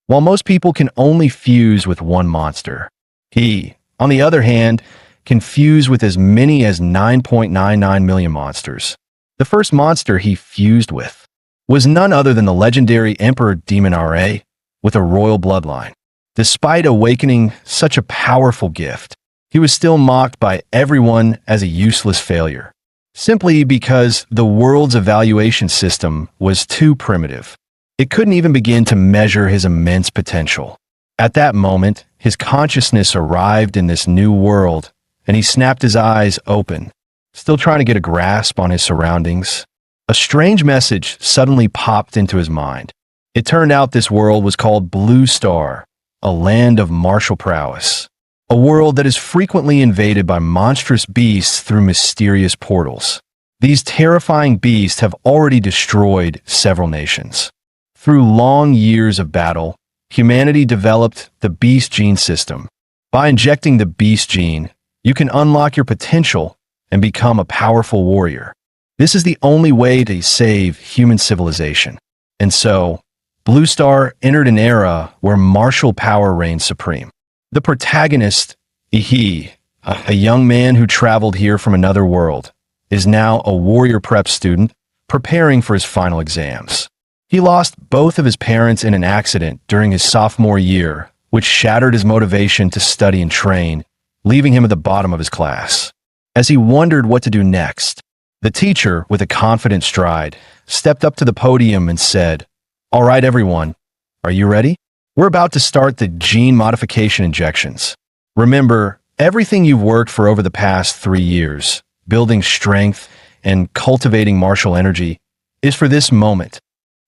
while most people can only fuse with one monster. He, on the other hand, can fuse with as many as 9.99 million monsters. The first monster he fused with was none other than the legendary Emperor Demon Ra with a royal bloodline. Despite awakening such a powerful gift, he was still mocked by everyone as a useless failure, simply because the world's evaluation system was too primitive. It couldn't even begin to measure his immense potential. At that moment, his consciousness arrived in this new world, and he snapped his eyes open, still trying to get a grasp on his surroundings. A strange message suddenly popped into his mind. It turned out this world was called Blue Star, a land of martial prowess. A world that is frequently invaded by monstrous beasts through mysterious portals. These terrifying beasts have already destroyed several nations. Through long years of battle, humanity developed the Beast Gene system. By injecting the Beast Gene, you can unlock your potential and become a powerful warrior. This is the only way to save human civilization. And so, Blue Star entered an era where martial power reigned supreme. The protagonist, Ihi, a young man who traveled here from another world, is now a warrior prep student preparing for his final exams. He lost both of his parents in an accident during his sophomore year, which shattered his motivation to study and train, leaving him at the bottom of his class. As he wondered what to do next, the teacher, with a confident stride, stepped up to the podium and said, "All right, everyone, are you ready? We're about to start the gene modification injections. Remember, everything you've worked for over the past 3 years, building strength and cultivating martial energy, is for this moment."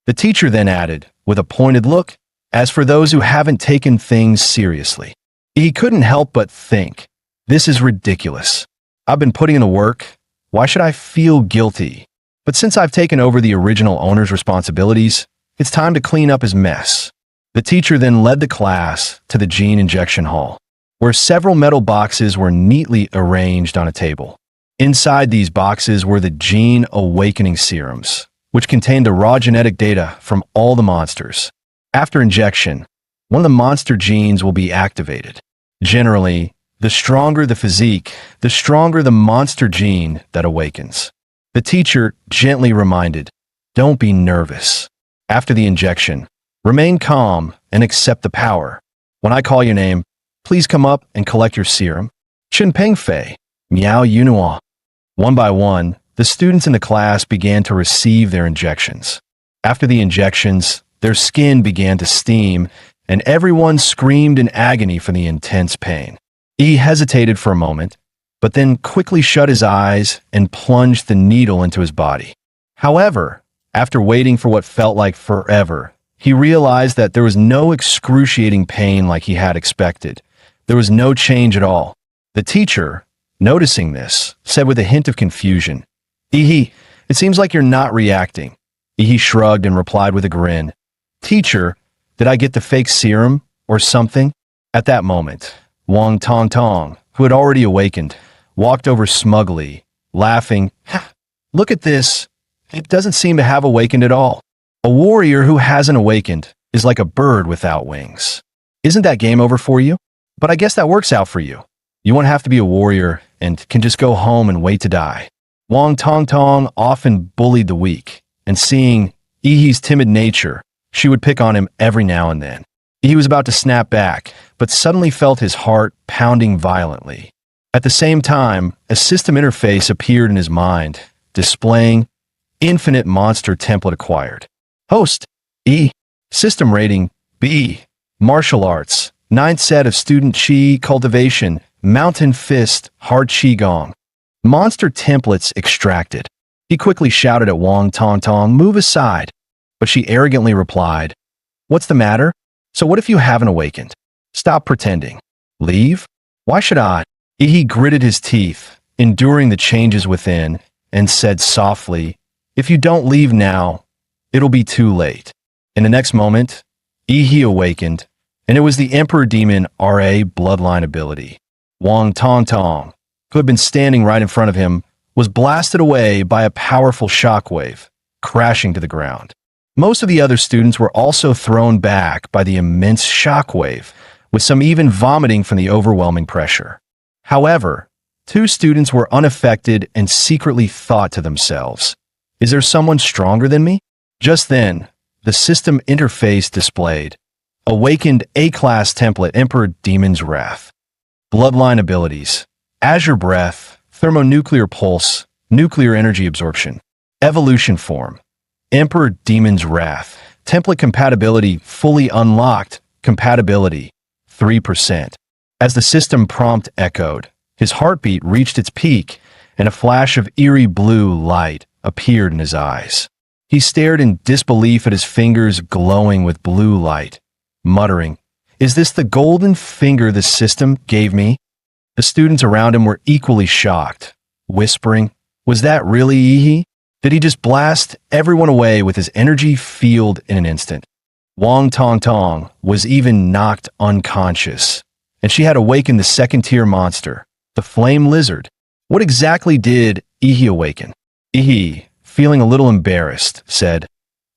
The teacher then added, with a pointed look, "As for those who haven't taken things seriously." He couldn't help but think, "This is ridiculous. I've been putting in the work. Why should I feel guilty? But since I've taken over the original owner's responsibilities, it's time to clean up his mess." The teacher then led the class to the gene injection hall, where several metal boxes were neatly arranged on a table. Inside these boxes were the gene awakening serums, which contained the raw genetic data from all the monsters. After injection, one of the monster genes will be activated. Generally, the stronger the physique, the stronger the monster gene that awakens. The teacher gently reminded, "Don't be nervous. After the injection, remain calm and accept the power. When I call your name, please come up and collect your serum. Chen Peng Fei, Miao Yunua." One by one, the students in the class began to receive their injections. After the injections, their skin began to steam, and everyone screamed in agony from the intense pain. He hesitated for a moment, but then quickly shut his eyes and plunged the needle into his body. However, after waiting for what felt like forever, he realized that there was no excruciating pain like he had expected. There was no change at all. The teacher, noticing this, said with a hint of confusion, "Ihi, it seems like you're not reacting." Ihi shrugged and replied with a grin, "Teacher, did I get the fake serum or something?" At that moment, Wang Tong Tong, who had already awakened, walked over smugly, laughing. "Look at this. It doesn't seem to have awakened at all. A warrior who hasn't awakened is like a bird without wings. Isn't that game over for you? But I guess that works out for you. You won't have to be a warrior and can just go home and wait to die." Wang Tong Tong often bullied the weak, and seeing Ihi's timid nature, she would pick on him every now and then. He was about to snap back, but suddenly felt his heart pounding violently. At the same time, a system interface appeared in his mind, displaying Infinite Monster Template acquired. Host, E. System rating, B. Martial Arts, 9th set of Student Chi Cultivation, Mountain Fist, Hard Qigong. Monster templates extracted. He quickly shouted at Wang Tong Tong, "Move aside." But she arrogantly replied, "What's the matter? So what if you haven't awakened? Stop pretending. Leave? Why should I?" He gritted his teeth, enduring the changes within, and said softly, "If you don't leave now, it'll be too late." In the next moment, Ihi awakened, and it was the Emperor Demon RA bloodline ability. Wang Tong Tong, who had been standing right in front of him, was blasted away by a powerful shockwave, crashing to the ground. Most of the other students were also thrown back by the immense shockwave, with some even vomiting from the overwhelming pressure. However, two students were unaffected and secretly thought to themselves, "Is there someone stronger than me?" Just then, the system interface displayed Awakened A-Class Template Emperor Demon's Wrath. Bloodline abilities: Azure Breath, Thermonuclear Pulse, Nuclear Energy Absorption. Evolution form: Emperor Demon's Wrath. Template compatibility fully unlocked. Compatibility 3%. As the system prompt echoed, his heartbeat reached its peak, and a flash of eerie blue light appeared in his eyes. He stared in disbelief at his fingers glowing with blue light, muttering, "Is this the golden finger the system gave me?" The students around him were equally shocked, whispering, "Was that really Ihi? Did he just blast everyone away with his energy field in an instant?" Wang Tong Tong was even knocked unconscious, and she had awakened the second-tier monster, the Flame Lizard. What exactly did Ihi awaken? Ihi, feeling a little embarrassed, said,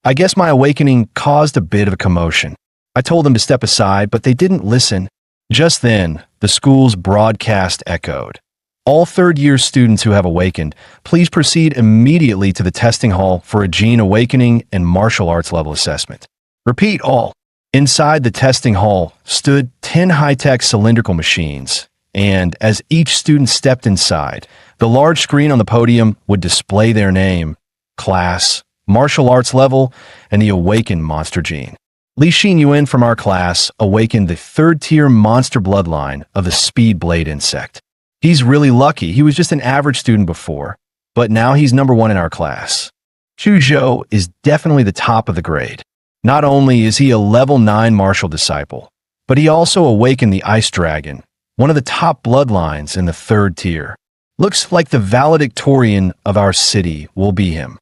"I guess my awakening caused a bit of a commotion. I told them to step aside, but they didn't listen." Just then, the school's broadcast echoed. "All third-year students who have awakened, please proceed immediately to the testing hall for a gene awakening and martial arts level assessment." Repeat all. Inside the testing hall stood 10 high-tech cylindrical machines, and as each student stepped inside, the large screen on the podium would display their name, class, martial arts level, and the awakened monster gene. Li Xin Yuan from our class awakened the third-tier monster bloodline of the speed blade insect. He's really lucky. He was just an average student before, but now he's number 1 in our class. Chu Zhou is definitely the top of the grade. Not only is he a level 9 martial disciple, but he also awakened the Ice Dragon, one of the top bloodlines in the 3rd tier. Looks like the valedictorian of our city will be him.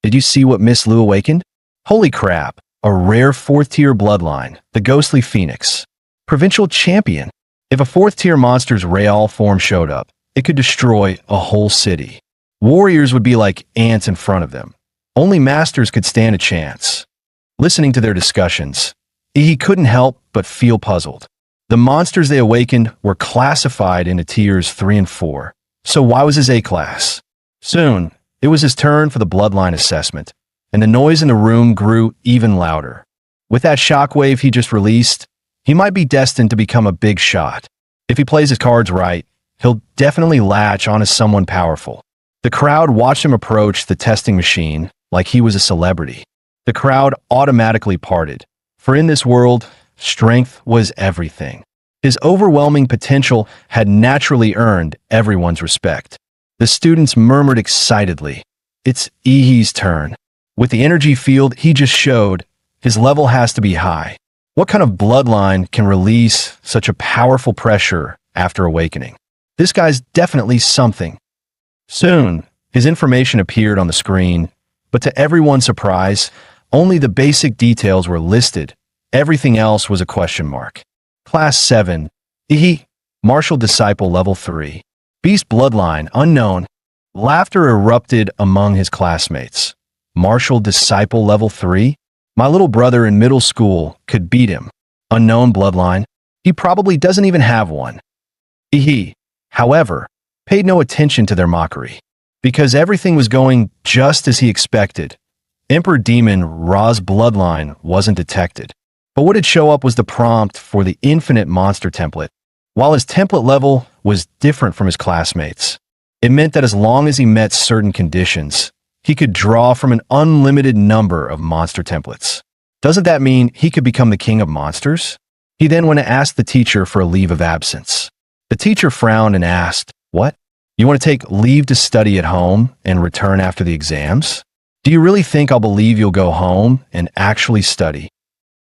Did you see what Miss Lu awakened? Holy crap, a rare 4th tier bloodline, the Ghostly Phoenix. Provincial champion. If a 4th tier monster's Real form showed up, it could destroy a whole city. Warriors would be like ants in front of them. Only masters could stand a chance. Listening to their discussions, he couldn't help but feel puzzled. The monsters they awakened were classified into tiers 3 and 4, so why was his A-class? Soon, it was his turn for the bloodline assessment, and the noise in the room grew even louder. With that shockwave he just released, he might be destined to become a big shot. If he plays his cards right, he'll definitely latch onto someone powerful. The crowd watched him approach the testing machine like he was a celebrity. The crowd automatically parted, for in this world, strength was everything. His overwhelming potential had naturally earned everyone's respect. The students murmured excitedly, "It's Ihi's turn." With the energy field he just showed, his level has to be high. What kind of bloodline can release such a powerful pressure after awakening? This guy's definitely something. Soon, his information appeared on the screen, but to everyone's surprise, only the basic details were listed. Everything else was a question mark. Class 7, Ihi, Martial Disciple Level 3. Beast Bloodline, unknown. Laughter erupted among his classmates. Martial Disciple Level 3? My little brother in middle school could beat him. Unknown bloodline? He probably doesn't even have one. Ihi, however, paid no attention to their mockery, because everything was going just as he expected. Emperor Demon Ra's bloodline wasn't detected, but what had show up was the prompt for the infinite monster template. While his template level was different from his classmates, it meant that as long as he met certain conditions, he could draw from an unlimited number of monster templates. Doesn't that mean he could become the king of monsters? He then went to ask the teacher for a leave of absence. The teacher frowned and asked, "What? You want to take leave to study at home and return after the exams? Do you really think I'll believe you'll go home and actually study?"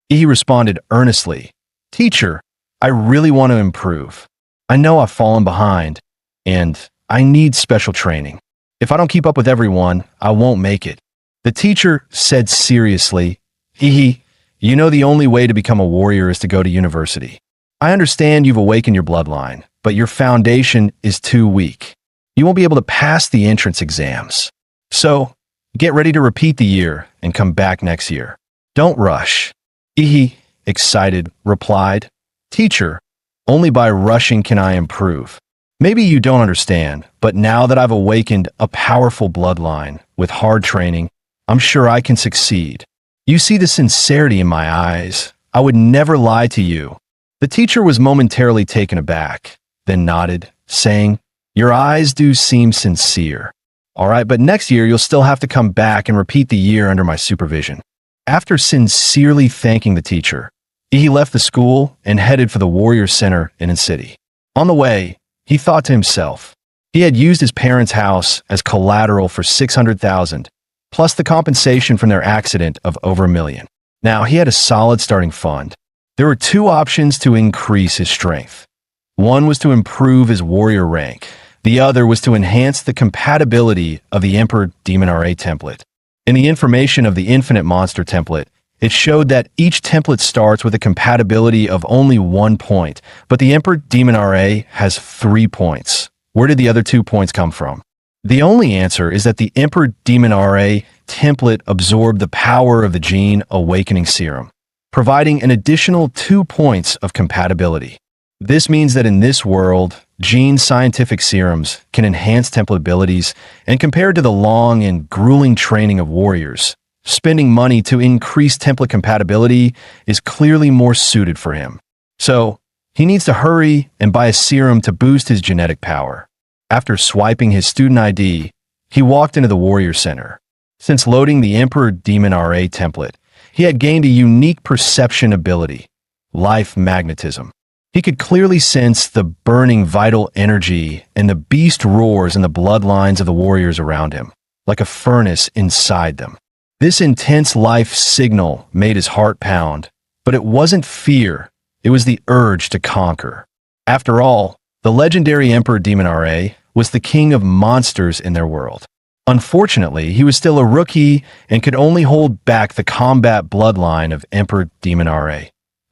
He responded earnestly, "Teacher, I really want to improve. I know I've fallen behind, and I need special training. If I don't keep up with everyone, I won't make it." The teacher said seriously, "Ihi, you know the only way to become a warrior is to go to university. I understand you've awakened your bloodline, but your foundation is too weak. You won't be able to pass the entrance exams. So, Get ready to repeat the year and come back next year. Don't rush. Ihi, excited, replied, Teacher, only by rushing can I improve. Maybe you don't understand, but now that I've awakened a powerful bloodline with hard training, I'm sure I can succeed. You see the sincerity in my eyes. I would never lie to you. The teacher was momentarily taken aback, then nodded, saying, Your eyes do seem sincere. All right, but next year you'll still have to come back and repeat the year under my supervision. After sincerely thanking the teacher, he left the school and headed for the Warrior Center in the city. On the way, he thought to himself, he had used his parents' house as collateral for $600,000, plus the compensation from their accident of over $1 million. Now, he had a solid starting fund. There were two options to increase his strength. One was to improve his warrior rank. The other was to enhance the compatibility of the Emperor Demon RA template. In the information of the Infinite Monster template, it showed that each template starts with a compatibility of only 1 point, but the Emperor Demon RA has 3 points. Where did the other 2 points come from? The only answer is that the Emperor Demon RA template absorbed the power of the Gene Awakening Serum, providing an additional 2 points of compatibility. This means that in this world, Gene scientific serums can enhance template abilities, and compared to the long and grueling training of warriors, spending money to increase template compatibility is clearly more suited for him. So, he needs to hurry and buy a serum to boost his genetic power. After swiping his student ID, he walked into the Warrior Center. Since loading the Emperor Demon RA template, he had gained a unique perception ability, life magnetism. He could clearly sense the burning vital energy and the beast roars in the bloodlines of the warriors around him, like a furnace inside them. This intense life signal made his heart pound, but it wasn't fear, it was the urge to conquer. After all, the legendary Emperor Demon RA was the king of monsters in their world. Unfortunately, he was still a rookie and could only hold back the combat bloodline of Emperor Demon RA,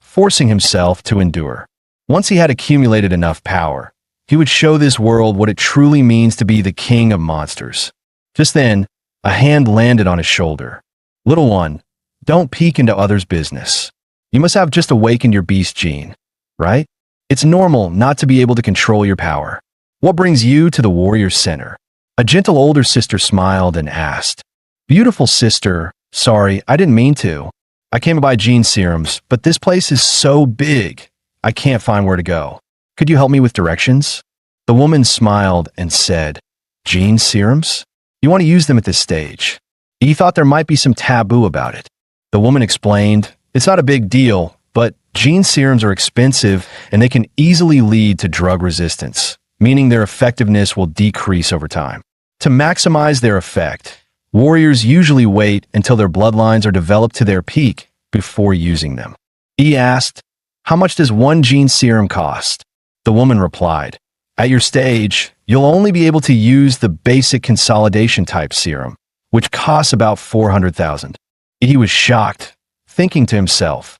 forcing himself to endure. Once he had accumulated enough power, he would show this world what it truly means to be the king of monsters. Just then, a hand landed on his shoulder. Little one, don't peek into others' business. You must have just awakened your beast gene, right? It's normal not to be able to control your power. What brings you to the Warrior Center? A gentle older sister smiled and asked, Beautiful sister, sorry, I didn't mean to. I came to buy gene serums, but this place is so big, I can't find where to go. Could you help me with directions? The woman smiled and said, Gene serums? You want to use them at this stage. He thought there might be some taboo about it. The woman explained, It's not a big deal, but gene serums are expensive and they can easily lead to drug resistance, meaning their effectiveness will decrease over time. To maximize their effect, warriors usually wait until their bloodlines are developed to their peak before using them. He asked, How much does one gene serum cost? The woman replied, At your stage, you'll only be able to use the basic consolidation type serum, which costs about $400,000. He was shocked, thinking to himself,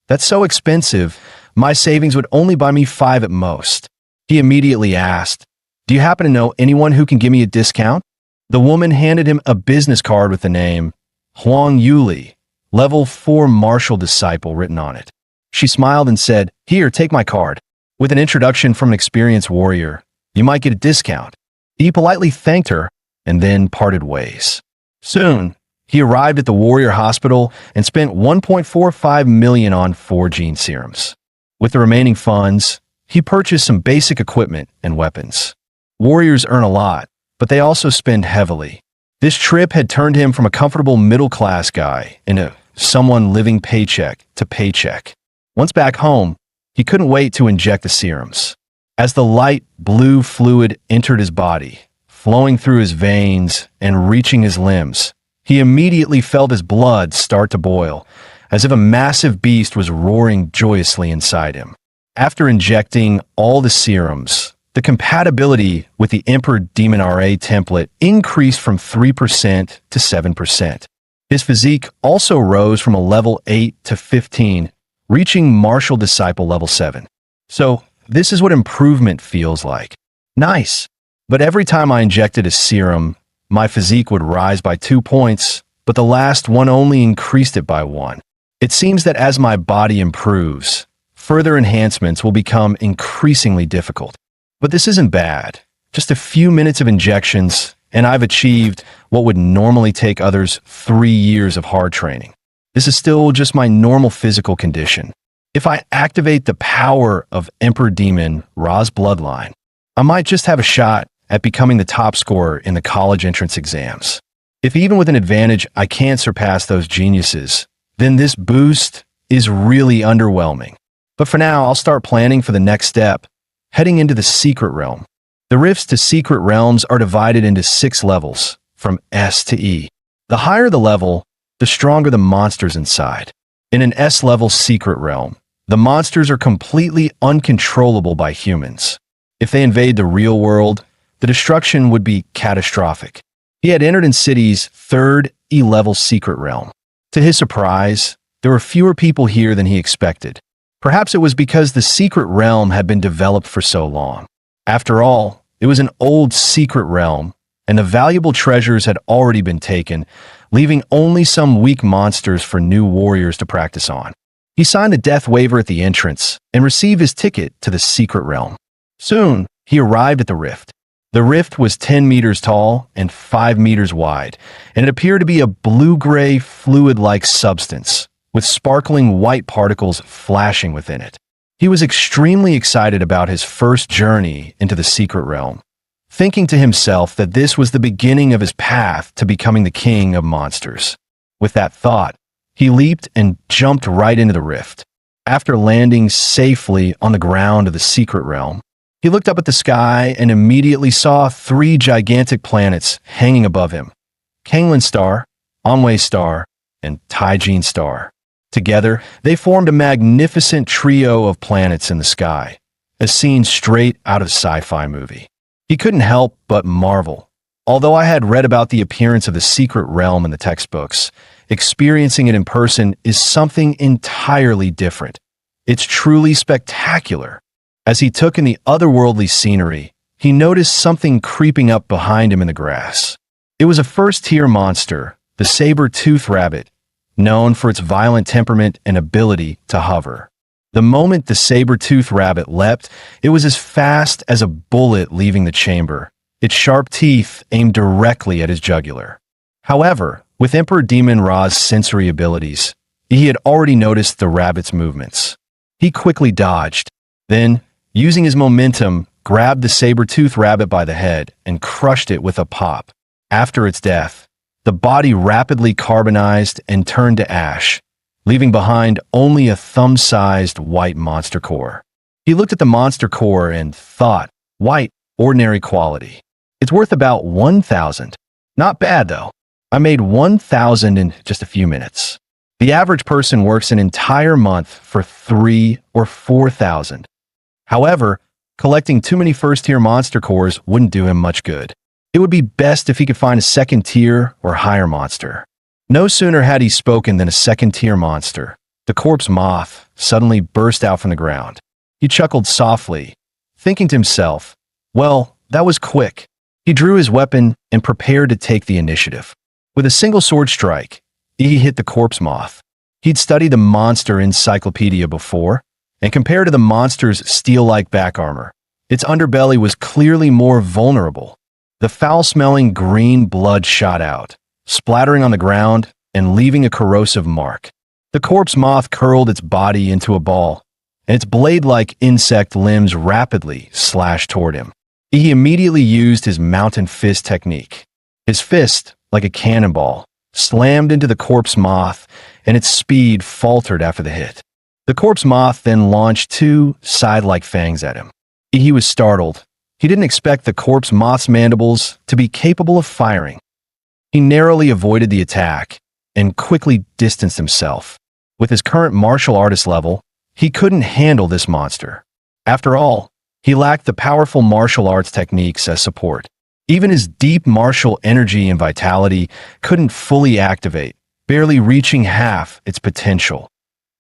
That's so expensive, my savings would only buy me 5 at most. He immediately asked, Do you happen to know anyone who can give me a discount? The woman handed him a business card with the name Huang Yuli, level 4 martial disciple written on it. She smiled and said, Here, take my card. With an introduction from an experienced warrior, you might get a discount. He politely thanked her and then parted ways. Soon, he arrived at the Warrior Hospital and spent $1.45 million on 4 gene serums. With the remaining funds, he purchased some basic equipment and weapons. Warriors earn a lot, but they also spend heavily. This trip had turned him from a comfortable middle-class guy into someone living paycheck to paycheck. Once back home, he couldn't wait to inject the serums. As the light blue fluid entered his body, flowing through his veins and reaching his limbs, he immediately felt his blood start to boil, as if a massive beast was roaring joyously inside him. After injecting all the serums, the compatibility with the Emperor Demon RA template increased from 3% to 7%. His physique also rose from a level 8 to 15, reaching Martial Disciple level 7. So, this is what improvement feels like. Nice. But every time I injected a serum, my physique would rise by 2 points, but the last one only increased it by 1. It seems that as my body improves, further enhancements will become increasingly difficult. But this isn't bad. Just a few minutes of injections, and I've achieved what would normally take others 3 years of hard training. This is still just my normal physical condition. If I activate the power of Emperor Demon Ra's bloodline, I might just have a shot at becoming the top scorer in the college entrance exams. If even with an advantage I can't surpass those geniuses, then this boost is really underwhelming. But for now, I'll start planning for the next step, heading into the Secret Realm. The rifts to Secret Realms are divided into 6 levels, from S to E. The higher the level, the stronger the monsters inside. In an S-level Secret Realm, the monsters are completely uncontrollable by humans. If they invade the real world, the destruction would be catastrophic. He had entered in City's 3rd E-level Secret Realm. To his surprise, there were fewer people here than he expected. Perhaps it was because the Secret Realm had been developed for so long. After all, it was an old secret realm, and the valuable treasures had already been taken, leaving only some weak monsters for new warriors to practice on. He signed a death waiver at the entrance and received his ticket to the Secret Realm. Soon, he arrived at the rift. The rift was 10 meters tall and 5 meters wide, and it appeared to be a blue-gray, fluid-like substance, with sparkling white particles flashing within it. He was extremely excited about his first journey into the Secret Realm, thinking to himself that this was the beginning of his path to becoming the king of monsters. With that thought, he leaped and jumped right into the rift. After landing safely on the ground of the Secret Realm, he looked up at the sky and immediately saw 3 gigantic planets hanging above him: Kanglan Star, Onway Star, and Taijin Star. Together, they formed a magnificent trio of planets in the sky, a scene straight out of a sci-fi movie. He couldn't help but marvel. Although I had read about the appearance of the Secret Realm in the textbooks, experiencing it in person is something entirely different. It's truly spectacular. As he took in the otherworldly scenery, he noticed something creeping up behind him in the grass. It was a first-tier monster, the saber-toothed rabbit, known for its violent temperament and ability to hover. The moment the saber-toothed rabbit leapt, it was as fast as a bullet leaving the chamber, its sharp teeth aimed directly at his jugular. However, with Emperor Demon Ra's sensory abilities, he had already noticed the rabbit's movements. He quickly dodged, then, using his momentum, grabbed the saber-toothed rabbit by the head and crushed it with a pop. After its death, the body rapidly carbonized and turned to ash, leaving behind only a thumb-sized white monster core. He looked at the monster core and thought, white, ordinary quality. It's worth about 1,000. Not bad, though. I made 1,000 in just a few minutes. The average person works an entire month for 3 or 4,000. However, collecting too many first-tier monster cores wouldn't do him much good. It would be best if he could find a second-tier or higher monster. No sooner had he spoken than a second-tier monster, the corpse moth, suddenly burst out from the ground. He chuckled softly, thinking to himself, well, that was quick. He drew his weapon and prepared to take the initiative. With a single sword strike, he hit the corpse moth. He'd studied the monster encyclopedia before, and compared to the monster's steel-like back armor, its underbelly was clearly more vulnerable. The foul-smelling green blood shot out, splattering on the ground and leaving a corrosive mark. The corpse moth curled its body into a ball, and its blade-like insect limbs rapidly slashed toward him. He immediately used his mountain fist technique. His fist, like a cannonball, slammed into the corpse moth, and its speed faltered after the hit. The corpse moth then launched 2 side-like fangs at him. He was startled. He didn't expect the corpse moth's mandibles to be capable of firing. He narrowly avoided the attack and quickly distanced himself. With his current martial artist level, he couldn't handle this monster. After all, he lacked the powerful martial arts techniques as support. Even his deep martial energy and vitality couldn't fully activate, barely reaching half its potential.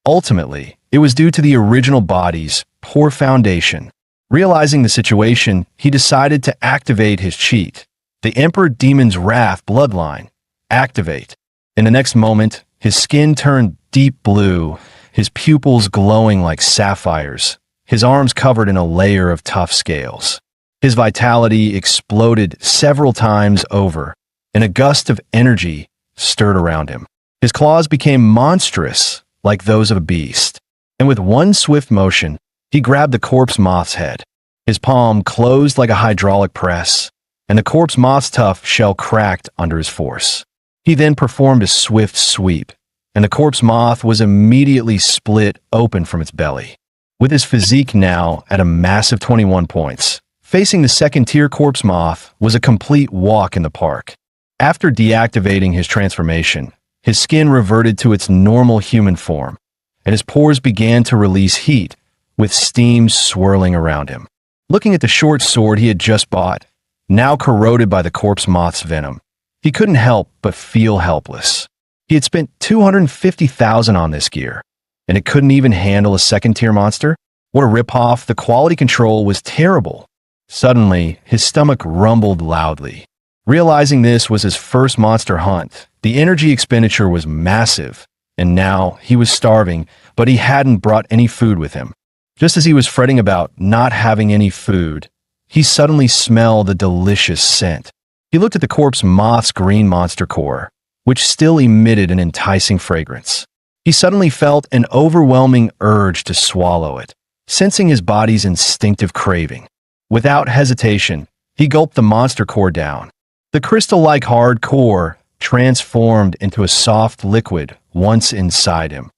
Ultimately, it was due to the original body's poor foundation. Realizing the situation, he decided to activate his cheat, The Emperor Demon's Wrath bloodline. Activate. In the next moment, his skin turned deep blue, his pupils glowing like sapphires, his arms covered in a layer of tough scales. His vitality exploded several times over, and a gust of energy stirred around him. His claws became monstrous, like those of a beast, and with one swift motion, he grabbed the corpse moth's head. His palm closed like a hydraulic press, and the corpse moth's tough shell cracked under his force. He then performed a swift sweep, and the corpse moth was immediately split open from its belly. With his physique now at a massive 21 points, facing the second-tier corpse moth was a complete walk in the park. After deactivating his transformation, his skin reverted to its normal human form, and his pores began to release heat, with steam swirling around him. Looking at the short sword he had just bought, now corroded by the corpse moth's venom, he couldn't help but feel helpless. He had spent $250,000 on this gear, and it couldn't even handle a second-tier monster? What a ripoff. The quality control was terrible. Suddenly, his stomach rumbled loudly. Realizing this was his first monster hunt, the energy expenditure was massive, and now he was starving, but he hadn't brought any food with him. Just as he was fretting about not having any food, he suddenly smelled a delicious scent. He looked at the corpse moth's green monster core, which still emitted an enticing fragrance. He suddenly felt an overwhelming urge to swallow it, sensing his body's instinctive craving. Without hesitation, he gulped the monster core down. The crystal-like hard core transformed into a soft liquid once inside him,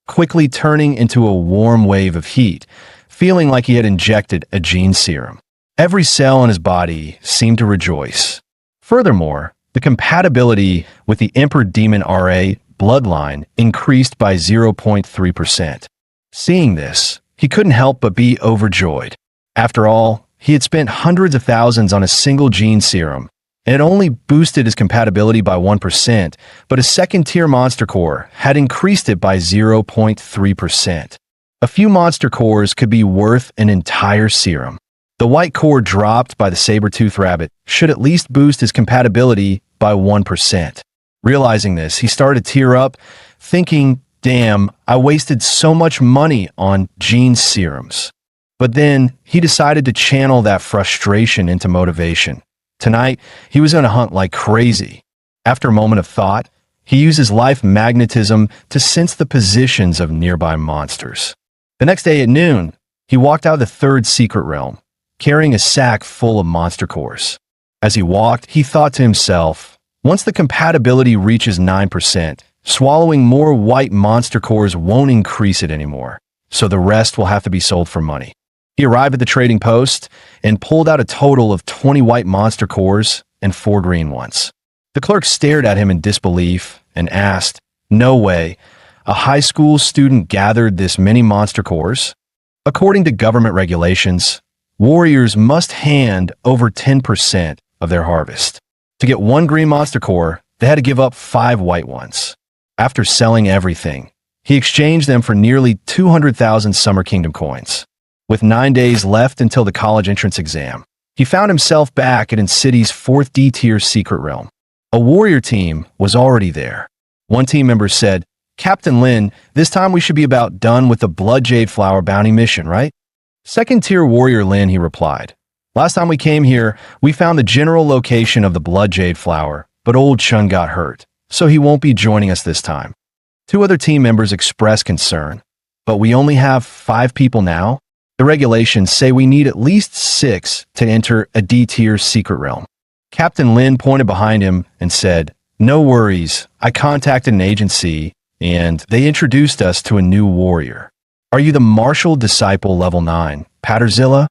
quickly turning into a warm wave of heat, feeling like he had injected a gene serum. Every cell in his body seemed to rejoice. Furthermore, the compatibility with the Emperor Demon RA bloodline increased by 0.3%. Seeing this, he couldn't help but be overjoyed. After all, he had spent hundreds of thousands on a single gene serum, and it only boosted his compatibility by 1%, but his second-tier monster core had increased it by 0.3%. A few monster cores could be worth an entire serum. The white core dropped by the saber-toothed rabbit should at least boost his compatibility by 1%. Realizing this, he started to tear up, thinking, damn, I wasted so much money on gene serums. But then he decided to channel that frustration into motivation. Tonight, he was going to hunt like crazy. After a moment of thought, he used his life magnetism to sense the positions of nearby monsters. The next day at noon, he walked out of the third secret realm, carrying a sack full of monster cores. As he walked, he thought to himself, once the compatibility reaches 9%, swallowing more white monster cores won't increase it anymore, so the rest will have to be sold for money. He arrived at the trading post and pulled out a total of 20 white monster cores and 4 green ones. The clerk stared at him in disbelief and asked, "No way, a high school student gathered this many monster cores?" According to government regulations, warriors must hand over 10% of their harvest. To get 1 green monster core, they had to give up 5 white ones. After selling everything, he exchanged them for nearly 200,000 Summer Kingdom coins. With 9 days left until the college entrance exam, he found himself back at City's 4th D-tier secret realm. A warrior team was already there. One team member said, "Captain Lin, this time we should be about done with the Blood Jade Flower bounty mission, right?" "Second-tier warrior Lin," he replied. "Last time we came here, we found the general location of the Blood Jade Flower, but old Chun got hurt, so he won't be joining us this time." 2 other team members expressed concern. "But we only have 5 people now? The regulations say we need at least 6 to enter a D-tier secret realm." Captain Lin pointed behind him and said, "No worries, I contacted an agency, and they introduced us to a new warrior. Are you the Martial Disciple Level 9, Patterzilla?"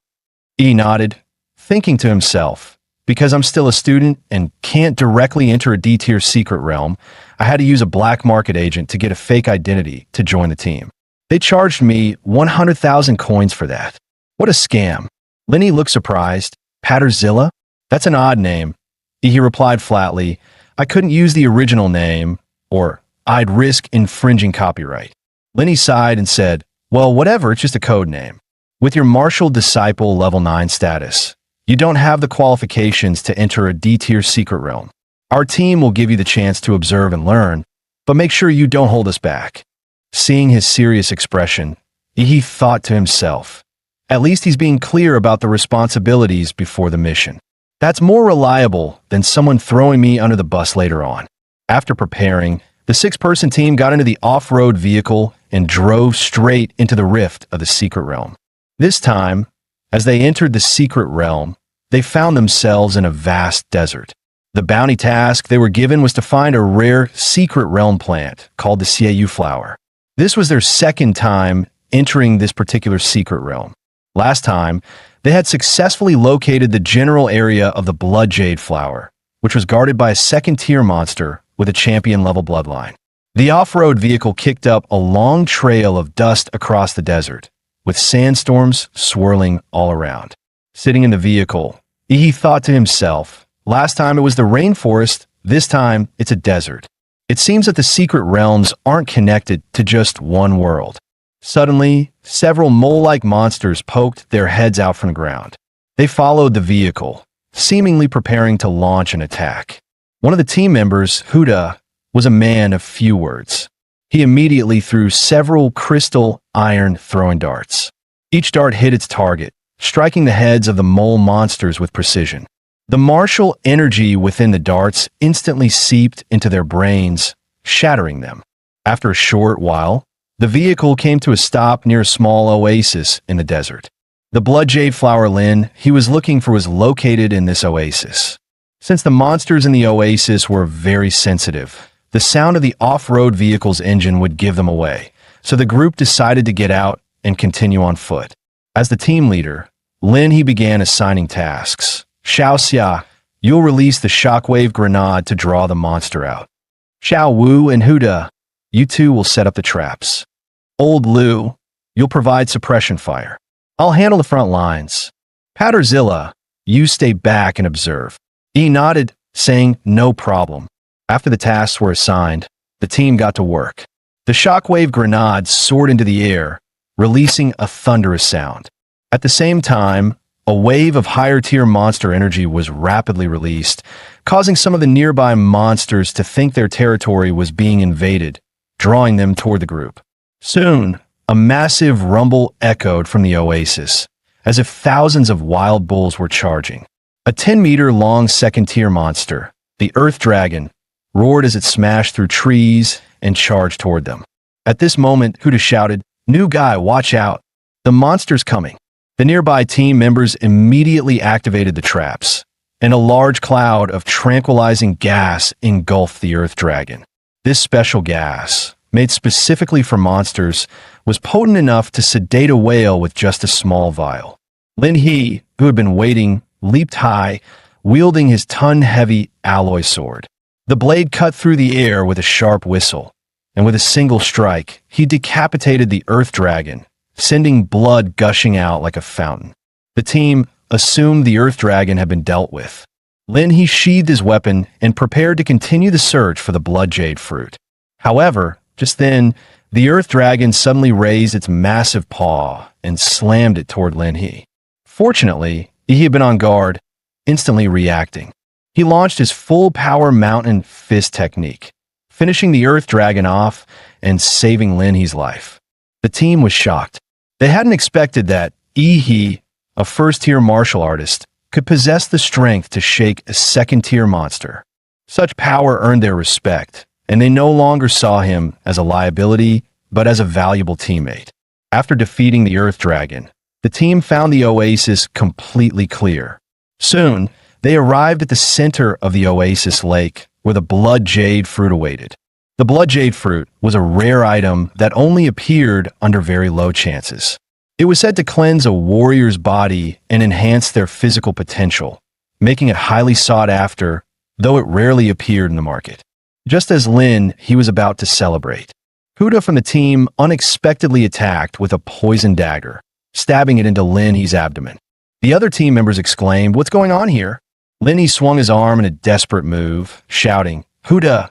E nodded, thinking to himself, because I'm still a student and can't directly enter a D-tier secret realm, I had to use a black market agent to get a fake identity to join the team. They charged me 100,000 coins for that. What a scam. Lenny looked surprised. "Patterzilla? That's an odd name." He replied flatly, "I couldn't use the original name, or I'd risk infringing copyright." Lenny sighed and said, "Well, whatever, it's just a code name. With your Martial Disciple Level 9 status, You don't have the qualifications to enter a D-tier secret realm. Our team will give you the chance to observe and learn, but make sure you don't hold us back." Seeing his serious expression, he thought to himself, at least he's being clear about the responsibilities before the mission. That's more reliable than someone throwing me under the bus later on. After preparing, the 6-person team got into the off-road vehicle and drove straight into the rift of the secret realm. This time, as they entered the secret realm, they found themselves in a vast desert. The bounty task they were given was to find a rare secret realm plant called the Xiaoyu flower. This was their second time entering this particular secret realm. Last time, they had successfully located the general area of the blood jade flower, which was guarded by a second-tier monster with a champion-level bloodline. The off-road vehicle kicked up a long trail of dust across the desert, with sandstorms swirling all around. Sitting in the vehicle, he thought to himself, last time it was the rainforest, this time it's a desert. It seems that the secret realms aren't connected to just one world. Suddenly, several mole-like monsters poked their heads out from the ground. They followed the vehicle, seemingly preparing to launch an attack. One of the team members, Huda, was a man of few words. He immediately threw several crystal iron throwing darts. Each dart hit its target, striking the heads of the mole monsters with precision. The martial energy within the darts instantly seeped into their brains, shattering them. After a short while, the vehicle came to a stop near a small oasis in the desert. The blood jade flower Lin he was looking for was located in this oasis. Since the monsters in the oasis were very sensitive, the sound of the off-road vehicle's engine would give them away, so the group decided to get out and continue on foot. As the team leader, Lin he began assigning tasks. Xiao Xia, you'll release the shockwave grenade to draw the monster out. Xiao Wu and Huda, you two will set up the traps. Old Lu, you'll provide suppression fire. I'll handle the front lines. Patterzilla, you stay back and observe. He nodded, saying no problem. After the tasks were assigned, the team got to work. The shockwave grenade soared into the air, releasing a thunderous sound. At the same time, a wave of higher-tier monster energy was rapidly released, causing some of the nearby monsters to think their territory was being invaded, drawing them toward the group. Soon, a massive rumble echoed from the oasis, as if thousands of wild bulls were charging. A 10-meter-long second-tier monster, the Earth Dragon, roared as it smashed through trees and charged toward them. At this moment, Huda shouted, "New guy, watch out! The monster's coming!" The nearby team members immediately activated the traps, and a large cloud of tranquilizing gas engulfed the Earth Dragon. This special gas, made specifically for monsters, was potent enough to sedate a whale with just a small vial. Lin He, who had been waiting, leaped high, wielding his ton-heavy alloy sword. The blade cut through the air with a sharp whistle, and with a single strike, he decapitated the Earth Dragon, sending blood gushing out like a fountain. The team assumed the Earth Dragon had been dealt with. Lin He sheathed his weapon and prepared to continue the search for the blood jade fruit. However, just then, the Earth Dragon suddenly raised its massive paw and slammed it toward Lin He. Fortunately, he had been on guard, instantly reacting. He launched his full-power mountain fist technique, finishing the Earth Dragon off and saving Lin He's life. The team was shocked. They hadn't expected that He, a first-tier martial artist, could possess the strength to shake a second-tier monster. Such power earned their respect, and they no longer saw him as a liability, but as a valuable teammate. After defeating the Earth Dragon, the team found the oasis completely clear. Soon, they arrived at the center of the oasis lake, where the blood jade fruit awaited. The blood jade fruit was a rare item that only appeared under very low chances. It was said to cleanse a warrior's body and enhance their physical potential, making it highly sought after, though it rarely appeared in the market. Just as Lin he was about to celebrate, Huda from the team unexpectedly attacked with a poison dagger, stabbing it into Lin He's abdomen. The other team members exclaimed, "What's going on here?" Lin He swung his arm in a desperate move, shouting, "Huda,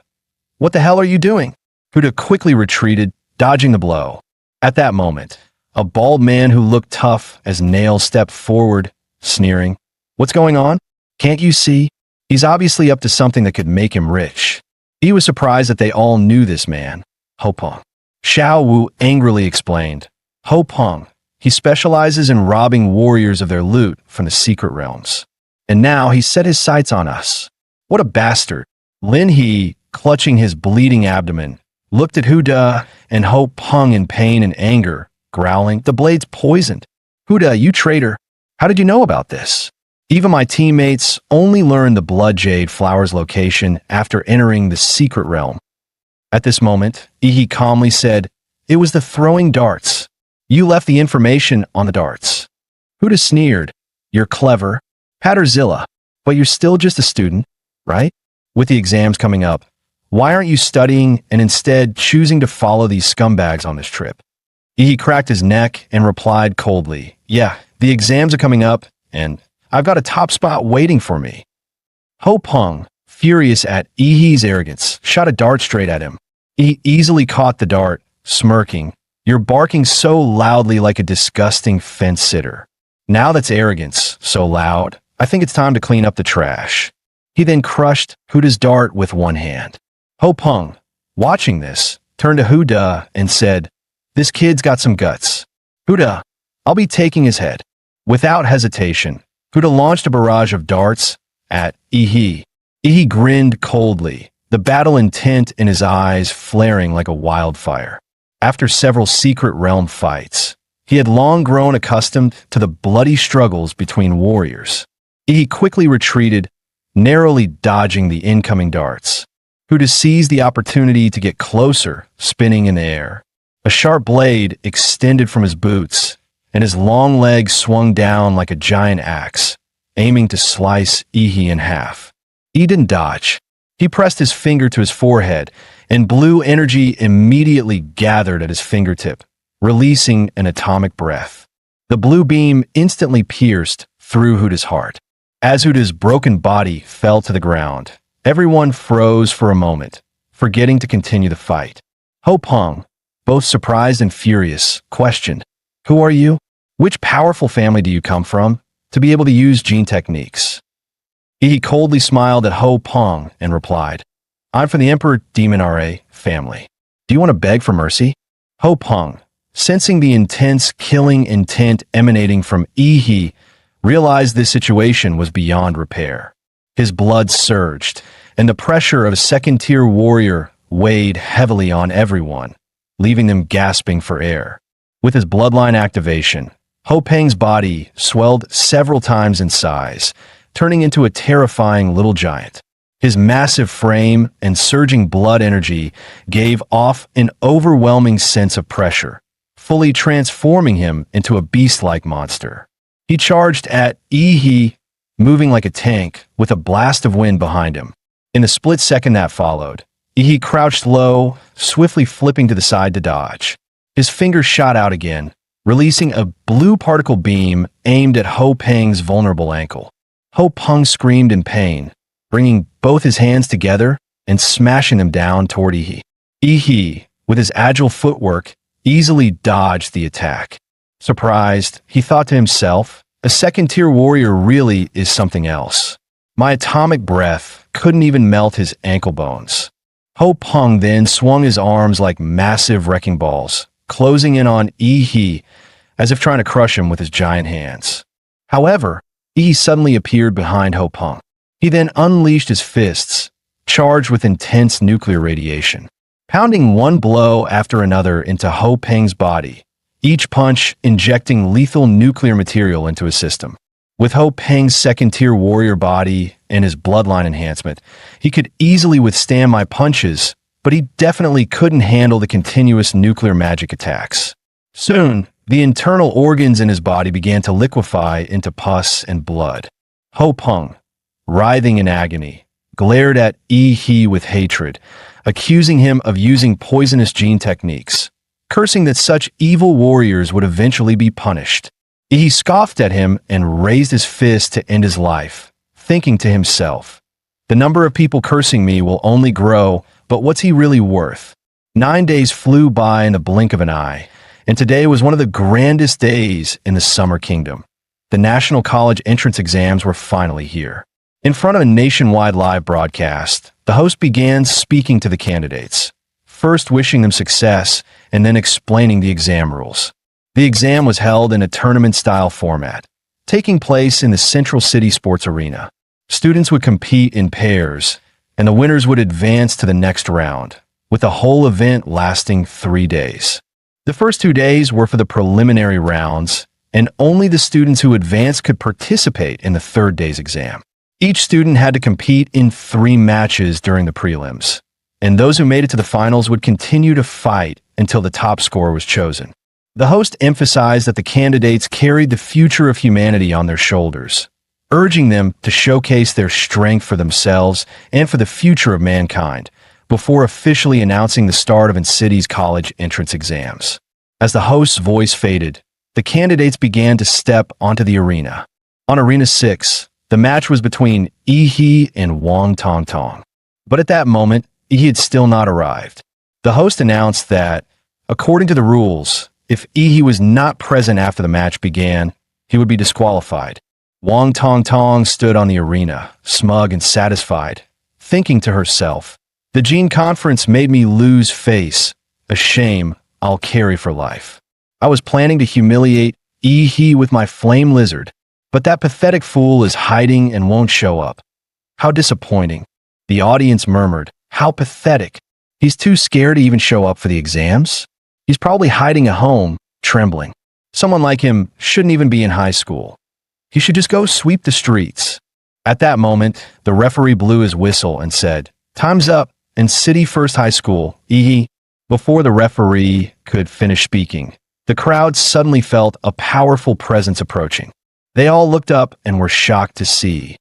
what the hell are you doing?" Huda quickly retreated, dodging the blow. At that moment, a bald man who looked tough as nails stepped forward, sneering. What's going on? Can't you see? He's obviously up to something that could make him rich. He was surprised that they all knew this man, Ho Peng. Xiao Wu angrily explained. Ho Peng. He specializes in robbing warriors of their loot from the secret realms. And now he set his sights on us. What a bastard. Lin He, clutching his bleeding abdomen, looked at Huda and Ho Peng in pain and anger, growling, the blade's poisoned. Huda, you traitor. How did you know about this? Even my teammates only learned the blood jade flower's location after entering the secret realm. At this moment, Ihi calmly said, it was the throwing darts. You left the information on the darts. Huda sneered, you're clever, Patterzilla, but you're still just a student, right? With the exams coming up, why aren't you studying and instead choosing to follow these scumbags on this trip? He cracked his neck and replied coldly, yeah, the exams are coming up, and I've got a top spot waiting for me. Ho Peng, furious at Ihi's arrogance, shot a dart straight at him. He easily caught the dart, smirking, you're barking so loudly like a disgusting fence sitter. Now that's arrogance, so loud, I think it's time to clean up the trash. He then crushed Huda's dart with one hand. Ho Peng, watching this, turned to Huda and said, this kid's got some guts. Huda, I'll be taking his head. Without hesitation, Huda launched a barrage of darts at Ihi. Ihi grinned coldly, the battle intent in his eyes flaring like a wildfire. After several secret realm fights, he had long grown accustomed to the bloody struggles between warriors. Ihi quickly retreated, narrowly dodging the incoming darts. Huda seized the opportunity to get closer, spinning in the air. A sharp blade extended from his boots, and his long legs swung down like a giant axe, aiming to slice Ihi in half. He didn't dodge. He pressed his finger to his forehead, and blue energy immediately gathered at his fingertip, releasing an atomic breath. The blue beam instantly pierced through Huda's heart. As Huda's broken body fell to the ground, everyone froze for a moment, forgetting to continue the fight. Ho Peng, both surprised and furious, questioned, who are you? Which powerful family do you come from to be able to use gene techniques? He coldly smiled at Ho Peng and replied, I'm from the Emperor Demon RA family. Do you want to beg for mercy? Ho Peng, sensing the intense killing intent emanating from Ihi, realized this situation was beyond repair. His blood surged, and the pressure of a second-tier warrior weighed heavily on everyone, leaving them gasping for air. With his bloodline activation, Ho Peng's body swelled several times in size, turning into a terrifying little giant. His massive frame and surging blood energy gave off an overwhelming sense of pressure, fully transforming him into a beast-like monster. He charged at Ihi, moving like a tank with a blast of wind behind him. In the split second that followed, Ihi crouched low, swiftly flipping to the side to dodge. His fingers shot out again, releasing a blue particle beam aimed at Ho Peng's vulnerable ankle. Ho Peng screamed in pain, bringing both his hands together and smashing them down toward Ihi. Ihi, with his agile footwork, easily dodged the attack. Surprised, he thought to himself, a second-tier warrior really is something else. My atomic breath couldn't even melt his ankle bones. Ho Peng then swung his arms like massive wrecking balls, closing in on Ihi, as if trying to crush him with his giant hands. However, Ihi suddenly appeared behind Ho Peng. He then unleashed his fists, charged with intense nuclear radiation, pounding one blow after another into Ho Peng's body, each punch injecting lethal nuclear material into his system. With Ho Peng's second-tier warrior body and his bloodline enhancement, he could easily withstand my punches, but he definitely couldn't handle the continuous nuclear magic attacks. Soon, the internal organs in his body began to liquefy into pus and blood. Ho Peng, writhing in agony, glared at Ihi with hatred, accusing him of using poisonous gene techniques, cursing that such evil warriors would eventually be punished. He scoffed at him and raised his fist to end his life, thinking to himself, the number of people cursing me will only grow, but what's he really worth? 9 days flew by in the blink of an eye, and today was one of the grandest days in the Summer Kingdom. the national college entrance exams were finally here. In front of a nationwide live broadcast, the host began speaking to the candidates, first wishing them success and then explaining the exam rules. The exam was held in a tournament-style format, taking place in the Central City Sports Arena. Students would compete in pairs, and the winners would advance to the next round, with the whole event lasting 3 days. The first 2 days were for the preliminary rounds, and only the students who advanced could participate in the third day's exam. Each student had to compete in 3 matches during the prelims, and those who made it to the finals would continue to fight until the top scorer was chosen. The host emphasized that the candidates carried the future of humanity on their shoulders, urging them to showcase their strength for themselves and for the future of mankind, before officially announcing the start of N-City's college entrance exams. As the host's voice faded, the candidates began to step onto the arena. On Arena 6, the match was between Yi and Wang Tongtong. But at that moment, Yi had still not arrived. The host announced that, according to the rules, if Yi was not present after the match began, he would be disqualified. Wang Tongtong stood on the arena, smug and satisfied, thinking to herself, "The Gene Conference made me lose face, a shame I'll carry for life. I was planning to humiliate Yi with my flame lizard, but that pathetic fool is hiding and won't show up. How disappointing." The audience murmured, "How pathetic. He's too scared to even show up for the exams. He's probably hiding at home, trembling. Someone like him shouldn't even be in high school. He should just go sweep the streets." At that moment, the referee blew his whistle and said, "Time's up in City First High School, Yi." Before the referee could finish speaking, the crowd suddenly felt a powerful presence approaching. They all looked up and were shocked to see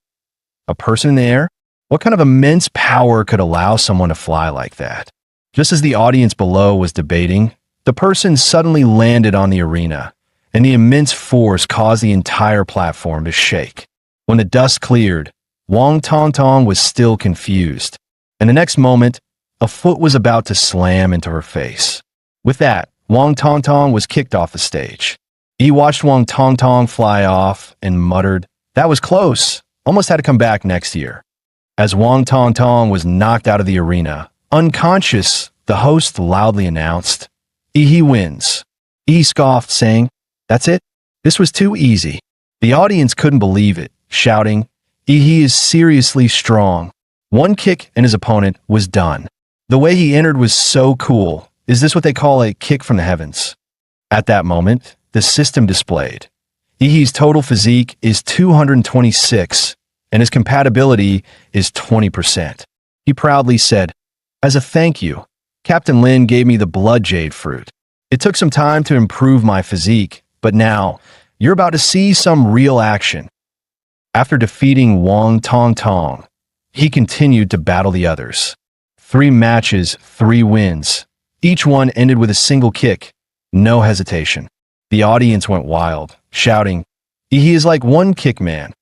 a person in the air. What kind of immense power could allow someone to fly like that? Just as the audience below was debating, the person suddenly landed on the arena, and the immense force caused the entire platform to shake. When the dust cleared, Wang Tongtong was still confused, and the next moment, a foot was about to slam into her face. With that, Wang Tongtong was kicked off the stage. He watched Wang Tongtong fly off and muttered, "That was close. Almost had to come back next year." As Wang Tongtong was knocked out of the arena, unconscious, the host loudly announced, "Yi wins." Yi scoffed, saying, "That's it? This was too easy." The audience couldn't believe it, shouting, "Yi is seriously strong." One kick and his opponent was done. The way he entered was so cool. Is this what they call a kick from the heavens? At that moment, the system displayed. Yi's total physique is 226, and his compatibility is 20%. He proudly said, "As a thank you, Captain Lin gave me the blood jade fruit. It took some time to improve my physique, but now you're about to see some real action." After defeating Wang Tongtong, he continued to battle the others. 3 matches, 3 wins. Each one ended with a single kick, no hesitation. The audience went wild, shouting, "Yi is like one kick man."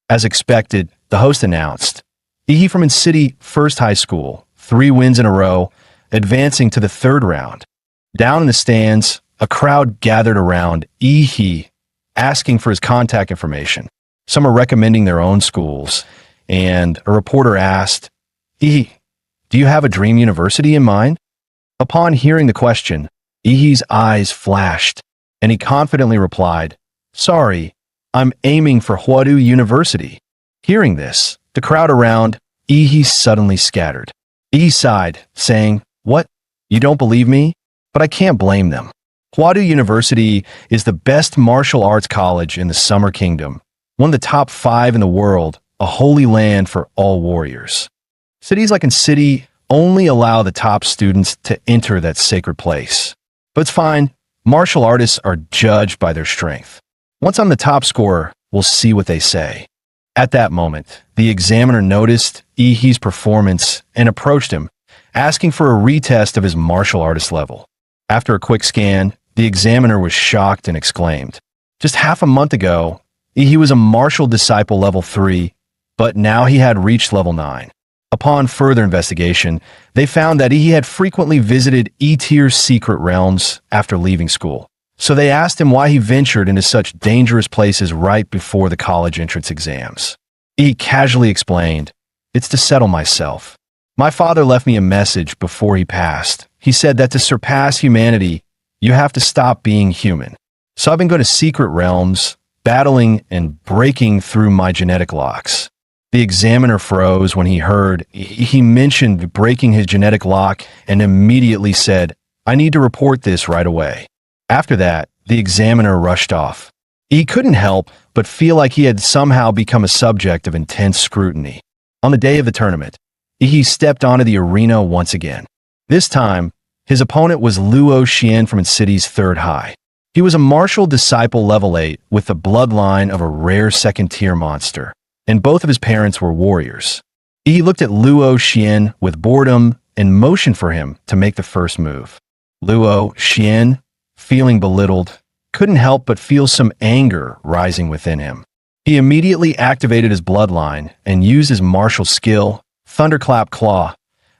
As expected, the host announced, Yi from N-City First High School, 3 wins in a row, advancing to the 3rd round. Down in the stands, a crowd gathered around Yi, asking for his contact information. Some are recommending their own schools, and a reporter asked, "Yi, do you have a dream university in mind?" Upon hearing the question, Yi's eyes flashed, and he confidently replied, "Sorry, I'm aiming for Huadu University." Hearing this, the crowd around Yi suddenly scattered. Yi sighed, saying, "What? You don't believe me? But I can't blame them. Huadu University is the best martial arts college in the Summer Kingdom, one of the top 5 in the world, a holy land for all warriors. Cities like N-City only allow the top students to enter that sacred place. But it's fine. Martial artists are judged by their strength. Once I'm the top scorer, we'll see what they say." At that moment, the examiner noticed Yi's performance and approached him, asking for a retest of his martial artist level. After a quick scan, the examiner was shocked and exclaimed, "Just half a month ago, Yi was a martial disciple level 3, but now he had reached level 9. Upon further investigation, they found that he had frequently visited E-tier secret realms after leaving school. So they asked him why he ventured into such dangerous places right before the college entrance exams. He casually explained, "It's to settle myself. My father left me a message before he passed. He said that to surpass humanity, you have to stop being human. So I've been going to secret realms, battling and breaking through my genetic locks." The examiner froze when he heard he mentioned breaking his genetic lock and immediately said, "I need to report this right away." After that, the examiner rushed off. He couldn't help but feel like he had somehow become a subject of intense scrutiny. On the day of the tournament, he stepped onto the arena once again. This time, his opponent was Luo Xian from its city's third high. He was a martial disciple level 8 with the bloodline of a rare second-tier monster, and both of his parents were warriors. He looked at Luo Xian with boredom and motioned for him to make the first move. Luo Xian, feeling belittled, couldn't help but feel some anger rising within him. He immediately activated his bloodline and used his martial skill, Thunderclap Claw,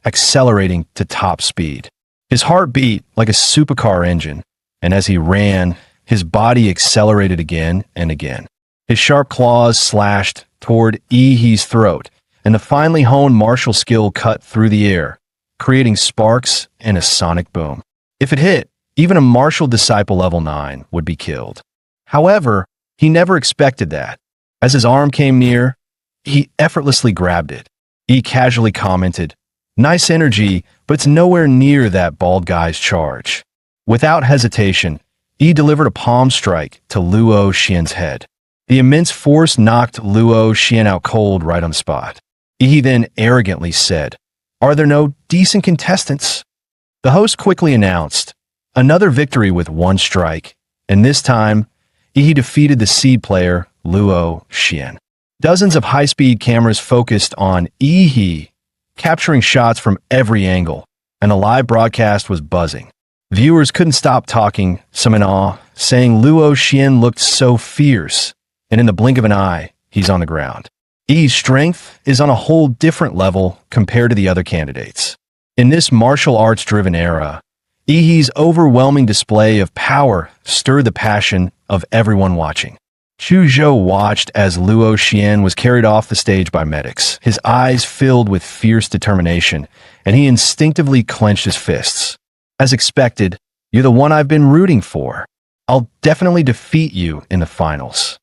accelerating to top speed. His heart beat like a supercar engine, and as he ran, his body accelerated again and again. His sharp claws slashed toward He's throat, and the finely honed martial skill cut through the air, creating sparks and a sonic boom. If it hit, even a martial disciple level 9 would be killed. However, he never expected that. As his arm came near, he effortlessly grabbed it. He casually commented, "Nice energy, but it's nowhere near that bald guy's charge." Without hesitation, he delivered a palm strike to Luo Xian's head. The immense force knocked Luo Xian out cold right on the spot. He then arrogantly said, "Are there no decent contestants?" The host quickly announced, "Another victory with one strike, and this time, he defeated the seed player, Luo Xian." Dozens of high-speed cameras focused on He, capturing shots from every angle, and the live broadcast was buzzing. Viewers couldn't stop talking, some in awe, saying Luo Xian looked so fierce, and in the blink of an eye, he's on the ground. He's strength is on a whole different level compared to the other candidates. In this martial arts-driven era, He's overwhelming display of power stirred the passion of everyone watching. Chu Zhou watched as Luo Xian was carried off the stage by medics, his eyes filled with fierce determination, and he instinctively clenched his fists. "As expected, you're the one I've been rooting for. I'll definitely defeat you in the finals."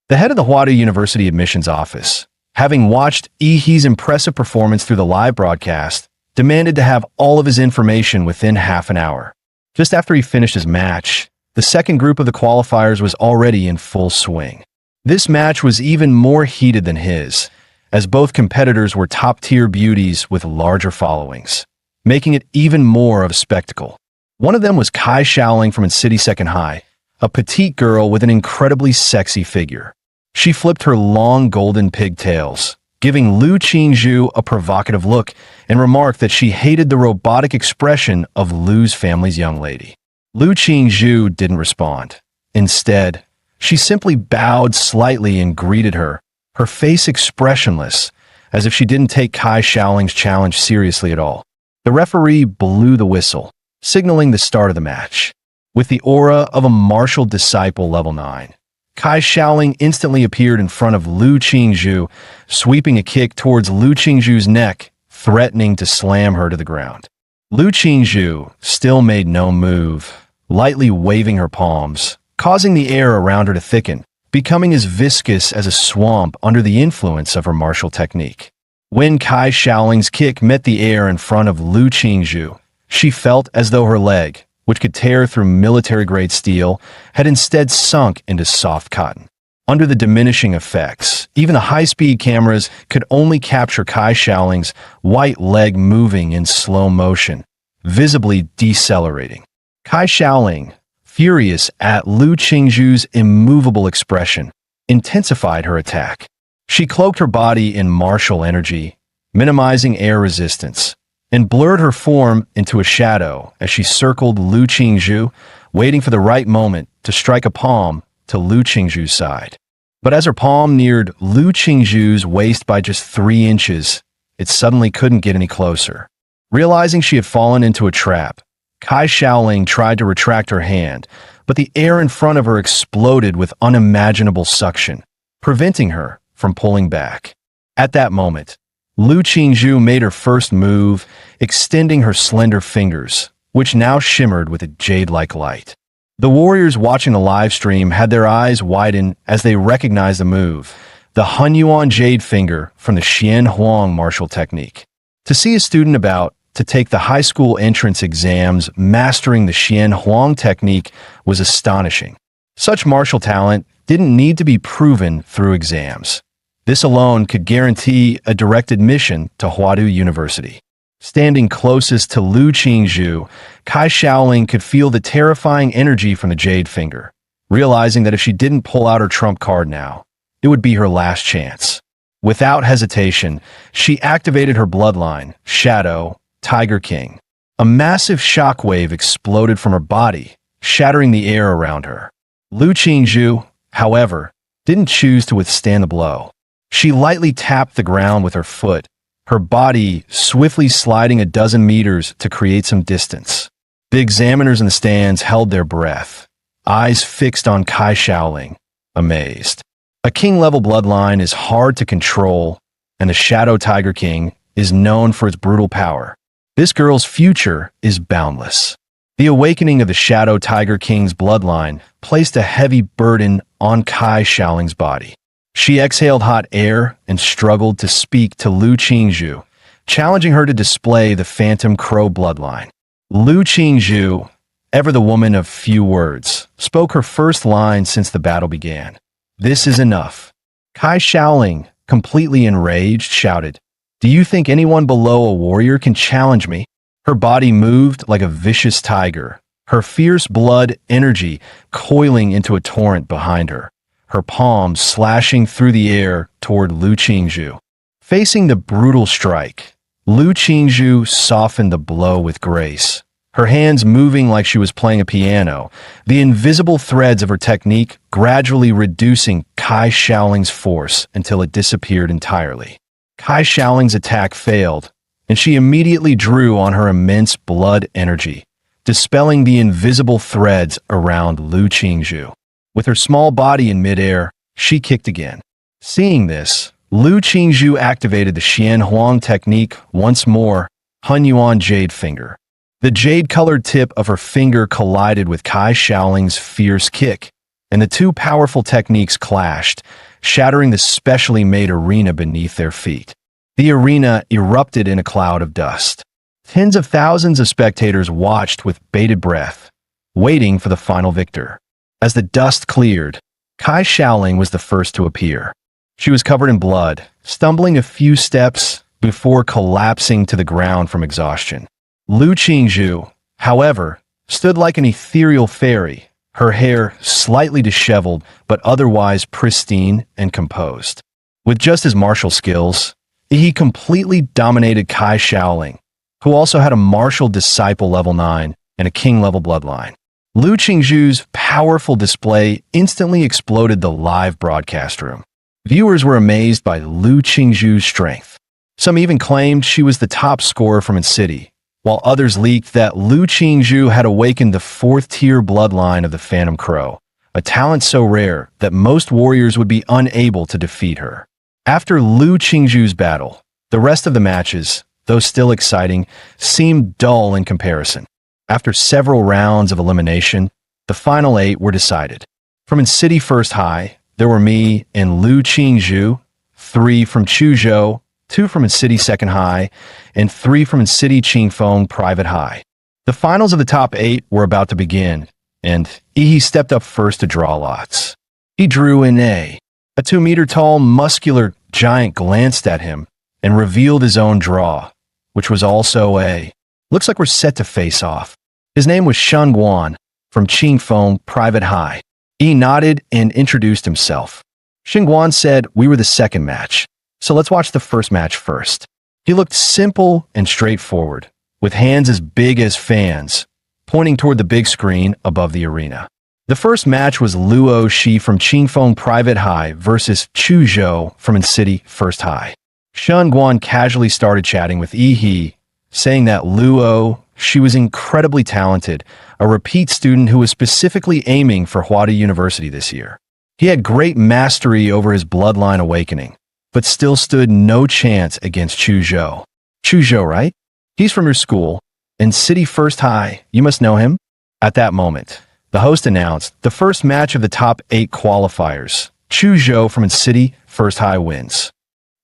The head of the Huada University admissions office, having watched He's impressive performance through the live broadcast, demanded to have all of his information within half an hour. Just after he finished his match, the second group of the qualifiers was already in full swing. This match was even more heated than his, as both competitors were top-tier beauties with larger followings, making it even more of a spectacle. One of them was Kai Shaoling from its city second high, a petite girl with an incredibly sexy figure. She flipped her long golden pigtails, giving Lu Qingzhu a provocative look, and remarked that she hated the robotic expression of Lu's family's young lady. Lu Qingzhu didn't respond. Instead, she simply bowed slightly and greeted her, her face expressionless, as if she didn't take Kai Shaoling's challenge seriously at all. The referee blew the whistle, signaling the start of the match. With the aura of a martial disciple level 9, Kai Shaoling instantly appeared in front of Lu Qingzhu, sweeping a kick towards Lu Qingzhu's neck, threatening to slam her to the ground. Lu Qingzhu still made no move, lightly waving her palms, causing the air around her to thicken, becoming as viscous as a swamp under the influence of her martial technique. When Kai Shaoling's kick met the air in front of Lu Qingzhu, she felt as though her leg, which could tear through military-grade steel, had instead sunk into soft cotton. Under the diminishing effects, even the high-speed cameras could only capture Kai Shaoling's white leg moving in slow motion, visibly decelerating. Kai Shaoling, furious at Lu Qingzhu's immovable expression, intensified her attack. She cloaked her body in martial energy, minimizing air resistance, and blurred her form into a shadow as she circled Lu Qingzhu, waiting for the right moment to strike a palm to Lu Qingzhu's side. But as her palm neared Lu Qingzhu's waist by just 3 inches, it suddenly couldn't get any closer. Realizing she had fallen into a trap, Kai Shaoling tried to retract her hand, but the air in front of her exploded with unimaginable suction, preventing her from pulling back. At that moment, Lu Qingzhu made her first move, extending her slender fingers, which now shimmered with a jade-like light. The warriors watching the live stream had their eyes widen as they recognized the move, the Hunyuan Jade Finger from the Xian Huang martial technique. To see a student about to take the high school entrance exams mastering the Xian Huang technique was astonishing. Such martial talent didn't need to be proven through exams. This alone could guarantee a direct admission to Huadu University. Standing closest to Lu Qingzhu, Kai Shaoling could feel the terrifying energy from the Jade Finger, realizing that if she didn't pull out her trump card now, it would be her last chance. Without hesitation, she activated her bloodline, Shadow, Tiger King. A massive shockwave exploded from her body, shattering the air around her. Lu Qingzhu, however, didn't choose to withstand the blow. She lightly tapped the ground with her foot, her body swiftly sliding a dozen meters to create some distance. The examiners in the stands held their breath, eyes fixed on Kai Shaoling, amazed. A king-level bloodline is hard to control, and the Shadow Tiger King is known for its brutal power. This girl's future is boundless. The awakening of the Shadow Tiger King's bloodline placed a heavy burden on Kai Shaoling's body. She exhaled hot air and struggled to speak to Lu Qingzhu, challenging her to display the Phantom Crow bloodline. Lu Qingzhu, ever the woman of few words, spoke her first line since the battle began. "This is enough." Kai Shaoling, completely enraged, shouted, "Do you think anyone below a warrior can challenge me?" Her body moved like a vicious tiger, her fierce blood energy coiling into a torrent behind her, her palms slashing through the air toward Lu Qingzhu. Facing the brutal strike, Lu Qingzhu softened the blow with grace, her hands moving like she was playing a piano, the invisible threads of her technique gradually reducing Kai Shaoling's force until it disappeared entirely. Kai Shaoling's attack failed, and she immediately drew on her immense blood energy, dispelling the invisible threads around Lu Qingzhu. With her small body in midair, she kicked again. Seeing this, Lu Qingzhu activated the Xian Huang technique once more, Hunyuan Jade Finger. The jade-colored tip of her finger collided with Kai Shaoling's fierce kick, and the two powerful techniques clashed, shattering the specially made arena beneath their feet. The arena erupted in a cloud of dust. Tens of thousands of spectators watched with bated breath, waiting for the final victor. As the dust cleared, Kai Shaoling was the first to appear. She was covered in blood, stumbling a few steps before collapsing to the ground from exhaustion. Lu Qingzhu, however, stood like an ethereal fairy, her hair slightly disheveled but otherwise pristine and composed. With just his martial skills, he completely dominated Kai Shaoling, who also had a martial disciple level 9 and a king level bloodline. Lu Qingzhu's powerful display instantly exploded the live broadcast room. Viewers were amazed by Lu Qingzhu's strength. Some even claimed she was the top scorer from its city, while others leaked that Lu Qingzhu had awakened the fourth-tier bloodline of the Phantom Crow, a talent so rare that most warriors would be unable to defeat her. After Lu Qingzhu's battle, the rest of the matches, though still exciting, seemed dull in comparison. After several rounds of elimination, the final 8 were decided. From City First High, there were me and Lu Qingzhu, 3 from Chuzhou, 2 from City Second High, and 3 from City Qingfeng Private High. The finals of the top 8 were about to begin, and Yi stepped up first to draw lots. He drew in A. A 2-meter-tall, muscular giant glanced at him and revealed his own draw, which was also A. "Looks like we're set to face off." His name was Shun Guan from Qingfeng Private High. He nodded and introduced himself. Shin Guan said we were the second match, so let's watch the first match first. He looked simple and straightforward, with hands as big as fans, pointing toward the big screen above the arena. The first match was Luo Shi from Qingfeng Private High versus Chuzhou from City First High. Shun Guan casually started chatting with Yi, saying that Luo, she was incredibly talented, a repeat student who was specifically aiming for Huada University this year. He had great mastery over his bloodline awakening, but still stood no chance against Chuzhou. Chuzhou, right? He's from your school, in City First High. You must know him. At that moment, the host announced the first match of the top 8 qualifiers. Chuzhou from City First High wins.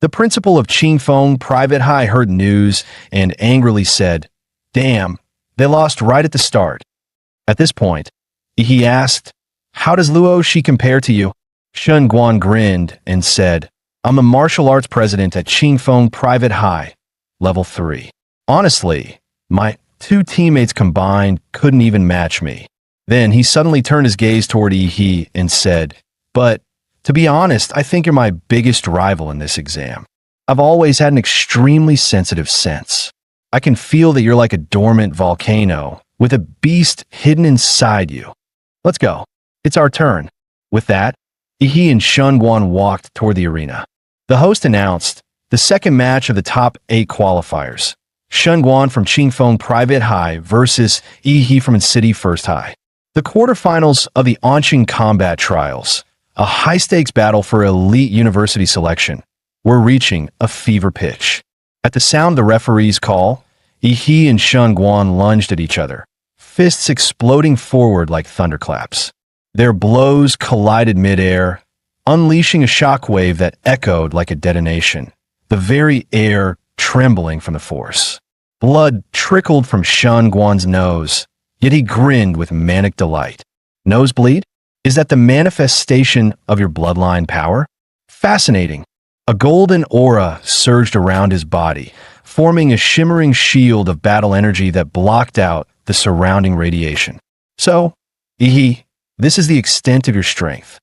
The principal of Qingfeng Private High heard news and angrily said, "Damn, they lost right at the start." At this point, he asked, "How does Luo Shi compare to you?" Shen Guan grinned and said, "I'm a martial arts president at Qingfeng Private High, level 3. Honestly, my 2 teammates combined couldn't even match me." Then he suddenly turned his gaze toward Yi and said, "But to be honest, I think you're my biggest rival in this exam. I've always had an extremely sensitive sense. I can feel that you're like a dormant volcano with a beast hidden inside you. Let's go. It's our turn." With that, Yi and Shen Guan walked toward the arena. The host announced the second match of the top 8 qualifiers. Shen Guan from Qingfeng Private High versus Yi from City First High. The quarterfinals of the Anqing Combat Trials, a high-stakes battle for elite university selection, were reaching a fever pitch. At the sound of the referee's call, Yi and Shen Guan lunged at each other, fists exploding forward like thunderclaps. Their blows collided midair, unleashing a shockwave that echoed like a detonation, the very air trembling from the force. Blood trickled from Shen Guan's nose, yet he grinned with manic delight. Nosebleed? Is that the manifestation of your bloodline power? Fascinating. A golden aura surged around his body, forming a shimmering shield of battle energy that blocked out the surrounding radiation. "So, Yi, this is the extent of your strength."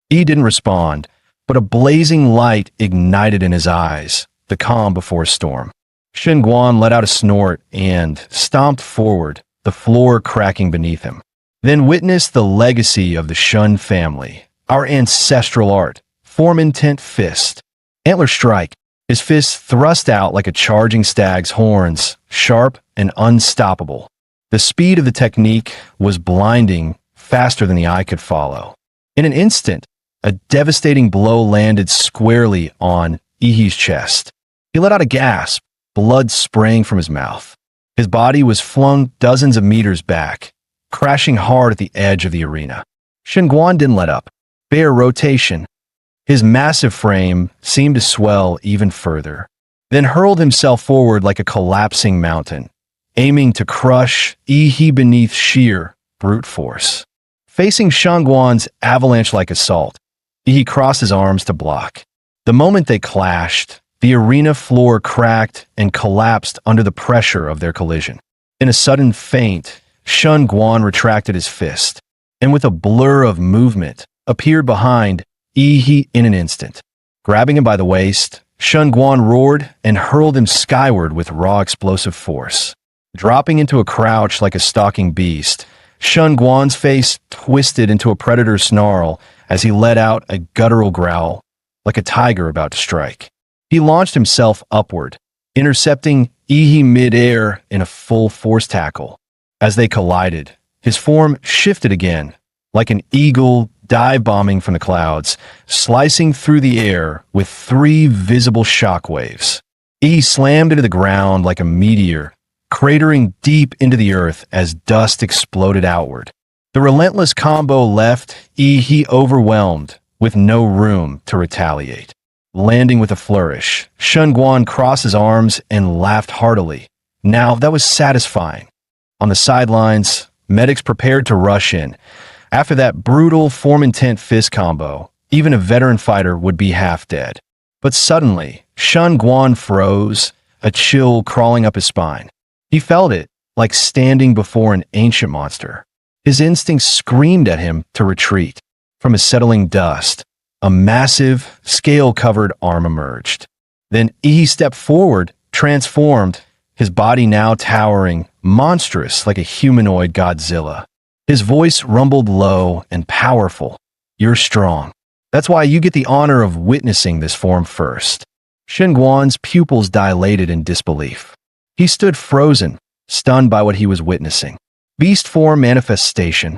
Yi didn't respond, but a blazing light ignited in his eyes, the calm before a storm. Shen Guan let out a snort and stomped forward, the floor cracking beneath him. Then witnessed the legacy of the Shun family, our ancestral art, form intent fist. Antler strike, his fist thrust out like a charging stag's horns, sharp and unstoppable. The speed of the technique was blinding, faster than the eye could follow. In an instant, a devastating blow landed squarely on Yi's chest. He let out a gasp, blood spraying from his mouth. His body was flung dozens of meters back, crashing hard at the edge of the arena. Shen Guan didn't let up. Bare rotation. His massive frame seemed to swell even further, then hurled himself forward like a collapsing mountain, aiming to crush Yi beneath sheer brute force. Facing Shen Guan's avalanche-like assault, Yi crossed his arms to block. The moment they clashed, the arena floor cracked and collapsed under the pressure of their collision. In a sudden feint, Shen Guan retracted his fist, and with a blur of movement, appeared behind Yi in an instant. Grabbing him by the waist, Shen Guan roared and hurled him skyward with raw explosive force. Dropping into a crouch like a stalking beast, Shen Guan's face twisted into a predator's snarl as he let out a guttural growl, like a tiger about to strike. He launched himself upward, intercepting Yi mid-air in a full force tackle. As they collided, his form shifted again, like an eagle dive-bombing from the clouds, slicing through the air with 3 visible shockwaves. Yi slammed into the ground like a meteor, cratering deep into the earth as dust exploded outward. The relentless combo left Yi overwhelmed, with no room to retaliate. Landing with a flourish, Shen Guan crossed his arms and laughed heartily. Now that was satisfying. On the sidelines, medics prepared to rush in. After that brutal form-intent fist combo, even a veteran fighter would be half dead. But suddenly, Shen Guan froze, a chill crawling up his spine. He felt it, like standing before an ancient monster. His instincts screamed at him to retreat. From his settling dust, a massive, scale-covered arm emerged. Then Yi stepped forward, transformed, his body now towering, monstrous like a humanoid Godzilla. His voice rumbled low and powerful. "You're strong. That's why you get the honor of witnessing this form first." Shen Guan's pupils dilated in disbelief. He stood frozen, stunned by what he was witnessing. Beast form manifestation.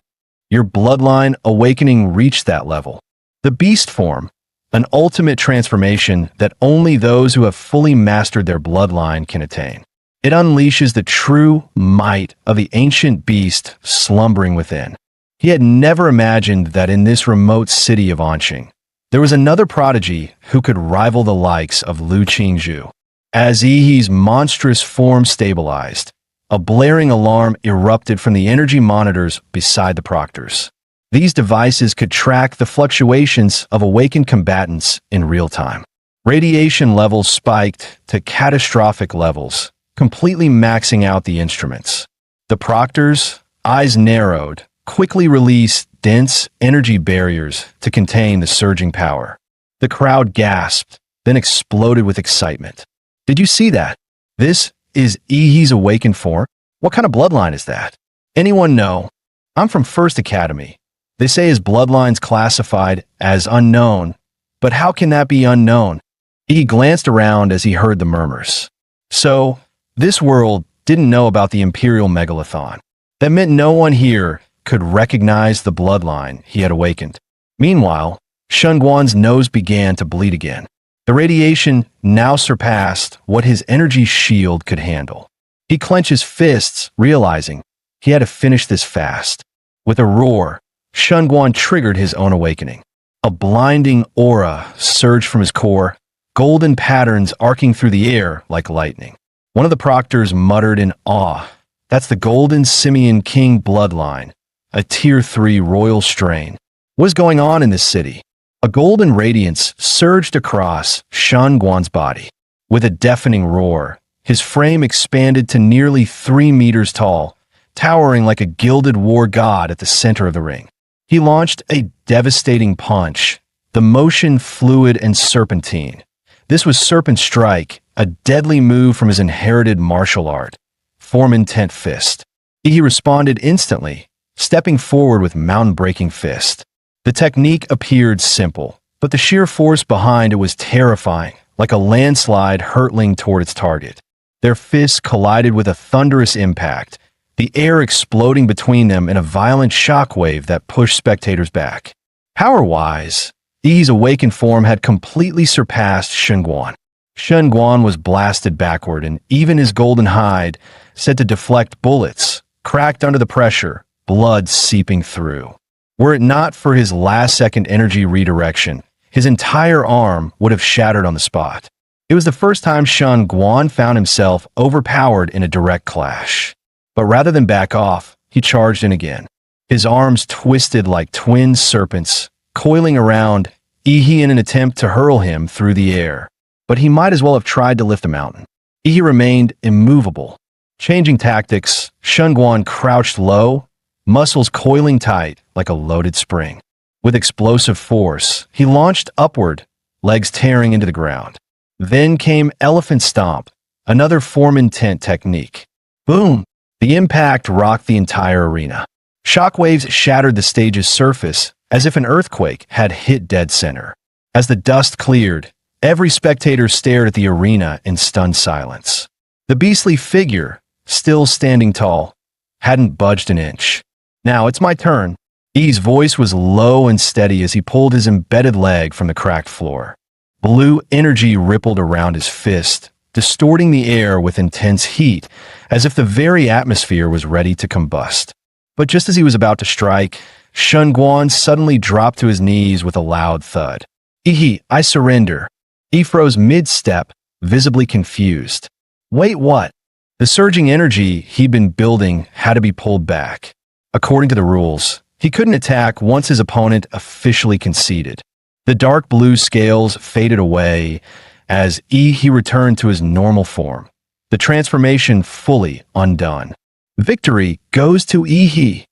Your bloodline awakening reached that level. The beast form, an ultimate transformation that only those who have fully mastered their bloodline can attain. It unleashes the true might of the ancient beast slumbering within. He had never imagined that in this remote city of Anqing, there was another prodigy who could rival the likes of Lu Qingzhu. As Yi's monstrous form stabilized, a blaring alarm erupted from the energy monitors beside the proctors. These devices could track the fluctuations of awakened combatants in real time. Radiation levels spiked to catastrophic levels, completely maxing out the instruments. The proctors, eyes narrowed, quickly released dense energy barriers to contain the surging power. The crowd gasped, then exploded with excitement. Did you see that? This is Yi's awakened form? What kind of bloodline is that? Anyone know? I'm from First Academy. They say his bloodline's classified as unknown, but how can that be unknown? He glanced around as he heard the murmurs. So, this world didn't know about the Imperial Megalithon. That meant no one here could recognize the bloodline he had awakened. Meanwhile, Shunguan's nose began to bleed again. The radiation now surpassed what his energy shield could handle. He clenched his fists, realizing he had to finish this fast. With a roar, Shunguan triggered his own awakening. A blinding aura surged from his core, golden patterns arcing through the air like lightning. One of the proctors muttered in awe, "That's the Golden Simian King bloodline, a Tier 3 royal strain. What's going on in this city?" A golden radiance surged across Shunguan's body. With a deafening roar, his frame expanded to nearly 3 meters tall, towering like a gilded war god at the center of the ring. He launched a devastating punch, the motion fluid and serpentine. This was Serpent Strike, a deadly move from his inherited martial art, Form Intent Fist. He responded instantly, stepping forward with mountain-breaking fist. The technique appeared simple, but the sheer force behind it was terrifying, like a landslide hurtling toward its target. Their fists collided with a thunderous impact, the air exploding between them in a violent shockwave that pushed spectators back. Power-wise, Yi's awakened form had completely surpassed Shunguan. Shunguan was blasted backward, and even his golden hide, said to deflect bullets, cracked under the pressure, blood seeping through. Were it not for his last-second energy redirection, his entire arm would have shattered on the spot. It was the first time Shunguan found himself overpowered in a direct clash. But rather than back off, he charged in again. His arms twisted like twin serpents, coiling around Yi in an attempt to hurl him through the air. But he might as well have tried to lift a mountain. Yi remained immovable. Changing tactics, Shunguan crouched low, muscles coiling tight like a loaded spring. With explosive force, he launched upward, legs tearing into the ground. Then came Elephant Stomp, another Form Intent technique. Boom! The impact rocked the entire arena. Shockwaves shattered the stage's surface as if an earthquake had hit dead center. As the dust cleared, every spectator stared at the arena in stunned silence. The beastly figure, still standing tall, hadn't budged an inch. "Now it's my turn." Yi's voice was low and steady as he pulled his embedded leg from the cracked floor. Blue energy rippled around his fist, distorting the air with intense heat, as if the very atmosphere was ready to combust. But just as he was about to strike, Shunguan suddenly dropped to his knees with a loud thud. "Yi, I surrender." Yi froze mid-step, visibly confused. Wait, what? The surging energy he'd been building had to be pulled back. According to the rules, he couldn't attack once his opponent officially conceded. The dark blue scales faded away as Yi returned to his normal form, the transformation fully undone. "Victory goes to Yi,"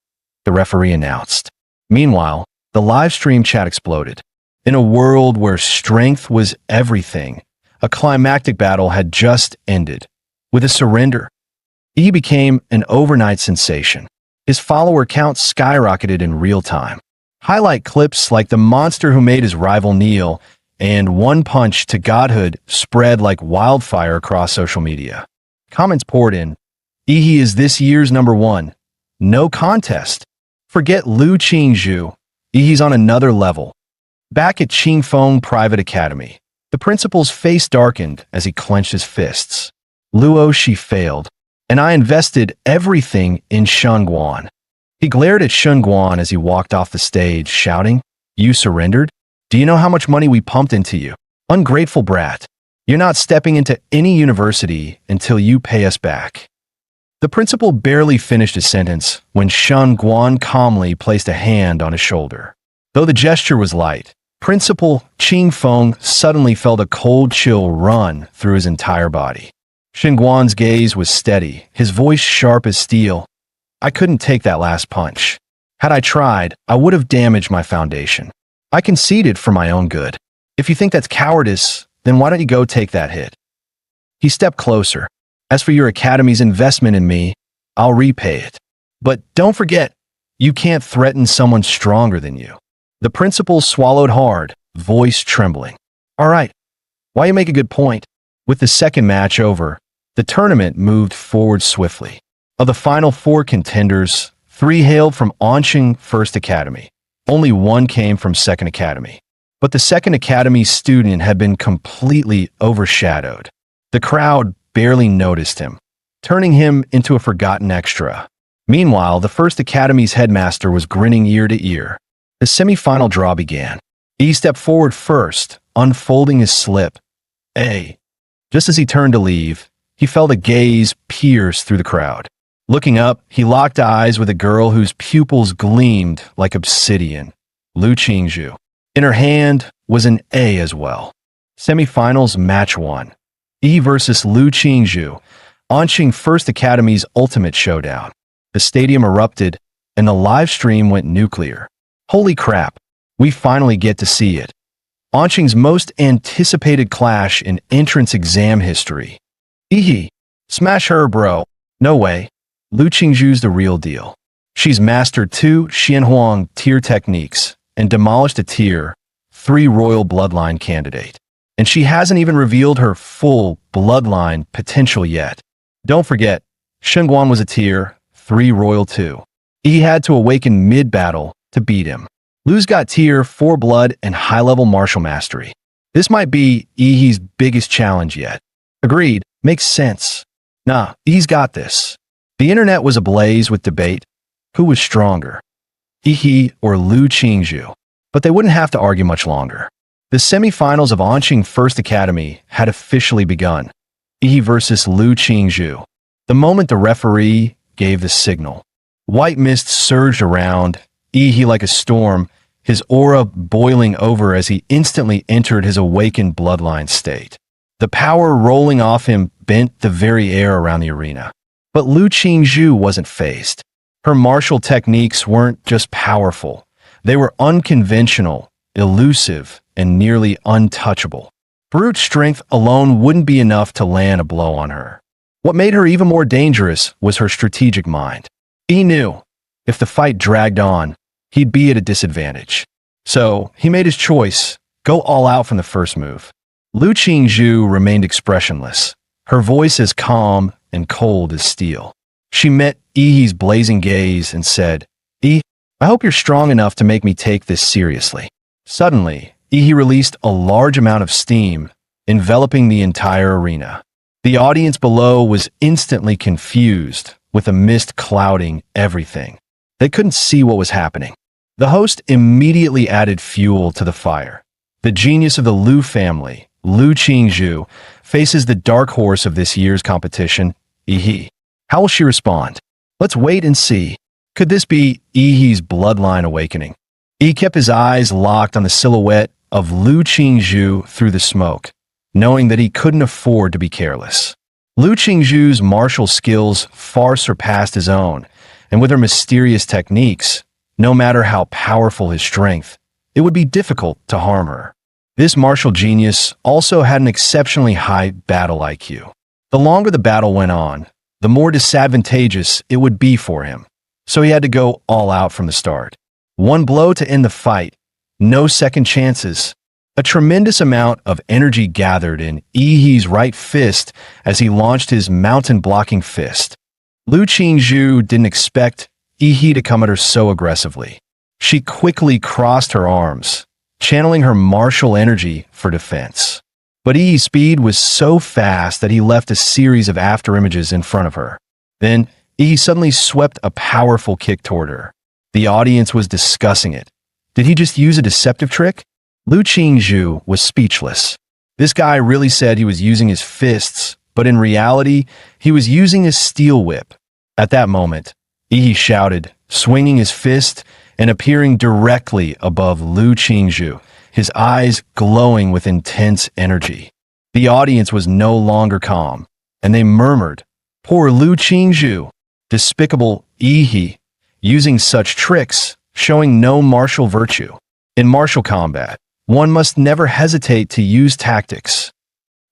the referee announced. Meanwhile, the live stream chat exploded. In a world where strength was everything, a climactic battle had just ended. With a surrender, Yi became an overnight sensation. His follower count skyrocketed in real time. Highlight clips like the monster who made his rival kneel and one punch to godhood spread like wildfire across social media. Comments poured in. Yi is this year's #1. No contest. Forget Lu Qingzhu. Yi's on another level. Back at Qingfeng Private Academy, the principal's face darkened as he clenched his fists. Luo, she failed, and I invested everything in Shunguan. He glared at Shunguan as he walked off the stage, shouting, You surrendered? Do you know how much money we pumped into you? Ungrateful brat. You're not stepping into any university until you pay us back. The principal barely finished his sentence when Shunguan calmly placed a hand on his shoulder. Though the gesture was light, Principal Qingfeng suddenly felt a cold chill run through his entire body. Shunguan's gaze was steady, his voice sharp as steel. I couldn't take that last punch. Had I tried, I would have damaged my foundation. I conceded for my own good. If you think that's cowardice, then why don't you go take that hit? He stepped closer. As for your academy's investment in me, I'll repay it. But don't forget, you can't threaten someone stronger than you. The principal swallowed hard, voice trembling. All right, why you make a good point? With the second match over, the tournament moved forward swiftly. Of the final 4 contenders, 3 hailed from Onqing First Academy. Only 1 came from Second Academy. But the Second Academy student had been completely overshadowed. The crowd barely noticed him, turning him into a forgotten extra. Meanwhile, the First Academy's headmaster was grinning ear to ear. The semi-final draw began. He stepped forward first, unfolding his slip. A. Just as he turned to leave, he felt a gaze pierce through the crowd. Looking up, he locked eyes with a girl whose pupils gleamed like obsidian, Lu Qingzhu. In her hand was an A as well. Semifinals match 1. E versus Lu Qingzhu, Onqing First Academy's ultimate showdown. The stadium erupted, and the live stream went nuclear. Holy crap, we finally get to see it. Onqing's most anticipated clash in entrance exam history. Ehe, smash her, bro. No way. Lu Qingzhu's the real deal. She's mastered 2 Xianhuang tier techniques and demolished a tier 3 royal bloodline candidate. And she hasn't even revealed her full bloodline potential yet. Don't forget, Shunguan was a tier 3 royal too. He had to awaken mid-battle to beat him. Lu's got tier 4 blood and high-level martial mastery. This might be Yi's biggest challenge yet. Agreed, makes sense. Nah, Yi's got this. The internet was ablaze with debate. Who was stronger, Yi or Lu Qingzhu? But they wouldn't have to argue much longer. The semifinals of Onqing First Academy had officially begun. Yi versus Lu Qingzhu. The moment the referee gave the signal, white mist surged around, Yi like a storm, his aura boiling over as he instantly entered his awakened bloodline state. The power rolling off him bent the very air around the arena. But Lu Qingzhu wasn't phased. Her martial techniques weren't just powerful. They were unconventional, elusive, and nearly untouchable. Brute strength alone wouldn't be enough to land a blow on her. What made her even more dangerous was her strategic mind. He knew, if the fight dragged on, he'd be at a disadvantage. So, he made his choice, go all out from the first move. Lu Qingzhu remained expressionless, her voice as calm and cold as steel. She met Yi's blazing gaze and said, I hope you're strong enough to make me take this seriously. Suddenly, Yi released a large amount of steam, enveloping the entire arena. The audience below was instantly confused, with a mist clouding everything. They couldn't see what was happening. The host immediately added fuel to the fire. The genius of the Lu family, Lu Qingzhu, faces the dark horse of this year's competition, Yi. How will she respond? Let's wait and see. Could this be Yi's bloodline awakening? Yi kept his eyes locked on the silhouette of Lu Qingzhu through the smoke, knowing that he couldn't afford to be careless. Lu Qingzhu's martial skills far surpassed his own, and with her mysterious techniques, no matter how powerful his strength, it would be difficult to harm her. This martial genius also had an exceptionally high battle IQ. The longer the battle went on, the more disadvantageous it would be for him, so he had to go all out from the start. One blow to end the fight, no second chances. A tremendous amount of energy gathered in Yi's right fist as he launched his mountain-blocking fist. Lu Qingzhu didn't expect Yi to come at her so aggressively. She quickly crossed her arms, channeling her martial energy for defense. But Yi's speed was so fast that he left a series of afterimages in front of her. Then, Yi suddenly swept a powerful kick toward her. The audience was discussing it. Did he just use a deceptive trick? Lu Qingzhu was speechless. This guy really said he was using his fists, but in reality, he was using his steel whip. At that moment, Yi shouted, swinging his fist and appearing directly above Lu Qingzhu, his eyes glowing with intense energy. The audience was no longer calm, and they murmured, "Poor Lu Qingzhu, despicable Yi, using such tricks, showing no martial virtue." In martial combat, one must never hesitate to use tactics.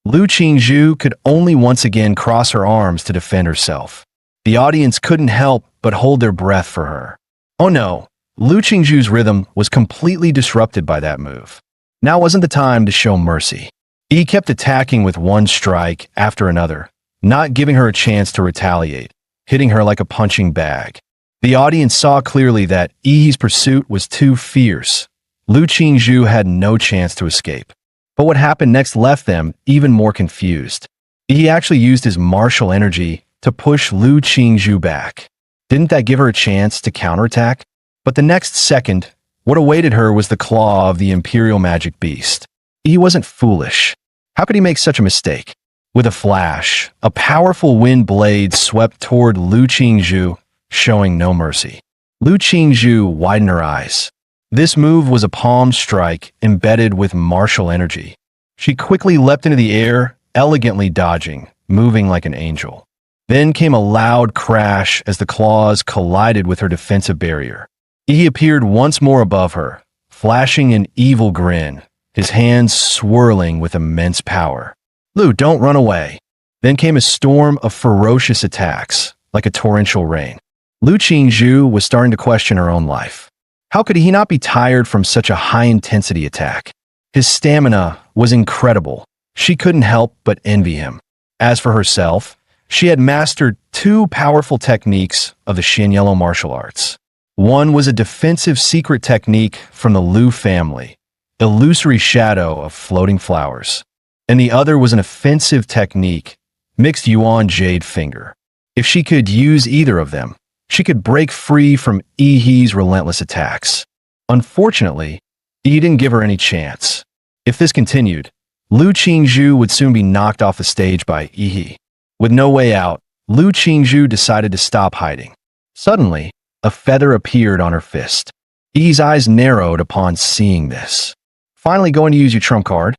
Lu Qingzhu could only once again cross her arms to defend herself. The audience couldn't help but hold their breath for her. Oh no, Lu Qingzhu's rhythm was completely disrupted by that move. Now wasn't the time to show mercy. He kept attacking with one strike after another, not giving her a chance to retaliate, hitting her like a punching bag. The audience saw clearly that Yi's pursuit was too fierce. Lu Qingzhu had no chance to escape. But what happened next left them even more confused. He actually used his martial energy to push Lu Qingzhu back. Didn't that give her a chance to counterattack? But the next second, what awaited her was the claw of the Imperial Magic Beast. He wasn't foolish. How could he make such a mistake? With a flash, a powerful wind blade swept toward Lu Qingzhu, showing no mercy. Lu Qingzhu widened her eyes. This move was a palm strike embedded with martial energy. She quickly leapt into the air, elegantly dodging, moving like an angel. Then came a loud crash as the claws collided with her defensive barrier. He appeared once more above her, flashing an evil grin, his hands swirling with immense power. "Lu, don't run away." Then came a storm of ferocious attacks, like a torrential rain. Lu Qingzhu was starting to question her own life. How could he not be tired from such a high-intensity attack? His stamina was incredible. She couldn't help but envy him. As for herself, she had mastered two powerful techniques of the Xianyellow martial arts. One was a defensive secret technique from the Lu family, illusory shadow of floating flowers. And the other was an offensive technique, mixed Yuan Jade Finger. If she could use either of them, she could break free from Yi's relentless attacks. Unfortunately, Yi didn't give her any chance. If this continued, Lu Qingzhu would soon be knocked off the stage by Yi. With no way out, Lu Qingzhu decided to stop hiding. Suddenly, a feather appeared on her fist. Yi's eyes narrowed upon seeing this. "Finally going to use your trump card?"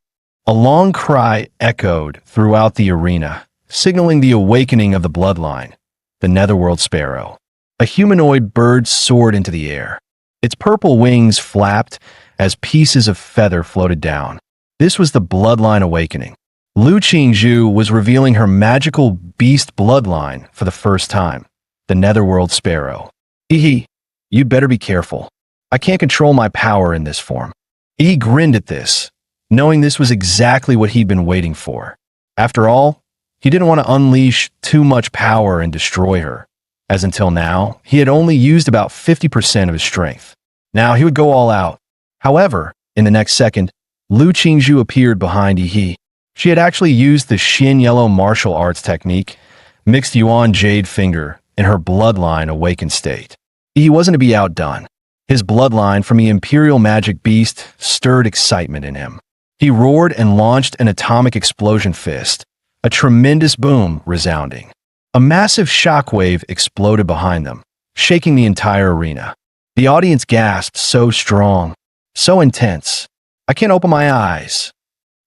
A long cry echoed throughout the arena, signaling the awakening of the bloodline, the Netherworld Sparrow. A humanoid bird soared into the air. Its purple wings flapped as pieces of feather floated down. This was the bloodline awakening. Lu Qingzhu was revealing her magical beast bloodline for the first time, the Netherworld Sparrow. "Yi, you'd better be careful. I can't control my power in this form." Yi grinned at this, knowing this was exactly what he'd been waiting for. After all, he didn't want to unleash too much power and destroy her, as until now, he had only used about 50% of his strength. Now he would go all out. However, in the next second, Lu Qingzhu appeared behind Yi. She had actually used the Xianyellow martial arts technique, mixed Yuan Jade Finger, in her bloodline awakened state. He wasn't to be outdone. His bloodline from the Imperial Magic Beast stirred excitement in him. He roared and launched an atomic explosion fist, a tremendous boom resounding. A massive shockwave exploded behind them, shaking the entire arena. The audience gasped, so strong, so intense. "I can't open my eyes."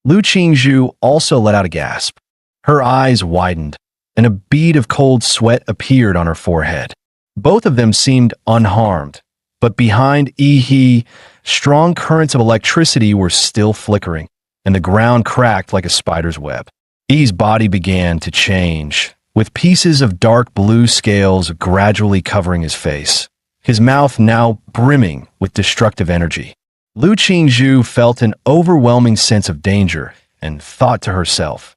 Lu Qingzhu also let out a gasp. Her eyes widened, and a bead of cold sweat appeared on her forehead. Both of them seemed unharmed, but behind Yi, strong currents of electricity were still flickering, and the ground cracked like a spider's web. Yi's body began to change, with pieces of dark blue scales gradually covering his face, his mouth now brimming with destructive energy. Lu Qingzhu felt an overwhelming sense of danger and thought to herself,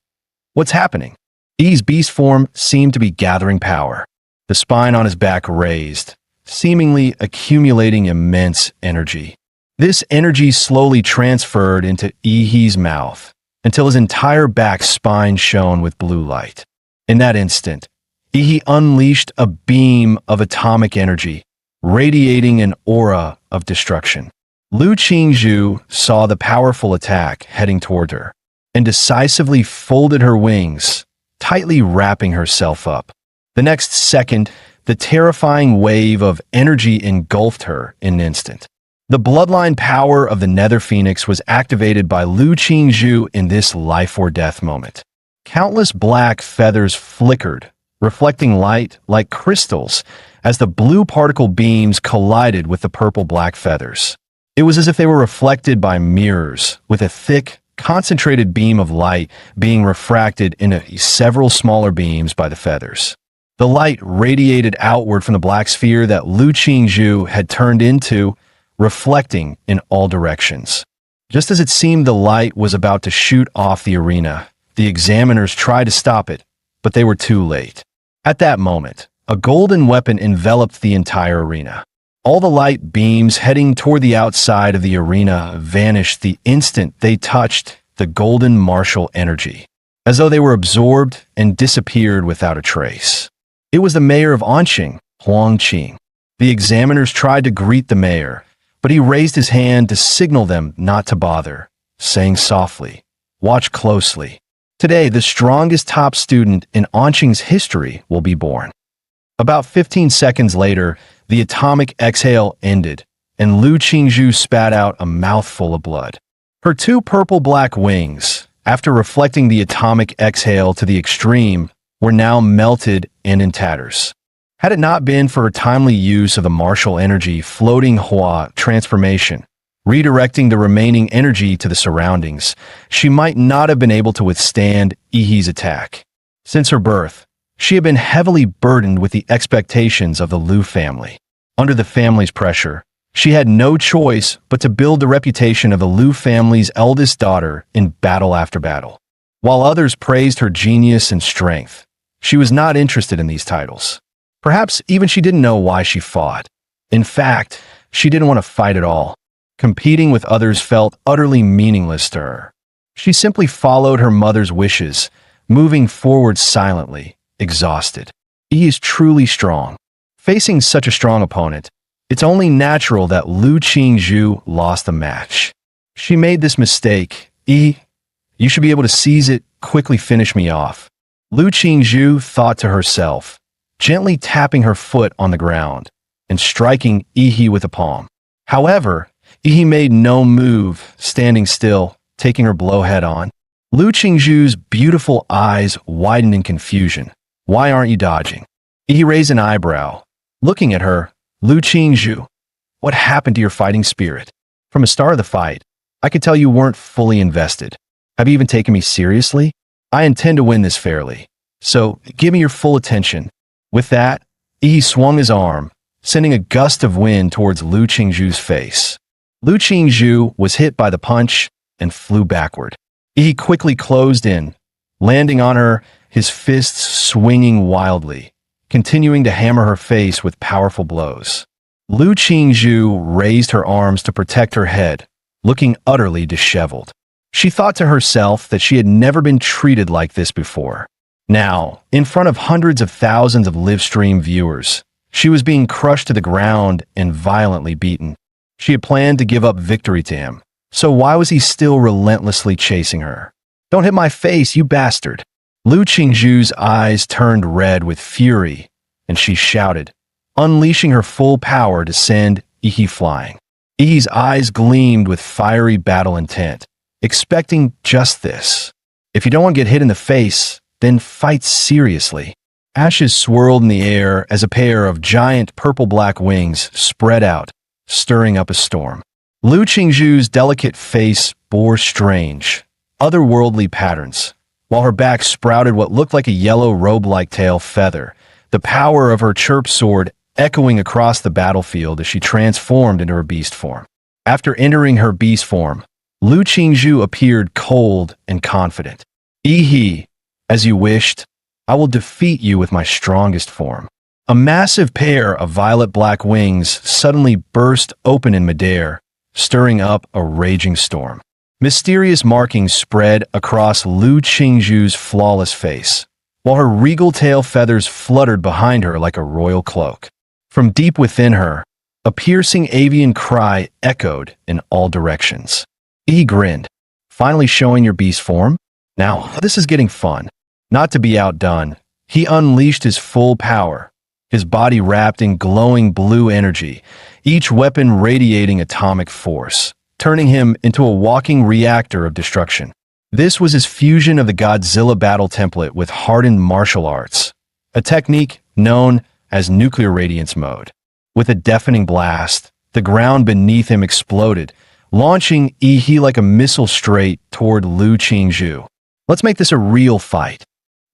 "What's happening?" Yi's beast form seemed to be gathering power, the spine on his back raised, seemingly accumulating immense energy. This energy slowly transferred into Yi's mouth until his entire back spine shone with blue light. In that instant, Yi unleashed a beam of atomic energy, radiating an aura of destruction. Lu Qingzhu saw the powerful attack heading toward her and decisively folded her wings, tightly wrapping herself up. The next second, the terrifying wave of energy engulfed her in an instant. The bloodline power of the Nether Phoenix was activated by Lu Qingzhu in this life-or-death moment. Countless black feathers flickered, reflecting light like crystals as the blue particle beams collided with the purple-black feathers. It was as if they were reflected by mirrors, with a thick, concentrated beam of light being refracted into several smaller beams by the feathers. The light radiated outward from the black sphere that Lu Qingzhu had turned into, reflecting in all directions. Just as it seemed the light was about to shoot off the arena, the examiners tried to stop it, but they were too late. At that moment, a golden weapon enveloped the entire arena. All the light beams heading toward the outside of the arena vanished the instant they touched the golden martial energy, as though they were absorbed and disappeared without a trace. It was the mayor of Anqing, Huang Qing. The examiners tried to greet the mayor, but he raised his hand to signal them not to bother, saying softly, "Watch closely. Today, the strongest top student in Anqing's history will be born." About 15 seconds later, the atomic exhale ended, and Lu Qingzhu spat out a mouthful of blood. Her two purple-black wings, after reflecting the atomic exhale to the extreme, were now melted and in tatters. Had it not been for her timely use of the martial energy floating Hua transformation, redirecting the remaining energy to the surroundings, she might not have been able to withstand Yi's attack. Since her birth, she had been heavily burdened with the expectations of the Lu family. Under the family's pressure, she had no choice but to build the reputation of the Lu family's eldest daughter in battle after battle. While others praised her genius and strength, she was not interested in these titles. Perhaps even she didn't know why she fought. In fact, she didn't want to fight at all. Competing with others felt utterly meaningless to her. She simply followed her mother's wishes, moving forward silently, exhausted. Yi is truly strong. Facing such a strong opponent, it's only natural that Lu Qingzhu lost the match. She made this mistake. Yi, you should be able to seize it, quickly finish me off. Lu Qingzhu thought to herself, gently tapping her foot on the ground and striking Yi with a palm. However, Yi made no move, standing still, taking her blow head on. Lu Qingzhu's beautiful eyes widened in confusion. "Why aren't you dodging?" Yi raised an eyebrow. Looking at her, "Lu Qingzhu, what happened to your fighting spirit? From the start of the fight, I could tell you weren't fully invested. Have you even taken me seriously? I intend to win this fairly, so give me your full attention." With that, Yi swung his arm, sending a gust of wind towards Lu Qingzhu's face. Lu Qingzhu was hit by the punch and flew backward. Yi quickly closed in, landing on her, his fists swinging wildly, continuing to hammer her face with powerful blows. Lu Qingzhu raised her arms to protect her head, looking utterly disheveled. She thought to herself that she had never been treated like this before. Now, in front of hundreds of thousands of live-stream viewers, she was being crushed to the ground and violently beaten. She had planned to give up victory to him, so why was he still relentlessly chasing her? "Don't hit my face, you bastard!" Lu Qingzhu's eyes turned red with fury, and she shouted, unleashing her full power to send Yi flying. Yi's eyes gleamed with fiery battle intent, expecting just this. If you don't want to get hit in the face, then fight seriously. Ashes swirled in the air as a pair of giant purple-black wings spread out, stirring up a storm. Lu Qingzhu's delicate face bore strange, otherworldly patterns, while her back sprouted what looked like a yellow robe-like tail feather, the power of her chirp sword echoing across the battlefield as she transformed into her beast form. After entering her beast form, Lu Qingzhu appeared cold and confident. "Ehe, as you wished, I will defeat you with my strongest form." A massive pair of violet-black wings suddenly burst open in midair, stirring up a raging storm. Mysterious markings spread across Lu Qingzhu's flawless face, while her regal tail feathers fluttered behind her like a royal cloak. From deep within her, a piercing avian cry echoed in all directions. He grinned. "Finally showing your beast form? Now, this is getting fun." Not to be outdone, he unleashed his full power, his body wrapped in glowing blue energy, each weapon radiating atomic force, turning him into a walking reactor of destruction. This was his fusion of the Godzilla battle template with hardened martial arts, a technique known as nuclear radiance mode. With a deafening blast, the ground beneath him exploded, launching Ehe like a missile straight toward Lu Qingzhu. "Let's make this a real fight."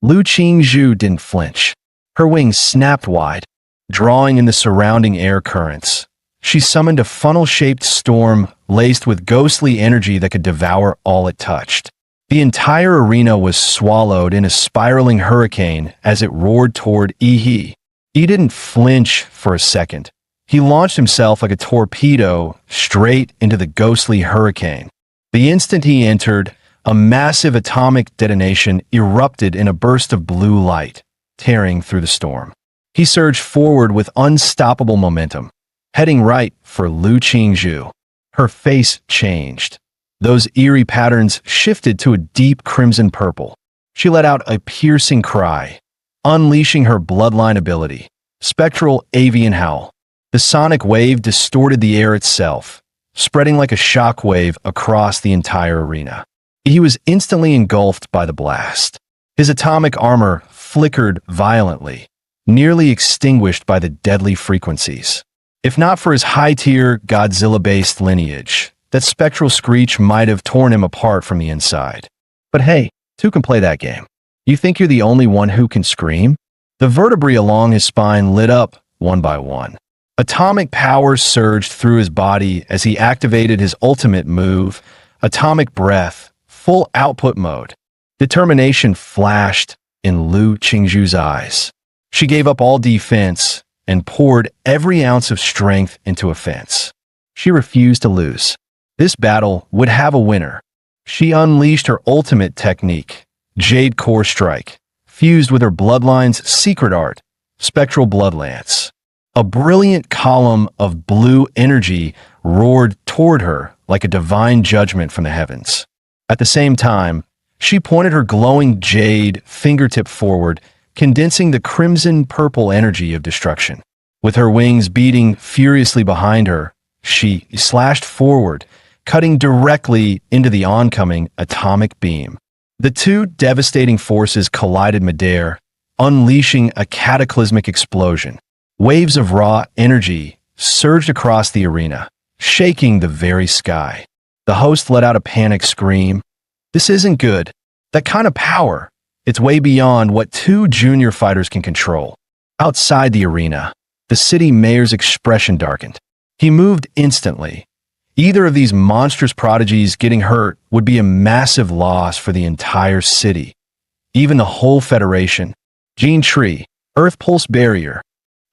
Lu Qingzhu didn't flinch. Her wings snapped wide, drawing in the surrounding air currents. She summoned a funnel-shaped storm laced with ghostly energy that could devour all it touched. The entire arena was swallowed in a spiraling hurricane as it roared toward Ehe. He didn't flinch for a second. He launched himself like a torpedo straight into the ghostly hurricane. The instant he entered, a massive atomic detonation erupted in a burst of blue light, tearing through the storm. He surged forward with unstoppable momentum, heading right for Lu Qingzhu. Her face changed. Those eerie patterns shifted to a deep crimson purple. She let out a piercing cry, unleashing her bloodline ability, Spectral Avian Howl. The sonic wave distorted the air itself, spreading like a shockwave across the entire arena. He was instantly engulfed by the blast. His atomic armor flickered violently, nearly extinguished by the deadly frequencies. If not for his high-tier Godzilla-based lineage, that spectral screech might have torn him apart from the inside. But hey, two can play that game. You think you're the only one who can scream? The vertebrae along his spine lit up one by one. Atomic power surged through his body as he activated his ultimate move, Atomic Breath, full output mode. Determination flashed in Lu Qingzhu's eyes. She gave up all defense and poured every ounce of strength into offense. She refused to lose. This battle would have a winner. She unleashed her ultimate technique, Jade Core Strike, fused with her bloodline's secret art, Spectral Blood Lance. A brilliant column of blue energy roared toward her like a divine judgment from the heavens. At the same time, she pointed her glowing jade fingertip forward, condensing the crimson-purple energy of destruction. With her wings beating furiously behind her, she slashed forward, cutting directly into the oncoming atomic beam. The two devastating forces collided midair, unleashing a cataclysmic explosion. Waves of raw energy surged across the arena, shaking the very sky. The host let out a panicked scream. "This isn't good. That kind of power, it's way beyond what two junior fighters can control." Outside the arena, the city mayor's expression darkened. He moved instantly. Either of these monstrous prodigies getting hurt would be a massive loss for the entire city, even the whole Federation. Gene Tree, Earth Pulse Barrier.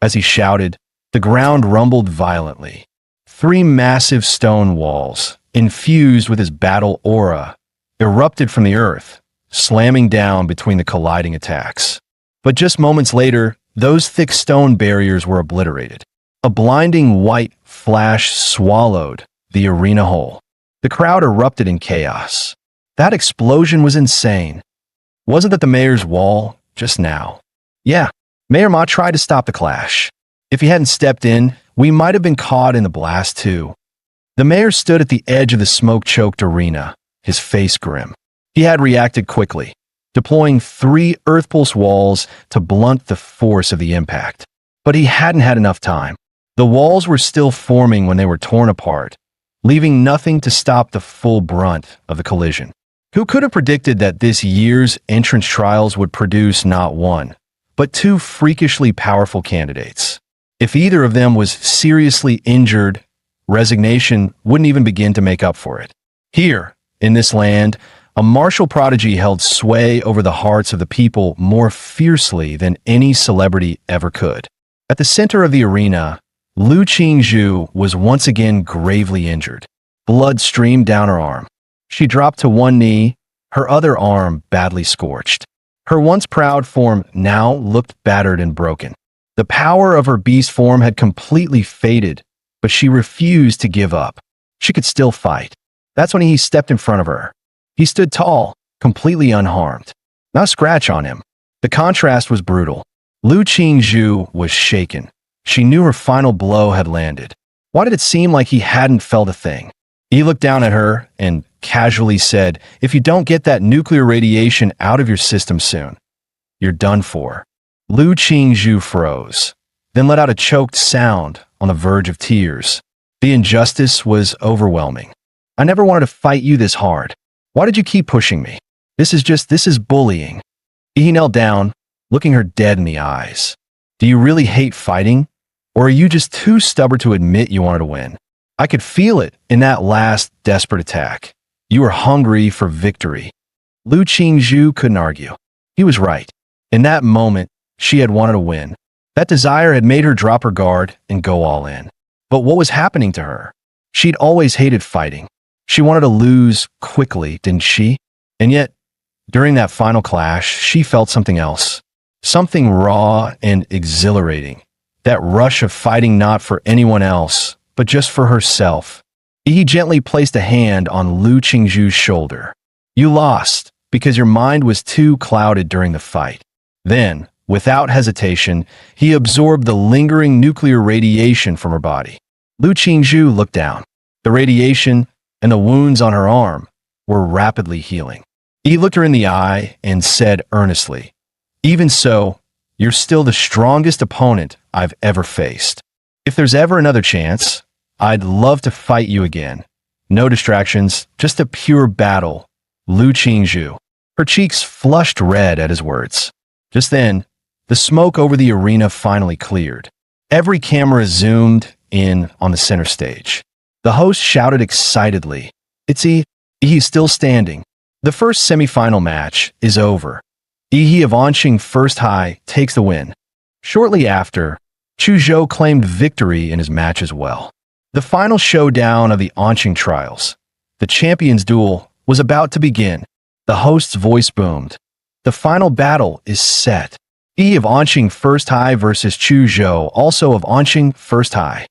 As he shouted, the ground rumbled violently. 3 massive stone walls, infused with his battle aura, erupted from the earth, slamming down between the colliding attacks. But just moments later, those thick stone barriers were obliterated. A blinding white flash swallowed the arena whole. The crowd erupted in chaos. That explosion was insane. Wasn't that the mayor's wall just now? Yeah, Mayor Ma tried to stop the clash. If he hadn't stepped in, we might have been caught in the blast too. The mayor stood at the edge of the smoke-choked arena, his face grim. He had reacted quickly, deploying 3 Earth Pulse walls to blunt the force of the impact. But he hadn't had enough time. The walls were still forming when they were torn apart, leaving nothing to stop the full brunt of the collision. Who could have predicted that this year's entrance trials would produce not one, but 2 freakishly powerful candidates? If either of them was seriously injured resignation wouldn't even begin to make up for it. Here, in this land, a martial prodigy held sway over the hearts of the people more fiercely than any celebrity ever could. At the center of the arena, Lu Qingzhu was once again gravely injured. Blood streamed down her arm. She dropped to one knee, her other arm badly scorched. Her once proud form now looked battered and broken. The power of her beast form had completely faded, but she refused to give up. She could still fight. That's when he stepped in front of her. He stood tall, completely unharmed. Not a scratch on him. The contrast was brutal. Lu Qingzhu was shaken. She knew her final blow had landed. Why did it seem like he hadn't felt a thing? He looked down at her and casually said, "If you don't get that nuclear radiation out of your system soon, you're done for." Lu Qingzhu froze, then let out a choked sound on the verge of tears. The injustice was overwhelming. "I never wanted to fight you this hard. Why did you keep pushing me? This is bullying." He knelt down, looking her dead in the eyes. "Do you really hate fighting? Or are you just too stubborn to admit you wanted to win? I could feel it in that last desperate attack. You were hungry for victory." Lu Qingzhu couldn't argue. He was right. In that moment, she had wanted to win. That desire had made her drop her guard and go all in. But what was happening to her? She'd always hated fighting. She wanted to lose quickly, didn't she? And yet, during that final clash, she felt something else. Something raw and exhilarating. That rush of fighting not for anyone else, but just for herself. He gently placed a hand on Lu Qingzhu's shoulder. "You lost because your mind was too clouded during the fight." Then, without hesitation, he absorbed the lingering nuclear radiation from her body. Lu Qingzhu looked down. The radiation and the wounds on her arm were rapidly healing. He looked her in the eye and said earnestly, "Even so, you're still the strongest opponent I've ever faced. If there's ever another chance, I'd love to fight you again. No distractions, just a pure battle." Lu Qingzhu. Her cheeks flushed red at his words. Just then, the smoke over the arena finally cleared. Every camera zoomed in on the center stage. The host shouted excitedly, He's still standing. The first semifinal match is over. He of Anqing First High takes the win." Shortly after, Chu Zhou claimed victory in his match as well. The final showdown of the Anqing trials, the champions' duel, was about to begin. The host's voice boomed. "The final battle is set. Of Anqing First High versus Chu Zhou, also of Anqing First High."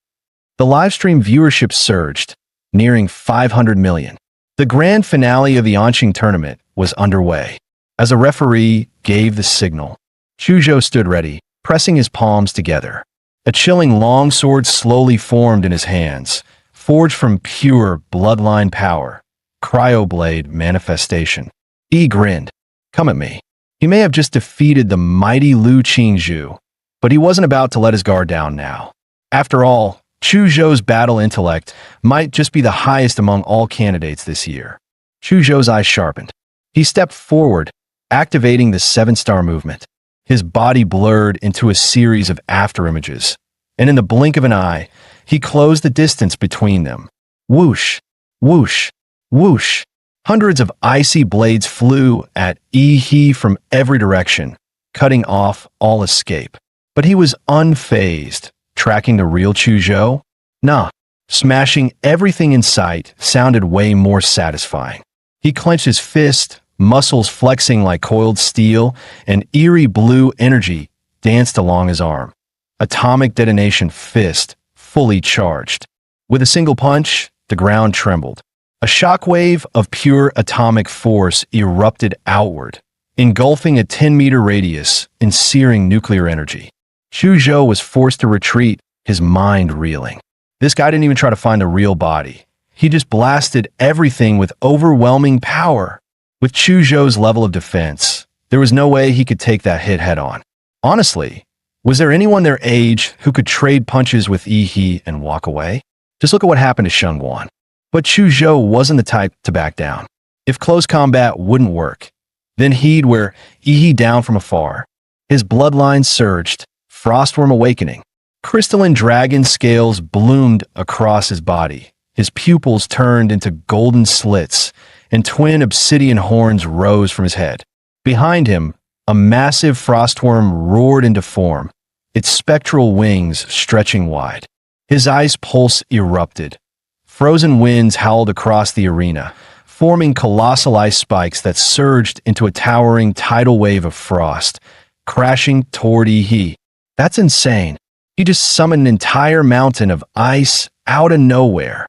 The livestream viewership surged, nearing 500 million. The grand finale of the Anqing tournament was underway. As a referee gave the signal, Chu Zhou stood ready, pressing his palms together. A chilling longsword slowly formed in his hands, forged from pure bloodline power. Cryoblade manifestation. He grinned. "Come at me." He may have just defeated the mighty Lu Qingzhu, but he wasn't about to let his guard down now. After all, Chu Zhou's battle intellect might just be the highest among all candidates this year. Chu Zhou's eyes sharpened. He stepped forward, activating the 7-star movement. His body blurred into a series of afterimages, and in the blink of an eye, he closed the distance between them. Whoosh, whoosh, whoosh. Hundreds of icy blades flew at He from every direction, cutting off all escape. But he was unfazed. Tracking the real Chu Zhou? Nah, smashing everything in sight sounded way more satisfying. He clenched his fist, muscles flexing like coiled steel, and eerie blue energy danced along his arm. Atomic detonation fist, fully charged. With a single punch, the ground trembled. A shockwave of pure atomic force erupted outward, engulfing a 10-meter radius in searing nuclear energy. Chu Zhou was forced to retreat, his mind reeling. This guy didn't even try to find a real body. He just blasted everything with overwhelming power. With Chu Zhou's level of defense, there was no way he could take that hit head-on. Honestly, was there anyone their age who could trade punches with He and walk away? Just look at what happened to Shengguan. But Chu Zhou wasn't the type to back down. If close combat wouldn't work, then he'd wear He down from afar. His bloodline surged, Frostworm awakening. Crystalline dragon scales bloomed across his body. His pupils turned into golden slits, and twin obsidian horns rose from his head. Behind him, a massive frostworm roared into form, its spectral wings stretching wide. His ice pulse erupted. Frozen winds howled across the arena, forming colossal ice spikes that surged into a towering tidal wave of frost, crashing toward Ihi. That's insane. He just summoned an entire mountain of ice out of nowhere.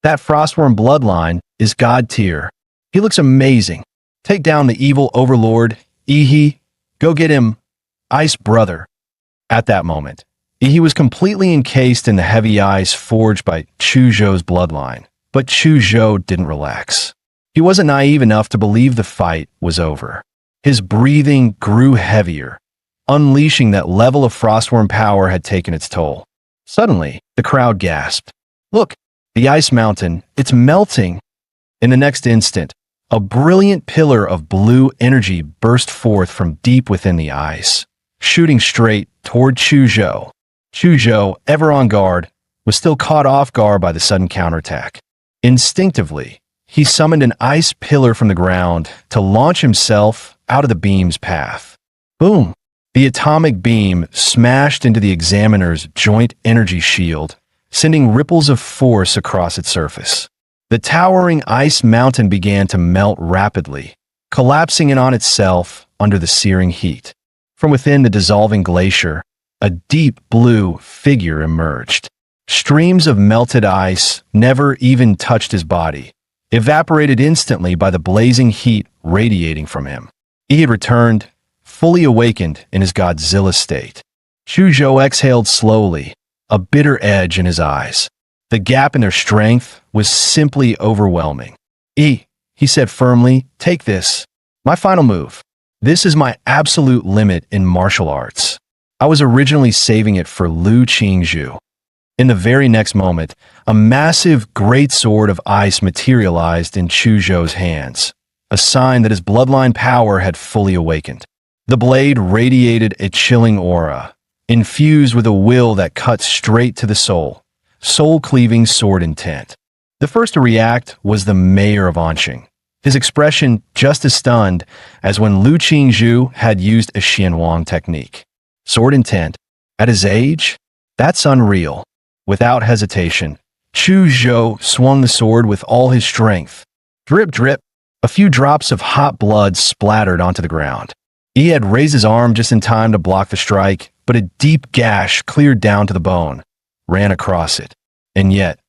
That frostworm bloodline is god tier. He looks amazing. Take down the evil overlord, Ihi. Go get him, Ice Brother. At that moment, Ihi was completely encased in the heavy ice forged by Chuzhou's bloodline. But Chuzhou didn't relax. He wasn't naive enough to believe the fight was over. His breathing grew heavier, unleashing that level of frostworm power had taken its toll. Suddenly, the crowd gasped. Look, the ice mountain, it's melting. In the next instant, a brilliant pillar of blue energy burst forth from deep within the ice, shooting straight toward Chuzhou. Chuzhou, ever on guard, was still caught off guard by the sudden counterattack. Instinctively, he summoned an ice pillar from the ground to launch himself out of the beam's path. Boom! The atomic beam smashed into the examiner's joint energy shield, sending ripples of force across its surface. The towering ice mountain began to melt rapidly, collapsing in on itself under the searing heat. From within the dissolving glacier, a deep blue figure emerged. Streams of melted ice never even touched his body, evaporated instantly by the blazing heat radiating from him. He had returned, fully awakened in his Godzilla state. Chuzhou exhaled slowly, a bitter edge in his eyes. The gap in their strength was simply overwhelming. He said firmly, take this. My final move. This is my absolute limit in martial arts. I was originally saving it for Lu Qingzhu. In the very next moment, a massive great sword of ice materialized in Chuzhou's hands, a sign that his bloodline power had fully awakened. The blade radiated a chilling aura, infused with a will that cut straight to the soul-cleaving sword intent. The first to react was the mayor of Anqing, his expression just as stunned as when Lu Qingzhu had used a Xianwang technique. Sword intent, at his age? That's unreal. Without hesitation, Chuzhou swung the sword with all his strength. Drip, drip, a few drops of hot blood splattered onto the ground. He had raised his arm just in time to block the strike, but a deep gash cleared down to the bone, ran across it. And yet,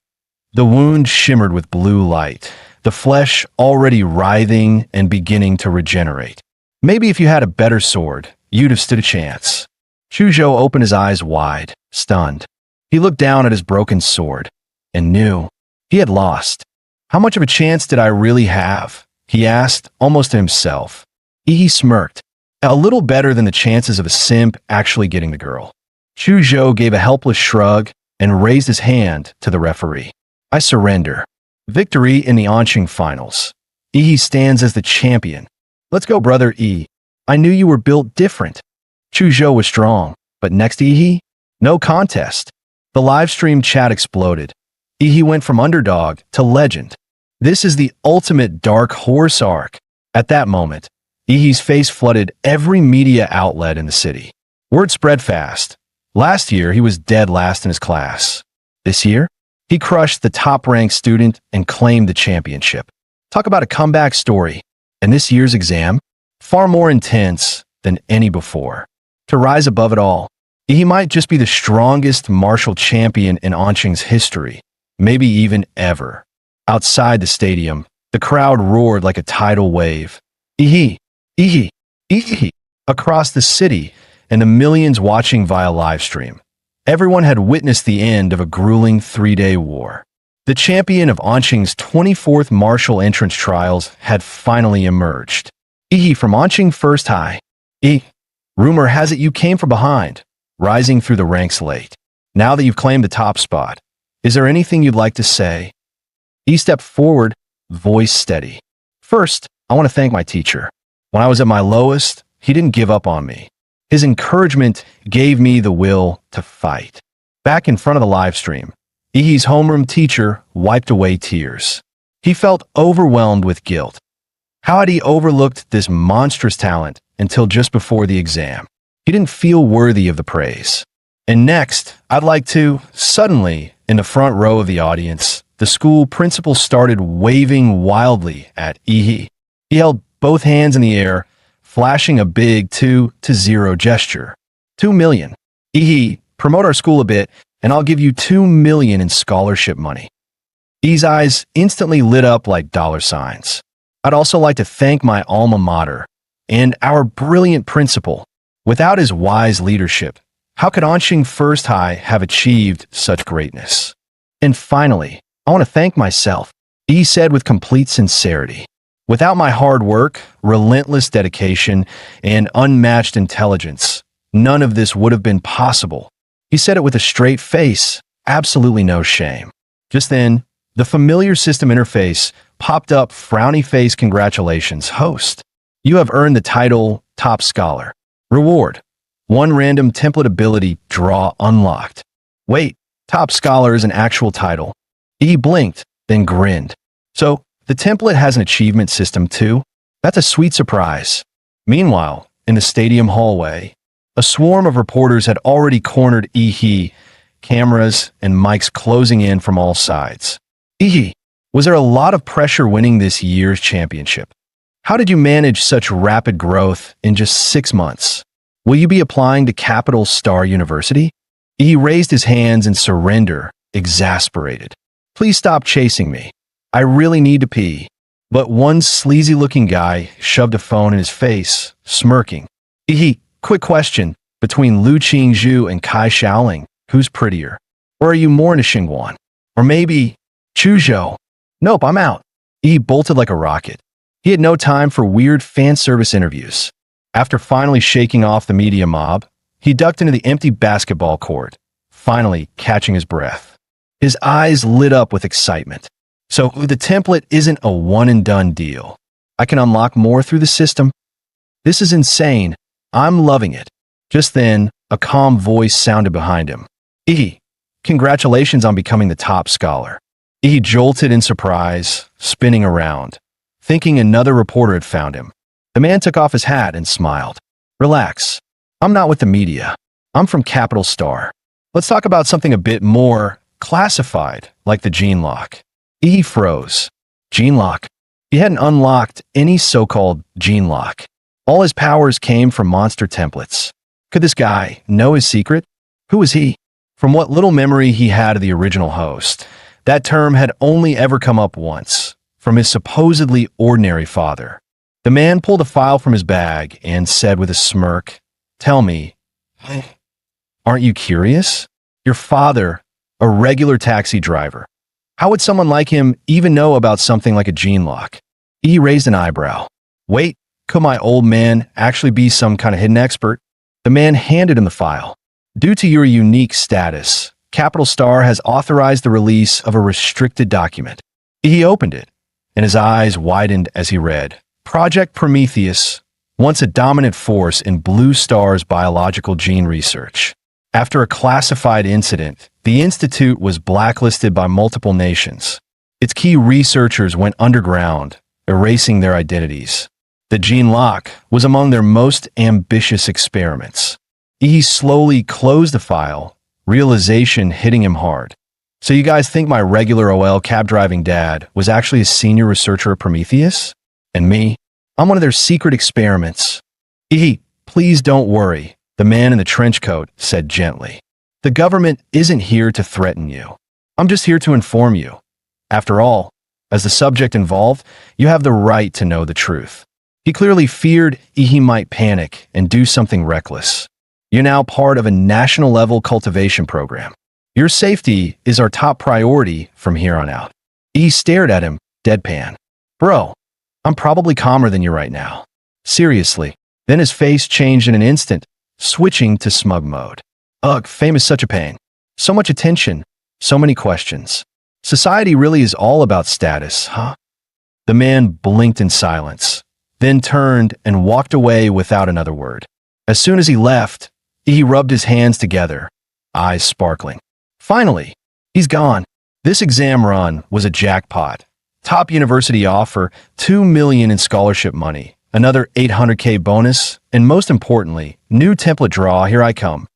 the wound shimmered with blue light, the flesh already writhing and beginning to regenerate. Maybe if you had a better sword, you'd have stood a chance. Chuzhou opened his eyes wide, stunned. He looked down at his broken sword and knew he had lost. How much of a chance did I really have? He asked, almost to himself. He smirked. A little better than the chances of a simp actually getting the girl. Chuzhou gave a helpless shrug and raised his hand to the referee. I surrender. Victory in the Anqing finals. Yi stands as the champion. Let's go, brother Yi. I knew you were built different. Chuzhou was strong, but next to Yi, no contest. The live stream chat exploded. Yi went from underdog to legend. This is the ultimate dark horse arc. At that moment, Yi's face flooded every media outlet in the city. Word spread fast. Last year, he was dead last in his class. This year, he crushed the top-ranked student and claimed the championship. Talk about a comeback story. And this year's exam, far more intense than any before. To rise above it all, he might just be the strongest martial champion in Anqing's history, maybe even ever. Outside the stadium, the crowd roared like a tidal wave. Ihi, Ihi, Ihi, across the city and the millions watching via livestream. Everyone had witnessed the end of a grueling 3-day war. The champion of Anqing's 24th martial entrance trials had finally emerged. Ihi from Anqing First High. Rumor has it you came from behind, rising through the ranks late. Now that you've claimed the top spot, is there anything you'd like to say? He stepped forward, voice steady. First, I want to thank my teacher. When I was at my lowest, he didn't give up on me. His encouragement gave me the will to fight. Back in front of the live stream, Ihi's homeroom teacher wiped away tears. He felt overwhelmed with guilt. How had he overlooked this monstrous talent until just before the exam? He didn't feel worthy of the praise. And next, I'd like to, suddenly, in the front row of the audience, the school principal started waving wildly at Ihi. He held both hands in the air, flashing a big 2-0 gesture. 2 million. Ihi, promote our school a bit, and I'll give you 2 million in scholarship money. Ihi's eyes instantly lit up like dollar signs. I'd also like to thank my alma mater and our brilliant principal. Without his wise leadership, how could Anqing First High have achieved such greatness? And finally, I want to thank myself, Ihi said with complete sincerity. Without my hard work, relentless dedication, and unmatched intelligence, none of this would have been possible. He said it with a straight face, absolutely no shame. Just then, the familiar system interface popped up, frowny face, congratulations, host. You have earned the title Top Scholar. Reward. 1 random template ability draw unlocked. Wait, Top Scholar is an actual title. He blinked, then grinned. So, the template has an achievement system too? That's a sweet surprise. Meanwhile, in the stadium hallway, a swarm of reporters had already cornered Ihi, cameras and mics closing in from all sides. Ihi, was there a lot of pressure winning this year's championship? How did you manage such rapid growth in just 6 months? Will you be applying to Capital Star University? He raised his hands in surrender, exasperated. Please stop chasing me. I really need to pee. But one sleazy-looking guy shoved a phone in his face, smirking. Quick question. Between Lu Qingzhu and Kai Shaoling, who's prettier? Or are you more into Xingguan? Or maybe Chuzhou? Nope, I'm out. He bolted like a rocket. He had no time for weird fan service interviews. After finally shaking off the media mob, he ducked into the empty basketball court, finally catching his breath. His eyes lit up with excitement. So the template isn't a one-and-done deal. I can unlock more through the system. This is insane. I'm loving it. Just then, a calm voice sounded behind him. Congratulations on becoming the top scholar. He jolted in surprise, spinning around, thinking another reporter had found him. The man took off his hat and smiled. Relax. I'm not with the media. I'm from Capital Star. Let's talk about something a bit more classified, like the gene lock. He froze. Gene lock. He hadn't unlocked any so-called gene lock. All his powers came from monster templates. Could this guy know his secret? Who was he? From what little memory he had of the original host, that term had only ever come up once, from his supposedly ordinary father. The man pulled a file from his bag and said with a smirk, Tell me, aren't you curious? Your father, a regular taxi driver. How would someone like him even know about something like a gene lock? He raised an eyebrow. Wait, could my old man actually be some kind of hidden expert? The man handed him the file. Due to your unique status, Capital Star has authorized the release of a restricted document. He opened it, and his eyes widened as he read. Project Prometheus, once a dominant force in Blue Star's biological gene research. After a classified incident, the institute was blacklisted by multiple nations. Its key researchers went underground, erasing their identities. The gene lock was among their most ambitious experiments. He slowly closed the file, realization hitting him hard. So you guys think my regular OL cab-driving dad was actually a senior researcher at Prometheus? And me? I'm one of their secret experiments. Please don't worry, the man in the trench coat said gently. The government isn't here to threaten you. I'm just here to inform you. After all, as the subject involved, you have the right to know the truth. He clearly feared he might panic and do something reckless. You're now part of a national-level cultivation program. Your safety is our top priority from here on out. He stared at him, deadpan. Bro, I'm probably calmer than you right now. Seriously. Then his face changed in an instant, switching to smug mode. Ugh, fame is such a pain. So much attention, so many questions. Society really is all about status, huh? The man blinked in silence, then turned and walked away without another word. As soon as he left, he rubbed his hands together, eyes sparkling. Finally, he's gone. This exam run was a jackpot. Top university offer, $2 million in scholarship money, another $800K bonus, and most importantly, new template draw, here I come.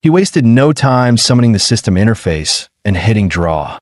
He wasted no time summoning the system interface and hitting draw.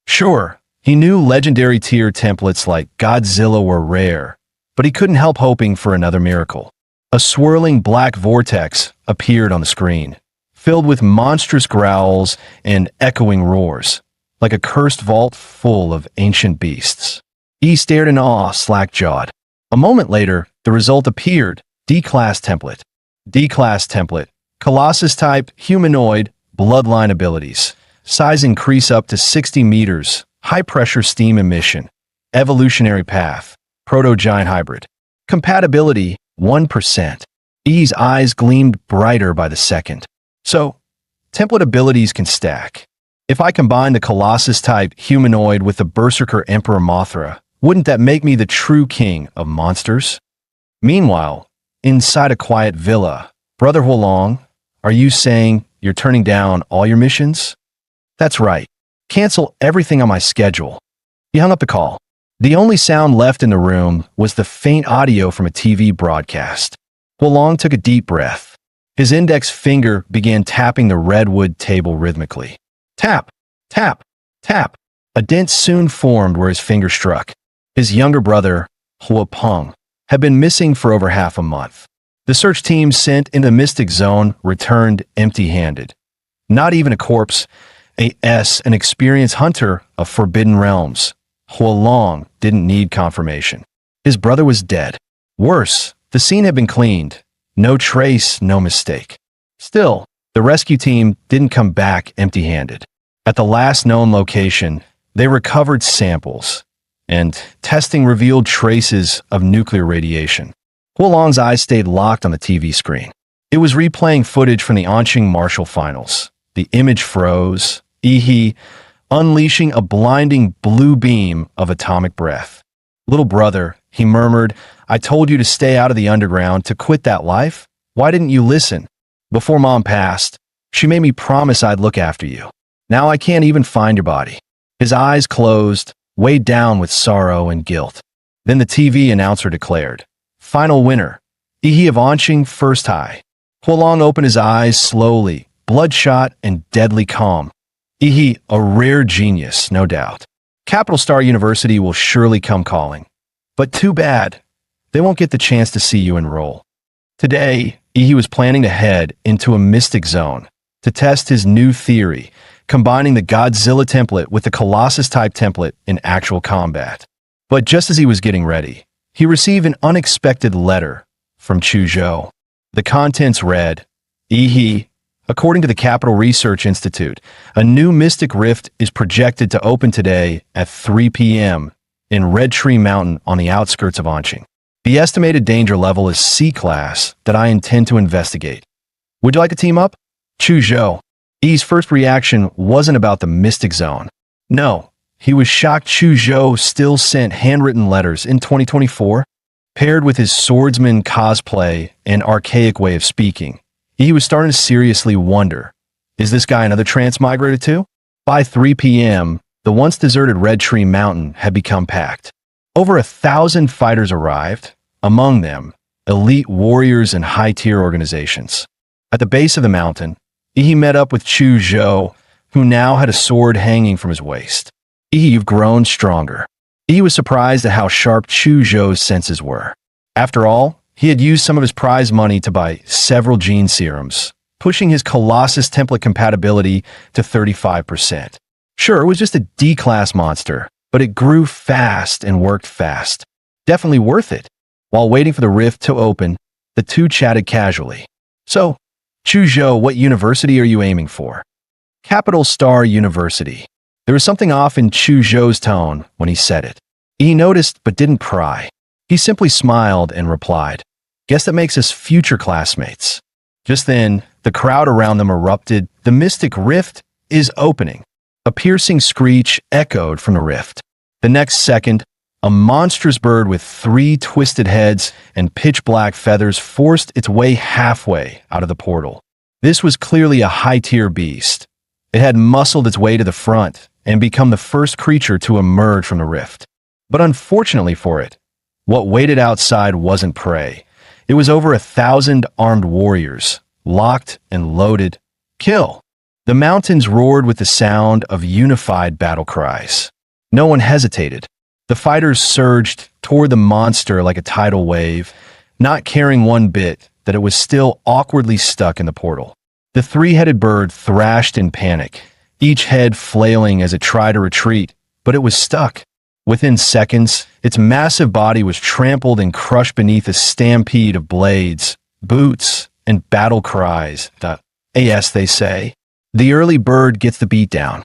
Sure, he knew legendary tier templates like Godzilla were rare, but he couldn't help hoping for another miracle. A swirling black vortex appeared on the screen, filled with monstrous growls and echoing roars, like a cursed vault full of ancient beasts. He stared in awe, slack-jawed. A moment later, the result appeared. D-class template. D-class template. Colossus type, humanoid, bloodline abilities. Size increase up to 60 meters. High-pressure steam emission. Evolutionary path. Proto-giant hybrid. Compatibility, 1%. E's eyes gleamed brighter by the second. So, template abilities can stack. If I combine the Colossus-type humanoid with the Berserker Emperor Mothra, wouldn't that make me the true king of monsters? Meanwhile, inside a quiet villa, Brother Huolong, are you saying you're turning down all your missions? That's right. Cancel everything on my schedule. He hung up the call. The only sound left in the room was the faint audio from a TV broadcast. Huolong took a deep breath. His index finger began tapping the redwood table rhythmically. Tap, tap, tap. A dent soon formed where his finger struck. His younger brother, Huopeng, had been missing for over half a month. The search team sent in the Mystic Zone returned empty-handed. Not even a corpse, an experienced hunter of forbidden realms. Huolong didn't need confirmation. His brother was dead. Worse, the scene had been cleaned. No trace, no mistake. Still, the rescue team didn't come back empty-handed. At the last known location, they recovered samples, and testing revealed traces of nuclear radiation. Huolong's eyes stayed locked on the TV screen. It was replaying footage from the Anqing Martial Finals. The image froze, unleashing a blinding blue beam of atomic breath. Little brother, he murmured, I told you to stay out of the underground, to quit that life. Why didn't you listen? Before Mom passed, she made me promise I'd look after you. Now I can't even find your body. His eyes closed, weighed down with sorrow and guilt. Then the TV announcer declared, final winner, Ihi of Anqing, first high. Huolong opened his eyes slowly, bloodshot and deadly calm. Ihi, a rare genius, no doubt. Capital Star University will surely come calling. But too bad, they won't get the chance to see you enroll. Today, Ihi was planning to head into a mystic zone to test his new theory, combining the Godzilla template with the Colossus-type template in actual combat. But just as he was getting ready, he received an unexpected letter from Chuzhou. The contents read, Ihi, according to the Capital Research Institute, a new mystic rift is projected to open today at 3 p.m. in Red Tree Mountain on the outskirts of Anqing. The estimated danger level is C-class that I intend to investigate. Would you like to team up? Chuzhou. Yi's first reaction wasn't about the Mystic Zone. No, he was shocked Chuzhou still sent handwritten letters in 2024. Paired with his swordsman cosplay and archaic way of speaking, he was starting to seriously wonder, is this guy another transmigrator too? By 3 p.m., the once deserted Red Tree Mountain had become packed. Over 1,000 fighters arrived, among them, elite warriors and high-tier organizations. At the base of the mountain, he met up with Chuzhou, who now had a sword hanging from his waist. You've grown stronger. He was surprised at how sharp Chuzhou's senses were. After all, he had used some of his prize money to buy several gene serums, pushing his Colossus template compatibility to 35%. Sure, it was just a D-class monster, but it grew fast and worked fast. Definitely worth it. While waiting for the rift to open, the two chatted casually. So, Chuzhou, what university are you aiming for? Capital Star University. There was something off in Chuzhou's tone when he said it. He noticed but didn't pry. He simply smiled and replied, guess that makes us future classmates. Just then, the crowd around them erupted. The mystic rift is opening. A piercing screech echoed from the rift. The next second, a monstrous bird with 3 twisted heads and pitch-black feathers forced its way halfway out of the portal. This was clearly a high-tier beast, It had muscled its way to the front and become the first creature to emerge from the rift. But unfortunately for it, what waited outside wasn't prey. It was over 1,000 armed warriors, locked and loaded. Kill! The mountains roared with the sound of unified battle cries. No one hesitated. The fighters surged toward the monster like a tidal wave, not caring one bit that it was still awkwardly stuck in the portal. The three-headed bird thrashed in panic, each head flailing as it tried to retreat, but it was stuck. Within seconds, its massive body was trampled and crushed beneath a stampede of blades, boots, and battle cries. As they say. The early bird gets the beatdown.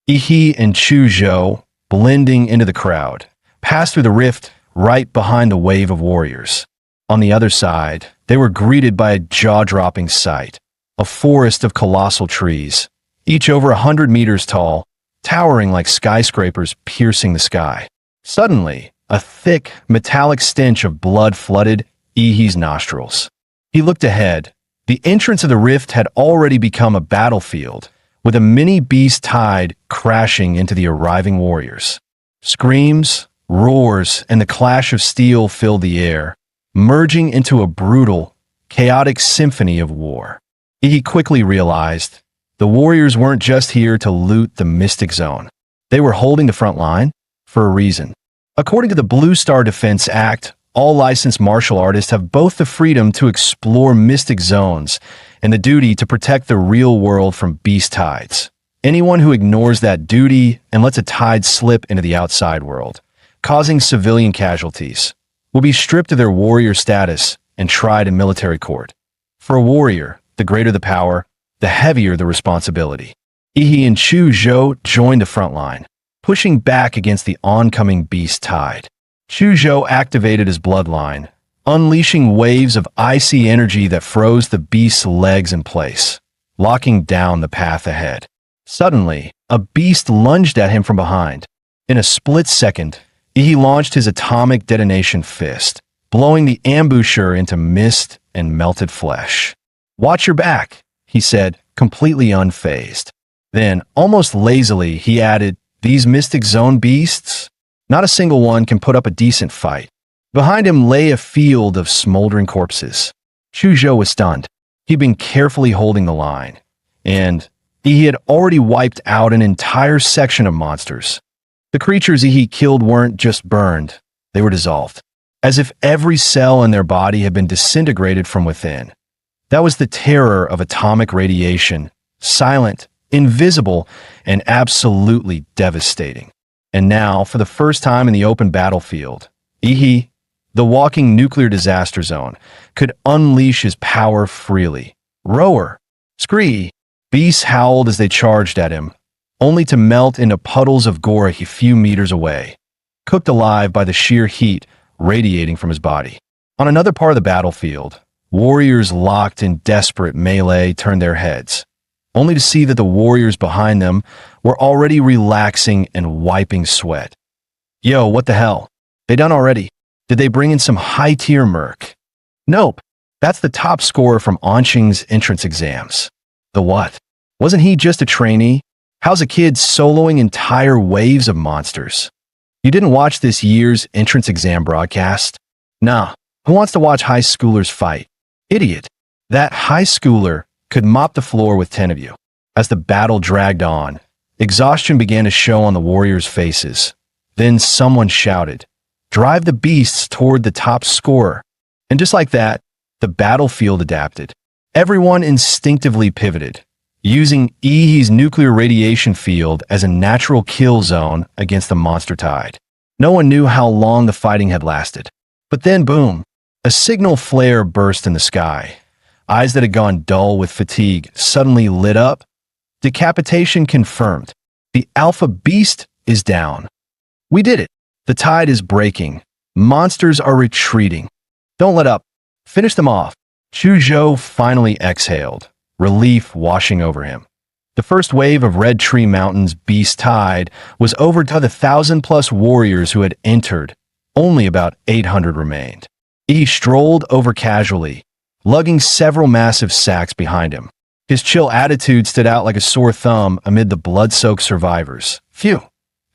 Ihi and Chuzhou, blending into the crowd, passed through the rift right behind the wave of warriors. On the other side, they were greeted by a jaw-dropping sight. A forest of colossal trees, each over 100 meters tall, towering like skyscrapers piercing the sky. Suddenly, a thick, metallic stench of blood flooded Ihi's nostrils. He looked ahead. The entrance of the rift had already become a battlefield, with a mini beast tide crashing into the arriving warriors. Screams, roars, and the clash of steel filled the air, merging into a brutal, chaotic symphony of war. He quickly realized the warriors weren't just here to loot the Mystic Zone. They were holding the front line for a reason. According to the Blue Star Defense Act, all licensed martial artists have both the freedom to explore mystic zones and the duty to protect the real world from beast tides. Anyone who ignores that duty and lets a tide slip into the outside world, causing civilian casualties, will be stripped of their warrior status and tried in military court. For a warrior, the greater the power, the heavier the responsibility. Ihi and Chuzhou joined the front line, pushing back against the oncoming beast tide. Chuzhou activated his bloodline, unleashing waves of icy energy that froze the beast's legs in place, locking down the path ahead. Suddenly, a beast lunged at him from behind. In a split second, he launched his atomic detonation fist, blowing the ambusher into mist and melted flesh. "Watch your back," he said, completely unfazed. Then, almost lazily, he added, "These Mystic Zone beasts? Not a single one can put up a decent fight." Behind him lay a field of smoldering corpses. Chuzhou was stunned. He'd been carefully holding the line, and he had already wiped out an entire section of monsters. The creatures he killed weren't just burned, they were dissolved, as if every cell in their body had been disintegrated from within. That was the terror of atomic radiation, silent, invisible, and absolutely devastating. And now, for the first time in the open battlefield, Ihi, the walking nuclear disaster zone, could unleash his power freely. Roar! Scree! Beasts howled as they charged at him, only to melt into puddles of gore a few meters away, cooked alive by the sheer heat radiating from his body. On another part of the battlefield, warriors locked in desperate melee turned their heads, only to see that the warriors behind them were already relaxing and wiping sweat. Yo, what the hell? They done already? Did they bring in some high-tier merc? Nope. That's the top scorer from Anqing's entrance exams. The what? Wasn't he just a trainee? How's a kid soloing entire waves of monsters? You didn't watch this year's entrance exam broadcast? Nah. Who wants to watch high schoolers fight? Idiot. That high schooler could mop the floor with 10 of you. As the battle dragged on, exhaustion began to show on the warriors' faces. Then someone shouted, "Drive the beasts toward the top scorer." And just like that, the battlefield adapted. Everyone instinctively pivoted, using Ihi's nuclear radiation field as a natural kill zone against the monster tide. No one knew how long the fighting had lasted. But then, boom, a signal flare burst in the sky. Eyes that had gone dull with fatigue suddenly lit up. Decapitation confirmed. The alpha beast is down. We did it. The tide is breaking. Monsters are retreating. Don't let up. Finish them off. Chuzhou finally exhaled, relief washing over him. The first wave of Red Tree Mountain's beast tide was over to the 1,000+ warriors who had entered. Only about 800 remained. He strolled over casually, lugging several massive sacks behind him. His chill attitude stood out like a sore thumb amid the blood-soaked survivors. Phew.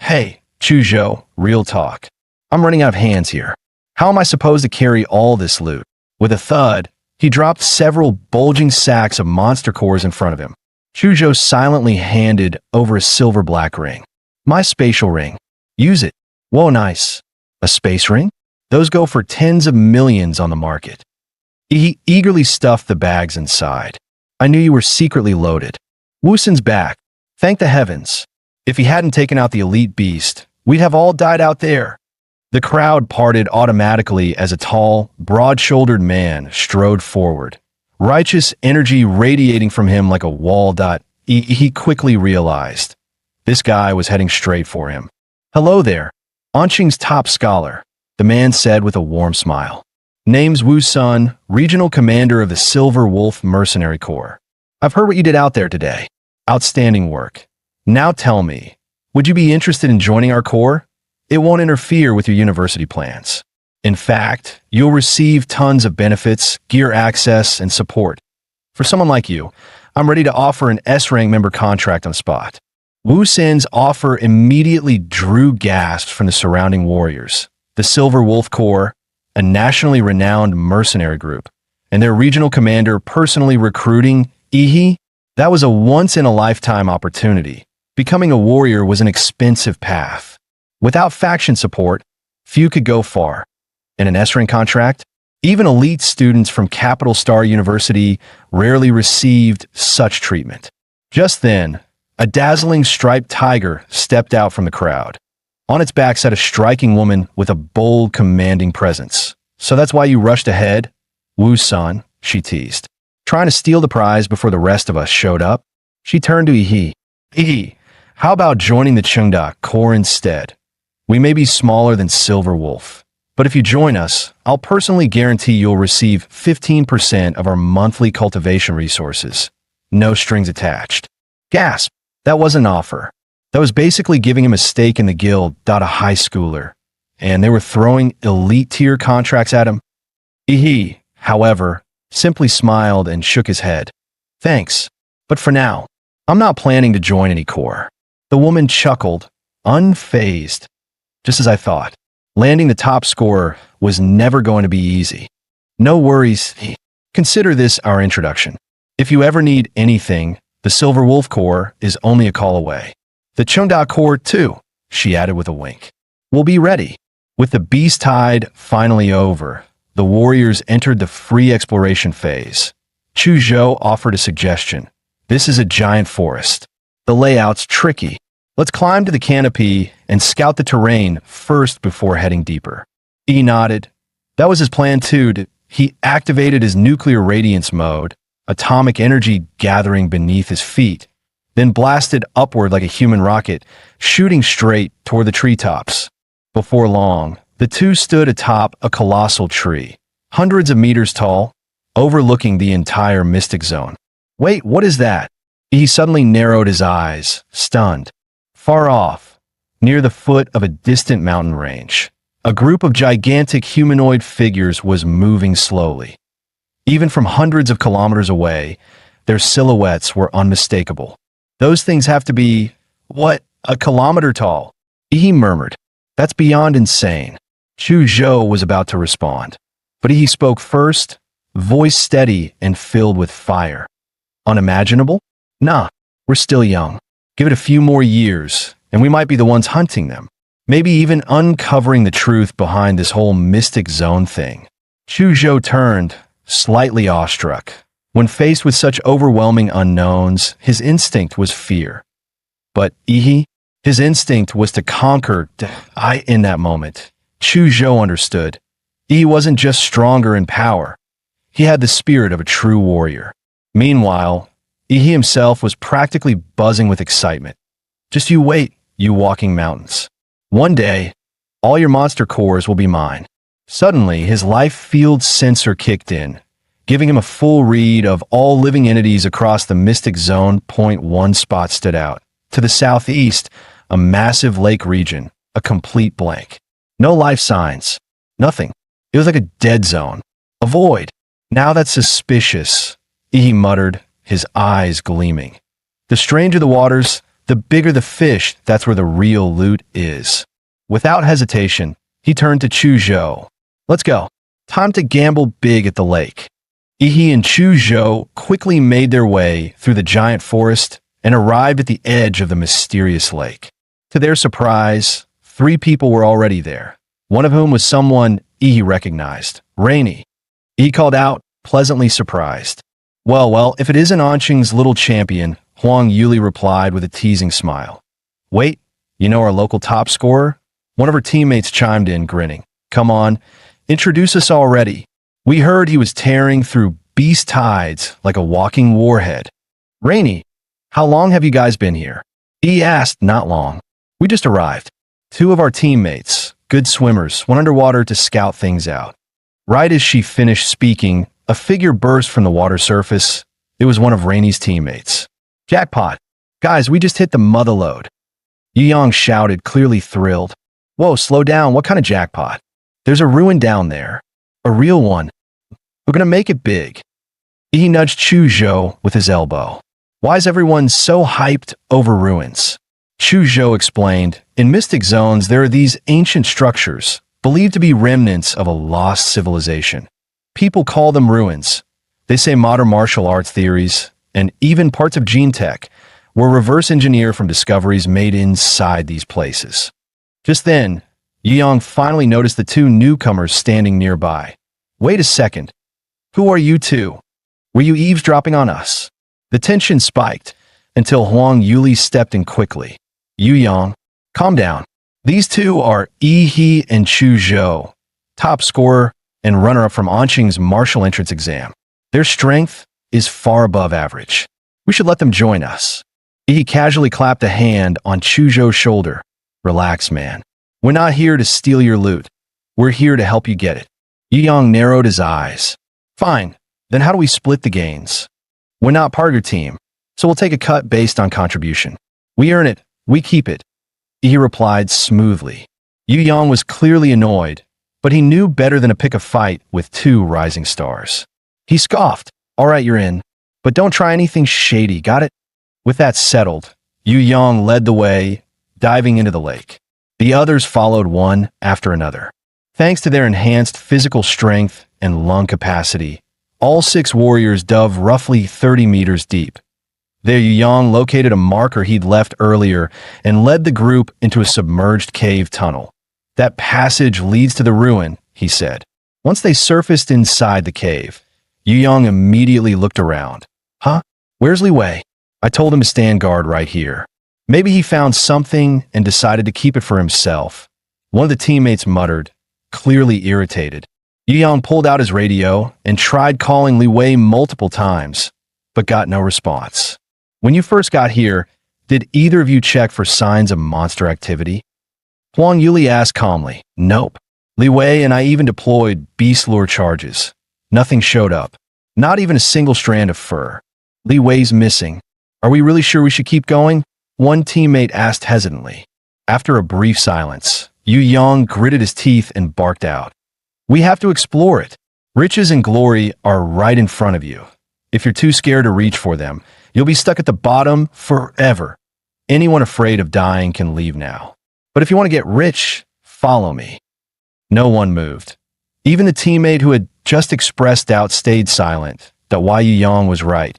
Hey, Chujo, real talk. I'm running out of hands here. How am I supposed to carry all this loot? With a thud, he dropped several bulging sacks of monster cores in front of him. Chujo silently handed over a silver black ring. My spatial ring. Use it. Whoa, nice. A space ring? Those go for tens of millions on the market. He eagerly stuffed the bags inside. I knew you were secretly loaded. Woosen's back. Thank the heavens. If he hadn't taken out the elite beast, we'd have all died out there. The crowd parted automatically as a tall, broad-shouldered man strode forward. Righteous energy radiating from him like a wall. He quickly realized. This guy was heading straight for him. Hello there. Anqing's top scholar, the man said with a warm smile. Name's Wu Sun, regional commander of the Silver Wolf Mercenary Corps. I've heard what you did out there today. Outstanding work. Now tell me, would you be interested in joining our corps? It won't interfere with your university plans. In fact, you'll receive tons of benefits, gear access, and support. For someone like you, I'm ready to offer an S-rank member contract on spot. Wu Sun's offer immediately drew gasps from the surrounding warriors. The Silver Wolf Corps, a nationally renowned mercenary group, and their regional commander personally recruiting Ihi, that was a once-in-a-lifetime opportunity. Becoming a warrior was an expensive path. Without faction support, few could go far. In an S-rank contract, even elite students from Capital Star University rarely received such treatment. Just then, a dazzling striped tiger stepped out from the crowd. On its back sat a striking woman with a bold, commanding presence. So that's why you rushed ahead? Wu Sun, she teased. Trying to steal the prize before the rest of us showed up? She turned to Ihi. Ihi, how about joining the Chengda Corps instead? We may be smaller than Silver Wolf, but if you join us, I'll personally guarantee you'll receive 15% of our monthly cultivation resources. No strings attached. Gasp! That was an offer. That was basically giving him a stake in the guild. A high schooler. And they were throwing elite-tier contracts at him. He, however, simply smiled and shook his head. Thanks, but for now, I'm not planning to join any corps. The woman chuckled, unfazed. Just as I thought, landing the top scorer was never going to be easy. No worries. Consider this our introduction. If you ever need anything, the Silver Wolf Corps is only a call away. The Chengda Corps, too, she added with a wink. We'll be ready. With the beast tide finally over, the warriors entered the free exploration phase. Chu Zhou offered a suggestion. This is a giant forest. The layout's tricky. Let's climb to the canopy and scout the terrain first before heading deeper. He nodded. That was his plan too. He activated his nuclear radiance mode, atomic energy gathering beneath his feet, then blasted upward like a human rocket, shooting straight toward the treetops. Before long, the two stood atop a colossal tree, hundreds of meters tall, overlooking the entire mystic zone. Wait, what is that? He suddenly narrowed his eyes, stunned. Far off, near the foot of a distant mountain range, a group of gigantic humanoid figures was moving slowly. Even from hundreds of kilometers away, their silhouettes were unmistakable. Those things have to be, what, a kilometer tall? He murmured. That's beyond insane. Chu Zhou was about to respond, but he spoke first, voice steady and filled with fire. Unimaginable? Nah, we're still young. Give it a few more years, and we might be the ones hunting them. Maybe even uncovering the truth behind this whole mystic zone thing. Chu Zhou turned, slightly awestruck. When faced with such overwhelming unknowns, his instinct was fear. But Ihi, his instinct was to conquer. In that moment, Chu Zhou understood. He wasn't just stronger in power. He had the spirit of a true warrior. Meanwhile, Ihi himself was practically buzzing with excitement. Just you wait, you walking mountains. One day, all your monster cores will be mine. Suddenly, his life field sensor kicked in, giving him a full read of all living entities across the mystic zone. One spot stood out. To the southeast, a massive lake region, a complete blank. No life signs, nothing. It was like a dead zone, a void. Now that's suspicious, he muttered, his eyes gleaming. The stranger the waters, the bigger the fish, that's where the real loot is. Without hesitation, he turned to Chuzhou. Let's go. Time to gamble big at the lake. Ihi and Chuzhou quickly made their way through the giant forest and arrived at the edge of the mysterious lake. To their surprise, 3 people were already there, one of whom was someone Ihi recognized, Rainy. He called out, pleasantly surprised. Well, if it isn't Anqing's little champion, Huang Yuli replied with a teasing smile. Wait, you know our local top scorer? One of her teammates chimed in, grinning. Come on, introduce us already. We heard he was tearing through beast tides like a walking warhead. Rainy, how long have you guys been here? He asked. Not long. We just arrived. 2 of our teammates, good swimmers, went underwater to scout things out. Right as she finished speaking, a figure burst from the water surface. It was one of Rainy's teammates. Jackpot. Guys, we just hit the mother lode. Yu Yang shouted, clearly thrilled. Whoa, slow down. What kind of jackpot? There's a ruin down there. A real one. We're going to make it big. He nudged Chuzhou with his elbow. Why is everyone so hyped over ruins? Chuzhou explained, in mystic zones there are these ancient structures, believed to be remnants of a lost civilization. People call them ruins. They say modern martial arts theories, and even parts of gene tech, were reverse engineered from discoveries made inside these places. Just then, Yu Yang finally noticed the 2 newcomers standing nearby. Wait a second. Who are you 2? Were you eavesdropping on us? The tension spiked until Huang Yuli stepped in quickly. Yu Yang, calm down. These 2 are Ihi and Chuzhou, top scorer and runner-up from Anqing's martial entrance exam. Their strength is far above average. We should let them join us. He casually clapped a hand on Chuzhou's shoulder. Relax, man. We're not here to steal your loot. We're here to help you get it. Yu Yang narrowed his eyes. Fine. Then how do we split the gains? We're not part of your team, so we'll take a cut based on contribution. We earn it. We keep it. He replied smoothly. Yu Yang was clearly annoyed, but he knew better than to pick a fight with 2 rising stars. He scoffed. All right, you're in, but don't try anything shady, got it? With that settled, Yu Yang led the way, diving into the lake. The others followed one after another. Thanks to their enhanced physical strength and lung capacity, all 6 warriors dove roughly 30 meters deep. There, Yu Yang located a marker he'd left earlier and led the group into a submerged cave tunnel. That passage leads to the ruin, he said. Once they surfaced inside the cave, Yu Yang immediately looked around. Huh? Where's Li Wei? I told him to stand guard right here. Maybe he found something and decided to keep it for himself. One of the teammates muttered, clearly irritated. Yu Yang pulled out his radio and tried calling Li Wei multiple times, but got no response. When you first got here, did either of you check for signs of monster activity? Huang Yuli asked calmly. Nope. Li Wei and I even deployed beast lure charges. Nothing showed up. Not even a single strand of fur. Li Wei's missing. Are we really sure we should keep going? One teammate asked hesitantly. After a brief silence, Yu Yang gritted his teeth and barked out. We have to explore it. Riches and glory are right in front of you. If you're too scared to reach for them, you'll be stuck at the bottom forever. Anyone afraid of dying can leave now. But if you want to get rich, follow me. No one moved. Even the teammate who had just expressed doubt stayed silent, that Yu Yang was right.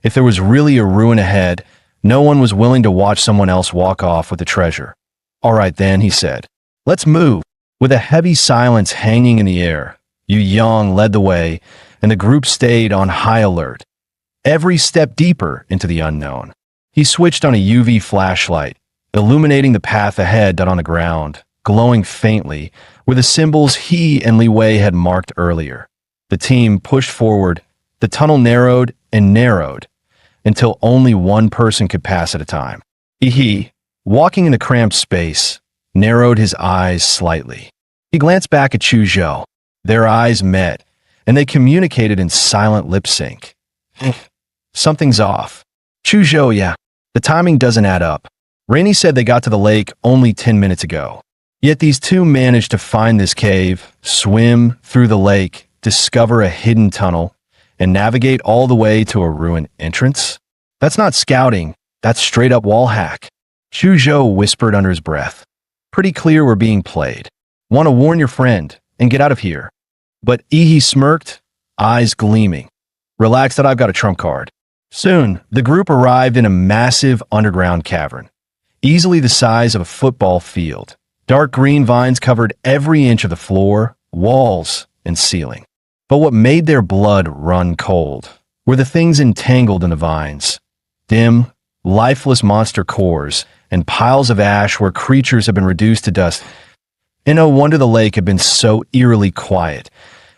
If there was really a ruin ahead, no one was willing to watch someone else walk off with the treasure. All right then, he said. Let's move. With a heavy silence hanging in the air, Yu Yang led the way, and the group stayed on high alert. Every step deeper into the unknown. He switched on a UV flashlight, illuminating the path ahead on the ground, glowing faintly, were the symbols he and Li Wei had marked earlier. The team pushed forward, the tunnel narrowed and narrowed, until only one person could pass at a time. He, walking in the cramped space, narrowed his eyes slightly. He glanced back at Chuzhou. Their eyes met, and they communicated in silent lip sync. Something's off. Chuzhou, yeah, the timing doesn't add up. Rainy said they got to the lake only 10 minutes ago. Yet these 2 managed to find this cave, swim through the lake, discover a hidden tunnel, and navigate all the way to a ruined entrance? That's not scouting, that's straight up wall hack. Chuzhou whispered under his breath. Pretty clear we're being played. Want to warn your friend and get out of here. But Ihi smirked, eyes gleaming. Relax that I've got a trump card. Soon, the group arrived in a massive underground cavern, easily the size of a football field. Dark green vines covered every inch of the floor, walls, and ceiling. But what made their blood run cold were the things entangled in the vines. Dim, lifeless monster cores and piles of ash where creatures had been reduced to dust. And no wonder the lake had been so eerily quiet.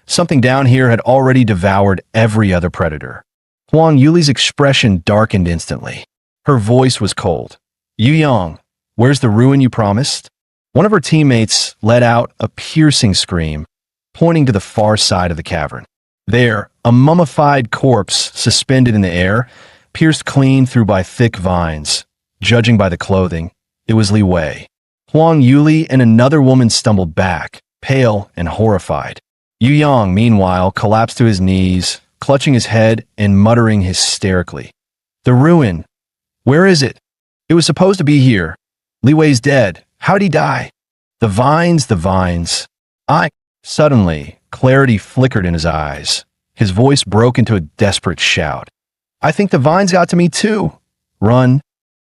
Something down here had already devoured every other predator. Huang Yuli's expression darkened instantly. Her voice was cold. Yu Yang, where's the ruin you promised? One of her teammates let out a piercing scream, pointing to the far side of the cavern. There, a mummified corpse suspended in the air, pierced clean through by thick vines. Judging by the clothing, it was Li Wei. Huang Yuli and another woman stumbled back, pale and horrified. Yu Yang, meanwhile, collapsed to his knees, clutching his head and muttering hysterically. The ruin. Where is it? It was supposed to be here. Li Wei's dead. How'd he die? The vines, the vines. Suddenly, clarity flickered in his eyes. His voice broke into a desperate shout. I think the vines got to me too. Run.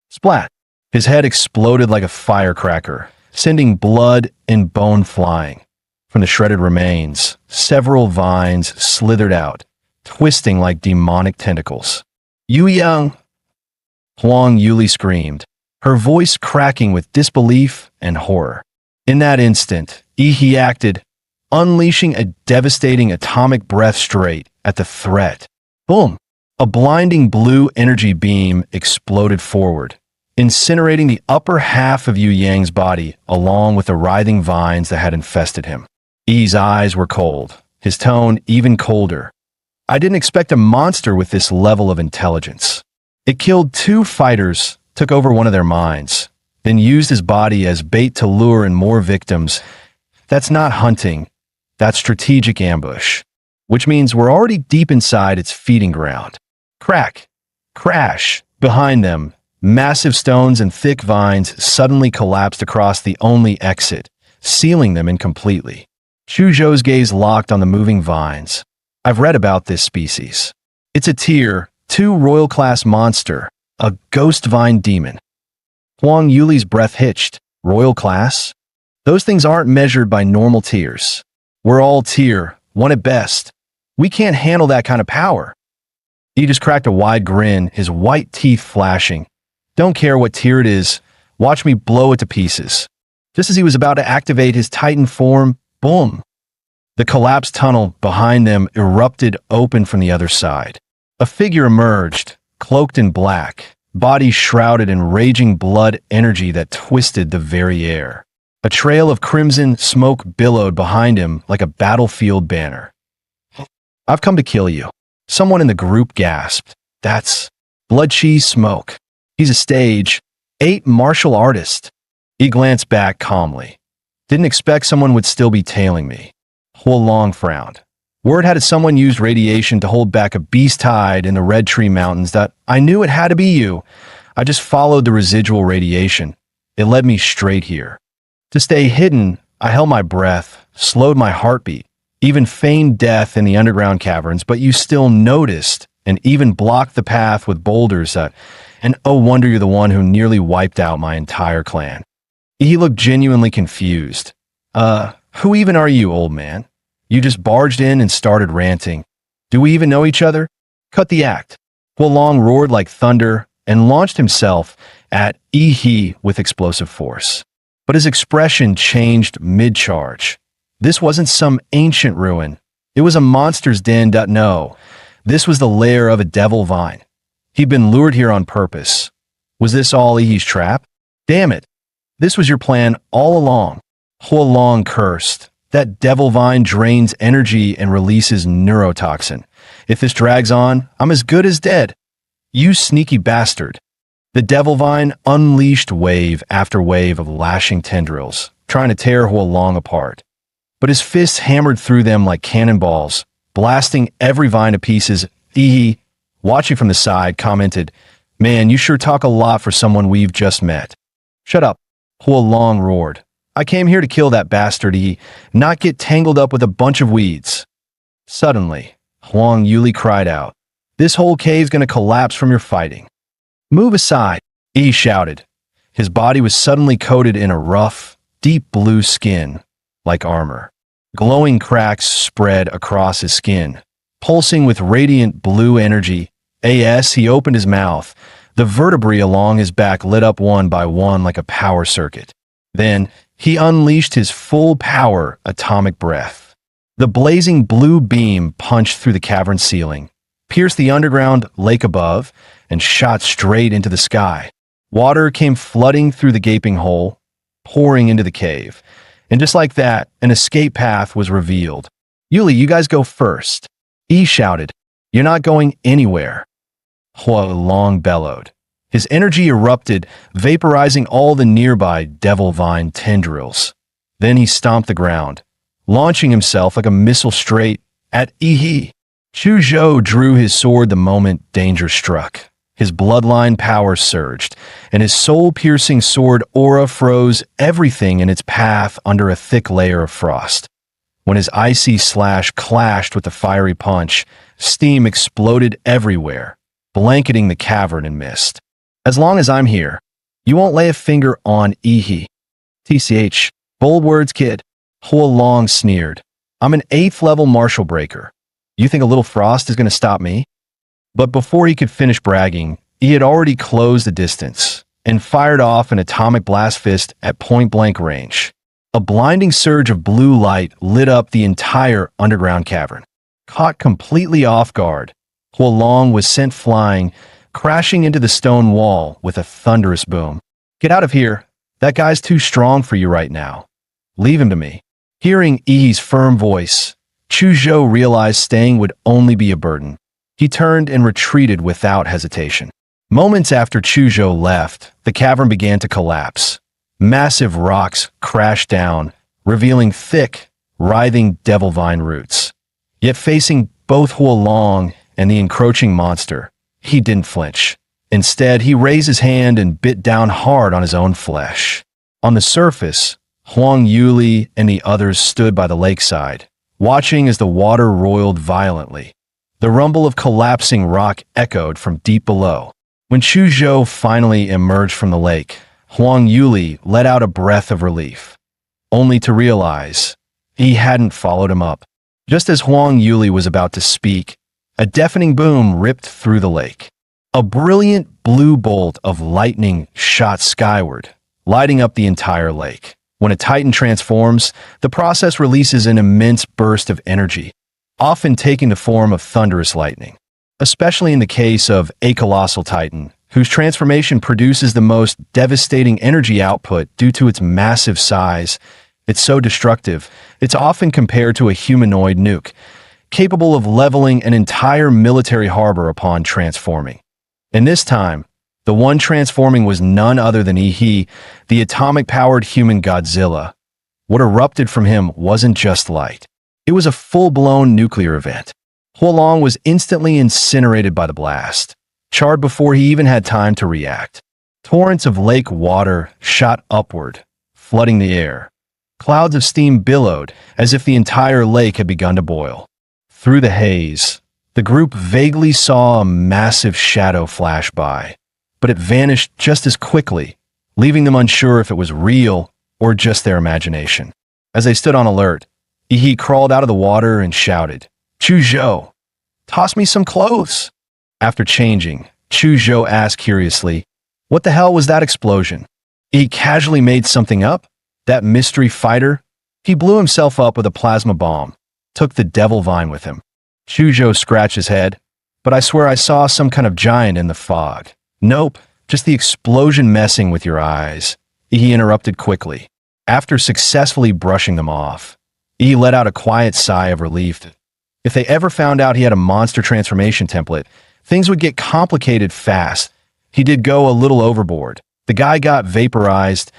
Splat. His head exploded like a firecracker, sending blood and bone flying. From the shredded remains, several vines slithered out, twisting like demonic tentacles. Yu Yang! Huang Yuli screamed, her voice cracking with disbelief and horror. In that instant, Ihi acted, unleashing a devastating atomic breath straight at the threat. Boom! A blinding blue energy beam exploded forward, incinerating the upper half of Yu Yang's body along with the writhing vines that had infested him. I's eyes were cold, his tone even colder. I didn't expect a monster with this level of intelligence. It killed 2 fighters, took over one of their minds, then used his body as bait to lure in more victims. That's not hunting, that's strategic ambush, which means we're already deep inside its feeding ground. Crack, crash, behind them, massive stones and thick vines suddenly collapsed across the only exit, sealing them incompletely. Chuzhou's gaze locked on the moving vines. I've read about this species. It's a tier 2 royal class monster, a ghost vine demon. Huang Yuli's breath hitched. Royal class? Those things aren't measured by normal tiers. We're all tier 1 at best. We can't handle that kind of power. He just cracked a wide grin, his white teeth flashing. Don't care what tier it is. Watch me blow it to pieces. Just as he was about to activate his Titan form, boom! The collapsed tunnel behind them erupted open from the other side. A figure emerged, cloaked in black, body shrouded in raging blood energy that twisted the very air. A trail of crimson smoke billowed behind him like a battlefield banner. I've come to kill you. Someone in the group gasped. That's Blood Cheese Smoke. He's a stage 8 martial artist. He glanced back calmly. Didn't expect someone would still be tailing me. Huolong frowned. Word had it someone used radiation to hold back a beast tide in the Red Tree Mountains that I knew it had to be you. I just followed the residual radiation. It led me straight here. To stay hidden, I held my breath, slowed my heartbeat, even feigned death in the underground caverns, but you still noticed and even blocked the path with boulders and oh wonder you're the one who nearly wiped out my entire clan. He looked genuinely confused. Who even are you, old man? You just barged in and started ranting. Do we even know each other? Cut the act. Huolong roared like thunder and launched himself at Ihi with explosive force. But his expression changed mid-charge. This wasn't some ancient ruin. It was a monster's den. No, this was the lair of a devil vine. He'd been lured here on purpose. Was this all Ihi's trap? Damn it. This was your plan all along. Huolong cursed. That devil vine drains energy and releases neurotoxin. If this drags on, I'm as good as dead. You sneaky bastard. The devil vine unleashed wave after wave of lashing tendrils, trying to tear Huolong apart. But his fists hammered through them like cannonballs, blasting every vine to pieces. He, watching from the side, commented, "Man, you sure talk a lot for someone we've just met." "Shut up," Hua Long roared. "I came here to kill that bastard, not get tangled up with a bunch of weeds." Suddenly, Huang Yuli cried out, "This whole cave's gonna collapse from your fighting." "Move aside," he shouted. His body was suddenly coated in a rough, deep blue skin, like armor. Glowing cracks spread across his skin, pulsing with radiant blue energy. As he opened his mouth, the vertebrae along his back lit up one by one like a power circuit. Then, he unleashed his full power atomic breath. The blazing blue beam punched through the cavern ceiling, pierced the underground lake above, and shot straight into the sky. Water came flooding through the gaping hole, pouring into the cave. And just like that, an escape path was revealed. "Yuli, you guys go first," he shouted. "You're not going anywhere." Hua Long bellowed. His energy erupted, vaporizing all the nearby devil vine tendrils. Then he stomped the ground, launching himself like a missile straight at Yi. Chu Zhou drew his sword the moment danger struck. His bloodline power surged, and his soul-piercing sword aura froze everything in its path under a thick layer of frost. When his icy slash clashed with the fiery punch, steam exploded everywhere, blanketing the cavern in mist. "As long as I'm here, you won't lay a finger on Yi." "TCH, bold words, kid," Hua Long sneered. "I'm an 8th level martial breaker. You think a little frost is going to stop me?" But before he could finish bragging, he had already closed the distance and fired off an atomic blast fist at point-blank range. A blinding surge of blue light lit up the entire underground cavern. Caught completely off guard, Hua Long was sent flying, crashing into the stone wall with a thunderous boom. "Get out of here. That guy's too strong for you right now. Leave him to me." Hearing Yi's firm voice, Chu Zhou realized staying would only be a burden. He turned and retreated without hesitation. Moments after Chu Zhou left, the cavern began to collapse. Massive rocks crashed down, revealing thick, writhing devil vine roots. Yet facing both Hua Long and the encroaching monster, he didn't flinch. Instead, he raised his hand and bit down hard on his own flesh. On the surface, Huang Yuli and the others stood by the lakeside, watching as the water roiled violently. The rumble of collapsing rock echoed from deep below. When Chu Zhou finally emerged from the lake, Huang Yuli let out a breath of relief, only to realize he hadn't followed him up. Just as Huang Yuli was about to speak, a deafening boom ripped through the lake. A brilliant blue bolt of lightning shot skyward, lighting up the entire lake. When a titan transforms, the process releases an immense burst of energy, often taking the form of thunderous lightning. Especially in the case of a colossal titan, whose transformation produces the most devastating energy output due to its massive size. It's so destructive, it's often compared to a humanoid nuke, capable of leveling an entire military harbor upon transforming. And this time, the one transforming was none other than Yi, the atomic-powered human Godzilla. What erupted from him wasn't just light. It was a full-blown nuclear event. Hua Long was instantly incinerated by the blast, charred before he even had time to react. Torrents of lake water shot upward, flooding the air. Clouds of steam billowed as if the entire lake had begun to boil. Through the haze, the group vaguely saw a massive shadow flash by, but it vanished just as quickly, leaving them unsure if it was real or just their imagination. As they stood on alert, Yi crawled out of the water and shouted, "Chu Zhou, toss me some clothes." After changing, Chu Zhou asked curiously, "What the hell was that explosion?" He casually made something up? That mystery fighter? He blew himself up with a plasma bomb, took the devil vine with him. Chu Zhou scratched his head, "But I swear I saw some kind of giant in the fog." "Nope, just the explosion messing with your eyes," he interrupted quickly. After successfully brushing them off, he let out a quiet sigh of relief. If they ever found out he had a monster transformation template, things would get complicated fast. He did go a little overboard. The guy got vaporized,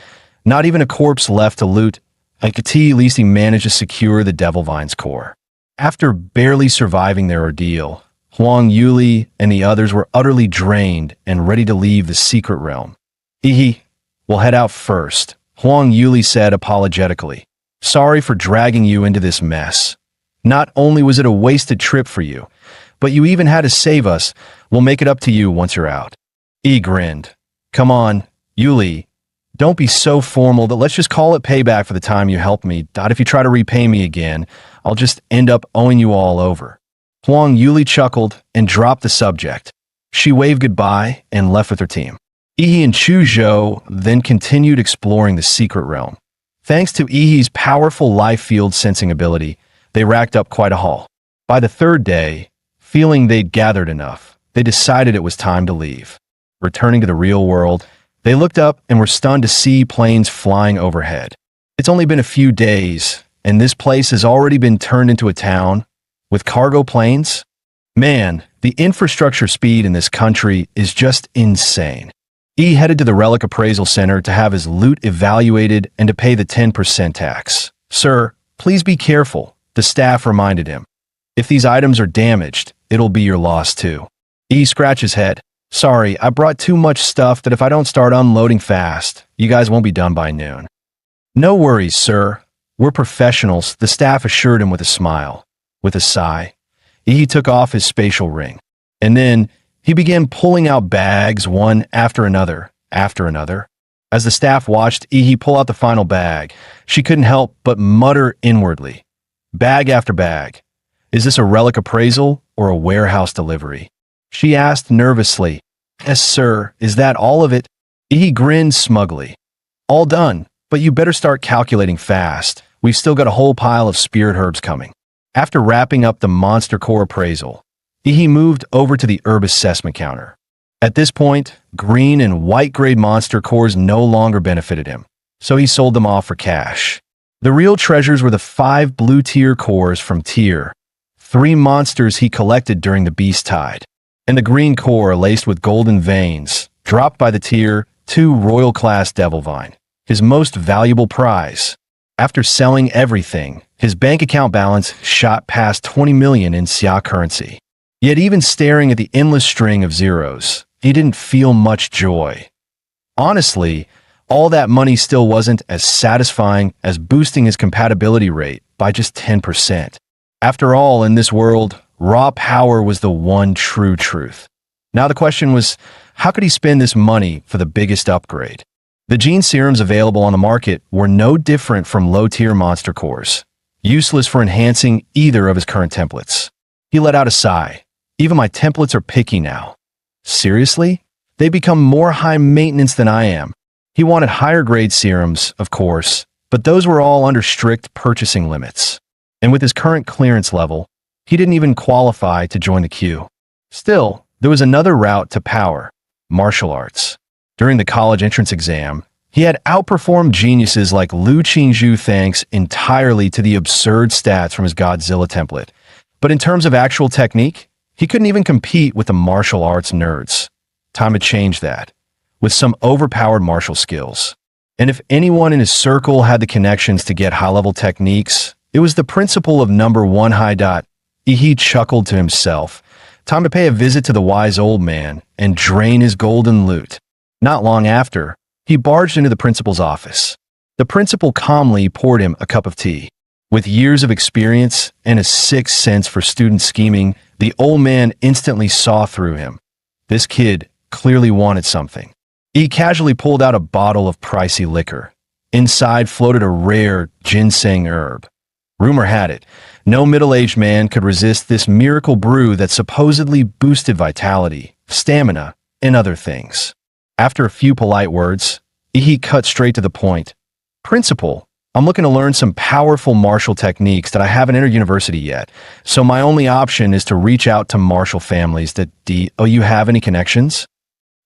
not even a corpse left to loot. At least he managed to secure the devil vine's core. After barely surviving their ordeal, Huang Yuli and the others were utterly drained and ready to leave the secret realm. We'll head out first, Huang Yuli said apologetically. Sorry for dragging you into this mess. Not only was it a wasted trip for you, but you even had to save us. We'll make it up to you once you're out. Grinned. Come on, Yuli. Don't be so formal that let's just call it payback for the time you helped me. If you try to repay me again, I'll just end up owing you all over. Huang Yuli chuckled and dropped the subject. She waved goodbye and left with her team. And Chuzhou then continued exploring the secret realm. Thanks to Ihi's powerful life field sensing ability, they racked up quite a haul. By the third day, feeling they'd gathered enough, they decided it was time to leave. Returning to the real world, they looked up and were stunned to see planes flying overhead. It's only been a few days, and this place has already been turned into a town with cargo planes. Man, the infrastructure speed in this country is just insane. Headed to the Relic Appraisal Center to have his loot evaluated and to pay the 10% tax. Sir, please be careful, the staff reminded him. If these items are damaged, it'll be your loss too. Scratched his head. Sorry, I brought too much stuff that if I don't start unloading fast, you guys won't be done by noon. No worries, sir. We're professionals, the staff assured him with a smile. With a sigh, he took off his spatial ring. And then he began pulling out bags one after another. As the staff watched Ihi pull out the final bag, she couldn't help but mutter inwardly. Bag after bag. Is this a relic appraisal or a warehouse delivery? She asked nervously. Yes, sir. Is that all of it? Ihi grinned smugly. All done, but you better start calculating fast. We've still got a whole pile of spirit herbs coming. After wrapping up the monster core appraisal, Ihi moved over to the herb assessment counter. At this point, green and white grade monster cores no longer benefited him, so he sold them off for cash. The real treasures were the 5 blue tier cores from tier 3 monsters he collected during the Beast Tide, and the green core laced with golden veins, dropped by the tier 2 royal class Devilvine, his most valuable prize. After selling everything, his bank account balance shot past 20 million in Xia currency. Yet even staring at the endless string of zeros, he didn't feel much joy. Honestly, all that money still wasn't as satisfying as boosting his compatibility rate by just 10%. After all, in this world, raw power was the one true truth. Now the question was, how could he spend this money for the biggest upgrade? The gene serums available on the market were no different from low-tier monster cores, useless for enhancing either of his current templates. He let out a sigh. Even my templates are picky now. Seriously? They become more high maintenance than I am. He wanted higher grade serums, of course, but those were all under strict purchasing limits. And with his current clearance level, he didn't even qualify to join the queue. Still, there was another route to power: martial arts. During the college entrance exam, he had outperformed geniuses like Lu Qingzhu thanks entirely to the absurd stats from his Godzilla template. But in terms of actual technique, he couldn't even compete with the martial arts nerds. Time to change that, with some overpowered martial skills. And if anyone in his circle had the connections to get high-level techniques, it was the principal of number 1 high dot. He chuckled to himself. Time to pay a visit to the wise old man and drain his golden loot. Not long after, he barged into the principal's office. The principal calmly poured him a cup of tea. With years of experience and a sixth sense for student scheming, the old man instantly saw through him. This kid clearly wanted something. He casually pulled out a bottle of pricey liquor. Inside floated a rare ginseng herb. Rumor had it, no middle-aged man could resist this miracle brew that supposedly boosted vitality, stamina, and other things. After a few polite words, he cut straight to the point. Principal, I'm looking to learn some powerful martial techniques that I haven't entered university yet, so my only option is to reach out to martial families that you have any connections?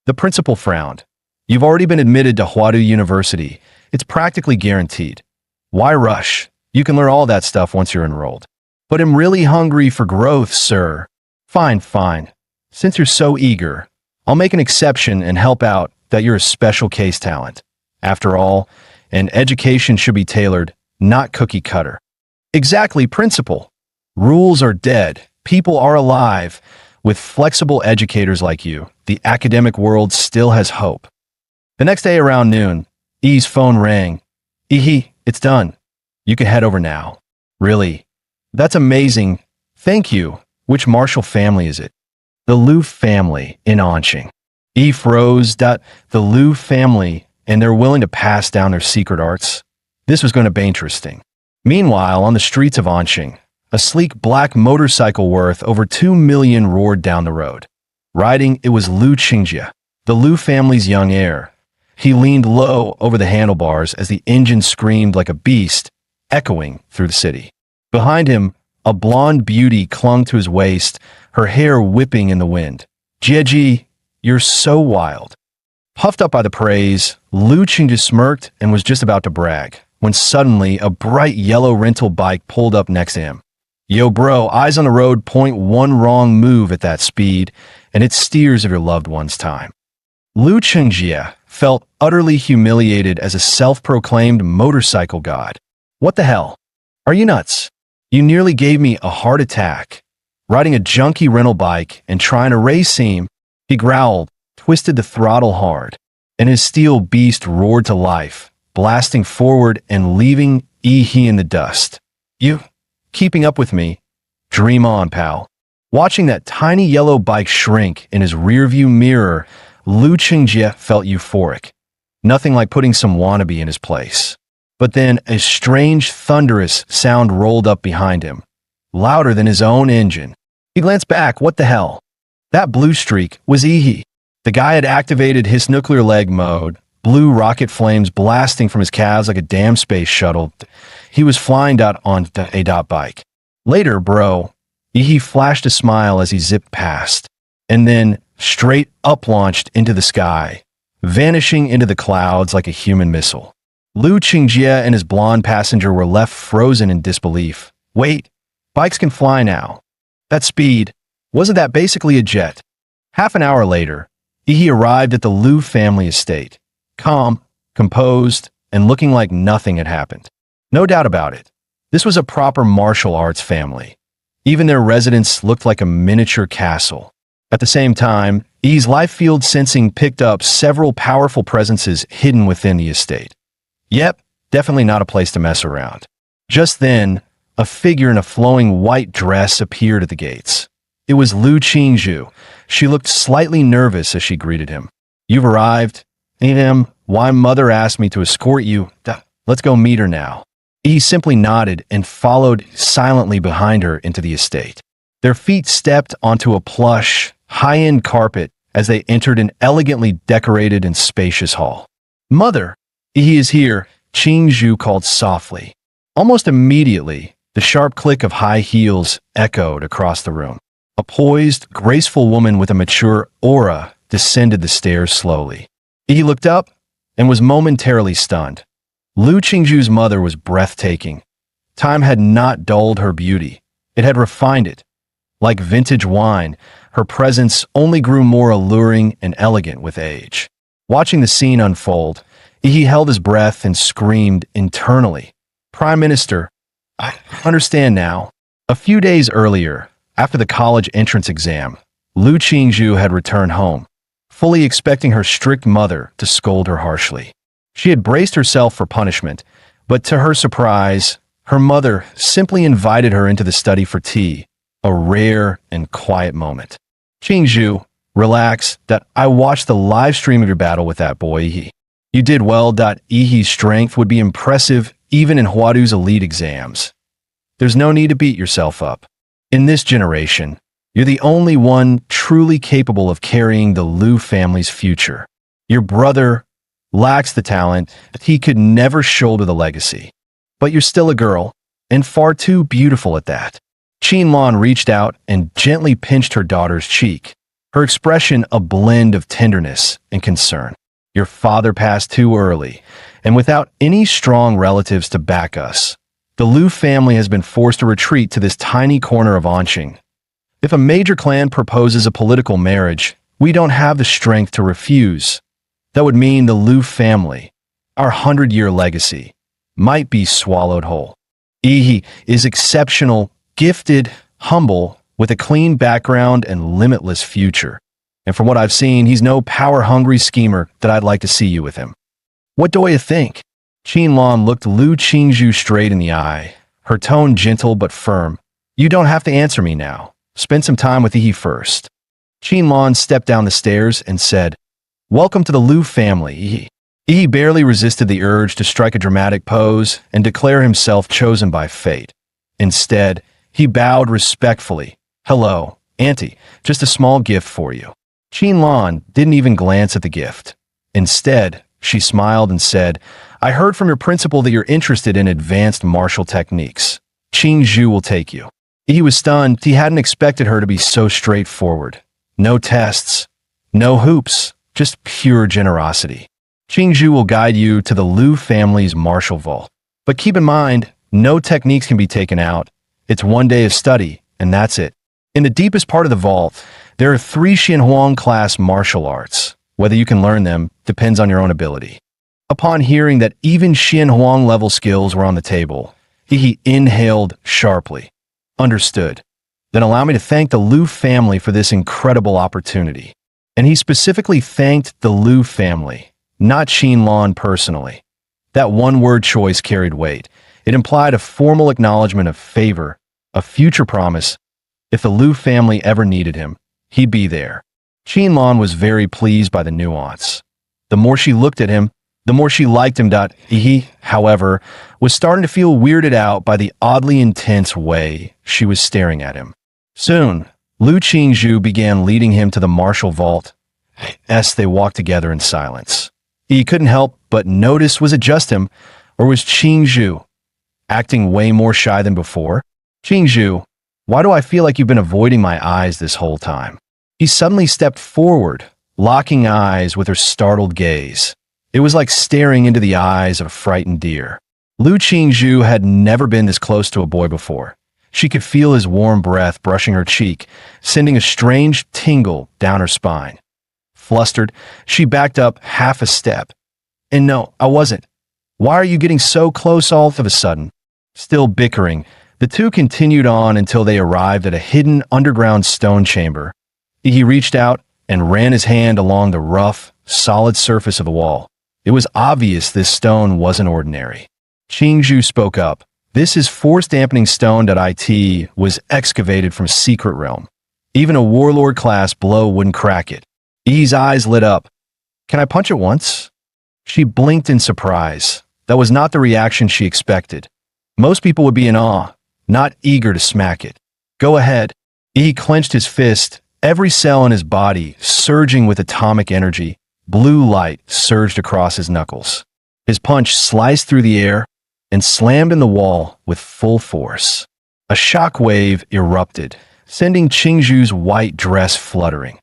The principal frowned. You've already been admitted to Huadu University. It's practically guaranteed. Why rush? You can learn all that stuff once you're enrolled. But I'm really hungry for growth, sir. Fine. Since you're so eager, I'll make an exception and help out that you're a special case talent. After all, an education should be tailored, not cookie cutter. Exactly, principal. Rules are dead. People are alive. With flexible educators like you, the academic world still has hope. The next day around noon, E's phone rang. It's done. You can head over now. Really? That's amazing. Thank you. Which martial family is it? The Liu family in Anqing. E froze. The Liu family, and they're willing to pass down their secret arts? This was going to be interesting. Meanwhile, on the streets of Anqing, a sleek black motorcycle worth over 2 million roared down the road. Riding, it was Liu Qingjie, the Liu family's young heir. He leaned low over the handlebars as the engine screamed like a beast, echoing through the city. Behind him, a blonde beauty clung to his waist, her hair whipping in the wind. Jieji, you're so wild. Puffed up by the praise, Liu Qingjie smirked and was just about to brag, when suddenly a bright yellow rental bike pulled up next to him. Yo bro, eyes on the road point one wrong move at that speed, and it steers of your loved one's time. Liu Qingjie felt utterly humiliated as a self-proclaimed motorcycle god. What the hell? Are you nuts? You nearly gave me a heart attack. Riding a junky rental bike and trying to race him, he growled, twisted the throttle hard, and his steel beast roared to life, blasting forward and leaving he in the dust. You keeping up with me? Dream on, pal. Watching that tiny yellow bike shrink in his rearview mirror, Liu Qingjie felt euphoric. Nothing like putting some wannabe in his place. But then a strange, thunderous sound rolled up behind him, louder than his own engine. He glanced back. What the hell? That blue streak was Ihi. The guy had activated his nuclear leg mode, blue rocket flames blasting from his calves like a damn space shuttle. He was flying on a bike. Later, bro, Ihi flashed a smile as he zipped past, and then straight up launched into the sky, vanishing into the clouds like a human missile. Liu Qingjie and his blonde passenger were left frozen in disbelief. Wait, bikes can fly now. That speed, wasn't that basically a jet? Half an hour later, Ihi arrived at the Liu family estate, calm, composed, and looking like nothing had happened. No doubt about it, this was a proper martial arts family. Even their residence looked like a miniature castle. At the same time, Ihi's life field sensing picked up several powerful presences hidden within the estate. Yep, definitely not a place to mess around. Just then, a figure in a flowing white dress appeared at the gates. It was Liu Qingjie. She looked slightly nervous as she greeted him. You've arrived. Why mother asked me to escort you. Let's go meet her now. He simply nodded and followed silently behind her into the estate. Their feet stepped onto a plush, high-end carpet as they entered an elegantly decorated and spacious hall. Mother, he is here, Qingjie called softly. Almost immediately, the sharp click of high heels echoed across the room. A poised, graceful woman with a mature aura descended the stairs slowly. He looked up and was momentarily stunned. Liu Qingjie's mother was breathtaking. Time had not dulled her beauty. It had refined it. Like vintage wine, her presence only grew more alluring and elegant with age. Watching the scene unfold, he held his breath and screamed internally, Prime Minister, I understand now. A few days earlier, after the college entrance exam, Liu Qingjie had returned home, fully expecting her strict mother to scold her harshly. She had braced herself for punishment, but to her surprise, her mother simply invited her into the study for tea, a rare and quiet moment. Qingjie, relax. I watched the live stream of your battle with that boy. You did well. Ihi's strength would be impressive even in Huadu's elite exams. There's no need to beat yourself up. In this generation, you're the only one truly capable of carrying the Liu family's future. Your brother lacks the talent, he could never shoulder the legacy. But you're still a girl, and far too beautiful at that. Qinlan reached out and gently pinched her daughter's cheek, her expression a blend of tenderness and concern. Your father passed too early, and without any strong relatives to back us, the Liu family has been forced to retreat to this tiny corner of Anqing. If a major clan proposes a political marriage, we don't have the strength to refuse. That would mean the Liu family, our 100-year legacy, might be swallowed whole. Ihi is exceptional gifted, humble, with a clean background and limitless future. And from what I've seen, he's no power-hungry schemer that I'd like to see you with him. What do you think? Qianlong looked Lu Qingzhu straight in the eye, her tone gentle but firm. You don't have to answer me now. Spend some time with Yi first. Qianlong stepped down the stairs and said, Welcome to the Lu family, Yi. Yi barely resisted the urge to strike a dramatic pose and declare himself chosen by fate. Instead, he bowed respectfully. Hello, Auntie, just a small gift for you. Qianlong didn't even glance at the gift. Instead, she smiled and said, I heard from your principal that you're interested in advanced martial techniques. Qingzhu will take you. He was stunned. He hadn't expected her to be so straightforward. No tests, no hoops, just pure generosity. Qingzhu will guide you to the Lu family's martial vault. But keep in mind, no techniques can be taken out. It's one day of study, and that's it. In the deepest part of the vault, there are 3 Xianhuang class martial arts. Whether you can learn them depends on your own ability. Upon hearing that even Xianhuang level skills were on the table, he inhaled sharply. Understood. Then allow me to thank the Lu family for this incredible opportunity. And he specifically thanked the Lu family, not Qianlong personally. That one-word choice carried weight. It implied a formal acknowledgement of favor, a future promise. If the Lu family ever needed him, he'd be there. Qianlong was very pleased by the nuance. The more she looked at him, the more she liked him. He, however, was starting to feel weirded out by the oddly intense way she was staring at him. Soon, Lu Qingzhu began leading him to the martial vault. As they walked together in silence. He couldn't help but notice, was it just him, or was Qingzhu acting way more shy than before? Qingzhu, why do I feel like you've been avoiding my eyes this whole time? He suddenly stepped forward, locking eyes with her startled gaze. It was like staring into the eyes of a frightened deer. Lu Qingzhu had never been this close to a boy before. She could feel his warm breath brushing her cheek, sending a strange tingle down her spine. Flustered, she backed up half a step. And no, I wasn't. Why are you getting so close all of a sudden? Still bickering, the two continued on until they arrived at a hidden underground stone chamber. He reached out and ran his hand along the rough, solid surface of the wall. It was obvious this stone wasn't ordinary. Qingzhu spoke up. This is force-dampening stone that IT was excavated from a secret realm. Even a warlord class blow wouldn't crack it. Yi's eyes lit up. Can I punch it once? She blinked in surprise. That was not the reaction she expected. Most people would be in awe, not eager to smack it. Go ahead. Yi clenched his fist, every cell in his body surging with atomic energy. Blue light surged across his knuckles. His punch sliced through the air and slammed in the wall with full force. A shock wave erupted, sending Qingzhu's white dress fluttering.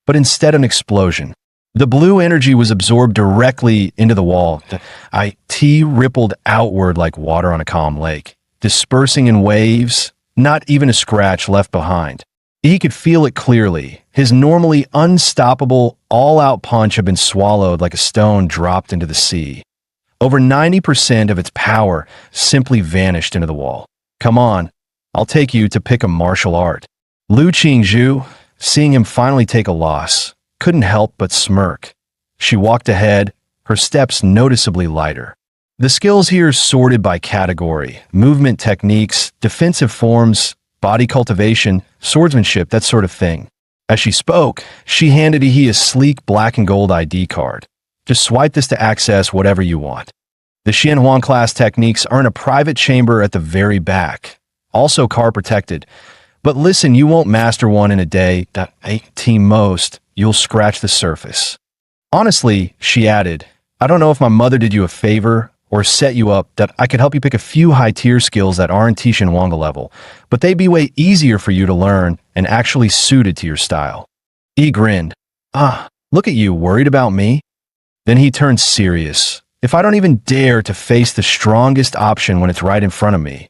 But instead an explosion. The blue energy was absorbed directly into the wall. The IT rippled outward like water on a calm lake, dispersing in waves, not even a scratch left behind. He could feel it clearly. His normally unstoppable, all-out punch had been swallowed like a stone dropped into the sea. Over 90% of its power simply vanished into the wall. Come on, I'll take you to pick a martial art. Lu Qingzhu, seeing him finally take a loss, couldn't help but smirk. She walked ahead, her steps noticeably lighter. The skills here sorted by category, movement techniques, defensive forms, body cultivation, swordsmanship, that sort of thing. As she spoke, she handed Yi a sleek black and gold ID card. Just swipe this to access whatever you want. The Xianhuang class techniques are in a private chamber at the very back, also car protected. But listen, you won't master one in a day. That 18 most, you'll scratch the surface. Honestly, she added, I don't know if my mother did you a favor or set you up that I could help you pick a few high-tier skills that aren't Xianhuang level, but they'd be way easier for you to learn and actually suited to your style. Yi grinned. Look at you, worried about me? Then he turned serious. If I don't even dare to face the strongest option when it's right in front of me,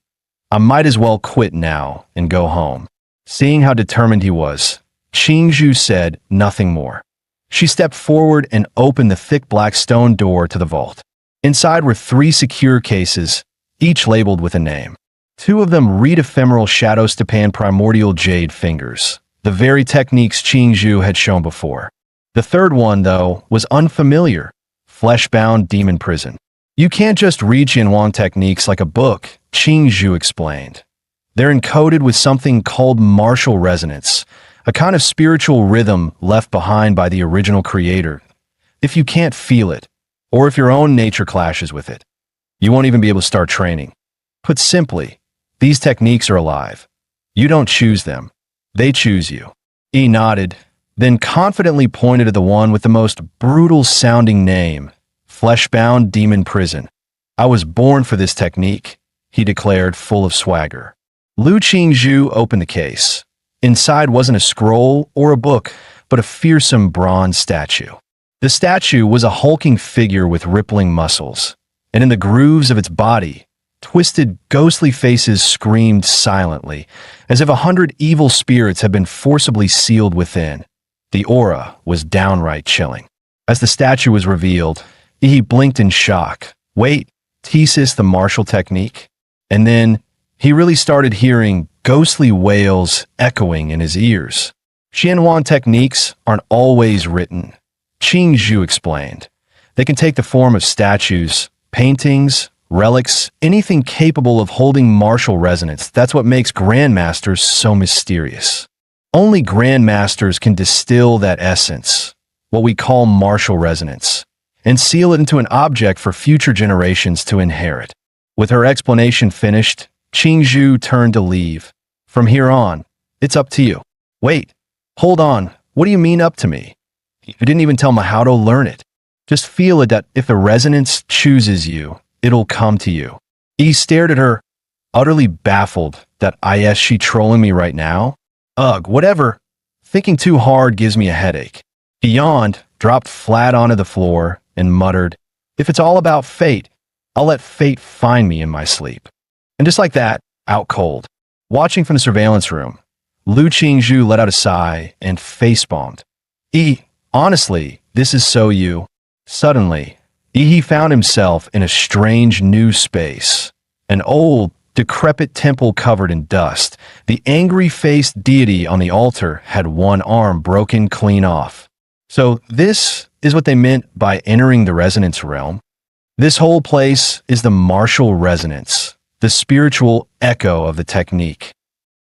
I might as well quit now and go home. Seeing how determined he was, Qingzhu said nothing more. She stepped forward and opened the thick black stone door to the vault. Inside were 3 secure cases, each labeled with a name. Two of them read ephemeral shadow stepan primordial jade fingers, the very techniques Qingzhu had shown before. The third one, though, was unfamiliar, flesh-bound demon prison. You can't just read Qianhuang techniques like a book, Qingzhu explained. They're encoded with something called martial resonance, a kind of spiritual rhythm left behind by the original creator. If you can't feel it, or if your own nature clashes with it, you won't even be able to start training. Put simply, these techniques are alive. You don't choose them. They choose you. He nodded, then confidently pointed at the one with the most brutal-sounding name, Fleshbound Demon Prison. I was born for this technique, he declared, full of swagger. Lu Qingzhu opened the case. Inside wasn't a scroll or a book, but a fearsome bronze statue. The statue was a hulking figure with rippling muscles, and in the grooves of its body, twisted, ghostly faces screamed silently, as if 100 evil spirits had been forcibly sealed within. The aura was downright chilling. As the statue was revealed, he blinked in shock. Wait, Thesis the martial technique? And then he really started hearing ghostly wails echoing in his ears. Qianhuang techniques aren't always written, Qingzhu explained. They can take the form of statues, paintings, relics, anything capable of holding martial resonance. That's what makes grandmasters so mysterious. Only grandmasters can distill that essence, what we call martial resonance, and seal it into an object for future generations to inherit. With her explanation finished, Qingzhu turned to leave. From here on, it's up to you. Wait, hold on, what do you mean up to me? You didn't even tell me how to learn it. Just feel it that if the resonance chooses you, it'll come to you. He stared at her, utterly baffled that is she trolling me right now? Ugh, whatever. Thinking too hard gives me a headache. He yawned, dropped flat onto the floor, and muttered, if it's all about fate, I'll let fate find me in my sleep. And just like that, out cold. Watching from the surveillance room, Lu Qingzhu let out a sigh and facepalmed. Honestly, this is so you. Suddenly, he found himself in a strange new space. An old, decrepit temple covered in dust. The angry-faced deity on the altar had one arm broken clean off. So this is what they meant by entering the resonance realm. This whole place is the martial resonance, the spiritual echo of the technique.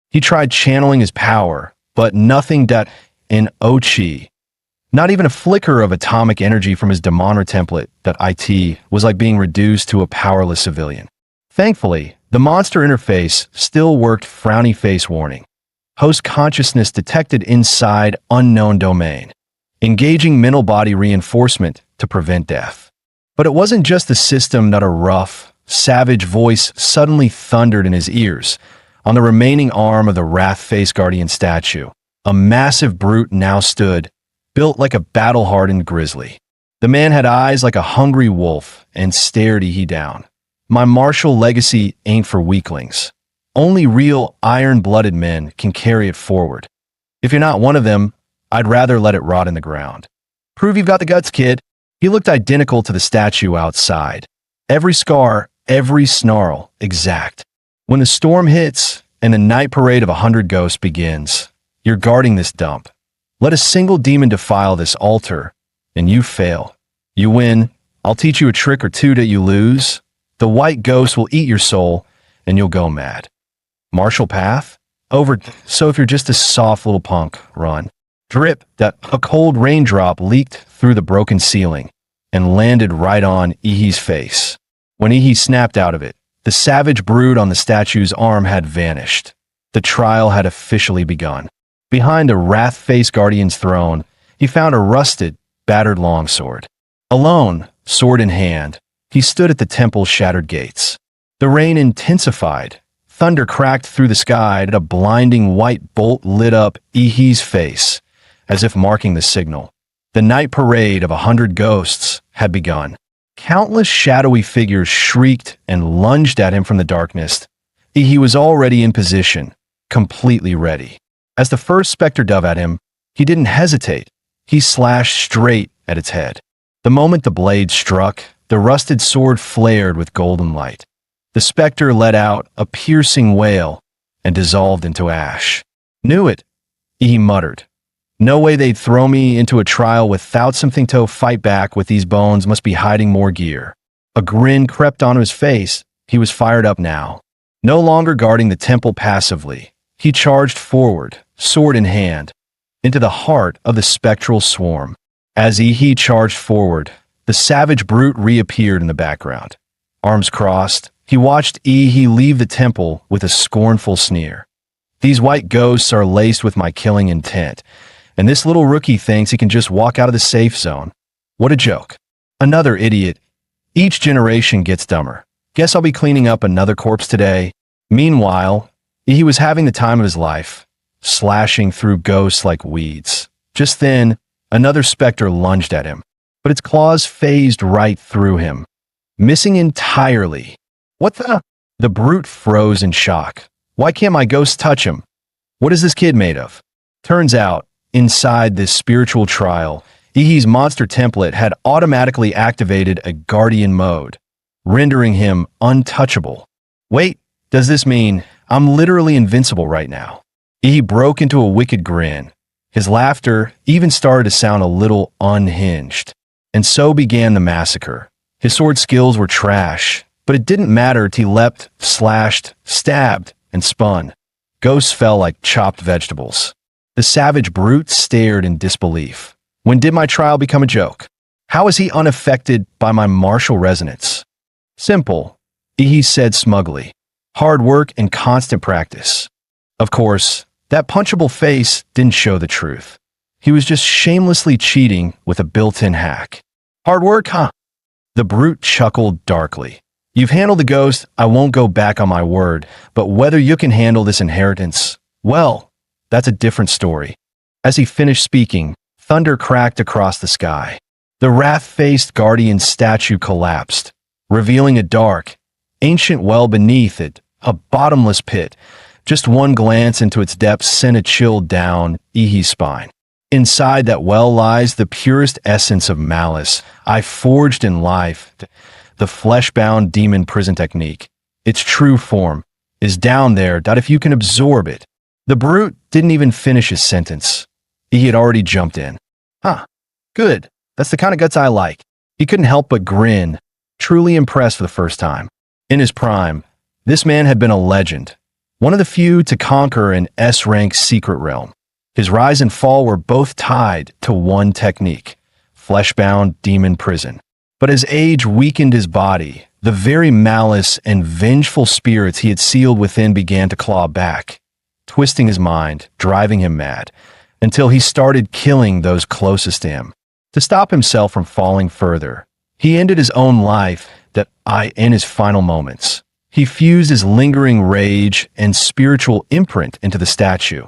He tried channeling his power, but nothing that in Ochi. Not even a flicker of atomic energy from his Demonra template that IT was like being reduced to a powerless civilian. Thankfully, the monster interface still worked frowny face warning. Host consciousness detected inside unknown domain. Engaging mental body reinforcement to prevent death. But it wasn't just the system that a rough, savage voice suddenly thundered in his ears. On the remaining arm of the Wrath Face Guardian statue, a massive brute now stood, built like a battle-hardened grizzly. The man had eyes like a hungry wolf and stared he down. My martial legacy ain't for weaklings. Only real iron-blooded men can carry it forward. If you're not one of them, I'd rather let it rot in the ground. Prove you've got the guts, kid. He looked identical to the statue outside. Every scar, every snarl, exact. When the storm hits and the night parade of 100 ghosts begins, you're guarding this dump. Let a single demon defile this altar, and you fail. You win, I'll teach you a trick or two that you lose. The white ghost will eat your soul, and you'll go mad. Martial path? Over, so if you're just a soft little punk, run. Drip, that a cold raindrop leaked through the broken ceiling and landed right on Ihi's face. When Ihi snapped out of it, the savage brood on the statue's arm had vanished. The trial had officially begun. Behind the Wrath Face Guardian's throne, he found a rusted, battered longsword. Alone, sword in hand, he stood at the temple's shattered gates. The rain intensified. Thunder cracked through the sky, and a blinding white bolt lit up Ihi's face, as if marking the signal. The night parade of 100 ghosts had begun. Countless shadowy figures shrieked and lunged at him from the darkness. He was already in position, completely ready. As the first specter dove at him, he didn't hesitate. He slashed straight at its head. The moment the blade struck, the rusted sword flared with golden light. The specter let out a piercing wail and dissolved into ash. Knew it, he muttered. No way they'd throw me into a trial without something to fight back with. These bones must be hiding more gear. A grin crept onto his face. He was fired up now. No longer guarding the temple passively, he charged forward, sword in hand, into the heart of the spectral swarm. As he charged forward, the savage brute reappeared in the background. Arms crossed, he watched he leave the temple with a scornful sneer. These white ghosts are laced with my killing intent, and this little rookie thinks he can just walk out of the safe zone. What a joke. Another idiot. Each generation gets dumber. Guess I'll be cleaning up another corpse today. Meanwhile, he was having the time of his life, slashing through ghosts like weeds. Just then, another specter lunged at him, but its claws phased right through him, missing entirely. What the? The brute froze in shock. Why can't my ghost touch him? What is this kid made of? Turns out, inside this spiritual trial, Ihi's monster template had automatically activated a guardian mode, rendering him untouchable. Wait, does this mean I'm literally invincible right now? Ihi broke into a wicked grin. His laughter even started to sound a little unhinged. And so began the massacre. His sword skills were trash, but it didn't matter. He leapt, slashed, stabbed, and spun. Ghosts fell like chopped vegetables. The savage brute stared in disbelief. When did my trial become a joke? How is he unaffected by my martial resonance? Simple, Ihi said smugly. Hard work and constant practice. Of course, that punchable face didn't show the truth. He was just shamelessly cheating with a built-in hack. Hard work, huh? The brute chuckled darkly. You've handled the ghost, I won't go back on my word, but whether you can handle this inheritance, well, that's a different story. As he finished speaking, thunder cracked across the sky. The wrath-faced guardian statue collapsed, revealing a dark, ancient well beneath it, a bottomless pit. Just one glance into its depths sent a chill down Ihi's spine. Inside that well lies the purest essence of malice I forged in life, the flesh-bound demon prison technique. Its true form is down there, that if you can absorb it. The brute didn't even finish his sentence. He had already jumped in. Huh, good. That's the kind of guts I like. He couldn't help but grin, truly impressed for the first time. In his prime, this man had been a legend, one of the few to conquer an S-rank secret realm. His rise and fall were both tied to one technique, flesh-bound demon prison. But as age weakened his body, the very malice and vengeful spirits he had sealed within began to claw back, twisting his mind, driving him mad, until he started killing those closest to him. To stop himself from falling further, he ended his own life in his final moments. He fused his lingering rage and spiritual imprint into the statue,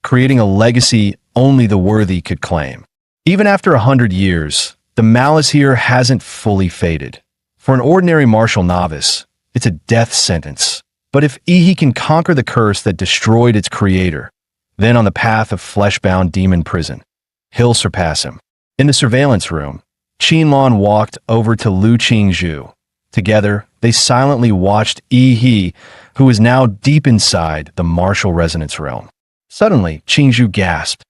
creating a legacy only the worthy could claim. Even after 100 years, the malice here hasn't fully faded. For an ordinary martial novice, it's a death sentence. But if Ihi can conquer the curse that destroyed its creator, then on the path of flesh-bound demon prison, he'll surpass him. In the surveillance room, Qinlan walked over to Lu Qingzhu. Together, they silently watched Ihi, who was now deep inside the martial resonance realm. Suddenly, Qingzhu gasped.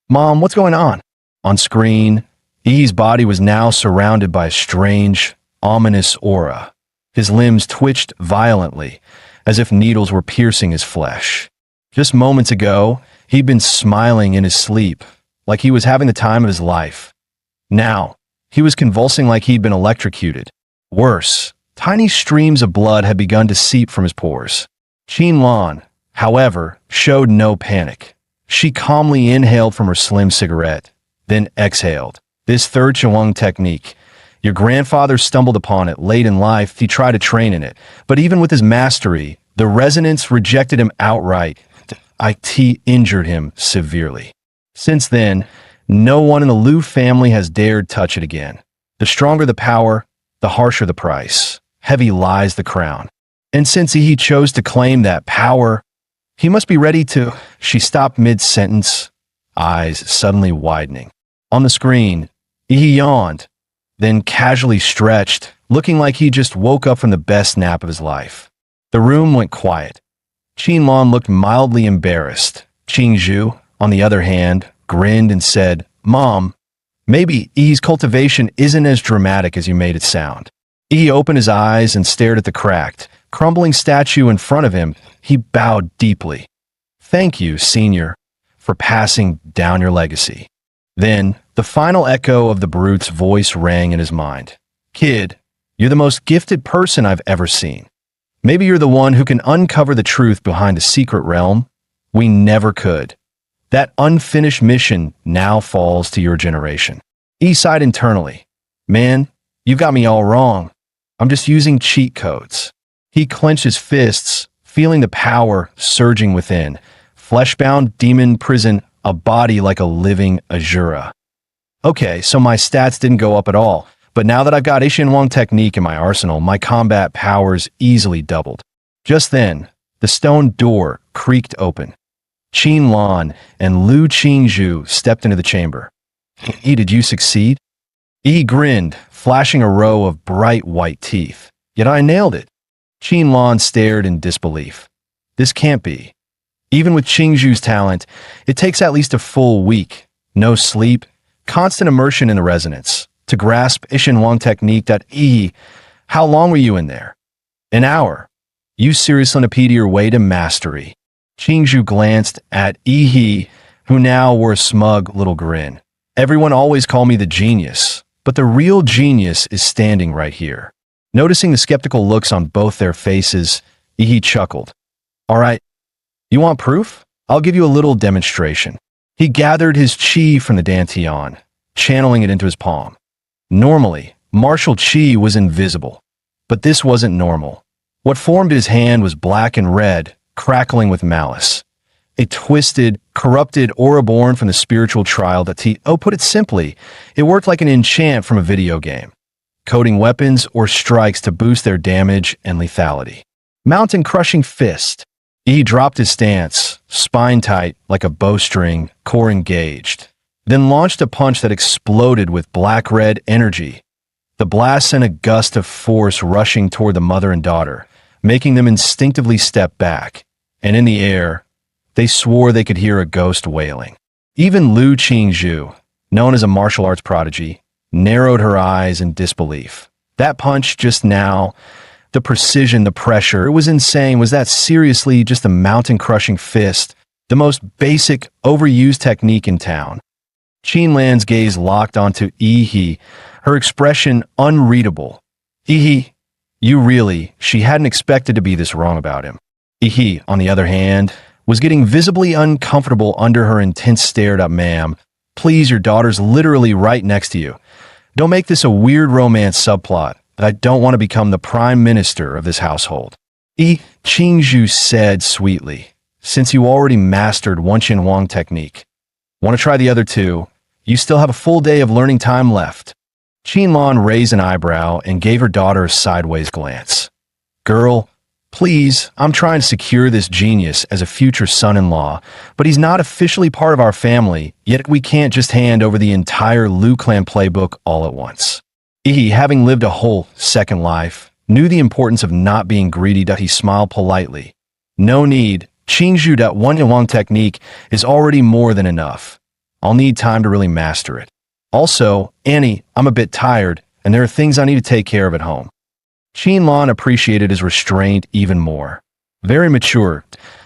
Mom, what's going on? On screen, Ihi's body was now surrounded by a strange, ominous aura. His limbs twitched violently, as if needles were piercing his flesh. Just moments ago, he'd been smiling in his sleep, like he was having the time of his life. Now, he was convulsing like he'd been electrocuted. Worse, tiny streams of blood had begun to seep from his pores. Qinlan, however, showed no panic. She calmly inhaled from her slim cigarette, then exhaled. This third Chewang technique. Your grandfather stumbled upon it late in life. He tried to train in it. But even with his mastery, the resonance rejected him outright. It injured him severely. Since then, no one in the Liu family has dared touch it again. The stronger the power, the harsher the price. Heavy lies the crown. And since he chose to claim that power, he must be ready to... She stopped mid-sentence, eyes suddenly widening. On the screen, he yawned, then casually stretched, looking like he just woke up from the best nap of his life. The room went quiet. Qinlan looked mildly embarrassed. Qingzhu, on the other hand, grinned and said, "Mom, maybe Yi's cultivation isn't as dramatic as you made it sound." Yi opened his eyes and stared at the cracked, crumbling statue in front of him. He bowed deeply. "Thank you, Senior, for passing down your legacy." Then, the final echo of the brute's voice rang in his mind. "Kid, you're the most gifted person I've ever seen. Maybe you're the one who can uncover the truth behind a secret realm we never could. That unfinished mission now falls to your generation." Yi sighed internally. "Man, you've got me all wrong. I'm just using cheat codes." He clenched his fists, feeling the power surging within. Fleshbound demon prison, a body like a living Azura. Okay, so my stats didn't go up at all, but now that I've got Ishinwang technique in my arsenal, my combat powers easily doubled. Just then, the stone door creaked open. Qinlan and Lu Qingzhu stepped into the chamber. "Yi, did you succeed?" Yi grinned, flashing a row of bright white teeth. "Yet I nailed it." Qinlan stared in disbelief. "This can't be. Even with Qingzhu's talent, it takes at least a full week. No sleep, constant immersion in the resonance. To grasp Ishinwang technique that Yi, how long were you in there?" "An hour. You seriously impede your way to mastery." Qingzhu glanced at Yi, who now wore a smug little grin. "Everyone always called me the genius, but the real genius is standing right here." Noticing the skeptical looks on both their faces, Yi chuckled. "All right, you want proof? I'll give you a little demonstration." He gathered his chi from the dantian, channeling it into his palm. Normally, martial chi was invisible, but this wasn't normal. What formed his hand was black and red, crackling with malice. A twisted, corrupted aura born from the spiritual trial that put it simply, it worked like an enchant from a video game, coding weapons or strikes to boost their damage and lethality. Mountain-crushing fist. He dropped his stance, spine tight like a bowstring, core engaged, then launched a punch that exploded with black-red energy. The blast sent a gust of force rushing toward the mother and daughter, making them instinctively step back, and in the air, they swore they could hear a ghost wailing. Even Lu Qingzhu, known as a martial arts prodigy, narrowed her eyes in disbelief. That punch just now, the precision, the pressure, it was insane. Was that seriously just a mountain-crushing fist, the most basic, overused technique in town? Qinlan's gaze locked onto Yi, her expression unreadable. Yi, you really, she hadn't expected to be this wrong about him. Yi, on the other hand, was getting visibly uncomfortable under her intense stare. "Ma'am, please, your daughter's literally right next to you. Don't make this a weird romance subplot. I don't want to become the prime minister of this household." Qingzhu said sweetly, "Since you already mastered Ishinwang technique, want to try the other two? You still have a full day of learning time left." Qinlan raised an eyebrow and gave her daughter a sideways glance. "Girl, please, I'm trying to secure this genius as a future son-in-law, but he's not officially part of our family, yet we can't just hand over the entire Lu clan playbook all at once." He, having lived a whole second life, knew the importance of not being greedy. He smiled politely. "No need. Qingzhu Ishinwang technique is already more than enough. I'll need time to really master it. Also, Annie, I'm a bit tired, and there are things I need to take care of at home." Qinlan appreciated his restraint even more. "Very mature.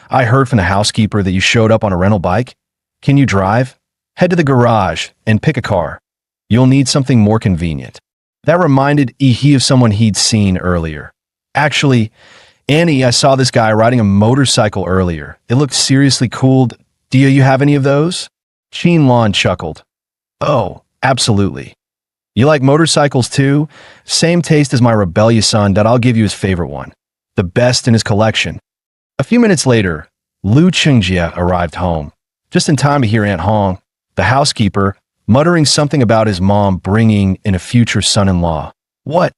I heard from the housekeeper that you showed up on a rental bike. Can you drive? Head to the garage and pick a car. You'll need something more convenient." That reminded Yi of someone he'd seen earlier. "Actually, Annie, I saw this guy riding a motorcycle earlier. It looked seriously cool. Do you have any of those?" Qinlan chuckled. "Oh, absolutely. You like motorcycles too? Same taste as my rebellious son. That I'll give you his favorite one. The best in his collection." A few minutes later, Lu Qingjie arrived home, just in time to hear Aunt Hong, the housekeeper, muttering something about his mom bringing in a future son-in-law. "What?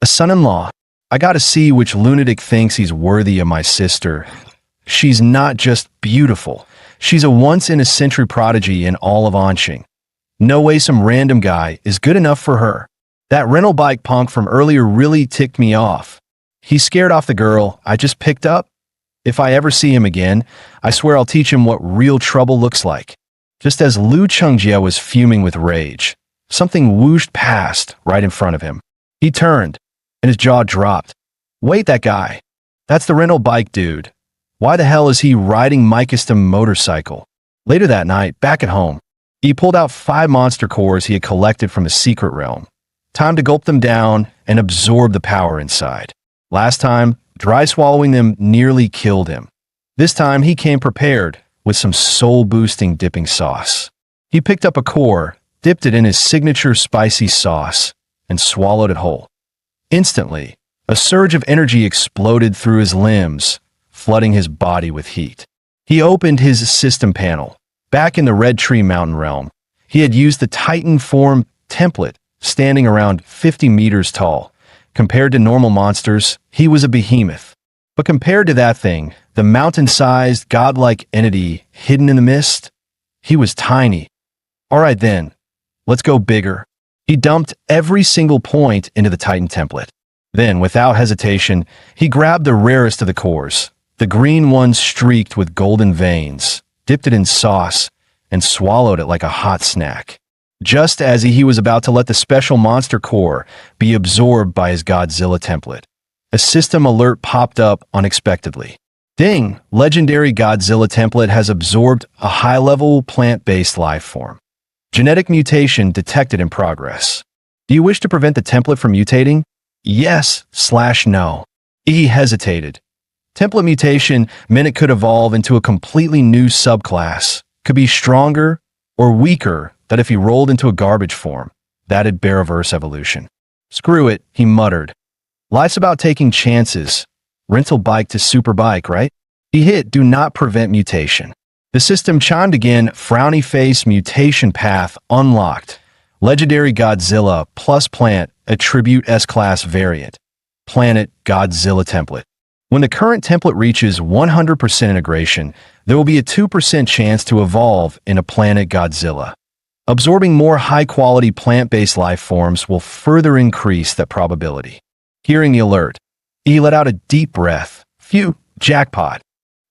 A son-in-law? I gotta see which lunatic thinks he's worthy of my sister. She's not just beautiful. She's a once-in-a-century prodigy in all of Anqing. No way some random guy is good enough for her. That rental bike punk from earlier really ticked me off. He scared off the girl I just picked up. If I ever see him again, I swear I'll teach him what real trouble looks like. Just as Lu Chengjie was fuming with rage, something whooshed past right in front of him. He turned, and his jaw dropped. Wait, that guy. That's the rental bike dude. Why the hell is he riding my custom motorcycle? Later that night, back at home, he pulled out 5 monster cores he had collected from his secret realm. Time to gulp them down and absorb the power inside. Last time, dry swallowing them nearly killed him. This time, he came prepared with some soul-boosting dipping sauce. He picked up a core, dipped it in his signature spicy sauce, and swallowed it whole. Instantly, a surge of energy exploded through his limbs, flooding his body with heat. He opened his system panel. Back in the Red Tree Mountain realm, he had used the Titan form template, standing around 50 meters tall. Compared to normal monsters, he was a behemoth. But compared to that thing, the mountain-sized, godlike entity hidden in the mist, he was tiny. All right then, let's go bigger. He dumped every single point into the Titan template. Then, without hesitation, he grabbed the rarest of the cores, the green one streaked with golden veins, dipped it in sauce, and swallowed it like a hot snack. Just as he was about to let the special monster core be absorbed by his Godzilla template, a system alert popped up unexpectedly. Ding! Legendary Godzilla template has absorbed a high-level plant-based life form. Genetic mutation detected in progress. Do you wish to prevent the template from mutating? Yes/no. He hesitated. Template mutation meant it could evolve into a completely new subclass, could be stronger or weaker than if he rolled into a garbage form. That'd bear reverse evolution. Screw it, he muttered. Life's about taking chances. Rental bike to super bike, right? He hit do not prevent mutation. The system chimed again, frowny face mutation path unlocked. Legendary Godzilla plus plant attribute S-class variant. Planet Godzilla template. When the current template reaches 100% integration, there will be a 2% chance to evolve into Planet Godzilla. Absorbing more high-quality plant-based life forms will further increase that probability. Hearing the alert, he let out a deep breath. Phew, jackpot.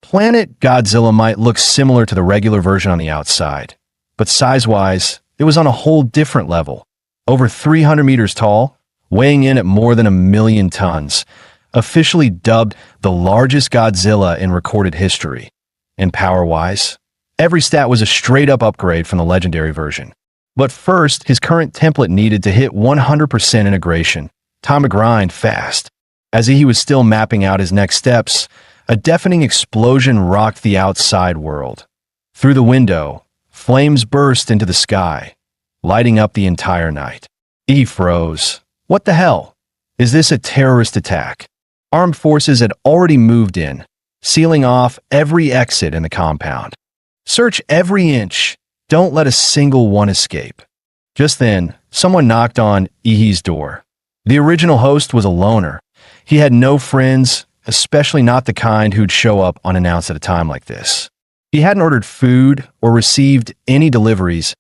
Planet Godzilla might look similar to the regular version on the outside, but size-wise, it was on a whole different level. Over 300 meters tall, weighing in at more than 1,000,000 tons, officially dubbed the largest Godzilla in recorded history. And power-wise, every stat was a straight-up upgrade from the legendary version. But first, his current template needed to hit 100% integration. Time to grind fast. As he was still mapping out his next steps, a deafening explosion rocked the outside world. Through the window, flames burst into the sky, lighting up the entire night. He froze. What the hell? Is this a terrorist attack? Armed forces had already moved in, sealing off every exit in the compound. Search every inch. Don't let a single one escape. Just then, someone knocked on Ihi's door. The original host was a loner. He had no friends, especially not the kind who'd show up unannounced at a time like this. He hadn't ordered food or received any deliveries.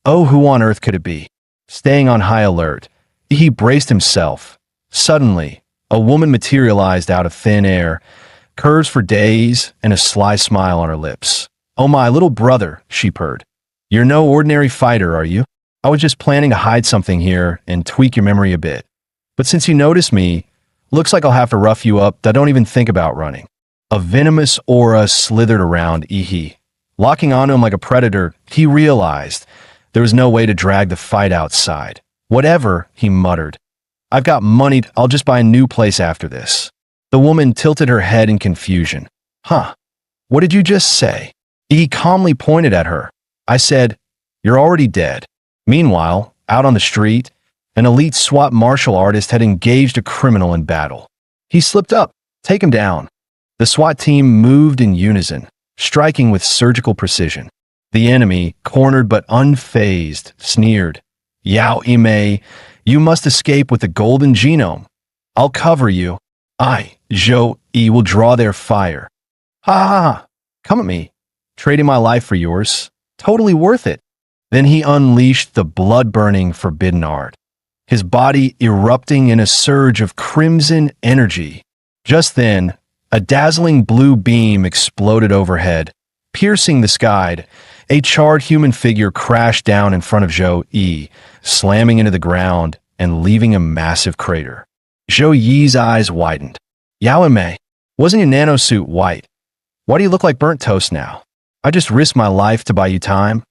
Oh, who on earth could it be? Staying on high alert, he braced himself. Suddenly, a woman materialized out of thin air, curves for days and a sly smile on her lips. Oh, my little brother, she purred. You're no ordinary fighter, are you? I was just planning to hide something here and tweak your memory a bit. But since you noticed me, looks like I'll have to rough you up that don't even think about running. A venomous aura slithered around Ihi. Locking onto him like a predator, he realized there was no way to drag the fight outside. Whatever, he muttered. I've got money, I'll just buy a new place after this. The woman tilted her head in confusion. Huh? What did you just say? He calmly pointed at her. I said, you're already dead. Meanwhile, out on the street, an elite SWAT martial artist had engaged a criminal in battle. He slipped up. Take him down. The SWAT team moved in unison, striking with surgical precision. The enemy, cornered but unfazed, sneered. Yao Imei, you must escape with the golden genome. I'll cover you. I, Zhou Yi, will draw their fire. Ha ha ha. Come at me. Trading my life for yours. Totally worth it. Then he unleashed the blood-burning forbidden art. his body erupting in a surge of crimson energy. Just then, a dazzling blue beam exploded overhead, piercing the sky. A charred human figure crashed down in front of Zhou Yi, slamming into the ground and leaving a massive crater. Zhou Yi's eyes widened. Yao and Mei, wasn't your nanosuit white? Why do you look like burnt toast now? I just risked my life to buy you time.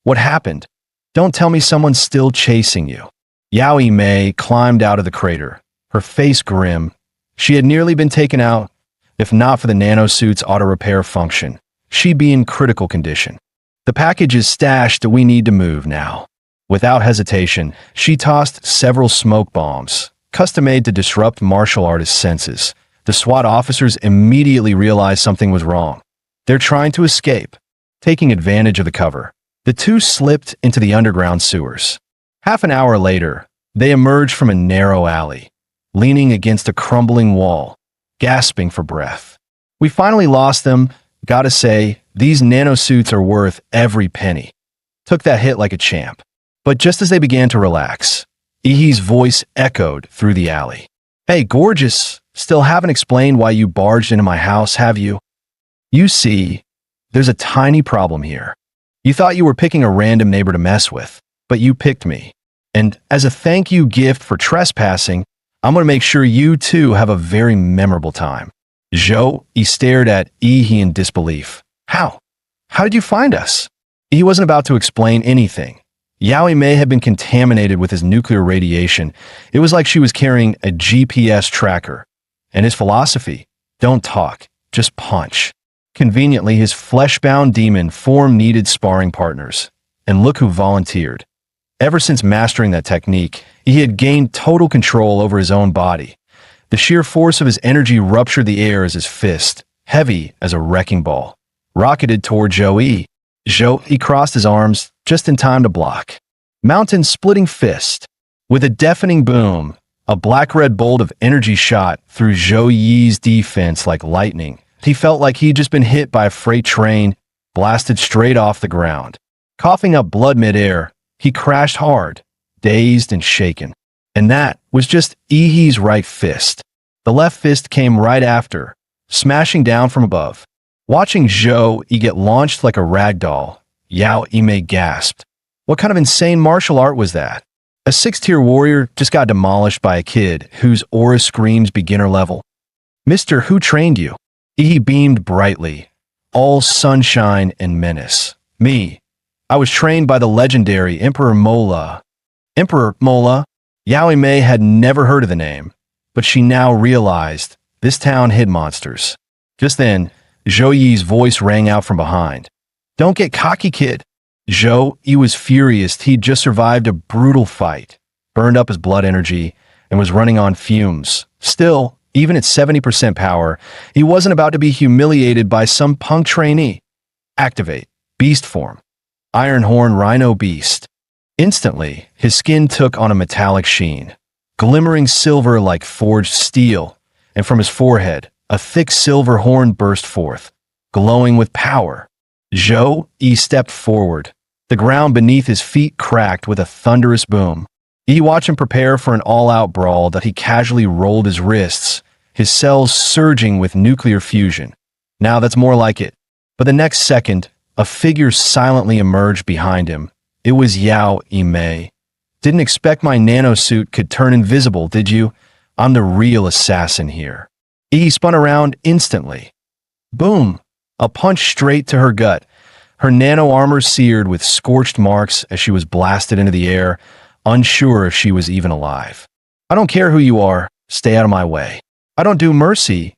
What happened? Don't tell me someone's still chasing you. Yao Mei climbed out of the crater, her face grim. She had nearly been taken out. If not for the nanosuit's auto-repair function, she'd be in critical condition. The package is stashed. We need to move now. Without hesitation, she tossed several smoke bombs, custom-made to disrupt martial artists' senses. The SWAT officers immediately realized something was wrong. They're trying to escape. Taking advantage of the cover, the two slipped into the underground sewers. Half an hour later, they emerged from a narrow alley, leaning against a crumbling wall, gasping for breath. We finally lost them. Gotta say, these nanosuits are worth every penny. Took that hit like a champ. But just as they began to relax, Ihi's voice echoed through the alley. Hey, gorgeous, still haven't explained why you barged into my house, have you? You see, there's a tiny problem here. You thought you were picking a random neighbor to mess with, but you picked me. And as a thank you gift for trespassing, I'm going to make sure you too have a very memorable time. Zhou Yi stared at Ihi in disbelief. How? How did you find us? He wasn't about to explain anything. Yao Mei had been contaminated with his nuclear radiation. It was like she was carrying a GPS tracker. And his philosophy, don't talk, just punch. Conveniently, his flesh-bound demon form needed sparring partners. And look who volunteered. Ever since mastering that technique, he had gained total control over his own body. The sheer force of his energy ruptured the air as his fist, heavy as a wrecking ball, rocketed toward Zhou Yi. Zhou Yi crossed his arms just in time to block. Mountain-splitting fist. With a deafening boom, a black-red bolt of energy shot through Zhou Yi's defense like lightning. He felt like he'd just been hit by a freight train, blasted straight off the ground. Coughing up blood midair, he crashed hard, dazed and shaken. And that was just Ihi's right fist. The left fist came right after, smashing down from above. Watching Zhou Yi get launched like a rag doll, Yao Mei gasped. What kind of insane martial art was that? A 6-tier warrior just got demolished by a kid whose aura screams beginner level. Mister, who trained you? Ihi beamed brightly, all sunshine and menace. Me. I was trained by the legendary Emperor Mola. Emperor Mola? Yao Mei had never heard of the name, but she now realized this town hid monsters. Just then, Zhou Yi's voice rang out from behind. Don't get cocky, kid. Zhou Yi was furious. He'd just survived a brutal fight, burned up his blood energy, and was running on fumes. Still, even at 70% power, he wasn't about to be humiliated by some punk trainee. Activate. Beast form. Iron Horn Rhino Beast. Instantly, his skin took on a metallic sheen, glimmering silver like forged steel, and from his forehead, a thick silver horn burst forth, glowing with power. Zhou Yi stepped forward. The ground beneath his feet cracked with a thunderous boom. He watched him prepare for an all-out brawl that he casually rolled his wrists, his cells surging with nuclear fusion. Now that's more like it. But the next second, a figure silently emerged behind him. It was Yao Mei. Didn't expect my nanosuit could turn invisible, did you? I'm the real assassin here. He spun around instantly. Boom! A punch straight to her gut. Her nano armor seared with scorched marks as she was blasted into the air, unsure if she was even alive. I don't care who you are. Stay out of my way. I don't do mercy,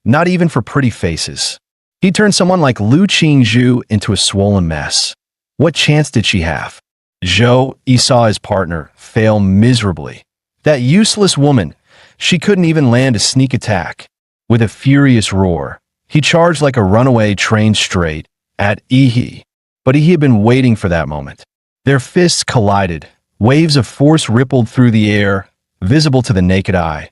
not even for pretty faces. He turned someone like Lu Qingzhu into a swollen mess. What chance did she have? Zhou Yi saw his partner fail miserably. That useless woman, she couldn't even land a sneak attack. With a furious roar, he charged like a runaway train straight at Ihi. But he had been waiting for that moment. Their fists collided. Waves of force rippled through the air, visible to the naked eye.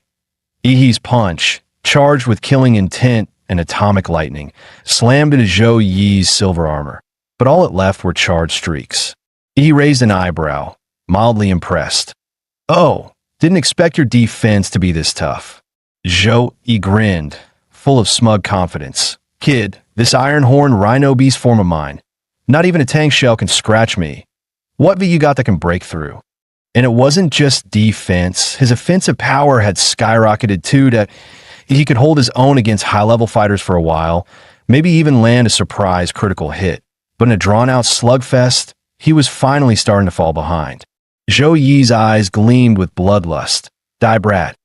Ihi's punch, charged with killing intent and atomic lightning, slammed into Zhou Yi's silver armor. But all it left were charred streaks. He raised an eyebrow, mildly impressed. Oh, Didn't expect your defense to be this tough. Zhou Yi grinned, full of smug confidence. Kid, this iron horn rhino beast form of mine. Not even a tank shell can scratch me. What have you got that can break through? And it wasn't just defense. His offensive power had skyrocketed too, that he could hold his own against high-level fighters for a while, maybe even land a surprise critical hit. But in a drawn-out slugfest, he was finally starting to fall behind. Zhou Yi's eyes gleamed with bloodlust. Die brat.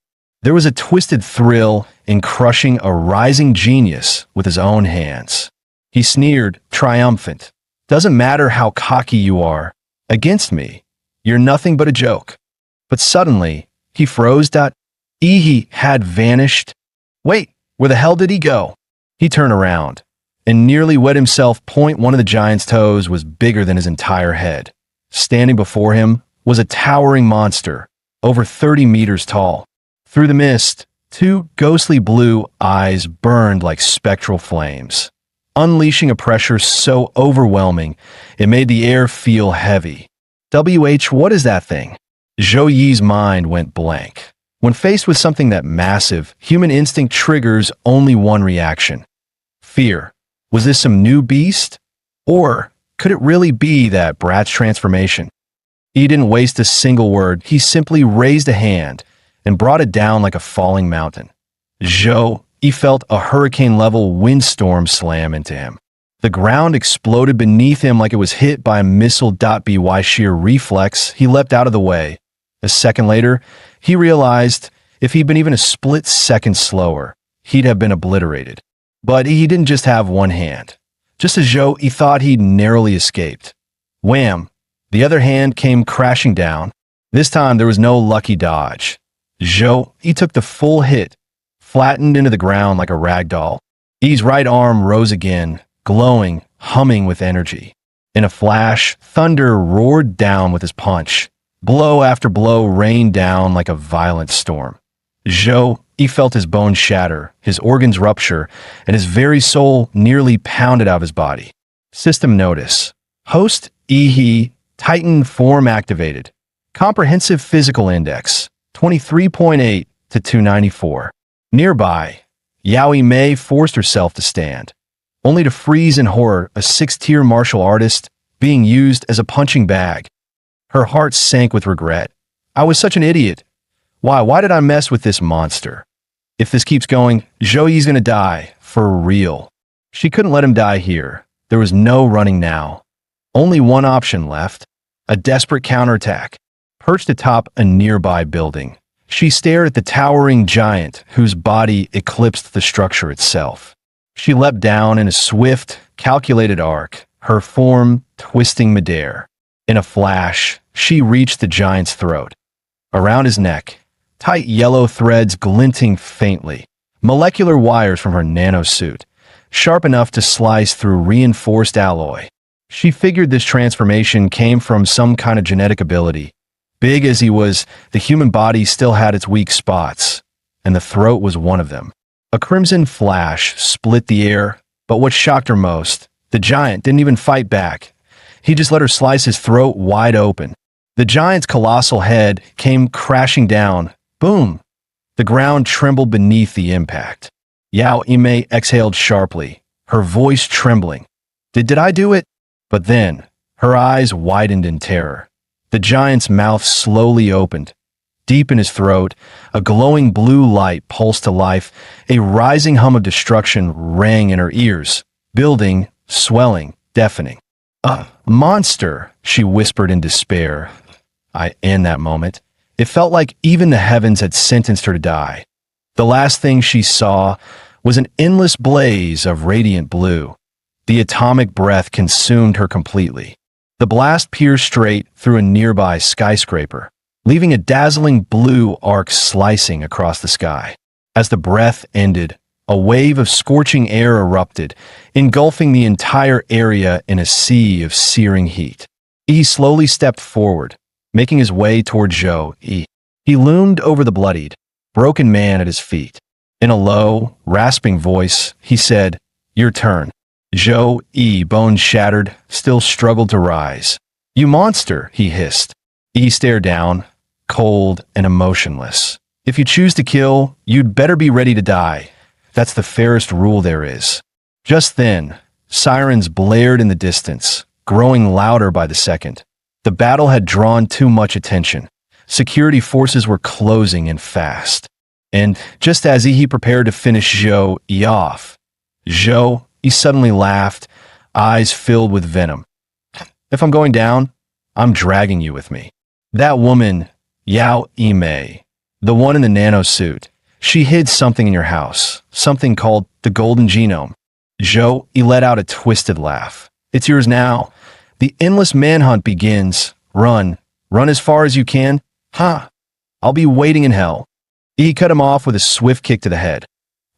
There was a twisted thrill in crushing a rising genius with his own hands. He sneered, triumphant. Doesn't matter how cocky you are. Against me, you're nothing but a joke. But suddenly, he froze. He had vanished. Wait, where the hell did he go? He turned around and nearly wet himself. One of the giant's toes was bigger than his entire head. Standing before him was a towering monster, over 30 meters tall. Through the mist, two ghostly blue eyes burned like spectral flames, unleashing a pressure so overwhelming it made the air feel heavy. What is that thing? Zhou Yi's mind went blank. When faced with something that massive, human instinct triggers only one reaction. Fear. Was this some new beast? Or could it really be that brat's transformation? He didn't waste a single word. He simply raised a hand and brought it down like a falling mountain. Zhou Yi felt a hurricane-level windstorm slam into him. The ground exploded beneath him like it was hit by a missile. By sheer reflex, he leapt out of the way. A second later, he realized if he'd been even a split second slower, he'd have been obliterated. But he didn't just have one hand. Just as Zhou Yi thought he'd narrowly escaped. Wham! The other hand came crashing down. This time there was no lucky dodge. Zhou Yi took the full hit, flattened into the ground like a rag doll. Yi's right arm rose again, glowing, humming with energy. In a flash, thunder roared down with his punch. Blow after blow rained down like a violent storm. Zhou Yi felt his bones shatter, his organs rupture, and his very soul nearly pounded out of his body. System notice. Host Yi Titan form activated. Comprehensive physical index 23.8 to 294. Nearby, Yao Mei forced herself to stand, only to freeze in horror, a 6-tier martial artist being used as a punching bag. Her heart sank with regret. I was such an idiot. Why did I mess with this monster? If this keeps going, Zhou Yi's gonna die, for real. She couldn't let him die here. There was no running now. Only one option left, a desperate counterattack. Perched atop a nearby building, she stared at the towering giant whose body eclipsed the structure itself. She leapt down in a swift, calculated arc, her form twisting midair. In a flash, she reached the giant's throat. Around his neck, tight yellow threads glinting faintly, molecular wires from her nanosuit, sharp enough to slice through reinforced alloy. She figured this transformation came from some kind of genetic ability. Big as he was, the human body still had its weak spots, and the throat was one of them. A crimson flash split the air, but what shocked her most, the giant didn't even fight back. He just let her slice his throat wide open. The giant's colossal head came crashing down. Boom! The ground trembled beneath the impact. Yao Mei exhaled sharply, her voice trembling. Did I do it? But then, her eyes widened in terror. The giant's mouth slowly opened. Deep in his throat, a glowing blue light pulsed to life. A rising hum of destruction rang in her ears, building, swelling, deafening. A monster, she whispered in despair. In that moment, it felt like even the heavens had sentenced her to die. The last thing she saw was an endless blaze of radiant blue. The atomic breath consumed her completely. The blast pierced straight through a nearby skyscraper, leaving a dazzling blue arc slicing across the sky. As the breath ended, a wave of scorching air erupted, engulfing the entire area in a sea of searing heat. He slowly stepped forward, making his way toward Zhou Yi. He loomed over the bloodied, broken man at his feet. In a low, rasping voice, he said, "Your turn." Zhou Yi, bones shattered, still struggled to rise. "You monster," he hissed. Yi stared down, cold, and emotionless. If you choose to kill, you'd better be ready to die. That's the fairest rule there is. Just then, sirens blared in the distance, growing louder by the second. The battle had drawn too much attention. Security forces were closing in fast. And just as he prepared to finish Zhou Yi off, he suddenly laughed, eyes filled with venom. If I'm going down, I'm dragging you with me. That woman, Yao Yimei, the one in the nano suit, she hid something in your house, something called the golden genome. Zhou, he let out a twisted laugh. It's yours now. The endless manhunt begins. Run. Run as far as you can. Ha! I'll be waiting in hell. He cut him off with a swift kick to the head.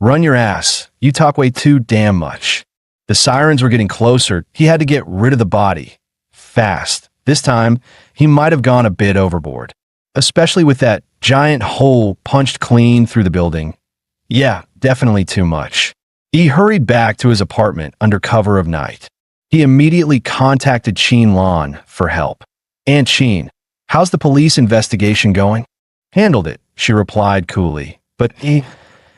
Run your ass. You talk way too damn much. The sirens were getting closer. He had to get rid of the body. Fast. This time, he might have gone a bit overboard. Especially with that giant hole punched clean through the building. Yeah, definitely too much. He hurried back to his apartment under cover of night. He immediately contacted Qin Lan for help. Aunt Qin, how's the police investigation going? Handled it, she replied coolly. But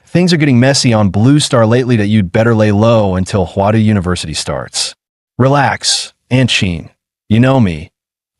things are getting messy on Blue Star lately that you'd better lay low until Huadu University starts. Relax, Aunt Qin. You know me.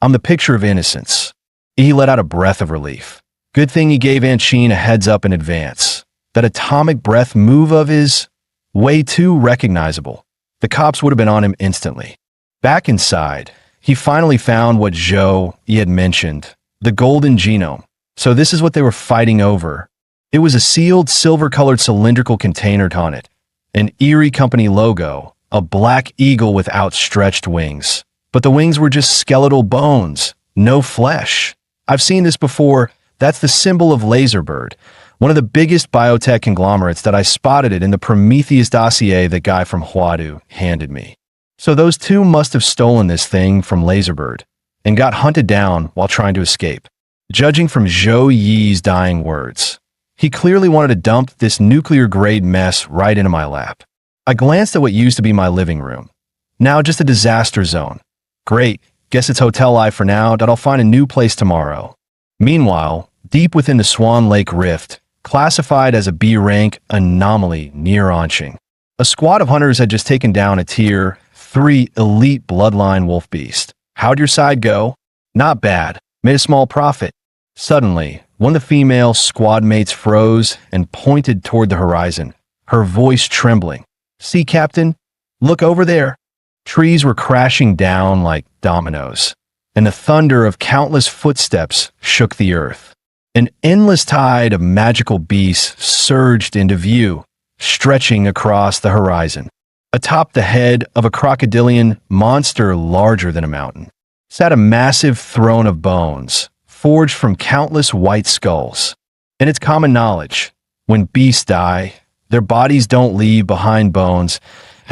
I'm the picture of innocence. He let out a breath of relief. Good thing he gave Aunt Qin a heads up in advance. That atomic breath move of his way too recognizable. The cops would have been on him instantly. Back inside, he finally found what Zhou he had mentioned, the golden genome. So this is what they were fighting over. It was a sealed silver-colored cylindrical container on it, an eerie company logo, a black eagle with outstretched wings. But the wings were just skeletal bones, no flesh. I've seen this before. That's the symbol of Laserbird, one of the biggest biotech conglomerates that I spotted it in the Prometheus dossier that guy from Huadu handed me. So those two must have stolen this thing from Laserbird and got hunted down while trying to escape. Judging from Zhou Yi's dying words, he clearly wanted to dump this nuclear-grade mess right into my lap. I glanced at what used to be my living room. Now just a disaster zone. Great. Guess it's hotel life for now, that I'll find a new place tomorrow. Meanwhile, deep within the Swan Lake Rift, classified as a B-rank anomaly near Anqing, a squad of hunters had just taken down a Tier 3 elite bloodline wolf beast. How'd your side go? Not bad. Made a small profit. Suddenly, one of the female squad mates froze and pointed toward the horizon, her voice trembling. See, Captain? Look over there. Trees were crashing down like dominoes, and the thunder of countless footsteps shook the earth. An endless tide of magical beasts surged into view, stretching across the horizon. Atop the head of a crocodilian monster larger than a mountain sat a massive throne of bones, forged from countless white skulls. And it's common knowledge, when beasts die, their bodies don't leave behind bones.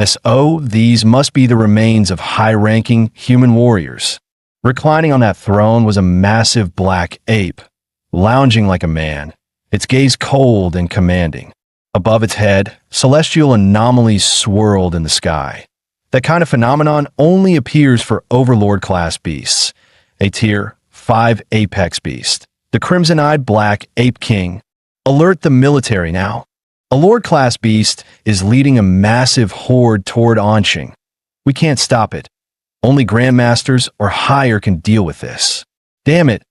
So these must be the remains of high-ranking human warriors. Reclining on that throne was a massive black ape, lounging like a man, its gaze cold and commanding. Above its head, celestial anomalies swirled in the sky. That kind of phenomenon only appears for Overlord-class beasts, a Tier 5 apex beast. The crimson-eyed black ape king. Alert the military now. A Lord-class beast is leading a massive horde toward Anqing. We can't stop it. Only Grandmasters or higher can deal with this. Damn it.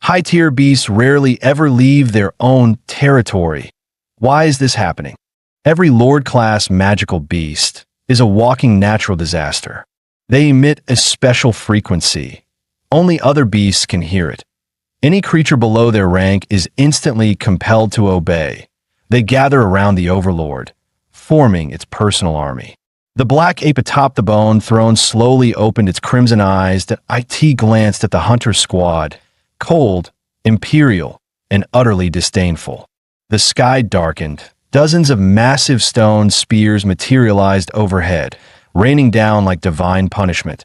High-tier beasts rarely ever leave their own territory. Why is this happening? Every Lord-class magical beast is a walking natural disaster. They emit a special frequency. Only other beasts can hear it. Any creature below their rank is instantly compelled to obey. They gather around the Overlord, forming its personal army. The black ape atop the bone throne slowly opened its crimson eyes. It glanced at the hunter squad, cold, imperial, and utterly disdainful. The sky darkened. Dozens of massive stone spears materialized overhead, raining down like divine punishment.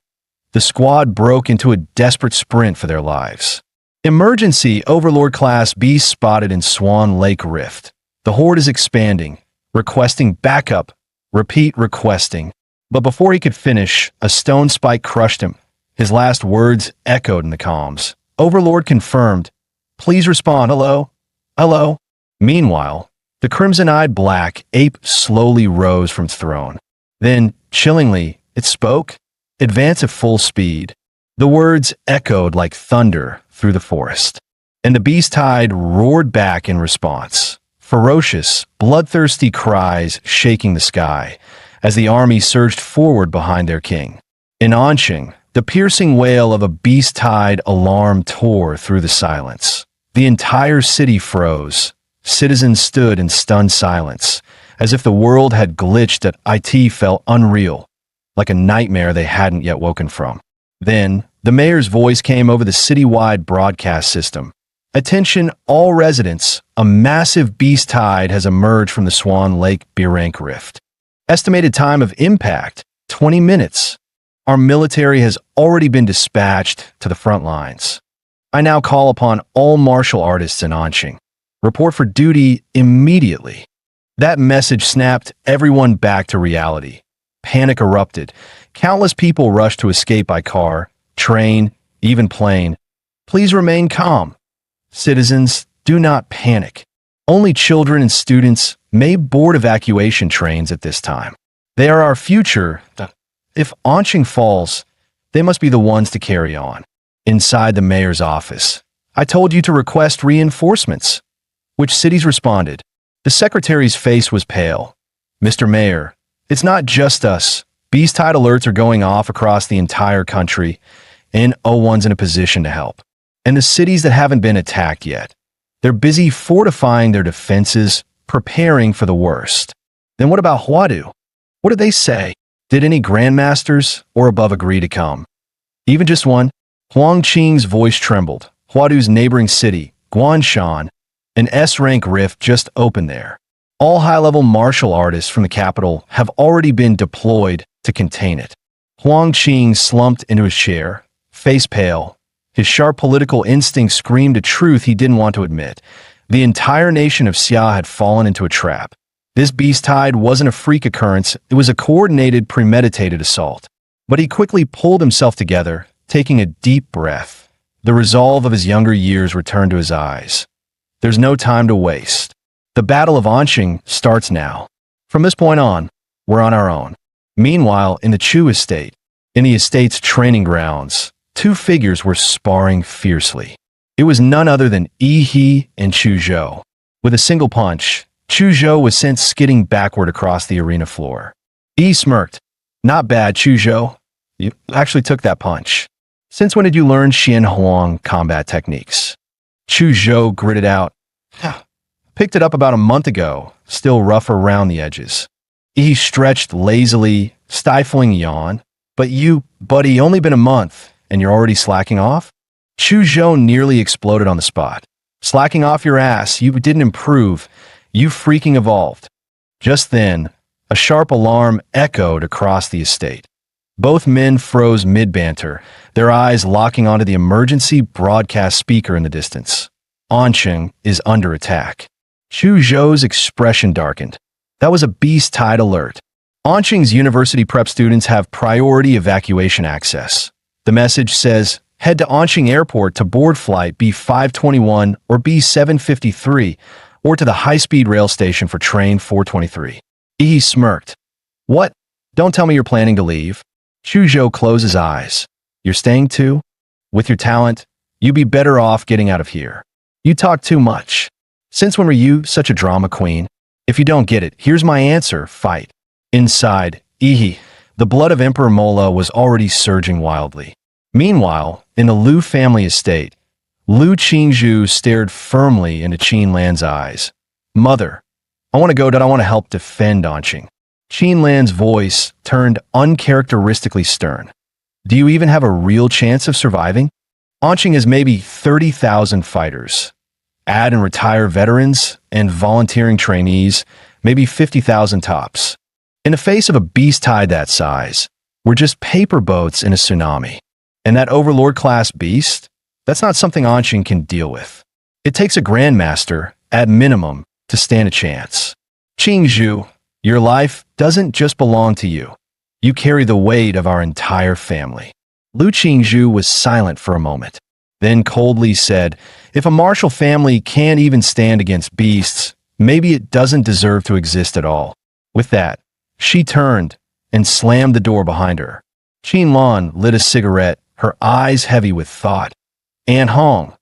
The squad broke into a desperate sprint for their lives. Emergency Overlord-class beast spotted in Swan Lake Rift. The horde is expanding, requesting backup. Repeat, requesting. But before he could finish, a stone spike crushed him. His last words echoed in the comms. Overlord confirmed. Please respond. Hello? Hello? Meanwhile, the crimson-eyed black ape slowly rose from its throne. Then, chillingly, it spoke, advance at full speed. The words echoed like thunder through the forest, and the beast tide roared back in response, ferocious, bloodthirsty cries shaking the sky as the army surged forward behind their king. In Anqing, the piercing wail of a beast tide alarm tore through the silence. The entire city froze. Citizens stood in stunned silence, as if the world had glitched that it felt unreal, like a nightmare they hadn't yet woken from. Then, the mayor's voice came over the citywide broadcast system. Attention all residents, a massive beast tide has emerged from the Swan Lake Birank Rift. Estimated time of impact, 20 minutes. Our military has already been dispatched to the front lines. I now call upon all martial artists in Anqing. Report for duty immediately. That message snapped everyone back to reality. Panic erupted. Countless people rushed to escape by car, train, even plane. Please remain calm. Citizens, do not panic. Only children and students may board evacuation trains at this time. They are our future. If Anqing falls, they must be the ones to carry on. Inside the mayor's office, I told you to request reinforcements. Which cities responded? The secretary's face was pale. Mr. Mayor, it's not just us. Beast tide alerts are going off across the entire country, and O1's in a position to help. And the cities that haven't been attacked yet, they're busy fortifying their defenses, preparing for the worst. Then what about Huadu? What did they say? Did any grandmasters or above agree to come? Even just one? Huang Qing's voice trembled. Huadu's neighboring city, Guanshan, an S-rank rift just opened there. All high-level martial artists from the capital have already been deployed to contain it. Huang Qing slumped into his chair, face pale. His sharp political instinct screamed a truth he didn't want to admit. The entire nation of Xia had fallen into a trap. This beast tide wasn't a freak occurrence, it was a coordinated, premeditated assault. But he quickly pulled himself together, taking a deep breath. The resolve of his younger years returned to his eyes. There's no time to waste. The Battle of Anqing starts now. From this point on, we're on our own. Meanwhile, in the Chu estate, in the estate's training grounds, two figures were sparring fiercely. It was none other than Yi He and Chu Zhou. With a single punch, Chu Zhou was sent skidding backward across the arena floor. Yi smirked. Not bad, Chu Zhou. You actually took that punch. Since when did you learn Xian Huang combat techniques? Chu Zhou gritted out. Picked it up about a month ago, still rough around the edges. He stretched lazily, stifling a yawn. But you, buddy, only been a month, and you're already slacking off? Chu Zhou nearly exploded on the spot. Slacking off your ass, you didn't improve. You freaking evolved. Just then, a sharp alarm echoed across the estate. Both men froze mid-banter, their eyes locking onto the emergency broadcast speaker in the distance. Anqing is under attack. Chu Zhou's expression darkened. That was a beast tide alert. Anqing's university prep students have priority evacuation access. The message says, head to Anqing Airport to board flight B521 or B753, or to the high-speed rail station for train 423. He smirked. What? Don't tell me you're planning to leave. Chu Zhou closed his eyes. You're staying too? With your talent, you'd be better off getting out of here. You talk too much. Since when were you such a drama queen? If you don't get it, here's my answer, fight. Inside, Yi, the blood of Emperor Mola was already surging wildly. Meanwhile, in the Liu family estate, Liu Qingzhu stared firmly into Qin Lan's eyes. Mother, I want to go, I want to help defend Anqing. Qin Lan's voice turned uncharacteristically stern. Do you even have a real chance of surviving? Anqing has maybe 30,000 fighters. Add and retire veterans and volunteering trainees, maybe 50,000 tops. In the face of a beast tide that size, we're just paper boats in a tsunami. And that overlord-class beast? That's not something Anqing can deal with. It takes a grandmaster, at minimum, to stand a chance. Qingzhu, your life doesn't just belong to you. You carry the weight of our entire family. Liu Qingzhu was silent for a moment. then coldly said, "If a martial family can't even stand against beasts, maybe it doesn't deserve to exist at all." With that, she turned and slammed the door behind her. Qin lit a cigarette, her eyes heavy with thought. "An Hong,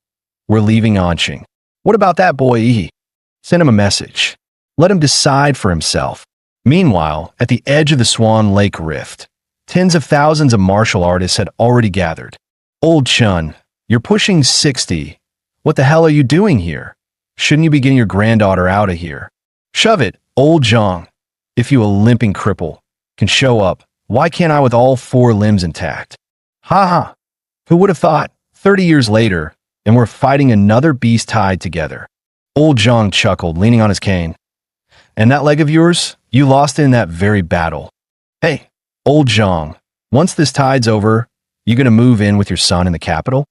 we're leaving Anqing. What about that boy Yi? Send him a message. Let him decide for himself." Meanwhile, at the edge of the Swan Lake Rift, tens of thousands of martial artists had already gathered. "Old Chun, you're pushing 60. What the hell are you doing here? Shouldn't you be getting your granddaughter out of here?" "Shove it, old Zhang. If you a limping cripple can show up, why can't I with all 4 limbs intact?" "Ha ha. Who would have thought? 30 years later, and we're fighting another beast tied together." Old Zhang chuckled, leaning on his cane. "And that leg of yours, you lost it in that very battle. Hey, old Zhang, once this tide's over, you gonna move in with your son in the capital?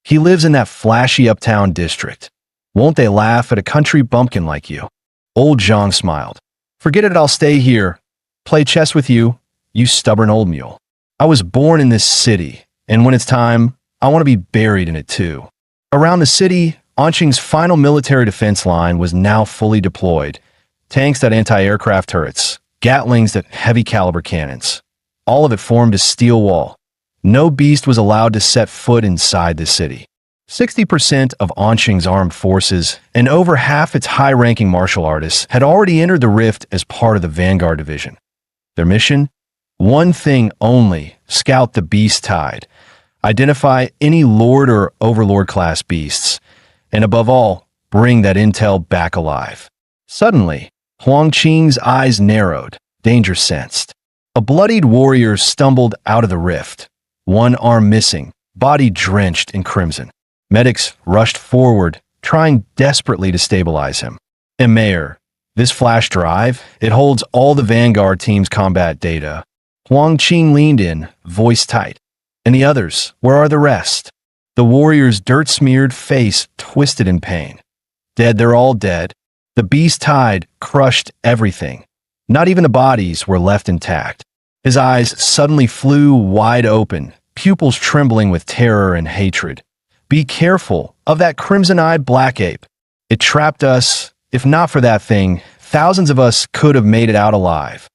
He lives in that flashy uptown district. Won't they laugh at a country bumpkin like you?" Old Zhang smiled. "Forget it, I'll stay here. Play chess with you, you stubborn old mule. I was born in this city, and when it's time, I want to be buried in it too." Around the city, Anqing's final military defense line was now fully deployed. Tanks that anti-aircraft turrets, Gatlings that heavy caliber cannons. All of it formed a steel wall. No beast was allowed to set foot inside the city. 60% of Anqing's armed forces and over half its high-ranking martial artists had already entered the rift as part of the Vanguard Division. Their mission? One thing only: scout the beast tide, identify any lord or overlord class beasts, and above all, bring that intel back alive. Suddenly, Huang Qing's eyes narrowed, danger sensed. A bloodied warrior stumbled out of the rift, one arm missing, body drenched in crimson. Medics rushed forward, trying desperately to stabilize him. "And Mayor, this flash drive, it holds all the Vanguard team's combat data." Huang Qing leaned in, voice tight. "And the others, where are the rest?" The warrior's dirt-smeared face twisted in pain. "Dead, they're all dead. The beast tide crushed everything. Not even the bodies were left intact." His eyes suddenly flew wide open, pupils trembling with terror and hatred. "Be careful of that crimson-eyed black ape. It trapped us. If not for that thing, thousands of us could have made it out alive."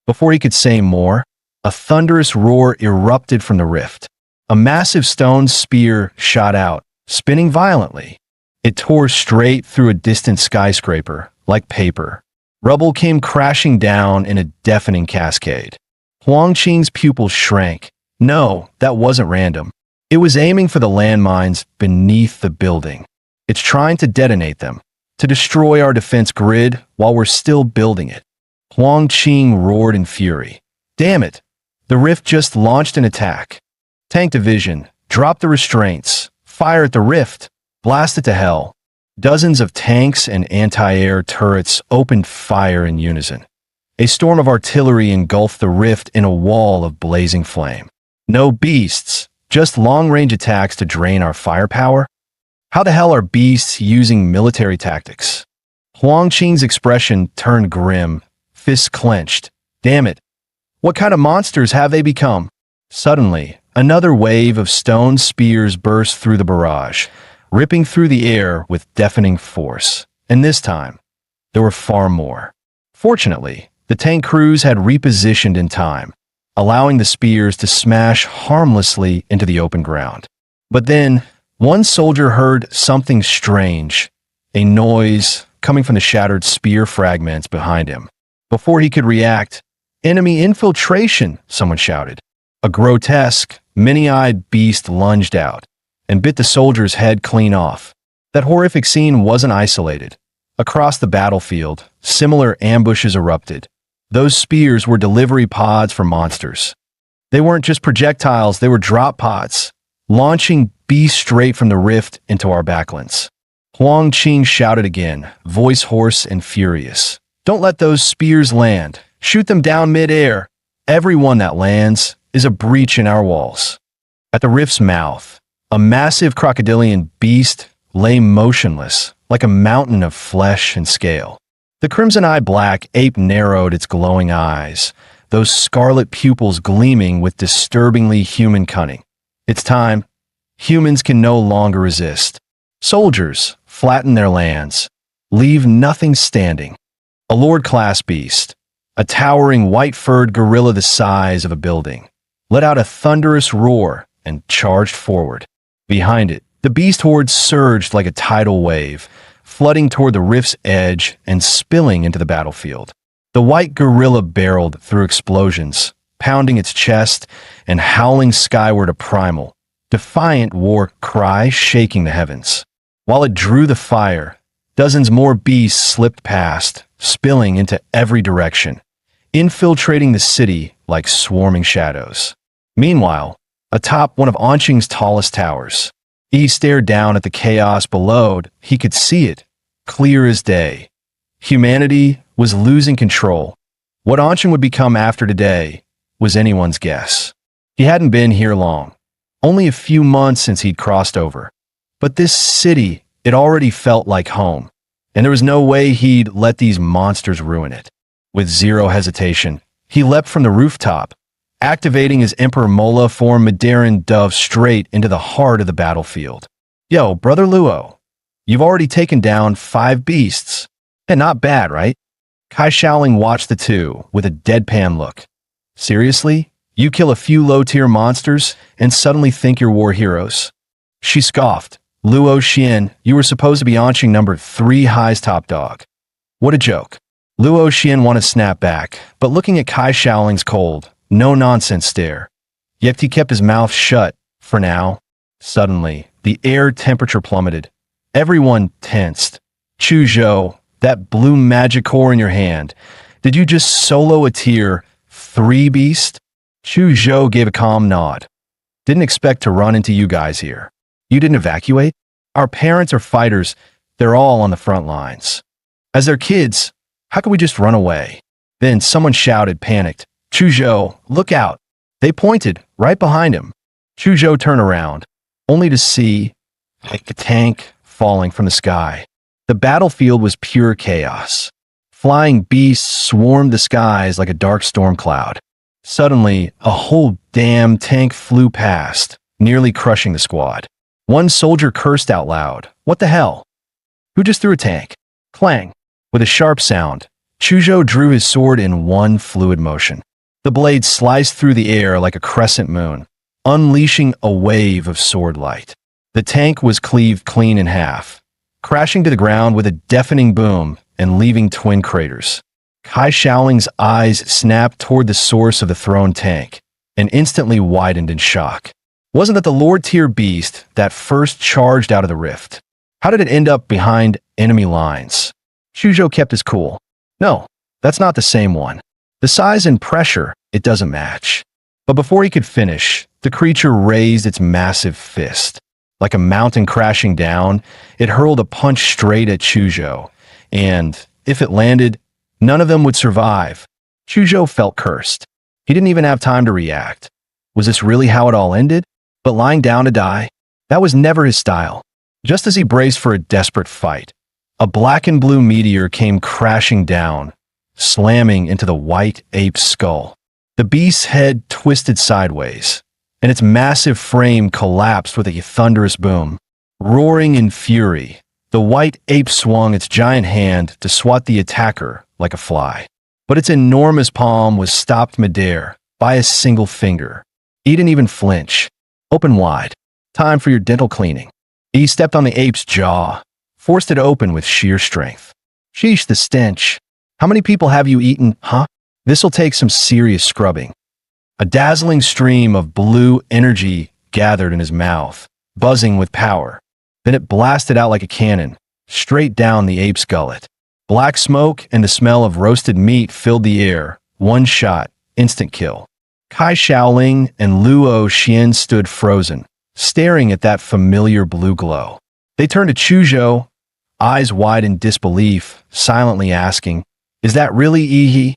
Before he could say more, a thunderous roar erupted from the rift. A massive stone spear shot out, spinning violently. It tore straight through a distant skyscraper, like paper. Rubble came crashing down in a deafening cascade. Huang Qing's pupils shrank. No, that wasn't random. It was aiming for the landmines beneath the building. It's trying to detonate them, to destroy our defense grid while we're still building it. Huang Qing roared in fury. "Damn it! The rift just launched an attack. Tank division, drop the restraints, fire at the rift, blast it to hell." Dozens of tanks and anti-air turrets opened fire in unison. A storm of artillery engulfed the rift in a wall of blazing flame. No beasts, just long-range attacks to drain our firepower? How the hell are beasts using military tactics? Huang Qing's expression turned grim, fists clenched. Damn it. What kind of monsters have they become? Suddenly, another wave of stone spears burst through the barrage, ripping through the air with deafening force. And this time, there were far more. Fortunately, the tank crews had repositioned in time, allowing the spears to smash harmlessly into the open ground. But then, one soldier heard something strange, a noise coming from the shattered spear fragments behind him. Before he could react, "Enemy infiltration!" someone shouted. A grotesque, many-eyed beast lunged out and bit the soldier's head clean off. That horrific scene wasn't isolated. Across the battlefield, similar ambushes erupted. Those spears were delivery pods for monsters. They weren't just projectiles, they were drop pods, launching beasts straight from the rift into our backlands. Huang Qing shouted again, voice hoarse and furious. "Don't let those spears land. Shoot them down mid-air. Every one that lands is a breach in our walls." At the rift's mouth, a massive crocodilian beast lay motionless, like a mountain of flesh and scale. The crimson-eyed black ape narrowed its glowing eyes, those scarlet pupils gleaming with disturbingly human cunning. "It's time. Humans can no longer resist. Soldiers flatten their lands, leave nothing standing. A lord-class beast, a towering white-furred gorilla the size of a building, let out a thunderous roar and charged forward. Behind it, the beast horde surged like a tidal wave, flooding toward the rift's edge and spilling into the battlefield. The white gorilla barreled through explosions, pounding its chest and howling skyward a primal, defiant war cry shaking the heavens. While it drew the fire, dozens more beasts slipped past, spilling into every direction, infiltrating the city like swarming shadows. Meanwhile, atop one of Anqing's tallest towers, he stared down at the chaos below. He could see it, clear as day. Humanity was losing control. What Anqing would become after today was anyone's guess. He hadn't been here long, only a few months since he'd crossed over. But this city, it already felt like home, and there was no way he'd let these monsters ruin it. With zero hesitation, he leapt from the rooftop, activating his Emperor Mola form Mandarin dove straight into the heart of the battlefield. Yo, Brother Luo, you've already taken down 5 beasts. And not bad, right? Kai Shaoling watched the two with a deadpan look. Seriously? You kill a few low-tier monsters and suddenly think you're war heroes? She scoffed. Luo Xian, you were supposed to be Anqing number 3 high's top dog. What a joke. Luo Xian wanted to snap back, but looking at Kai Shaoling's cold, no-nonsense stare. Yet he kept his mouth shut, for now. Suddenly, the air temperature plummeted. Everyone tensed. Chu Zhou, that blue magic core in your hand, did you just solo a tier 3 beast? Chu Zhou gave a calm nod. Didn't expect to run into you guys here. You didn't evacuate? Our parents are fighters. They're all on the front lines. As their kids, how could we just run away? Then someone shouted, panicked. Chu Zhou, look out. They pointed right behind him. Chu Zhou turned around, only to see a tank falling from the sky. The battlefield was pure chaos. Flying beasts swarmed the skies like a dark storm cloud. Suddenly, a whole damn tank flew past, nearly crushing the squad. One soldier cursed out loud. What the hell? Who just threw a tank? Clang. With a sharp sound, Chu Zhou drew his sword in one fluid motion. The blade sliced through the air like a crescent moon, unleashing a wave of sword light. The tank was cleaved clean in half, crashing to the ground with a deafening boom and leaving twin craters. Kai Shaoling's eyes snapped toward the source of the thrown tank and instantly widened in shock. Wasn't that the Lord-tier beast that first charged out of the rift? How did it end up behind enemy lines? Chu Zhou kept his cool. No, that's not the same one. The size and pressure, it doesn't match. But before he could finish, the creature raised its massive fist. Like a mountain crashing down, it hurled a punch straight at Chu Zhou, and if it landed, none of them would survive. Chu Zhou felt cursed. He didn't even have time to react. Was this really how it all ended? But lying down to die? That was never his style. Just as he braced for a desperate fight, a black and blue meteor came crashing down, slamming into the white ape's skull. The beast's head twisted sideways, and its massive frame collapsed with a thunderous boom. Roaring in fury, the white ape swung its giant hand to swat the attacker like a fly. But its enormous palm was stopped midair by a single finger. He didn't even flinch. Open wide. Time for your dental cleaning. He stepped on the ape's jaw, forced it open with sheer strength. Sheesh, the stench. How many people have you eaten, huh? This'll take some serious scrubbing. A dazzling stream of blue energy gathered in his mouth, buzzing with power. Then it blasted out like a cannon, straight down the ape's gullet. Black smoke and the smell of roasted meat filled the air. One shot, instant kill. Kai Shaoling and Luo Xian stood frozen, staring at that familiar blue glow. They turned to Chu Zhou, eyes wide in disbelief, silently asking, "Is that really Yi?"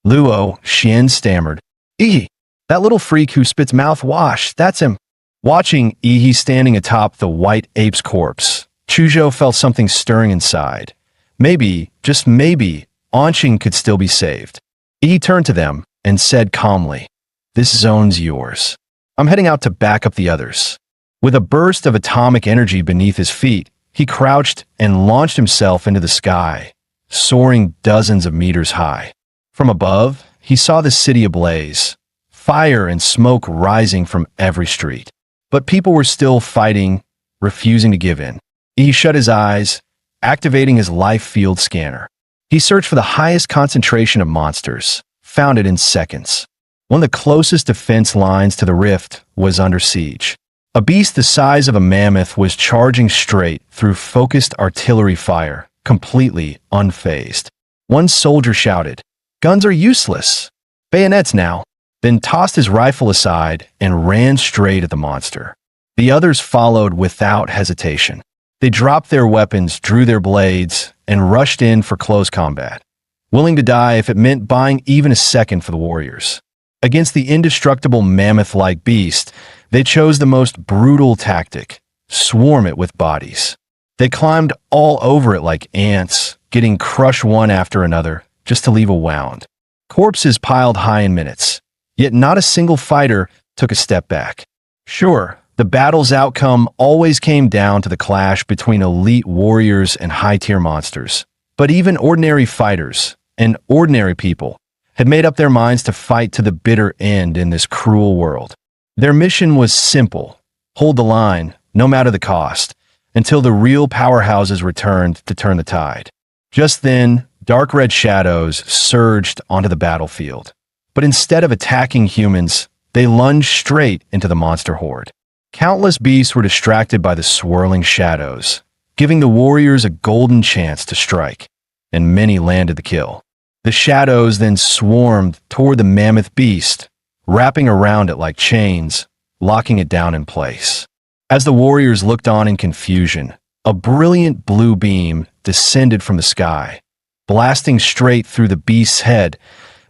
Luo Xian stammered, "Yi, that little freak who spits mouthwash, that's him." Watching Yi standing atop the white ape's corpse, Chu Zhou felt something stirring inside. Maybe, just maybe, Anqing could still be saved. Yi turned to them and said calmly, "This zone's yours. I'm heading out to back up the others." With a burst of atomic energy beneath his feet, he crouched and launched himself into the sky, soaring dozens of meters high. From above, he saw the city ablaze, fire and smoke rising from every street. But people were still fighting, refusing to give in. He shut his eyes, activating his life field scanner. He searched for the highest concentration of monsters, found it in seconds. One of the closest defense lines to the rift was under siege. A beast the size of a mammoth was charging straight through focused artillery fire, completely unfazed. One soldier shouted, "Guns are useless. Bayonets now," then tossed his rifle aside and ran straight at the monster. The others followed without hesitation. They dropped their weapons, drew their blades, and rushed in for close combat, willing to die if it meant buying even a second for the warriors. Against the indestructible mammoth-like beast, they chose the most brutal tactic: swarm it with bodies. They climbed all over it like ants, getting crushed one after another, just to leave a wound. Corpses piled high in minutes, yet not a single fighter took a step back. Sure, the battle's outcome always came down to the clash between elite warriors and high-tier monsters. But even ordinary fighters and ordinary people had made up their minds to fight to the bitter end in this cruel world. Their mission was simple: hold the line, no matter the cost, until the real powerhouses returned to turn the tide. Just then, dark red shadows surged onto the battlefield. But instead of attacking humans, they lunged straight into the monster horde. Countless beasts were distracted by the swirling shadows, giving the warriors a golden chance to strike, and many landed the kill. The shadows then swarmed toward the mammoth beast, wrapping around it like chains, locking it down in place. As the warriors looked on in confusion, a brilliant blue beam descended from the sky, blasting straight through the beast's head.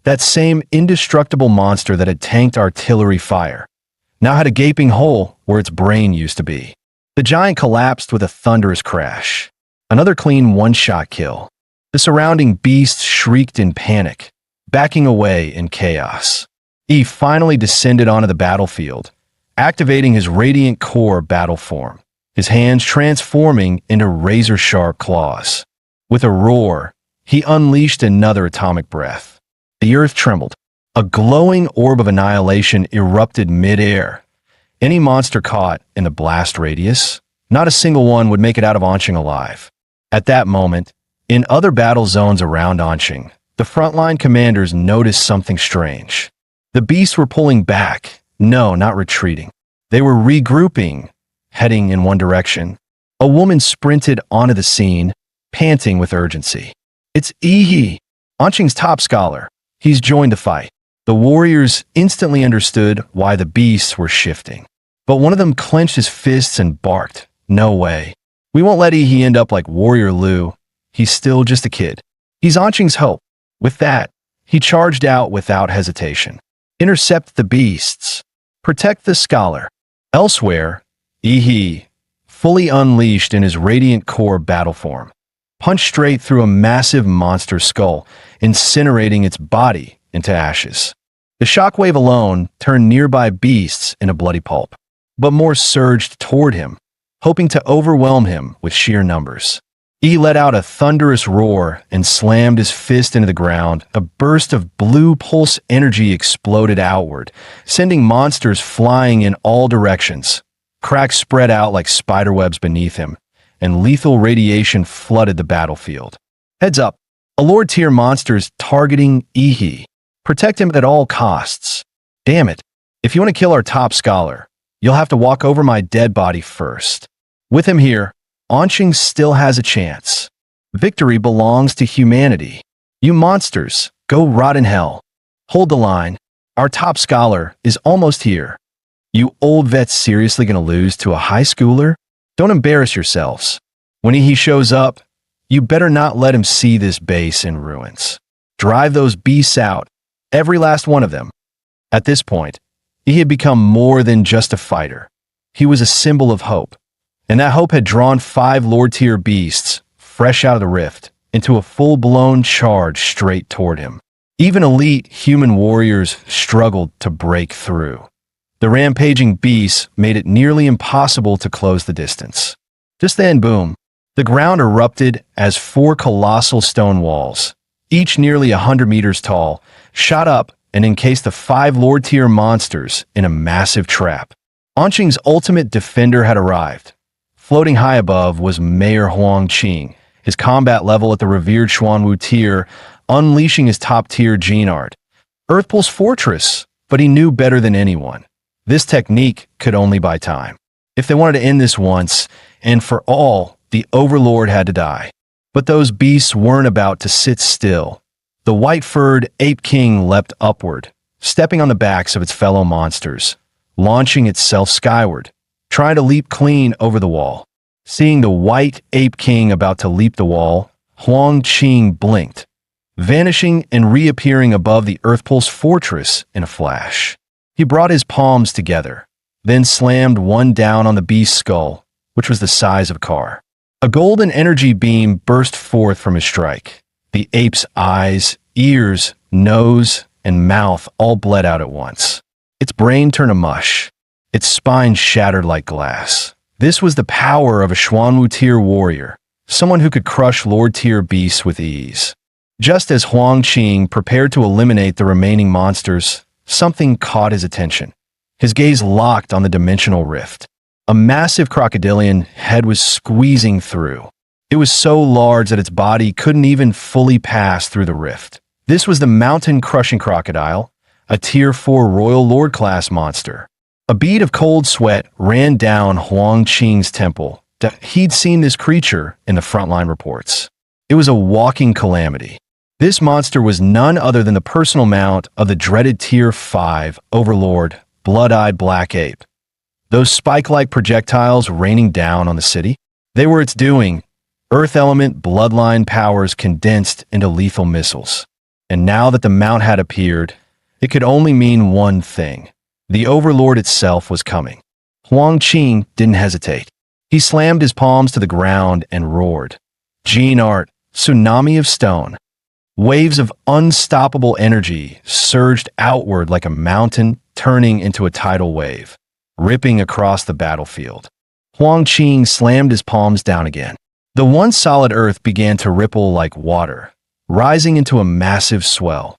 That same indestructible monster that had tanked artillery fire now had a gaping hole where its brain used to be. The giant collapsed with a thunderous crash. Another clean one-shot kill. The surrounding beasts shrieked in panic, backing away in chaos. He finally descended onto the battlefield, activating his radiant core battle form, his hands transforming into razor-sharp claws. With a roar, he unleashed another atomic breath. The earth trembled. A glowing orb of annihilation erupted mid-air. Any monster caught in the blast radius, not a single one would make it out of Anqing alive. At that moment, in other battle zones around Anqing, the frontline commanders noticed something strange. The beasts were pulling back. No, not retreating. They were regrouping, heading in one direction. A woman sprinted onto the scene, panting with urgency. "It's Ihi, Anqing's top scholar. He's joined the fight." The warriors instantly understood why the beasts were shifting. But one of them clenched his fists and barked, "No way. We won't let Ihi end up like Warrior Lu. He's still just a kid. He's Anqing's hope." With that, he charged out without hesitation. Intercept the beasts. Protect the scholar. Elsewhere, Ihi, fully unleashed in his radiant core battle form, punched straight through a massive monster skull, incinerating its body into ashes. The shockwave alone turned nearby beasts into bloody pulp, but more surged toward him, hoping to overwhelm him with sheer numbers. He let out a thunderous roar and slammed his fist into the ground. A burst of blue pulse energy exploded outward, sending monsters flying in all directions. Cracks spread out like spiderwebs beneath him, and lethal radiation flooded the battlefield. Heads up, a Lord-tier monster is targeting Ihi. Protect him at all costs. Damn it, if you want to kill our top scholar, you'll have to walk over my dead body first. With him here, Anqing still has a chance. Victory belongs to humanity. You monsters, go rot in hell. Hold the line. Our top scholar is almost here. You old vets seriously gonna lose to a high schooler? Don't embarrass yourselves. When he shows up, you better not let him see this base in ruins. Drive those beasts out, every last one of them. At this point, he had become more than just a fighter. He was a symbol of hope. And that hope had drawn 5 Lord-tier beasts, fresh out of the rift, into a full-blown charge straight toward him. Even elite human warriors struggled to break through. The rampaging beast made it nearly impossible to close the distance. Just then, boom, the ground erupted as four colossal stone walls, each nearly 100 meters tall, shot up and encased the five Lord-tier monsters in a massive trap. Anqing's ultimate defender had arrived. Floating high above was Mayor Huang Qing, his combat level at the revered Xuanwu tier, unleashing his top-tier gene art. Earthpulse Fortress, but he knew better than anyone. This technique could only buy time. If they wanted to end this once and for all, the Overlord had to die. But those beasts weren't about to sit still. The white-furred Ape King leapt upward, stepping on the backs of its fellow monsters, launching itself skyward, trying to leap clean over the wall. Seeing the white Ape King about to leap the wall, Huang Qing blinked, vanishing and reappearing above the Earthpulse Fortress in a flash. He brought his palms together, then slammed one down on the beast's skull, which was the size of a car. A golden energy beam burst forth from his strike. The ape's eyes, ears, nose, and mouth all bled out at once. Its brain turned to mush. Its spine shattered like glass. This was the power of a Xuanwu tier warrior, someone who could crush Lord tier beasts with ease. Just as Huang Qing prepared to eliminate the remaining monsters, something caught his attention. His gaze locked on the dimensional rift. A massive crocodilian head was squeezing through. It was so large that its body couldn't even fully pass through the rift. This was the mountain-crushing crocodile, a Tier 4 Royal Lord class monster. A bead of cold sweat ran down Huang Qing's temple. He'd seen this creature in the frontline reports. It was a walking calamity. This monster was none other than the personal mount of the dreaded Tier 5 Overlord, Blood-Eyed Black Ape. Those spike-like projectiles raining down on the city, they were its doing. Earth element bloodline powers condensed into lethal missiles. And now that the mount had appeared, it could only mean one thing. The Overlord itself was coming. Huang Qing didn't hesitate. He slammed his palms to the ground and roared. Gene art, tsunami of stone. Waves of unstoppable energy surged outward like a mountain turning into a tidal wave, ripping across the battlefield. Huang Qing slammed his palms down again. The once solid earth began to ripple like water, rising into a massive swell.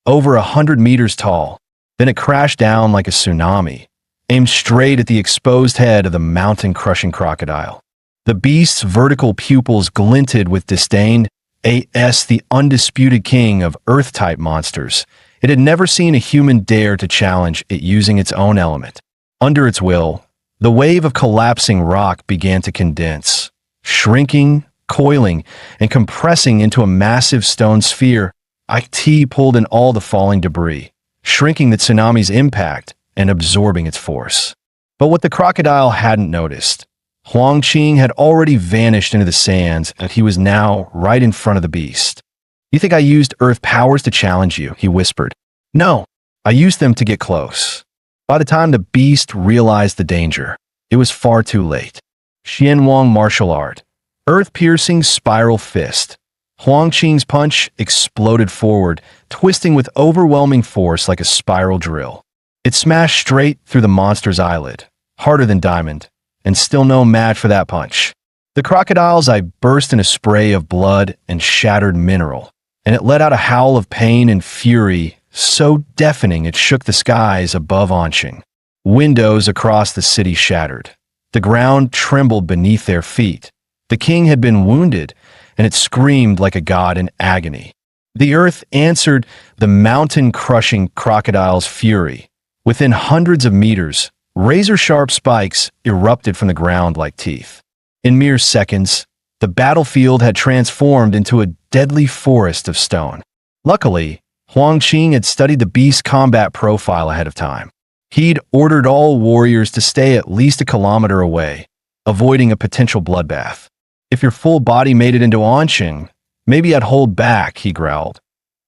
Over 100 meters tall, then it crashed down like a tsunami, aimed straight at the exposed head of the mountain-crushing crocodile. The beast's vertical pupils glinted with disdain. The undisputed king of Earth-type monsters. It had never seen a human dare to challenge it using its own element. Under its will, the wave of collapsing rock began to condense, shrinking, coiling, and compressing into a massive stone sphere. IT pulled in all the falling debris, shrinking the tsunami's impact and absorbing its force. But what the crocodile hadn't noticed, Huang Qing had already vanished into the sands, and he was now right in front of the beast. "You think I used Earth powers to challenge you?" he whispered. "No, I used them to get close." By the time the beast realized the danger, it was far too late. Xianwang martial art. Earth-piercing spiral fist. Huang Qing's punch exploded forward, twisting with overwhelming force like a spiral drill. It smashed straight through the monster's eyelid, harder than diamond, and still no match for that punch. The crocodile's eye burst in a spray of blood and shattered mineral, and it let out a howl of pain and fury, so deafening it shook the skies above Anqing. Windows across the city shattered. The ground trembled beneath their feet. The king had been wounded, and it screamed like a god in agony. The earth answered the mountain-crushing crocodile's fury. Within hundreds of meters, razor-sharp spikes erupted from the ground like teeth. In mere seconds, the battlefield had transformed into a deadly forest of stone. Luckily, Huang Qing had studied the beast's combat profile ahead of time. He'd ordered all warriors to stay at least a kilometer away, avoiding a potential bloodbath. "If your full body made it into Anqing, maybe I'd hold back," he growled.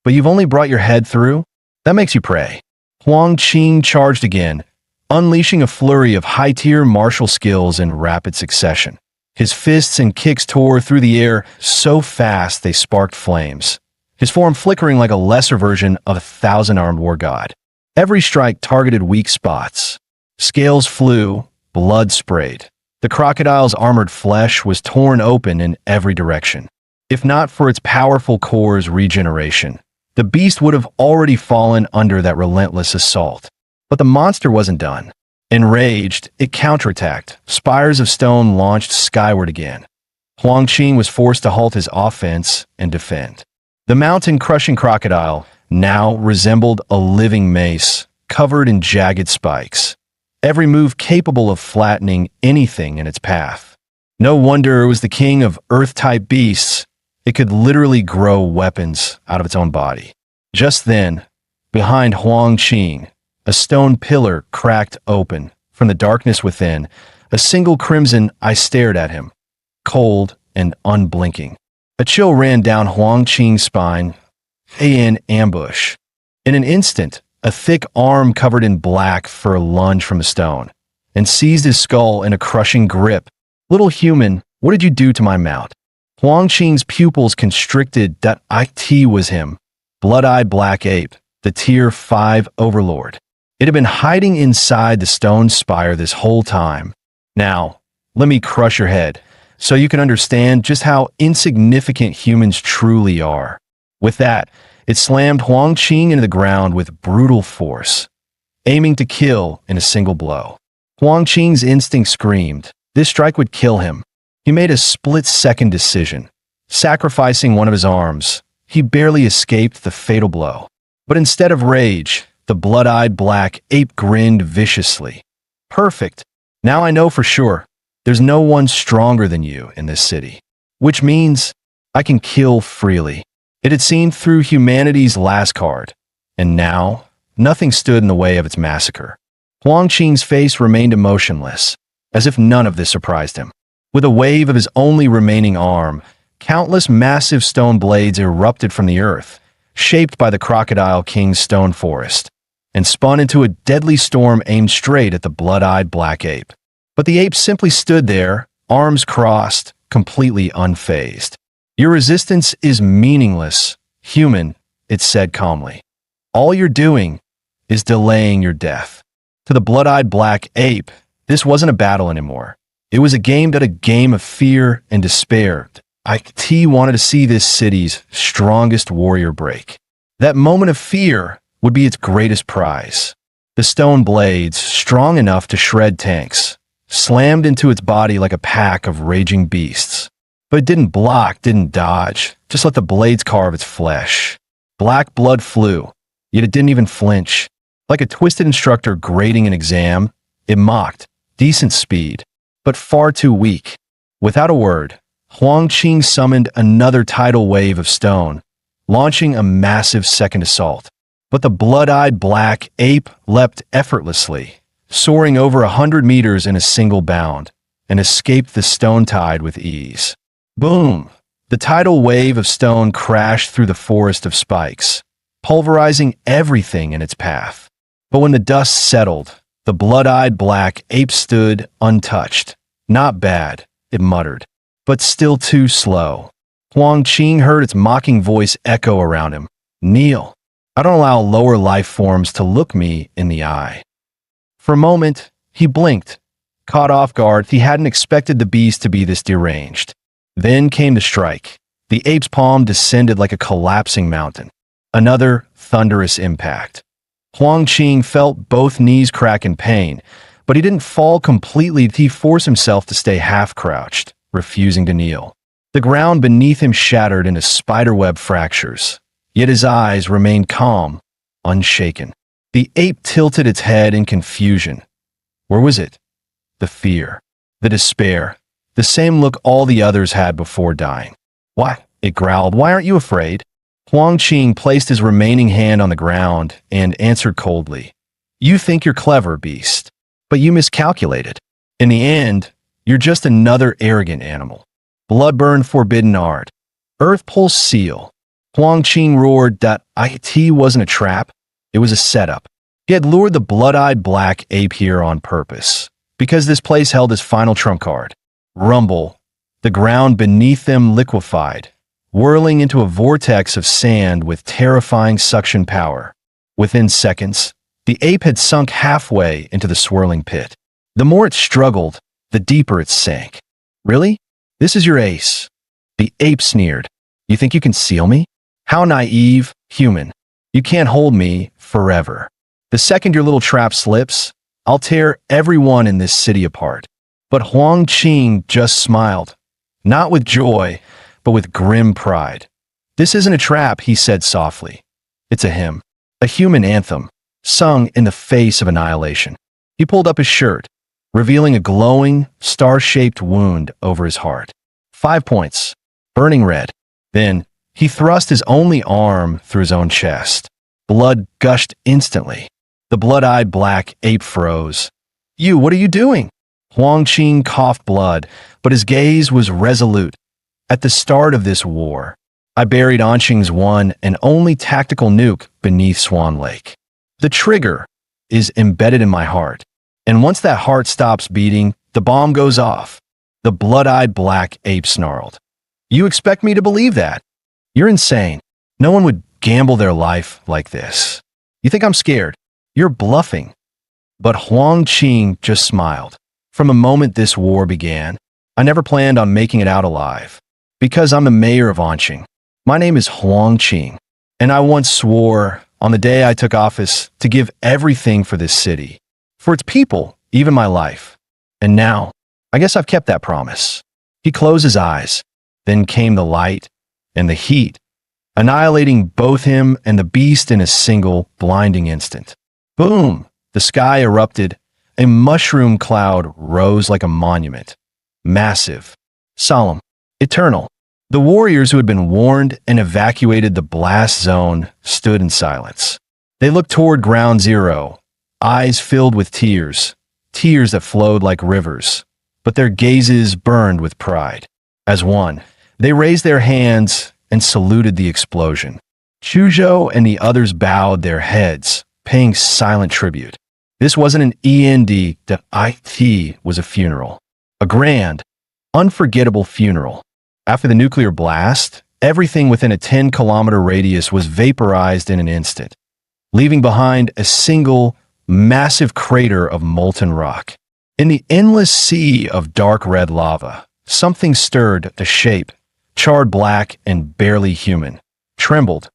"But you've only brought your head through? That makes you pray." Huang Qing charged again, unleashing a flurry of high-tier martial skills in rapid succession. His fists and kicks tore through the air so fast they sparked flames, his form flickering like a lesser version of a thousand-armed war god. Every strike targeted weak spots, Scales flew, blood sprayed. The crocodile's armored flesh was torn open in every direction. If not for its powerful core's regeneration, the beast would have already fallen under that relentless assault. But the monster wasn't done. Enraged, it counterattacked. Spires of stone launched skyward again. Huang Qing was forced to halt his offense and defend. The mountain-crushing crocodile now resembled a living mace, covered in jagged spikes. Every move capable of flattening anything in its path. No wonder it was the king of earth-type beasts. It could literally grow weapons out of its own body. Just then, behind Huang Qing, a stone pillar cracked open. From the darkness within, a single crimson eye stared at him, cold and unblinking. A chill ran down Huang Qing's spine, in ambush. In an instant, a thick arm covered in black fur lunged from the stone and seized his skull in a crushing grip. Little human, what did you do to my mount? Huang Qing's pupils constricted. That it was him, blood-eyed black ape, the Tier 5 overlord. It had been hiding inside the stone spire this whole time. Now, let me crush your head, so you can understand just how insignificant humans truly are. With that, it slammed Huang Qing into the ground with brutal force, aiming to kill in a single blow. Huang Qing's instinct screamed. This strike would kill him. He made a split-second decision. Sacrificing one of his arms, he barely escaped the fatal blow. But instead of rage, the blood-eyed black ape grinned viciously. Perfect. Now I know for sure. There's no one stronger than you in this city. Which means I can kill freely. It had seen through humanity's last card. And now, nothing stood in the way of its massacre. Huang Qing's face remained emotionless, as if none of this surprised him. With a wave of his only remaining arm, countless massive stone blades erupted from the earth, shaped by the Crocodile King's stone forest, and spun into a deadly storm aimed straight at the blood-eyed black ape. But the ape simply stood there, arms crossed, completely unfazed. Your resistance is meaningless, human, it said calmly. All you're doing is delaying your death. To the blood-eyed black ape, this wasn't a battle anymore. It was a game of fear and despair. IT wanted to see this city's strongest warrior break. That moment of fear would be its greatest prize. The stone blades, strong enough to shred tanks, slammed into its body like a pack of raging beasts. But it didn't block, didn't dodge, just let the blades carve its flesh. Black blood flew, yet it didn't even flinch. Like a twisted instructor grading an exam, it mocked, decent speed, but far too weak. Without a word, Huang Qing summoned another tidal wave of stone, launching a massive second assault. But the blood-eyed black ape leapt effortlessly, soaring over 100 meters in a single bound, and escaped the stone tide with ease. Boom! The tidal wave of stone crashed through the forest of spikes, pulverizing everything in its path. But when the dust settled, the blood-eyed black ape stood untouched. Not bad, it muttered, but still too slow. Huang Qing heard its mocking voice echo around him. Kneel. I don't allow lower life forms to look me in the eye. For a moment, he blinked. Caught off guard, he hadn't expected the beast to be this deranged. Then came the strike. The ape's palm descended like a collapsing mountain. Another thunderous impact. Huang Qing felt both knees crack in pain, but he didn't fall completely. He forced himself to stay half-crouched, refusing to kneel. The ground beneath him shattered into spiderweb fractures, yet his eyes remained calm, unshaken. The ape tilted its head in confusion. Where was it? The fear, the despair, the same look all the others had before dying. Why? It growled. Why aren't you afraid? Huang Qing placed his remaining hand on the ground and answered coldly. You think you're clever, beast, but you miscalculated. In the end, you're just another arrogant animal. Bloodburn forbidden art. Earth pulse seal. Huang Qing roared that it wasn't a trap. It was a setup. He had lured the blood-eyed black ape here on purpose, because this place held his final trump card. Rumble. The ground beneath them liquefied, whirling into a vortex of sand with terrifying suction power. Within seconds, The ape had sunk halfway into the swirling pit. The more it struggled, the deeper it sank. Really? This is your ace? The ape sneered. You think you can seal me? How naive, human. You can't hold me forever. The second your little trap slips, I'll tear everyone in this city apart. But Huang Qing just smiled. Not with joy, but with grim pride. This isn't a trap, he said softly. It's a hymn. A human anthem, sung in the face of annihilation. He pulled up his shirt, revealing a glowing, star-shaped wound over his heart. 5 points, burning red. Then, he thrust his only arm through his own chest. Blood gushed instantly. The blood-eyed black ape froze. What are you doing? Huang Qing coughed blood, but his gaze was resolute. At the start of this war, I buried Anqing's one and only tactical nuke beneath Swan Lake. The trigger is embedded in my heart, and once that heart stops beating, the bomb goes off. The blood-eyed black ape snarled. You expect me to believe that? You're insane. No one would gamble their life like this. You think I'm scared? You're bluffing. But Huang Qing just smiled. From the moment this war began, I never planned on making it out alive. Because I'm the mayor of Anqing. My name is Huang Qing, and I once swore on the day I took office to give everything for this city, for its people, even my life. And now, I guess I've kept that promise. He closed his eyes. Then came the light and the heat, annihilating both him and the beast in a single, blinding instant. Boom! The sky erupted. A mushroom cloud rose like a monument. Massive, solemn, eternal. The warriors who had been warned and evacuated the blast zone stood in silence. They looked toward Ground Zero, eyes filled with tears, tears that flowed like rivers, but their gazes burned with pride. As one, they raised their hands and saluted the explosion. Chuzhou and the others bowed their heads, paying silent tribute. This wasn't an it was a funeral. A grand, unforgettable funeral. After the nuclear blast, everything within a 10-kilometer radius was vaporized in an instant, leaving behind a single, massive crater of molten rock. In the endless sea of dark red lava, something stirred the shape, charred black and barely human, trembled.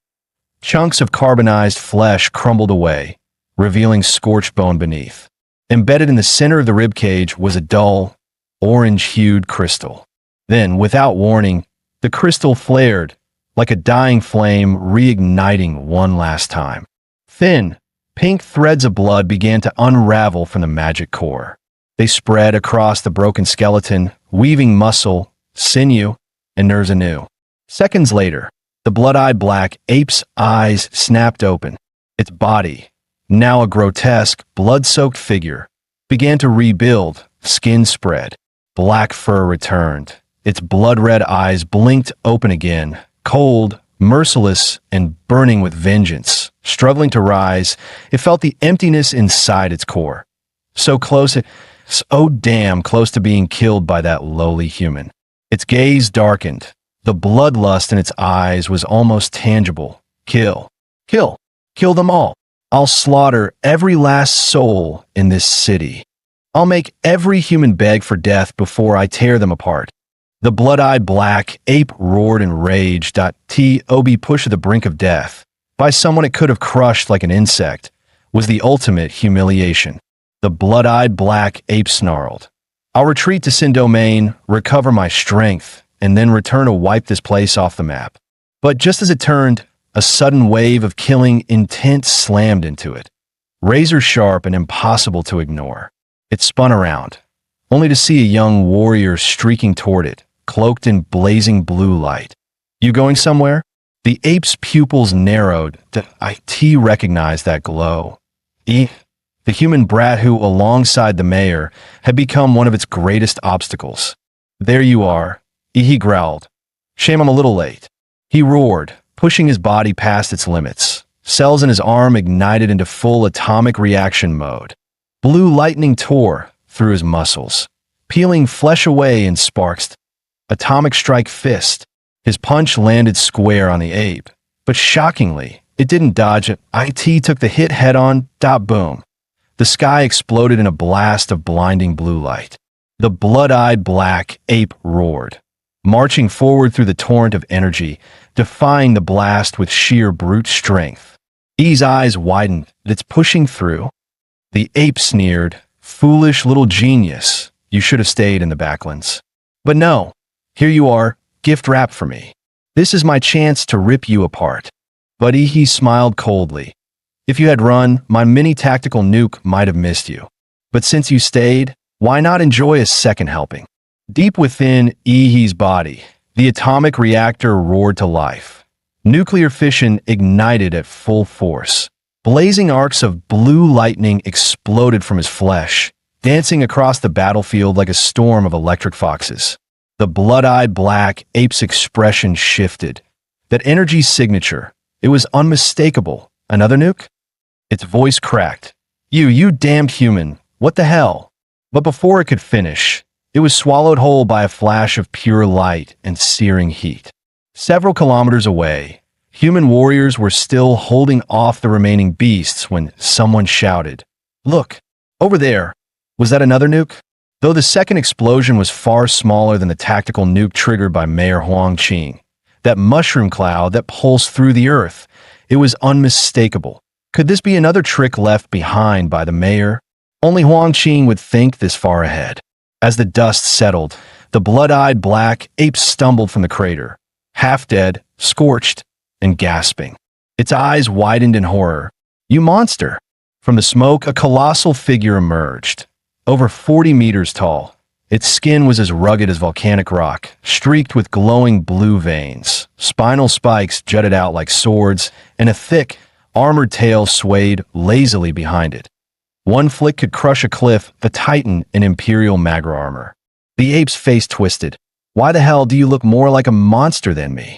Chunks of carbonized flesh crumbled away, revealing scorched bone beneath. Embedded in the center of the ribcage was a dull, orange-hued crystal. Then, without warning, the crystal flared, like a dying flame reigniting one last time. Thin, pink threads of blood began to unravel from the magic core. They spread across the broken skeleton, weaving muscle, sinew, and nerves anew. Seconds later, the blood-eyed black ape's eyes snapped open. Its body, now a grotesque, blood-soaked figure, began to rebuild. Skin spread. Black fur returned. Its blood-red eyes blinked open again, cold, merciless, and burning with vengeance. Struggling to rise, it felt the emptiness inside its core. So close, so damn close to being killed by that lowly human. Its gaze darkened. The bloodlust in its eyes was almost tangible. Kill. Kill. Kill them all. I'll slaughter every last soul in this city. I'll make every human beg for death before I tear them apart. The blood-eyed black ape roared in rage. Tob pushed to the brink of death by someone it could have crushed like an insect was the ultimate humiliation. The blood-eyed black ape snarled. I'll retreat to Sin Domain, recover my strength, and then return to wipe this place off the map. But just as it turned, a sudden wave of killing intent slammed into it. Razor sharp and impossible to ignore. It spun around, only to see a young warrior streaking toward it, cloaked in blazing blue light. You going somewhere? The ape's pupils narrowed. It recognized that glow. The human brat who, alongside the mayor, had become one of its greatest obstacles. There you are, he growled. Shame I'm a little late. He roared, pushing his body past its limits. Cells in his arm ignited into full atomic reaction mode. Blue lightning tore through his muscles, peeling flesh away in sparks. Atomic strike fist. His punch landed square on the ape, but shockingly, It didn't dodge it. IT took the hit head-on. Dot boom. The sky exploded in a blast of blinding blue light. The blood-eyed black ape roared, marching forward through the torrent of energy, defying the blast with sheer brute strength. E's eyes widened. It's pushing through. The ape sneered, "Foolish little genius. You should have stayed in the backlands." But no, here you are, gift wrapped for me. This is my chance to rip you apart. But he smiled coldly. If you had run, my mini tactical nuke might have missed you. But since you stayed, why not enjoy a second helping? Deep within He's body, the atomic reactor roared to life. Nuclear fission ignited at full force. Blazing arcs of blue lightning exploded from his flesh, dancing across the battlefield like a storm of electric foxes. The blood-eyed black ape's expression shifted. That energy signature, it was unmistakable. Another nuke? Its voice cracked. You damned human, what the hell? But before it could finish, it was swallowed whole by a flash of pure light and searing heat. Several kilometers away, human warriors were still holding off the remaining beasts when someone shouted, "Look, over there." Was that another nuke? Though the second explosion was far smaller than the tactical nuke triggered by Mayor Huang Qing, that mushroom cloud that pulsed through the earth, it was unmistakable. Could this be another trick left behind by the mayor? Only Huang Qing would think this far ahead. As the dust settled, the blood-eyed black ape stumbled from the crater, half dead, scorched, and gasping. Its eyes widened in horror. "You monster!" From the smoke, a colossal figure emerged, over 40 meters tall. Its skin was as rugged as volcanic rock, streaked with glowing blue veins. Spinal spikes jutted out like swords, and a thick, armored tail swayed lazily behind it. One flick could crush a cliff, the titan in imperial magra armor. The ape's face twisted. "Why the hell do you look more like a monster than me?"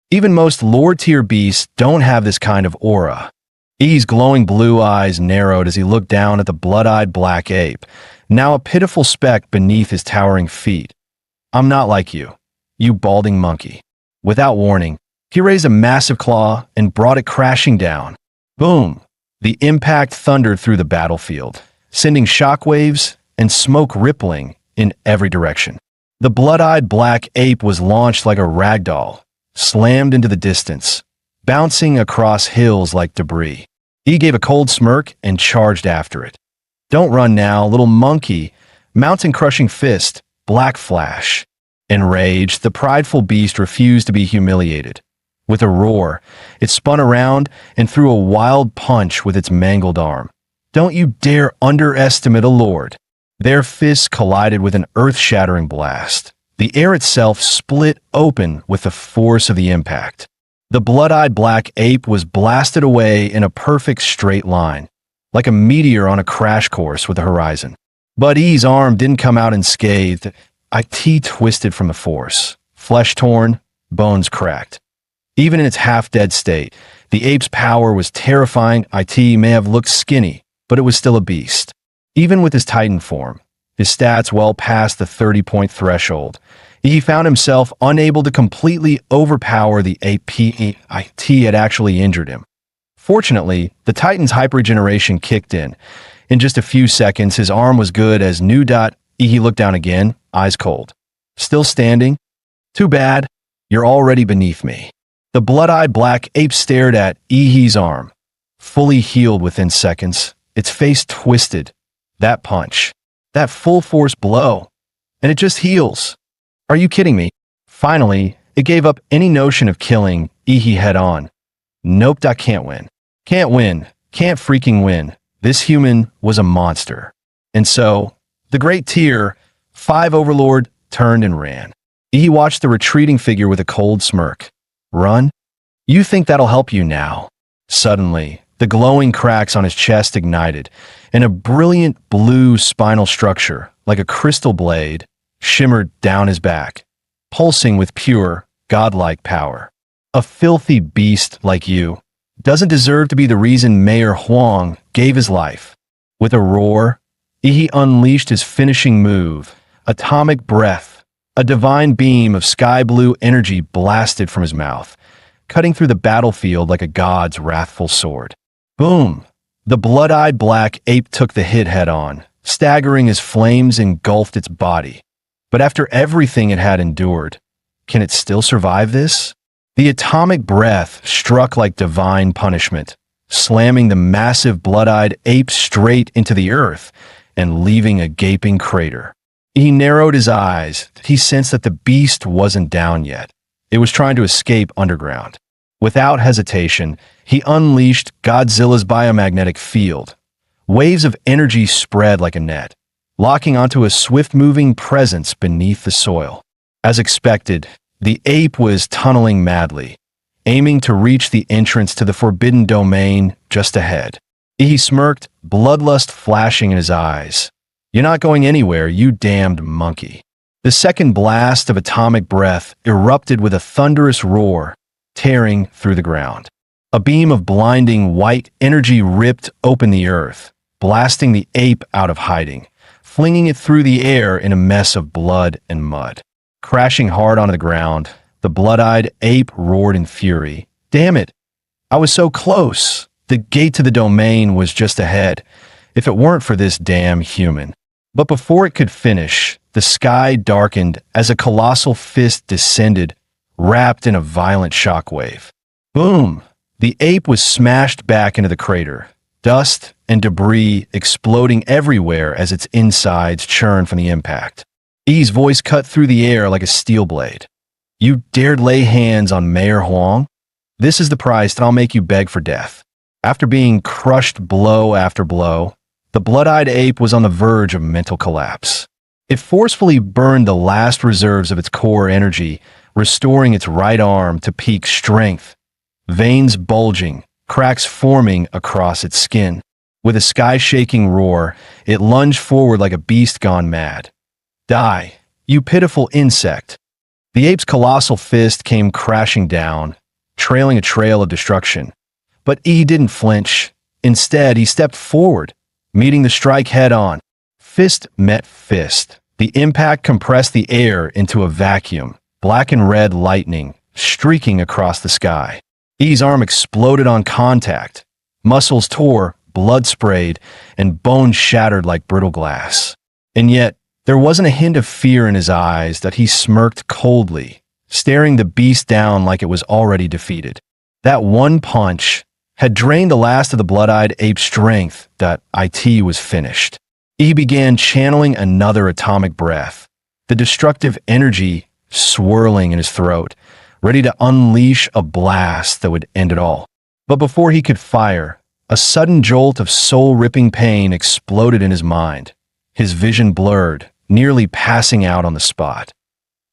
Even most lord-tier beasts don't have this kind of aura. E's glowing blue eyes narrowed as he looked down at the blood-eyed black ape, now a pitiful speck beneath his towering feet. "I'm not like you, you balding monkey." Without warning, he raised a massive claw and brought it crashing down. Boom! The impact thundered through the battlefield, sending shockwaves and smoke rippling in every direction. The blood-eyed black ape was launched like a ragdoll, slammed into the distance, bouncing across hills like debris. He gave a cold smirk and charged after it. "Don't run now, little monkey." Mountain-crushing fist, black flash. Enraged, the prideful beast refused to be humiliated. With a roar, it spun around and threw a wild punch with its mangled arm. "Don't you dare underestimate a lord." Their fists collided with an earth-shattering blast. The air itself split open with the force of the impact. The blood-eyed black ape was blasted away in a perfect straight line, like a meteor on a crash course with the horizon. But E's arm didn't come out unscathed. IT twisted from the force, flesh torn, bones cracked. Even in its half-dead state, the ape's power was terrifying. IT may have looked skinny, but it was still a beast. Even with his titan form, his stats well past the 30-point threshold, he found himself unable to completely overpower the ape. IT had actually injured him. Fortunately, the titan's hyperregeneration kicked in. In just a few seconds, his arm was good as new. He looked down again, eyes cold. "Still standing? Too bad. You're already beneath me." The blood-eyed black ape stared at He's arm, fully healed within seconds. Its face twisted. That punch. That full-force blow. And it just heals. Are you kidding me? Finally, it gave up any notion of killing He head-on. Nope, I can't win. Can't win. Can't freaking win. This human was a monster. And so, the great tier 5 overlord turned and ran. He watched the retreating figure with a cold smirk. "Run? You think that'll help you now?" Suddenly, the glowing cracks on his chest ignited, and a brilliant blue spinal structure, like a crystal blade, shimmered down his back, pulsing with pure, godlike power. "A filthy beast like you doesn't deserve to be the reason Mayor Huang gave his life." With a roar, he unleashed his finishing move, atomic breath. A divine beam of sky blue energy blasted from his mouth, cutting through the battlefield like a god's wrathful sword. Boom! The blood-eyed black ape took the hit head-on, staggering as flames engulfed its body. But after everything it had endured, can it still survive this? The atomic breath struck like divine punishment, slamming the massive blood-eyed ape straight into the earth and leaving a gaping crater. He narrowed his eyes. He sensed that the beast wasn't down yet. It was trying to escape underground. Without hesitation, he unleashed Godzilla's biomagnetic field. Waves of energy spread like a net, locking onto a swift-moving presence beneath the soil. As expected, the ape was tunneling madly, aiming to reach the entrance to the forbidden domain just ahead. He smirked, bloodlust flashing in his eyes. "You're not going anywhere, you damned monkey." The second blast of atomic breath erupted with a thunderous roar, tearing through the ground. A beam of blinding white energy ripped open the earth, blasting the ape out of hiding, flinging it through the air in a mess of blood and mud. Crashing hard onto the ground, the blood-eyed ape roared in fury. "Damn it! I was so close! The gate to the domain was just ahead, if it weren't for this damn human." But before it could finish, the sky darkened as a colossal fist descended, wrapped in a violent shockwave. Boom! The ape was smashed back into the crater, dust and debris exploding everywhere as its insides churned from the impact. E's voice cut through the air like a steel blade. "You dared lay hands on Mayor Huang? This is the price that I'll make you beg for death." After being crushed blow after blow, the blood-eyed ape was on the verge of mental collapse. It forcefully burned the last reserves of its core energy, restoring its right arm to peak strength, veins bulging, cracks forming across its skin. With a sky-shaking roar, it lunged forward like a beast gone mad. "Die, you pitiful insect." The ape's colossal fist came crashing down, trailing a trail of destruction. But E didn't flinch. Instead, he stepped forward, meeting the strike head-on. Fist met fist. The impact compressed the air into a vacuum, black and red lightning streaking across the sky. E's arm exploded on contact. Muscles tore, blood sprayed, and bones shattered like brittle glass. And yet, there wasn't a hint of fear in his eyes that he smirked coldly, staring the beast down like it was already defeated. That one punch had drained the last of the blood-eyed ape's strength that IT was finished. He began channeling another atomic breath, the destructive energy swirling in his throat, ready to unleash a blast that would end it all. But before he could fire, a sudden jolt of soul-ripping pain exploded in his mind. His vision blurred, nearly passing out on the spot.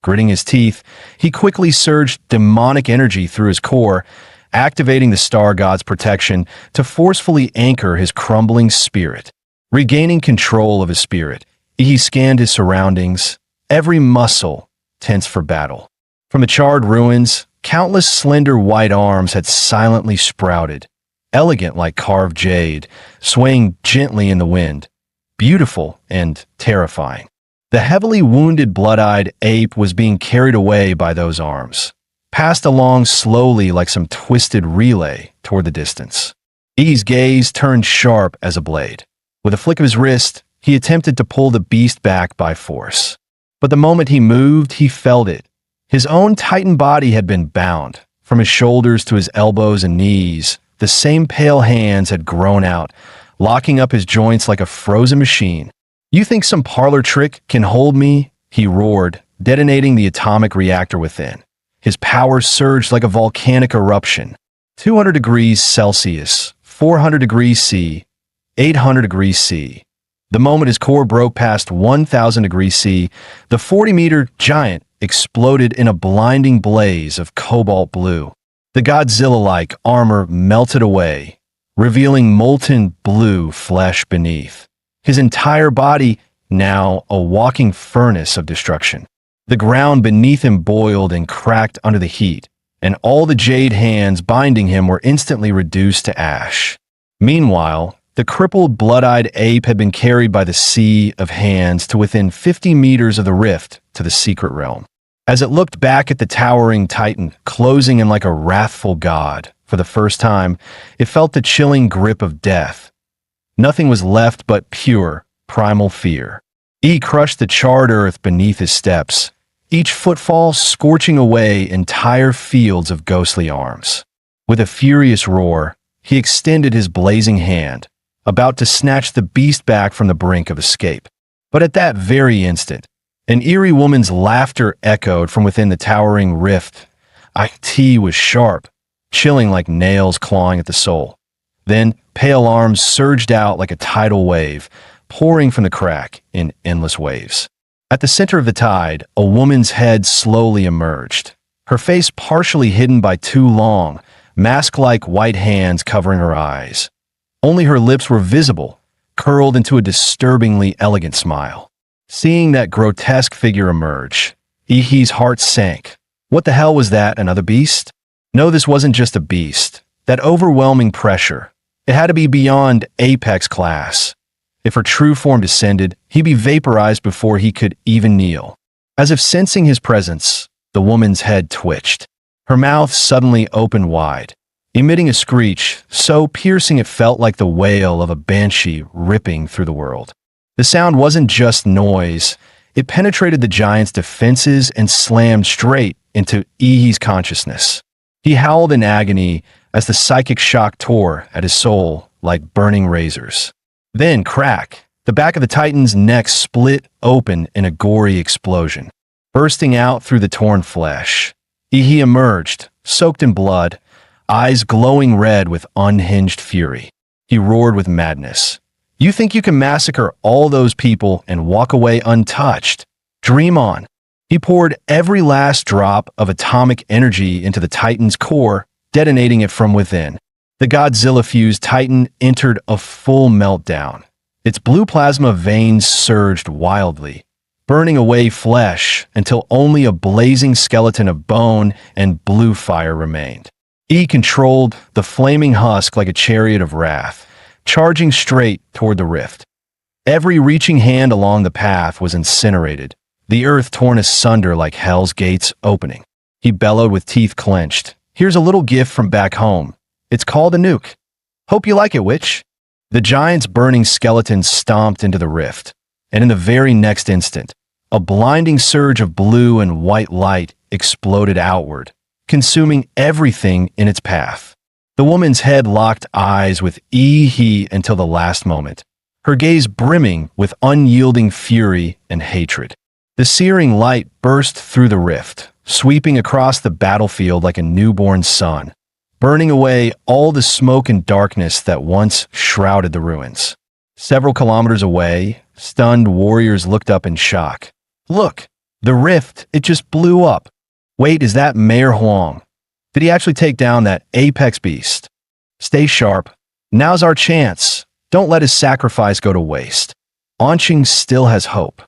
Gritting his teeth, he quickly surged demonic energy through his core, activating the star god's protection to forcefully anchor his crumbling spirit. Regaining control of his spirit, he scanned his surroundings, every muscle tense for battle. From the charred ruins, countless slender white arms had silently sprouted, elegant like carved jade, swaying gently in the wind, beautiful and terrifying. The heavily wounded blood-eyed ape was being carried away by those arms, passed along slowly like some twisted relay toward the distance. E's gaze turned sharp as a blade. With a flick of his wrist, he attempted to pull the beast back by force. But the moment he moved, he felt it. His own titan body had been bound. From his shoulders to his elbows and knees, the same pale hands had grown out, locking up his joints like a frozen machine. "You think some parlor trick can hold me?" he roared, detonating the atomic reactor within. His power surged like a volcanic eruption. 200 degrees Celsius, 400 degrees C, 800 degrees C. The moment his core broke past 1,000 degrees C, the 40-meter giant exploded in a blinding blaze of cobalt blue. The Godzilla-like armor melted away, revealing molten blue flesh beneath. His entire body now a walking furnace of destruction. The ground beneath him boiled and cracked under the heat, and all the jade hands binding him were instantly reduced to ash. Meanwhile, the crippled blood-eyed ape had been carried by the sea of hands to within 50 meters of the rift to the secret realm. As it looked back at the towering titan, closing in like a wrathful god, for the first time, it felt the chilling grip of death. Nothing was left but pure, primal fear. E crushed the charred earth beneath his steps, each footfall scorching away entire fields of ghostly arms. With a furious roar, he extended his blazing hand, about to snatch the beast back from the brink of escape. But at that very instant, an eerie woman's laughter echoed from within the towering rift. IT was sharp, chilling like nails clawing at the soul. Then, pale arms surged out like a tidal wave, pouring from the crack in endless waves. At the center of the tide, a woman's head slowly emerged, her face partially hidden by two long, mask-like white hands covering her eyes. Only her lips were visible, curled into a disturbingly elegant smile. Seeing that grotesque figure emerge, Ihi's heart sank. What the hell was that, another beast? No, this wasn't just a beast. That overwhelming pressure. It had to be beyond apex class. If her true form descended, he'd be vaporized before he could even kneel. As if sensing his presence, the woman's head twitched. Her mouth suddenly opened wide, emitting a screech so piercing it felt like the wail of a banshee ripping through the world. The sound wasn't just noise. It penetrated the giant's defenses and slammed straight into Ihi's consciousness. He howled in agony as the psychic shock tore at his soul like burning razors. Then, crack, the back of the titan's neck split open in a gory explosion. Bursting out through the torn flesh, Ihi emerged, soaked in blood, eyes glowing red with unhinged fury. He roared with madness. You think you can massacre all those people and walk away untouched? Dream on. He poured every last drop of atomic energy into the titan's core, detonating it from within. The Godzilla-fused titan entered a full meltdown. Its blue plasma veins surged wildly, burning away flesh until only a blazing skeleton of bone and blue fire remained. E controlled the flaming husk like a chariot of wrath, charging straight toward the rift. Every reaching hand along the path was incinerated, the earth torn asunder like hell's gates opening. He bellowed with teeth clenched. Here's a little gift from back home. It's called a nuke. Hope you like it, witch. The giant's burning skeleton stomped into the rift, and in the very next instant, a blinding surge of blue and white light exploded outward, consuming everything in its path. The woman's head locked eyes with Ihi until the last moment, her gaze brimming with unyielding fury and hatred. The searing light burst through the rift, sweeping across the battlefield like a newborn sun, burning away all the smoke and darkness that once shrouded the ruins. Several kilometers away, stunned warriors looked up in shock. Look, the rift, it just blew up. Wait, is that Mayor Huang? Did he actually take down that apex beast? Stay sharp. Now's our chance. Don't let his sacrifice go to waste. Anqing still has hope.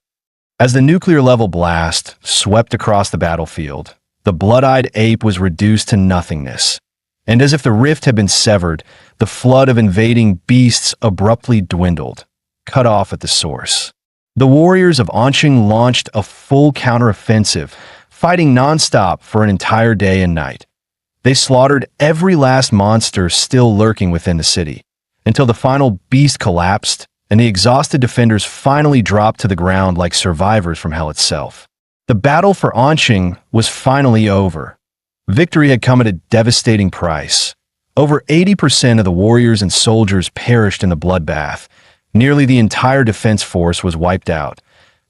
As the nuclear-level blast swept across the battlefield, the blood-eyed ape was reduced to nothingness. And as if the rift had been severed, the flood of invading beasts abruptly dwindled, cut off at the source. The warriors of Anqing launched a full counteroffensive, fighting nonstop for an entire day and night. They slaughtered every last monster still lurking within the city, until the final beast collapsed and the exhausted defenders finally dropped to the ground like survivors from hell itself. The battle for Anqing was finally over. Victory had come at a devastating price. Over 80% of the warriors and soldiers perished in the bloodbath. Nearly the entire defense force was wiped out.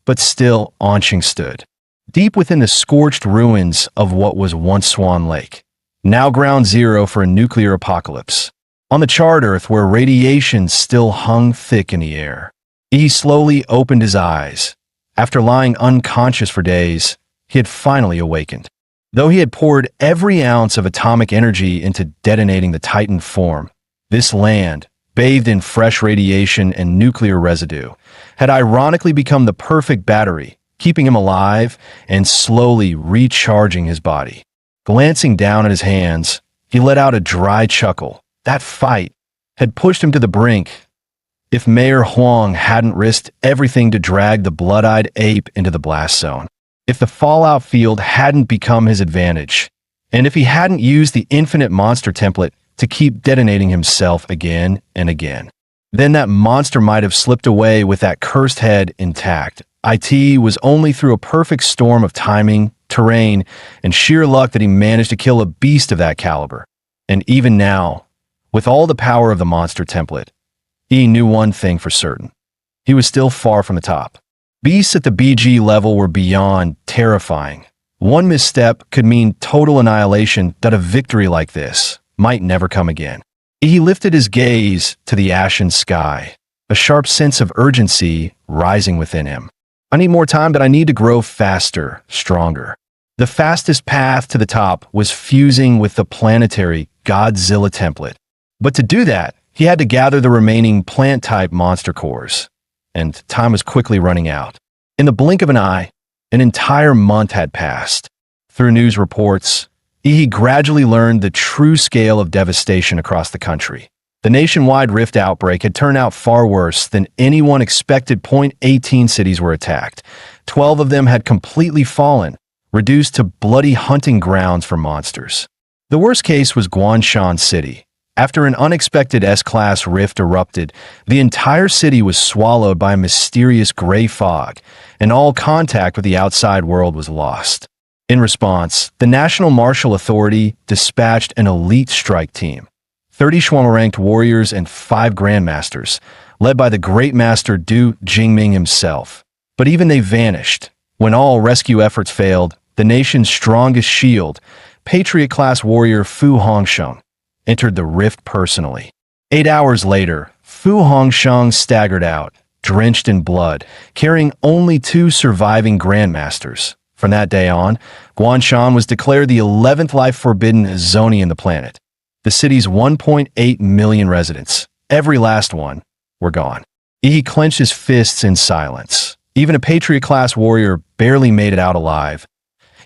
But still, Anqing stood, deep within the scorched ruins of what was once Swan Lake, now ground zero for a nuclear apocalypse. On the charred earth where radiation still hung thick in the air, he slowly opened his eyes. After lying unconscious for days, he had finally awakened. Though he had poured every ounce of atomic energy into detonating the Titan form, this land, bathed in fresh radiation and nuclear residue, had ironically become the perfect battery, keeping him alive and slowly recharging his body. Glancing down at his hands, he let out a dry chuckle. That fight had pushed him to the brink. If Mayor Huang hadn't risked everything to drag the blood-eyed ape into the blast zone, if the fallout field hadn't become his advantage, and if he hadn't used the infinite monster template to keep detonating himself again and again. Then that monster might have slipped away with that cursed head intact. It was only through a perfect storm of timing, terrain, and sheer luck that he managed to kill a beast of that caliber. And even now, with all the power of the monster template, he knew one thing for certain. He was still far from the top. Beasts at the BG level were beyond terrifying. One misstep could mean total annihilation, that a victory like this might never come again. He lifted his gaze to the ashen sky, a sharp sense of urgency rising within him. I need more time, but I need to grow faster, stronger. The fastest path to the top was fusing with the planetary Godzilla template. But to do that, he had to gather the remaining plant-type monster cores, and time was quickly running out. In the blink of an eye, an entire month had passed. Through news reports, he gradually learned the true scale of devastation across the country. The nationwide rift outbreak had turned out far worse than anyone expected. 18 cities were attacked. 12 of them had completely fallen, reduced to bloody hunting grounds for monsters. The worst case was Guanshan City. After an unexpected S-class rift erupted, the entire city was swallowed by a mysterious gray fog, and all contact with the outside world was lost. In response, the National Martial Authority dispatched an elite strike team, 30 Schwammer-ranked warriors and 5 grandmasters, led by the Great Master Du Jingming himself. But even they vanished. When all rescue efforts failed, the nation's strongest shield, Patriot-class warrior Fu Hongsheng, entered the rift personally. 8 hours later, Fu Hongsheng staggered out, drenched in blood, carrying only 2 surviving grandmasters. From that day on, Guanshan was declared the 11th life-forbidden zone in the planet. The city's 1.8 million residents, every last one, were gone. He clenched his fists in silence. Even a Patriot-class warrior barely made it out alive.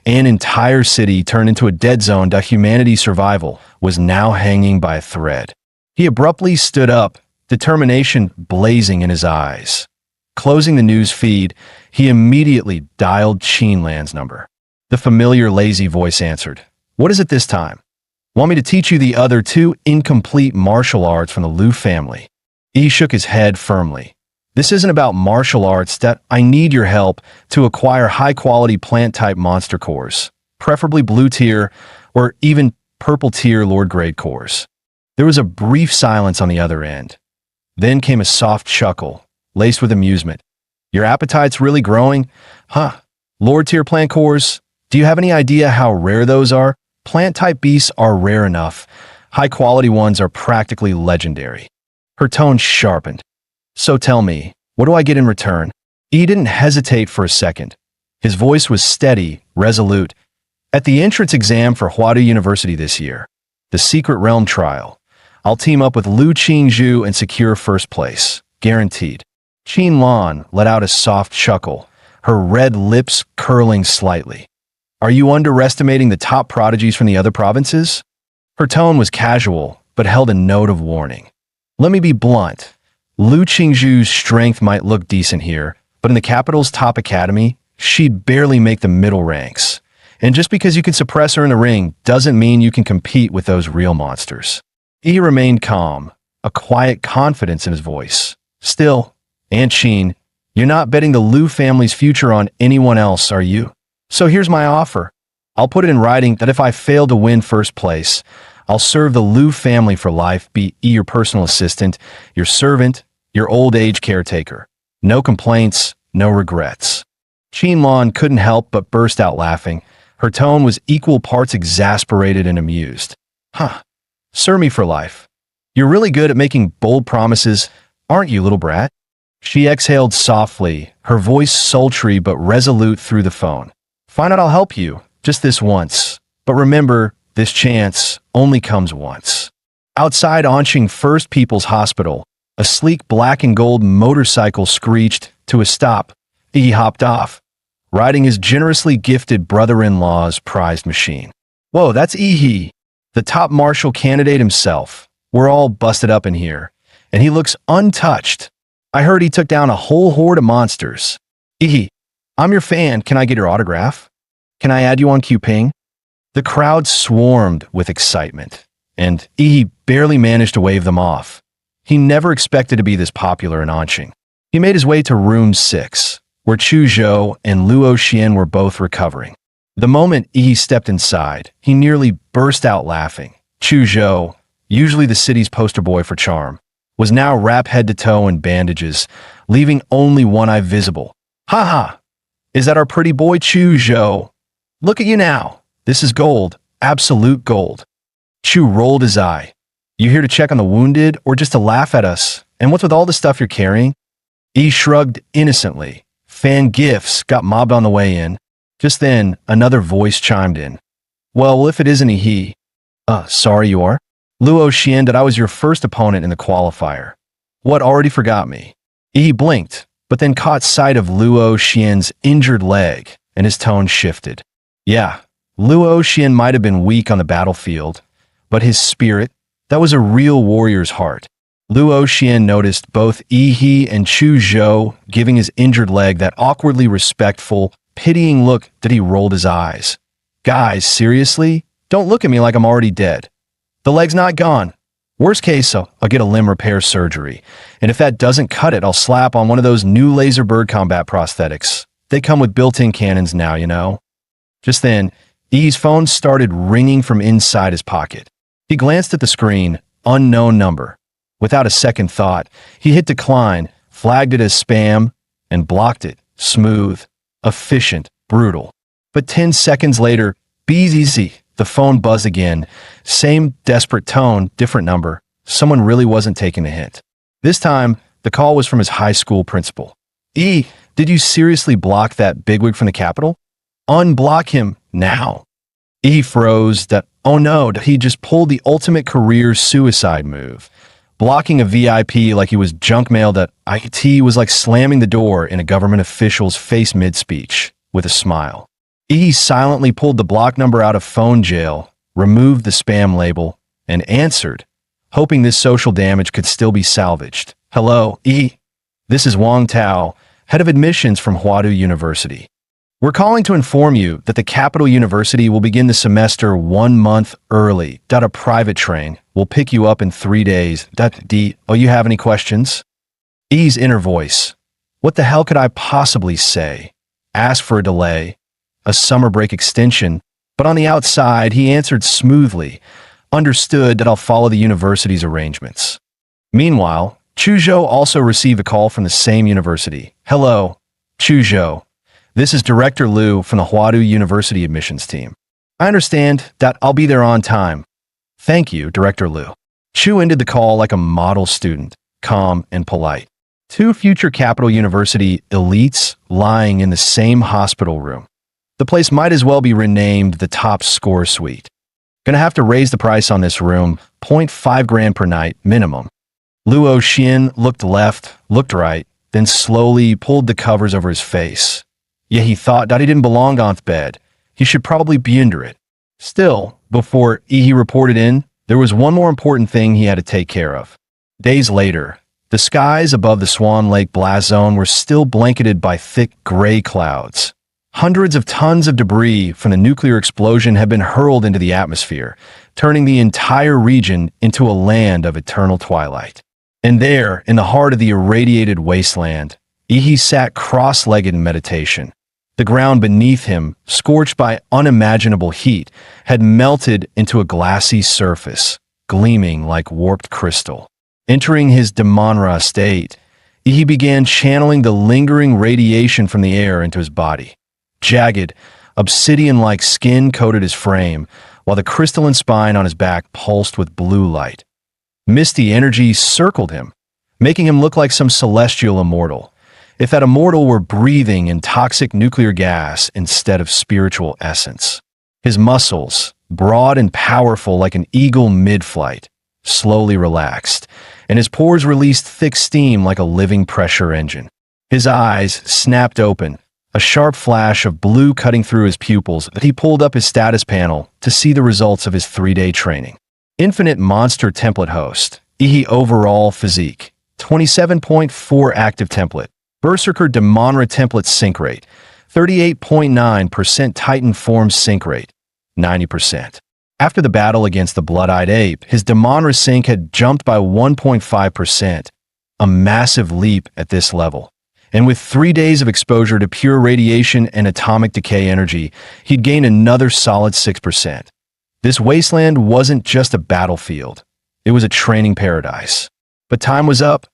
An entire city turned into a dead zone that humanity's survival was now hanging by a thread. He abruptly stood up, determination blazing in his eyes. Closing the news feed, he immediately dialed Qinlan's number. The familiar lazy voice answered. "What is it this time? Want me to teach you the other 2 incomplete martial arts from the Liu family?" He shook his head firmly. "This isn't about martial arts. That I need your help to acquire high-quality plant-type monster cores, preferably blue tier or even purple tier Lord-grade cores." There was a brief silence on the other end. Then came a soft chuckle, laced with amusement. "Your appetite's really growing? Huh. Lord-tier plant cores? Do you have any idea how rare those are? Plant-type beasts are rare enough. High-quality ones are practically legendary." Her tone sharpened. "So tell me, what do I get in return?" He didn't hesitate for a second. His voice was steady, resolute. "At the entrance exam for Huadu University this year, the Secret Realm trial, I'll team up with Liu Qingzhu and secure first place. Guaranteed." Qinlan let out a soft chuckle, her red lips curling slightly. "Are you underestimating the top prodigies from the other provinces?" Her tone was casual, but held a note of warning. "Let me be blunt. Liu Qingzhu's strength might look decent here, but in the capital's top academy, she'd barely make the middle ranks. And just because you can suppress her in the ring doesn't mean you can compete with those real monsters." He remained calm, a quiet confidence in his voice. "Still, Aunt Qin, you're not betting the Liu family's future on anyone else, are you? So here's my offer. I'll put it in writing that if I fail to win first place, I'll serve the Liu family for life, be your personal assistant, your servant, your old age caretaker. No complaints, no regrets." Qinlan couldn't help but burst out laughing. Her tone was equal parts exasperated and amused. "Huh. Serve me for life. You're really good at making bold promises, aren't you, little brat?" She exhaled softly, her voice sultry but resolute through the phone. "Fine, I'll help you, just this once. But remember, this chance only comes once." Outside Anqing First People's Hospital, a sleek black and gold motorcycle screeched to a stop. He hopped off, riding his generously gifted brother-in-law's prized machine. "Whoa, that's Ihi, the top martial candidate himself. We're all busted up in here, and he looks untouched. I heard he took down a whole horde of monsters." "Ihi, I'm your fan. Can I get your autograph? Can I add you on Qping? The crowd swarmed with excitement, and Yi barely managed to wave them off. He never expected to be this popular in Anqing. He made his way to room 6, where Chu Zhou and Luo Xian were both recovering. The moment Yi stepped inside, he nearly burst out laughing. Chu Zhou, usually the city's poster boy for charm, was now wrapped head to toe in bandages, leaving only one eye visible. "Ha ha! Is that our pretty boy Chu Zhou? Look at you now. This is gold, absolute gold." Chu rolled his eye. "You here to check on the wounded or just to laugh at us? And what's with all the stuff you're carrying?" Yi shrugged innocently. "Fan gifts got mobbed on the way in." Just then, another voice chimed in. Well, if it isn't he. Sorry you are? Luo Xian that I was your first opponent in the qualifier. What, already forgot me?" He blinked, but then caught sight of Luo Xian's injured leg, and his tone shifted. Yeah, Luo Xian might have been weak on the battlefield, but his spirit, that was a real warrior's heart. Luo Xian noticed both Yi and Chu Zhou giving his injured leg that awkwardly respectful, pitying look that he rolled his eyes. "Guys, seriously? Don't look at me like I'm already dead. The leg's not gone. Worst case, I'll get a limb repair surgery. And if that doesn't cut it, I'll slap on one of those new laser bird combat prosthetics. They come with built-in cannons now, you know." Just then, Yi's phone started ringing from inside his pocket. He glanced at the screen, unknown number. Without a second thought, he hit decline, flagged it as spam, and blocked it. Smooth, efficient, brutal. But 10 seconds later, BZZ, the phone buzzed again. Same desperate tone, different number. Someone really wasn't taking a hint. This time, the call was from his high school principal. "E, did you seriously block that bigwig from the Capitol? Unblock him now." E froze that, oh no, he just pulled the ultimate career suicide move. Blocking a VIP like he was junk mailed at IT was like slamming the door in a government official's face mid-speech, with a smile. E silently pulled the block number out of phone jail, removed the spam label, and answered, hoping this social damage could still be salvaged. "Hello, E. This is Wang Tao, head of admissions from Huadu University. We're calling to inform you that the Capital University will begin the semester 1 month early. A private train will pick you up in 3 days. Oh, you have any questions?" E's inner voice. What the hell could I possibly say? Ask for a delay, a summer break extension, but on the outside, he answered smoothly, understood that I'll follow the university's arrangements. Meanwhile, Chu Zhou also received a call from the same university. "Hello, Chu Zhou. This is Director Liu from the Huadu University admissions team. I understand that I'll be there on time." "Thank you, Director Liu." Chu ended the call like a model student, calm and polite. Two future Capital University elites lying in the same hospital room. The place might as well be renamed the Top Score Suite. Gonna have to raise the price on this room, 0.5 grand per night, minimum. Luo Xian looked left, looked right, then slowly pulled the covers over his face. Yeah, he thought that he didn't belong on the bed. He should probably be under it. Still, before he reported in, there was one more important thing he had to take care of. Days later, the skies above the Swan Lake blast zone were still blanketed by thick gray clouds. Hundreds of tons of debris from the nuclear explosion had been hurled into the atmosphere, turning the entire region into a land of eternal twilight. And there, in the heart of the irradiated wasteland, Yi sat cross-legged in meditation. The ground beneath him, scorched by unimaginable heat, had melted into a glassy surface, gleaming like warped crystal. Entering his Damonra state, he began channeling the lingering radiation from the air into his body. Jagged, obsidian-like skin coated his frame, while the crystalline spine on his back pulsed with blue light. Misty energy circled him, making him look like some celestial immortal. If that immortal were breathing in toxic nuclear gas instead of spiritual essence. His muscles, broad and powerful like an eagle mid-flight, slowly relaxed, and his pores released thick steam like a living pressure engine. His eyes snapped open, a sharp flash of blue cutting through his pupils that he pulled up his status panel to see the results of his 3-day training. Infinite monster template host, overall physique, 27.4 active template. Berserker Damonra template sync rate, 38.9% Titan form sync rate, 90%. After the battle against the blood-eyed ape, his Damonra sync had jumped by 1.5%, a massive leap at this level. And with 3 days of exposure to pure radiation and atomic decay energy, he'd gained another solid 6%. This wasteland wasn't just a battlefield. It was a training paradise. But time was up.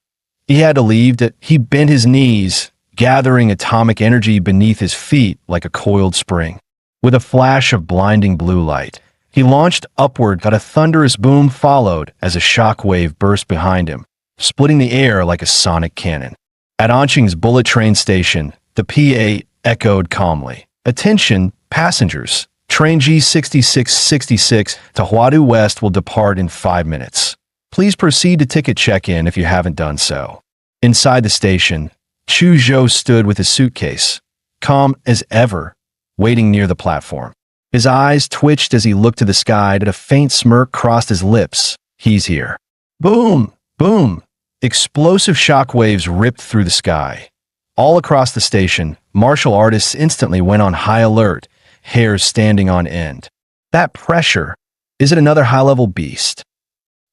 He had to leave. He bent his knees, gathering atomic energy beneath his feet like a coiled spring. With a flash of blinding blue light, he launched upward, but a thunderous boom followed as a shockwave burst behind him, splitting the air like a sonic cannon. At Anqing's bullet train station, the PA echoed calmly. "Attention, passengers. Train G6666 to Huadu West will depart in 5 minutes. Please proceed to ticket check-in if you haven't done so." Inside the station, Chu Zhou stood with his suitcase, calm as ever, waiting near the platform. His eyes twitched as he looked to the sky, and a faint smirk crossed his lips. He's here. Boom! Boom! Explosive shockwaves ripped through the sky. All across the station, martial artists instantly went on high alert, hairs standing on end. That pressure, is it another high-level beast?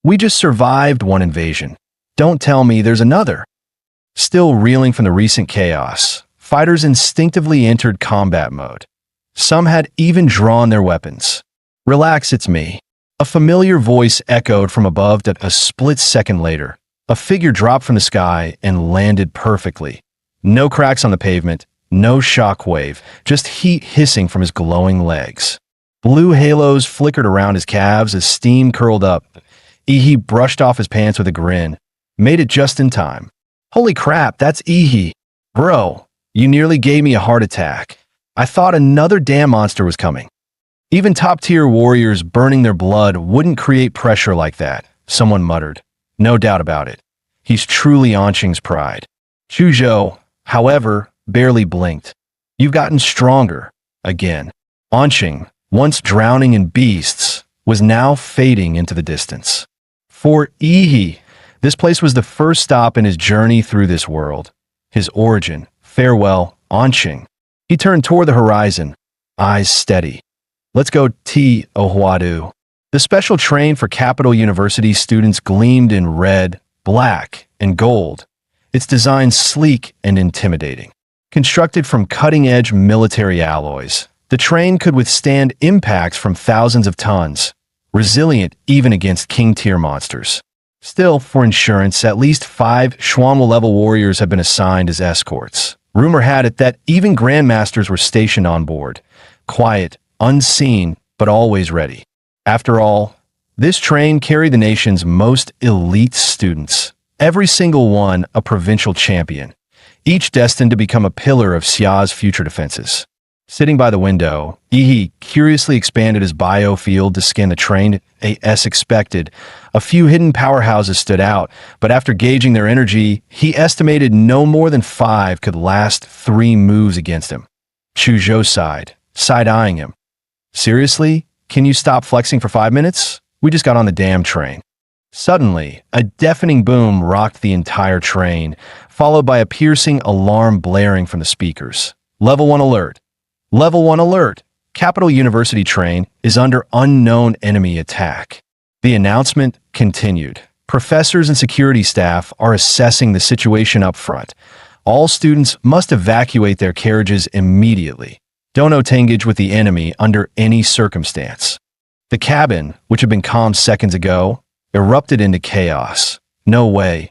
We just survived one invasion. Don't tell me there's another. Still reeling from the recent chaos, fighters instinctively entered combat mode. Some had even drawn their weapons. "Relax, it's me." A familiar voice echoed from above. A split second later, a figure dropped from the sky and landed perfectly. No cracks on the pavement, no shockwave, just heat hissing from his glowing legs. Blue halos flickered around his calves as steam curled up. Ihi brushed off his pants with a grin. Made it just in time. "Holy crap, that's Ihi. Bro, you nearly gave me a heart attack. I thought another damn monster was coming." Even top-tier warriors burning their blood wouldn't create pressure like that, someone muttered. No doubt about it. He's truly Anqing's pride. Chu Zhou, however, barely blinked. "You've gotten stronger, again." Anqing, once drowning in beasts, was now fading into the distance. For Ihi, this place was the first stop in his journey through this world. His origin. Farewell, Anqing. He turned toward the horizon, eyes steady. "Let's go to Huadu." The special train for Capital University students gleamed in red, black, and gold, its design sleek and intimidating. Constructed from cutting-edge military alloys, the train could withstand impacts from thousands of tons, resilient even against king-tier monsters. Still, for insurance, at least 5 Xuanwu-level warriors have been assigned as escorts. Rumor had it that even grandmasters were stationed on board, quiet, unseen, but always ready. After all, this train carried the nation's most elite students, every single one a provincial champion, each destined to become a pillar of Xia's future defenses. Sitting by the window, Ihi curiously expanded his biofield to scan the train. As expected, a few hidden powerhouses stood out, but after gauging their energy, he estimated no more than 5 could last 3 moves against him. Chu Zhou sighed, side-eyeing him. "Seriously? Can you stop flexing for 5 minutes? We just got on the damn train." Suddenly, a deafening boom rocked the entire train, followed by a piercing alarm blaring from the speakers. "Level 1 alert. Level 1 alert. Capital University train is under unknown enemy attack." The announcement continued. Professors and security staff are assessing the situation up front. All students must evacuate their carriages immediately. Don't engage with the enemy under any circumstance. The cabin, which had been calm seconds ago, erupted into chaos. No way.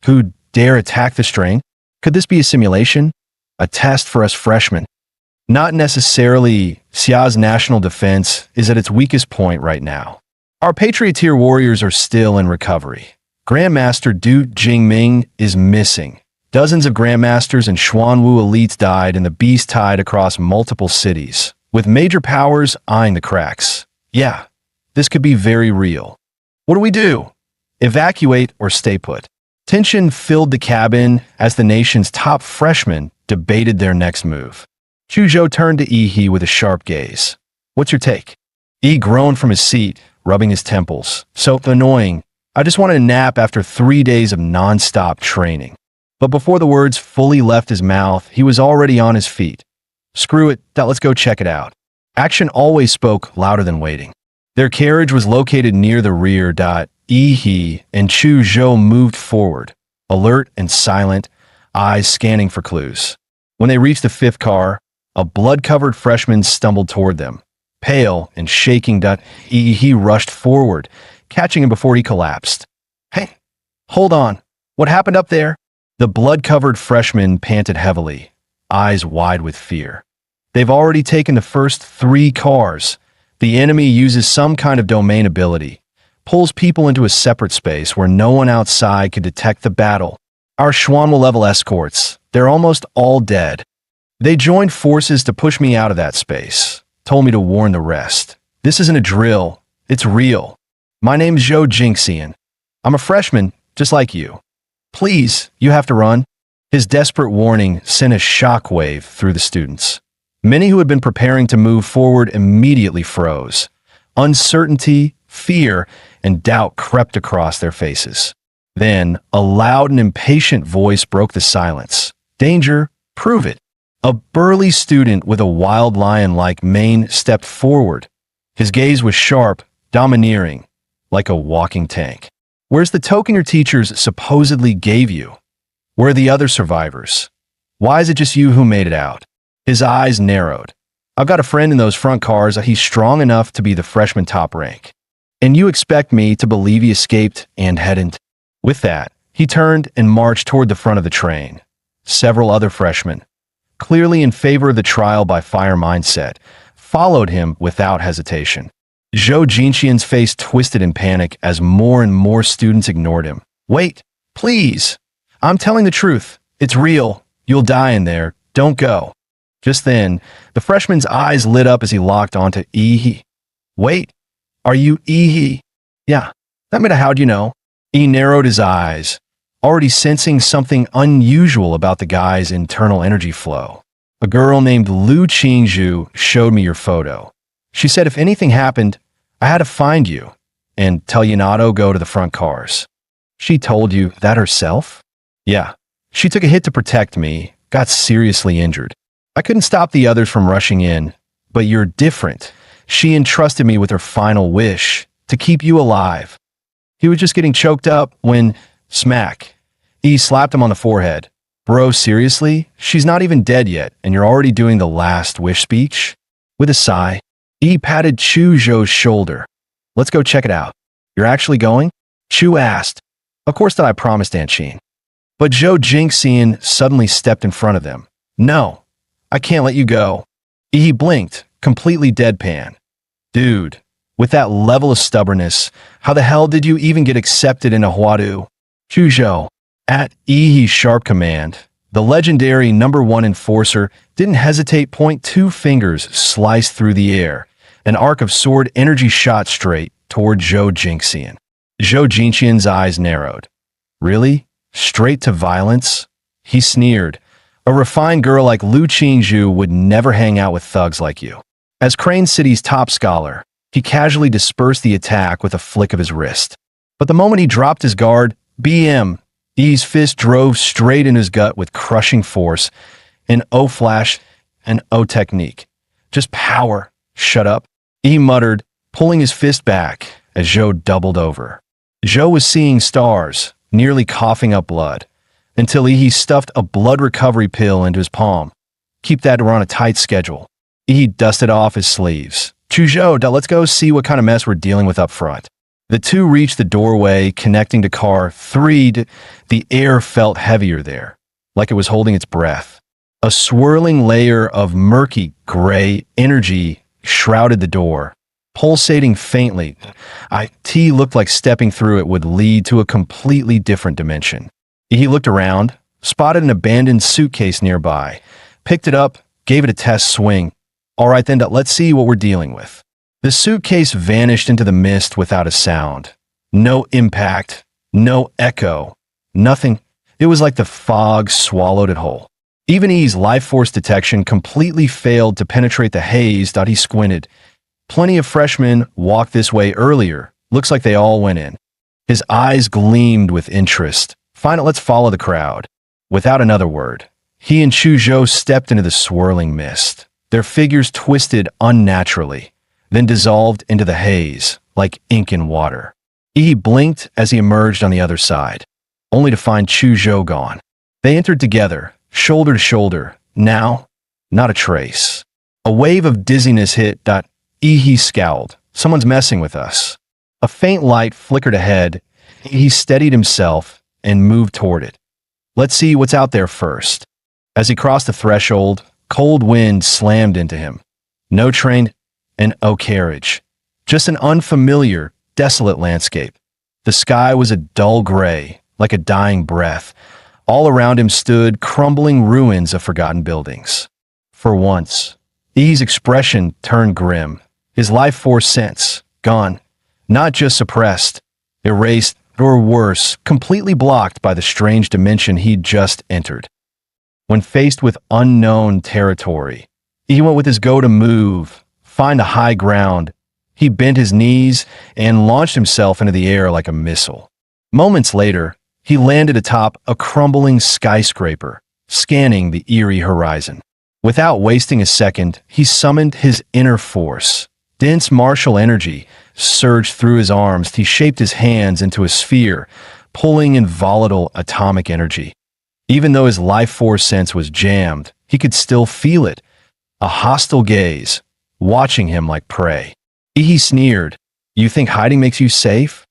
Who dare attack this train? Could this be a simulation? A test for us freshmen? Not necessarily. Xia's national defense is at its weakest point right now. Our Patrioteer warriors are still in recovery. Grandmaster Du Jingming is missing. Dozens of grandmasters and Xuanwu elites died in the beast tide across multiple cities, with major powers eyeing the cracks. Yeah, this could be very real. What do we do? Evacuate or stay put? Tension filled the cabin as the nation's top freshmen debated their next move. Chu Zhou turned to Ihi with a sharp gaze. "What's your take?" Yi groaned from his seat, rubbing his temples. "So annoying. I just wanted a nap after 3 days of non-stop training." But before the words fully left his mouth, he was already on his feet. Screw it, let's go check it out. Action always spoke louder than waiting. Their carriage was located near the rear. He and Chu Zhou moved forward, alert and silent, eyes scanning for clues. When they reached the fifth car, a blood-covered freshman stumbled toward them. Pale and shaking, he rushed forward, catching him before he collapsed. Hey, hold on. What happened up there? The blood-covered freshman panted heavily, eyes wide with fear. They've already taken the first 3 cars. The enemy uses some kind of domain ability, pulls people into a separate space where no one outside could detect the battle. Our Schwanma-level escorts, they're almost all dead. They joined forces to push me out of that space, told me to warn the rest. This isn't a drill, it's real. My name's Zhou Jingxian. I'm a freshman, just like you. Please, you have to run. His desperate warning sent a shockwave through the students. Many who had been preparing to move forward immediately froze. Uncertainty, fear, and doubt crept across their faces. Then, a loud and impatient voice broke the silence. Danger, prove it. A burly student with a wild lion-like mane stepped forward. His gaze was sharp, domineering, like a walking tank. Where's the token your teachers supposedly gave you? Where are the other survivors? Why is it just you who made it out? His eyes narrowed. I've got a friend in those front cars. He's strong enough to be the freshman top rank. And you expect me to believe he escaped and hadn't? With that, he turned and marched toward the front of the train. Several other freshmen, clearly in favor of the trial by fire mindset, followed him without hesitation. Zhou Jingxian's face twisted in panic as more and more students ignored him. Wait, please. I'm telling the truth. It's real. You'll die in there. Don't go. Just then, the freshman's eyes lit up as he locked onto Yi. Wait, are you Yi? Yeah, how'd you know? He narrowed his eyes, already sensing something unusual about the guy's internal energy flow. A girl named Lu Qingzhu showed me your photo. She said if anything happened, I had to find you and tell you not to go to the front cars. She told you that herself? Yeah. She took a hit to protect me, got seriously injured. I couldn't stop the others from rushing in, but you're different. She entrusted me with her final wish, to keep you alive. He was just getting choked up when, smack, he slapped him on the forehead. Bro, seriously? She's not even dead yet, and you're already doing the last wish speech? With a sigh, he patted Chu Zhou's shoulder. Let's go check it out. You're actually going? Chu asked. Of course that I promised, Aunt Sheen. But Zhou Jingxian suddenly stepped in front of them. No, I can't let you go. He blinked, completely deadpan. Dude, with that level of stubbornness, how the hell did you even get accepted into Huadu? Chu Zhou, at Yi's sharp command, the legendary #1 enforcer didn't hesitate. 2 fingers sliced through the air. An arc of sword energy shot straight toward Zhou Jingxian. Zhou Jingxian's eyes narrowed. Really? Straight to violence? He sneered. A refined girl like Lu Qingzhu would never hang out with thugs like you. As Crane City's top scholar, he casually dispersed the attack with a flick of his wrist. But the moment he dropped his guard, Yi's fist drove straight in his gut with crushing force. An O flash, an O technique. Just power. Shut up. Yi muttered, pulling his fist back as Zhou doubled over. Zhou was seeing stars, nearly coughing up blood, until he stuffed a blood recovery pill into his palm. Keep that, we're on a tight schedule. He dusted off his sleeves. Chu Zhou, let's go see what kind of mess we're dealing with up front. The two reached the doorway connecting to car 3. The air felt heavier there, like it was holding its breath. A swirling layer of murky gray energy shrouded the door, pulsating faintly. It looked like stepping through it would lead to a completely different dimension. He looked around, spotted an abandoned suitcase nearby, picked it up, gave it a test swing. All right then, let's see what we're dealing with. The suitcase vanished into the mist without a sound. No impact, no echo, nothing. It was like the fog swallowed it whole. Even Yi's life force detection completely failed to penetrate the haze. He squinted. Plenty of freshmen walked this way earlier. Looks like they all went in. His eyes gleamed with interest. Fine, let's follow the crowd. Without another word, he and Chuzhou stepped into the swirling mist. Their figures twisted unnaturally, then dissolved into the haze like ink in water. He blinked as he emerged on the other side, only to find Chuzhou gone. They entered together, shoulder to shoulder. Now, not a trace. A wave of dizziness hit. He scowled. Someone's messing with us. A faint light flickered ahead. He steadied himself and moved toward it. Let's see what's out there first. As he crossed the threshold, cold wind slammed into him. No train and no carriage. Just an unfamiliar, desolate landscape. The sky was a dull gray, like a dying breath. All around him stood crumbling ruins of forgotten buildings. For once, E's expression turned grim. His life force sense, gone. Not just suppressed, erased, or worse, completely blocked by the strange dimension he'd just entered. When faced with unknown territory, he went with his go to move, find a high ground. He bent his knees and launched himself into the air like a missile. Moments later, he landed atop a crumbling skyscraper, scanning the eerie horizon. Without wasting a second, he summoned his inner force. Dense martial energy surged through his arms. He shaped his hands into a sphere, pulling in volatile atomic energy. Even though his life force sense was jammed, he could still feel it. A hostile gaze, watching him like prey. He sneered, "You think hiding makes you safe?"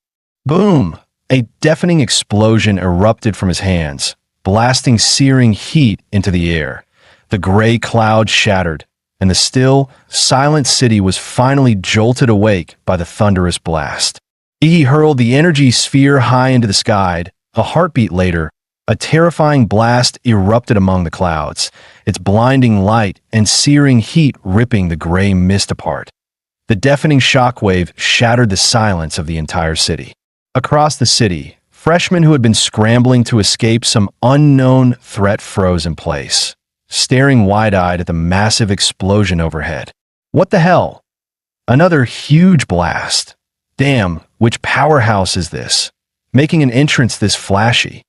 Boom! A deafening explosion erupted from his hands, blasting searing heat into the air. The gray cloud shattered, and the still, silent city was finally jolted awake by the thunderous blast. He hurled the energy sphere high into the sky. A heartbeat later, a terrifying blast erupted among the clouds, its blinding light and searing heat ripping the gray mist apart. The deafening shockwave shattered the silence of the entire city. Across the city, freshmen who had been scrambling to escape some unknown threat froze in place, staring wide-eyed at the massive explosion overhead. What the hell? Another huge blast. Damn, which powerhouse is this? Making an entrance this flashy.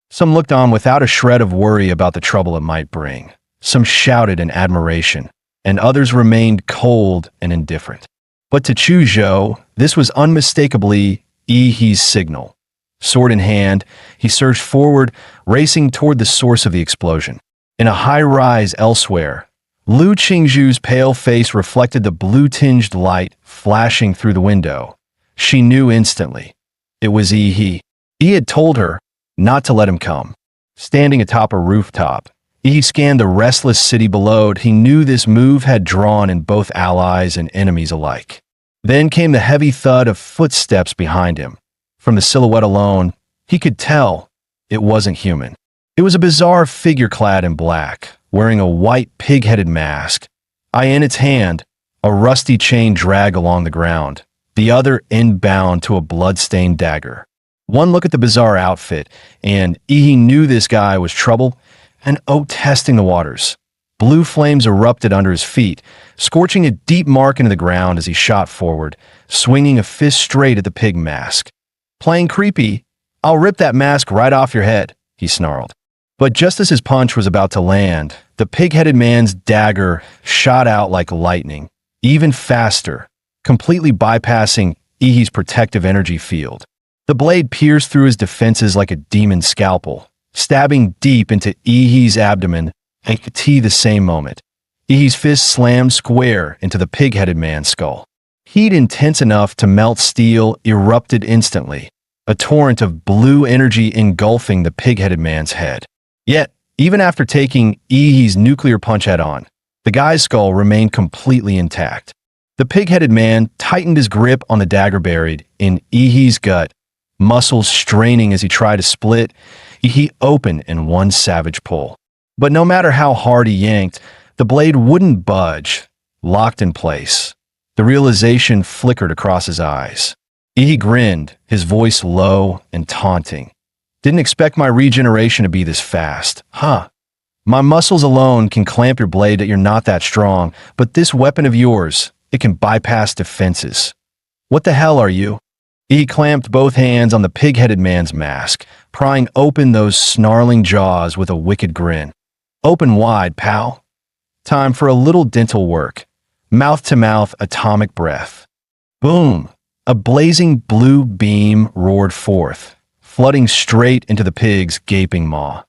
Some looked on without a shred of worry about the trouble it might bring. Some shouted in admiration, and others remained cold and indifferent. But to Chuzhou, this was unmistakably He's signal. Sword in hand, he surged forward, racing toward the source of the explosion. In a high rise elsewhere, Lu Qingzhu's pale face reflected the blue-tinged light flashing through the window. She knew instantly. It was He. He had told her not to let him come. Standing atop a rooftop, he scanned the restless city below. He knew this move had drawn in both allies and enemies alike. Then came the heavy thud of footsteps behind him. From the silhouette alone, he could tell it wasn't human. It was a bizarre figure clad in black, wearing a white pig-headed mask. In its hand, a rusty chain dragged along the ground, the other end bound to a blood-stained dagger. One look at the bizarre outfit, and he knew this guy was trouble and testing the waters. Blue flames erupted under his feet, scorching a deep mark into the ground as he shot forward, swinging a fist straight at the pig mask. "Playing creepy? I'll rip that mask right off your head," he snarled. But just as his punch was about to land, the pig-headed man's dagger shot out like lightning, even faster, completely bypassing He's protective energy field. The blade pierced through his defenses like a demon's scalpel, stabbing deep into He's abdomen and the same moment. He's fist slammed square into the pig-headed man's skull. Heat intense enough to melt steel erupted instantly, a torrent of blue energy engulfing the pig-headed man's head. Yet, even after taking He's nuclear punch head-on, the guy's skull remained completely intact. The pig-headed man tightened his grip on the dagger buried in He's gut, muscles straining as he tried to split He open in one savage pull. But no matter how hard he yanked, the blade wouldn't budge, locked in place. The realization flickered across his eyes. He grinned, his voice low and taunting. "Didn't expect my regeneration to be this fast, huh? My muscles alone can clamp your blade that you're not that strong, but this weapon of yours, it can bypass defenses. What the hell are you?" He clamped both hands on the pig-headed man's mask, prying open those snarling jaws with a wicked grin. Open wide, pal. Time for a little dental work. Mouth-to-mouth atomic breath. Boom! A blazing blue beam roared forth, flooding straight into the pig's gaping maw.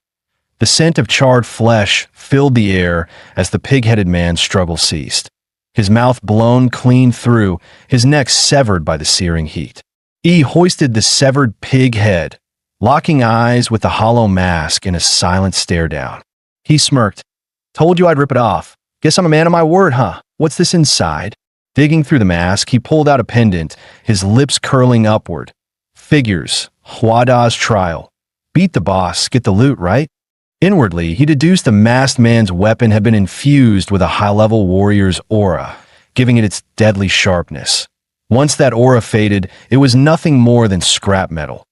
The scent of charred flesh filled the air as the pig-headed man's struggle ceased. His mouth blown clean through, his neck severed by the searing heat. He hoisted the severed pig head, locking eyes with the hollow mask in a silent stare down. He smirked. Told you I'd rip it off. Guess I'm a man of my word, huh? What's this inside? Digging through the mask, he pulled out a pendant, his lips curling upward. Figures. Huada's trial. Beat the boss, get the loot, right? Inwardly, he deduced the masked man's weapon had been infused with a high-level warrior's aura, giving it its deadly sharpness. Once that aura faded, it was nothing more than scrap metal.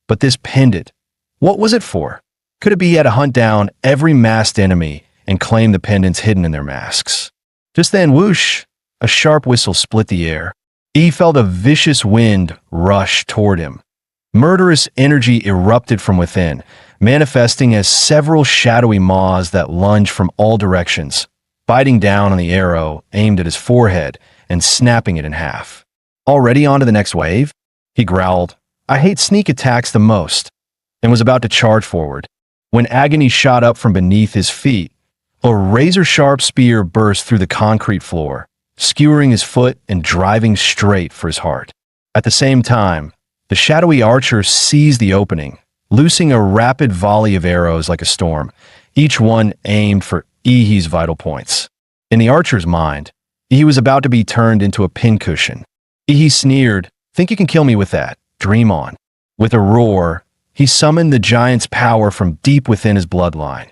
But this pendant, what was it for? Could it be he had to hunt down every masked enemy and claim the pendants hidden in their masks? Just then, whoosh, a sharp whistle split the air. He felt a vicious wind rush toward him. Murderous energy erupted from within, manifesting as several shadowy maws that lunged from all directions, biting down on the arrow aimed at his forehead and snapping it in half. Already on to the next wave? He growled, I hate sneak attacks the most, and was about to charge forward, when agony shot up from beneath his feet. A razor-sharp spear burst through the concrete floor, skewering his foot and driving straight for his heart. At the same time, the shadowy archer seized the opening, loosing a rapid volley of arrows like a storm, each one aimed for Ihi's vital points. In the archer's mind, Ihi was about to be turned into a pincushion. Ihi sneered, think you can kill me with that? Dream on. With a roar, he summoned the giant's power from deep within his bloodline.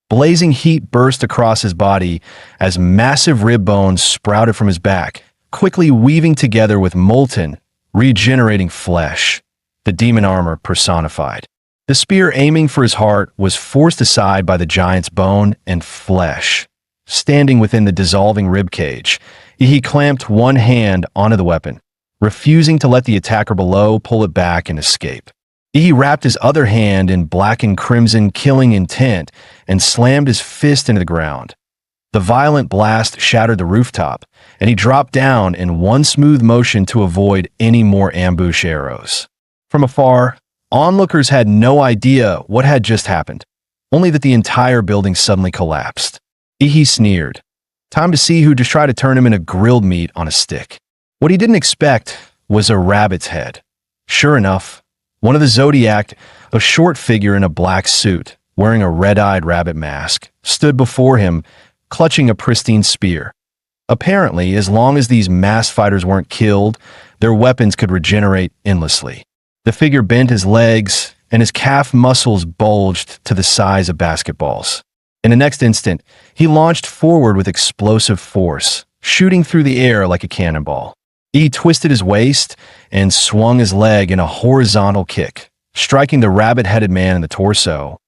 Blazing heat burst across his body as massive rib bones sprouted from his back, quickly weaving together with molten, regenerating flesh, the demon armor personified. The spear aiming for his heart was forced aside by the giant's bone and flesh. Standing within the dissolving rib cage, he clamped one hand onto the weapon, refusing to let the attacker below pull it back and escape. He wrapped his other hand in black and crimson killing intent and slammed his fist into the ground. The violent blast shattered the rooftop, and he dropped down in one smooth motion to avoid any more ambush arrows. From afar, onlookers had no idea what had just happened, only that the entire building suddenly collapsed. Ihi sneered. Time to see who just tried to turn him into grilled meat on a stick. What he didn't expect was a rabbit's head. Sure enough, one of the Zodiac, a short figure in a black suit, wearing a red-eyed rabbit mask, stood before him, clutching a pristine spear. Apparently, as long as these masked fighters weren't killed, their weapons could regenerate endlessly. The figure bent his legs, and his calf muscles bulged to the size of basketballs. In the next instant, he launched forward with explosive force, shooting through the air like a cannonball. He twisted his waist and swung his leg in a horizontal kick, striking the rabbit-headed man in the torso.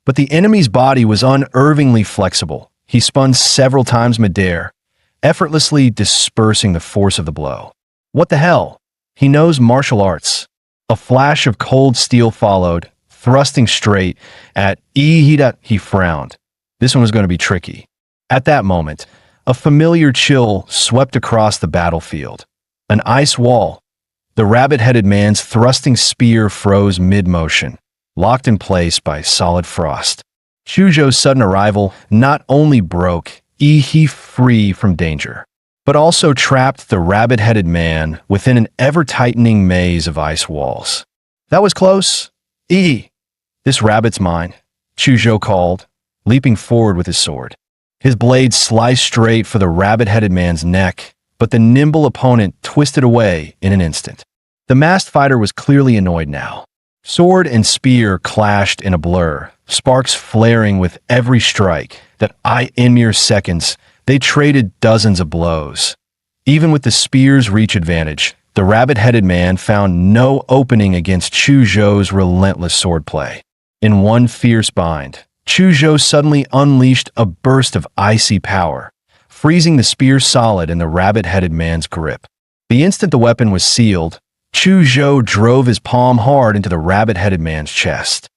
But the enemy's body was unervingly flexible. He spun several times midair, effortlessly dispersing the force of the blow. What the hell? He knows martial arts. A flash of cold steel followed, thrusting straight at Ihida. He frowned. This one was going to be tricky. At that moment, a familiar chill swept across the battlefield. An ice wall. The rabbit-headed man's thrusting spear froze mid-motion, locked in place by solid frost. Chuzhou's sudden arrival not only broke Ihi free from danger, but also trapped the rabbit-headed man within an ever-tightening maze of ice walls. That was close. Ihi, this rabbit's mine, Chuzhou called, leaping forward with his sword. His blade sliced straight for the rabbit-headed man's neck, but the nimble opponent twisted away in an instant. The masked fighter was clearly annoyed now. Sword and spear clashed in a blur, sparks flaring with every strike that in mere seconds, they traded dozens of blows. Even with the spear's reach advantage, the rabbit-headed man found no opening against Chuzhou's relentless swordplay. In one fierce bind, Chuzhou suddenly unleashed a burst of icy power, freezing the spear solid in the rabbit-headed man's grip. The instant the weapon was sealed, Chuzhou drove his palm hard into the rabbit-headed man's chest.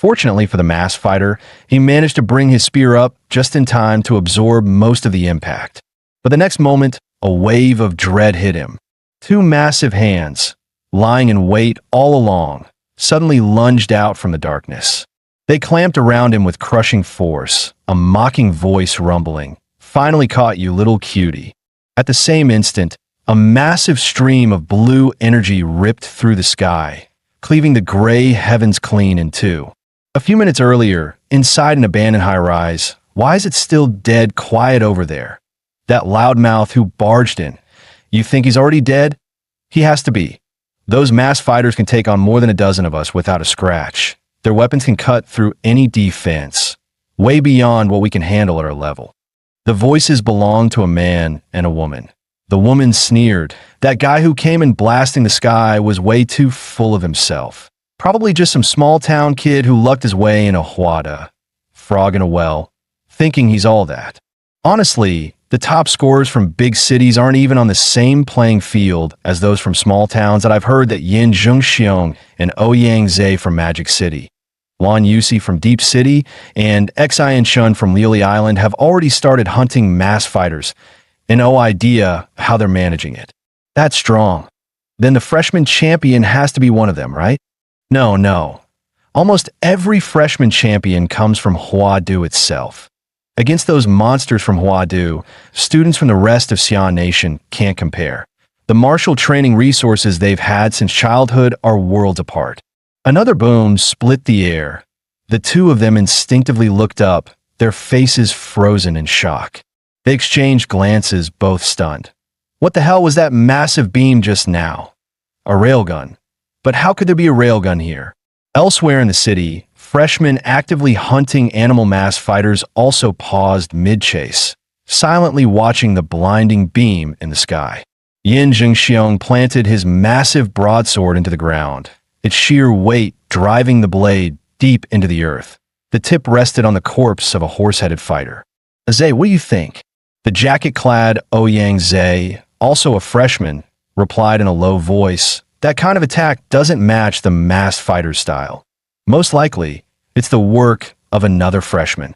Fortunately for the masked fighter, he managed to bring his spear up just in time to absorb most of the impact. But the next moment, a wave of dread hit him. Two massive hands, lying in wait all along, suddenly lunged out from the darkness. They clamped around him with crushing force, a mocking voice rumbling, "Finally caught you, little cutie." At the same instant, a massive stream of blue energy ripped through the sky, cleaving the gray heavens clean in two. A few minutes earlier, inside an abandoned high-rise, why is it still dead quiet over there? That loudmouth who barged in. You think he's already dead? He has to be. Those masked fighters can take on more than a dozen of us without a scratch. Their weapons can cut through any defense, way beyond what we can handle at our level. The voices belonged to a man and a woman. The woman sneered. That guy who came in blasting the sky was way too full of himself. Probably just some small-town kid who lucked his way in a hwada, frog in a well, thinking he's all that. Honestly, the top scorers from big cities aren't even on the same playing field as those from small towns that I've heard that Yin Zhengxiong and Ouyang Zhe from Magic City, Lan Yusi from Deep City, and Xian Shun from Lily Island have already started hunting mass fighters, and no idea how they're managing it. That's strong. Then the freshman champion has to be one of them, right? No. Almost every freshman champion comes from Huadu itself. Against those monsters from Huadu, students from the rest of Xi'an Nation can't compare. The martial training resources they've had since childhood are worlds apart. Another boom split the air. The two of them instinctively looked up, their faces frozen in shock. They exchanged glances, both stunned. What the hell was that massive beam just now? A railgun. But how could there be a railgun here? Elsewhere in the city, freshmen actively hunting animal mass fighters also paused mid-chase, silently watching the blinding beam in the sky. Yin Zhengxiong planted his massive broadsword into the ground, its sheer weight driving the blade deep into the earth. The tip rested on the corpse of a horse-headed fighter. "Zhe, what do you think?" The jacket-clad Ouyang Zhe, also a freshman, replied in a low voice. That kind of attack doesn't match the masked fighter style. Most likely, it's the work of another freshman.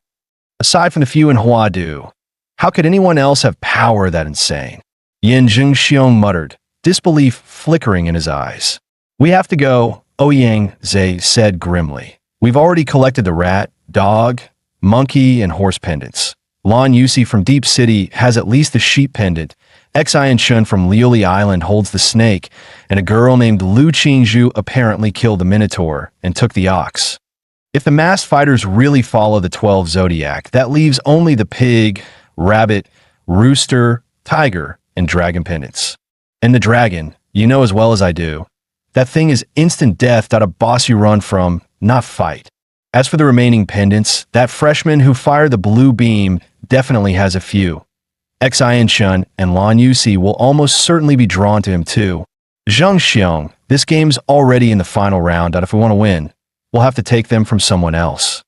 Aside from the few in Huadu, how could anyone else have power that insane? Yin Zhengxiong muttered, disbelief flickering in his eyes. "We have to go," Ouyang Zhe said grimly. "We've already collected the rat, dog, monkey, and horse pendants. Lan Yusi from Deep City has at least the sheep pendant. Xian Shun from Liuli Island holds the snake, and a girl named Lu Qingzhu apparently killed the minotaur and took the ox. If the masked fighters really follow the 12 zodiac, that leaves only the pig, rabbit, rooster, tiger, and dragon pendants. And the dragon, you know as well as I do, that thing is instant death that a boss you run from, not fight. As for the remaining pendants, that freshman who fired the blue beam definitely has a few. Xian Shun and Lan Yusi will almost certainly be drawn to him too. Zhengxiong, this game's already in the final round, and if we want to win, we'll have to take them from someone else."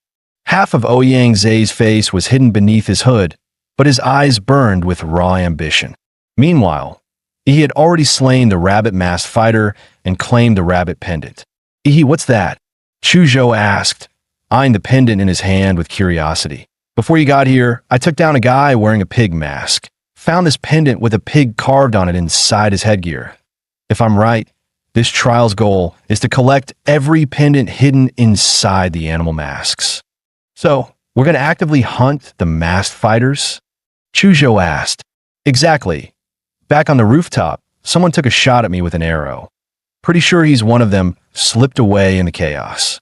Half of Ouyang Zhe's face was hidden beneath his hood, but his eyes burned with raw ambition. Meanwhile, he had already slain the rabbit masked fighter and claimed the rabbit pendant. What's that?" Chuzhou asked, eyeing the pendant in his hand with curiosity. "Before you got here, I took down a guy wearing a pig mask. Found this pendant with a pig carved on it inside his headgear. If I'm right, this trial's goal is to collect every pendant hidden inside the animal masks. So, we're going to actively hunt the masked fighters?" Chuzhou asked. "Exactly. Back on the rooftop, someone took a shot at me with an arrow. Pretty sure he's one of them, slipped away in the chaos.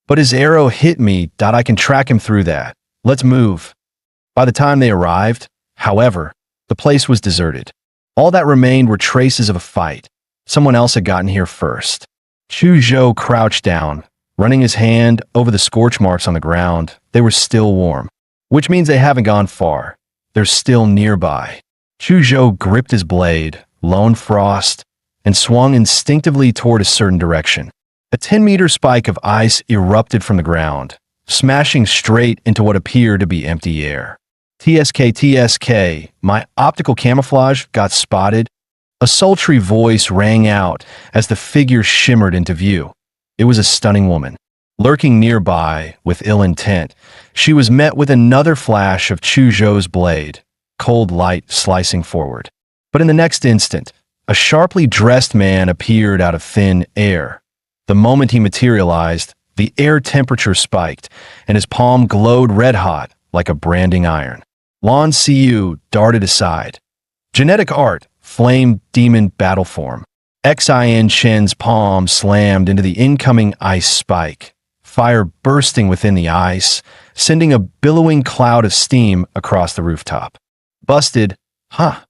But his arrow hit me, I can track him through that. Let's move." By the time they arrived, however, the place was deserted. All that remained were traces of a fight. Someone else had gotten here first. Chuzhou crouched down, running his hand over the scorch marks on the ground. They were still warm, which means they haven't gone far. They're still nearby. Chuzhou gripped his blade, lone frost, and swung instinctively toward a certain direction. A 10-meter spike of ice erupted from the ground, smashing straight into what appeared to be empty air. TSK, my optical camouflage got spotted. A sultry voice rang out as the figure shimmered into view. It was a stunning woman. Lurking nearby with ill intent, she was met with another flash of Chuzhou's blade, cold light slicing forward. But in the next instant, a sharply dressed man appeared out of thin air. The moment he materialized, the air temperature spiked, and his palm glowed red-hot like a branding iron. Lan Siyu darted aside. Genetic art, flame demon battle form. Xin Chen's palm slammed into the incoming ice spike, fire bursting within the ice, sending a billowing cloud of steam across the rooftop. Busted. Huh.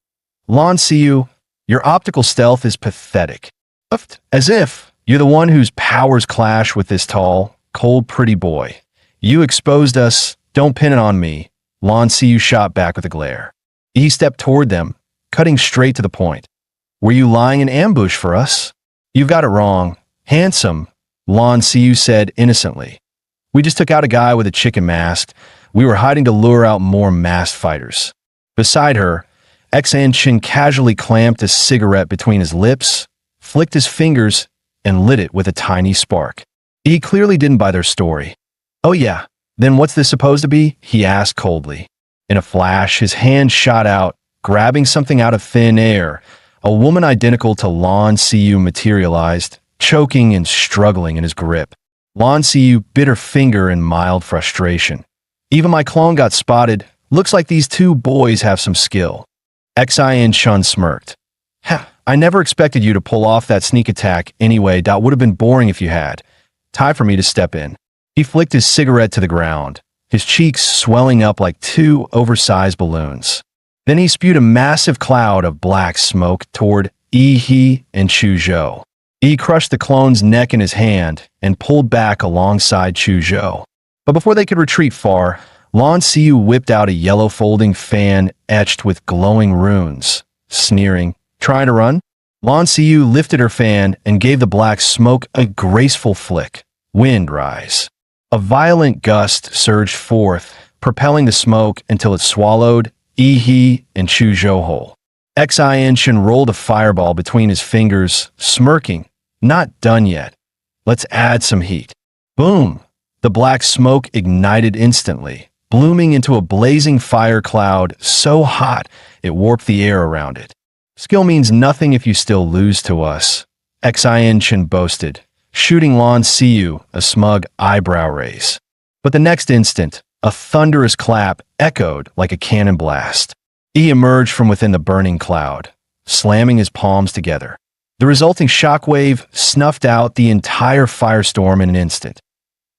Lan Siyu, your optical stealth is pathetic. As if you're the one whose powers clash with this tall, cold, pretty boy. You exposed us. Don't pin it on me. Lan Siyu shot back with a glare. He stepped toward them, cutting straight to the point. Were you lying in ambush for us? You've got it wrong. Handsome, Lan Siyu said innocently. We just took out a guy with a chicken mask. We were hiding to lure out more masked fighters. Beside her, Xin Chen casually clamped a cigarette between his lips, flicked his fingers, and lit it with a tiny spark. He clearly didn't buy their story. Oh yeah, then what's this supposed to be? He asked coldly. In a flash, his hand shot out, grabbing something out of thin air. A woman identical to Lan Siyu materialized, choking and struggling in his grip. Lan Siyu bit her finger in mild frustration. Even my clone got spotted. Looks like these two boys have some skill. Xin Chun smirked. I never expected you to pull off that sneak attack anyway. That would have been boring if you had. Time for me to step in. He flicked his cigarette to the ground, his cheeks swelling up like two oversized balloons. Then he spewed a massive cloud of black smoke toward Yi and Chuzhou. He crushed the clone's neck in his hand and pulled back alongside Chuzhou. But before they could retreat far, Lan Siyu whipped out a yellow folding fan etched with glowing runes. Sneering, trying to run? Lan Siyu lifted her fan and gave the black smoke a graceful flick. Wind rise. A violent gust surged forth, propelling the smoke until it swallowed Yi and Chuzhou whole. Xin Chen rolled a fireball between his fingers, smirking. Not done yet. Let's add some heat. Boom! The black smoke ignited instantly, blooming into a blazing fire cloud so hot it warped the air around it. Skill means nothing if you still lose to us, Xin Chen boasted, shooting Lan Siyu a smug eyebrow raise. But the next instant, a thunderous clap echoed like a cannon blast. He emerged from within the burning cloud, slamming his palms together. The resulting shockwave snuffed out the entire firestorm in an instant.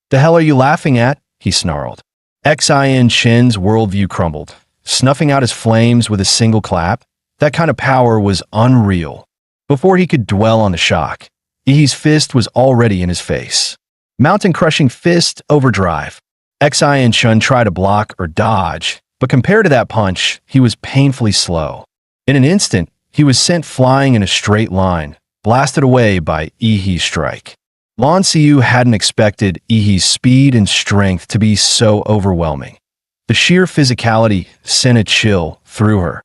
The hell are you laughing at? He snarled. Xin Chen's worldview crumbled, snuffing out his flames with a single clap. That kind of power was unreal. Before he could dwell on the shock, Yi's fist was already in his face. Mountain-crushing fist overdrive. Xin Chen tried to block or dodge, but compared to that punch, he was painfully slow. In an instant, he was sent flying in a straight line, blasted away by Yi's strike. Lan Siyu hadn't expected Yi's speed and strength to be so overwhelming. The sheer physicality sent a chill through her.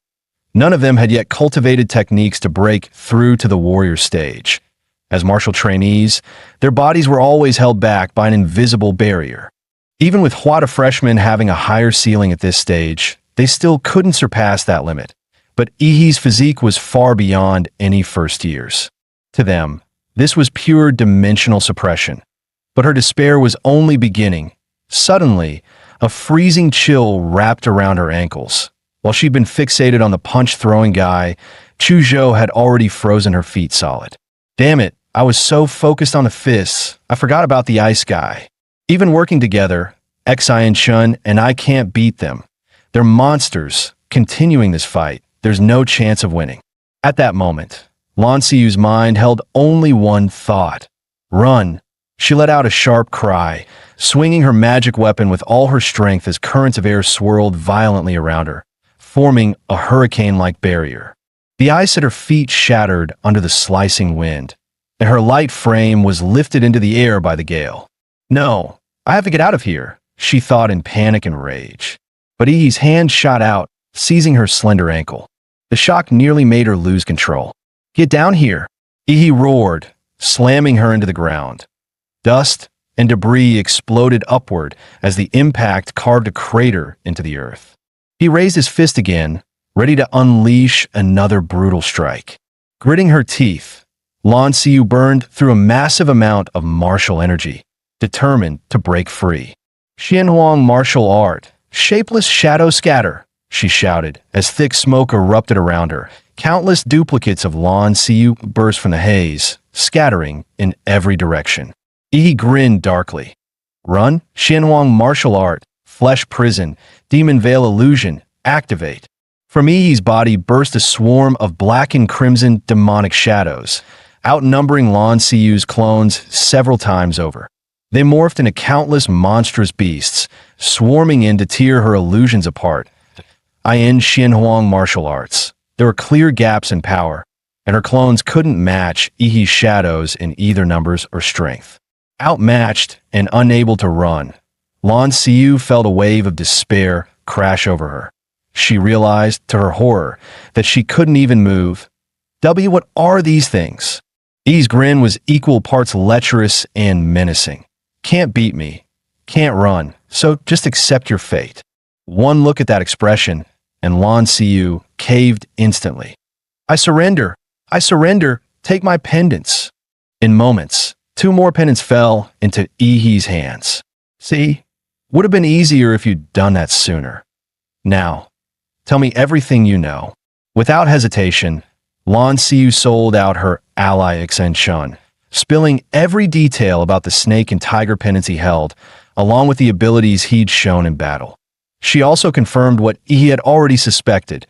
None of them had yet cultivated techniques to break through to the warrior stage. As martial trainees, their bodies were always held back by an invisible barrier. Even with Hwada freshmen having a higher ceiling at this stage, they still couldn't surpass that limit. But Yi's physique was far beyond any first years. To them, this was pure dimensional suppression. But her despair was only beginning. Suddenly, a freezing chill wrapped around her ankles. While she'd been fixated on the punch-throwing guy, Chuzhou had already frozen her feet solid. Damn it, I was so focused on the fists, I forgot about the ice guy. Even working together, Xin Chen and I can't beat them. They're monsters. Continuing this fight, there's no chance of winning. At that moment, Lan Siyu's mind held only one thought. Run. She let out a sharp cry, swinging her magic weapon with all her strength as currents of air swirled violently around her, forming a hurricane-like barrier. The ice at her feet shattered under the slicing wind, and her light frame was lifted into the air by the gale. No, I have to get out of here, she thought in panic and rage. But Yi's hand shot out, seizing her slender ankle. The shock nearly made her lose control. Get down here, Yi roared, slamming her into the ground. Dust, and debris exploded upward as the impact carved a crater into the earth. He raised his fist again, ready to unleash another brutal strike. Gritting her teeth, Lan Xiu burned through a massive amount of martial energy, determined to break free. Xianhuang martial art, shapeless shadow scatter, she shouted as thick smoke erupted around her. Countless duplicates of Lan Xiu burst from the haze, scattering in every direction. Yi grinned darkly. Run, Xianhuang martial art, flesh prison, demon veil illusion, activate. From Yi's body burst a swarm of black and crimson demonic shadows, outnumbering Lan Xiu's clones several times over. They morphed into countless monstrous beasts, swarming in to tear her illusions apart. In Xianhuang martial arts, there were clear gaps in power, and her clones couldn't match Yi's shadows in either numbers or strength. Outmatched and unable to run, Lan Xiu felt a wave of despair crash over her. She realized, to her horror, that she couldn't even move. What are these things? Yi's grin was equal parts lecherous and menacing. Can't beat me. Can't run. So just accept your fate. One look at that expression, and Lan Xiu caved instantly. I surrender. I surrender. Take my pendants. In moments, 2 more pendants fell into Yi's hands. See? Would have been easier if you'd done that sooner. Now, tell me everything you know. Without hesitation, Lan Xiu sold out her ally Xen Chun, spilling every detail about the snake and tiger pendants he held, along with the abilities he'd shown in battle. She also confirmed what he had already suspected.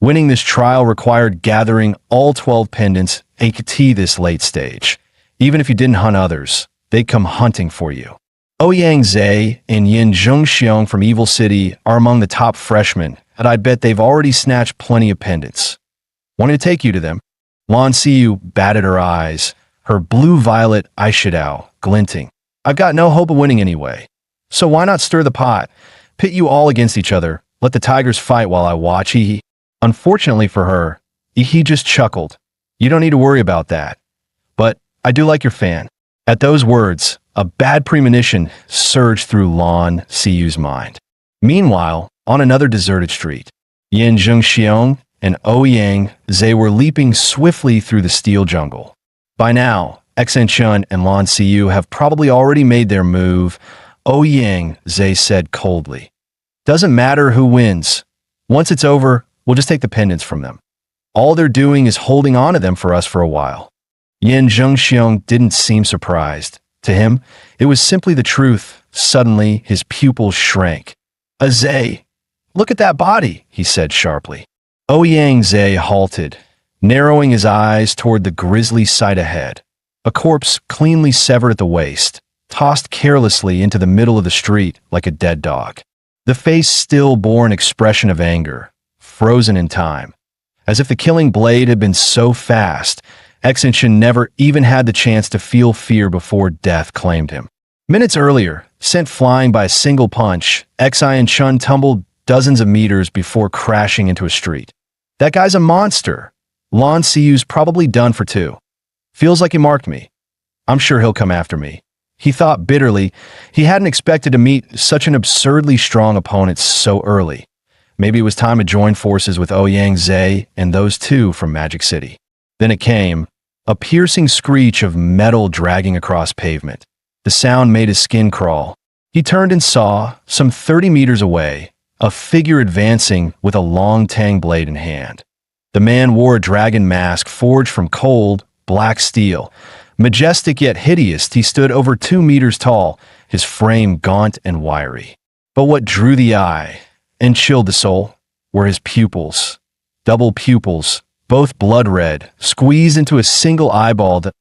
Winning this trial required gathering all 12 pendants AKT this late stage. Even if you didn't hunt others, they'd come hunting for you. Ouyang Zhe and Yin Zhongxiong from Evil City are among the top freshmen, and I bet they've already snatched plenty of pendants. Want me to take you to them? Lan Xiu batted her eyes, her blue-violet eyeshadow glinting. I've got no hope of winning anyway. So why not stir the pot? Pit you all against each other. Let the tigers fight while I watch. He. Unfortunately for her, he just chuckled. You don't need to worry about that. But I do like your fan. At those words, a bad premonition surged through Lan Xiu's mind. Meanwhile, on another deserted street, Yin Zhongxiong and Ouyang Zhe were leaping swiftly through the steel jungle. By now, Xen Chun and Lan Xiu have probably already made their move. Ouyang Zhe said coldly. Doesn't matter who wins. Once it's over, we'll just take the pendants from them. All they're doing is holding on to them for us for a while. Yin Zhongxiong didn't seem surprised. To him, it was simply the truth. Suddenly, his pupils shrank. Zhe, look at that body, he said sharply. Ouyang Zhe halted, narrowing his eyes toward the grisly sight ahead. A corpse cleanly severed at the waist, tossed carelessly into the middle of the street like a dead dog. The face still bore an expression of anger, frozen in time. As if the killing blade had been so fast, Xen Chun never even had the chance to feel fear before death claimed him. Minutes earlier, sent flying by a single punch, Xen Chun tumbled dozens of meters before crashing into a street. That guy's a monster. Lan Xiu's probably done for 2. Feels like he marked me. I'm sure he'll come after me. He thought bitterly. He hadn't expected to meet such an absurdly strong opponent so early. Maybe it was time to join forces with Ouyang Zhe and those 2 from Magic City. Then it came, a piercing screech of metal dragging across pavement. The sound made his skin crawl. He turned and saw, some 30 meters away, a figure advancing with a long tang blade in hand. The man wore a dragon mask forged from cold, black steel. Majestic yet hideous, he stood over 2 meters tall, his frame gaunt and wiry. But what drew the eye and chilled the soul were his pupils. Double pupils, both blood red, squeezed into a single eyeball. That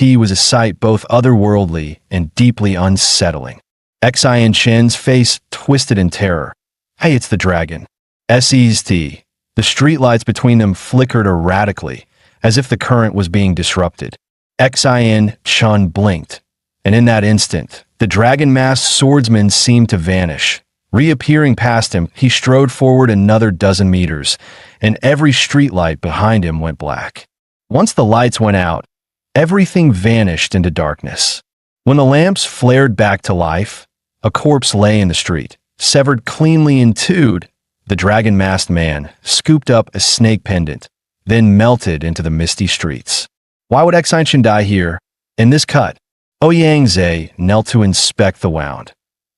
it was a sight both otherworldly and deeply unsettling. Xen Chen's face twisted in terror. Hey, it's the dragon. SE's T. The streetlights between them flickered erratically, as if the current was being disrupted. Xen Chun blinked, and in that instant, the dragon-masked swordsman seemed to vanish. Reappearing past him, he strode forward another dozen meters, and every streetlight behind him went black. Once the lights went out, everything vanished into darkness. When the lamps flared back to life, a corpse lay in the street, severed cleanly in two. The dragon-masked man scooped up a snake pendant, then melted into the misty streets. Why would Exainshin die here? In this cut, Ouyang knelt to inspect the wound.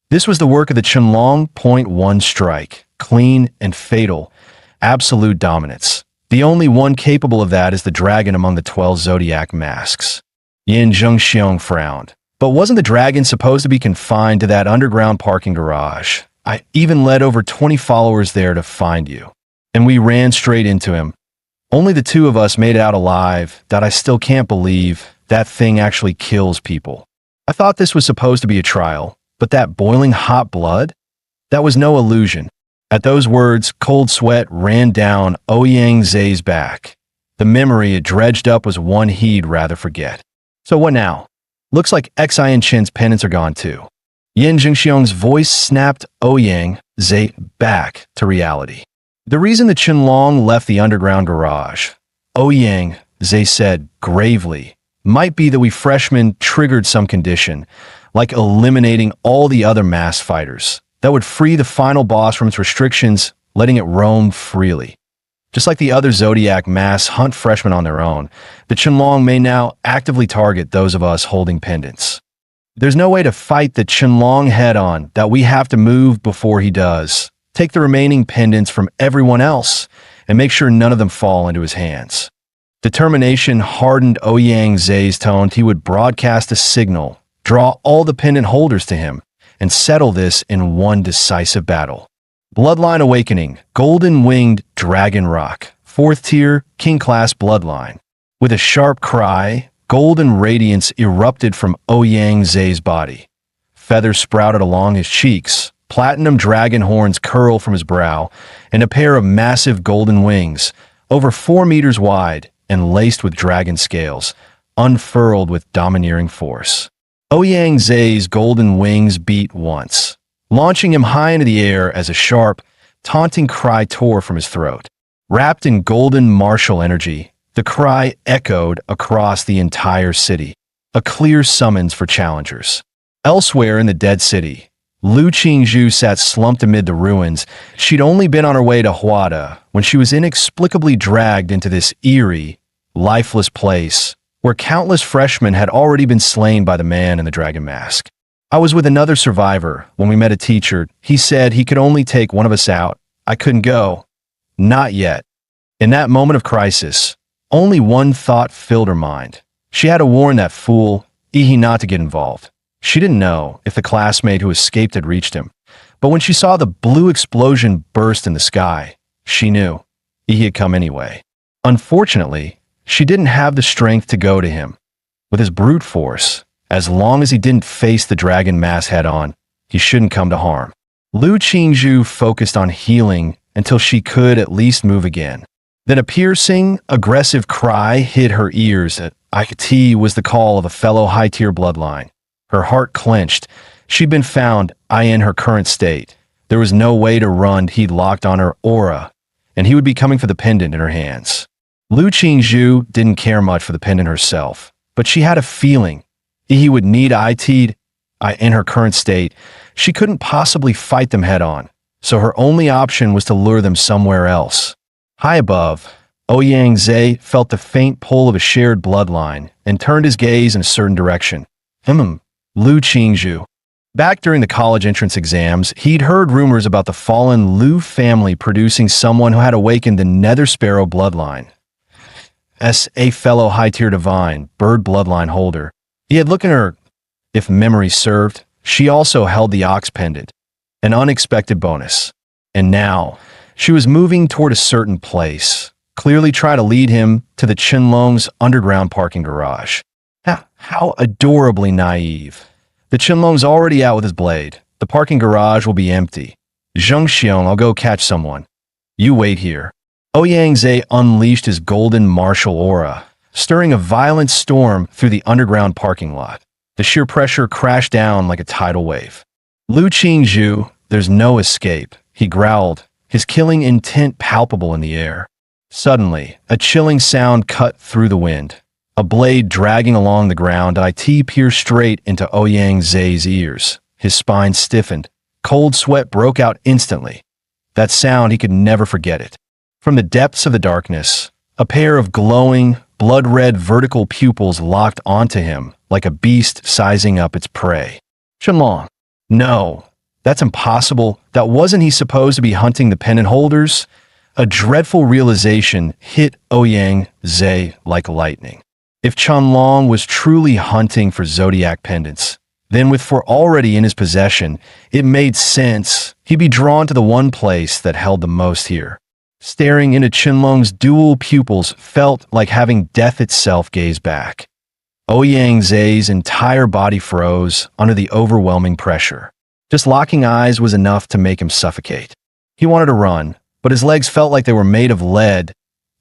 This was the work of the Qianlong Point 1 strike, clean and fatal, absolute dominance. The only one capable of that is the dragon among the 12 zodiac masks. Yin Zhengxiong frowned. But wasn't the dragon supposed to be confined to that underground parking garage? I even led over 20 followers there to find you. And we ran straight into him. Only the two of us made it out alive. That I still can't believe that thing actually kills people. I thought this was supposed to be a trial, but that boiling hot blood? That was no illusion. At those words, cold sweat ran down Ouyang Zhe's back. The memory it dredged up was one he'd rather forget. So what now? Looks like Xianchin's pendants are gone too. Yin Zhengxiong's voice snapped Ouyang Zhe back to reality. The reason the Qianlong left the underground garage, Ouyang Zhe said gravely, might be that we freshmen triggered some condition, like eliminating all the other mass fighters, that would free the final boss from its restrictions, letting it roam freely. Just like the other Zodiac mass hunt freshmen on their own, the Qianlong may now actively target those of us holding pendants. There's no way to fight the Qianlong head-on that we have to move before he does. Take the remaining pendants from everyone else and make sure none of them fall into his hands. Determination hardened Ouyang Zhe's tone. He would broadcast a signal, draw all the pendant holders to him, and settle this in one decisive battle. Bloodline Awakening, Golden-Winged Dragon Rock, 4th tier, King-class bloodline. With a sharp cry, golden radiance erupted from Ouyang Zhe's body. Feathers sprouted along his cheeks, platinum dragon horns curled from his brow, and a pair of massive golden wings, over 4 meters wide and laced with dragon scales, unfurled with domineering force. Ouyang Zhe's golden wings beat once, launching him high into the air as a sharp, taunting cry tore from his throat. Wrapped in golden martial energy, the cry echoed across the entire city, a clear summons for challengers. Elsewhere in the dead city, Lu Qingzhu sat slumped amid the ruins. She'd only been on her way to Huada when she was inexplicably dragged into this eerie, lifeless place where countless freshmen had already been slain by the man in the dragon mask. I was with another survivor when we met a teacher. He said he could only take one of us out. I couldn't go. Not yet. In that moment of crisis, only one thought filled her mind. She had to warn that fool, Ihi, not to get involved. She didn't know if the classmate who escaped had reached him. But when she saw the blue explosion burst in the sky, she knew Ihi had come anyway. Unfortunately, she didn't have the strength to go to him. With his brute force, as long as he didn't face the dragon mass head-on, he shouldn't come to harm. Lu Qingzhu focused on healing until she could at least move again. Then a piercing, aggressive cry hit her ears. It was the call of a fellow high-tier bloodline. Her heart clenched. She'd been found, in her current state. There was no way to run. He'd locked on her aura, and he would be coming for the pendant in her hands. Lu Qingzhu didn't care much for the pendant herself, but she had a feeling he would need in her current state. She couldn't possibly fight them head-on, so her only option was to lure them somewhere else. High above, Ouyang Zhe felt the faint pull of a shared bloodline and turned his gaze in a certain direction. Lu Qingzhu. Back during the college entrance exams, he'd heard rumors about the fallen Lu family producing someone who had awakened the Nether Sparrow bloodline. As a fellow high-tier divine, bird bloodline holder, he had looked at her. If memory served, she also held the ox pendant, an unexpected bonus. And now, she was moving toward a certain place, clearly trying to lead him to the Qianlong's underground parking garage. How adorably naive. The Qianlong's already out with his blade. The parking garage will be empty. Zhengxiong, I'll go catch someone. You wait here. Ouyang Zhe unleashed his golden martial aura, stirring a violent storm through the underground parking lot. The sheer pressure crashed down like a tidal wave. Lu Qingzhu, there's no escape, he growled, his killing intent palpable in the air. Suddenly, a chilling sound cut through the wind. A blade dragging along the ground, it pierced straight into Ouyang Zai's ears. His spine stiffened. Cold sweat broke out instantly. That sound, he could never forget it. From the depths of the darkness, a pair of glowing, blood-red vertical pupils locked onto him like a beast sizing up its prey. Qianlong. No, that's impossible. That wasn't he supposed to be hunting the pennant holders? A dreadful realization hit Ouyang Zai like lightning. If Qianlong was truly hunting for zodiac pendants, then with four already in his possession, it made sense he'd be drawn to the one place that held the most here. Staring into Qianlong's dual pupils felt like having death itself gaze back. Ouyang Zai's entire body froze under the overwhelming pressure. Just locking eyes was enough to make him suffocate. He wanted to run, but his legs felt like they were made of lead,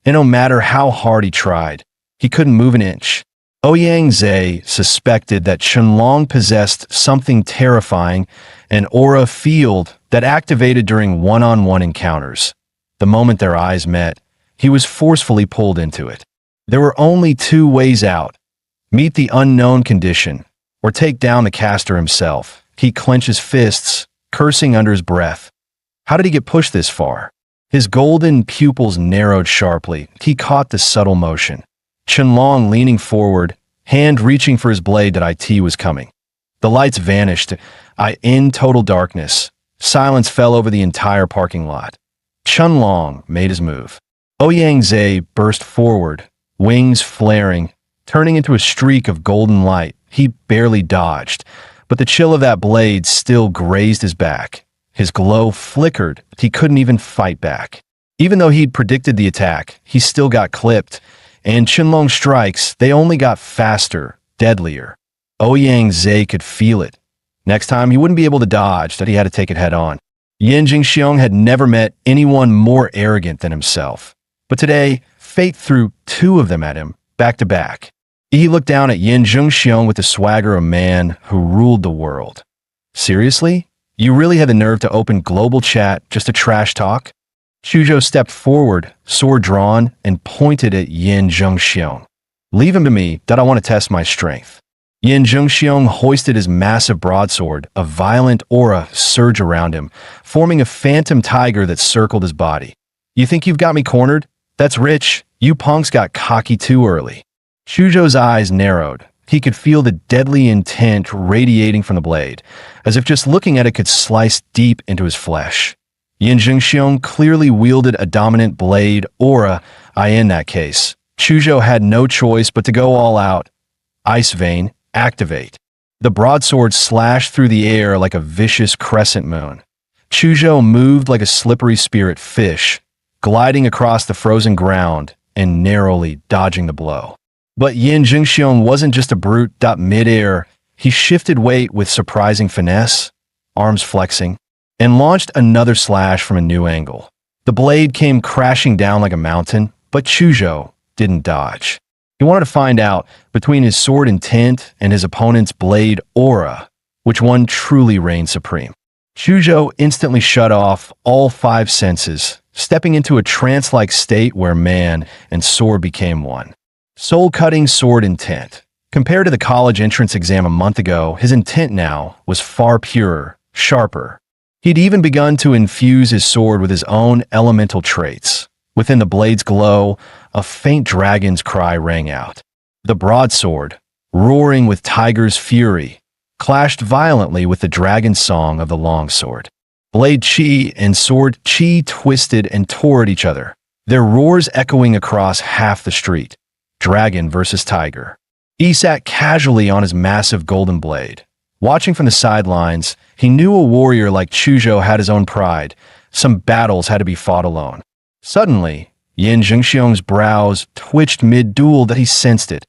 and no matter how hard he tried, he couldn't move an inch. Ouyang Zai suspected that Qianlong possessed something terrifying, an aura field that activated during one-on-one encounters. The moment their eyes met, he was forcefully pulled into it. There were only two ways out: meet the unknown condition, or take down the caster himself. He clenched his fists, cursing under his breath. How did he get pushed this far? His golden pupils narrowed sharply. He caught the subtle motion. Qianlong leaning forward, hand reaching for his blade that it was coming. The lights vanished. In total darkness, silence fell over the entire parking lot. Qianlong made his move. Ouyang Zai burst forward, wings flaring, turning into a streak of golden light. He barely dodged, but the chill of that blade still grazed his back. His glow flickered. He couldn't even fight back. Even though he'd predicted the attack, he still got clipped, and Qianlong's strikes, they only got faster, deadlier. Ouyang Zai could feel it. Next time, he wouldn't be able to dodge, that he had to take it head on. Yin Jingxiong had never met anyone more arrogant than himself. But today, fate threw two of them at him, back to back. He looked down at Yin Jingxiong with the swagger of a man who ruled the world. Seriously? You really had the nerve to open global chat just to trash talk? Chuzhou stepped forward, sword drawn, and pointed at Yin Jingxiong. Leave him to me, that I want to test my strength. Yin Jingxiong hoisted his massive broadsword. A violent aura surged around him, forming a phantom tiger that circled his body. You think you've got me cornered? That's rich. You punks got cocky too early. Chuzhou's eyes narrowed. He could feel the deadly intent radiating from the blade, as if just looking at it could slice deep into his flesh. Yin Jingxiong clearly wielded a dominant blade aura. In that case, Chuzhou had no choice but to go all out. Ice Vein, activate. The broadsword slashed through the air like a vicious crescent moon. Chuzhou moved like a slippery spirit fish, gliding across the frozen ground and narrowly dodging the blow. But Yin Jingxiong wasn't just a brute. Mid-air, he shifted weight with surprising finesse, arms flexing, and launched another slash from a new angle. The blade came crashing down like a mountain, but Chuzhou didn't dodge. He wanted to find out, between his sword intent and his opponent's blade aura, which one truly reigned supreme. Chuzhou instantly shut off all five senses, stepping into a trance-like state where man and sword became one. Soul-cutting sword intent. Compared to the college entrance exam a month ago, his intent now was far purer, sharper. He'd even begun to infuse his sword with his own elemental traits. Within the blade's glow, a faint dragon's cry rang out. The broadsword, roaring with tiger's fury, clashed violently with the dragon song of the longsword. Blade chi and sword chi twisted and tore at each other, their roars echoing across half the street. Dragon versus tiger. He sat casually on his massive golden blade. Watching from the sidelines, he knew a warrior like Chuzhou had his own pride. Some battles had to be fought alone. Suddenly, Yin Jingxiong's brows twitched mid-duel that he sensed it.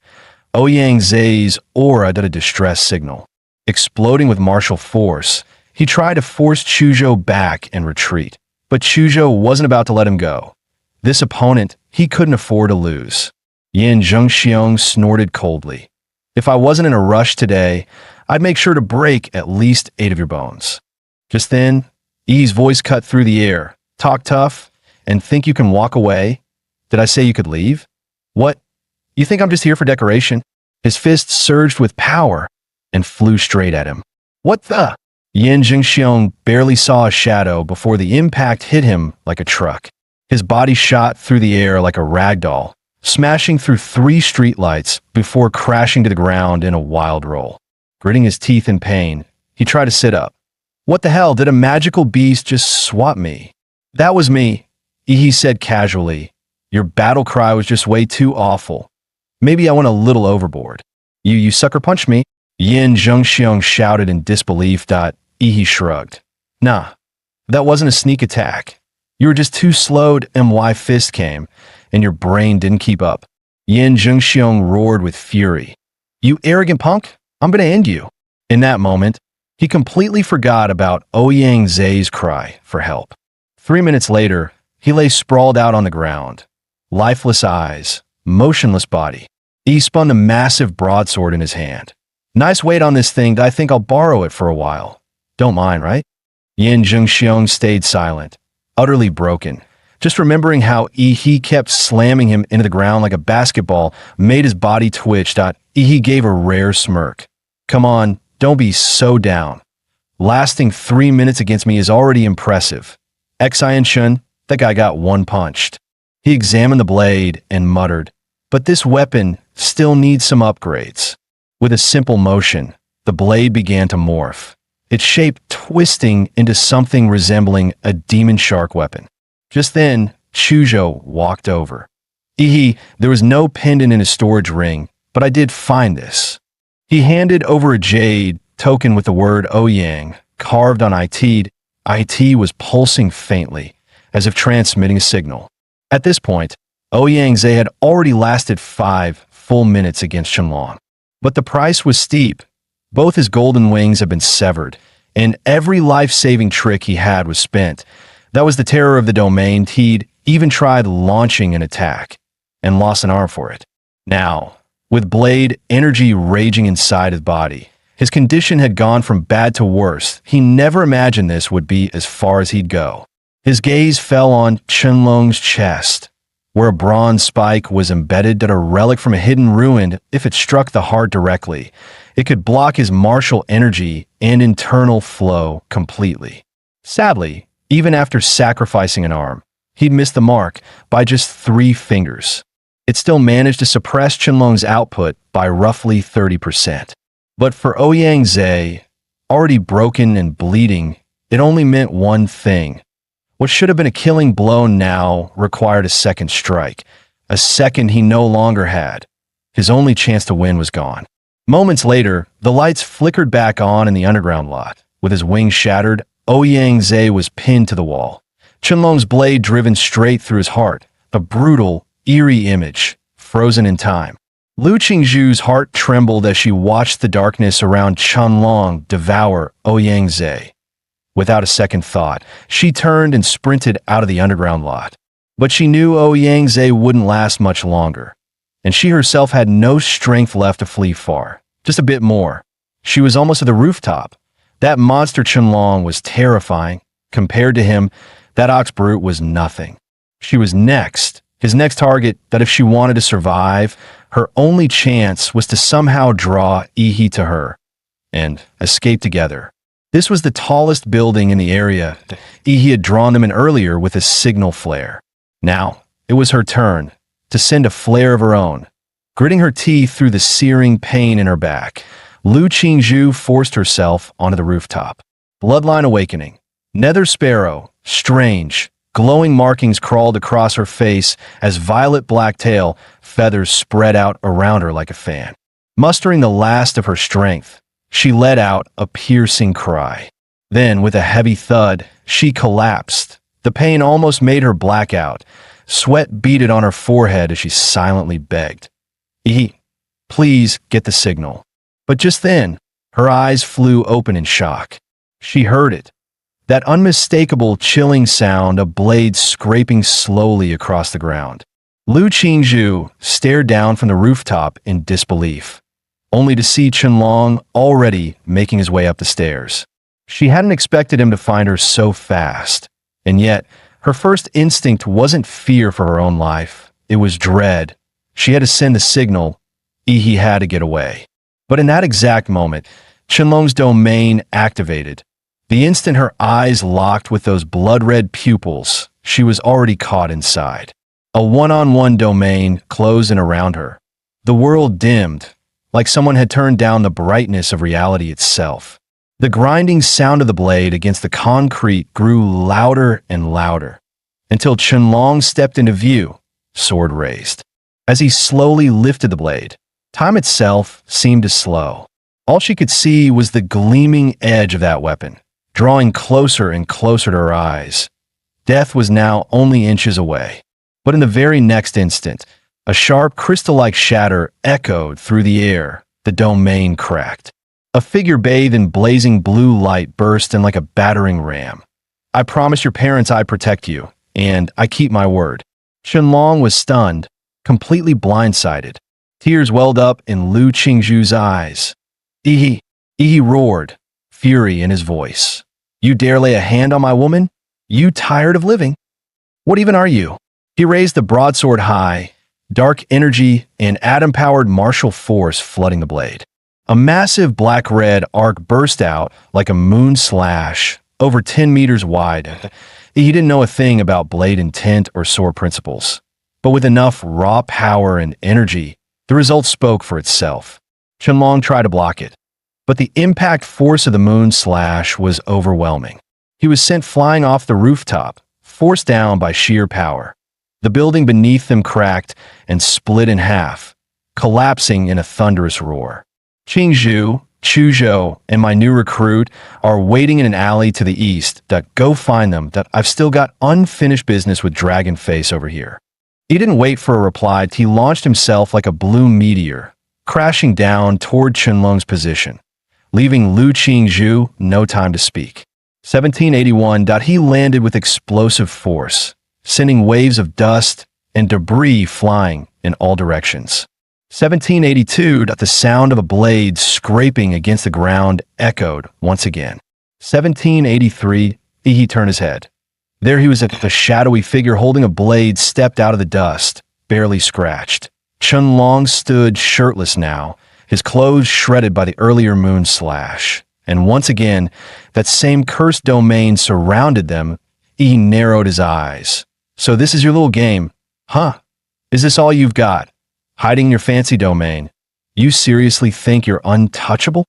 Ouyang Zai's aura did a distress signal. Exploding with martial force, he tried to force Chuzhou back and retreat. But Chuzhou wasn't about to let him go. This opponent, he couldn't afford to lose. Yin Jingxiong snorted coldly. If I wasn't in a rush today, I'd make sure to break at least 8 of your bones. Just then, Yi's voice cut through the air. Talk tough and think you can walk away? Did I say you could leave? What? You think I'm just here for decoration? His fist surged with power and flew straight at him. What the? Yin Jingxiong barely saw a shadow before the impact hit him like a truck. His body shot through the air like a rag doll, smashing through 3 streetlights before crashing to the ground in a wild roll. Gritting his teeth in pain, he tried to sit up. What the hell, did a magical beast just swap me? That was me, Ihi said casually. Your battle cry was just way too awful. Maybe I went a little overboard. You sucker punched me, Yin Zhengxiong shouted in disbelief. Ihi shrugged. Nah, that wasn't a sneak attack. You were just too slowed and my fist came, and your brain didn't keep up. Yin Zhengxiong roared with fury. You arrogant punk, I'm gonna end you. In that moment, he completely forgot about Ouyang Zai's cry for help. 3 minutes later, he lay sprawled out on the ground. Lifeless eyes, motionless body. He spun a massive broadsword in his hand. Nice weight on this thing, I think I'll borrow it for a while. Don't mind, right? Yin Zhengxiong stayed silent, utterly broken. Just remembering how Ihi kept slamming him into the ground like a basketball made his body twitch. Ihi gave a rare smirk. Come on, don't be so down. Lasting 3 minutes against me is already impressive. Xian Shun, that guy got one punched. He examined the blade and muttered, but this weapon still needs some upgrades. With a simple motion, the blade began to morph, its shape twisting into something resembling a demon shark weapon. Just then, Chuzhou walked over. Ihi, there was no pendant in his storage ring, but I did find this. He handed over a jade token with the word Ouyang carved on it. It was pulsing faintly, as if transmitting a signal. At this point, Ouyang Zai had already lasted 5 full minutes against Qianlong. But the price was steep. Both his golden wings had been severed, and every life-saving trick he had was spent. That was the terror of the domain. He'd even tried launching an attack, and lost an arm for it. Now, with blade energy raging inside his body, his condition had gone from bad to worse. He never imagined this would be as far as he'd go. His gaze fell on Qianlong's chest, where a bronze spike was embedded, a relic from a hidden ruin. If it struck the heart directly, it could block his martial energy and internal flow completely. Sadly, even after sacrificing an arm, he'd missed the mark by just 3 fingers. It still managed to suppress Qianlong's output by roughly 30%. But for Ouyang Zai, already broken and bleeding, it only meant one thing. What should have been a killing blow now required a second strike, a second he no longer had. His only chance to win was gone. Moments later, the lights flickered back on in the underground lot. With his wings shattered, Ouyang Zai was pinned to the wall. Qianlong's blade driven straight through his heart, a brutal, eerie image, frozen in time. Lu Qingzhu's heart trembled as she watched the darkness around Qianlong devour Ouyang Zai. Without a second thought, she turned and sprinted out of the underground lot. But she knew Ouyang Zai wouldn't last much longer, and she herself had no strength left to flee far. Just a bit more. She was almost at the rooftop. That monster Qianlong was terrifying. Compared to him, that ox brute was nothing. She was next, his next target, that if she wanted to survive, her only chance was to somehow draw Ihi to her and escape together. This was the tallest building in the area. Ihi had drawn them in earlier with a signal flare. Now, it was her turn to send a flare of her own. Gritting her teeth through the searing pain in her back, Lu Qingzhu forced herself onto the rooftop. Bloodline awakening. Nether sparrow, strange, glowing markings crawled across her face as violet black tail feathers spread out around her like a fan. Mustering the last of her strength, she let out a piercing cry. Then, with a heavy thud, she collapsed. The pain almost made her black out. Sweat beaded on her forehead as she silently begged, "Ihi, please get the signal." But just then, her eyes flew open in shock. She heard it. That unmistakable, chilling sound of blades scraping slowly across the ground. Lu Qingzhu stared down from the rooftop in disbelief, only to see Qianlong already making his way up the stairs. She hadn't expected him to find her so fast, and yet her first instinct wasn't fear for her own life. It was dread, She had to send the signal. He had to get away. But in that exact moment, Qianlong's domain activated. The instant her eyes locked with those blood-red pupils, she was already caught inside. A one-on-one domain closed in around her. The world dimmed, like someone had turned down the brightness of reality itself. The grinding sound of the blade against the concrete grew louder and louder, until Qianlong stepped into view, sword raised. As he slowly lifted the blade, time itself seemed to slow. All she could see was the gleaming edge of that weapon, drawing closer and closer to her eyes. Death was now only inches away. But in the very next instant, a sharp crystal-like shatter echoed through the air. The domain cracked. A figure bathed in blazing blue light burst in like a battering ram. "I promise your parents I protect you, and I keep my word." Qianlong was stunned, completely blindsided. Tears welled up in Lu Qingzhu's eyes. He roared, fury in his voice. "You dare lay a hand on my woman? You tired of living? What even are you?" He raised the broadsword high, dark energy and atom-powered martial force flooding the blade. A massive black-red arc burst out like a moon slash, over 10 meters wide. He didn't know a thing about blade intent or sword principles, but with enough raw power and energy, the result spoke for itself. Qianlong tried to block it, but the impact force of the moon slash was overwhelming. He was sent flying off the rooftop, forced down by sheer power. The building beneath them cracked and split in half, collapsing in a thunderous roar. Qingzhu, Chuzhou, and my new recruit are waiting in an alley to the east. Go find them. I've still got unfinished business with Dragon Face over here. He didn't wait for a reply. He launched himself like a blue meteor, crashing down toward Qianlong's position, leaving Lu Qingzhu no time to speak. 1781. He landed with explosive force, sending waves of dust and debris flying in all directions. 1782. The sound of a blade scraping against the ground echoed once again. 1783. He turned his head. There he was, a shadowy figure holding a blade stepped out of the dust, barely scratched. Qianlong stood shirtless now, his clothes shredded by the earlier moon slash. And once again, that same cursed domain surrounded them. He narrowed his eyes. "So this is your little game, huh? Is this all you've got? Hiding your fancy domain? You seriously think you're untouchable?"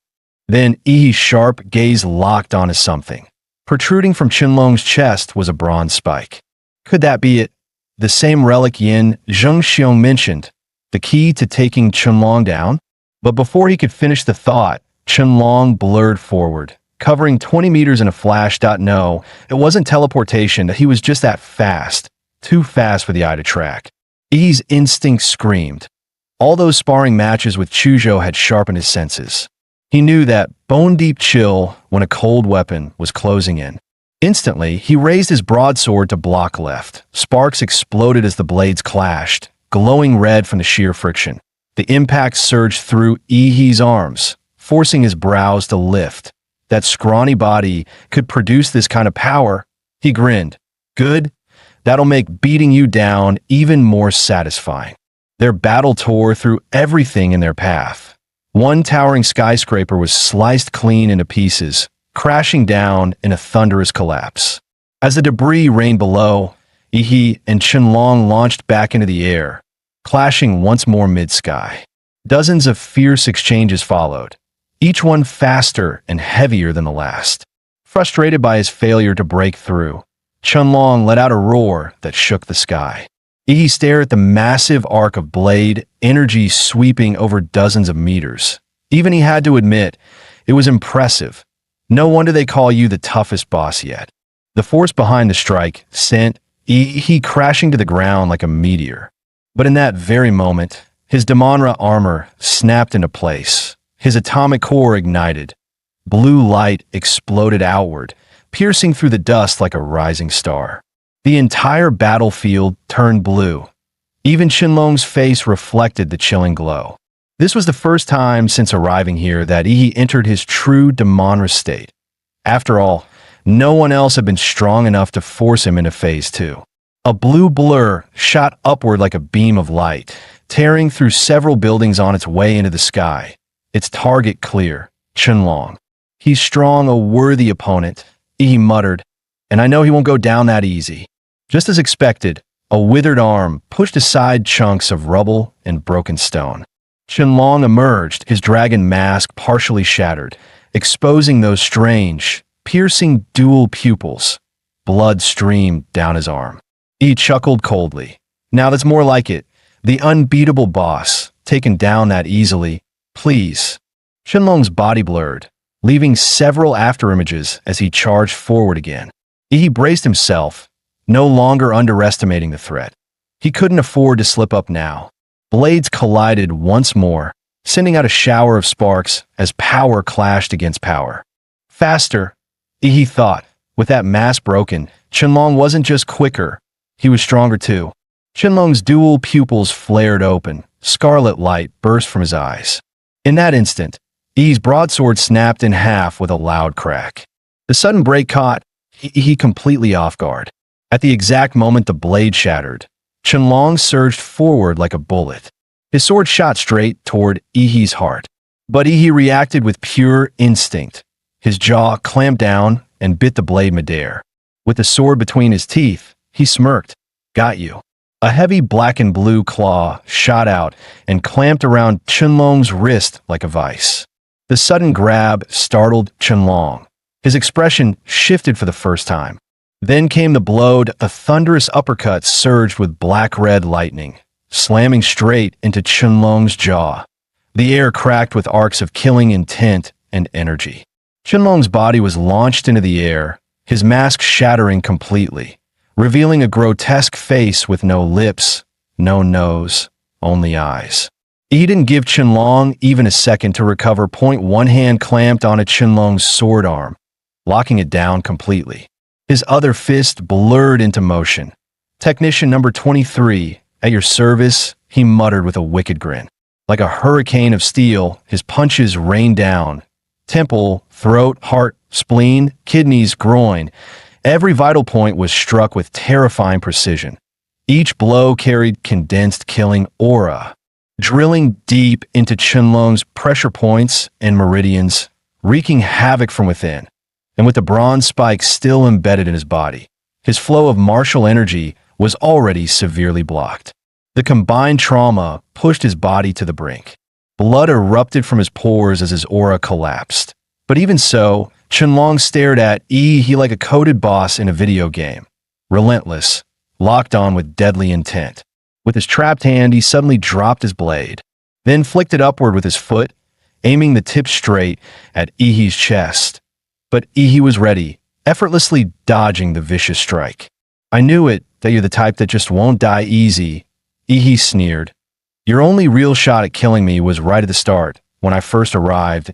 Then Yi's sharp gaze locked onto something. Protruding from Qianlong's chest was a bronze spike. Could that be it? The same relic Yin Zhengxiong mentioned, the key to taking Qianlong down? But before he could finish the thought, Qianlong blurred forward, covering 20 meters in a flash. No, it wasn't teleportation. He was just that fast, too fast for the eye to track. Yi's instinct screamed. All those sparring matches with Chuzhou had sharpened his senses. He knew that bone-deep chill when a cold weapon was closing in. Instantly, he raised his broadsword to block left. Sparks exploded as the blades clashed, glowing red from the sheer friction. The impact surged through Yi's arms, forcing his brows to lift. That scrawny body could produce this kind of power. He grinned. "Good. That'll make beating you down even more satisfying." Their battle tore through everything in their path. One towering skyscraper was sliced clean into pieces, crashing down in a thunderous collapse. As the debris rained below, Yi and Qianlong launched back into the air, clashing once more mid-sky. Dozens of fierce exchanges followed, each one faster and heavier than the last. Frustrated by his failure to break through, Qianlong let out a roar that shook the sky. He stared at the massive arc of blade, energy sweeping over dozens of meters. Even he had to admit, it was impressive. No wonder they call you the toughest boss yet. The force behind the strike sent he crashing to the ground like a meteor. But in that very moment, his Damonra armor snapped into place. His atomic core ignited. Blue light exploded outward, piercing through the dust like a rising star. The entire battlefield turned blue. Even Qianlong's face reflected the chilling glow. This was the first time since arriving here that Yi entered his true Damonra state. After all, no one else had been strong enough to force him into Phase 2. A blue blur shot upward like a beam of light, tearing through several buildings on its way into the sky. Its target clear, Qianlong. He's strong, a worthy opponent, he muttered, and I know he won't go down that easy. Just as expected, a withered arm pushed aside chunks of rubble and broken stone. Qianlong emerged, his dragon mask partially shattered, exposing those strange, piercing dual pupils. Blood streamed down his arm. He chuckled coldly. Now that's more like it. The unbeatable boss, taken down that easily. Please. Qianlong's body blurred, leaving several afterimages as he charged forward again. He braced himself, no longer underestimating the threat. He couldn't afford to slip up now. Blades collided once more, sending out a shower of sparks as power clashed against power. Faster, he thought. With that mask broken, Qianlong wasn't just quicker, he was stronger too. Qianlong's dual pupils flared open, scarlet light burst from his eyes. In that instant, Yi's broadsword snapped in half with a loud crack. The sudden break caught Yi completely off guard. At the exact moment the blade shattered, Qianlong surged forward like a bullet. His sword shot straight toward Yi's heart. But Yi reacted with pure instinct. His jaw clamped down and bit the blade midair. With the sword between his teeth, he smirked. Got you. A heavy black and blue claw shot out and clamped around Qianlong's wrist like a vice. The sudden grab startled Qianlong. His expression shifted for the first time. Then came the blow. A thunderous uppercut surged with black-red lightning, slamming straight into Qianlong's jaw. The air cracked with arcs of killing intent and energy. Qianlong's body was launched into the air, his mask shattering completely, revealing a grotesque face with no lips, no nose, only eyes. He didn't give Qianlong even a second to recover. One hand clamped onto Qianlong's sword arm, locking it down completely. His other fist blurred into motion. Technician number 23, at your service, he muttered with a wicked grin. Like a hurricane of steel, his punches rained down. Temple, throat, heart, spleen, kidneys, groin. Every vital point was struck with terrifying precision. Each blow carried condensed killing aura, drilling deep into Qianlong's pressure points and meridians, wreaking havoc from within. And with the bronze spike still embedded in his body, his flow of martial energy was already severely blocked. The combined trauma pushed his body to the brink. Blood erupted from his pores as his aura collapsed. But even so, Qianlong stared at Yi like a coded boss in a video game. Relentless, locked on with deadly intent. With his trapped hand, he suddenly dropped his blade, then flicked it upward with his foot, aiming the tip straight at Yi's chest. But Yi was ready, effortlessly dodging the vicious strike. I knew it, that you're the type that just won't die easy, Yi sneered. Your only real shot at killing me was right at the start, when I first arrived.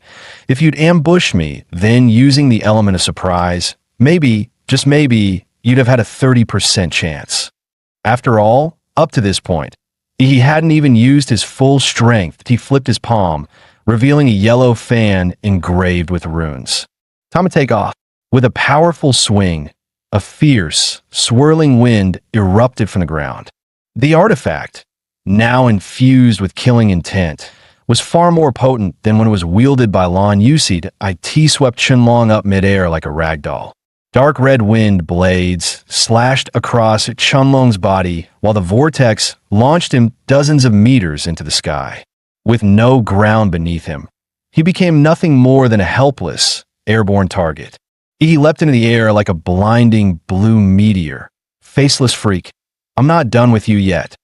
If you'd ambushed me, then using the element of surprise, maybe, just maybe, you'd have had a 30% chance. After all, up to this point, he hadn't even used his full strength. He flipped his palm, revealing a yellow fan engraved with runes. Time to take off. With a powerful swing, a fierce, swirling wind erupted from the ground. The artifact, now infused with killing intent, was far more potent than when it was wielded by Lan Yusid. It swept Qianlong up midair like a rag doll. Dark red wind blades slashed across Qianlong's body while the vortex launched him dozens of meters into the sky. With no ground beneath him, he became nothing more than a helpless, airborne target. He leapt into the air like a blinding blue meteor. Faceless freak, I'm not done with you yet.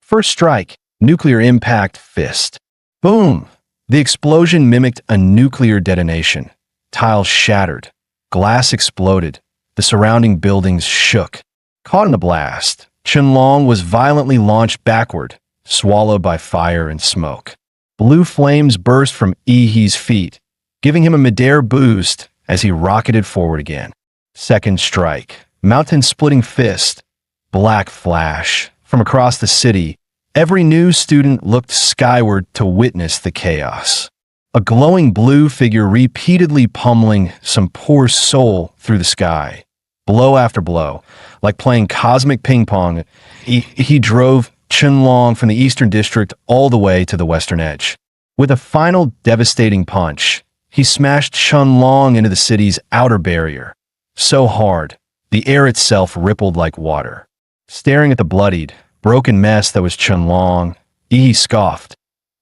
First strike, nuclear impact fist. Boom! The explosion mimicked a nuclear detonation. Tiles shattered. Glass exploded. The surrounding buildings shook. Caught in the blast, Qianlong was violently launched backward, swallowed by fire and smoke. Blue flames burst from Yi's feet, giving him a midair boost as he rocketed forward again. Second strike, mountain-splitting fist. Black flash. From across the city, every new student looked skyward to witness the chaos. A glowing blue figure repeatedly pummeling some poor soul through the sky. blow after blow, like playing cosmic ping pong. He drove Qianlong from the eastern district all the way to the western edge. With a final devastating punch, he smashed Qianlong into the city's outer barrier. So hard, the air itself rippled like water. Staring at the bloodied, broken mess that was Qianlong, Yi scoffed.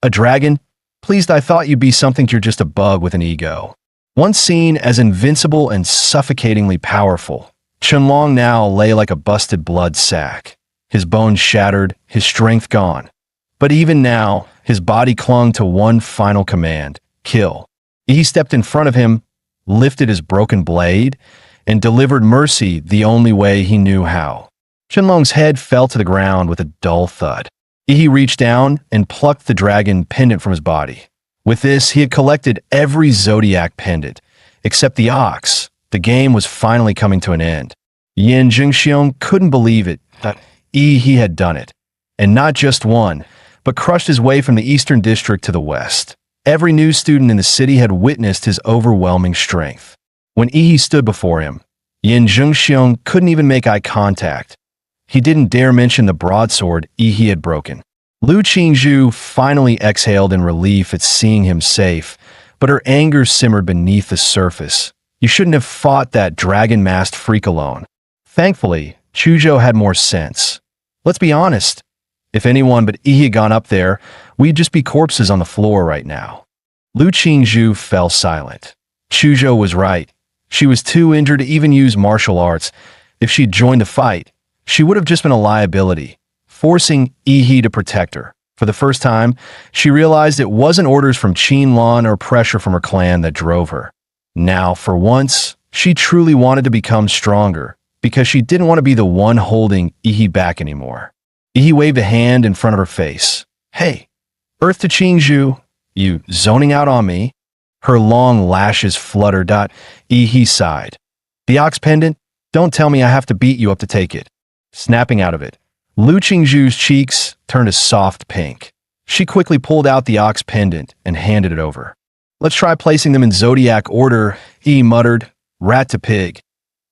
A dragon? Pleased I thought you'd be something you're just a bug with an ego. Once seen as invincible and suffocatingly powerful, Qianlong now lay like a busted blood sack, his bones shattered, his strength gone. But even now, his body clung to one final command, kill. He stepped in front of him, lifted his broken blade, and delivered mercy the only way he knew how. Qianlong's head fell to the ground with a dull thud. He reached down and plucked the dragon pendant from his body. With this, he had collected every zodiac pendant, except the ox. The game was finally coming to an end. Yin Jingxiong couldn't believe it, that he had done it. And not just one, but crushed his way from the eastern district to the west. Every new student in the city had witnessed his overwhelming strength. When Yi stood before him, Yin Jingxiong couldn't even make eye contact. He didn't dare mention the broadsword Yi had broken. Lu Qingzhu finally exhaled in relief at seeing him safe, but her anger simmered beneath the surface. You shouldn't have fought that dragon-masked freak alone. Thankfully, Chuzhou had more sense. Let's be honest. If anyone but Yi had gone up there, we'd just be corpses on the floor right now. Lu Qingzhu fell silent. Chuzhou was right. She was too injured to even use martial arts. If she'd joined the fight, she would have just been a liability, forcing Yi to protect her. For the first time, she realized it wasn't orders from Qianlong or pressure from her clan that drove her. Now, for once, she truly wanted to become stronger, because she didn't want to be the one holding Yi back anymore. Yi waved a hand in front of her face. Hey, Earth to Qingzhu, you zoning out on me? Her long lashes fluttered. Yi sighed. The ox pendant? Don't tell me I have to beat you up to take it. Snapping out of it, Lu Qingzhu's cheeks turned a soft pink. She quickly pulled out the ox pendant and handed it over. Let's try placing them in zodiac order, Yi muttered, rat to pig.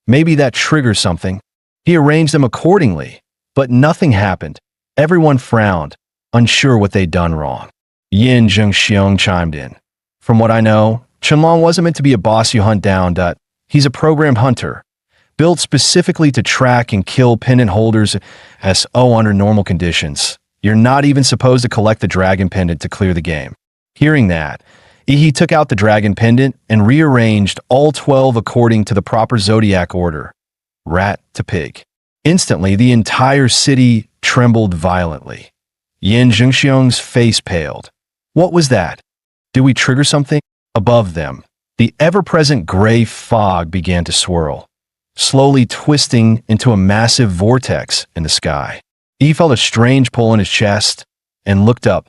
Maybe that triggers something. He arranged them accordingly, but nothing happened. Everyone frowned, unsure what they'd done wrong. Yin Zhengxiong chimed in. From what I know, Qianlong wasn't meant to be a boss you hunt down. He's a programmed hunter, built specifically to track and kill pendant holders under normal conditions. You're not even supposed to collect the dragon pendant to clear the game. Hearing that, Yi took out the dragon pendant and rearranged all 12 according to the proper zodiac order, rat to pig. Instantly, the entire city trembled violently. Yin Zhengxiong's face paled. What was that? Did we trigger something? Above them, the ever-present gray fog began to swirl, slowly twisting into a massive vortex in the sky. He felt a strange pull in his chest and looked up.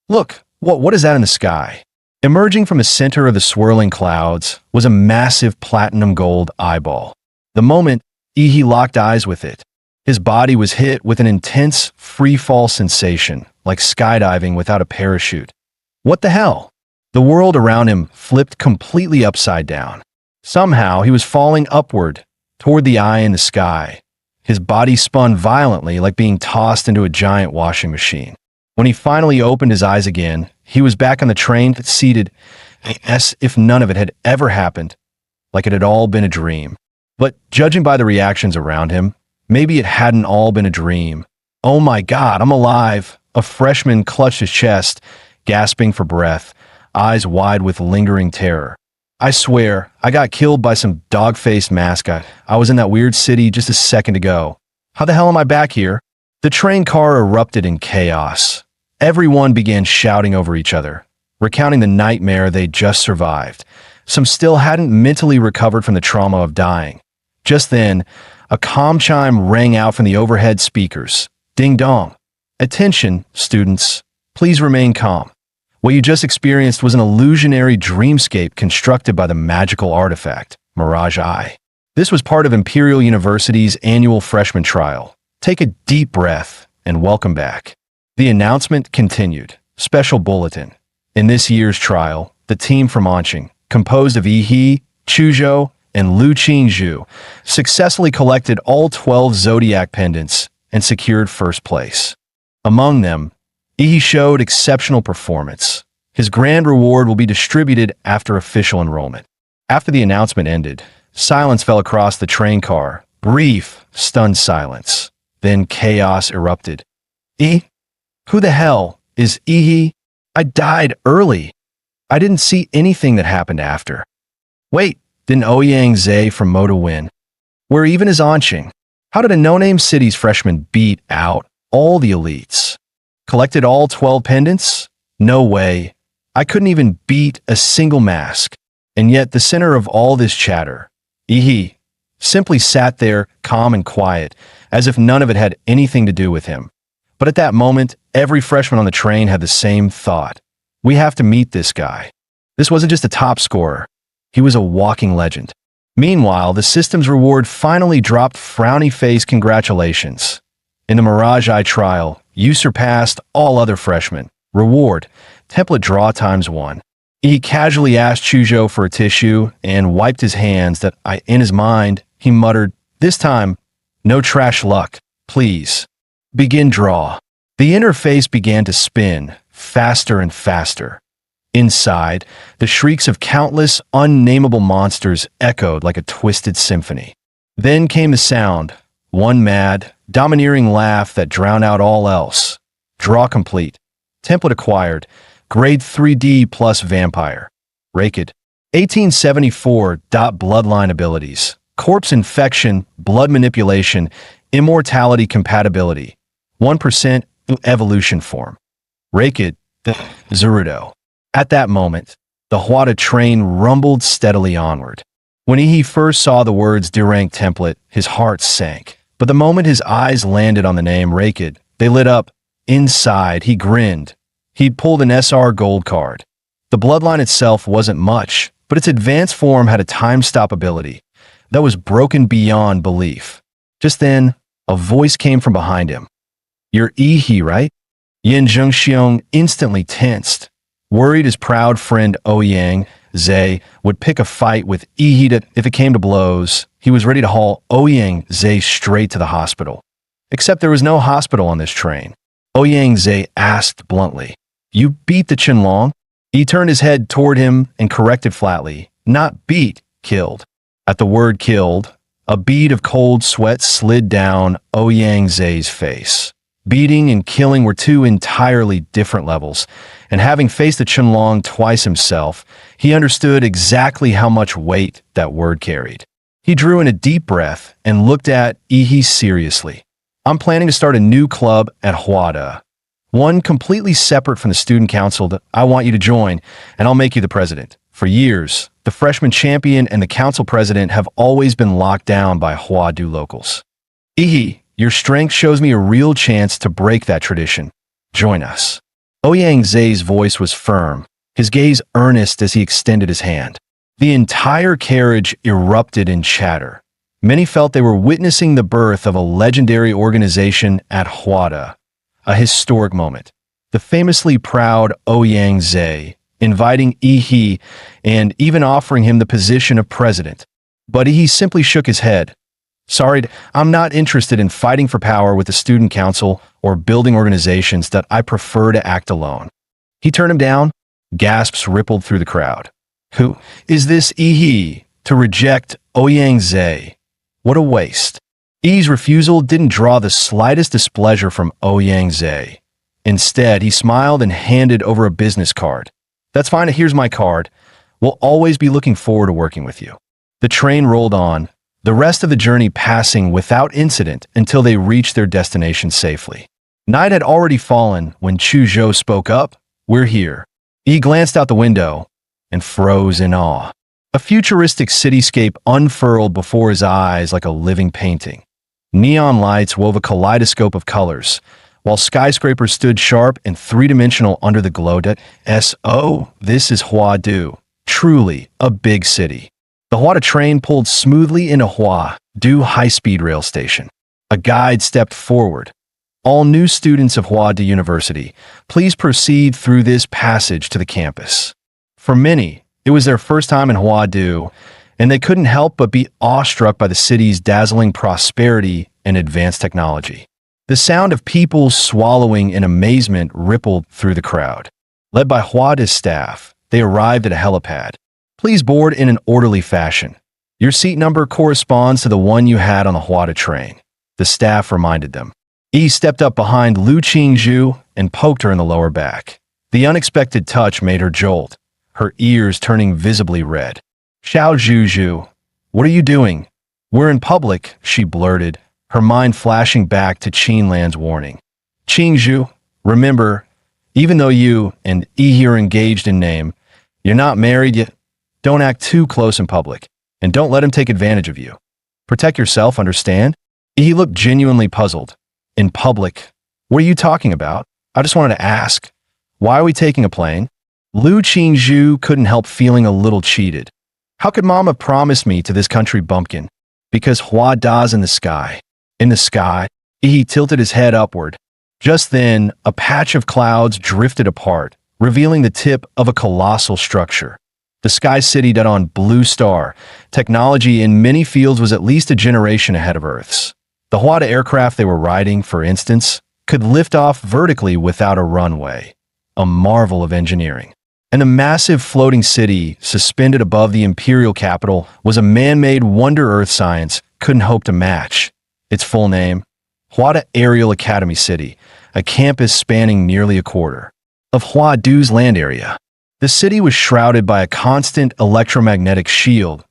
Look, what is that in the sky? Emerging from the center of the swirling clouds was a massive platinum gold eyeball. The moment Yi locked eyes with it, his body was hit with an intense free-fall sensation, like skydiving without a parachute. What the hell? The world around him flipped completely upside down. Somehow, he was falling upward, toward the eye in the sky. His body spun violently like being tossed into a giant washing machine. When he finally opened his eyes again, he was back on the train seated as if none of it had ever happened, like it had all been a dream. But judging by the reactions around him, maybe it hadn't all been a dream. Oh my God, I'm alive! A freshman clutched his chest, gasping for breath, eyes wide with lingering terror. I swear, I got killed by some dog-faced mascot. I was in that weird city just a second ago. How the hell am I back here? The train car erupted in chaos. Everyone began shouting over each other, recounting the nightmare they'd just survived. Some still hadn't mentally recovered from the trauma of dying. Just then, a comm chime rang out from the overhead speakers. Ding dong. Attention, students. Please remain calm. What you just experienced was an illusionary dreamscape constructed by the magical artifact, Mirage Eye. This was part of Imperial University's annual freshman trial. Take a deep breath and welcome back. The announcement continued. Special bulletin. In this year's trial, the team from Anqing, composed of Yi, Chuzhou, and Lu Qingzhu successfully collected all 12 zodiac pendants and secured first place. Among them, Yi showed exceptional performance. His grand reward will be distributed after official enrollment. After the announcement ended, silence fell across the train car. Brief, stunned silence. Then chaos erupted. Who the hell is Yi? I died early. I didn't see anything that happened after. Wait, didn't Ouyang Zhe from Moda win? Where even is Anqing? How did a no-name city's freshman beat out all the elites? Collected all 12 pendants? No way. I couldn't even beat a single mask. And yet the center of all this chatter, Yi, simply sat there calm and quiet, as if none of it had anything to do with him. But at that moment, every freshman on the train had the same thought. We have to meet this guy. This wasn't just a top scorer. He was a walking legend. Meanwhile, the system's reward finally dropped frowny face congratulations. In the Mirage Eye trial, you surpassed all other freshmen. Reward, template draw ×1. He casually asked Chuzhou for a tissue and wiped his hands that in his mind, he muttered, this time, no trash luck, please. Begin draw. The interface began to spin, faster and faster. Inside, the shrieks of countless, unnameable monsters echoed like a twisted symphony. Then came the sound, one mad, domineering laugh that drowned out all else. Draw complete. Template acquired. Grade 3D plus vampire. Raked. 1874. Bloodline abilities. Corpse infection, blood manipulation, immortality compatibility. 1% evolution form. Raked. Zerudo. At that moment, the Huada train rumbled steadily onward. When he first saw the words D-rank template, his heart sank. But the moment his eyes landed on the name Raked, they lit up. Inside, he grinned. He'd pulled an SR gold card. The bloodline itself wasn't much, but its advanced form had a time-stop ability that was broken beyond belief. Just then, a voice came from behind him. You're Yi, right? Yin Zhengxiong instantly tensed. Worried his proud friend Ouyang Zhe would pick a fight with Yi if it came to blows, he was ready to haul Ouyang Zhe straight to the hospital. Except there was no hospital on this train. Ouyang Zhe asked bluntly, You beat the Qinlong? He turned his head toward him and corrected flatly, Not beat, killed. At the word killed, a bead of cold sweat slid down Ouyang Zhe's face. Beating and killing were two entirely different levels, and having faced the Qinlong twice himself, he understood exactly how much weight that word carried. He drew in a deep breath and looked at Yi seriously. I'm planning to start a new club at Huada. One completely separate from the student council that I want you to join, and I'll make you the president. For years, the freshman champion and the council president have always been locked down by Huadu locals. Yi, your strength shows me a real chance to break that tradition. Join us. Ouyang Zhe's voice was firm, his gaze earnest as he extended his hand. The entire carriage erupted in chatter. Many felt they were witnessing the birth of a legendary organization at Huada, a historic moment. The famously proud Ouyang Zhe, inviting Yi and even offering him the position of president. But Yi simply shook his head. Sorry, I'm not interested in fighting for power with the student council or building organizations that I prefer to act alone. He turned him down. Gasps rippled through the crowd. Who is this Yi to reject Ouyang Zhe? What a waste. Yi's refusal didn't draw the slightest displeasure from Ouyang Zhe. Instead, he smiled and handed over a business card. That's fine, here's my card. We'll always be looking forward to working with you. The train rolled on, the rest of the journey passing without incident until they reached their destination safely. Night had already fallen when Chuzhou spoke up. We're here. He glanced out the window and froze in awe. A futuristic cityscape unfurled before his eyes like a living painting. Neon lights wove a kaleidoscope of colors, while skyscrapers stood sharp and three-dimensional under the glow. This is Huadu, truly a big city. The Huada train pulled smoothly into Huadu high-speed rail station. A guide stepped forward. All new students of Huada University, please proceed through this passage to the campus. For many, it was their first time in Huadu, and they couldn't help but be awestruck by the city's dazzling prosperity and advanced technology. The sound of people swallowing in amazement rippled through the crowd. Led by Hwada's staff, they arrived at a helipad. Please board in an orderly fashion. Your seat number corresponds to the one you had on the Hwada train, the staff reminded them. Yi stepped up behind Lu Qingzhu and poked her in the lower back. The unexpected touch made her jolt, her ears turning visibly red. Xiao Zhuzhu, what are you doing? We're in public, she blurted, her mind flashing back to Qinlan's warning. Qingzhu, remember, even though you and Yi are engaged in name, you're not married yet. Don't act too close in public, and don't let him take advantage of you. Protect yourself, understand? Yi looked genuinely puzzled. In public? What are you talking about? I just wanted to ask. Why are we taking a plane? Lu Qingzhu couldn't help feeling a little cheated. How could Mama promise me to this country bumpkin? Because Hua Da's in the sky. In the sky, he tilted his head upward. Just then, a patch of clouds drifted apart, revealing the tip of a colossal structure. The Sky City that on Blue Star, technology in many fields was at least a generation ahead of Earth's. The Hwada aircraft they were riding, for instance, could lift off vertically without a runway. A marvel of engineering. And the massive floating city, suspended above the imperial capital, was a man-made wonder Earth science couldn't hope to match. Its full name? Hwada Aerial Academy City, a campus spanning nearly a quarter of Hwadu's land area. The city was shrouded by a constant electromagnetic shield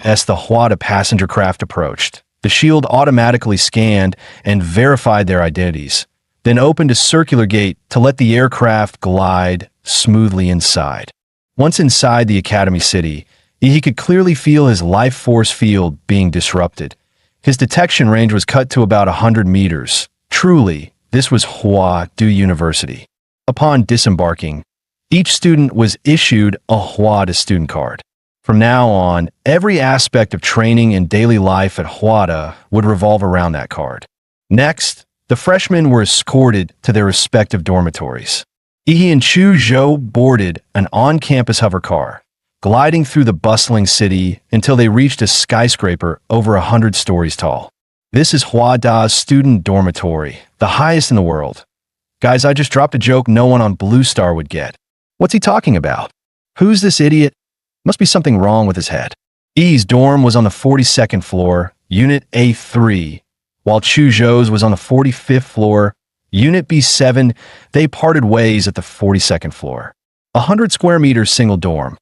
as the Hwada passenger craft approached. The shield automatically scanned and verified their identities, then opened a circular gate to let the aircraft glide smoothly inside. Once inside the Academy City, he could clearly feel his life force field being disrupted. His detection range was cut to about 100 meters. Truly, this was Hwadu University. Upon disembarking, each student was issued a Hwada student card. From now on, every aspect of training and daily life at Hwada would revolve around that card. Next, the freshmen were escorted to their respective dormitories. Yi and Chu Zhou boarded an on-campus hover car, gliding through the bustling city until they reached a skyscraper over 100 stories tall. This is Hwada's student dormitory, the highest in the world. Guys, I just dropped a joke no one on Blue Star would get. What's he talking about? Who's this idiot? Must be something wrong with his head. Yi's dorm was on the 42nd floor, Unit A3, while Chu Zhou's was on the 45th floor, Unit B7. They parted ways at the 42nd floor. 100 square meters single dorm.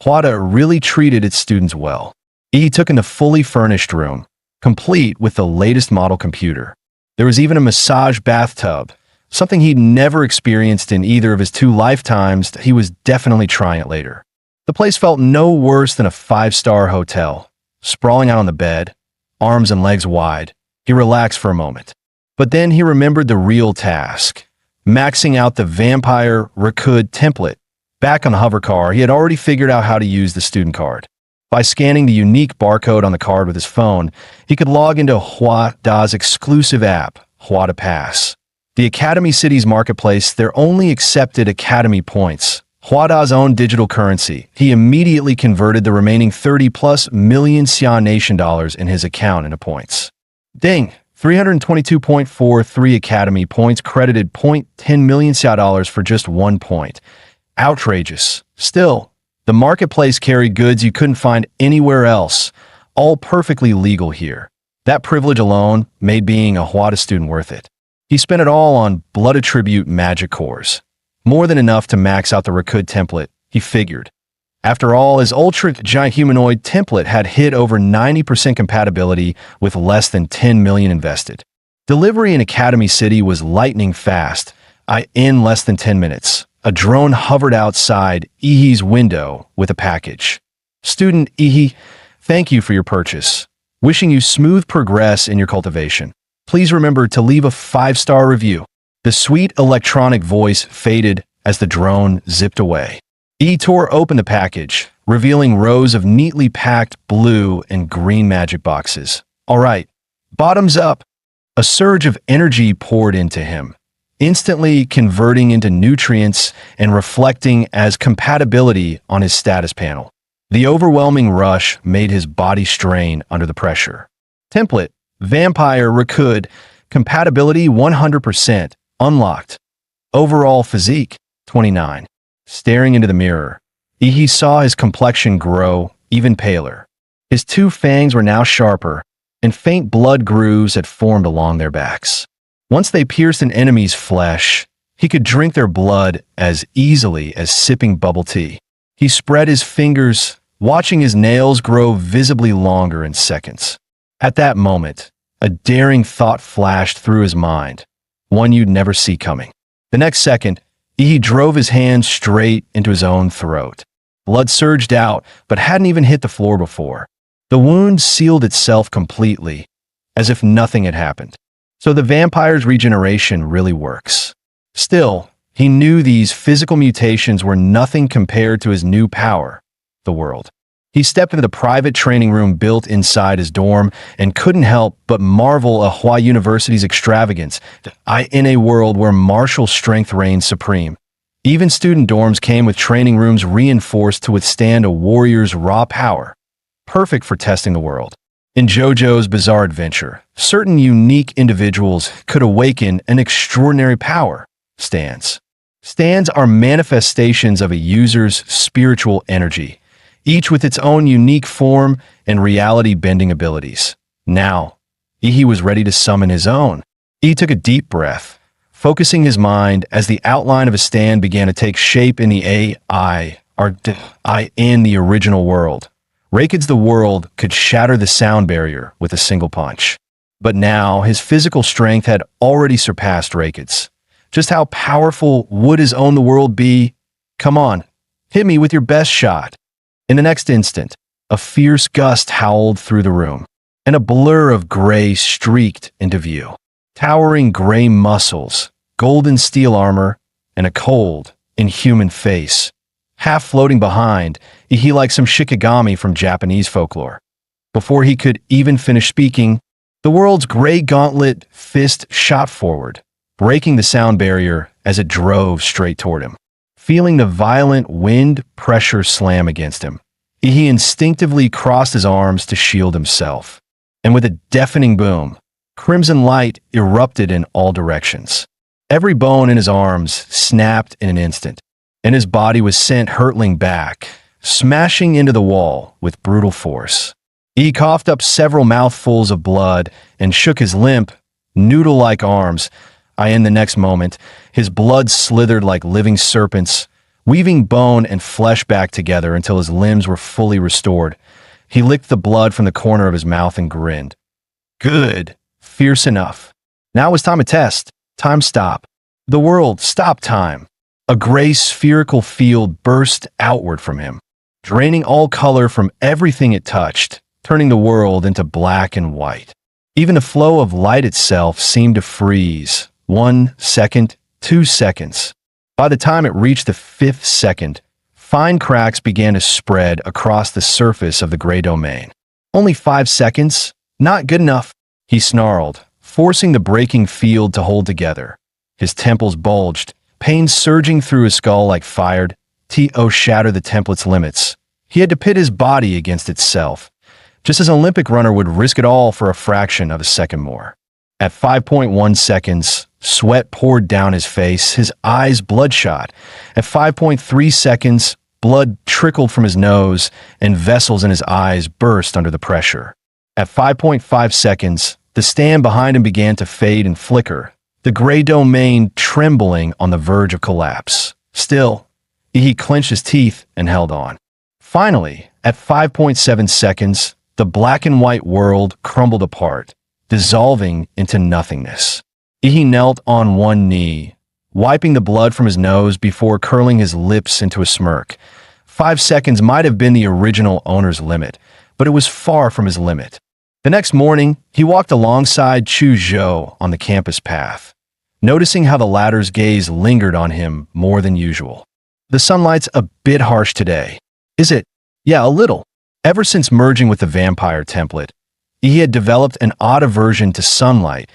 Hwada really treated its students well. Yi took in the fully furnished room, complete with the latest model computer. There was even a massage bathtub, something he'd never experienced in either of his 2 lifetimes. He was definitely trying it later. The place felt no worse than a 5-star hotel. Sprawling out on the bed, arms and legs wide, he relaxed for a moment. But then he remembered the real task, maxing out the Vampire Recap template. Back on the hover car, he had already figured out how to use the student card. By scanning the unique barcode on the card with his phone, he could log into Hwada's exclusive app, Hwada Pass. The Academy City's marketplace, there only accepted Academy points, Hwada's own digital currency. He immediately converted the remaining 30+ million Xia Nation dollars in his account into points. Ding! 322.43 Academy points credited 0.10 million Xia dollars for just 1 point. Outrageous. Still, the marketplace carried goods you couldn't find anywhere else, all perfectly legal here. That privilege alone made being a Hwada student worth it. He spent it all on blood attribute magic cores. More than enough to max out the Recap template, he figured. After all, his ultra giant humanoid template had hit over 90% compatibility with less than 10 million invested. Delivery in Academy City was lightning fast. In less than 10 minutes, a drone hovered outside Ihi's window with a package. Student Ihi, thank you for your purchase. Wishing you smooth progress in your cultivation. Please remember to leave a 5-star review. The sweet electronic voice faded as the drone zipped away. Yi tore open the package, revealing rows of neatly packed blue and green magic boxes. All right, bottoms up. A surge of energy poured into him, instantly converting into nutrients and reflecting as compatibility on his status panel. The overwhelming rush made his body strain under the pressure. Template, Vampire Recruit, compatibility 100%, unlocked. Overall physique, 29. Staring into the mirror, he saw his complexion grow even paler. His two fangs were now sharper, and faint blood grooves had formed along their backs. Once they pierced an enemy's flesh, he could drink their blood as easily as sipping bubble tea. He spread his fingers, watching his nails grow visibly longer in seconds. At that moment, a daring thought flashed through his mind, one you'd never see coming. The next second, he drove his hand straight into his own throat. Blood surged out, but hadn't even hit the floor before. The wound sealed itself completely, as if nothing had happened. So the vampire's regeneration really works. Still, he knew these physical mutations were nothing compared to his new power, the world. He stepped into the private training room built inside his dorm and couldn't help but marvel at Hua University's extravagance in a world where martial strength reigned supreme. Even student dorms came with training rooms reinforced to withstand a warrior's raw power, perfect for testing the world. In JoJo's Bizarre Adventure, certain unique individuals could awaken an extraordinary power. Stands. Stands are manifestations of a user's spiritual energy, each with its own unique form and reality-bending abilities. Now, he was ready to summon his own. He took a deep breath, focusing his mind as the outline of a stand began to take shape in the in the original world. Raikid's the world could shatter the sound barrier with a single punch. But now, his physical strength had already surpassed Raikid's. Just how powerful would his own the world be? Come on, hit me with your best shot. In the next instant, a fierce gust howled through the room, and a blur of gray streaked into view. Towering gray muscles, golden steel armor, and a cold, inhuman face. Half floating behind, he like some shikigami from Japanese folklore. Before he could even finish speaking, the world's gray gauntlet fist shot forward, breaking the sound barrier as it drove straight toward him. Feeling the violent wind pressure slam against him, he instinctively crossed his arms to shield himself. And with a deafening boom, crimson light erupted in all directions. Every bone in his arms snapped in an instant, and his body was sent hurtling back, smashing into the wall with brutal force. He coughed up several mouthfuls of blood and shook his limp, noodle-like arms. In the next moment, his blood slithered like living serpents, weaving bone and flesh back together until his limbs were fully restored. He licked the blood from the corner of his mouth and grinned. Good. Fierce enough. Now was time to test. Time stop. The world stopped time. A gray spherical field burst outward from him, draining all color from everything it touched, turning the world into black and white. Even the flow of light itself seemed to freeze. 1 second, 2 seconds. By the time it reached the 5th second, fine cracks began to spread across the surface of the gray domain. Only 5 seconds? Not good enough, he snarled, forcing the breaking field to hold together. His temples bulged, pain surging through his skull like fired. To shatter the template's limits. He had to pit his body against itself, just as an Olympic runner would risk it all for a fraction of a second more. At 5.1 seconds, sweat poured down his face, his eyes bloodshot. At 5.3 seconds, blood trickled from his nose, and vessels in his eyes burst under the pressure. At 5.5 seconds, the stand behind him began to fade and flicker, the gray domain trembling on the verge of collapse. Still, he clenched his teeth and held on. Finally, at 5.7 seconds, the black and white world crumbled apart, dissolving into nothingness. He knelt on one knee, wiping the blood from his nose before curling his lips into a smirk. 5 seconds might have been the original owner's limit, but it was far from his limit. The next morning, he walked alongside Chu Zhou on the campus path, noticing how the latter's gaze lingered on him more than usual. The sunlight's a bit harsh today. Is it? Yeah, a little. Ever since merging with the vampire template, he had developed an odd aversion to sunlight.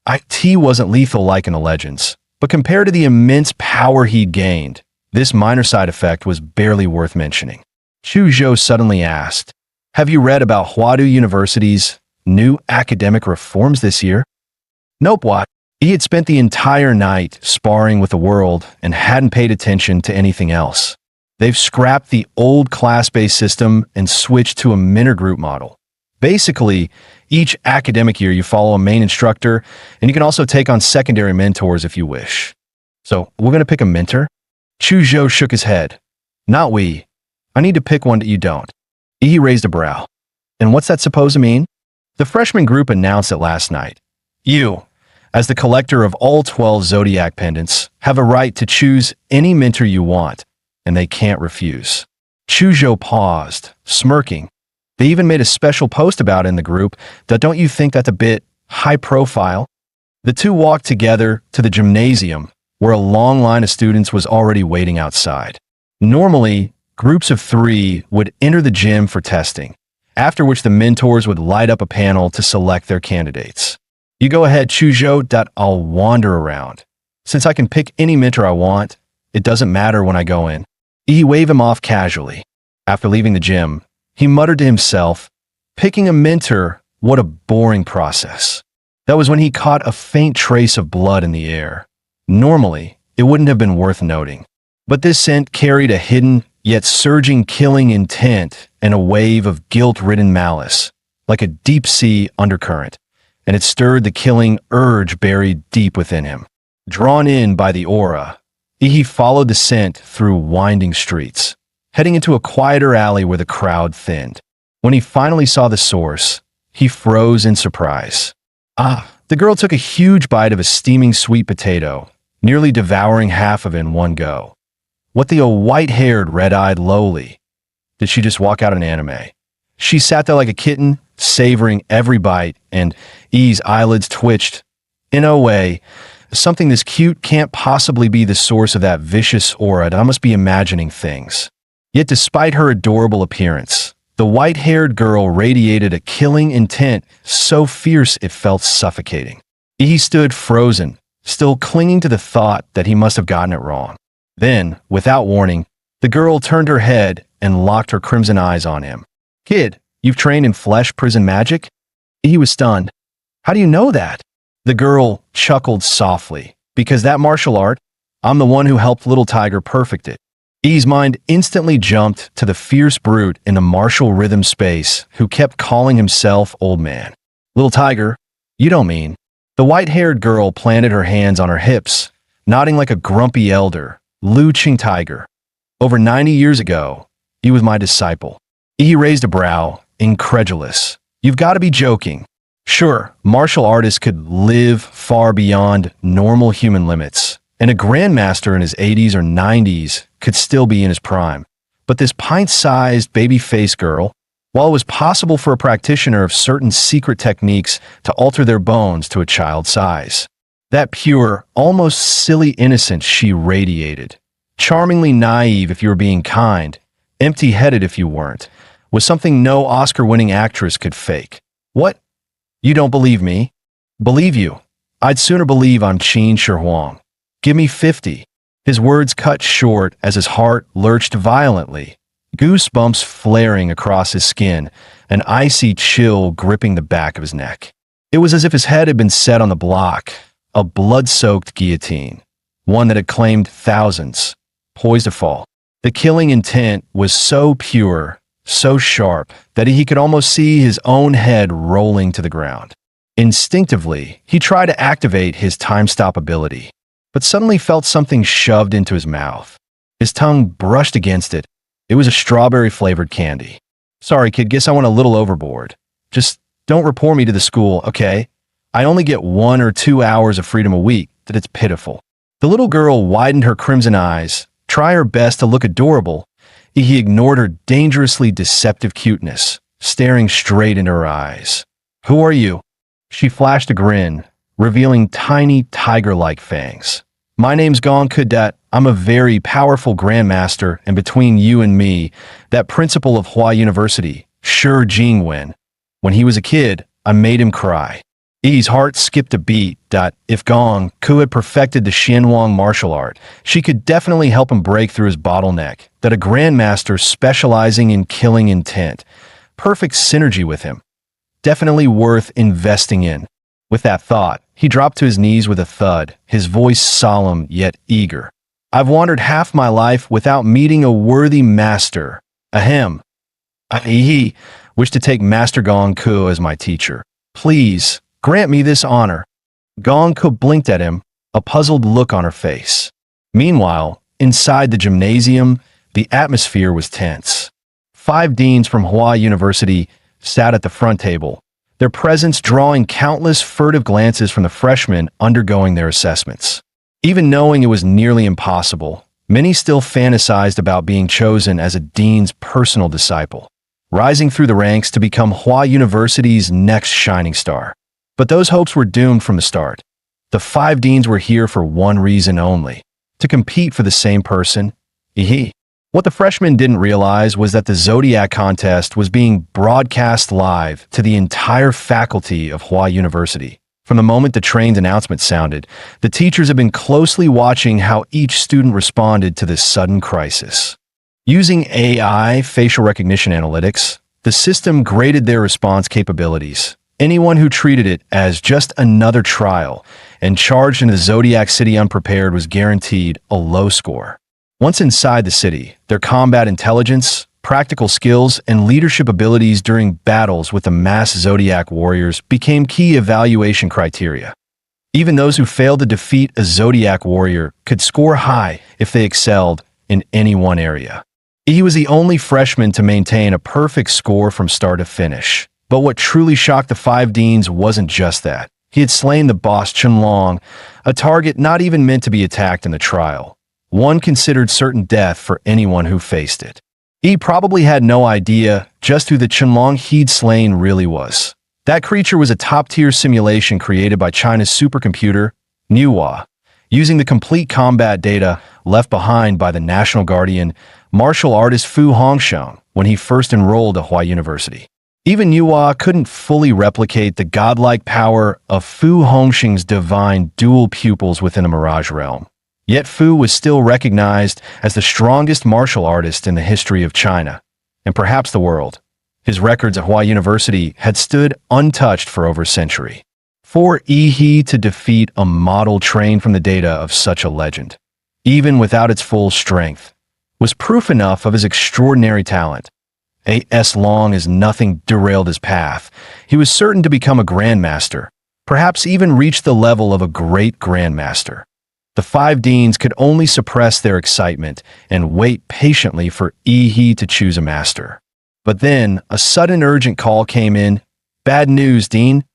IT wasn't lethal like in the legends, but compared to the immense power he'd gained, this minor side effect was barely worth mentioning. Chuzhou suddenly asked, "Have you read about Huadu University's new academic reforms this year?" Nope, what? He had spent the entire night sparring with the world and hadn't paid attention to anything else. They've scrapped the old class-based system and switched to a mentor group model. Basically, each academic year you follow a main instructor, and you can also take on secondary mentors if you wish. So, we're going to pick a mentor? Chuzhou shook his head. Not we. I need to pick one that you don't. He raised a brow. And what's that supposed to mean? The freshman group announced it last night. You, as the collector of all 12 zodiac pendants, have a right to choose any mentor you want, and they can't refuse. Chuzhou paused, smirking. They even made a special post about it in the group. Don't you think that's a bit high profile? The two walked together to the gymnasium, where a long line of students was already waiting outside. Normally, groups of 3 would enter the gym for testing, after which the mentors would light up a panel to select their candidates. You go ahead, Chuzhou. I'll wander around. Since I can pick any mentor I want, it doesn't matter when I go in. He waved him off casually. After leaving the gym, he muttered to himself, picking a mentor, what a boring process. That was when he caught a faint trace of blood in the air. Normally, it wouldn't have been worth noting, but this scent carried a hidden, yet surging killing intent and a wave of guilt-ridden malice, like a deep-sea undercurrent, and it stirred the killing urge buried deep within him. Drawn in by the aura, he followed the scent through winding streets, heading into a quieter alley where the crowd thinned. When he finally saw the source, he froze in surprise. The girl took a huge bite of a steaming sweet potato, nearly devouring half of it in one go. What the white-haired, red-eyed lowly? Did she just walk out an anime? She sat there like a kitten, savoring every bite, and E's eyelids twitched. In a way, something this cute can't possibly be the source of that vicious aura. I must be imagining things. Yet despite her adorable appearance, the white-haired girl radiated a killing intent so fierce it felt suffocating. He stood frozen, still clinging to the thought that he must have gotten it wrong. Then, without warning, the girl turned her head and locked her crimson eyes on him. "Kid, you've trained in flesh prison magic?" He was stunned. "How do you know that?" The girl chuckled softly. "Because that martial art, I'm the one who helped Little Tiger perfect it." E's mind instantly jumped to the fierce brute in the martial rhythm space who kept calling himself Old Man. "Little Tiger, you don't mean..." The white-haired girl planted her hands on her hips, nodding like a grumpy elder. "Lu Qing Tiger. Over 90 years ago, he was my disciple." He raised a brow, incredulous. "You've got to be joking." Sure, martial artists could live far beyond normal human limits, and a grandmaster in his 80s or 90s could still be in his prime. But this pint-sized baby-faced girl, while it was possible for a practitioner of certain secret techniques to alter their bones to a child's size, that pure, almost silly innocence she radiated, charmingly naive if you were being kind, empty-headed if you weren't, was something no Oscar-winning actress could fake. "What? You don't believe me?" "Believe you? I'd sooner believe I'm Qin Shi Huang. Give me 50. His words cut short as his heart lurched violently, goosebumps flaring across his skin, an icy chill gripping the back of his neck. It was as if his head had been set on the block, a blood-soaked guillotine, one that had claimed thousands, poised to fall. The killing intent was so pure, so sharp, that he could almost see his own head rolling to the ground. Instinctively, he tried to activate his time-stop ability, but suddenly felt something shoved into his mouth. His tongue brushed against it. It was a strawberry-flavored candy. "Sorry, kid, guess I went a little overboard. Just don't report me to the school, okay? I only get 1 or 2 hours of freedom a week. That it's pitiful." The little girl widened her crimson eyes, try her best to look adorable. He ignored her dangerously deceptive cuteness, staring straight into her eyes. "Who are you?" She flashed a grin, revealing tiny tiger-like fangs. "My name's Gong Cadet. I'm a very powerful grandmaster, and between you and me, that principal of Hua University, Shi Jingwen. When he was a kid, I made him cry." Yi's heart skipped a beat. If Gong Ku had perfected the Xianwang martial art, she could definitely help him break through his bottleneck, that a grandmaster specializing in killing intent. Perfect synergy with him. Definitely worth investing in. With that thought, he dropped to his knees with a thud, his voice solemn yet eager. I've wandered half my life without meeting a worthy master. Ahem. I wish to take Master Gong Ku as my teacher. Please, grant me this honor. Gong Ku blinked at him, a puzzled look on her face. Meanwhile, inside the gymnasium, the atmosphere was tense. 5 deans from Hua University sat at the front table, their presence drawing countless furtive glances from the freshmen undergoing their assessments. Even knowing it was nearly impossible, many still fantasized about being chosen as a dean's personal disciple, rising through the ranks to become Hua University's next shining star. But those hopes were doomed from the start. The 5 deans were here for one reason only: to compete for the same person. What the freshmen didn't realize was that the Zodiac contest was being broadcast live to the entire faculty of Hua University. From the moment the train's announcement sounded, the teachers had been closely watching how each student responded to this sudden crisis. Using AI facial recognition analytics, the system graded their response capabilities. Anyone who treated it as just another trial and charged into the Zodiac City unprepared was guaranteed a low score. Once inside the city, their combat intelligence, practical skills, and leadership abilities during battles with the mass Zodiac warriors became key evaluation criteria. Even those who failed to defeat a Zodiac warrior could score high if they excelled in any one area. He was the only freshman to maintain a perfect score from start to finish. But what truly shocked the 5 deans wasn't just that. He had slain the boss Chenlong, a target not even meant to be attacked in the trial. One considered certain death for anyone who faced it. He probably had no idea just who the Chenlong he'd slain really was. That creature was a top-tier simulation created by China's supercomputer, Manhwa, using the complete combat data left behind by the national guardian, martial artist Fu Hongxiang, when he first enrolled at Hua University. Even Manhwa couldn't fully replicate the godlike power of Fu Hongxiang's divine dual pupils within the Mirage realm. Yet Fu was still recognized as the strongest martial artist in the history of China, and perhaps the world. His records at Hua University had stood untouched for over a century. For He to defeat a model trained from the data of such a legend, even without its full strength, was proof enough of his extraordinary talent. As long as nothing derailed his path, he was certain to become a grandmaster, perhaps even reach the level of a great grandmaster. The 5 deans could only suppress their excitement and wait patiently for He to choose a master. But then, a sudden urgent call came in. Bad news, Dean.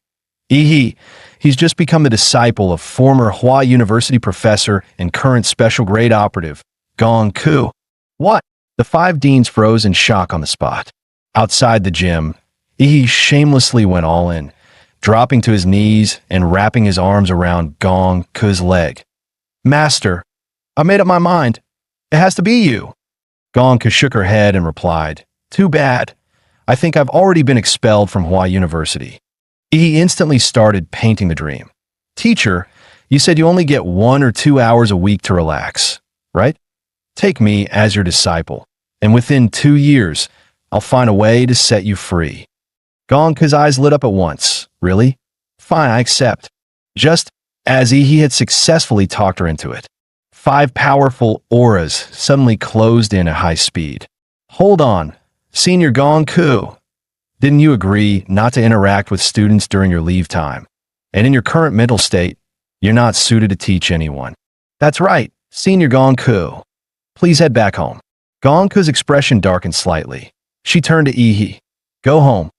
He's just become the disciple of former Hua University professor and current special grade operative, Gong Ku. What? The 5 deans froze in shock on the spot. Outside the gym, He shamelessly went all in, dropping to his knees and wrapping his arms around Gong Ku's leg. Master, I made up my mind. It has to be you. Gong Ku shook her head and replied, Too bad. I think I've already been expelled from Hua University. He instantly started painting the dream. Teacher, you said you only get 1 or 2 hours a week to relax, right? Take me as your disciple, and within 2 years, I'll find a way to set you free. Gong Ku's eyes lit up at once. Really? Fine, I accept. Just as he had successfully talked her into it. 5 powerful auras suddenly closed in at high speed. Hold on, Senior Gong Ku. Didn't you agree not to interact with students during your leave time? And in your current mental state, you're not suited to teach anyone. That's right, Senior Gong Ku. Please head back home. Gong Ku's expression darkened slightly. She turned to He. Go home.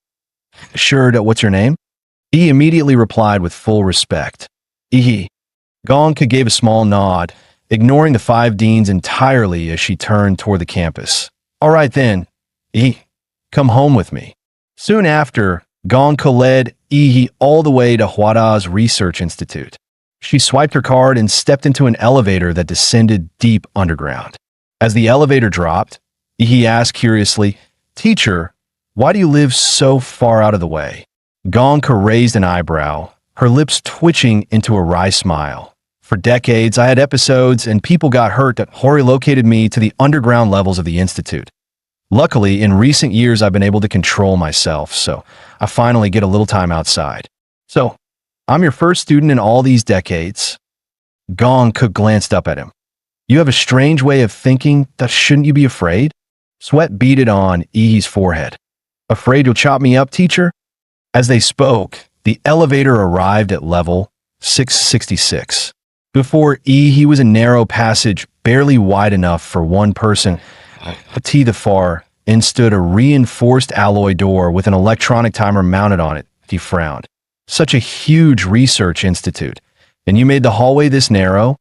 Sure, what's your name? He immediately replied with full respect. Gong Ku gave a small nod, ignoring the 5 deans entirely as she turned toward the campus. All right then, come home with me. Soon after, Gong Ku led all the way to Huada's Research Institute. She swiped her card and stepped into an elevator that descended deep underground. As the elevator dropped, He asked curiously, Teacher, why do you live so far out of the way? Gong Ku raised an eyebrow, her lips twitching into a wry smile. For decades, I had episodes and people got hurt that Hori located me to the underground levels of the Institute. Luckily, in recent years, I've been able to control myself, so I finally get a little time outside. So, I'm your first student in all these decades. Gong-ku glanced up at him. You have a strange way of thinking that shouldn't you be afraid? Sweat beaded on Ihi's forehead. Afraid you'll chop me up, teacher? As they spoke, the elevator arrived at level 666. Before Ihi was a narrow passage barely wide enough for one person. To the far end stood a reinforced alloy door with an electronic timer mounted on it. He frowned. Such a huge research institute. And you made the hallway this narrow?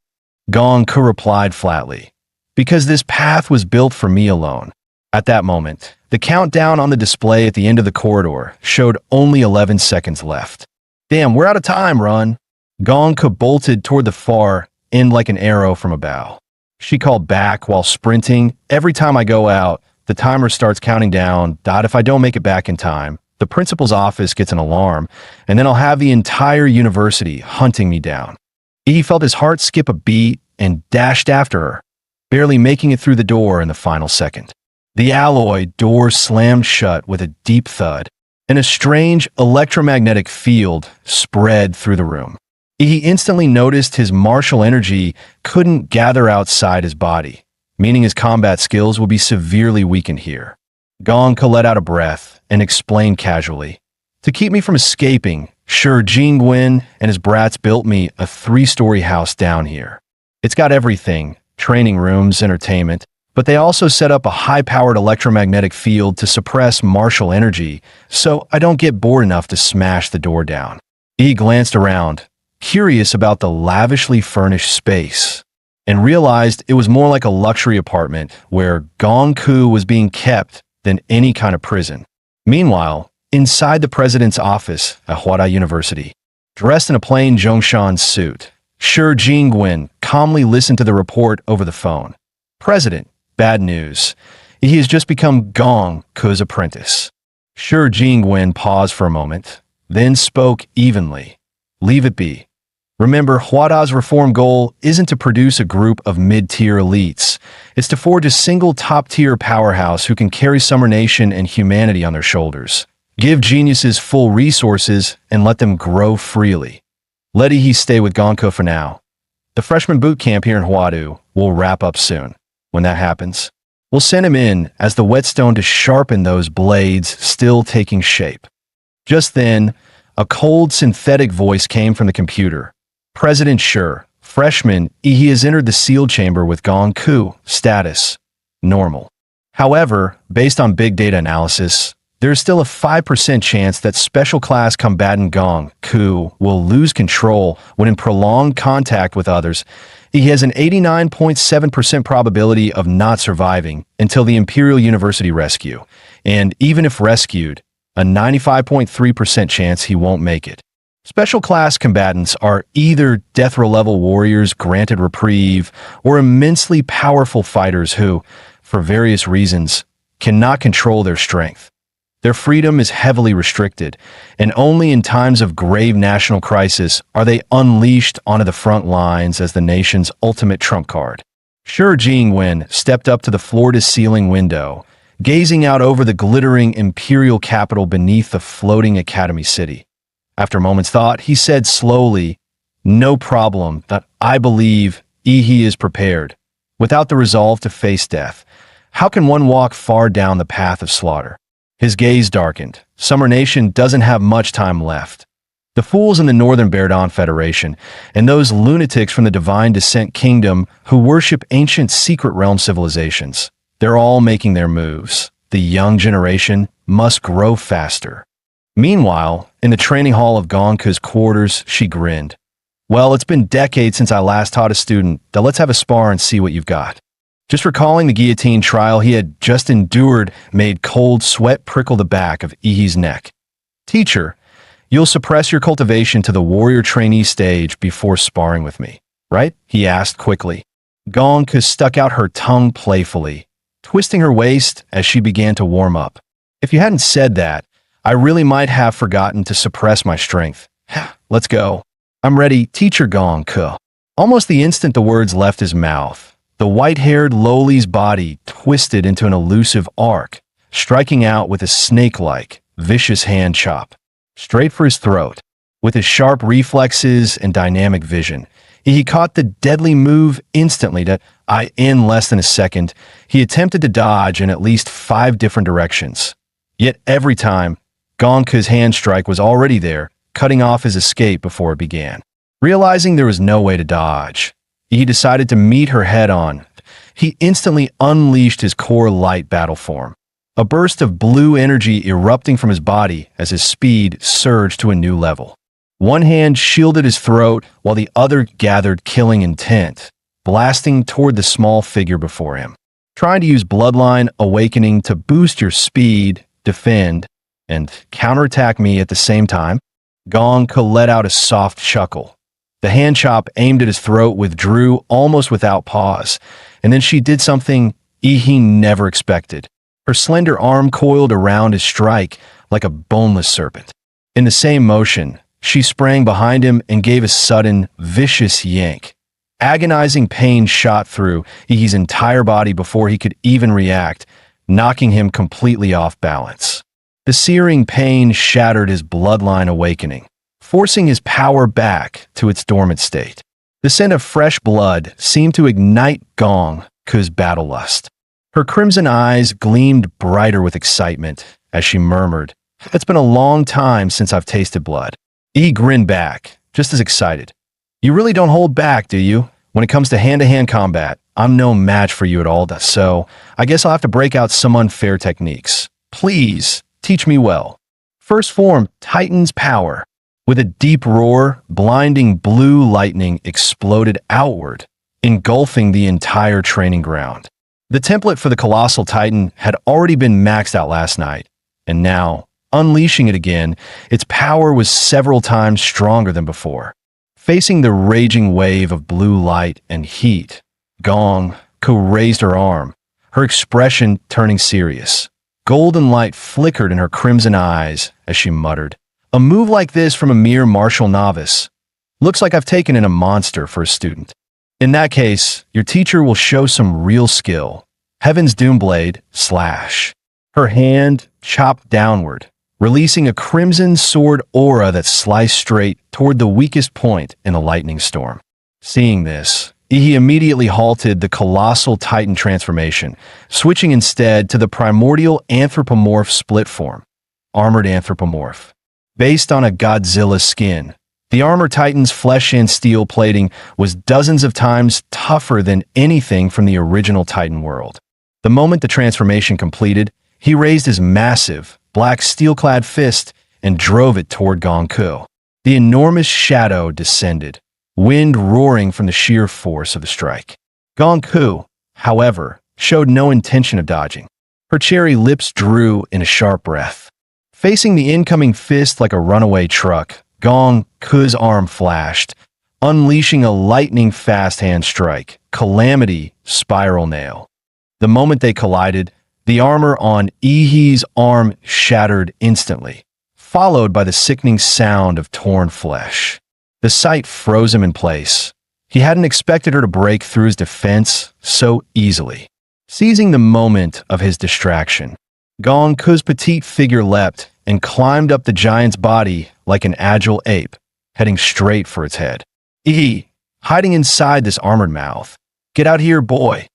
Gong-ku replied flatly. Because this path was built for me alone. At that moment, the countdown on the display at the end of the corridor showed only 11 seconds left. Damn, we're out of time, Run. Gong-ku bolted toward the far end like an arrow from a bow. She called back while sprinting. Every time I go out, the timer starts counting down. If I don't make it back in time, the principal's office gets an alarm, and then I'll have the entire university hunting me down. He felt his heart skip a beat and dashed after her, barely making it through the door in the final second. The alloy door slammed shut with a deep thud, and a strange electromagnetic field spread through the room. He instantly noticed his martial energy couldn't gather outside his body, meaning his combat skills would be severely weakened here. Gong-ku let out a breath and explained casually. To keep me from escaping, Sure Jingwen and his brats built me a 3-story house down here. It's got everything, training rooms, entertainment, but they also set up a high-powered electromagnetic field to suppress martial energy, so I don't get bored enough to smash the door down. He glanced around, curious about the lavishly furnished space, and realized it was more like a luxury apartment where Gong-ku was being kept than any kind of prison. Meanwhile, inside the president's office at Huada University, dressed in a plain Zhongshan suit, Shi Jingwen calmly listened to the report over the phone. President, bad news. He has just become Gong-ku's apprentice. Shi Jingwen paused for a moment, then spoke evenly. Leave it be. Remember, Huada's reform goal isn't to produce a group of mid-tier elites. It's to forge a single top-tier powerhouse who can carry Summer Nation and humanity on their shoulders. Give geniuses full resources and let them grow freely. Let Ihi stay with Gong-ku for now. The freshman boot camp here in Huadu will wrap up soon. When that happens, we'll send him in as the whetstone to sharpen those blades still taking shape. Just then, a cold synthetic voice came from the computer. President Sure, freshman, he has entered the sealed chamber with Gong-ku. Status, normal. However, based on big data analysis, there's still a 5% chance that special class combatant Gong-ku will lose control when in prolonged contact with others. He has an 89.7% probability of not surviving until the Imperial University rescue, and even if rescued, a 95.3% chance he won't make it. Special class combatants are either death row level warriors granted reprieve or immensely powerful fighters who, for various reasons, cannot control their strength. Their freedom is heavily restricted, and only in times of grave national crisis are they unleashed onto the front lines as the nation's ultimate trump card. Shi Jingwen stepped up to the floor-to-ceiling window, gazing out over the glittering imperial capital beneath the floating academy city. After a moment's thought, he said slowly, "No problem, that I believe Ihi is prepared. Without the resolve to face death, how can one walk far down the path of slaughter?" His gaze darkened. Summer Nation doesn't have much time left. The fools in the Northern Berdon Federation and those lunatics from the Divine Descent Kingdom who worship ancient secret realm civilizations, they're all making their moves. The young generation must grow faster. Meanwhile, in the training hall of Gong-ku's quarters, she grinned. Well, it's been decades since I last taught a student. Now let's have a spar and see what you've got. Just recalling the guillotine trial he had just endured made cold sweat prickle the back of Ihi's neck. Teacher, you'll suppress your cultivation to the warrior trainee stage before sparring with me, right? He asked quickly. Gong-ku stuck out her tongue playfully, twisting her waist as she began to warm up. If you hadn't said that, I really might have forgotten to suppress my strength. Let's go. I'm ready, teacher Gong Ke. Almost the instant the words left his mouth, the white-haired Loli's body twisted into an elusive arc, striking out with a snake-like, vicious hand chop, straight for his throat. With his sharp reflexes and dynamic vision, he caught the deadly move instantly. In less than a second, he attempted to dodge in at least 5 different directions. Yet every time, Gong Ke's hand strike was already there, cutting off his escape before it began. Realizing there was no way to dodge, he decided to meet her head-on. He instantly unleashed his core light battle form, a burst of blue energy erupting from his body as his speed surged to a new level. One hand shielded his throat while the other gathered killing intent, blasting toward the small figure before him. Trying to use Bloodline Awakening to boost your speed, defend, and counterattack me at the same time? Gong Ke let out a soft chuckle. The hand chop aimed at his throat withdrew almost without pause, and then she did something he never expected. Her slender arm coiled around his strike like a boneless serpent. In the same motion, she sprang behind him and gave a sudden, vicious yank. Agonizing pain shot through Ihi's entire body before he could even react, knocking him completely off balance. The searing pain shattered his bloodline awakening, forcing his power back to its dormant state. The scent of fresh blood seemed to ignite Gong Ke's battle lust. Her crimson eyes gleamed brighter with excitement as she murmured, "It's been a long time since I've tasted blood." He grinned back, just as excited. "You really don't hold back, do you? When it comes to hand-to-hand combat, I'm no match for you at all, so I guess I'll have to break out some unfair techniques. Please, teach me well." First form, Titan's power. With a deep roar, blinding blue lightning exploded outward, engulfing the entire training ground. The template for the Colossal Titan had already been maxed out last night, and now, unleashing it again, its power was several times stronger than before. Facing the raging wave of blue light and heat, Gong Ke raised her arm, her expression turning serious. Golden light flickered in her crimson eyes as she muttered, "A move like this from a mere martial novice. Looks like I've taken in a monster for a student. In that case, your teacher will show some real skill." Heaven's Doomblade slash. Her hand chopped downward, releasing a crimson sword aura that sliced straight toward the weakest point in the lightning storm. Seeing this, he immediately halted the Colossal Titan transformation, switching instead to the primordial anthropomorph split form, Armored Anthropomorph. Based on a Godzilla skin, the Armor Titan's flesh and steel plating was dozens of times tougher than anything from the original Titan world. The moment the transformation completed, he raised his massive, black steel-clad fist and drove it toward Gong Ke. The enormous shadow descended, wind roaring from the sheer force of the strike. Gong Ke, however, showed no intention of dodging. Her cherry lips drew in a sharp breath. Facing the incoming fist like a runaway truck, Gong Ke's arm flashed, unleashing a lightning-fast hand strike, Calamity Spiral Nail. The moment they collided, the armor on Ihi's arm shattered instantly, followed by the sickening sound of torn flesh. The sight froze him in place. He hadn't expected her to break through his defense so easily. Seizing the moment of his distraction, Gong Ke's petite figure leapt and climbed up the giant's body like an agile ape, heading straight for its head. "Ihi, hiding inside this armored mouth. Get out here, boy."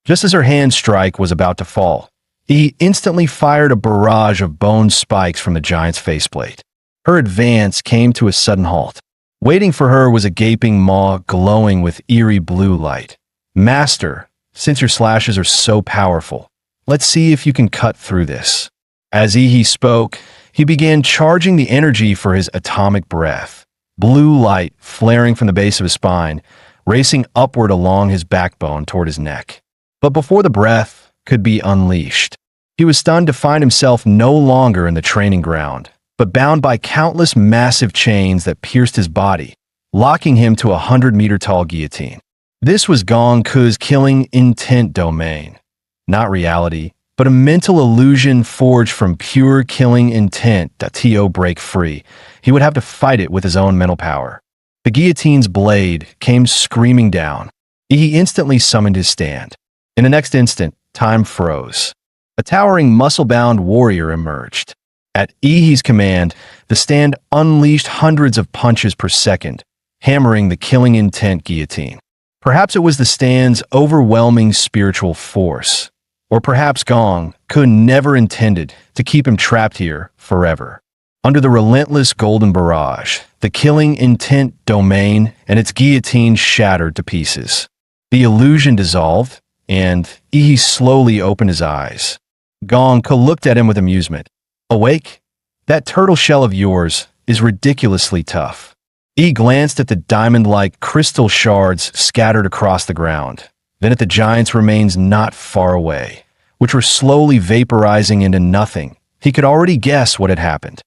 Just as her hand strike was about to fall, he instantly fired a barrage of bone spikes from the giant's faceplate. Her advance came to a sudden halt. Waiting for her was a gaping maw glowing with eerie blue light. "Master, since your slashes are so powerful, let's see if you can cut through this." As Ihi spoke, he began charging the energy for his atomic breath. Blue light flaring from the base of his spine, racing upward along his backbone toward his neck. But before the breath could be unleashed, he was stunned to find himself no longer in the training ground, but bound by countless massive chains that pierced his body, locking him to a 100-meter-tall guillotine. This was Gong Ke's killing intent domain. Not reality, but a mental illusion forged from pure killing intent to break free. He would have to fight it with his own mental power. The guillotine's blade came screaming down. He instantly summoned his stand. In the next instant, time froze. A towering muscle-bound warrior emerged. At Ihi's command, the stand unleashed hundreds of punches per second, hammering the killing intent guillotine. Perhaps it was the stand's overwhelming spiritual force. Or perhaps Gong could never intended to keep him trapped here forever. Under the relentless golden barrage, the killing intent domain and its guillotine shattered to pieces. The illusion dissolved, and Ihi slowly opened his eyes. Gong looked at him with amusement. Awake? That turtle shell of yours is ridiculously tough. He glanced at the diamond-like crystal shards scattered across the ground, then at the giant's remains not far away, which were slowly vaporizing into nothing. He could already guess what had happened.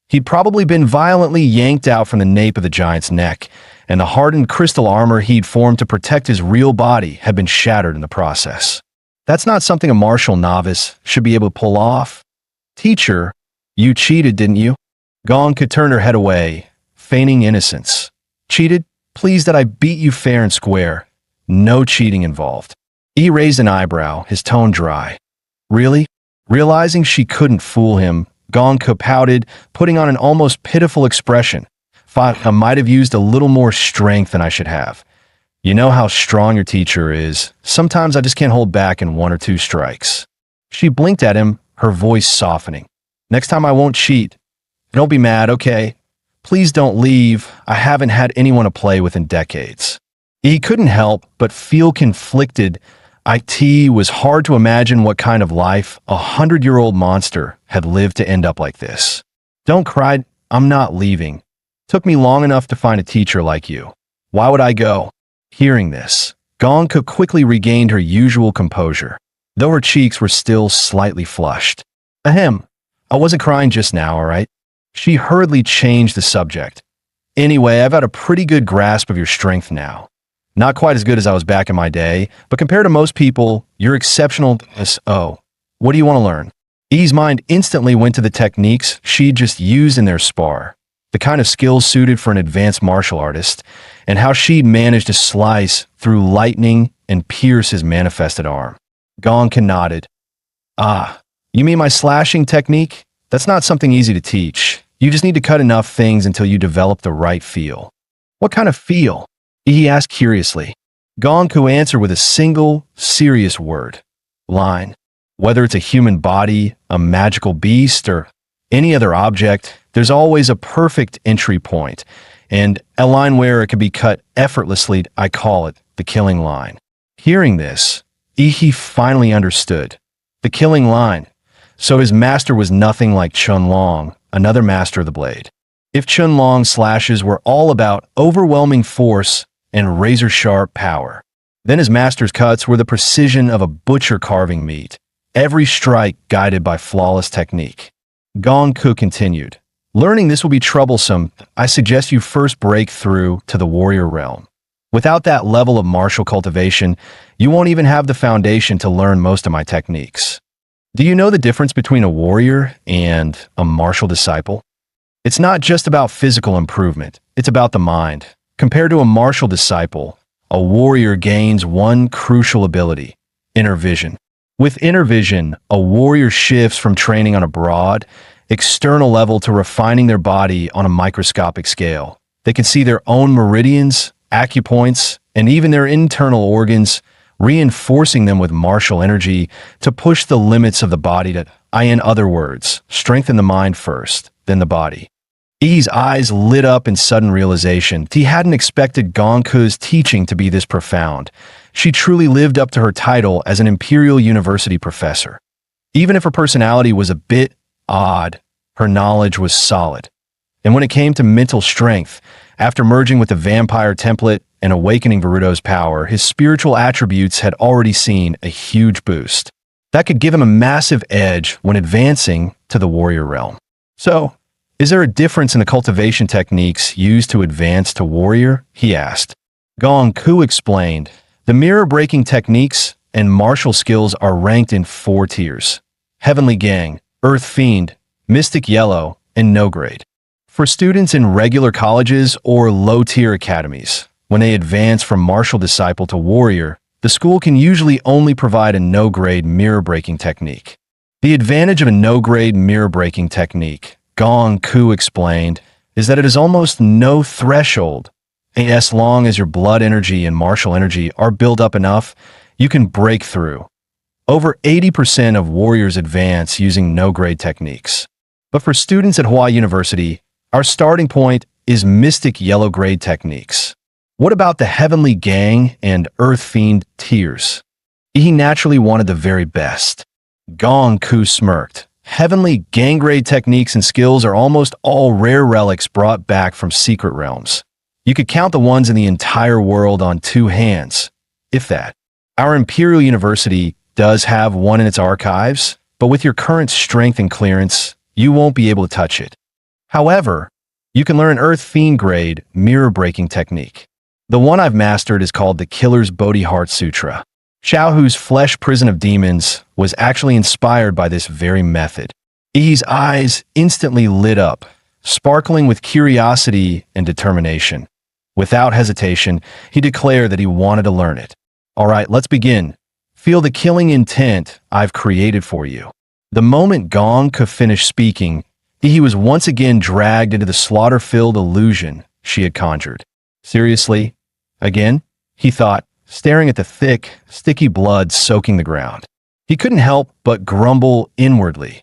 He'd probably been violently yanked out from the nape of the giant's neck, and the hardened crystal armor he'd formed to protect his real body had been shattered in the process. That's not something a martial novice should be able to pull off. Teacher, you cheated, didn't you? Gong could turn her head away, feigning innocence. Cheated? Pleased that I beat you fair and square. No cheating involved. He raised an eyebrow, his tone dry. Really? Realizing she couldn't fool him, Gong pouted, putting on an almost pitiful expression. Thought I might have used a little more strength than I should have. You know how strong your teacher is. Sometimes I just can't hold back in one or two strikes. She blinked at him, her voice softening. Next time I won't cheat. Don't be mad, okay? Please don't leave. I haven't had anyone to play with in decades. He couldn't help but feel conflicted. It was hard to imagine what kind of life a 100-year-old monster had lived to end up like this. Don't cry, I'm not leaving. Took me long enough to find a teacher like you. Why would I go? Hearing this, Gong quickly regained her usual composure, though her cheeks were still slightly flushed. Ahem, I wasn't crying just now, all right? She hurriedly changed the subject. Anyway, I've got a pretty good grasp of your strength now. Not quite as good as I was back in my day, but compared to most people, you're exceptional. Oh, what do you want to learn? E's mind instantly went to the techniques she'd just used in their spar, the kind of skills suited for an advanced martial artist, and how she'd managed to slice through lightning and pierce his manifested arm. Gong nodded. Ah, you mean my slashing technique? That's not something easy to teach. You just need to cut enough things until you develop the right feel. What kind of feel? He asked curiously. Gong answered with a single, serious word. Line. Whether it's a human body, a magical beast, or any other object, there's always a perfect entry point, and a line where it can be cut effortlessly. I call it the killing line. Hearing this, Ihi finally understood. The killing line. So his master was nothing like Chun Long, another master of the blade. If Chun Long's slashes were all about overwhelming force and razor-sharp power, then his master's cuts were the precision of a butcher carving meat, every strike guided by flawless technique. Gong continued. Learning this will be troublesome. I suggest you first break through to the warrior realm. Without that level of martial cultivation, you won't even have the foundation to learn most of my techniques. Do you know the difference between a warrior and a martial disciple? It's not just about physical improvement, it's about the mind. Compared to a martial disciple, a warrior gains one crucial ability, inner vision. With inner vision, a warrior shifts from training on a broad, external level to refining their body on a microscopic scale. They can see their own meridians, acupoints, and even their internal organs, reinforcing them with martial energy to push the limits of the body to, in other words, strengthen the mind first, then the body. E's eyes lit up in sudden realization. He hadn't expected Gongku's teaching to be this profound. She truly lived up to her title as an Imperial University professor. Even if her personality was a bit odd, her knowledge was solid. And when it came to mental strength, after merging with the vampire template and awakening Baruto's power, his spiritual attributes had already seen a huge boost. That could give him a massive edge when advancing to the warrior realm. So, is there a difference in the cultivation techniques used to advance to warrior? He asked. Gongku explained, the mirror-breaking techniques and martial skills are ranked in 4 tiers. Heavenly Gang, Earth Fiend, Mystic Yellow, and No Grade. For students in regular colleges or low-tier academies, when they advance from martial disciple to warrior, the school can usually only provide a no-grade mirror-breaking technique. The advantage of a no-grade mirror-breaking technique, Gong Ku explained, is that it is almost no threshold. As long as your blood energy and martial energy are built up enough, you can break through. Over 80% of warriors advance using no-grade techniques. But for students at Hawaii University, our starting point is Mystic Yellow grade techniques. What about the Heavenly Gang and Earth Fiend tiers? He naturally wanted the very best. Gong Ku smirked. Heavenly Gang grade techniques and skills are almost all rare relics brought back from secret realms. You could count the ones in the entire world on two hands, if that. Our Imperial University does have one in its archives, but with your current strength and clearance, you won't be able to touch it. However, you can learn Earth Fiend grade mirror-breaking technique. The one I've mastered is called the Killer's Bodhi Heart Sutra. Xiaohu's Flesh Prison of Demons was actually inspired by this very method. Yi's eyes instantly lit up, sparkling with curiosity and determination. Without hesitation, he declared that he wanted to learn it. All right, let's begin. Feel the killing intent I've created for you. The moment Gong could finish speaking, he was once again dragged into the slaughter-filled illusion she had conjured. Seriously? Again? He thought, staring at the thick, sticky blood soaking the ground. He couldn't help but grumble inwardly.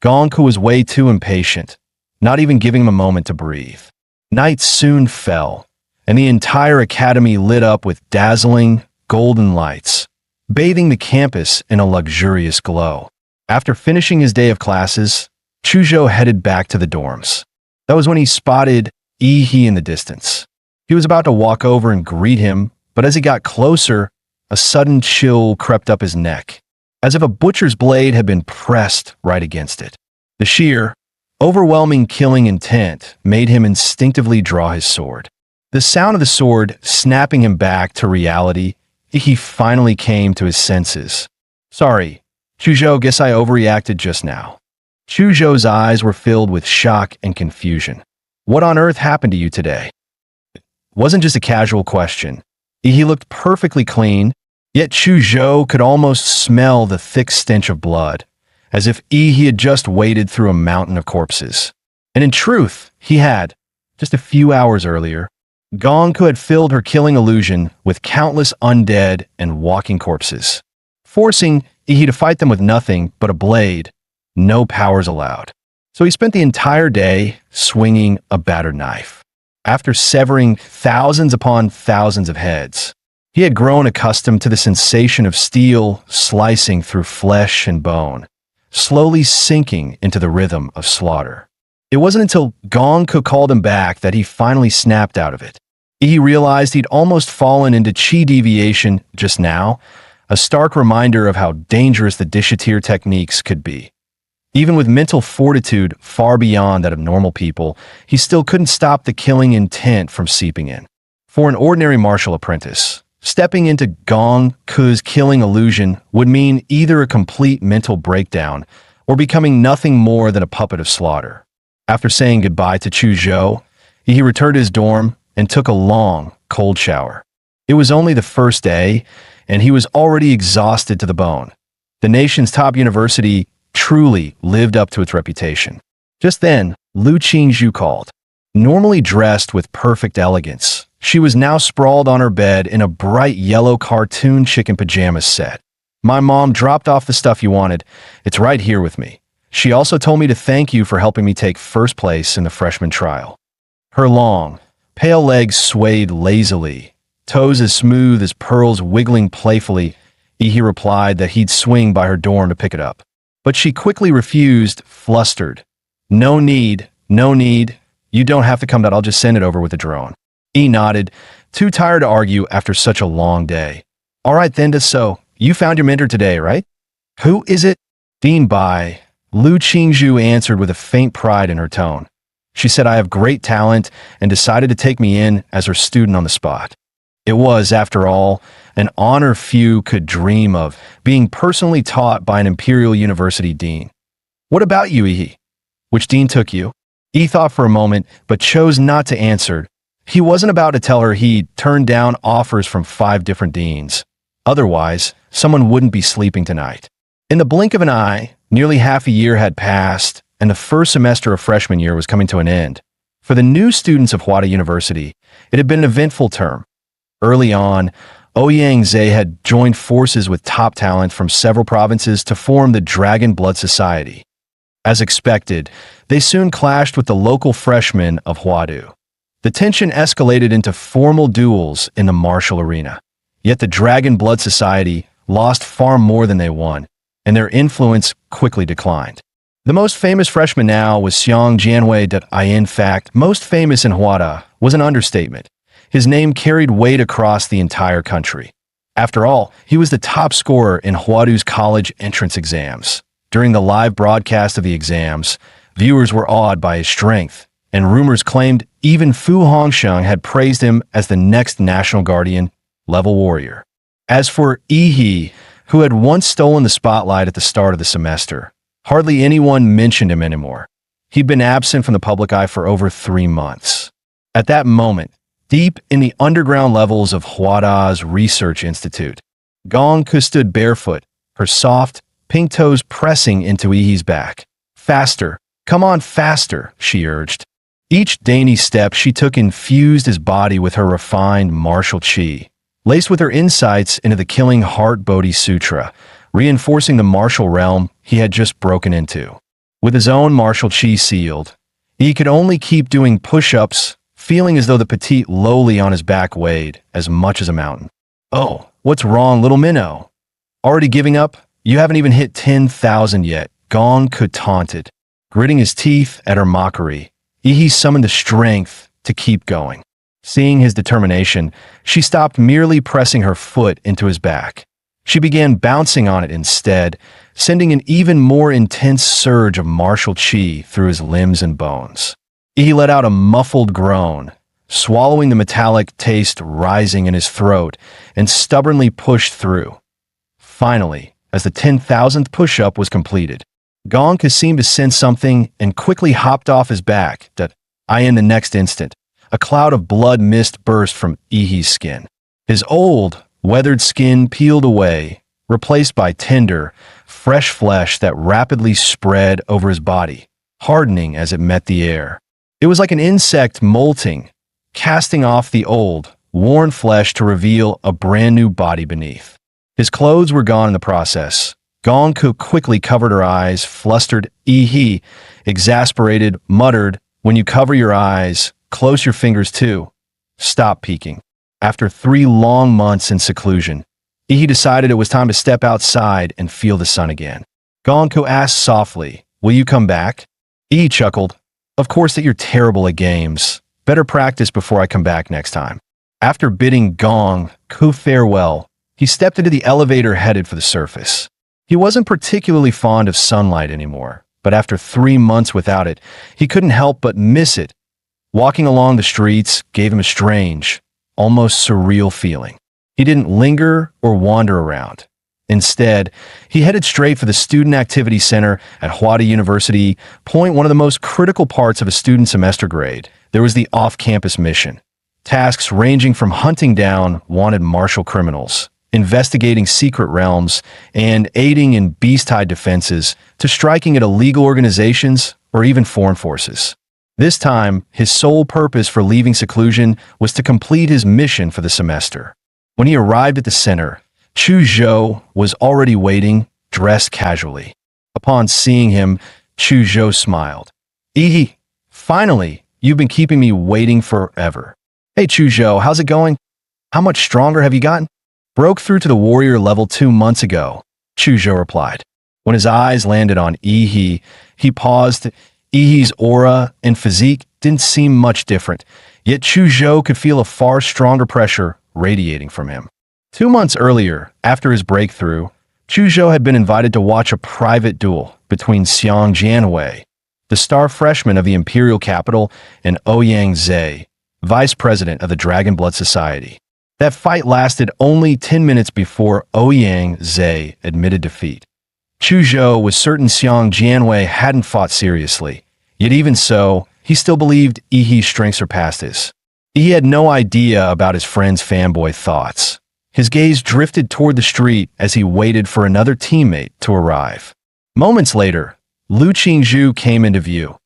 Gongku was way too impatient, not even giving him a moment to breathe. Night soon fell, and the entire academy lit up with dazzling, golden lights, bathing the campus in a luxurious glow. After finishing his day of classes, Chuzhou headed back to the dorms. That was when he spotted Yi in the distance. He was about to walk over and greet him, but as he got closer, a sudden chill crept up his neck, as if a butcher's blade had been pressed right against it. The sheer, overwhelming killing intent made him instinctively draw his sword. The sound of the sword snapping him back to reality, he finally came to his senses. Sorry, Chuzhou, guess I overreacted just now. Chuzhou's eyes were filled with shock and confusion. What on earth happened to you today? It wasn't just a casual question. He looked perfectly clean, yet Chuzhou could almost smell the thick stench of blood, as if he had just waded through a mountain of corpses. And in truth, he had, just a few hours earlier, Gongku had filled her killing illusion with countless undead and walking corpses, forcing Yi to fight them with nothing but a blade, no powers allowed. So he spent the entire day swinging a battered knife. After severing thousands upon thousands of heads, he had grown accustomed to the sensation of steel slicing through flesh and bone, slowly sinking into the rhythm of slaughter. It wasn't until Gongku called him back that he finally snapped out of it. He realized he'd almost fallen into chi deviation just now, a stark reminder of how dangerous the Dishatir techniques could be. Even with mental fortitude far beyond that of normal people, he still couldn't stop the killing intent from seeping in. For an ordinary martial apprentice, stepping into Gong Ku's killing illusion would mean either a complete mental breakdown or becoming nothing more than a puppet of slaughter. After saying goodbye to Chuzhou, he returned to his dorm and took a long, cold shower. It was only the first day, and he was already exhausted to the bone. The nation's top university truly lived up to its reputation. Just then, Lu Qingzhu called. Normally dressed with perfect elegance, she was now sprawled on her bed in a bright yellow cartoon chicken pajamas set. My mom dropped off the stuff you wanted. It's right here with me. She also told me to thank you for helping me take first place in the freshman trial. Her long, pale legs swayed lazily, toes as smooth as pearls wiggling playfully. He replied that he'd swing by her dorm to pick it up. But she quickly refused, flustered. No need. You don't have to come out. I'll just send it over with a drone. He nodded, too tired to argue after such a long day. All right then, so you found your mentor today, right? Who is it? Dean Bai. Lu Qingzhu answered with a faint pride in her tone. She said I have great talent and decided to take me in as her student on the spot. It was, after all, an honor few could dream of, being personally taught by an Imperial University dean. What about you, Ihi? Which dean took you? He thought for a moment, but chose not to answer. He wasn't about to tell her he turned down offers from 5 different deans. Otherwise, someone wouldn't be sleeping tonight. In the blink of an eye, nearly half a year had passed, and the first semester of freshman year was coming to an end. For the new students of Hwada University, it had been an eventful term. Early on, Ouyang Zhe had joined forces with top talent from several provinces to form the Dragon Blood Society. As expected, they soon clashed with the local freshmen of Hwadu. The tension escalated into formal duels in the martial arena. Yet the Dragon Blood Society lost far more than they won, and their influence quickly declined. The most famous freshman now was Xiang Jianwei. In fact, most famous in Hwada was an understatement. His name carried weight across the entire country. After all, he was the top scorer in Hwadu's college entrance exams. During the live broadcast of the exams, viewers were awed by his strength, and rumors claimed even Fu Hongsheng had praised him as the next national guardian level warrior. As for Ihi, who had once stolen the spotlight at the start of the semester, hardly anyone mentioned him anymore. He'd been absent from the public eye for over 3 months. At that moment, deep in the underground levels of Hwada's Research Institute, Gongku stood barefoot, her soft, pink toes pressing into Ihi's back. Faster, come on faster, she urged. Each dainty step she took infused his body with her refined martial chi, laced with her insights into the killing Heart Bodhi Sutra, reinforcing the martial realm he had just broken into. With his own martial chi sealed, he could only keep doing push-ups, feeling as though the petite lowly on his back weighed as much as a mountain. Oh, what's wrong, little minnow? Already giving up? You haven't even hit 10,000 yet, Gongku taunted. Gritting his teeth at her mockery, Ihi summoned the strength to keep going. Seeing his determination, she stopped merely pressing her foot into his back. She began bouncing on it instead, sending an even more intense surge of martial chi through his limbs and bones. He let out a muffled groan, swallowing the metallic taste rising in his throat, and stubbornly pushed through. Finally, as the 10,000th push-up was completed, Gongku seemed to sense something and quickly hopped off his back. In the next instant, a cloud of blood mist burst from Ihi's skin. His old, weathered skin peeled away, replaced by tender, fresh flesh that rapidly spread over his body, hardening as it met the air. It was like an insect molting, casting off the old, worn flesh to reveal a brand new body beneath. His clothes were gone in the process. Gongku quickly covered her eyes, flustered. Ihi, exasperated, muttered, "When you cover your eyes, close your fingers too. Stop peeking." After 3 long months in seclusion, Ihi decided it was time to step outside and feel the sun again. Gongku asked softly, "Will you come back?" Ihi chuckled, "Of course that you're terrible at games. Better practice before I come back next time." After bidding Gongku farewell, he stepped into the elevator headed for the surface. He wasn't particularly fond of sunlight anymore, but after 3 months without it, he couldn't help but miss it. Walking along the streets gave him a strange, almost surreal feeling. He didn't linger or wander around. Instead, he headed straight for the Student Activity Center at Hwada University. One of the most critical parts of a student semester grade, there was the off-campus mission. Tasks ranging from hunting down wanted martial criminals, investigating secret realms, and aiding in beast-hide defenses, to striking at illegal organizations or even foreign forces. This time, his sole purpose for leaving seclusion was to complete his mission for the semester. When he arrived at the center, Chu Zhou was already waiting, dressed casually. Upon seeing him, Chu Zhou smiled. "Ihi, finally, you've been keeping me waiting forever." "Hey Chu Zhou, how's it going? How much stronger have you gotten?" "Broke through to the warrior level 2 months ago," Chu Zhou replied. When his eyes landed on Ihi, he paused. Ihi's aura and physique didn't seem much different, yet Chu Zhou could feel a far stronger pressure radiating from him. 2 months earlier, after his breakthrough, Chu Zhou had been invited to watch a private duel between Xiang Jianwei, the star freshman of the imperial capital, and Ouyang Zhe, vice president of the Dragon Blood Society. That fight lasted only 10 minutes before Ouyang Zhe admitted defeat. Chu Zhou was certain Xiang Jianwei hadn't fought seriously, yet even so, he still believed Yi's strength surpassed his. He had no idea about his friend's fanboy thoughts. His gaze drifted toward the street as he waited for another teammate to arrive. Moments later, Lu Qingzhu came into view.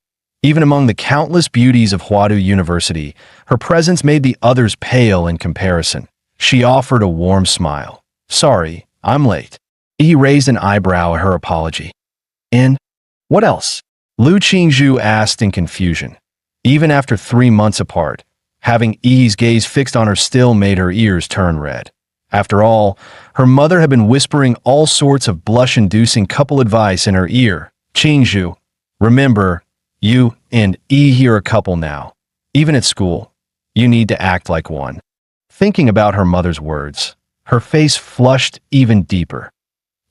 Even among the countless beauties of Huadu University, her presence made the others pale in comparison. She offered a warm smile. "Sorry, I'm late." He raised an eyebrow at her apology. "And what else?" Lu Qingzhu asked in confusion. Even after 3 months apart, having Yi's gaze fixed on her still made her ears turn red. After all, her mother had been whispering all sorts of blush-inducing couple advice in her ear. "Qingzhu, remember, you and Yi are a couple now. Even at school, you need to act like one." Thinking about her mother's words, her face flushed even deeper.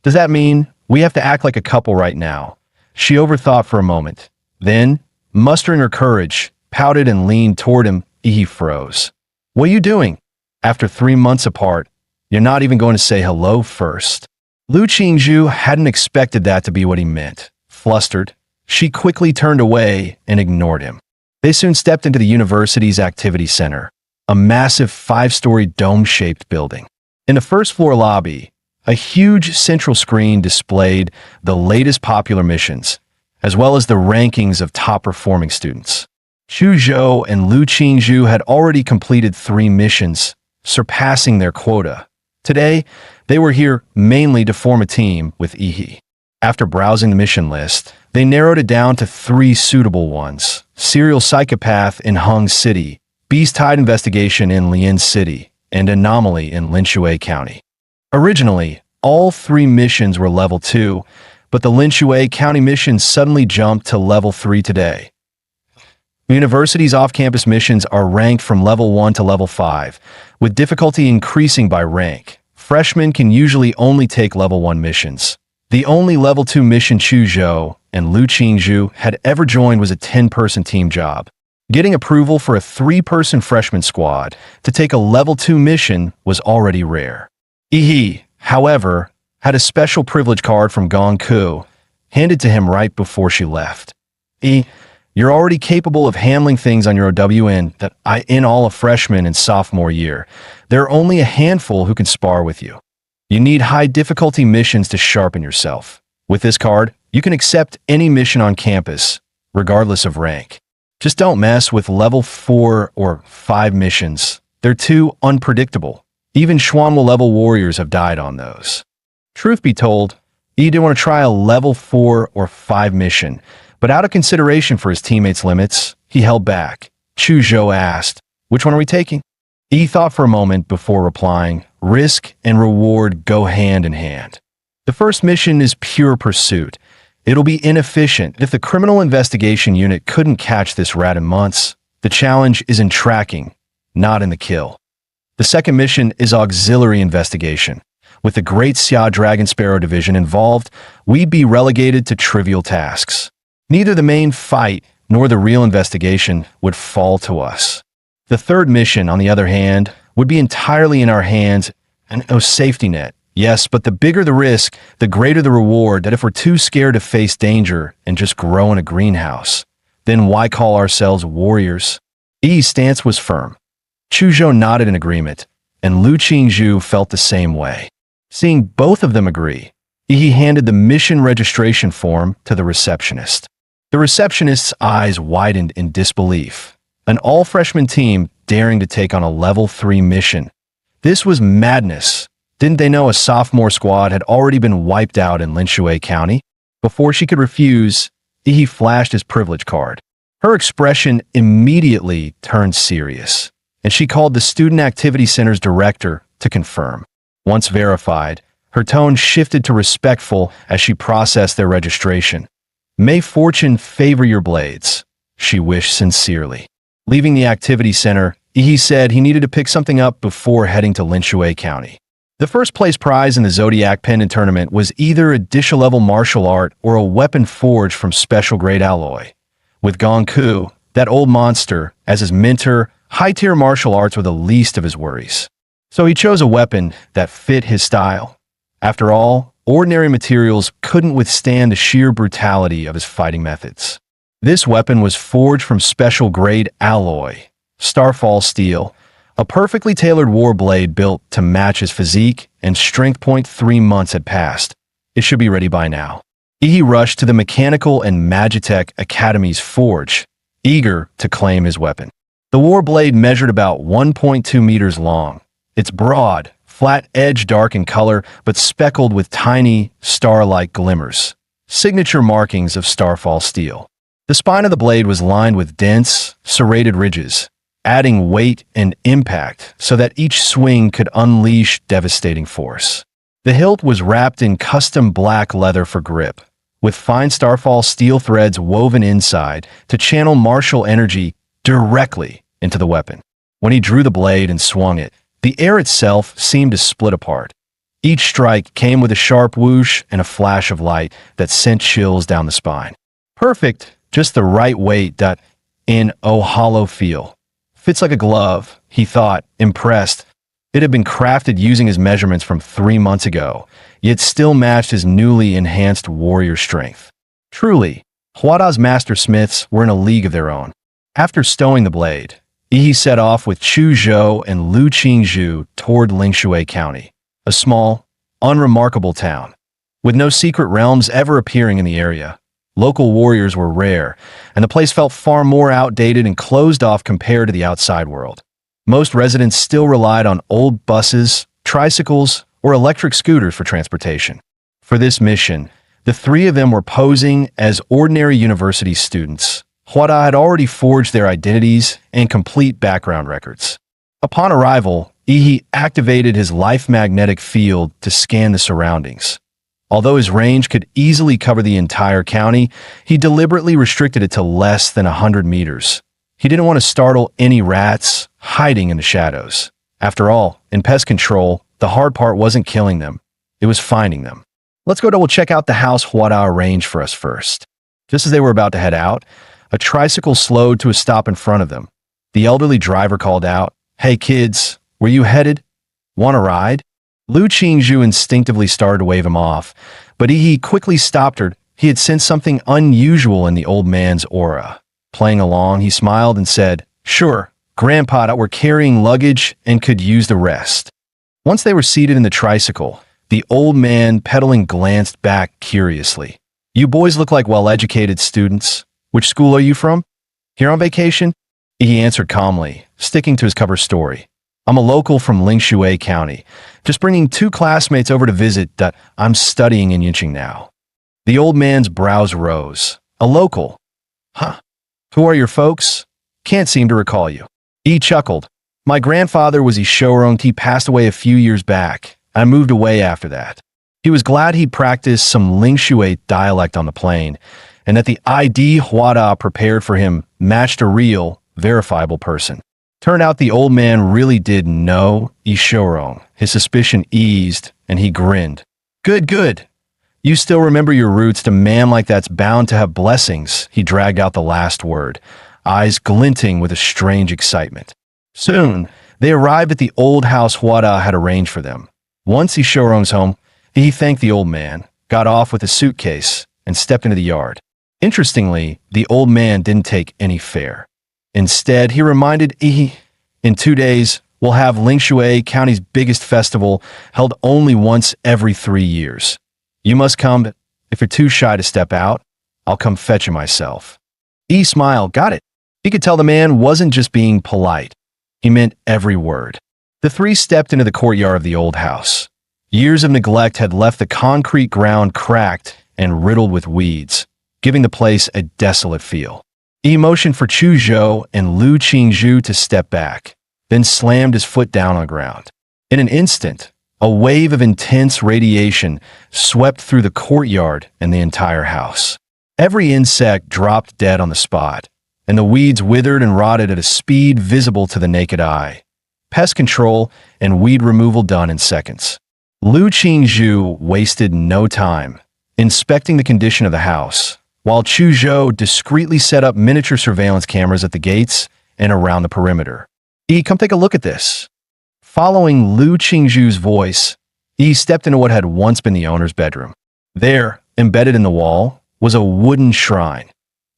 "Does that mean we have to act like a couple right now?" She overthought for a moment. Then, mustering her courage, pouted and leaned toward him. He froze. "What are you doing? After 3 months apart, you're not even going to say hello first." Lu Qingzhu hadn't expected that to be what he meant. Flustered, she quickly turned away and ignored him. They soon stepped into the university's activity center, a massive 5-story dome-shaped building. In the first-floor lobby, a huge central screen displayed the latest popular missions, as well as the rankings of top-performing students. Chu Zhou and Lu Qingzhu had already completed 3 missions, surpassing their quota. Today, they were here mainly to form a team with Yi. After browsing the mission list, they narrowed it down to 3 suitable ones: Serial Psychopath in Hung City, Beast Tide Investigation in Lian City, and Anomaly in Linshui County. Originally, all 3 missions were level 2, but the Linshui County mission suddenly jumped to level 3 today. The university's off-campus missions are ranked from level 1 to level 5, with difficulty increasing by rank. Freshmen can usually only take level 1 missions. The only level 2 mission Chu Zhou and Lu Qingzhu had ever joined was a 10-person team job. Getting approval for a 3-person freshman squad to take a level 2 mission was already rare. Yi, however, had a special privilege card from Gong Ku, handed to him right before she left. "You're already capable of handling things on your OWN that in all of freshman and sophomore year. There are only a handful who can spar with you. You need high difficulty missions to sharpen yourself. With this card, you can accept any mission on campus, regardless of rank. Just don't mess with level 4 or 5 missions. They're too unpredictable. Even Xuanwu level warriors have died on those." Truth be told, Yi didn't want to try a level 4 or 5 mission, but out of consideration for his teammates' limits, he held back. Chu Zhou asked, "Which one are we taking?" Yi thought for a moment before replying, "Risk and reward go hand in hand. The first mission is pure pursuit. It'll be inefficient if the criminal investigation unit couldn't catch this rat in months. The challenge is in tracking, not in the kill. The second mission is auxiliary investigation. With the Great Xia Dragon Sparrow Division involved, we'd be relegated to trivial tasks. Neither the main fight nor the real investigation would fall to us. The third mission, on the other hand, would be entirely in our hands and no safety net. Yes, but the bigger the risk, the greater the reward. That if we're too scared to face danger and just grow in a greenhouse, then why call ourselves warriors?" Yi's stance was firm. Chu Zhou nodded in agreement, and Lu Qingzhu felt the same way. Seeing both of them agree, Yi handed the mission registration form to the receptionist. The receptionist's eyes widened in disbelief. An all-freshman team daring to take on a level 3 mission. This was madness. Didn't they know a sophomore squad had already been wiped out in Linshui County? Before she could refuse, Yi flashed his privilege card. Her expression immediately turned serious, and she called the Student Activity Center's director to confirm. Once verified, her tone shifted to respectful as she processed their registration. "May fortune favor your blades," she wished sincerely. Leaving the activity center, Yi said he needed to pick something up before heading to Linshui County. The first place prize in the Zodiac Pendant Tournament was either a dish-level martial art or a weapon forged from special grade alloy. With Gong Ku, that old monster, as his mentor, high-tier martial arts were the least of his worries. So he chose a weapon that fit his style. After all, ordinary materials couldn't withstand the sheer brutality of his fighting methods. This weapon was forged from special-grade alloy, starfall steel, a perfectly tailored war blade built to match his physique and strength. 3 months had passed. It should be ready by now. He rushed to the Mechanical and Magitech Academy's forge, eager to claim his weapon. The war blade measured about 1.2 meters long. Its broad, flat edge dark in color but speckled with tiny, star-like glimmers, signature markings of starfall steel. The spine of the blade was lined with dense, serrated ridges, adding weight and impact so that each swing could unleash devastating force. The hilt was wrapped in custom black leather for grip, with fine starfall steel threads woven inside to channel martial energy directly into the weapon. When he drew the blade and swung it, the air itself seemed to split apart. Each strike came with a sharp whoosh and a flash of light that sent chills down the spine. Perfect, just the right weight. In a hollow feel. Fits like a glove, he thought, impressed. It had been crafted using his measurements from 3 months ago, yet still matched his newly enhanced warrior strength. Truly, Huada's master smiths were in a league of their own. After stowing the blade, he set off with Chu Zhou and Lu Qingzhu toward Lingshui County, a small, unremarkable town. With no secret realms ever appearing in the area, local warriors were rare, and the place felt far more outdated and closed off compared to the outside world. Most residents still relied on old buses, tricycles, or electric scooters for transportation. For this mission, the three of them were posing as ordinary university students. Huada had already forged their identities and complete background records. Upon arrival, Ihi activated his life magnetic field to scan the surroundings. Although his range could easily cover the entire county, he deliberately restricted it to less than 100 meters. He didn't want to startle any rats hiding in the shadows. After all, in pest control, the hard part wasn't killing them, it was finding them. Let's go double check out the house Huada arranged for us first. Just as they were about to head out, a tricycle slowed to a stop in front of them. The elderly driver called out, "Hey kids, where you headed? Want a ride?" Lu Qingzhu instinctively started to wave him off, but he quickly stopped her. He had sensed something unusual in the old man's aura. Playing along, he smiled and said, "Sure, Grandpa, we're carrying luggage and could use the rest." Once they were seated in the tricycle, the old man pedaling glanced back curiously. "You boys look like well-educated students. Which school are you from?" "Here on vacation?" He answered calmly, sticking to his cover story. "I'm a local from Lingshui County, just bringing 2 classmates over to visit. I'm studying in Yinqing now." The old man's brows rose. "A local? Huh. Who are your folks? Can't seem to recall you." He chuckled. "My grandfather was Ishorong. He passed away a few years back. I moved away after that." He was glad he'd practiced some Lingshui dialect on the plane, and that the ID Huada prepared for him matched a real, verifiable person. Turned out the old man really did know Ishorong. His suspicion eased, and he grinned. Good, good. You still remember your roots. To man like that's bound to have blessings." He dragged out the last word, eyes glinting with a strange excitement. Soon, they arrived at the old house Huada had arranged for them. Once Ishorong's home, he thanked the old man, got off with a suitcase, and stepped into the yard. Interestingly, the old man didn't take any fare. Instead, he reminded Ihi, "In 2 days, we'll have Lingshui County's biggest festival, held only once every 3 years. You must come. If you're too shy to step out, I'll come fetch you myself." He smiled. Got it. He could tell the man wasn't just being polite. He meant every word. The three stepped into the courtyard of the old house. Years of neglect had left the concrete ground cracked and riddled with weeds, giving the place a desolate feel. He motioned for Chu Zhou and Lu Qingzhu to step back, then slammed his foot down on the ground. In an instant, a wave of intense radiation swept through the courtyard and the entire house. Every insect dropped dead on the spot, and the weeds withered and rotted at a speed visible to the naked eye. Pest control and weed removal done in seconds. Lu Qingzhu wasted no time inspecting the condition of the house, while Chu Zhou discreetly set up miniature surveillance cameras at the gates and around the perimeter. Come take a look at this." Following Lu Qingzhu's voice, he stepped into what had once been the owner's bedroom. There, embedded in the wall, was a wooden shrine.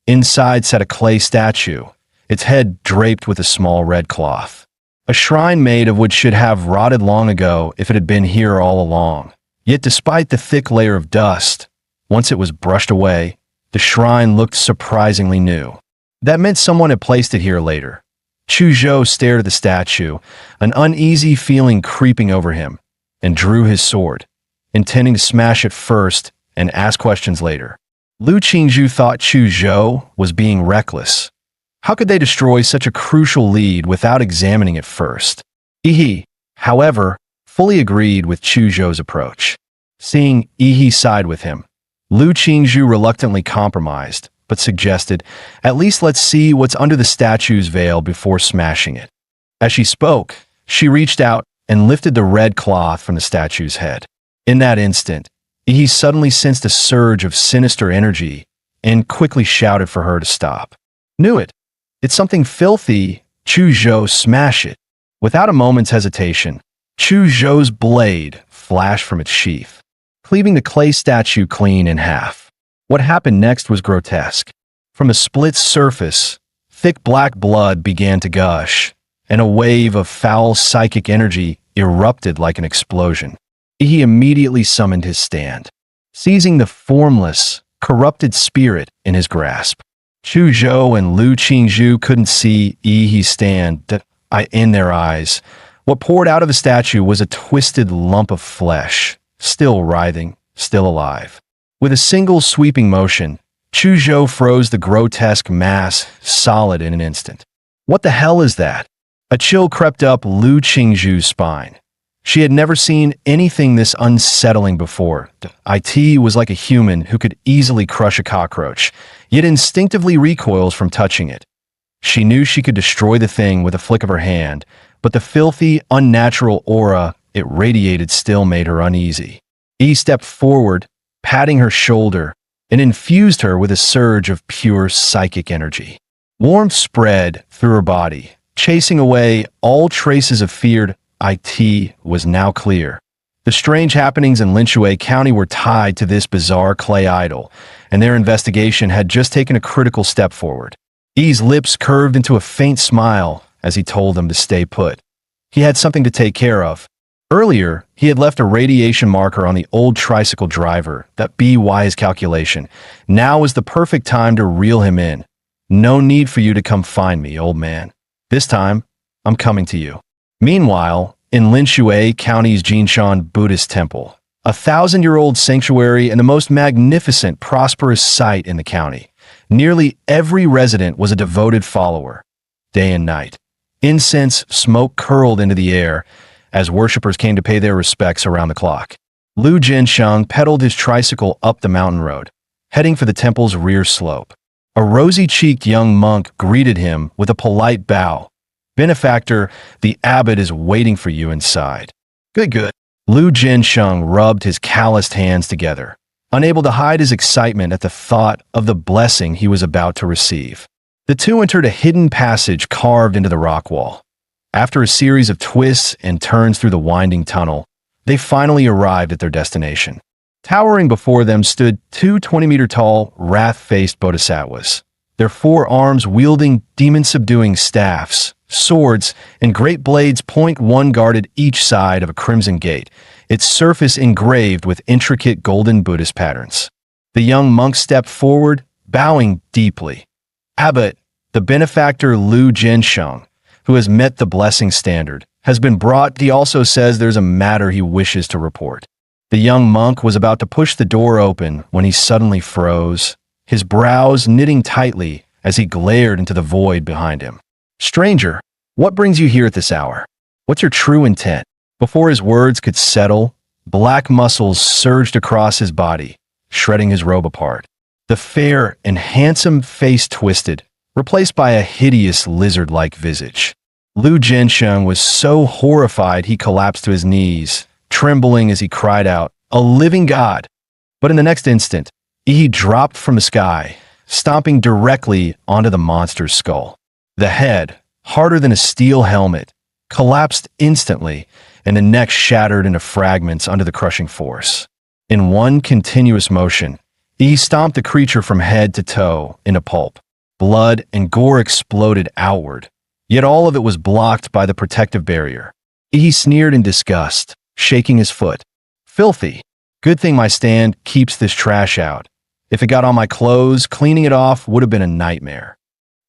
Inside sat a clay statue, its head draped with a small red cloth. A shrine made of what should have rotted long ago if it had been here all along. Yet despite the thick layer of dust, once it was brushed away, the shrine looked surprisingly new. That meant someone had placed it here later. Chu Zhou stared at the statue, an uneasy feeling creeping over him, and drew his sword, intending to smash it first and ask questions later. Lu Qingzhu thought Chu Zhou was being reckless. How could they destroy such a crucial lead without examining it first? He, however, fully agreed with Chu Zhou's approach. Seeing Yi side with him, Lu Qingzhu reluctantly compromised, but suggested, "At least let's see what's under the statue's veil before smashing it." As she spoke, she reached out and lifted the red cloth from the statue's head. In that instant, Yi suddenly sensed a surge of sinister energy and quickly shouted for her to stop. "Knew it! It's something filthy! Chu Zhou, smash it!" Without a moment's hesitation, Chu Zhou's blade flashed from its sheath, cleaving the clay statue clean in half. What happened next was grotesque. From the split surface, thick black blood began to gush, and a wave of foul psychic energy erupted like an explosion. He immediately summoned his stand, seizing the formless, corrupted spirit in his grasp. Chu Zhou and Lu Qingzhu couldn't see Yi's stand in their eyes. What poured out of the statue was a twisted lump of flesh, still writhing, still alive. With a single sweeping motion, Chu Zhou froze the grotesque mass solid in an instant. "What the hell is that?" A chill crept up Lu Qingzhu's spine. She had never seen anything this unsettling before. It was like a human who could easily crush a cockroach, yet instinctively recoils from touching it. She knew she could destroy the thing with a flick of her hand, but the filthy, unnatural aura it radiated still made her uneasy. He stepped forward, patting her shoulder, and infused her with a surge of pure psychic energy. Warmth spread through her body, chasing away all traces of feared. It was now clear. The strange happenings in Linshui County were tied to this bizarre clay idol, and their investigation had just taken a critical step forward. Yi's lips curved into a faint smile as he told them to stay put. He had something to take care of. Earlier, he had left a radiation marker on the old tricycle driver that be his calculation. Now was the perfect time to reel him in. "No need for you to come find me, old man. This time, I'm coming to you." Meanwhile, in Linshui County's Jinshan Buddhist Temple, a 1,000-year-old sanctuary and the most magnificent, prosperous site in the county, nearly every resident was a devoted follower, day and night. Incense smoke curled into the air as worshippers came to pay their respects around the clock. Lu Jinsheng pedaled his tricycle up the mountain road, heading for the temple's rear slope. A rosy-cheeked young monk greeted him with a polite bow. "Benefactor, the abbot is waiting for you inside." Good. Lu Jinsheng rubbed his calloused hands together, unable to hide his excitement at the thought of the blessing he was about to receive. The two entered a hidden passage carved into the rock wall. After a series of twists and turns through the winding tunnel, they finally arrived at their destination. Towering before them stood two 20-meter-tall, wrath-faced bodhisattvas, their four arms wielding demon-subduing staffs. Swords and great blades one guarded each side of a crimson gate, its surface engraved with intricate golden Buddhist patterns. The young monk stepped forward, bowing deeply. "Abbot, the benefactor Lu Jinsheng, who has met the blessing standard, has been brought. He also says there's a matter he wishes to report." The young monk was about to push the door open when he suddenly froze, his brows knitting tightly as he glared into the void behind him. "Stranger, what brings you here at this hour? What's your true intent?" Before his words could settle, black muscles surged across his body, shredding his robe apart. The fair and handsome face twisted, replaced by a hideous lizard-like visage. Lu Jinsheng was so horrified he collapsed to his knees, trembling as he cried out, "A living god!" But in the next instant, he dropped from the sky, stomping directly onto the monster's skull. The head, harder than a steel helmet, collapsed instantly, and the neck shattered into fragments under the crushing force. In one continuous motion, he stomped the creature from head to toe into pulp. Blood and gore exploded outward, yet all of it was blocked by the protective barrier. He sneered in disgust, shaking his foot. Filthy. Good thing my stand keeps this trash out. If it got on my clothes, cleaning it off would have been a nightmare.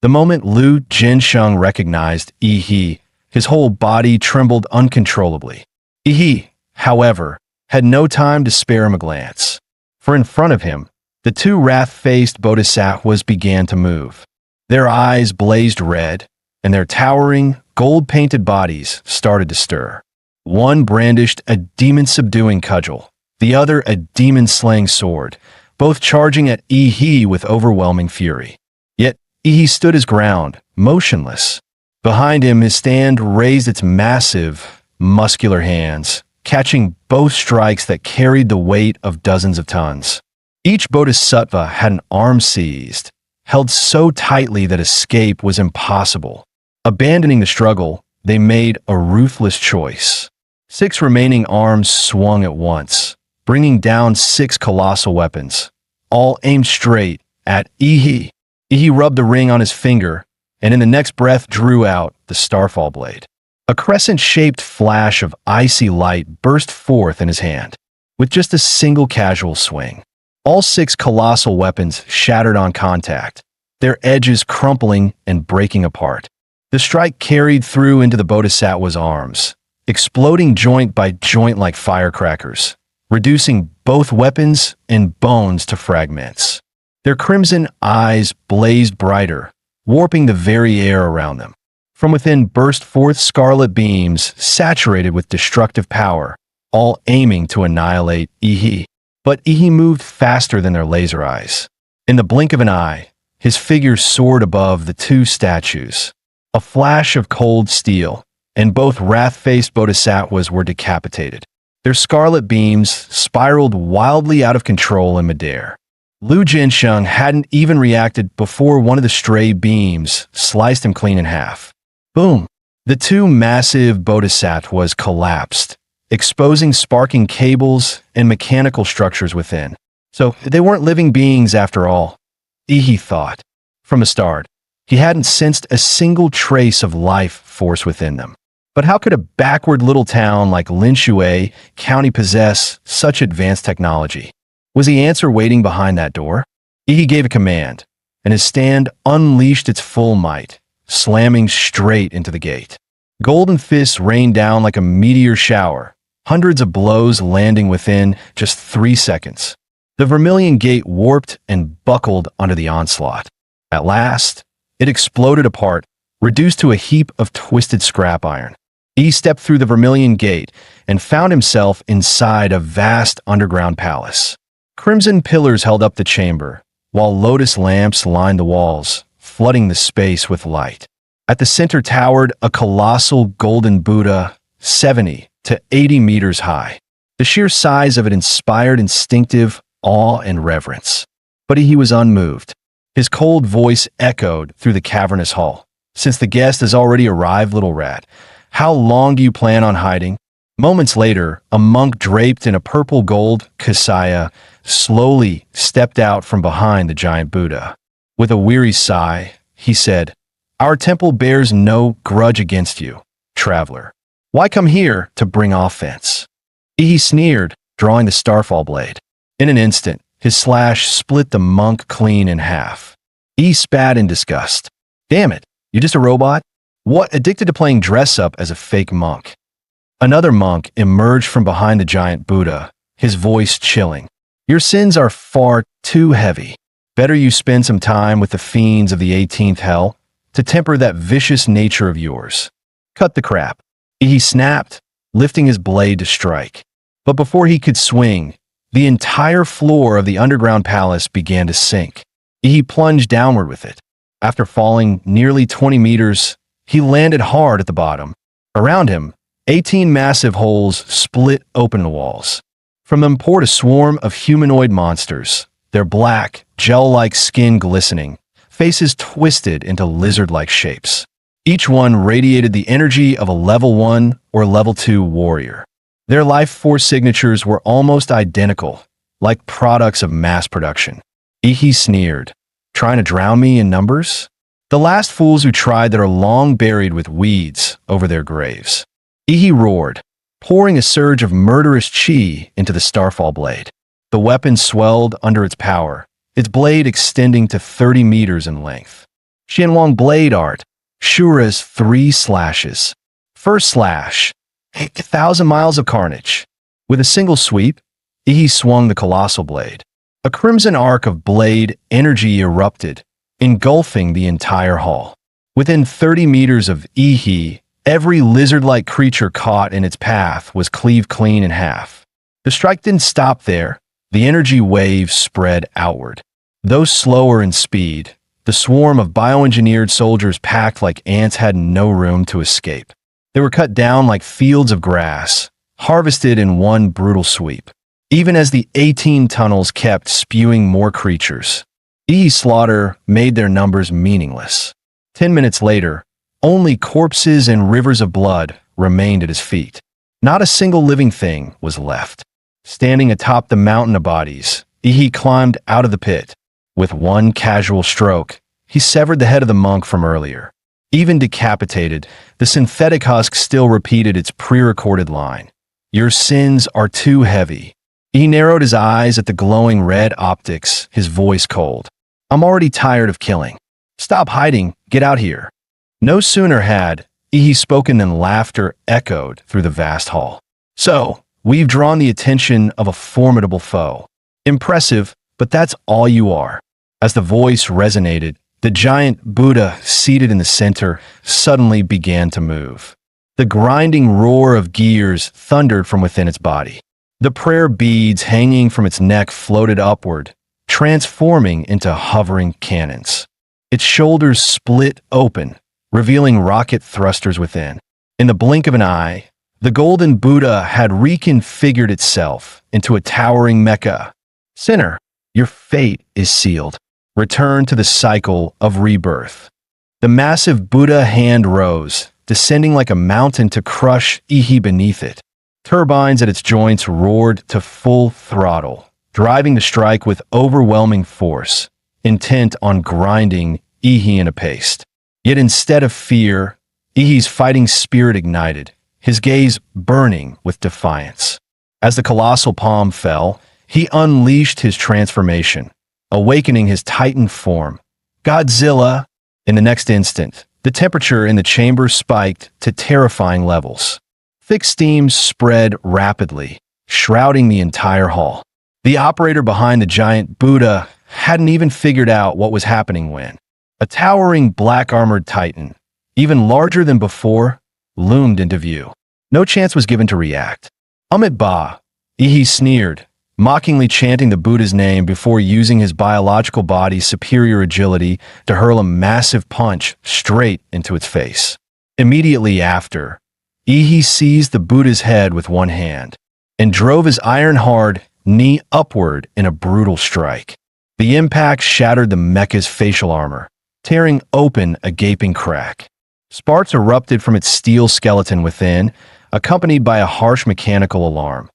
The moment Lu Jinsheng recognized Yi, his whole body trembled uncontrollably. Yi, however, had no time to spare him a glance. For in front of him, the two wrath-faced bodhisattvas began to move. Their eyes blazed red, and their towering, gold-painted bodies started to stir. One brandished a demon-subduing cudgel, the other a demon-slaying sword, both charging at Yi with overwhelming fury. Yet Yi stood his ground, motionless. Behind him, his stand raised its massive, muscular hands, catching both strikes that carried the weight of dozens of tons. Each bodhisattva had an arm seized, held so tightly that escape was impossible. Abandoning the struggle, they made a ruthless choice. 6 remaining arms swung at once, bringing down 6 colossal weapons, all aimed straight at Yi. Yi rubbed the ring on his finger, and in the next breath drew out the Starfall blade. A crescent-shaped flash of icy light burst forth in his hand, with just a single casual swing. All 6 colossal weapons shattered on contact, their edges crumpling and breaking apart. The strike carried through into the bodhisattva's arms, exploding joint by joint like firecrackers, reducing both weapons and bones to fragments. Their crimson eyes blazed brighter, warping the very air around them. From within burst forth scarlet beams saturated with destructive power, all aiming to annihilate Yi. But Yi moved faster than their laser eyes. In the blink of an eye, his figure soared above the 2 statues. A flash of cold steel, and both wrath-faced bodhisattvas were decapitated. Their scarlet beams spiraled wildly out of control in midair. Lu Jinsheng hadn't even reacted before one of the stray beams sliced him clean in half. Boom! The 2 massive bodhisattvas collapsed, exposing sparking cables and mechanical structures within. So they weren't living beings after all, Yi thought. From the start, he hadn't sensed a single trace of life force within them. But how could a backward little town like Linshui County possess such advanced technology? Was the answer waiting behind that door? Yi gave a command, and his stand unleashed its full might, slamming straight into the gate. Golden fists rained down like a meteor shower, hundreds of blows landing within just 3 seconds. The vermilion gate warped and buckled under the onslaught. At last, it exploded apart, reduced to a heap of twisted scrap iron. He stepped through the vermilion gate and found himself inside a vast underground palace. Crimson pillars held up the chamber, while lotus lamps lined the walls, flooding the space with light. At the center towered a colossal golden Buddha, 70 to 80 meters high. The sheer size of it inspired instinctive awe and reverence. But he was unmoved. His cold voice echoed through the cavernous hall. "Since the guest has already arrived, little rat, how long do you plan on hiding?" Moments later, a monk draped in a purple gold kasaya slowly stepped out from behind the giant Buddha. With a weary sigh, he said, "Our temple bears no grudge against you, traveler. Why come here to bring offense?" He sneered, drawing the Starfall blade. In an instant, his slash split the monk clean in half. He spat in disgust. "Damn it, you just a robot? What, addicted to playing dress-up as a fake monk?" Another monk emerged from behind the giant Buddha, his voice chilling. "Your sins are far too heavy. Better you spend some time with the fiends of the 18th hell to temper that vicious nature of yours. Cut the crap." He snapped, lifting his blade to strike. But before he could swing, the entire floor of the underground palace began to sink. He plunged downward with it. After falling nearly 20 meters, he landed hard at the bottom. Around him, 18 massive holes split open the walls. From them poured a swarm of humanoid monsters, their black, gel-like skin glistening, faces twisted into lizard-like shapes. Each one radiated the energy of a level 1 or level 2 warrior. Their life force signatures were almost identical, like products of mass production. Ihi sneered. Trying to drown me in numbers? The last fools who tried that are long buried with weeds over their graves. Ihi roared, pouring a surge of murderous chi into the starfall blade. The weapon swelled under its power, its blade extending to 30 meters in length. Xianwang blade art, Shura's 3 slashes. First slash, 1,000 miles of carnage. With a single sweep, Ihi swung the colossal blade. A crimson arc of blade energy erupted, engulfing the entire hall. Within 30 meters of Ihi, every lizard-like creature caught in its path was cleaved clean in half. The strike didn't stop there. The energy wave spread outward. Though slower in speed, the swarm of bioengineered soldiers packed like ants had no room to escape. They were cut down like fields of grass, harvested in one brutal sweep. Even as the 18 tunnels kept spewing more creatures, Ihi's slaughter made their numbers meaningless. 10 minutes later, only corpses and rivers of blood remained at his feet. Not a single living thing was left. Standing atop the mountain of bodies, Ihi climbed out of the pit. With one casual stroke, he severed the head of the monk from earlier. Even decapitated, the synthetic husk still repeated its pre-recorded line. "Your sins are too heavy." He narrowed his eyes at the glowing red optics, his voice cold. "I'm already tired of killing. Stop hiding, get out here." No sooner had Ihi spoken than laughter echoed through the vast hall. "So, we've drawn the attention of a formidable foe. Impressive, but that's all you are." As the voice resonated, the giant Buddha seated in the center suddenly began to move. The grinding roar of gears thundered from within its body. The prayer beads hanging from its neck floated upward, transforming into hovering cannons. Its shoulders split open, revealing rocket thrusters within. In the blink of an eye, the golden Buddha had reconfigured itself into a towering mecha. "Sinner, your fate is sealed. Return to the cycle of rebirth." The massive Buddha hand rose, descending like a mountain to crush Ihi beneath it. Turbines at its joints roared to full throttle, driving the strike with overwhelming force, intent on grinding Ihi in a paste. Yet instead of fear, Ihi's fighting spirit ignited, his gaze burning with defiance. As the colossal palm fell, he unleashed his transformation, awakening his titan form. Godzilla! In the next instant, the temperature in the chamber spiked to terrifying levels. Thick steam spread rapidly, shrouding the entire hall. The operator behind the giant Buddha hadn't even figured out what was happening when a towering black-armored titan, even larger than before, loomed into view. No chance was given to react. "Amit Ba," Ihi sneered, mockingly chanting the Buddha's name before using his biological body's superior agility to hurl a massive punch straight into its face. Immediately after, Ihi seized the Buddha's head with one hand and drove his iron-hard knee upward in a brutal strike. The impact shattered the mecha's facial armor, tearing open a gaping crack. Sparks erupted from its steel skeleton within, accompanied by a harsh mechanical alarm.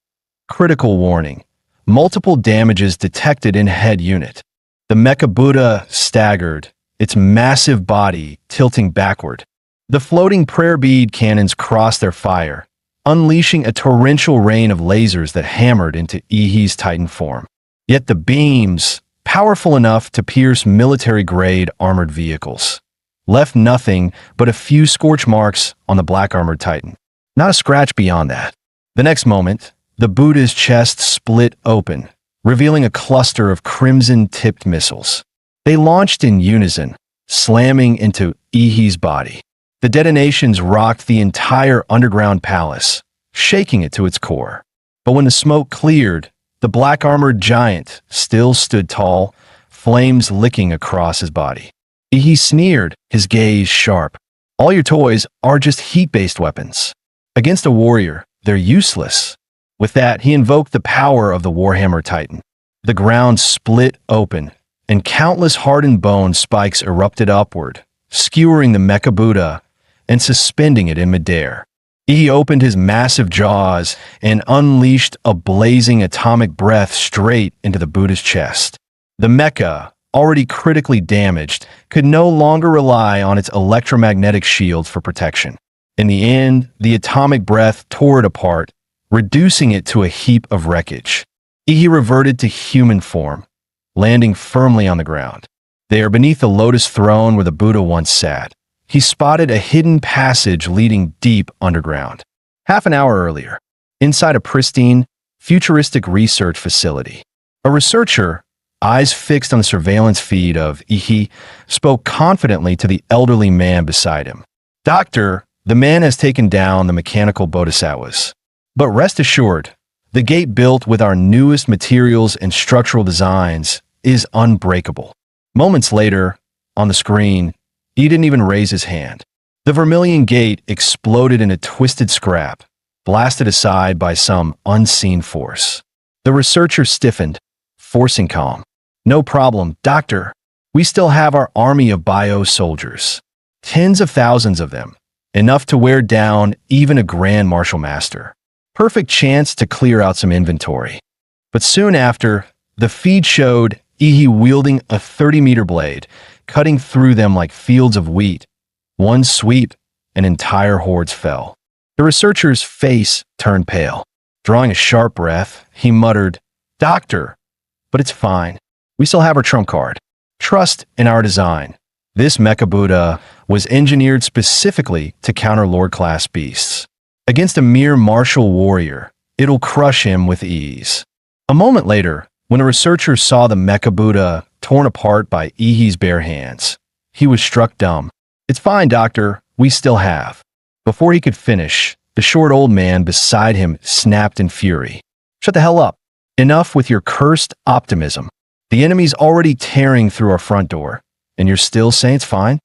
Critical warning. Multiple damages detected in head unit. The Mecha Buddha staggered, its massive body tilting backward. The floating prayer bead cannons crossed their fire, unleashing a torrential rain of lasers that hammered into Ihi's titan form. Yet the beams, powerful enough to pierce military-grade armored vehicles, left nothing but a few scorch marks on the black-armored titan. Not a scratch beyond that. The next moment, the Buddha's chest split open, revealing a cluster of crimson-tipped missiles. They launched in unison, slamming into Ihi's body. The detonations rocked the entire underground palace, shaking it to its core. But when the smoke cleared, the black-armored giant still stood tall, flames licking across his body. He sneered, his gaze sharp. "All your toys are just heat-based weapons. Against a warrior, they're useless." With that, he invoked the power of the Warhammer Titan. The ground split open, and countless hardened bone spikes erupted upward, skewering the Mecha Buddha and suspending it in midair. He opened his massive jaws and unleashed a blazing atomic breath straight into the Buddha's chest. The mecha, already critically damaged, could no longer rely on its electromagnetic shields for protection. In the end, the atomic breath tore it apart, reducing it to a heap of wreckage. He reverted to human form, landing firmly on the ground. There, beneath the lotus throne where the Buddha once sat, he spotted a hidden passage leading deep underground. Half an hour earlier, inside a pristine, futuristic research facility, a researcher, eyes fixed on the surveillance feed of Ihi, spoke confidently to the elderly man beside him. "Doctor, the man has taken down the mechanical bodhisattvas. But rest assured, the gate built with our newest materials and structural designs is unbreakable." Moments later, on the screen, he didn't even raise his hand. The vermilion gate exploded in a twisted scrap, blasted aside by some unseen force. The researcher stiffened, forcing calm. "No problem, doctor. We still have our army of bio-soldiers. Tens of thousands of them, enough to wear down even a Grand Martial Master. Perfect chance to clear out some inventory." But soon after, the feed showed Ihi wielding a 30-meter blade, cutting through them like fields of wheat. One sweep, and entire hordes fell. The researcher's face turned pale. Drawing a sharp breath, he muttered, "Doctor, but it's fine. We still have our trump card. Trust in our design. This Mecha Buddha was engineered specifically to counter Lord-class beasts. Against a mere martial warrior, it'll crush him with ease." A moment later, when a researcher saw the Mecha Buddha torn apart by Ihi's bare hands, he was struck dumb. "It's fine, doctor. We still have." Before he could finish, the short old man beside him snapped in fury. "Shut the hell up. Enough with your cursed optimism. The enemy's already tearing through our front door, and you're still saying it's fine?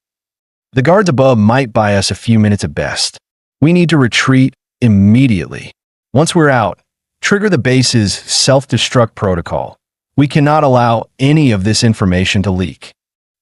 The guards above might buy us a few minutes at best. We need to retreat immediately. Once we're out, trigger the base's self-destruct protocol. We cannot allow any of this information to leak."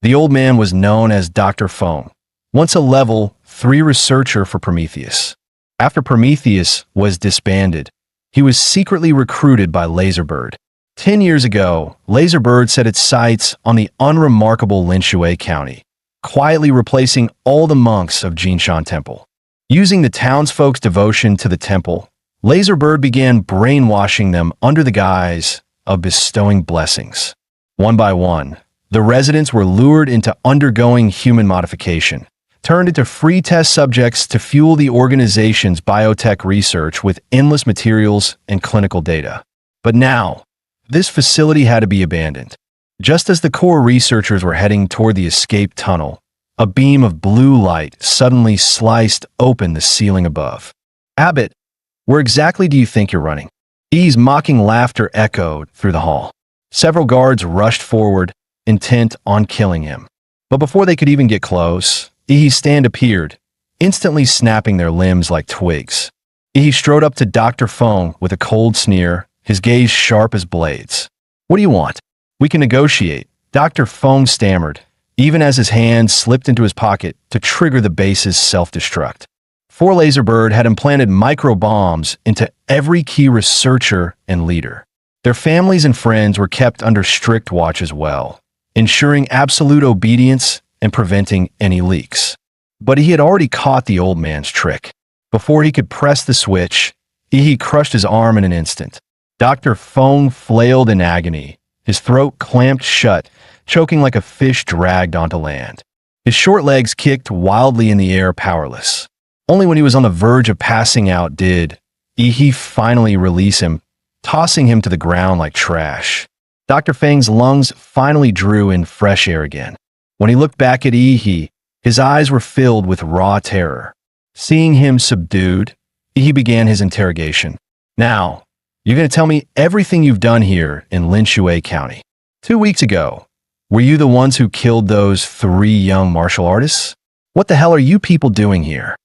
The old man was known as Dr. Fong, once a level 3 researcher for Prometheus. After Prometheus was disbanded, he was secretly recruited by Laserbird. 10 years ago, Laserbird set its sights on the unremarkable Linshui County, quietly replacing all the monks of Jinshan Temple. Using the townsfolk's devotion to the temple, Laserbird began brainwashing them under the guise of bestowing blessings. One by one, the residents were lured into undergoing human modification, turned into free test subjects to fuel the organization's biotech research with endless materials and clinical data. But now, this facility had to be abandoned. Just as the core researchers were heading toward the escape tunnel, a beam of blue light suddenly sliced open the ceiling above. "Abbott, where exactly do you think you're running?" E's mocking laughter echoed through the hall. Several guards rushed forward, intent on killing him. But before they could even get close, Ihi's stand appeared, instantly snapping their limbs like twigs. Ihi strode up to Dr. Fong with a cold sneer, his gaze sharp as blades. "What do you want?" "We can negotiate," Dr. Fong stammered, even as his hand slipped into his pocket to trigger the base's self-destruct. 4 Laserbird had implanted micro-bombs into every key researcher and leader. Their families and friends were kept under strict watch as well, ensuring absolute obedience and preventing any leaks. But he had already caught the old man's trick. Before he could press the switch, Ihi crushed his arm in an instant. Dr. Fong flailed in agony, his throat clamped shut, choking like a fish dragged onto land. His short legs kicked wildly in the air, powerless. Only when he was on the verge of passing out did Ihi finally release him, tossing him to the ground like trash. Dr. Fang's lungs finally drew in fresh air again. When he looked back at Ihi, his eyes were filled with raw terror. Seeing him subdued, Ihi began his interrogation. "Now, you're going to tell me everything you've done here in Linshui County. 2 weeks ago, were you the ones who killed those 3 young martial artists? What the hell are you people doing here?"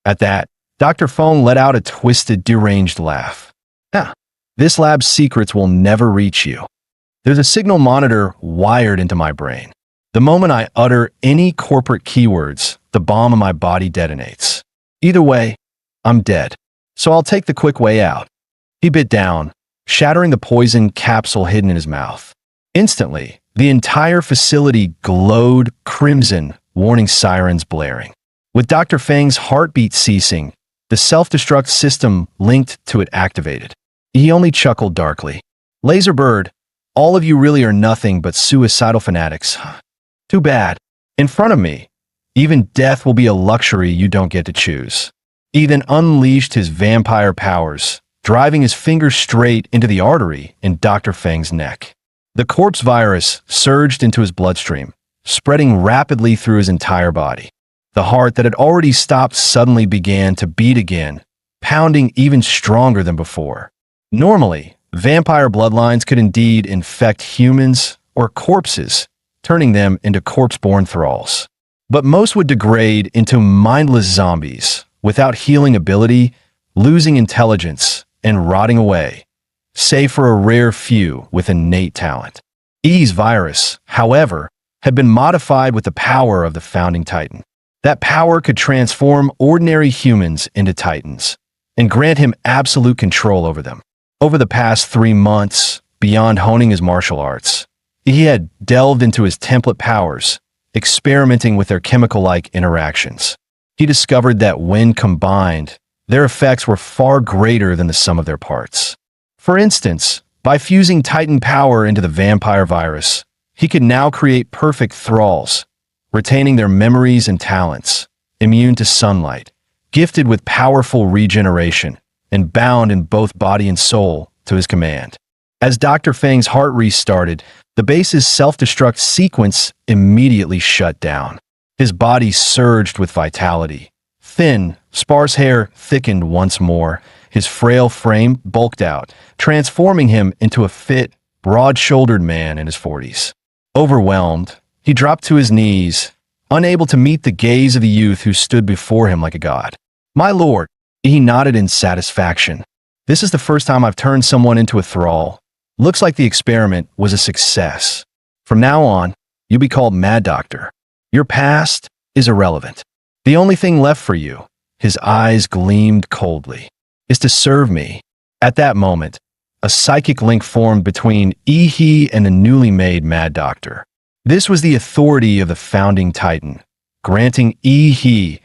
At that, Dr. Fong let out a twisted, deranged laugh. This lab's secrets will never reach you. There's a signal monitor wired into my brain. The moment I utter any corporate keywords, the bomb in my body detonates. Either way, I'm dead. So I'll take the quick way out. He bit down, shattering the poison capsule hidden in his mouth. Instantly, the entire facility glowed crimson, warning sirens blaring. With Dr. Fang's heartbeat ceasing, the self-destruct system linked to it activated. He only chuckled darkly. Laserbird, all of you really are nothing but suicidal fanatics. Too bad. In front of me, even death will be a luxury you don't get to choose. He then unleashed his vampire powers, driving his finger straight into the artery in Dr. Fang's neck. The corpse virus surged into his bloodstream, spreading rapidly through his entire body. The heart that had already stopped suddenly began to beat again, pounding even stronger than before. Normally, vampire bloodlines could indeed infect humans or corpses, turning them into corpse-born thralls. But most would degrade into mindless zombies, without healing ability, losing intelligence, and rotting away, save for a rare few with innate talent. E's virus, however, had been modified with the power of the founding Titan. That power could transform ordinary humans into Titans and grant him absolute control over them. Over the past 3 months, beyond honing his martial arts, he had delved into his template powers, experimenting with their chemical-like interactions. He discovered that when combined, their effects were far greater than the sum of their parts. For instance, by fusing Titan power into the vampire virus, he could now create perfect thralls, retaining their memories and talents, immune to sunlight, gifted with powerful regeneration, and bound in both body and soul to his command. As Dr. Fang's heart restarted, the base's self-destruct sequence immediately shut down. His body surged with vitality. Thin, sparse hair thickened once more. His frail frame bulked out, transforming him into a fit, broad-shouldered man in his 40s. Overwhelmed, he dropped to his knees, unable to meet the gaze of the youth who stood before him like a god. "My lord," he nodded in satisfaction. "This is the first time I've turned someone into a thrall. Looks like the experiment was a success. From now on, you'll be called Mad Doctor. Your past is irrelevant. The only thing left for you," his eyes gleamed coldly, "is to serve me." At that moment, a psychic link formed between He and the newly made Mad Doctor. This was the authority of the founding Titan, granting He,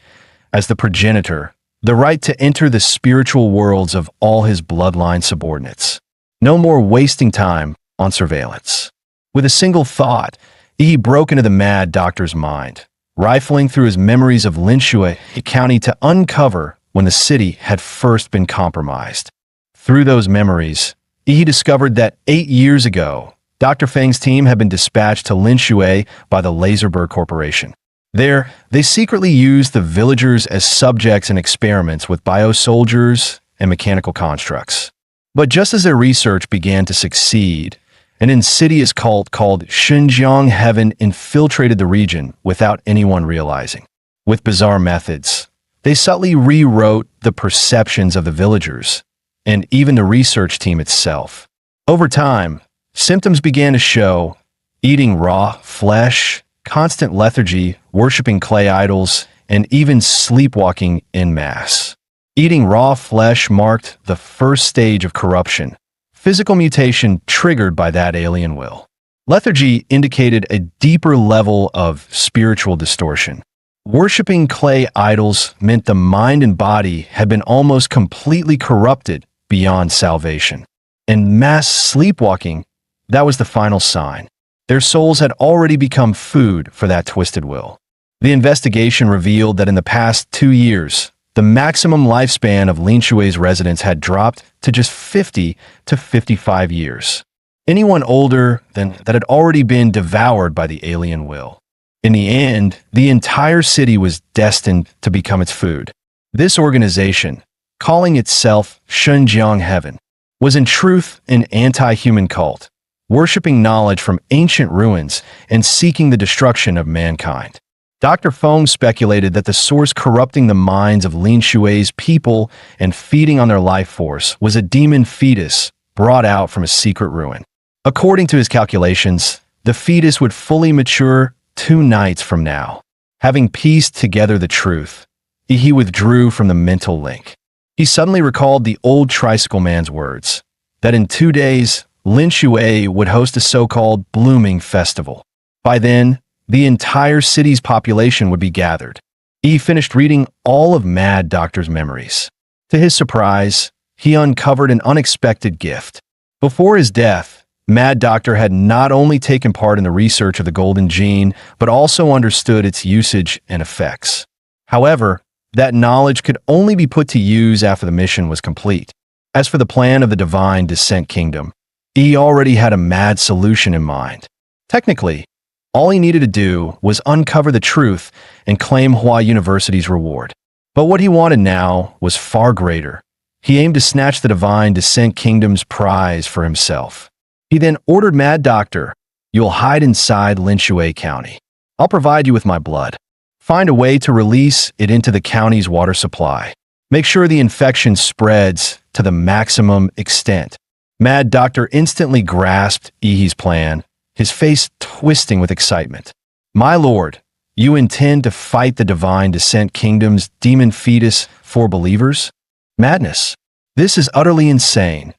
as the progenitor, the right to enter the spiritual worlds of all his bloodline subordinates. No more wasting time on surveillance. With a single thought, He broke into the Mad Doctor's mind, rifling through his memories of Linshui County to uncover when the city had first been compromised. Through those memories, He discovered that 8 years ago, Dr. Fang's team had been dispatched to Linshui by the Laserbird Corporation. There, they secretly used the villagers as subjects in experiments with biosoldiers and mechanical constructs. But just as their research began to succeed, an insidious cult called Xinjiang Heaven infiltrated the region without anyone realizing. With bizarre methods, they subtly rewrote the perceptions of the villagers and even the research team itself. Over time, symptoms began to show: eating raw flesh, constant lethargy, worshipping clay idols, and even sleepwalking en masse. Eating raw flesh marked the first stage of corruption, physical mutation triggered by that alien will. Lethargy indicated a deeper level of spiritual distortion. Worshipping clay idols meant the mind and body had been almost completely corrupted beyond salvation. And mass sleepwalking, that was the final sign. Their souls had already become food for that twisted will. The investigation revealed that in the past 2 years, the maximum lifespan of Linshui's residents had dropped to just 50 to 55 years. Anyone older than that had already been devoured by the alien will. In the end, the entire city was destined to become its food. This organization, calling itself Xinjiang Heaven, was in truth an anti-human cult, worshipping knowledge from ancient ruins and seeking the destruction of mankind. Dr. Feng speculated that the source corrupting the minds of Lin Shui's people and feeding on their life force was a demon fetus brought out from a secret ruin. According to his calculations, the fetus would fully mature 2 nights from now. Having pieced together the truth, he withdrew from the mental link. He suddenly recalled the old tricycle man's words, that in 2 days, Lin Shui would host a so-called blooming festival. By then, the entire city's population would be gathered. He finished reading all of Mad Doctor's memories. To his surprise, he uncovered an unexpected gift. Before his death, Mad Doctor had not only taken part in the research of the golden gene, but also understood its usage and effects. However, that knowledge could only be put to use after the mission was complete. As for the plan of the Divine Descent Kingdom, he already had a mad solution in mind. Technically, all he needed to do was uncover the truth and claim Hua University's reward. But what he wanted now was far greater. He aimed to snatch the Divine Descent Kingdom's prize for himself. He then ordered Mad Doctor, "You'll hide inside Lin Shui County. I'll provide you with my blood. Find a way to release it into the county's water supply. Make sure the infection spreads to the maximum extent." Mad Doctor instantly grasped Ihi's plan, his face twisting with excitement. "My lord, you intend to fight the Divine Descent Kingdom's demon fetus for believers? Madness. This is utterly insane."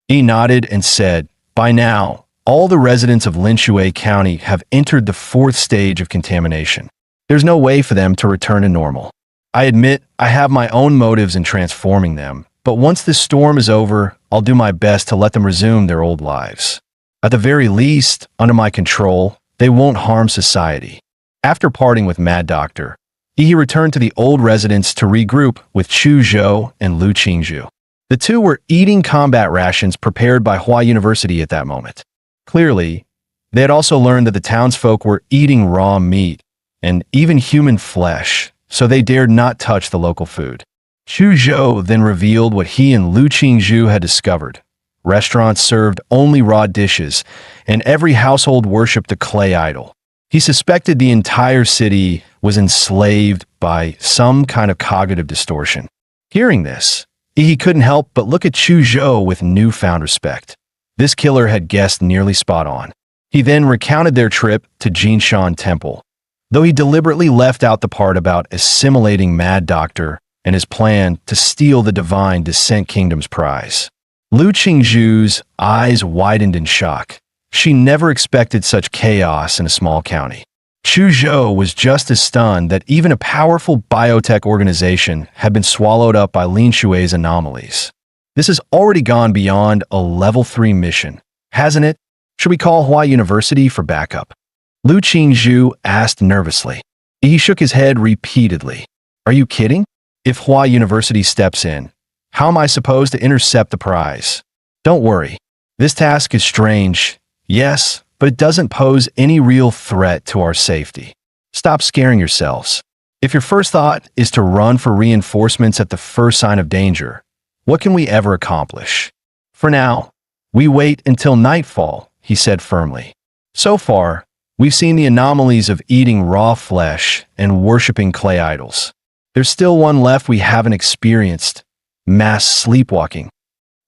He nodded and said, "By now, all the residents of Lin Shui County have entered the 4th stage of contamination. There's no way for them to return to normal. I admit I have my own motives in transforming them, but once this storm is over, I'll do my best to let them resume their old lives. At the very least, under my control, they won't harm society." After parting with Mad Doctor, he returned to the old residence to regroup with Chu Zhou and Lu Qingzhu. The two were eating combat rations prepared by Hua University at that moment. Clearly, they had also learned that the townsfolk were eating raw meat and even human flesh, so they dared not touch the local food. Chu Zhou then revealed what he and Lu Qingzhu had discovered. Restaurants served only raw dishes, and every household worshipped a clay idol. He suspected the entire city was enslaved by some kind of cognitive distortion. Hearing this, he couldn't help but look at Chu Zhou with newfound respect. This killer had guessed nearly spot on. He then recounted their trip to Jinshan Temple, though he deliberately left out the part about assimilating Mad Doctor and his plan to steal the Divine Descent Kingdom's prize. Lu Qingzhu's eyes widened in shock. She never expected such chaos in a small county. Chu Zhou was just as stunned that even a powerful biotech organization had been swallowed up by Lin Shui's anomalies. This has already gone beyond a level 3 mission, hasn't it? Should we call Hua University for backup? Lu Qingzhu asked nervously. He shook his head repeatedly. Are you kidding? If Hua University steps in, how am I supposed to intercept the prize? Don't worry. This task is strange, yes, but it doesn't pose any real threat to our safety. Stop scaring yourselves. If your first thought is to run for reinforcements at the first sign of danger, what can we ever accomplish? For now, we wait until nightfall, he said firmly. So far, we've seen the anomalies of eating raw flesh and worshipping clay idols. There's still one left we haven't experienced: mass sleepwalking.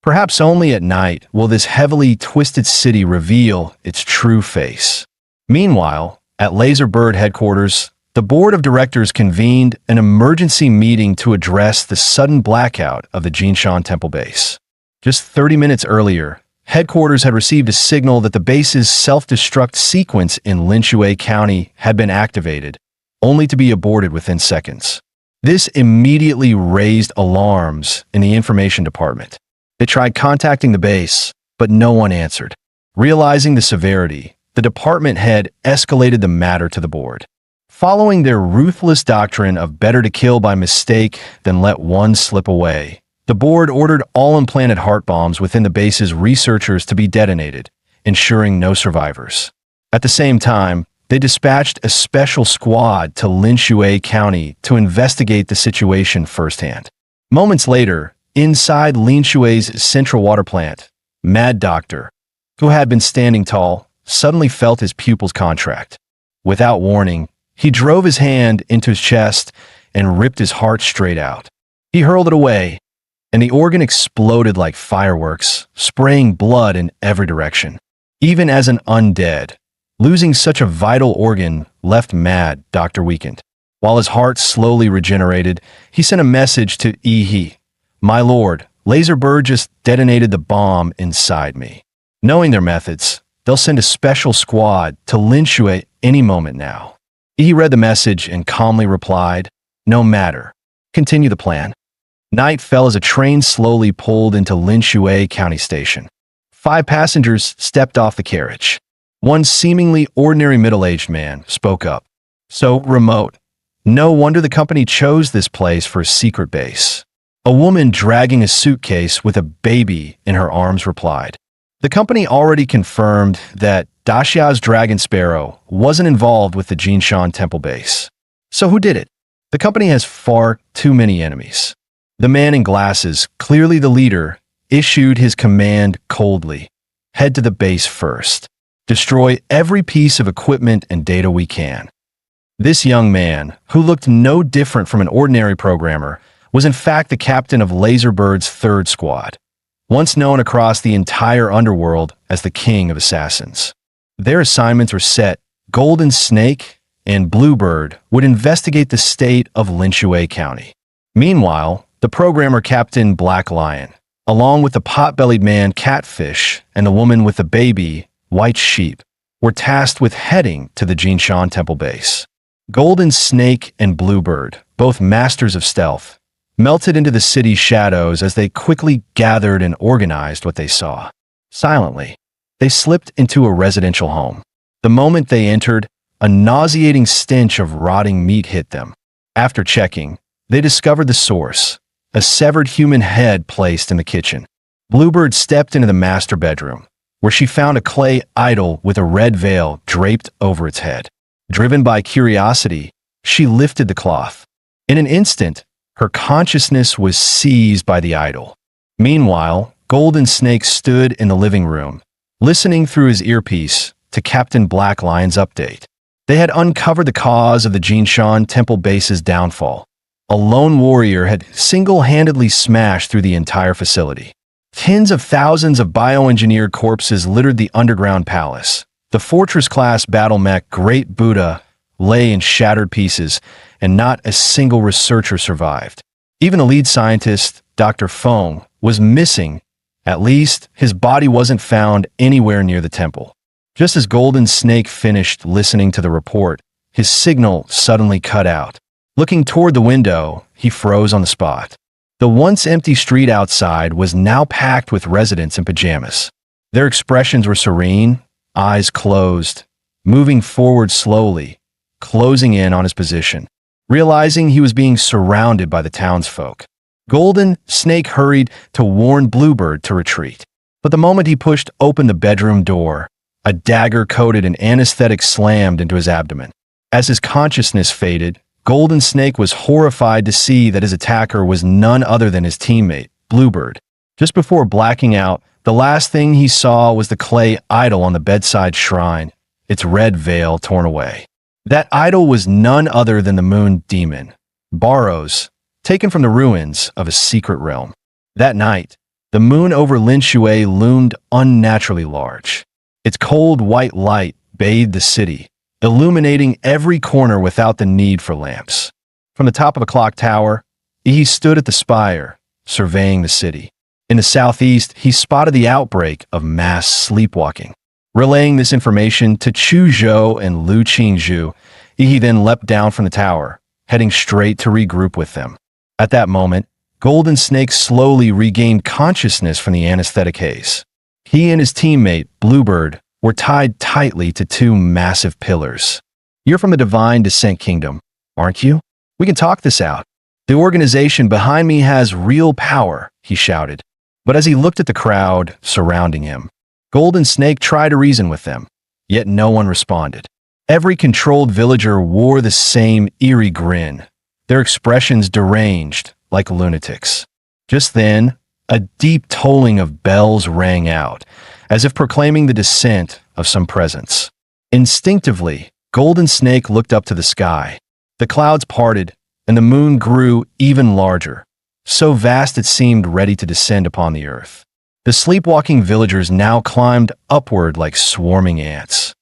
Perhaps only at night will this heavily twisted city reveal its true face. Meanwhile, at Laserbird headquarters, the board of directors convened an emergency meeting to address the sudden blackout of the Jinshan Temple base. Just 30 minutes earlier, headquarters had received a signal that the base's self-destruct sequence in Lin Shui County had been activated, only to be aborted within seconds. This immediately raised alarms in the information department. They tried contacting the base, but no one answered. Realizing the severity, the department head escalated the matter to the board. Following their ruthless doctrine of better to kill by mistake than let one slip away, the board ordered all implanted heart bombs within the base's researchers to be detonated, ensuring no survivors. At the same time, they dispatched a special squad to Lin Shui County to investigate the situation firsthand. Moments later, inside Lin Shui's central water plant, Mad Doctor, who had been standing tall, suddenly felt his pupils contract. Without warning, he drove his hand into his chest and ripped his heart straight out. He hurled it away, and the organ exploded like fireworks, spraying blood in every direction. Even as an undead, Losing such a vital organ left mad Dr. Weekend. While his heart slowly regenerated, he sent a message to Ehe. My lord, Laserbird just detonated the bomb inside me. Knowing their methods, they'll send a special squad to lynch you at any moment now. He read the message and calmly replied, no matter. Continue the plan. Night fell as a train slowly pulled into Linshue County Station. 5 passengers stepped off the carriage. One seemingly ordinary middle-aged man spoke up. So remote. No wonder the company chose this place for a secret base. A woman dragging a suitcase with a baby in her arms replied. The company already confirmed that Daxia's Dragon Sparrow wasn't involved with the Jinshan Temple base. So who did it? The company has far too many enemies. The man in glasses, clearly the leader, issued his command coldly. Head to the base first. Destroy every piece of equipment and data we can. This young man, who looked no different from an ordinary programmer, was in fact the captain of Laserbird's 3rd squad, once known across the entire underworld as the King of Assassins. Their assignments were set. Golden Snake and Bluebird would investigate the state of Linshue County. Meanwhile, the programmer Captain Black Lion, along with the pot-bellied man Catfish and the woman with the baby, White Sheep, were tasked with heading to the Jinshan Temple base. Golden Snake and Bluebird, both masters of stealth, melted into the city's shadows as they quickly gathered and organized what they saw. Silently, they slipped into a residential home. The moment they entered, a nauseating stench of rotting meat hit them. After checking, they discovered the source, a severed human head placed in the kitchen. Bluebird stepped into the master bedroom, where she found a clay idol with a red veil draped over its head. Driven by curiosity, she lifted the cloth. In an instant, her consciousness was seized by the idol. Meanwhile, Golden Snake stood in the living room, listening through his earpiece to Captain Black Lion's update. They had uncovered the cause of the Jinshan Temple base's downfall. A lone warrior had single-handedly smashed through the entire facility. Tens of thousands of bioengineered corpses littered the underground palace. The fortress-class battle mech Great Buddha lay in shattered pieces, and not a single researcher survived. Even the lead scientist, Dr. Feng, was missing. At least, his body wasn't found anywhere near the temple. Just as Golden Snake finished listening to the report, his signal suddenly cut out. Looking toward the window, he froze on the spot. The once empty street outside was now packed with residents in pajamas. Their expressions were serene, eyes closed, moving forward slowly, closing in on his position. Realizing he was being surrounded by the townsfolk, Golden Snake hurried to warn Bluebird to retreat. But the moment he pushed open the bedroom door, a dagger coated in anesthetic slammed into his abdomen. As his consciousness faded, Golden Snake was horrified to see that his attacker was none other than his teammate, Bluebird. Just before blacking out, the last thing he saw was the clay idol on the bedside shrine, its red veil torn away. That idol was none other than the moon demon, Barrows, taken from the ruins of a secret realm. That night, the moon over Linshue loomed unnaturally large. Its cold white light bathed the city, illuminating every corner without the need for lamps. From the top of a clock tower, he stood at the spire, surveying the city. In the southeast, he spotted the outbreak of mass sleepwalking. Relaying this information to Chu Zhou and Lu Qingzhu, he then leapt down from the tower, heading straight to regroup with them. At that moment, Golden Snake slowly regained consciousness from the anesthetic haze. He and his teammate, Bluebird, were tied tightly to 2 massive pillars. You're from the Divine Descent Kingdom, aren't you? We can talk this out. The organization behind me has real power, he shouted. But as he looked at the crowd surrounding him, Golden Snake tried to reason with them, yet no one responded. Every controlled villager wore the same eerie grin, their expressions deranged like lunatics. Just then, a deep tolling of bells rang out, as if proclaiming the descent of some presence. Instinctively, Golden Snake looked up to the sky. The clouds parted, and the moon grew even larger, so vast it seemed ready to descend upon the earth. The sleepwalking villagers now climbed upward like swarming ants.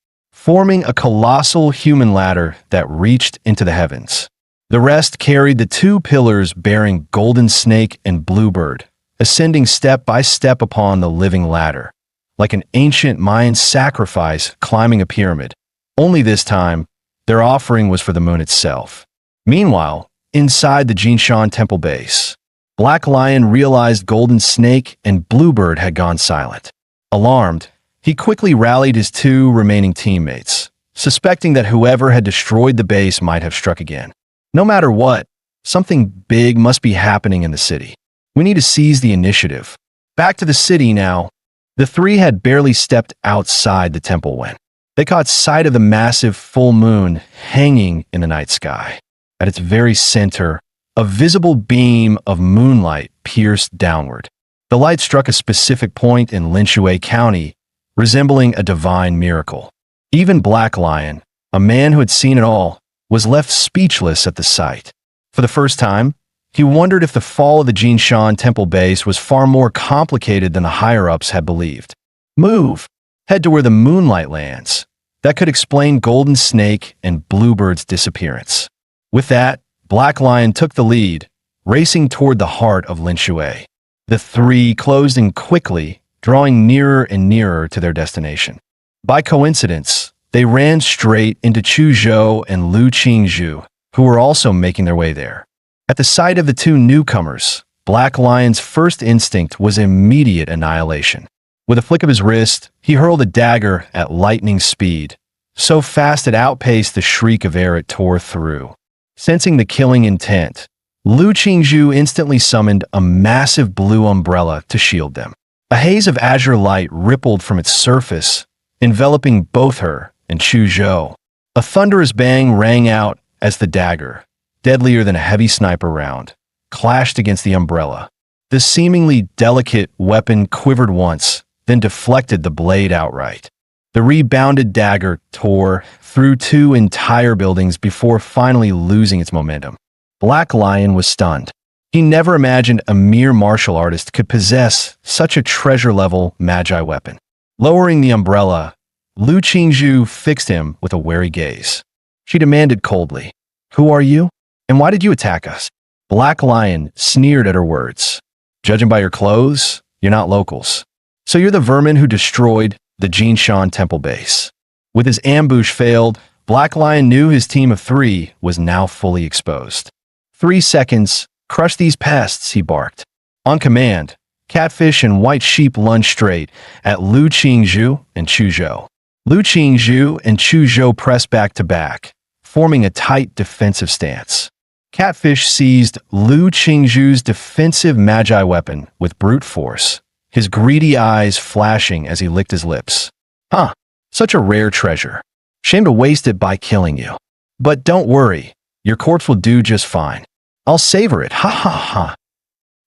forming a colossal human ladder that reached into the heavens. The rest carried the two pillars bearing Golden Snake and Bluebird, ascending step by step upon the living ladder, like an ancient Mayan sacrifice climbing a pyramid. Only this time, their offering was for the moon itself. Meanwhile, inside the Jinshan temple base, Black Lion realized Golden Snake and Bluebird had gone silent. Alarmed, he quickly rallied his two remaining teammates, suspecting that whoever had destroyed the base might have struck again. No matter what, something big must be happening in the city. We need to seize the initiative. Back to the city now. The three had barely stepped outside the temple when they caught sight of the massive full moon hanging in the night sky. At its very center, a visible beam of moonlight pierced downward. The light struck a specific point in Linshui County, resembling a divine miracle. Even Black Lion, a man who had seen it all, was left speechless at the sight. For the first time, he wondered if the fall of the Jinshan temple base was far more complicated than the higher-ups had believed. Move! Head to where the moonlight lands. That could explain Golden Snake and Bluebird's disappearance. With that, Black Lion took the lead, racing toward the heart of Linshui. The three closed in quickly, drawing nearer and nearer to their destination. By coincidence, they ran straight into Chu Zhou and Lu Qingzhu, who were also making their way there. At the sight of the two newcomers, Black Lion's first instinct was immediate annihilation. With a flick of his wrist, he hurled a dagger at lightning speed, so fast it outpaced the shriek of air it tore through. Sensing the killing intent, Lu Qingzhu instantly summoned a massive blue umbrella to shield them. A haze of azure light rippled from its surface, enveloping both her and Chu Zhou. A thunderous bang rang out as the dagger, deadlier than a heavy sniper round, clashed against the umbrella. The seemingly delicate weapon quivered once, then deflected the blade outright. The rebounded dagger tore through two entire buildings before finally losing its momentum. Black Lion was stunned. He never imagined a mere martial artist could possess such a treasure-level magi weapon. Lowering the umbrella, Lu Qingzhu fixed him with a wary gaze. She demanded coldly, "Who are you? And why did you attack us?" Black Lion sneered at her words. "Judging by your clothes, you're not locals. So you're the vermin who destroyed the Jinshan temple base." With his ambush failed, Black Lion knew his team of three was now fully exposed. 3 seconds, crush these pests, he barked. On command, Catfish and White Sheep lunged straight at Lu Qingzhu and Chu Zhou. Lu Qingzhu and Chu Zhou pressed back to back, forming a tight defensive stance. Catfish seized Lu Qingzhu's defensive magi weapon with brute force, his greedy eyes flashing as he licked his lips. "Huh, such a rare treasure. Shame to waste it by killing you. But don't worry, your corpse will do just fine. I'll savor it, ha ha ha."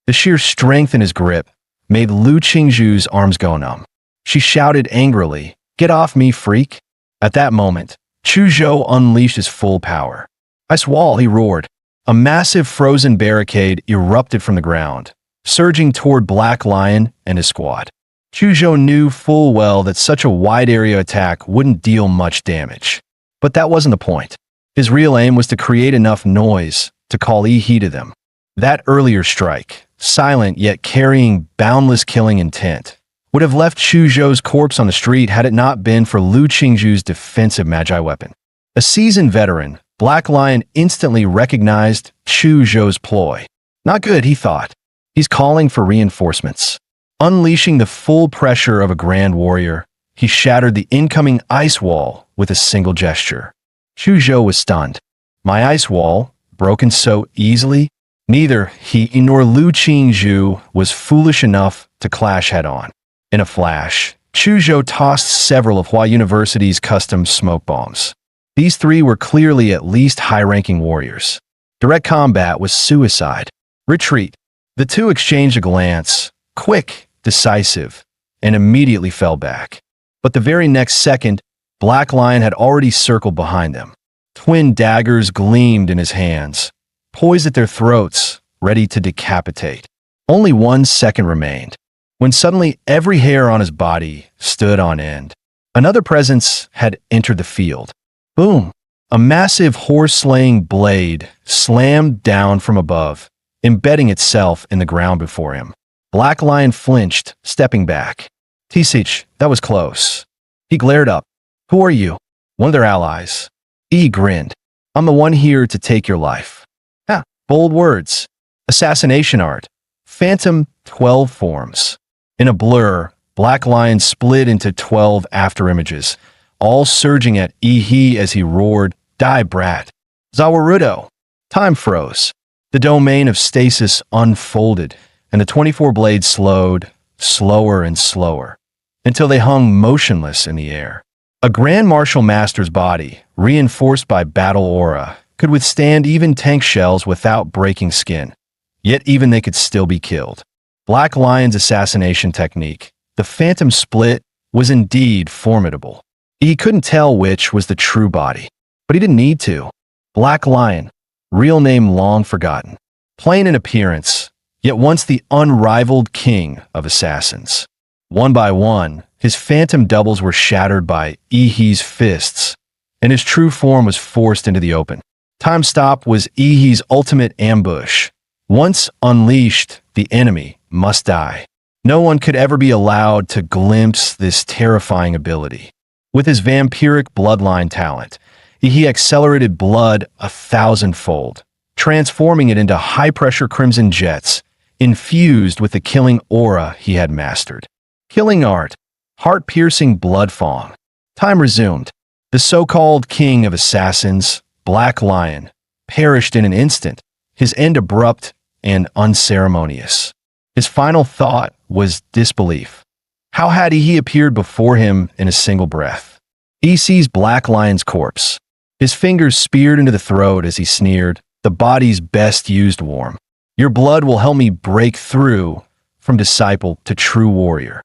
The sheer strength in his grip made Lu Qingzhu's arms go numb. She shouted angrily, "Get off me, freak." At that moment, Chu Zhou unleashed his full power. "Ice wall," he roared. A massive frozen barricade erupted from the ground, surging toward Black Lion and his squad. Chu Zhou knew full well that such a wide-area attack wouldn't deal much damage. But that wasn't the point. His real aim was to create enough noise to call Yi to them. That earlier strike, silent yet carrying boundless killing intent, would have left Chu Zhou's corpse on the street had it not been for Lu Qingzhu's defensive magi weapon. A seasoned veteran, Black Lion instantly recognized Chu Zhou's ploy. Not good, he thought. He's calling for reinforcements. Unleashing the full pressure of a grand warrior, he shattered the incoming ice wall with a single gesture. Chu Zhou was stunned. My ice wall, broken so easily? Neither he nor Lu Qingzhu was foolish enough to clash head-on. In a flash, Chu Zhou tossed several of Hua University's custom smoke bombs. These three were clearly at least high-ranking warriors. Direct combat was suicide. Retreat. The two exchanged a glance, quick, decisive, and immediately fell back. But the very next second, Black Lion had already circled behind them. Twin daggers gleamed in his hands, poised at their throats, ready to decapitate. Only 1 second remained, when suddenly every hair on his body stood on end. Another presence had entered the field. Boom! A massive horse-slaying blade slammed down from above, embedding itself in the ground before him. Black Lion flinched, stepping back. Tisich, that was close. He glared up. Who are you? One of their allies. E grinned. I'm the one here to take your life. Ah, bold words. Assassination art. Phantom 12 forms. In a blur, Black Lion split into 12 afterimages, all surging at Ihi as he roared, Die, brat. Zawarudo. Time froze. The domain of stasis unfolded, and the 24 blades slowed, slower and slower, until they hung motionless in the air. A Grand Martial Master's body, reinforced by battle aura, could withstand even tank shells without breaking skin. Yet even they could still be killed. Black Lion's assassination technique, the Phantom Split, was indeed formidable. He couldn't tell which was the true body, but he didn't need to. Black Lion, real name long forgotten, plain in appearance, yet once the unrivaled king of assassins. One by one, his phantom doubles were shattered by Ihi's fists, and his true form was forced into the open. Time Stop was Ihi's ultimate ambush. Once unleashed, the enemy must die. No one could ever be allowed to glimpse this terrifying ability. With his vampiric bloodline talent, he accelerated blood 1,000-fold, transforming it into high-pressure crimson jets, infused with the killing aura he had mastered. Killing art, heart-piercing blood fong. Time resumed. The so-called king of assassins, Black Lion, perished in an instant, his end abrupt and unceremonious. His final thought was disbelief. How had he appeared before him in a single breath? He sees Black Lion's corpse, his fingers speared into the throat as he sneered, the body's best used warm. Your blood will help me break through from disciple to true warrior.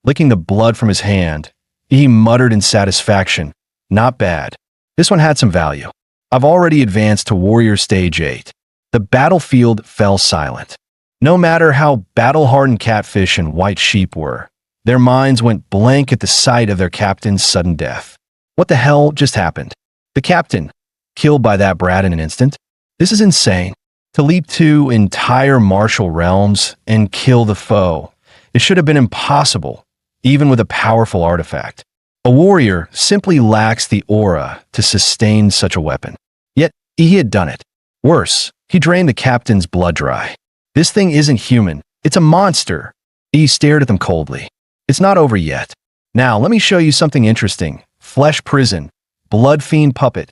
Licking the blood from his hand, he muttered in satisfaction, not bad. This one had some value. I've already advanced to warrior stage 8. The battlefield fell silent. No matter how battle-hardened catfish and white sheep were, their minds went blank at the sight of their captain's sudden death. What the hell just happened? The captain, killed by that brat in an instant? This is insane. To leap to entire martial realms and kill the foe. It should have been impossible, even with a powerful artifact. A warrior simply lacks the aura to sustain such a weapon. Yet, he had done it. Worse, he drained the captain's blood dry. This thing isn't human. It's a monster. He stared at them coldly. It's not over yet. Now, let me show you something interesting. Flesh prison. Blood fiend puppet.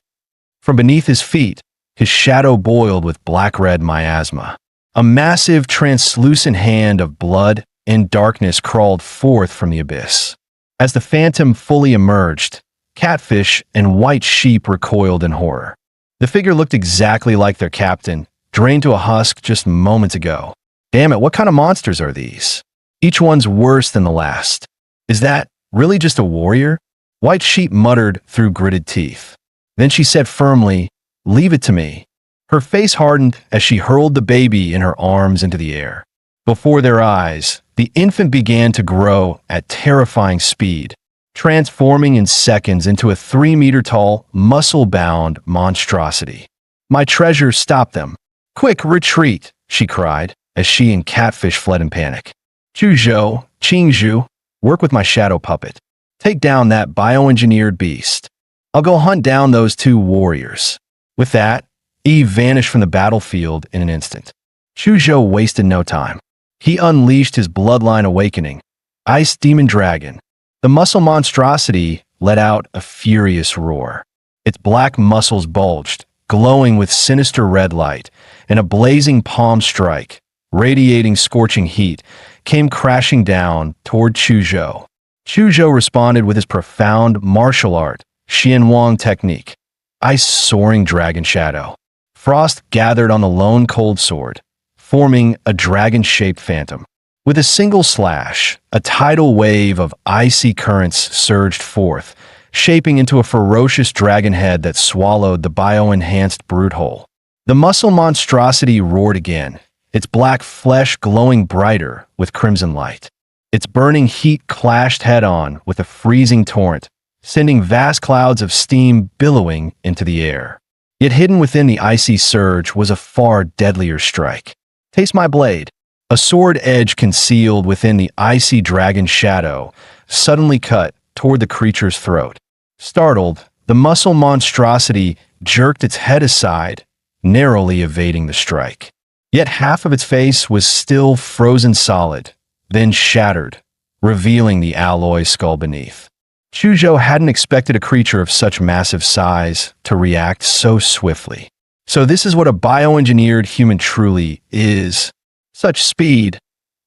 From beneath his feet, his shadow boiled with black-red miasma. A massive, translucent hand of blood and darkness crawled forth from the abyss. As the phantom fully emerged, catfish and white sheep recoiled in horror. The figure looked exactly like their captain, drained to a husk just moments ago. Damn it, what kind of monsters are these? Each one's worse than the last. Is that really just a warrior? White Sheep muttered through gritted teeth. Then she said firmly, "Leave it to me." Her face hardened as she hurled the baby in her arms into the air. Before their eyes, the infant began to grow at terrifying speed, transforming in seconds into a 3-meter-tall, muscle-bound monstrosity. My treasure stopped them. "Quick, retreat," she cried, as she and Catfish fled in panic. "Chuzhou, Qingzhu, work with my shadow puppet. Take down that bioengineered beast. I'll go hunt down those 2 warriors." With that, Eve vanished from the battlefield in an instant. Chuzhou wasted no time. He unleashed his bloodline awakening, Ice Demon Dragon. The muscle monstrosity let out a furious roar. Its black muscles bulged, glowing with sinister red light, and a blazing palm strike, radiating scorching heat, came crashing down toward Chuzhou. Chuzhou responded with his profound martial art, Xianwang technique, Ice Soaring Dragon Shadow. Frost gathered on the lone cold sword, forming a dragon-shaped phantom. With a single slash, a tidal wave of icy currents surged forth, shaping into a ferocious dragon head that swallowed the bio-enhanced brute whole. The muscle monstrosity roared again, its black flesh glowing brighter with crimson light. Its burning heat clashed head-on with a freezing torrent sending vast clouds of steam billowing into the air. Yet hidden within the icy surge was a far deadlier strike. Taste my blade. A sword edge concealed within the icy dragon shadow suddenly cut toward the creature's throat. Startled, the muscle monstrosity jerked its head aside, narrowly evading the strike. Yet half of its face was still frozen solid, then shattered, revealing the alloy skull beneath. Chuzhou hadn't expected a creature of such massive size to react so swiftly. So this is what a bioengineered human truly is. Such speed.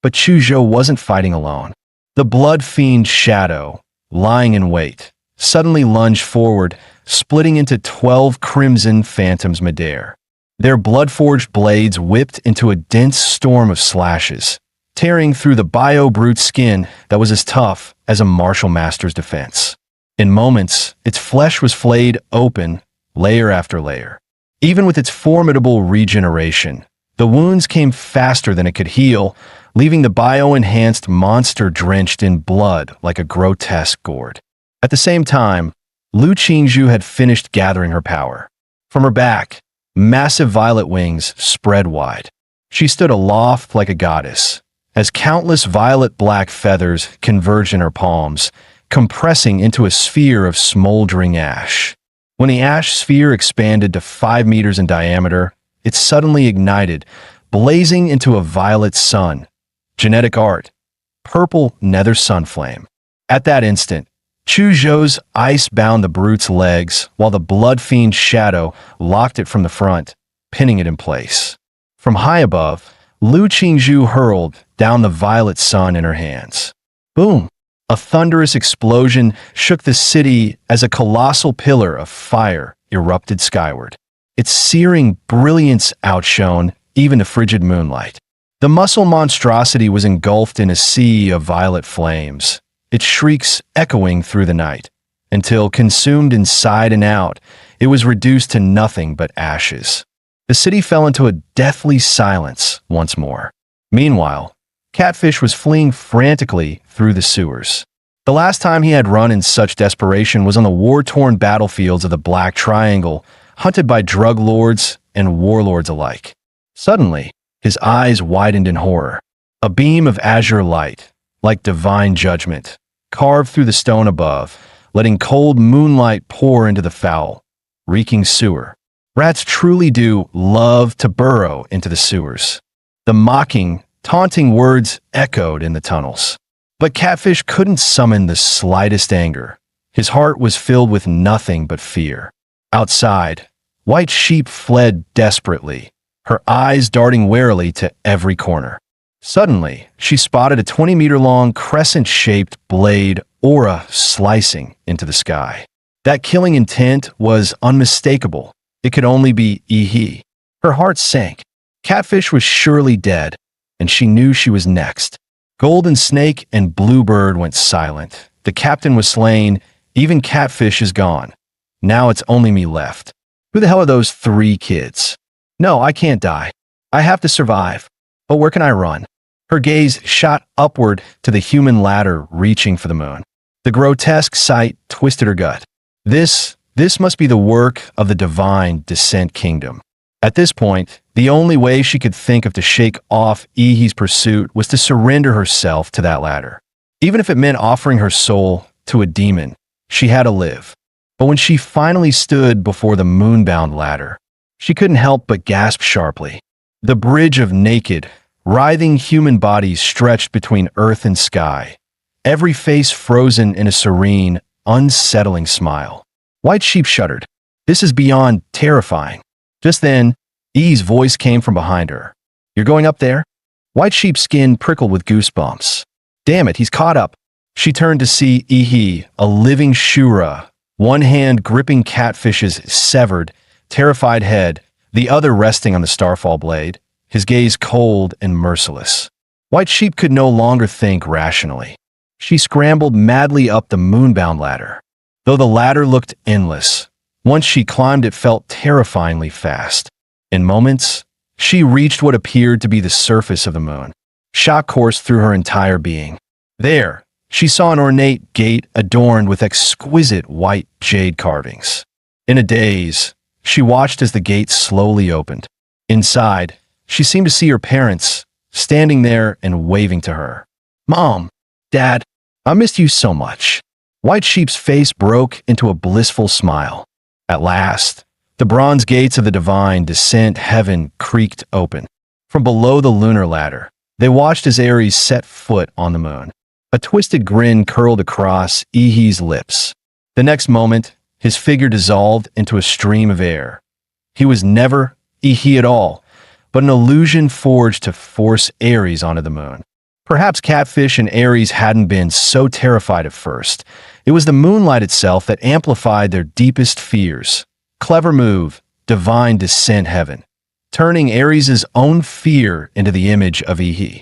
But Chuzhou wasn't fighting alone. The blood fiend Shadow, lying in wait, suddenly lunged forward, splitting into 12 crimson phantoms midair. Their blood-forged blades whipped into a dense storm of slashes, tearing through the bio-brute skin that was as tough as a martial master's defense. In moments, its flesh was flayed open, layer after layer. Even with its formidable regeneration, the wounds came faster than it could heal, leaving the bio-enhanced monster drenched in blood like a grotesque gourd. At the same time, Lu Qingzhu had finished gathering her power. From her back, massive violet wings spread wide. She stood aloft like a goddess, as countless violet-black feathers converged in her palms, compressing into a sphere of smoldering ash. When the ash sphere expanded to 5 meters in diameter, it suddenly ignited, blazing into a violet sun. Genetic art. Purple nether sunflame. At that instant, Chuzhou's ice bound the brute's legs, while the blood fiend Shadow locked it from the front, pinning it in place. From high above, Lu Qingzhu hurled down the violet sun in her hands. Boom! A thunderous explosion shook the city as a colossal pillar of fire erupted skyward. Its searing brilliance outshone even the frigid moonlight. The muscle monstrosity was engulfed in a sea of violet flames, its shrieks echoing through the night, until, consumed inside and out, it was reduced to nothing but ashes. The city fell into a deathly silence once more. Meanwhile, Catfish was fleeing frantically through the sewers. The last time he had run in such desperation was on the war-torn battlefields of the Black Triangle, hunted by drug lords and warlords alike. Suddenly, his eyes widened in horror. A beam of azure light, like divine judgment, carved through the stone above, letting cold moonlight pour into the foul, reeking sewer. Rats truly do love to burrow into the sewers. The mocking, taunting words echoed in the tunnels. But Catfish couldn't summon the slightest anger. His heart was filled with nothing but fear. Outside, White Sheep fled desperately, her eyes darting warily to every corner. Suddenly, she spotted a 20-meter-long crescent-shaped blade aura slicing into the sky. That killing intent was unmistakable. It could only be Yi. Her heart sank. Catfish was surely dead, and she knew she was next. Golden Snake and Bluebird went silent. The captain was slain. Even Catfish is gone. Now it's only me left. Who the hell are those 3 kids? No, I can't die. I have to survive. But where can I run? Her gaze shot upward to the human ladder reaching for the moon. The grotesque sight twisted her gut. This must be the work of the divine Descent Kingdom. At this point, the only way she could think of to shake off Ihi's pursuit was to surrender herself to that ladder. Even if it meant offering her soul to a demon, she had to live. But when she finally stood before the moonbound ladder, she couldn't help but gasp sharply. The bridge of naked, writhing human bodies stretched between earth and sky, every face frozen in a serene, unsettling smile. White Sheep shuddered. This is beyond terrifying. Just then, E's voice came from behind her. You're going up there? White Sheep's skin prickled with goosebumps. Damn it, he's caught up. She turned to see Ihi, a living Shura, one hand gripping Catfish's severed, terrified head, the other resting on the starfall blade, his gaze cold and merciless. White Sheep could no longer think rationally. She scrambled madly up the moonbound ladder. Though the ladder looked endless, once she climbed it felt terrifyingly fast. In moments, she reached what appeared to be the surface of the moon. Shock coursed through her entire being. There, she saw an ornate gate adorned with exquisite white jade carvings. In a daze, she watched as the gate slowly opened. Inside, she seemed to see her parents, standing there and waving to her. "Mom, Dad, I missed you so much." White Sheep's face broke into a blissful smile. At last, the bronze gates of the divine descent heaven creaked open. From below the lunar ladder, they watched as Ares set foot on the moon. A twisted grin curled across Ihi's lips. The next moment, his figure dissolved into a stream of air. He was never Ihi at all, but an illusion forged to force Ares onto the moon. Perhaps Catfish and Ares hadn't been so terrified at first. It was the moonlight itself that amplified their deepest fears. Clever move, divine descent heaven, turning Ares' own fear into the image of Ihi.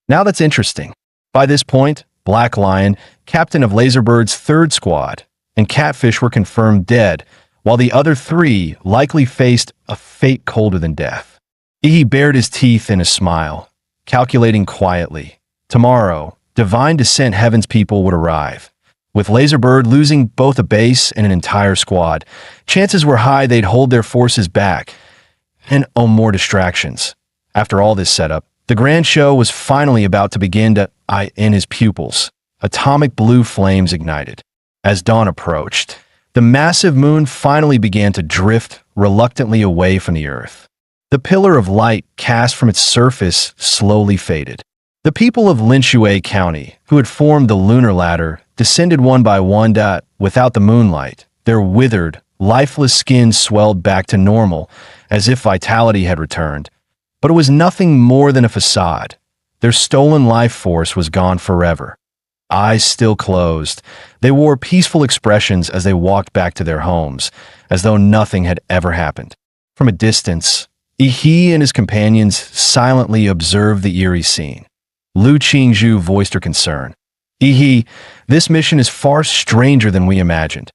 Now that's interesting. By this point, Black Lion, captain of Laserbird's third squad, and Catfish were confirmed dead, while the other three likely faced a fate colder than death. Ihi bared his teeth in a smile, calculating quietly. Tomorrow, divine descent heaven's people would arrive. With Laserbird losing both a base and an entire squad, chances were high they'd hold their forces back. And more distractions. After all this setup, the grand show was finally about to begin to in his pupils. Atomic blue flames ignited. As dawn approached, the massive moon finally began to drift reluctantly away from the earth. The pillar of light cast from its surface slowly faded. The people of Linshue County, who had formed the lunar ladder, descended one by one. Without the moonlight, their withered, lifeless skins swelled back to normal, as if vitality had returned. But it was nothing more than a facade. Their stolen life force was gone forever. Eyes still closed, they wore peaceful expressions as they walked back to their homes, as though nothing had ever happened. From a distance, Ihi and his companions silently observed the eerie scene. Lu Qingzhu voiced her concern. "Ihi, this mission is far stranger than we imagined.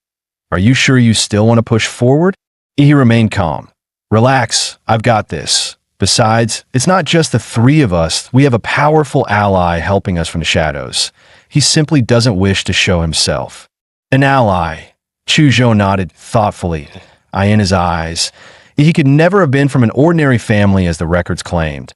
Are you sure you still want to push forward?" Ihi remained calm. "Relax, I've got this. Besides, it's not just the three of us. We have a powerful ally helping us from the shadows. He simply doesn't wish to show himself." "An ally?" Chuzhou nodded thoughtfully, eye in his eyes. He could never have been from an ordinary family as the records claimed.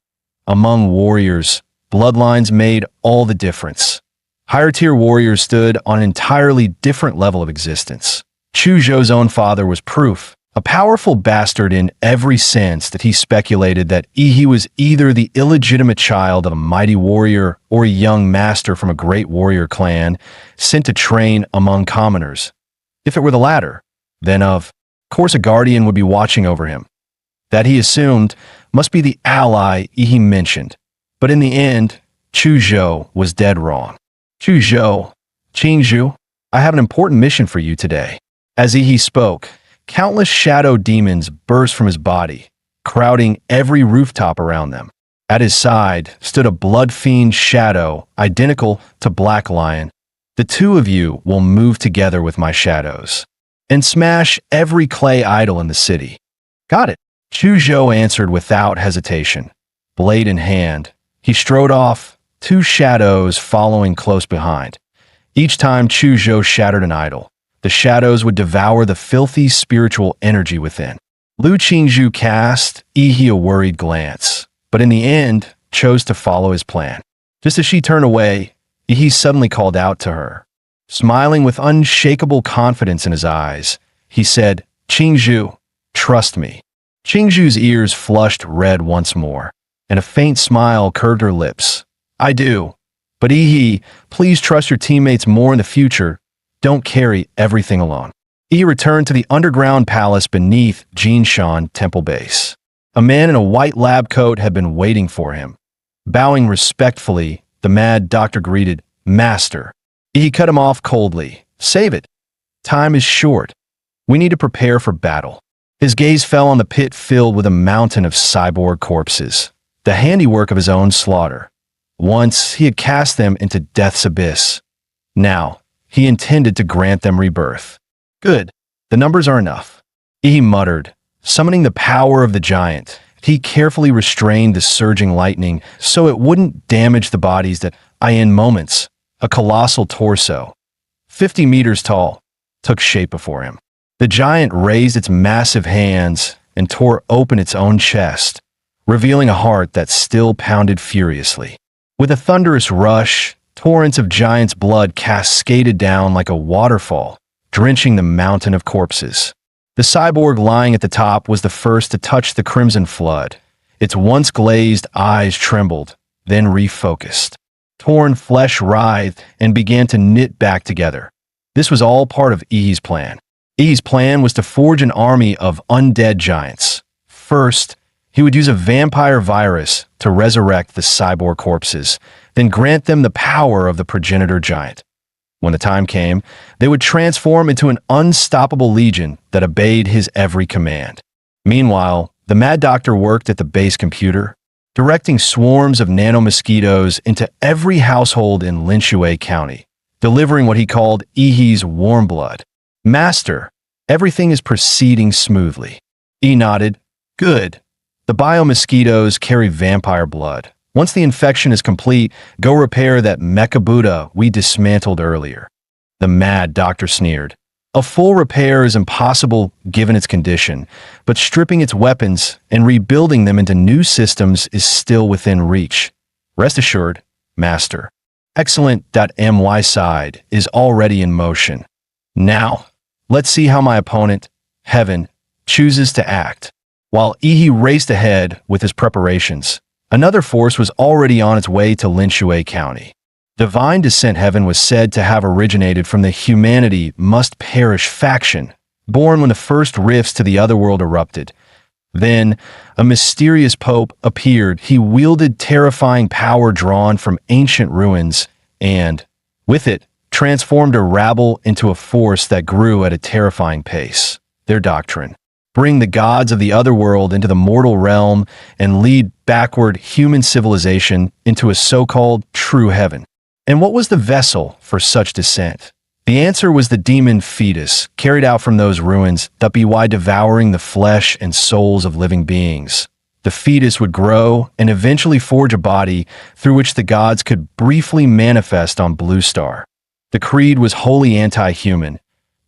Among warriors, bloodlines made all the difference. Higher-tier warriors stood on an entirely different level of existence. Chuzhou's own father was proof, a powerful bastard in every sense that he speculated that Ihi was either the illegitimate child of a mighty warrior or a young master from a great warrior clan sent to train among commoners. If it were the latter, then of course a guardian would be watching over him. That he assumed must be the ally Ihi mentioned. But in the end, Chuzhou was dead wrong. Qingzhu, I have an important mission for you today." As Ihi spoke, countless shadow demons burst from his body, crowding every rooftop around them. At his side stood a blood fiend shadow identical to Black Lion. "The two of you will move together with my shadows and smash every clay idol in the city." "Got it," Chuzhou answered without hesitation. Blade in hand, he strode off, two shadows following close behind. Each time Chuzhou shattered an idol, the shadows would devour the filthy spiritual energy within. Lu Qingzhu cast Ihi a worried glance, but in the end chose to follow his plan. Just as she turned away, Ihi suddenly called out to her. Smiling with unshakable confidence in his eyes, he said, "Qingzhu, trust me." Qingzhu's ears flushed red once more, and a faint smile curved her lips. "I do. But Ihi, please trust your teammates more in the future. Don't carry everything alone." Ihi returned to the underground palace beneath Jinshan Temple Base. A man in a white lab coat had been waiting for him. Bowing respectfully, the mad doctor greeted, "Master." Ihi cut him off coldly. "Save it. Time is short. We need to prepare for battle." His gaze fell on the pit filled with a mountain of cyborg corpses, the handiwork of his own slaughter. Once he had cast them into death's abyss. Now, he intended to grant them rebirth. "Good. The numbers are enough," Ihi muttered. Summoning the power of the giant, he carefully restrained the surging lightning so it wouldn't damage the bodies that in moments. a colossal torso, 50 meters tall, took shape before him. The giant raised its massive hands and tore open its own chest, revealing a heart that still pounded furiously. With a thunderous rush, torrents of giant's blood cascaded down like a waterfall, drenching the mountain of corpses. The cyborg lying at the top was the first to touch the crimson flood. Its once glazed eyes trembled, then refocused. Torn flesh writhed and began to knit back together. This was all part of Ihi's plan. Ihi's plan was to forge an army of undead giants. First, he would use a vampire virus to resurrect the cyborg corpses, then grant them the power of the progenitor giant. When the time came, they would transform into an unstoppable legion that obeyed his every command. Meanwhile, the Mad Doctor worked at the base computer, directing swarms of nanomosquitoes into every household in Linshue County, delivering what he called Ihi's warm blood. Master, everything is proceeding smoothly. Ihi nodded. Good. The biomosquitoes carry vampire blood. Once the infection is complete, go repair that Mecha Buddha we dismantled earlier. The Mad Doctor sneered. A full repair is impossible given its condition, but stripping its weapons and rebuilding them into new systems is still within reach. Rest assured, Master. Excellent.my side is already in motion. Now, let's see how my opponent, Heaven, chooses to act. While Ihi raced ahead with his preparations, another force was already on its way to Linshue County. Divine Descent Heaven was said to have originated from the humanity must perish faction, born when the first rifts to the otherworld erupted. Then, a mysterious pope appeared. He wielded terrifying power drawn from ancient ruins and, with it, transformed a rabble into a force that grew at a terrifying pace. Their doctrine: bring the gods of the otherworld into the mortal realm and lead backward human civilization into a so-called true heaven. And what was the vessel for such descent? The answer was the demon fetus, carried out from those ruins, by devouring the flesh and souls of living beings. The fetus would grow and eventually forge a body through which the gods could briefly manifest on Blue Star. The creed was wholly anti-human,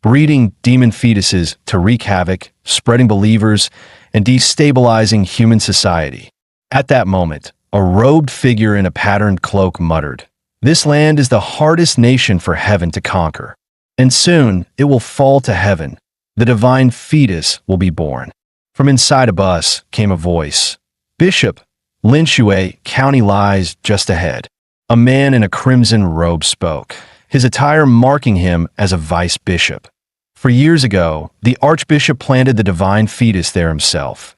breeding demon fetuses to wreak havoc, spreading believers, and destabilizing human society. At that moment, a robed figure in a patterned cloak muttered, "This land is the hardest nation for Heaven to conquer, and soon it will fall to Heaven. The divine fetus will be born." From inside a bus came a voice. "Bishop, Linshue County lies just ahead." A man in a crimson robe spoke, his attire marking him as a vice bishop. For years ago, the archbishop planted the divine fetus there himself.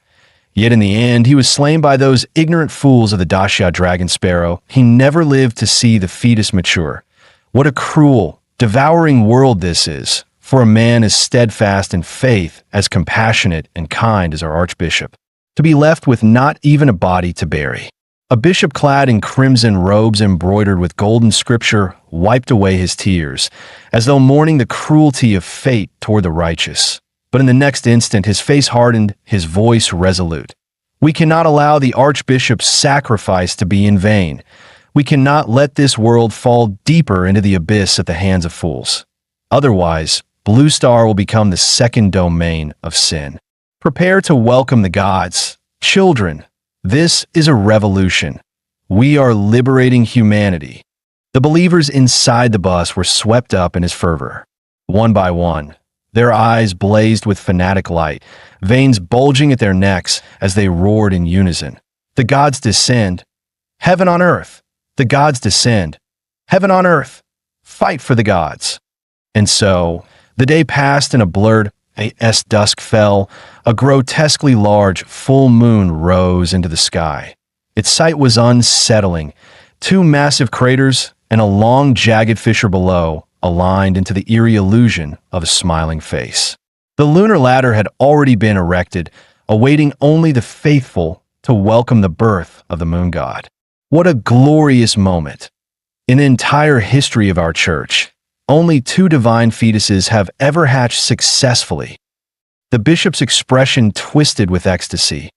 Yet in the end, he was slain by those ignorant fools of the Dacia dragon sparrow. He never lived to see the fetus mature. What a cruel, devouring world this is, for a man as steadfast in faith, as compassionate and kind as our archbishop, to be left with not even a body to bury. A bishop clad in crimson robes embroidered with golden scripture wiped away his tears, as though mourning the cruelty of fate toward the righteous. But in the next instant, his face hardened, his voice resolute. "We cannot allow the archbishop's sacrifice to be in vain. We cannot let this world fall deeper into the abyss at the hands of fools. Otherwise, Blue Star will become the second domain of sin. Prepare to welcome the gods. Children, this is a revolution. We are liberating humanity." The believers inside the bus were swept up in his fervor. One by one, their eyes blazed with fanatic light, veins bulging at their necks as they roared in unison. "The gods descend. Heaven on earth. The gods descend. Heaven on earth. Fight for the gods." And so, the day passed in a blurred, as dusk fell, a grotesquely large full moon rose into the sky. Its sight was unsettling. Two massive craters and a long, jagged fissure below aligned into the eerie illusion of a smiling face. The lunar ladder had already been erected, awaiting only the faithful to welcome the birth of the moon god. What a glorious moment! In the entire history of our church, only 2 divine fetuses have ever hatched successfully. The bishop's expression twisted with ecstasy.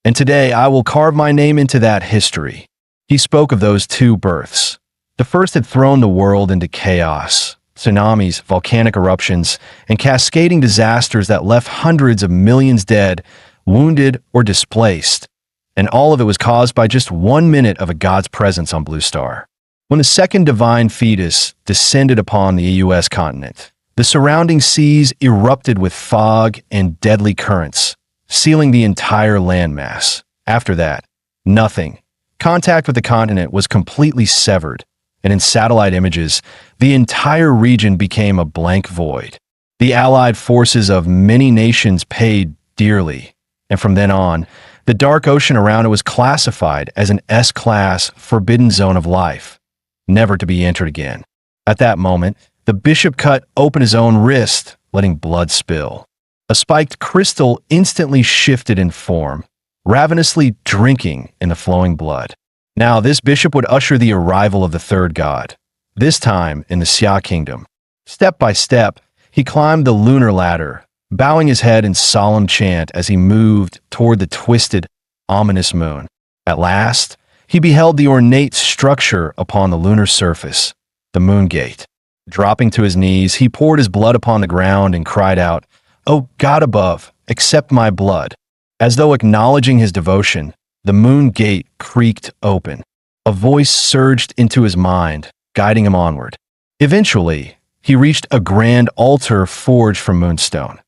"And today I will carve my name into that history." He spoke of those 2 births. The first had thrown the world into chaos. Tsunamis, volcanic eruptions, and cascading disasters that left hundreds of millions dead, wounded, or displaced. And all of it was caused by just 1 minute of a god's presence on Blue Star. When the second divine fetus descended upon the U.S. continent, the surrounding seas erupted with fog and deadly currents, sealing the entire landmass. After that, nothing. Contact with the continent was completely severed, and in satellite images, the entire region became a blank void. The allied forces of many nations paid dearly, and from then on, the dark ocean around it was classified as an S-class forbidden zone of life, never to be entered again. At that moment, the bishop cut open his own wrist, letting blood spill. A spiked crystal instantly shifted in form, ravenously drinking in the flowing blood. Now this bishop would usher the arrival of the third god, this time in the Xia kingdom. Step by step, he climbed the lunar ladder, bowing his head in solemn chant as he moved toward the twisted, ominous moon. At last, he beheld the ornate structure upon the lunar surface, the moon gate. Dropping to his knees, he poured his blood upon the ground and cried out, "O God above, accept my blood." As though acknowledging his devotion, the moon gate creaked open. A voice surged into his mind, guiding him onward. Eventually, he reached a grand altar forged from moonstone.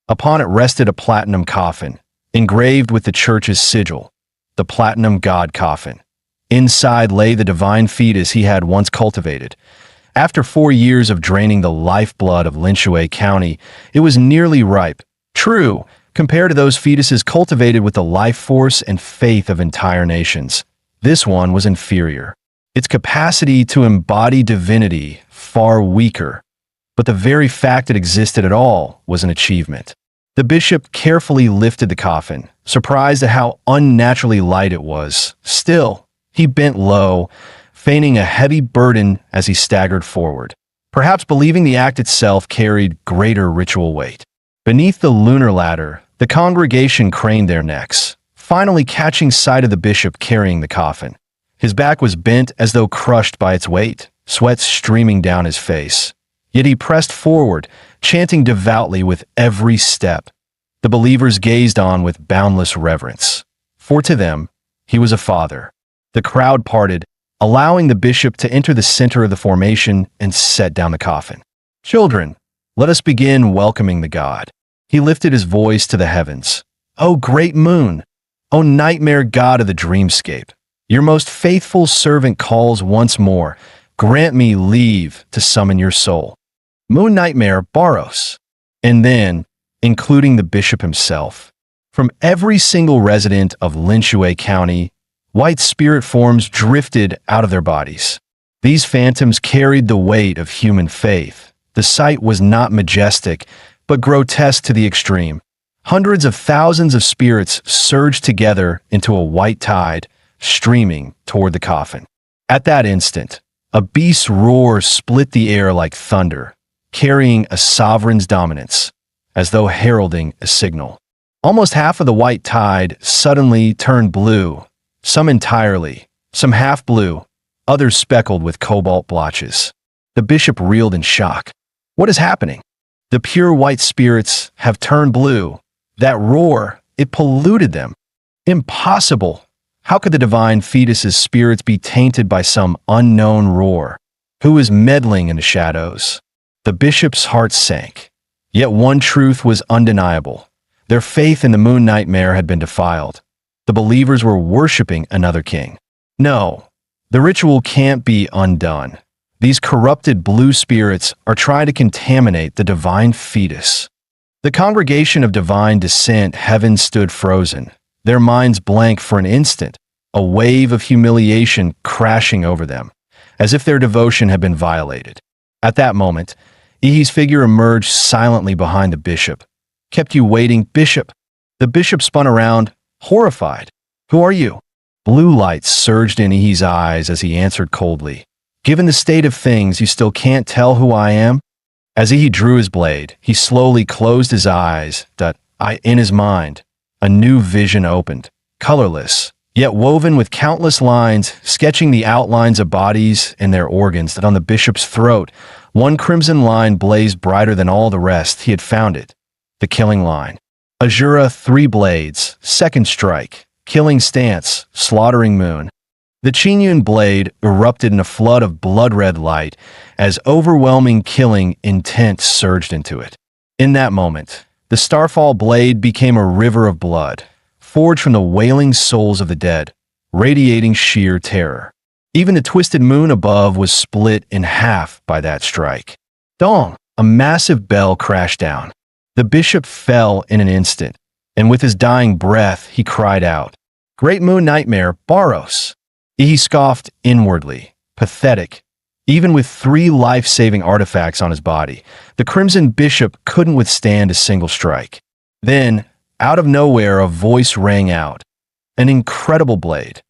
Upon it rested a platinum coffin, engraved with the church's sigil, the platinum god coffin. Inside lay the divine fetus he had once cultivated. After 4 years of draining the lifeblood of Linshui County, it was nearly ripe. True, compared to those fetuses cultivated with the life force and faith of entire nations, this one was inferior. Its capacity to embody divinity far weaker, but the very fact it existed at all was an achievement. The bishop carefully lifted the coffin, surprised at how unnaturally light it was. Still, he bent low, feigning a heavy burden as he staggered forward, perhaps believing the act itself carried greater ritual weight. Beneath the lunar ladder, the congregation craned their necks, finally catching sight of the bishop carrying the coffin. His back was bent as though crushed by its weight, sweat streaming down his face. Yet he pressed forward, chanting devoutly with every step. The believers gazed on with boundless reverence, for to them, he was a father. The crowd parted, allowing the bishop to enter the center of the formation and set down the coffin. "Children, let us begin welcoming the god." He lifted his voice to the heavens. "O great moon, O nightmare god of the dreamscape, your most faithful servant calls once more. Grant me leave to summon your soul. Moon Nightmare Baros." And then, including the bishop himself, from every single resident of Linshui County, white spirit forms drifted out of their bodies. These phantoms carried the weight of human faith. The sight was not majestic, but grotesque to the extreme. Hundreds of thousands of spirits surged together into a white tide, streaming toward the coffin. At that instant, a beast's roar split the air like thunder, carrying a sovereign's dominance, as though heralding a signal. Almost half of the white tide suddenly turned blue, some entirely, some half blue, others speckled with cobalt blotches. The bishop reeled in shock. What is happening? The pure white spirits have turned blue. That roar, it polluted them. Impossible! How could the divine fetus's spirits be tainted by some unknown roar? Who is meddling in the shadows? The bishop's heart sank. Yet one truth was undeniable. Their faith in the moon nightmare had been defiled. The believers were worshiping another king. No, the ritual can't be undone. These corrupted blue spirits are trying to contaminate the divine fetus. The congregation of divine descent heaven stood frozen, their minds blank for an instant, a wave of humiliation crashing over them, as if their devotion had been violated. At that moment, Ihi's figure emerged silently behind the bishop. "Kept you waiting, bishop." The bishop spun around, horrified. "Who are you?" Blue lights surged in Ihi's eyes as he answered coldly. "Given the state of things, you still can't tell who I am?" As Ihi drew his blade, he slowly closed his eyes. In his mind, a new vision opened, colorless, yet woven with countless lines, sketching the outlines of bodies and their organs, that on the bishop's throat, one crimson line blazed brighter than all the rest. He had found it. The killing line. Azura, 3 blades, second strike, killing stance, slaughtering moon. The Chinyun blade erupted in a flood of blood-red light as overwhelming killing intent surged into it. In that moment, the Starfall blade became a river of blood, forged from the wailing souls of the dead, radiating sheer terror. Even the twisted moon above was split in half by that strike. Dong! A massive bell crashed down. The bishop fell in an instant, and with his dying breath, he cried out, "Great moon nightmare, Baros!" He scoffed inwardly, pathetic. Even with 3 life-saving artifacts on his body, the Crimson Bishop couldn't withstand a single strike. Then, out of nowhere, a voice rang out. An incredible blade.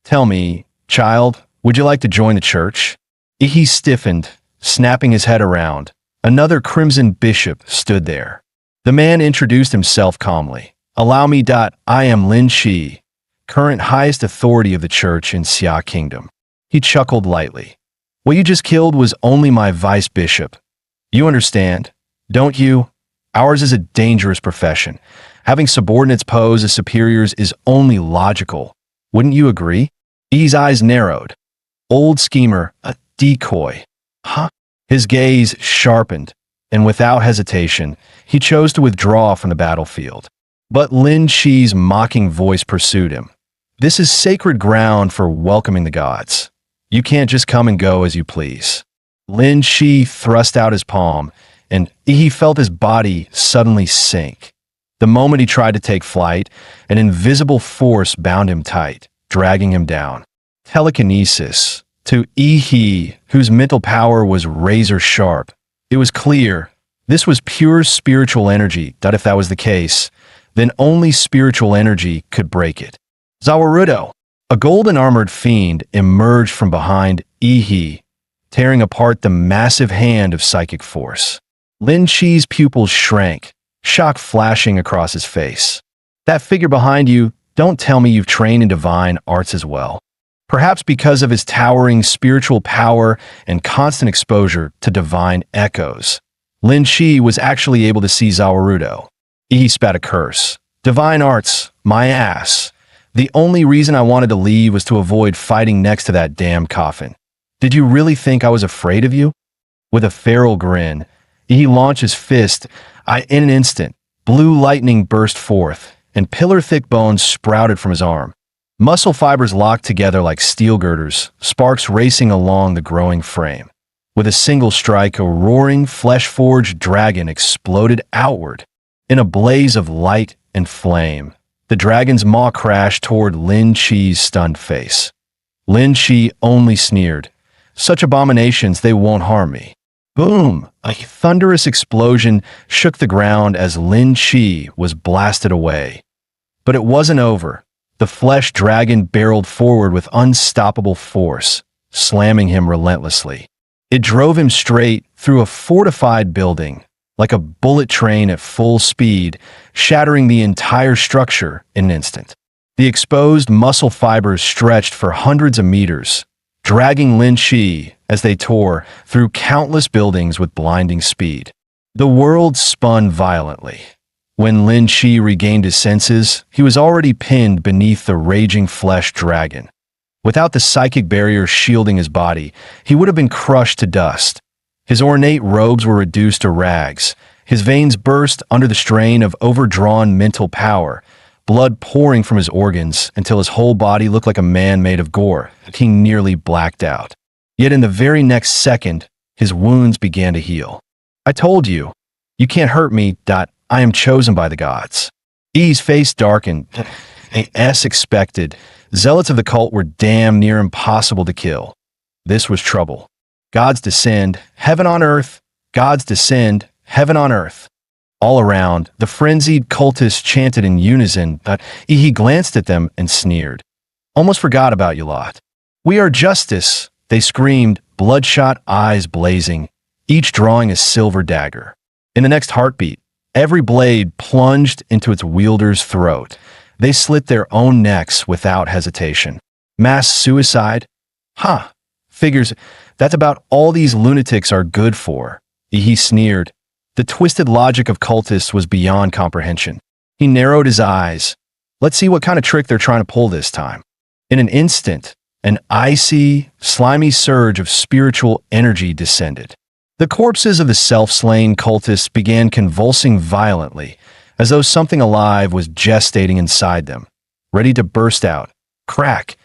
"Tell me, child, would you like to join the church?" He stiffened, snapping his head around. Another Crimson Bishop stood there. The man introduced himself calmly. "Allow me. I am Lin Shi, current highest authority of the church in Xia Kingdom." He chuckled lightly. "What you just killed was only my vice bishop. You understand, don't you? Ours is a dangerous profession. Having subordinates pose as superiors is only logical. Wouldn't you agree?" Yi's eyes narrowed. "Old schemer, a decoy." Huh? His gaze sharpened, and without hesitation, he chose to withdraw from the battlefield. But Lin Shi's mocking voice pursued him. "This is sacred ground for welcoming the gods. You can't just come and go as you please." Lin Shi thrust out his palm, and he felt his body suddenly sink. The moment he tried to take flight, an invisible force bound him tight, dragging him down. Telekinesis. To He, whose mental power was razor sharp, it was clear this was pure spiritual energy. If that was the case, then only spiritual energy could break it. Zawarudo, a golden-armored fiend, emerged from behind He, tearing apart the massive hand of psychic force. Lin Shi's pupils shrank, shock flashing across his face. "That figure behind you, don't tell me you've trained in divine arts as well." Perhaps because of his towering spiritual power and constant exposure to divine echoes, Lin Shi was actually able to see Zawarudo. He spat a curse. "Divine arts, my ass. The only reason I wanted to leave was to avoid fighting next to that damn coffin. Did you really think I was afraid of you?" With a feral grin, he launched his fist. In an instant, blue lightning burst forth, and pillar-thick bones sprouted from his arm. Muscle fibers locked together like steel girders, sparks racing along the growing frame. With a single strike, a roaring, flesh-forged dragon exploded outward. In a blaze of light and flame, the dragon's maw crashed toward Lin Shi's stunned face. Lin Shi only sneered. "Such abominations, they won't harm me." Boom! A thunderous explosion shook the ground as Lin Shi was blasted away. But it wasn't over. The flesh dragon barreled forward with unstoppable force, slamming him relentlessly. It drove him straight through a fortified building, like a bullet train at full speed, shattering the entire structure in an instant. The exposed muscle fibers stretched for hundreds of meters, dragging Lin Shi as they tore through countless buildings with blinding speed. The world spun violently. When Lin Shi regained his senses, he was already pinned beneath the raging flesh dragon. Without the psychic barrier shielding his body, he would have been crushed to dust. His ornate robes were reduced to rags. His veins burst under the strain of overdrawn mental power, blood pouring from his organs until his whole body looked like a man made of gore. He nearly blacked out. Yet in the very next second, his wounds began to heal. "I told you, you can't hurt me. I am chosen by the gods." E's face darkened. As expected, zealots of the cult were damn near impossible to kill. This was trouble. Gods descend, heaven on earth. Gods descend, heaven on earth. All around, the frenzied cultists chanted in unison, but he glanced at them and sneered. "Almost forgot about you lot." "We are justice," they screamed, bloodshot eyes blazing, each drawing a silver dagger. In the next heartbeat, every blade plunged into its wielder's throat. They slit their own necks without hesitation. Mass suicide? Huh. Figures that's about all these lunatics are good for. He sneered. The twisted logic of cultists was beyond comprehension. He narrowed his eyes. Let's see what kind of trick they're trying to pull this time. In an instant, an icy, slimy surge of spiritual energy descended. The corpses of the self-slain cultists began convulsing violently, as though something alive was gestating inside them, ready to burst out. Crack!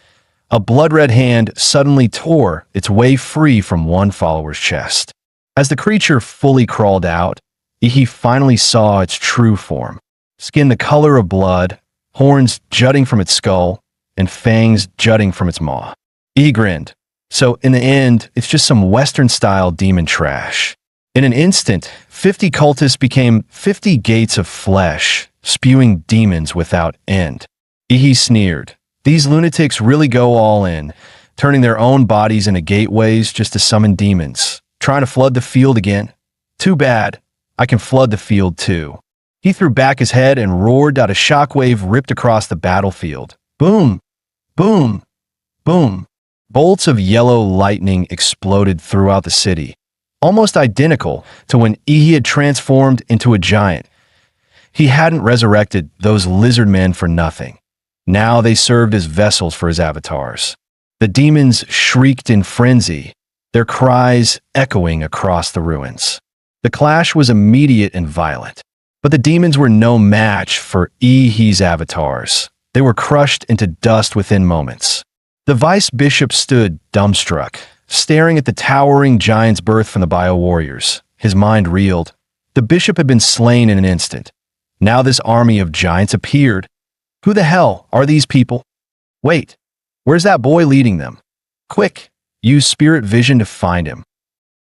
A blood-red hand suddenly tore its way free from one follower's chest. As the creature fully crawled out, he finally saw its true form. Skin the color of blood, horns jutting from its skull, and fangs jutting from its maw. He grinned. So, in the end, it's just some Western-style demon trash. In an instant, 50 cultists became 50 gates of flesh, spewing demons without end. He sneered. These lunatics really go all in, turning their own bodies into gateways just to summon demons, trying to flood the field again. Too bad. I can flood the field too. He threw back his head and roared out. A shockwave ripped across the battlefield. Boom! Boom! Boom! Bolts of yellow lightning exploded throughout the city, almost identical to when Ihi had transformed into a giant. He hadn't resurrected those lizard men for nothing. Now they served as vessels for his avatars. The demons shrieked in frenzy, their cries echoing across the ruins. The clash was immediate and violent, but the demons were no match for Ihi's avatars. They were crushed into dust within moments. The vice bishop stood dumbstruck, staring at the towering giant's birth from the bio-warriors. His mind reeled. The bishop had been slain in an instant. Now this army of giants appeared. Who the hell are these people? Wait, where's that boy leading them? Quick, use spirit vision to find him.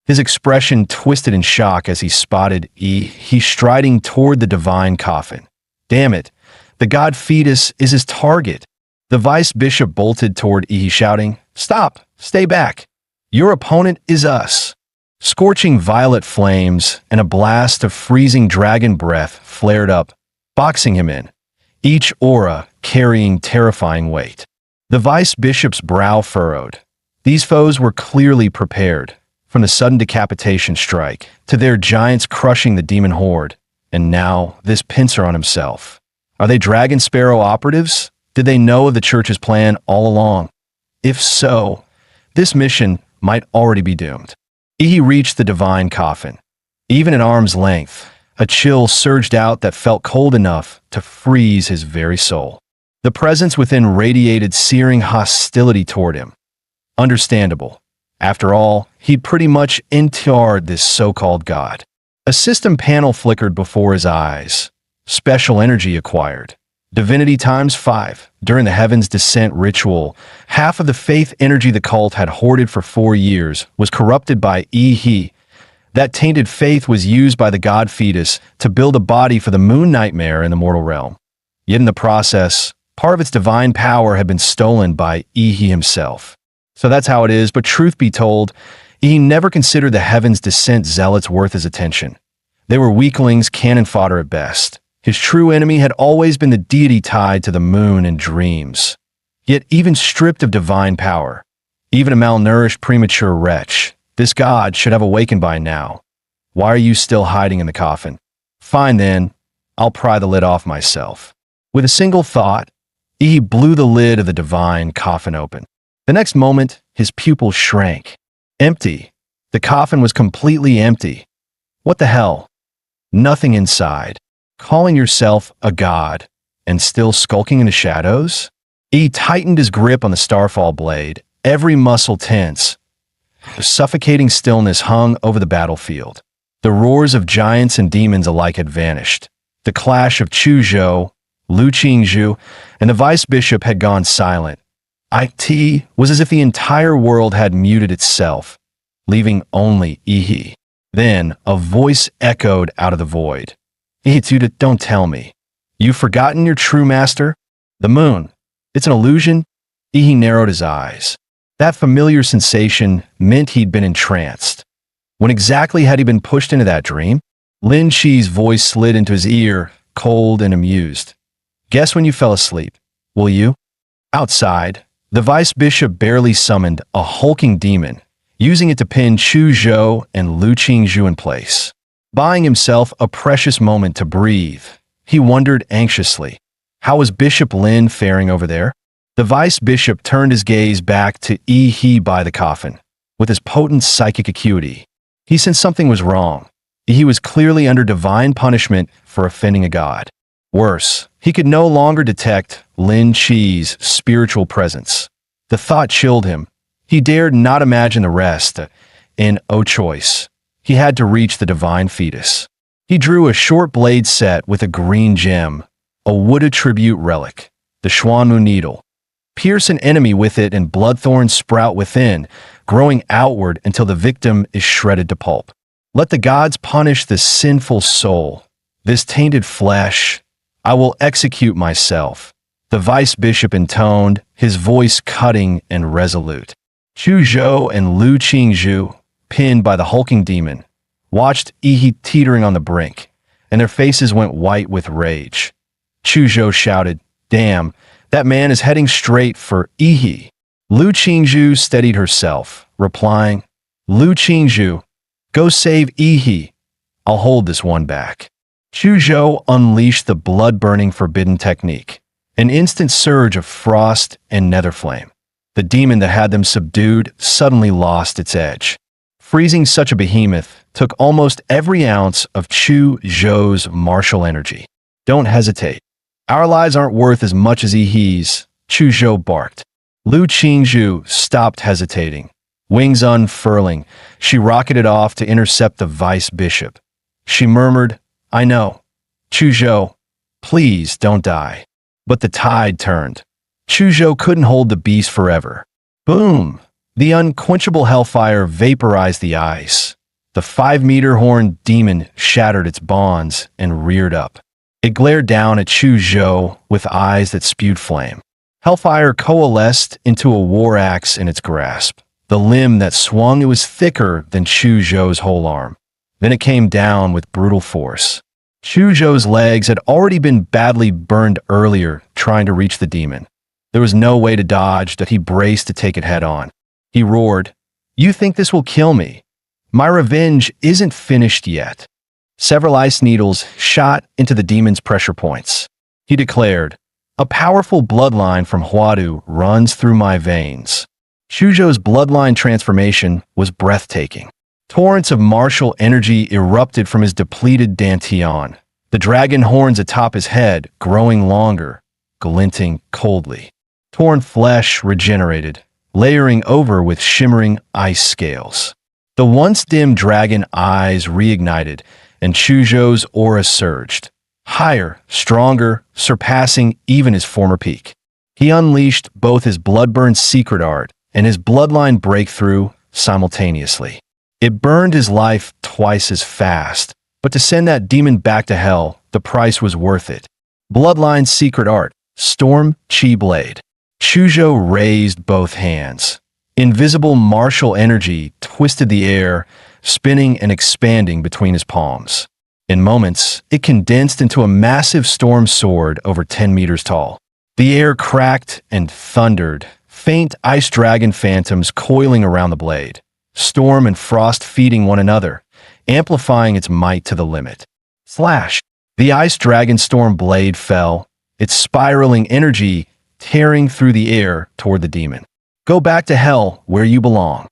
His expression twisted in shock as he spotted he striding toward the divine coffin. Damn it, the god fetus is his target. The vice bishop bolted toward Ihi, shouting, "Stop! Stay back! Your opponent is us!" Scorching violet flames and a blast of freezing dragon breath flared up, boxing him in, each aura carrying terrifying weight. The vice bishop's brow furrowed. These foes were clearly prepared, from the sudden decapitation strike to their giants crushing the demon horde, and now this pincer on himself. Are they Dragon Sparrow operatives? Did they know of the church's plan all along? If so, this mission might already be doomed. Ihi reached the divine coffin. Even at arm's length, a chill surged out that felt cold enough to freeze his very soul. The presence within radiated searing hostility toward him. Understandable. After all, he'd pretty much entered this so-called god. A system panel flickered before his eyes. Special energy acquired. Divinity times 5. During the Heaven's Descent ritual, half of the faith energy the cult had hoarded for 4 years was corrupted by Ihi. That tainted faith was used by the god fetus to build a body for the moon nightmare in the mortal realm. Yet in the process, part of its divine power had been stolen by Ihi himself. So that's how it is, but truth be told, Ihi never considered the Heaven's Descent zealots worth his attention. They were weaklings, cannon fodder at best. His true enemy had always been the deity tied to the moon in dreams. Yet even stripped of divine power, even a malnourished premature wretch, this god should have awakened by now. Why are you still hiding in the coffin? Fine then, I'll pry the lid off myself. With a single thought, he blew the lid of the divine coffin open. The next moment, his pupils shrank. Empty. The coffin was completely empty. What the hell? Nothing inside. Calling yourself a god and still skulking in the shadows? He tightened his grip on the starfall blade, every muscle tense. The suffocating stillness hung over the battlefield. The roars of giants and demons alike had vanished. The clash of Chuzhou, Lu Qingzhu, and the vice bishop had gone silent. It was as if the entire world had muted itself, leaving only Ihi. Then a voice echoed out of the void. Ihi, don't tell me. You've forgotten your true master? The moon. It's an illusion? Ihi narrowed his eyes. That familiar sensation meant he'd been entranced. When exactly had he been pushed into that dream? Lin Chi's voice slid into his ear, cold and amused. Guess when you fell asleep, will you? Outside, the vice bishop barely summoned a hulking demon, using it to pin Chu Zhou and Lu Qingzhu in place. Buying himself a precious moment to breathe, he wondered anxiously, how was Bishop Lin faring over there? The vice bishop turned his gaze back to Yi He by the coffin. With his potent psychic acuity, he sensed something was wrong. He was clearly under divine punishment for offending a god. Worse, he could no longer detect Lin Chi's spiritual presence. The thought chilled him. He dared not imagine the rest. In O choice, he had to reach the divine fetus. He drew a short blade set with a green gem, a wood attribute relic, the Xuanmu needle. Pierce an enemy with it and bloodthorns sprout within, growing outward until the victim is shredded to pulp. Let the gods punish this sinful soul, this tainted flesh. I will execute myself, the vice bishop intoned, his voice cutting and resolute. Chu Zhou and Lu Qingzhu, pinned by the hulking demon, watched Yi teetering on the brink, and their faces went white with rage. Chu Zhou shouted, "Damn, that man is heading straight for Yi." Lu Qingzhu steadied herself, replying, "Lu Qingzhu, go save Yi. I'll hold this one back." Chu Zhou unleashed the blood-burning forbidden technique, an instant surge of frost and nether flame. The demon that had them subdued suddenly lost its edge. Freezing such a behemoth took almost every ounce of Chu Zhou's martial energy. "Don't hesitate. Our lives aren't worth as much as Yi's," Chu Zhou barked. Lu Qingzhu stopped hesitating. Wings unfurling, she rocketed off to intercept the vice bishop. She murmured, "I know. Chu Zhou, please don't die." But the tide turned. Chu Zhou couldn't hold the beast forever. Boom! The unquenchable hellfire vaporized the ice. The 5-meter horned demon shattered its bonds and reared up. It glared down at Chu Zhou with eyes that spewed flame. Hellfire coalesced into a war axe in its grasp. The limb that swung, it was thicker than Chu Zhou's whole arm. Then it came down with brutal force. Chu Zhou's legs had already been badly burned earlier trying to reach the demon. There was no way to dodge that he braced to take it head on. He roared, "You think this will kill me? My revenge isn't finished yet." Several ice needles shot into the demon's pressure points. He declared, "A powerful bloodline from Huadu runs through my veins." Chu Zhou's bloodline transformation was breathtaking. Torrents of martial energy erupted from his depleted dantian, the dragon horns atop his head growing longer, glinting coldly. Torn flesh regenerated, layering over with shimmering ice scales. The once dim dragon eyes reignited, and Chu Zhou's aura surged. Higher, stronger, surpassing even his former peak. He unleashed both his blood-burned secret art and his bloodline breakthrough simultaneously. It burned his life twice as fast, but to send that demon back to hell, the price was worth it. Bloodline's secret art, Storm Chi Blade. Chu Zhou raised both hands. Invisible martial energy twisted the air, spinning and expanding between his palms. In moments, it condensed into a massive storm sword over 10 meters tall. The air cracked and thundered, faint ice dragon phantoms coiling around the blade, storm and frost feeding one another, amplifying its might to the limit. Slash! The ice dragon storm blade fell, its spiraling energy tearing through the air toward the demon. "Go back to hell where you belong."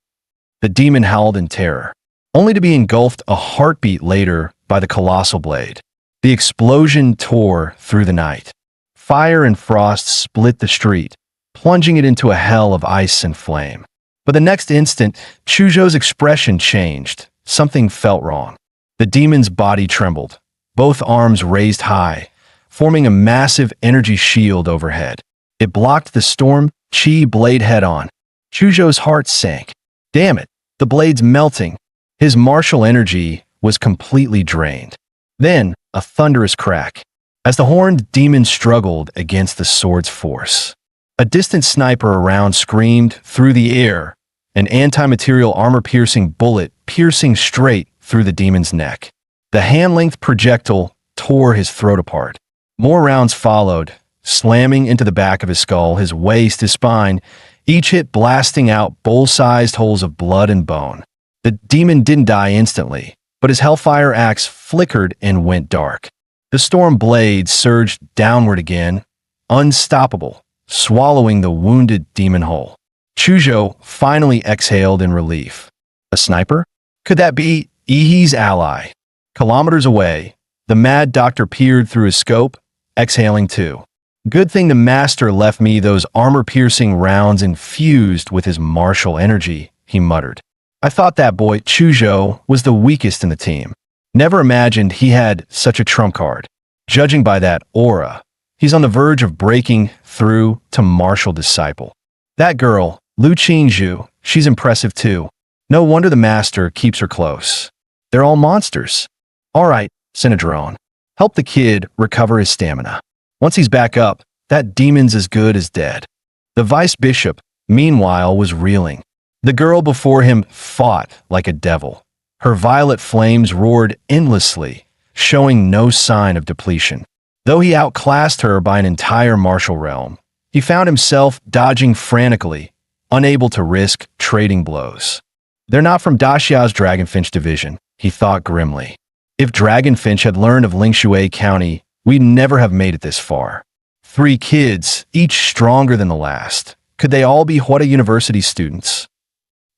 The demon howled in terror, only to be engulfed a heartbeat later by the colossal blade. The explosion tore through the night. Fire and frost split the street, plunging it into a hell of ice and flame. But the next instant, Chu Zhou's expression changed. Something felt wrong. The demon's body trembled, both arms raised high, forming a massive energy shield overhead. It blocked the storm Chi blade head-on. Chu Zhou's heart sank. Damn it, the blade's melting. His martial energy was completely drained. Then, a thunderous crack, as the horned demon struggled against the sword's force. A distant sniper around screamed through the air, an anti-material armor-piercing bullet piercing straight through the demon's neck. The hand-length projectile tore his throat apart. More rounds followed, slamming into the back of his skull, his waist, his spine, each hit blasting out bowl-sized holes of blood and bone. The demon didn't die instantly, but his hellfire axe flickered and went dark. The storm blade surged downward again, unstoppable, swallowing the wounded demon whole. Chujo finally exhaled in relief. A sniper? Could that be Ihi's ally? Kilometers away, the mad doctor peered through his scope, exhaling too. Good thing the master left me those armor-piercing rounds infused with his martial energy, he muttered. I thought that boy, Chujo, was the weakest in the team. Never imagined he had such a trump card. Judging by that aura, he's on the verge of breaking through to martial disciple. That girl, Lu Qingzhu, she's impressive too. No wonder the master keeps her close. They're all monsters. All right, Sinadrone, help the kid recover his stamina. Once he's back up, that demon's as good as dead. The vice bishop, meanwhile, was reeling. The girl before him fought like a devil. Her violet flames roared endlessly, showing no sign of depletion. Though he outclassed her by an entire martial realm, he found himself dodging frantically, unable to risk trading blows. They're not from Daxia's Dragonfinch division, he thought grimly. If Dragonfinch had learned of Lingshui County, we'd never have made it this far. 3 kids, each stronger than the last. Could they all be Huada University students?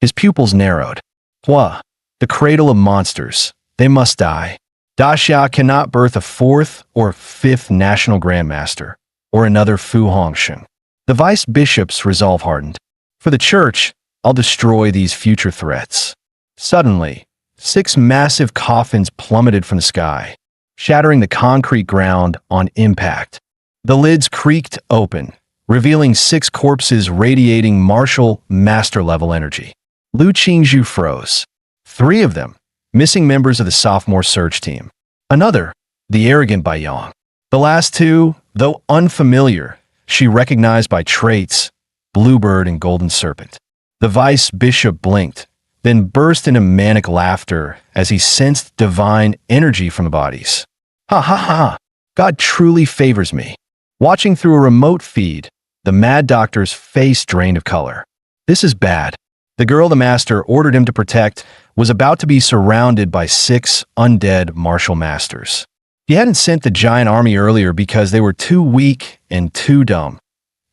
His pupils narrowed. Hua, the cradle of monsters. They must die. Daxia cannot birth a 4th or 5th national grandmaster, or another Fu Hongsheng. The vice bishop's resolve hardened. For the church, I'll destroy these future threats. Suddenly, 6 massive coffins plummeted from the sky, shattering the concrete ground on impact. The lids creaked open, revealing 6 corpses radiating martial master-level energy. Lu Qingzhu froze. 3 of them, missing members of the sophomore search team. Another, the arrogant Baiyang. The last 2, though unfamiliar, she recognized by traits, Bluebird and Golden Serpent. The vice bishop blinked, then burst into manic laughter as he sensed divine energy from the bodies. Ha ha ha! God truly favors me. Watching through a remote feed, the mad doctor's face drained of color. This is bad. The girl the master ordered him to protect was about to be surrounded by 6 undead martial masters. He hadn't sent the giant army earlier because they were too weak and too dumb.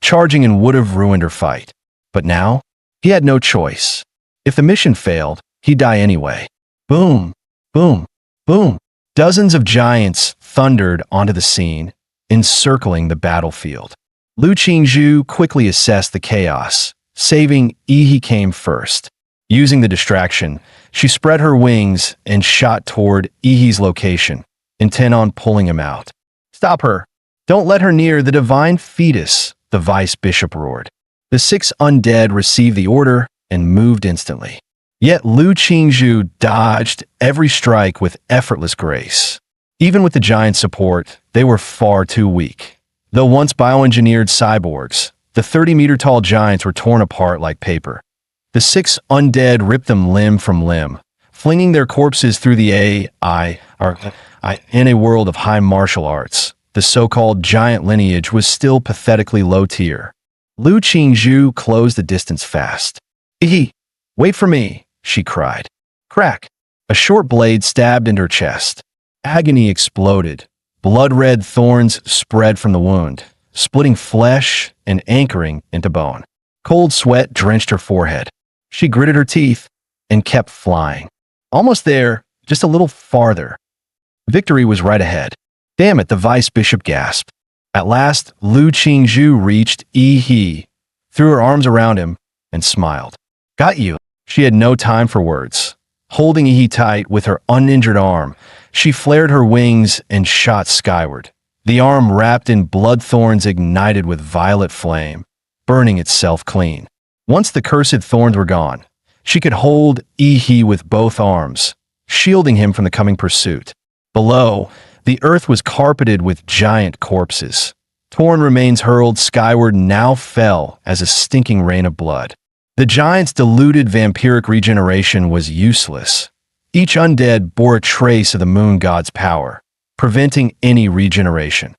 Charging in would have ruined her fight. But now, he had no choice. If the mission failed, he'd die anyway. Boom, boom, boom. Dozens of giants thundered onto the scene, encircling the battlefield. Lu Qingzhu quickly assessed the chaos, saving Ihi came first. Using the distraction, she spread her wings and shot toward Ihi's location, intent on pulling him out. Stop her! Don't let her near the divine fetus, the vice bishop roared. The 6 undead received the order and moved instantly. Yet Lu Qingzhu dodged every strike with effortless grace. Even with the giant support, they were far too weak. Though once bioengineered cyborgs, the 30-meter-tall giants were torn apart like paper. The 6 undead ripped them limb from limb, flinging their corpses through the in a world of high martial arts. The so-called giant lineage was still pathetically low tier. Lu Qingzhu closed the distance fast. Ihi, wait for me, she cried. Crack! A short blade stabbed into her chest. Agony exploded. Blood-red thorns spread from the wound, splitting flesh and anchoring into bone. Cold sweat drenched her forehead. She gritted her teeth and kept flying. Almost there, just a little farther. Victory was right ahead. Damn it, the vice bishop gasped. At last, Lu Qingzhu reached Ihi, threw her arms around him, and smiled. Got you. She had no time for words. Holding Ihi tight with her uninjured arm, she flared her wings and shot skyward. The arm wrapped in blood thorns ignited with violet flame, burning itself clean. Once the cursed thorns were gone, she could hold Ihi with both arms, shielding him from the coming pursuit. Below, the earth was carpeted with giant corpses. Torn remains hurled skyward now fell as a stinking rain of blood. The giant's diluted vampiric regeneration was useless. Each undead bore a trace of the moon god's power, preventing any regeneration.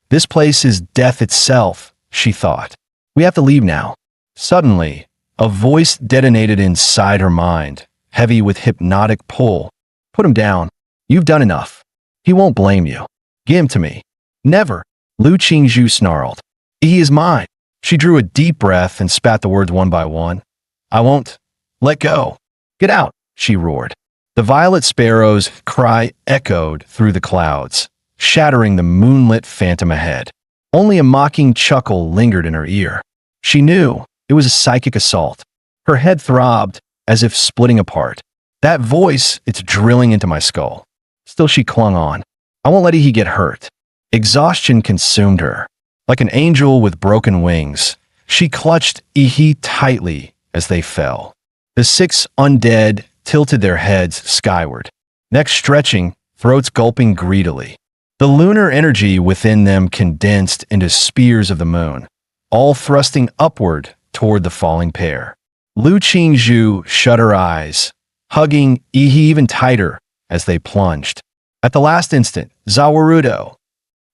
This place is death itself, she thought. We have to leave now. Suddenly, a voice detonated inside her mind, heavy with hypnotic pull. Put him down. You've done enough. He won't blame you. Give him to me. Never. Lu Qingzhu snarled. He is mine. She drew a deep breath and spat the words one by one. I won't. Let go. Get out, she roared. The violet sparrow's cry echoed through the clouds, shattering the moonlit phantom ahead. Only a mocking chuckle lingered in her ear. She knew it was a psychic assault. Her head throbbed as if splitting apart. That voice, it's drilling into my skull. Still she clung on. I won't let he get hurt. Exhaustion consumed her. Like an angel with broken wings, she clutched Ihi tightly as they fell. The six undead tilted their heads skyward, necks stretching, throats gulping greedily. The lunar energy within them condensed into spears of the moon, all thrusting upward toward the falling pair. Lu Qingzhu shut her eyes, hugging Ihi even tighter as they plunged. At the last instant, Zawarudo.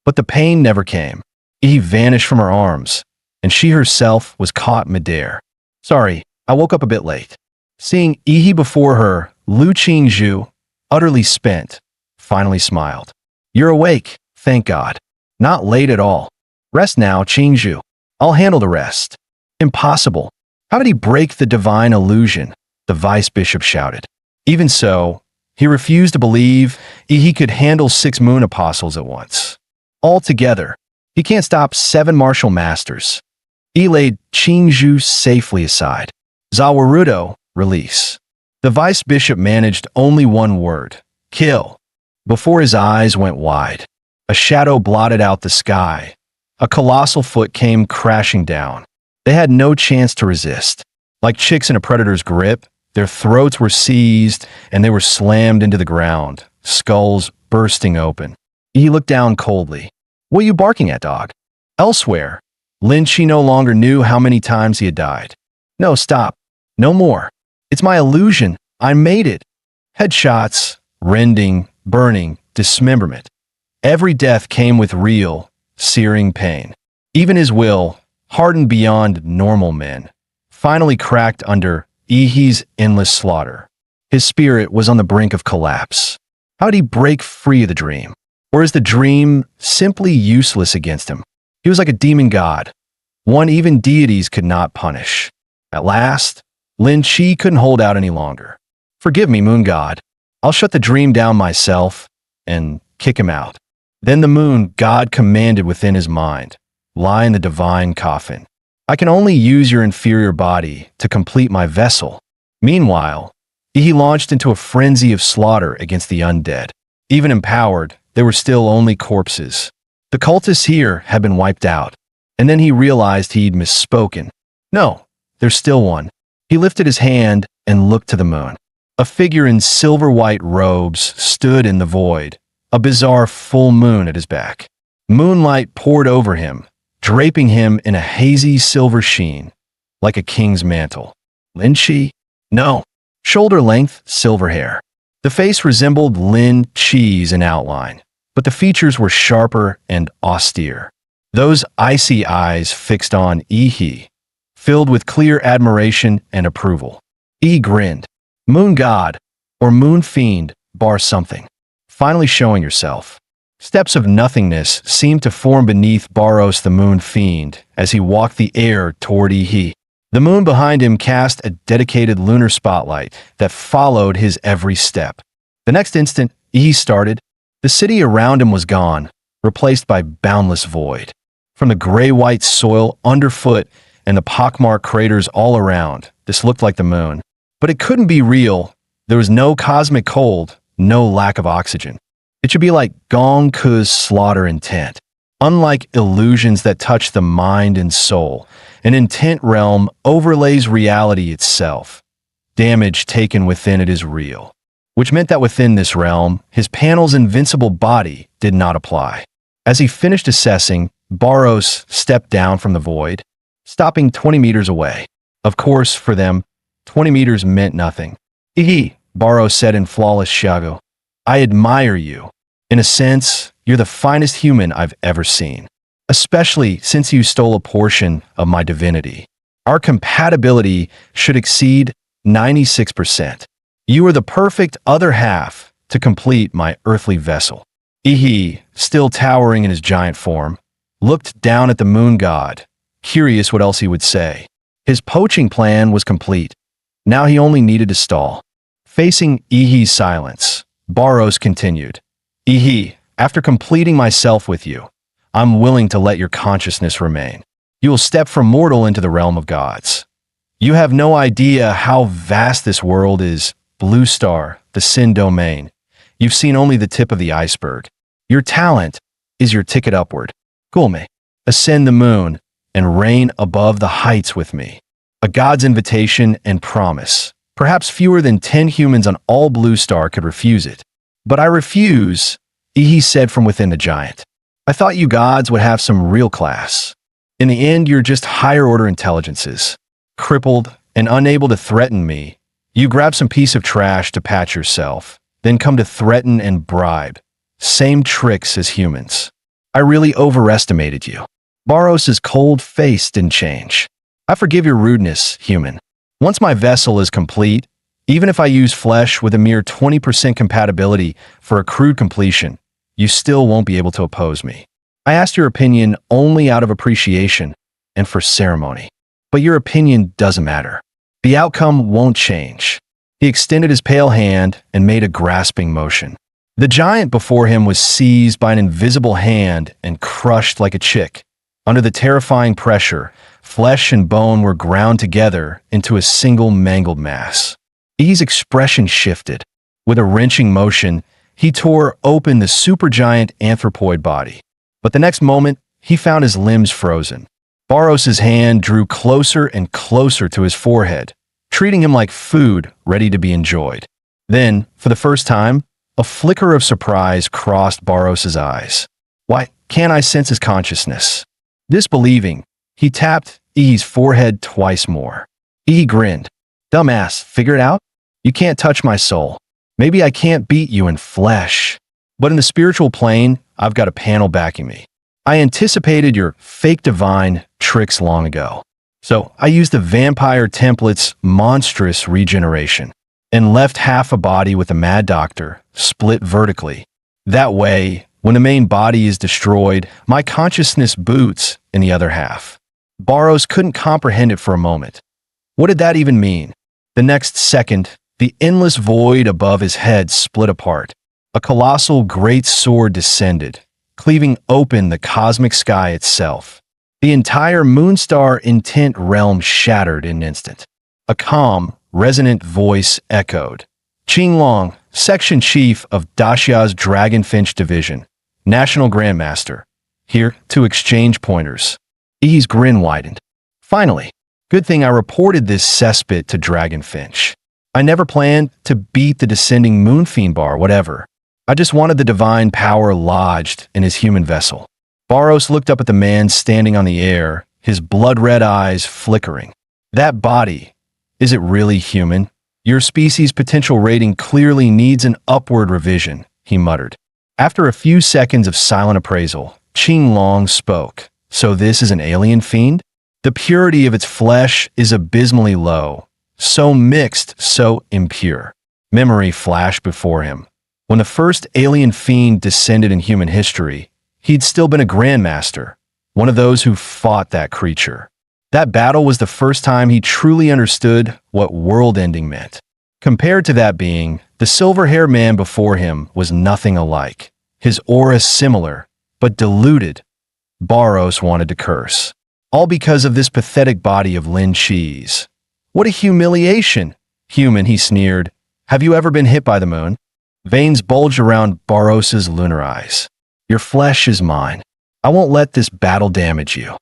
But the pain never came. Ihi vanished from her arms, and she herself was caught midair. Sorry, I woke up a bit late. Seeing Ihi before her, Lu Qingzhu, utterly spent, finally smiled. You're awake, thank God. Not late at all. Rest now, Qingzhu. I'll handle the rest. Impossible. How did he break the divine illusion? The vice bishop shouted. Even so, he refused to believe he could handle 6 moon apostles at once. Altogether, he can't stop 7 martial masters. He laid Qingzhu safely aside. Zawarudo, release. The vice bishop managed only one word, kill. Before his eyes went wide, a shadow blotted out the sky. A colossal foot came crashing down. They had no chance to resist. Like chicks in a predator's grip, their throats were seized and they were slammed into the ground, skulls bursting open. He looked down coldly. What are you barking at, dog? Elsewhere, Lin Chi no longer knew how many times he had died. No, stop. No more. It's my illusion. I made it. Headshots, rending, burning, dismemberment. Every death came with real, searing pain. Even his will, hardened beyond normal men, finally cracked under Ihi's endless slaughter. His spirit was on the brink of collapse. How did he break free of the dream? Or is the dream simply useless against him? He was like a demon god, one even deities could not punish. At last, Lin Chi couldn't hold out any longer. Forgive me, moon god. I'll shut the dream down myself and kick him out. Then the moon god commanded within his mind, lie in the divine coffin. I can only use your inferior body to complete my vessel. Meanwhile, he launched into a frenzy of slaughter against the undead. Even empowered, they were still only corpses. The cultists here had been wiped out, and then he realized he'd misspoken. No, there's still one. He lifted his hand and looked to the moon. A figure in silver-white robes stood in the void, a bizarre full moon at his back. Moonlight poured over him, draping him in a hazy silver sheen, like a king's mantle. Lin Chi? No. Shoulder-length, silver hair. The face resembled Lin Chi's in outline, but the features were sharper and austere. Those icy eyes fixed on Ihi, filled with clear admiration and approval. Ihi grinned. Moon god, or moon fiend, bar something. Finally showing yourself. Steps of nothingness seemed to form beneath Baros the moon fiend as he walked the air toward Ihi. The moon behind him cast a dedicated lunar spotlight that followed his every step. The next instant, Ihi started. The city around him was gone, replaced by boundless void. From the gray-white soil underfoot and the pockmarked craters all around, this looked like the moon. But it couldn't be real. There was no cosmic cold, no lack of oxygen. It should be like Gong Ku's slaughter intent. Unlike illusions that touch the mind and soul, an intent realm overlays reality itself. Damage taken within it is real, which meant that within this realm, his panel's invincible body did not apply. As he finished assessing, Baros stepped down from the void, stopping 20 meters away. Of course, for them, 20 meters meant nothing. Ihi, Baros said in flawless Xiago, I admire you. In a sense, you're the finest human I've ever seen. especially since you stole a portion of my divinity. Our compatibility should exceed 96%. You are the perfect other half to complete my earthly vessel. Ihi, still towering in his giant form, looked down at the moon god, curious what else he would say. His poaching plan was complete. Now he only needed to stall. Facing Ihi's silence, Barros continued. Ihi, after completing myself with you, I'm willing to let your consciousness remain. You will step from mortal into the realm of gods. You have no idea how vast this world is. Blue Star, the Sin domain. You've seen only the tip of the iceberg. Your talent is your ticket upward. Gulme, ascend the moon and reign above the heights with me. A god's invitation and promise. Perhaps fewer than 10 humans on all Blue Star could refuse it. But I refuse, Ihi said from within the giant. I thought you gods would have some real class. In the end, you're just higher order intelligences. Crippled and unable to threaten me, you grab some piece of trash to patch yourself, then come to threaten and bribe. Same tricks as humans. I really overestimated you. Barros's cold face didn't change. I forgive your rudeness, human. Once my vessel is complete, even if I use flesh with a mere 20% compatibility for a crude completion, you still won't be able to oppose me. I asked your opinion only out of appreciation and for ceremony. But your opinion doesn't matter. The outcome won't change. He extended his pale hand and made a grasping motion. The giant before him was seized by an invisible hand and crushed like a chick. Under the terrifying pressure, flesh and bone were ground together into a single mangled mass. Ihi's expression shifted. With a wrenching motion, he tore open the supergiant anthropoid body. But the next moment, he found his limbs frozen. Barros's hand drew closer and closer to his forehead, treating him like food ready to be enjoyed. Then, for the first time, a flicker of surprise crossed Barros's eyes. Why, can't I sense his consciousness? Disbelieving, he tapped Ihi's forehead twice more. Ihi grinned. Dumbass, figure it out? You can't touch my soul. Maybe I can't beat you in flesh. But in the spiritual plane, I've got a panel backing me. I anticipated your fake divine tricks long ago. So I used the vampire template's monstrous regeneration and left half a body with a mad doctor, split vertically. That way, when the main body is destroyed, my consciousness boots in the other half. Barros couldn't comprehend it for a moment. What did that even mean? The next second, the endless void above his head split apart. A colossal great sword descended, cleaving open the cosmic sky itself. The entire Moonstar intent realm shattered in an instant. A calm, resonant voice echoed. Qinglong, Section Chief of Daxia's Dragonfinch Division, National Grandmaster, here to exchange pointers. Ihi's grin widened. Finally, good thing I reported this cesspit to Dragonfinch. I never planned to beat the descending Moonfiend bar, whatever. I just wanted the divine power lodged in his human vessel. Barros looked up at the man standing on the air, his blood-red eyes flickering. That body, is it really human? Your species' potential rating clearly needs an upward revision, he muttered. After a few seconds of silent appraisal, Qinglong spoke. So this is an alien fiend? The purity of its flesh is abysmally low. So mixed, so impure. Memory flashed before him. When the first alien fiend descended in human history, he'd still been a grandmaster, one of those who fought that creature. That battle was the first time he truly understood what world-ending meant. Compared to that being, the silver-haired man before him was nothing alike. His aura similar, but diluted. Barros wanted to curse. All because of this pathetic body of Lin cheese. What a humiliation! Human, he sneered. Have you ever been hit by the moon? Veins bulged around Barros's lunar eyes. Your flesh is mine. I won't let this battle damage you.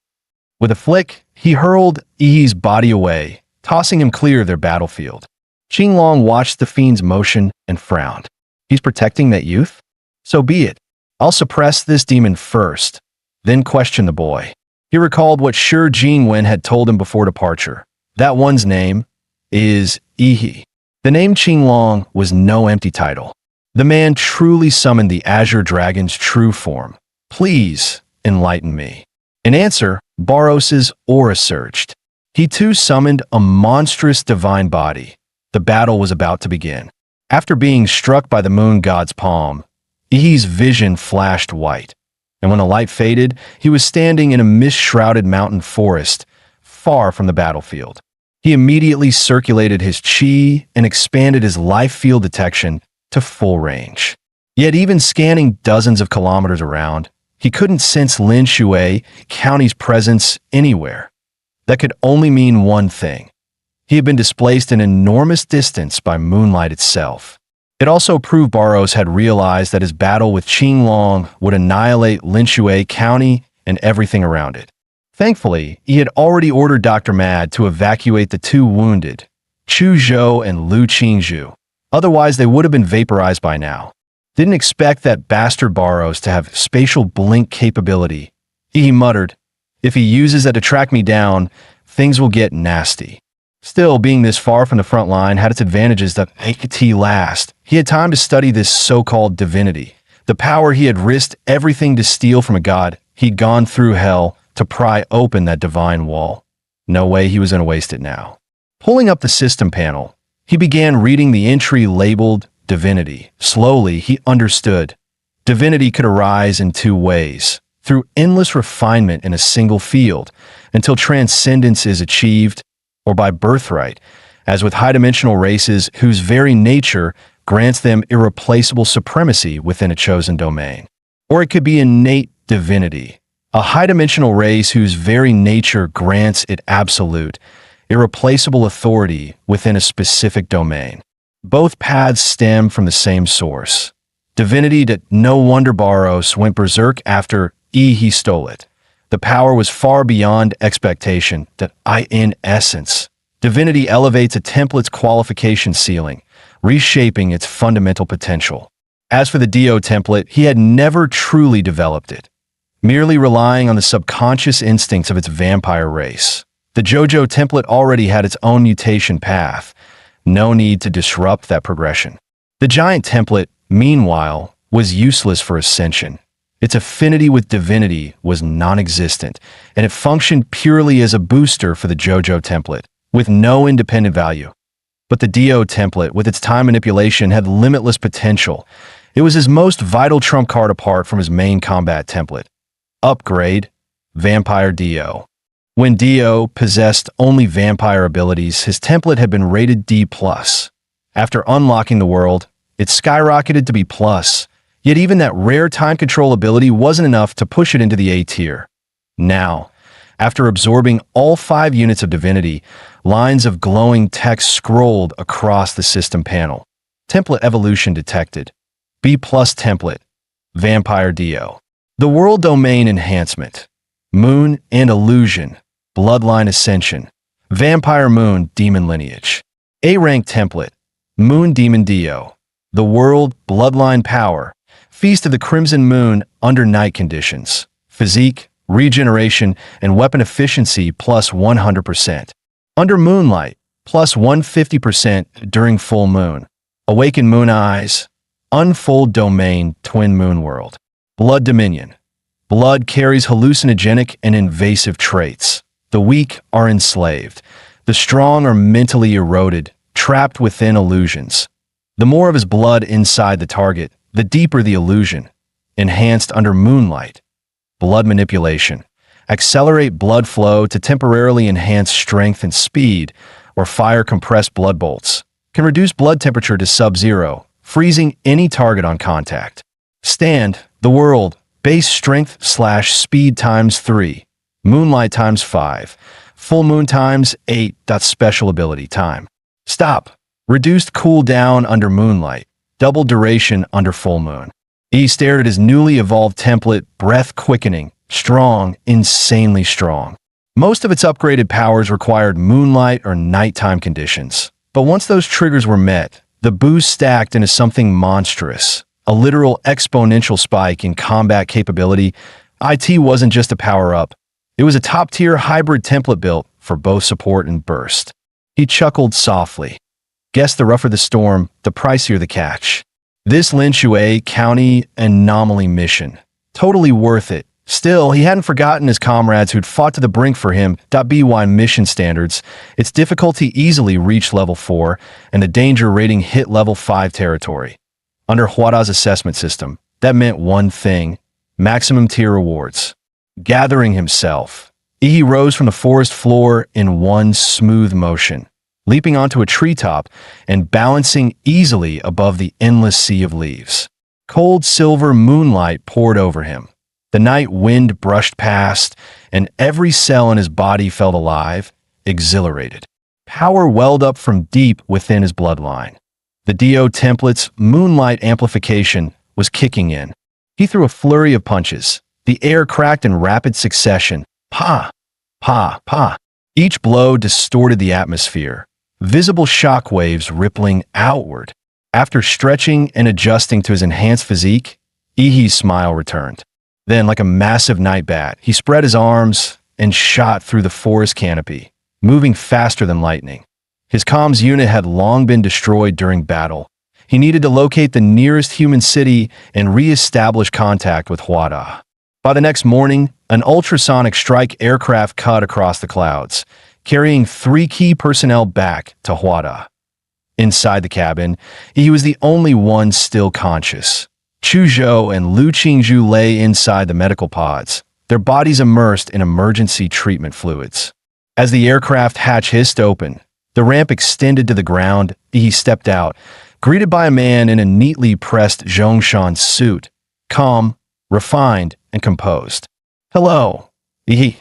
With a flick, he hurled Ihi's body away, tossing him clear of their battlefield. Qinglong watched the fiend's motion and frowned. He's protecting that youth? So be it. I'll suppress this demon first, then question the boy. He recalled what Shi Jingwen had told him before departure. That one's name is Ihi. The name Qinglong was no empty title. The man truly summoned the Azure Dragon's true form. Please enlighten me. In answer, Baros's aura surged. He too summoned a monstrous divine body. The battle was about to begin. After being struck by the moon god's palm, Ihi's vision flashed white, and when the light faded, he was standing in a mist-shrouded mountain forest, far from the battlefield. He immediately circulated his chi and expanded his life field detection to full range. Yet even scanning dozens of kilometers around, he couldn't sense Lin Shui County's presence anywhere. That could only mean one thing. He had been displaced an enormous distance by moonlight itself. It also proved Barros had realized that his battle with Qinglong would annihilate Lin Shui County and everything around it. Thankfully, he had already ordered Dr. Mad to evacuate the two wounded, Chu Zhou and Lu Qingzhu. Otherwise, they would have been vaporized by now. Didn't expect that bastard Barros to have spatial blink capability. He muttered, "If he uses that to track me down, things will get nasty." Still, being this far from the front line had its advantages that make it last. He had time to study this so-called divinity. The power he had risked everything to steal from a god. He'd gone through hell to pry open that divine wall. No way he was going to waste it now. Pulling up the system panel, he began reading the entry labeled Divinity. Slowly, he understood. Divinity could arise in two ways: through endless refinement in a single field, until transcendence is achieved, or by birthright, as with high-dimensional races whose very nature grants them irreplaceable supremacy within a chosen domain. Or it could be innate divinity, a high-dimensional race whose very nature grants it absolute, irreplaceable authority within a specific domain. Both paths stem from the same source. Divinity that no wonder Barros went berserk after he stole it. The power was far beyond expectation that in essence, divinity elevates a template's qualification ceiling, reshaping its fundamental potential. As for the Dio template, he had never truly developed it, merely relying on the subconscious instincts of its vampire race. The JoJo template already had its own mutation path. No need to disrupt that progression. The giant template, meanwhile, was useless for ascension. Its affinity with divinity was non-existent, and it functioned purely as a booster for the JoJo template, with no independent value. But the Dio template, with its time manipulation, had limitless potential. It was his most vital trump card apart from his main combat template. Upgrade: Vampire Dio. When Dio possessed only vampire abilities, his template had been rated D+. After unlocking the world, it skyrocketed to B+. Yet even that rare time control ability wasn't enough to push it into the A tier. Now, after absorbing all 5 units of divinity, lines of glowing text scrolled across the system panel. Template evolution detected. B+ template. Vampire Dio. The world domain enhancement. Moon and illusion. Bloodline ascension. Vampire moon demon lineage. A rank template. Moon demon Dio. The world bloodline power. Feast of the Crimson Moon under night conditions. Physique, regeneration, and weapon efficiency plus 100%. Under moonlight, plus 150% during full moon. Awaken moon eyes. Unfold domain twin moon world. Blood dominion. Blood carries hallucinogenic and invasive traits. The weak are enslaved. The strong are mentally eroded, trapped within illusions. The more of his blood inside the target, the deeper the illusion. Enhanced under moonlight. Blood manipulation. Accelerate blood flow to temporarily enhance strength and speed, or fire compressed blood bolts. Can reduce blood temperature to sub-zero, freezing any target on contact. Stand, the world, base strength / speed times 3, moonlight times 5, full moon times 8. Special ability time. Stop, reduced cooldown under moonlight. Double duration under full moon. He stared at his newly evolved template, breath quickening, strong, insanely strong. Most of its upgraded powers required moonlight or nighttime conditions. But once those triggers were met, the boost stacked into something monstrous. A literal exponential spike in combat capability. IT wasn't just a power-up. It was a top-tier hybrid template built for both support and burst. He chuckled softly. Guess the rougher the storm, the pricier the catch. This Lin Shui County anomaly mission. Totally worth it, Still, he hadn't forgotten his comrades who'd fought to the brink for him. By mission standards, its difficulty easily reached level 4, and the danger rating hit level 5 territory. Under Huada's assessment system, that meant one thing: maximum tier rewards. Gathering himself, Ihi rose from the forest floor in one smooth motion, leaping onto a treetop and balancing easily above the endless sea of leaves. Cold silver moonlight poured over him. The night wind brushed past, and every cell in his body felt alive, exhilarated. Power welled up from deep within his bloodline. The Dio template's moonlight amplification was kicking in. He threw a flurry of punches. The air cracked in rapid succession. Pa! Pa! Pa! Each blow distorted the atmosphere, visible shock waves rippling outward. After stretching and adjusting to his enhanced physique, Ihi's smile returned. Then, like a massive night bat, he spread his arms and shot through the forest canopy, moving faster than lightning. His comms unit had long been destroyed during battle. He needed to locate the nearest human city and re-establish contact with Huada. By the next morning, an ultrasonic strike aircraft cut across the clouds, carrying 3 key personnel back to Huada. Inside the cabin, he was the only one still conscious. Chu Zhou and Lu Qingzhu lay inside the medical pods, their bodies immersed in emergency treatment fluids. As the aircraft hatch hissed open, the ramp extended to the ground. He stepped out, greeted by a man in a neatly pressed Zhongshan suit, calm, refined, and composed. "Hello, Yi,"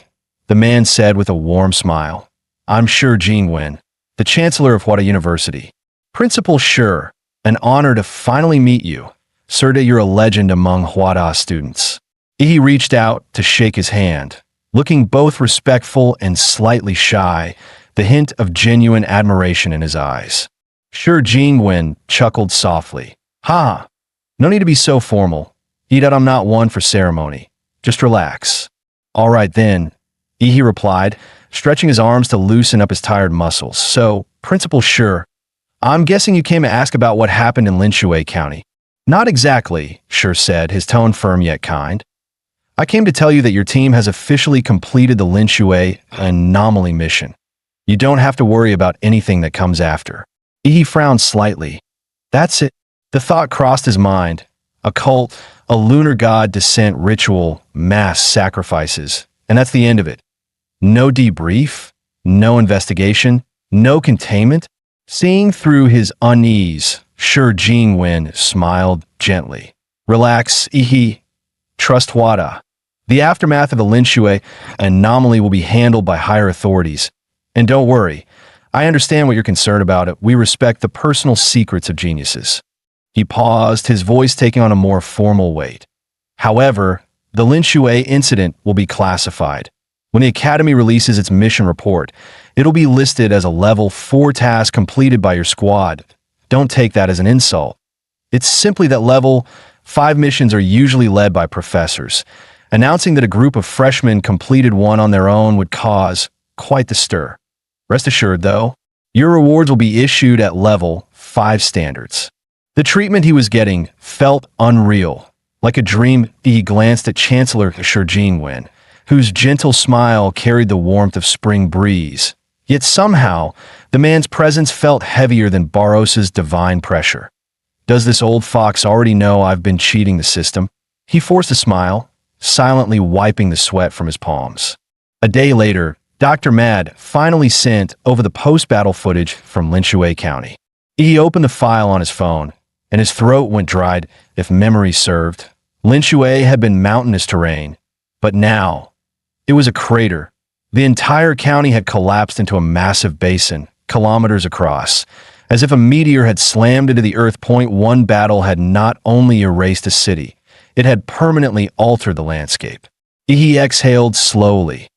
the man said with a warm smile. "I'm Shi Jingwen, the Chancellor of Huada University. Principal Shi, an honor to finally meet you. Serta, you're a legend among Huada students." He reached out to shake his hand, looking both respectful and slightly shy, the hint of genuine admiration in his eyes. Shi Jingwen chuckled softly. "Ha! No need to be so formal. That I'm not one for ceremony. Just relax." "All right then," Ihi replied, stretching his arms to loosen up his tired muscles. "So, Principal Shi, I'm guessing you came to ask about what happened in Linshui County." "Not exactly," Shi said, his tone firm yet kind. "I came to tell you that your team has officially completed the Linshui anomaly mission. You don't have to worry about anything that comes after." Ihi frowned slightly. "That's it." The thought crossed his mind. A cult, a lunar god descent ritual, mass sacrifices, and that's the end of it. No debrief, no investigation, no containment. Seeing through his unease, Shi Jingwen smiled gently. "Relax, Ihi. Trust Huada. The aftermath of the Linshui anomaly will be handled by higher authorities. And don't worry, I understand what you're concerned about. We respect the personal secrets of geniuses." He paused, his voice taking on a more formal weight. "However, the Linshui incident will be classified. When the Academy releases its mission report, it'll be listed as a level 4 task completed by your squad. Don't take that as an insult. It's simply that level 5 missions are usually led by professors. Announcing that a group of freshmen completed one on their own would cause quite the stir. Rest assured, though, your rewards will be issued at level 5 standards." The treatment he was getting felt unreal. Like a dream, he glanced at Chancellor Shi Jingwen, whose gentle smile carried the warmth of spring breeze. Yet somehow, the man's presence felt heavier than Baros's divine pressure. "Does this old fox already know I've been cheating the system?" He forced a smile, silently wiping the sweat from his palms. A day later, Dr. Mad finally sent over the post-battle footage from Linshui County. He opened the file on his phone, and his throat went dried. If memory served, Linshui had been mountainous terrain, but now it was a crater. The entire county had collapsed into a massive basin, kilometers across, as if a meteor had slammed into the earth. One battle had not only erased a city, it had permanently altered the landscape. He exhaled slowly.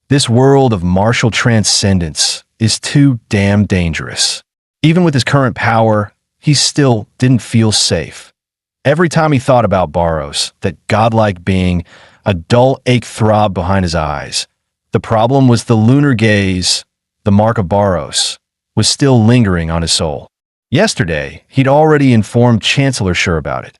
This world of martial transcendence is too damn dangerous. Even with his current power, he still didn't feel safe. Every time he thought about Barros, that godlike being, a dull ache throbbed behind his eyes. The problem was the lunar gaze, the mark of Barros, was still lingering on his soul. Yesterday, he'd already informed Chancellor Shi about it.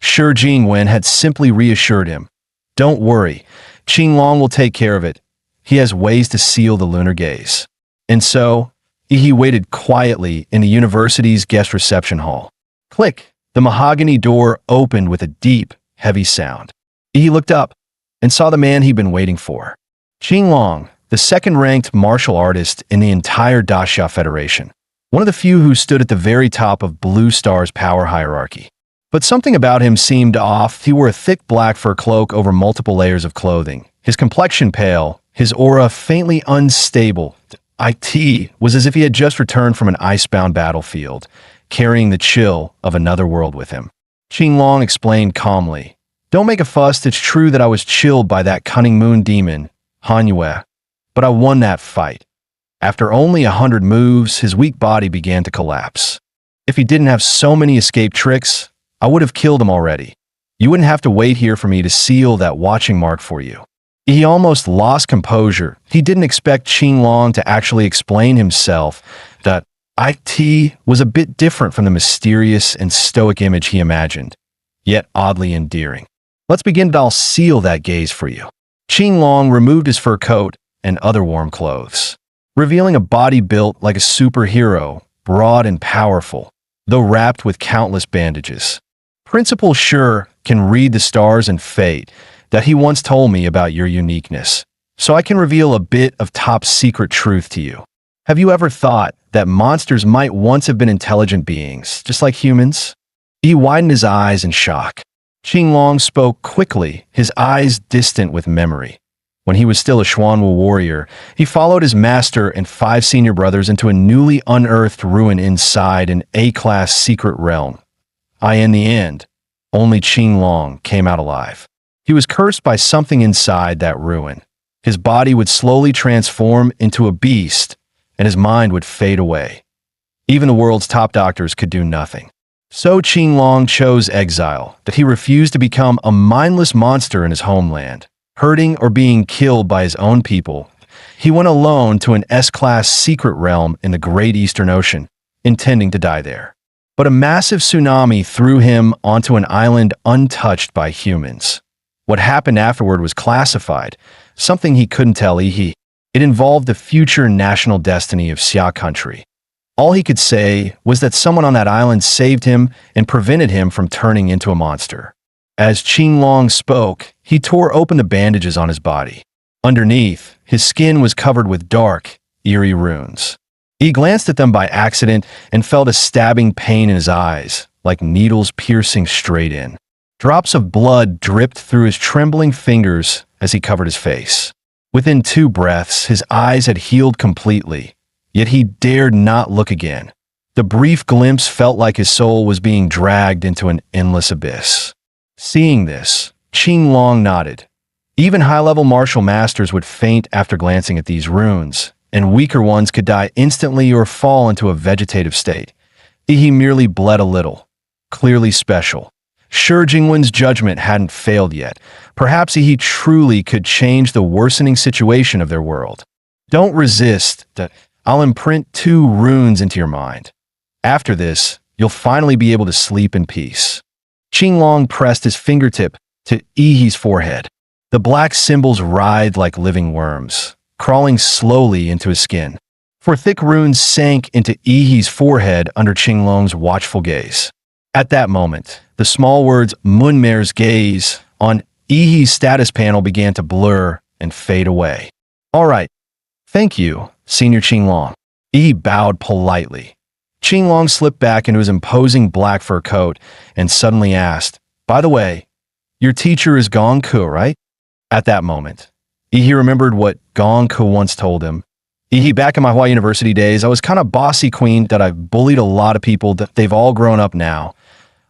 Shi Jingwen had simply reassured him. Don't worry, Qinglong will take care of it. He has ways to seal the lunar gaze. And so, he waited quietly in the university's guest reception hall. Click! The mahogany door opened with a deep, heavy sound. He looked up and saw the man he'd been waiting for. Qinglong, the second-ranked martial artist in the entire Daxia Federation. One of the few who stood at the very top of Blue Star's power hierarchy. But something about him seemed off. He wore a thick black fur cloak over multiple layers of clothing. His complexion pale, his aura faintly unstable. It was as if he had just returned from an icebound battlefield, carrying the chill of another world with him. Qinglong explained calmly, "Don't make a fuss, it's true that I was chilled by that cunning moon demon, Hanyue, but I won that fight." After only 100 moves, his weak body began to collapse. "If he didn't have so many escape tricks, I would have killed him already. You wouldn't have to wait here for me to seal that watching mark for you." He almost lost composure. He didn't expect Qinglong to actually explain himself, that it was a bit different from the mysterious and stoic image he imagined, yet oddly endearing. "Let's begin. I'll seal that gaze for you." Qinglong removed his fur coat and other warm clothes, revealing a body built like a superhero, broad and powerful, though wrapped with countless bandages. "Principal Sure can read the stars and fate that he once told me about your uniqueness, so I can reveal a bit of top-secret truth to you. Have you ever thought that monsters might once have been intelligent beings, just like humans?" He widened his eyes in shock. Qinglong spoke quickly, his eyes distant with memory. When he was still a Xuanwu warrior, he followed his master and 5 senior brothers into a newly unearthed ruin inside an A-class secret realm. In the end, only Qinglong came out alive. He was cursed by something inside that ruin. His body would slowly transform into a beast, and his mind would fade away. Even the world's top doctors could do nothing. So Qinglong chose exile, that he refused to become a mindless monster in his homeland, hurting or being killed by his own people. He went alone to an S-class secret realm in the Great Eastern Ocean, intending to die there. But a massive tsunami threw him onto an island untouched by humans. What happened afterward was classified, something he couldn't tell It involved the future national destiny of Xia country. All he could say was that someone on that island saved him and prevented him from turning into a monster. As Qinglong spoke, he tore open the bandages on his body. Underneath, his skin was covered with dark, eerie runes. He glanced at them by accident and felt a stabbing pain in his eyes, like needles piercing straight in. Drops of blood dripped through his trembling fingers as he covered his face. Within 2 breaths, his eyes had healed completely, yet he dared not look again. The brief glimpse felt like his soul was being dragged into an endless abyss. Seeing this, Qinglong nodded. Even high-level martial masters would faint after glancing at these runes, and weaker ones could die instantly or fall into a vegetative state. He merely bled a little, clearly special. Sure, Jingwen's judgment hadn't failed yet. Perhaps he truly could change the worsening situation of their world. "Don't resist. I'll imprint 2 runes into your mind. After this, you'll finally be able to sleep in peace." Qinglong pressed his fingertip to Yi's forehead. The black symbols writhed like living worms, crawling slowly into his skin. 4 thick runes sank into Yi's forehead under Qinglong's watchful gaze. At that moment, the small words Munmer's gaze on Yi's status panel began to blur and fade away. "All right. Thank you, Senior Qinglong." Yi bowed politely. Qinglong slipped back into his imposing black fur coat and suddenly asked, "By the way, your teacher is Gong Ke, right?" At that moment, he remembered what Gong Ke once told him. Back in my Manhwa University days, I was kind of bossy queen that I've bullied a lot of people that they've all grown up now.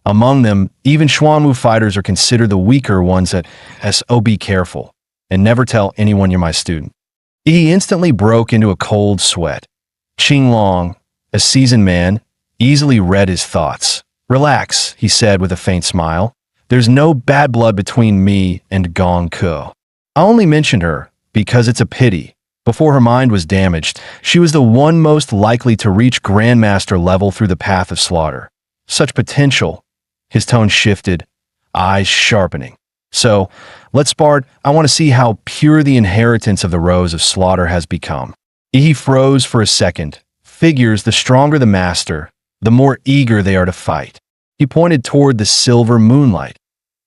Among them, even Xuanwu fighters are considered the weaker ones that so be careful and never tell anyone you're my student. He instantly broke into a cold sweat. Qinglong, a seasoned man, easily read his thoughts. "Relax," he said with a faint smile. "There's no bad blood between me and Gong Ke. I only mentioned her because it's a pity. Before her mind was damaged, she was the one most likely to reach Grandmaster level through the path of slaughter. Such potential." His tone shifted, eyes sharpening. So, let's start. I want to see how pure the inheritance of the Rose of Slaughter has become. He froze for a second. Figures the stronger the master, the more eager they are to fight. He pointed toward the silver moonlight.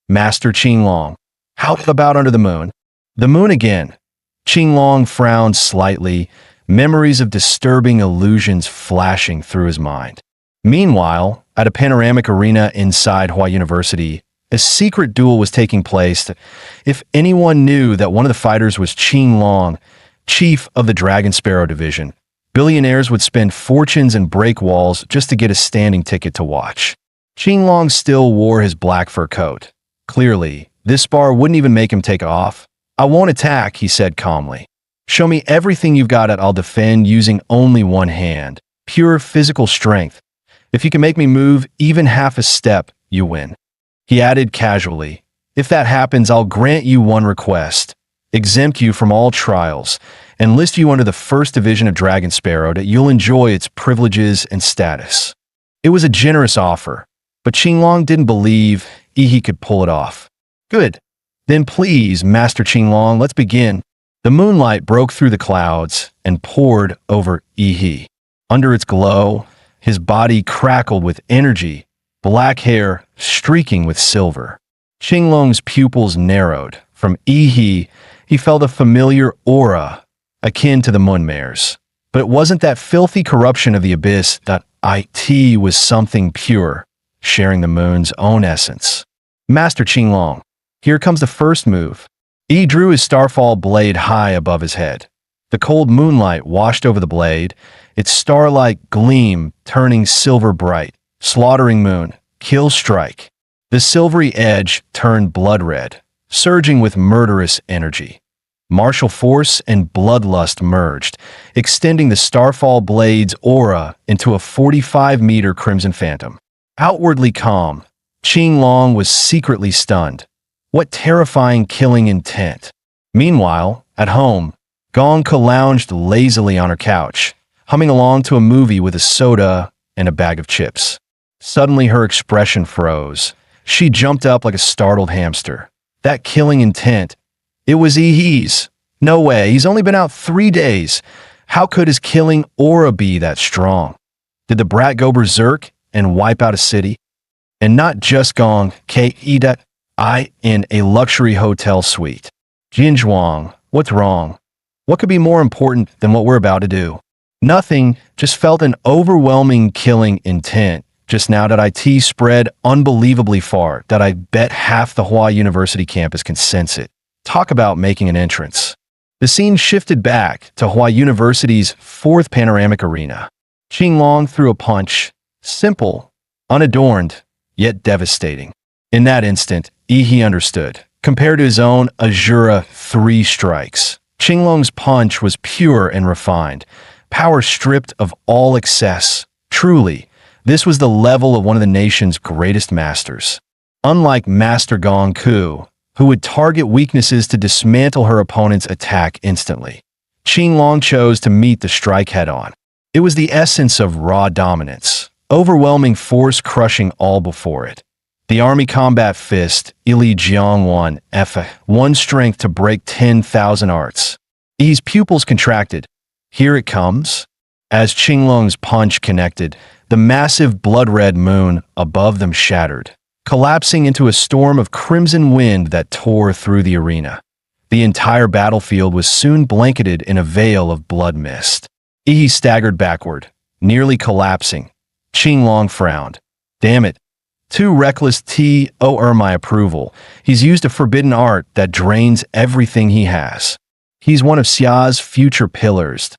Master Qinglong, how about under the moon? The moon again. Qinglong frowned slightly, memories of disturbing illusions flashing through his mind. Meanwhile, at a panoramic arena inside Hua University, a secret duel was taking place. If anyone knew that one of the fighters was Qinglong, chief of the Dragon Sparrow Division, billionaires would spend fortunes and break walls just to get a standing ticket to watch. Qinglong still wore his black fur coat. Clearly, this spar wouldn't even make him take off. I won't attack, he said calmly. Show me everything you've got I'll defend using only one hand. Pure physical strength. If you can make me move even half a step, you win. He added casually, if that happens, I'll grant you one request. Exempt you from all trials, and list you under the first division of Dragon Sparrow that you'll enjoy its privileges and status. It was a generous offer, but Qinglong didn't believe he could pull it off. Good. Then please, Master Qinglong, let's begin. The moonlight broke through the clouds and poured over Yi. Under its glow, his body crackled with energy, black hair streaking with silver. Qinglong's pupils narrowed. From Yi, he felt a familiar aura, akin to the Moonmare's. But it wasn't that filthy corruption of the abyss. That it was something pure, sharing the moon's own essence. Master Qinglong, here comes the first move. He drew his starfall blade high above his head. The cold moonlight washed over the blade, its starlight gleam turning silver bright. Slaughtering moon, kill strike. The silvery edge turned blood red, surging with murderous energy. Martial force and bloodlust merged, extending the starfall blade's aura into a 45-meter crimson phantom. Outwardly calm, Qinglong was secretly stunned. What terrifying killing intent. Meanwhile, at home, Gongka lounged lazily on her couch, humming along to a movie with a soda and a bag of chips. Suddenly her expression froze. She jumped up like a startled hamster. That killing intent. It was Yi's. No way, he's only been out 3 days. How could his killing aura be that strong? Did the brat go berserk and wipe out a city? And not just Gong, K.E. in a luxury hotel suite. Jinzhuang, what's wrong? What could be more important than what we're about to do? Nothing, just felt an overwhelming killing intent. Just now that IT spread unbelievably far that I bet half the Hua University campus can sense it. Talk about making an entrance. The scene shifted back to Hua University's 4th panoramic arena. Qinglong threw a punch, simple, unadorned, yet devastating. In that instant, Yi understood. Compared to his own Azura 3 strikes, Qinglong's punch was pure and refined, power stripped of all excess. Truly, this was the level of one of the nation's greatest masters. Unlike Master Gongku, who would target weaknesses to dismantle her opponent's attack instantly, Qinglong chose to meet the strike head-on. It was the essence of raw dominance, overwhelming force crushing all before it. The Army Combat Fist, Ili Jiang 1 strength to break 10,000 arts. Yi's pupils contracted. Here it comes. As Qinglong's punch connected, the massive blood-red moon above them shattered, collapsing into a storm of crimson wind that tore through the arena. The entire battlefield was soon blanketed in a veil of blood mist. Yi staggered backward, nearly collapsing. Qinglong frowned. Damn it. Too reckless to earn my approval. He's used a forbidden art that drains everything he has. He's one of Xia's future pillars.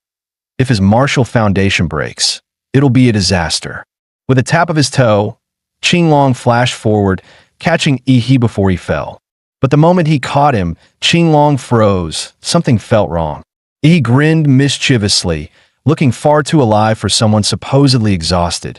If his martial foundation breaks, it'll be a disaster. With a tap of his toe, Qinglong flashed forward, catching Yi before he fell. But the moment he caught him, Qinglong froze. Something felt wrong. Yi grinned mischievously, looking far too alive for someone supposedly exhausted.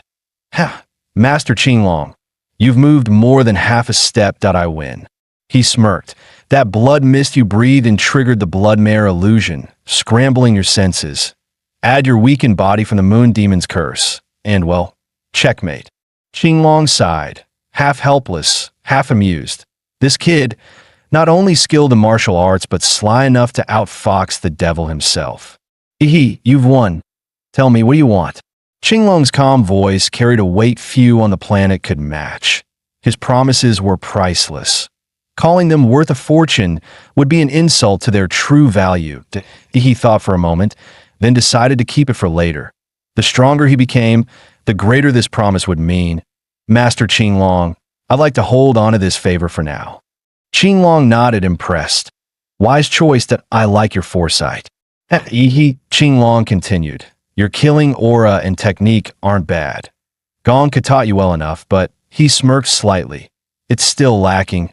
Ha! Master Qinglong, you've moved more than half a step. I win. He smirked. That blood mist you breathed and triggered the blood mare illusion, scrambling your senses. Add your weakened body from the moon demon's curse, and well, checkmate. Qinglong sighed, half helpless, half amused. This kid, Not only skilled in martial arts, but sly enough to outfox the devil himself. You've won. Tell me, what do you want? Qinglong's calm voice carried a weight few on the planet could match. His promises were priceless. Calling them worth a fortune would be an insult to their true value. He thought for a moment, then decided to keep it for later. The stronger he became, the greater this promise would mean. Master Qinglong, I'd like to hold on to this favor for now. Qinglong nodded, impressed. Wise choice, that I like your foresight. Qinglong continued. Your killing aura and technique aren't bad. Gong could taught you well enough, but he smirked slightly. It's still lacking.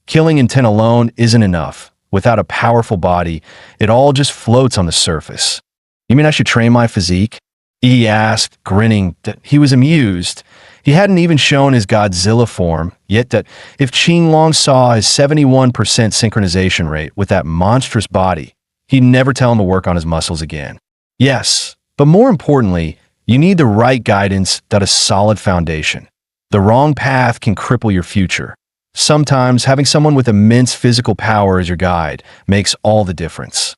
Killing intent alone isn't enough. Without a powerful body, it all just floats on the surface. You mean I should train my physique? He asked, grinning. He was amused. He hadn't even shown his Godzilla form, yet that if Qinglong saw his 71% synchronization rate with that monstrous body, he'd never tell him to work on his muscles again. Yes, but more importantly, you need the right guidance, a solid foundation. The wrong path can cripple your future. Sometimes having someone with immense physical power as your guide makes all the difference.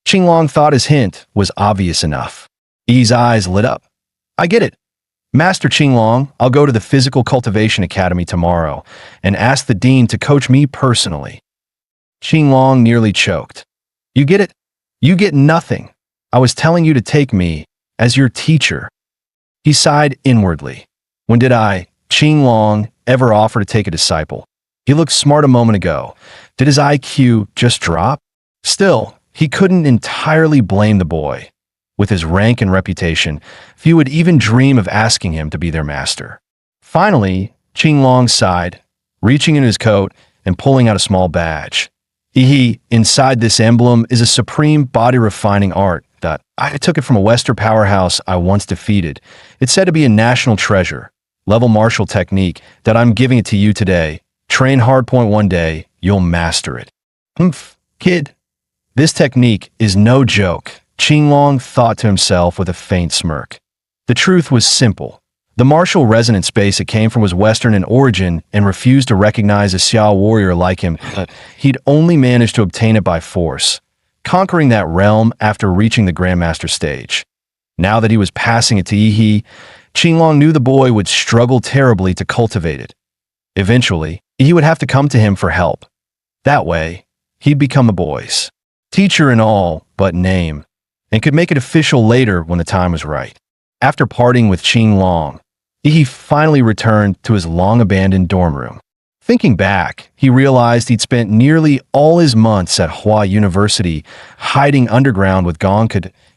Qinglong thought his hint was obvious enough. Yi's eyes lit up. I get it. Master Qinglong, I'll go to the Physical Cultivation Academy tomorrow and ask the dean to coach me personally. Qinglong nearly choked. You get it? You get nothing. I was telling you to take me as your teacher. He sighed inwardly. When did I, Qinglong, ever offer to take a disciple? He looked smart a moment ago. Did his IQ just drop? Still, he couldn't entirely blame the boy. With his rank and reputation, few would even dream of asking him to be their master. Finally, Qinglong sighed, reaching in his coat and pulling out a small badge. Inside this emblem is a supreme body-refining art that I took it from a Western powerhouse I once defeated. It's said to be a national treasure, level martial technique that I'm giving it to you today. Train hardpoint one day, you'll master it. Kid. This technique is no joke, Qinglong thought to himself with a faint smirk. The truth was simple. The martial resonance space it came from was Western in origin and refused to recognize a Xiao warrior like him. He'd only managed to obtain it by force, conquering that realm after reaching the Grandmaster stage. Now that he was passing it to Yi, Qinglong knew the boy would struggle terribly to cultivate it. Eventually, he would have to come to him for help. That way, he'd become the boy's teacher in all but name, and could make it official later when the time was right. After parting with Qinglong, he finally returned to his long-abandoned dorm room. Thinking back, he realized he'd spent nearly all his months at Hua University hiding underground with Gong.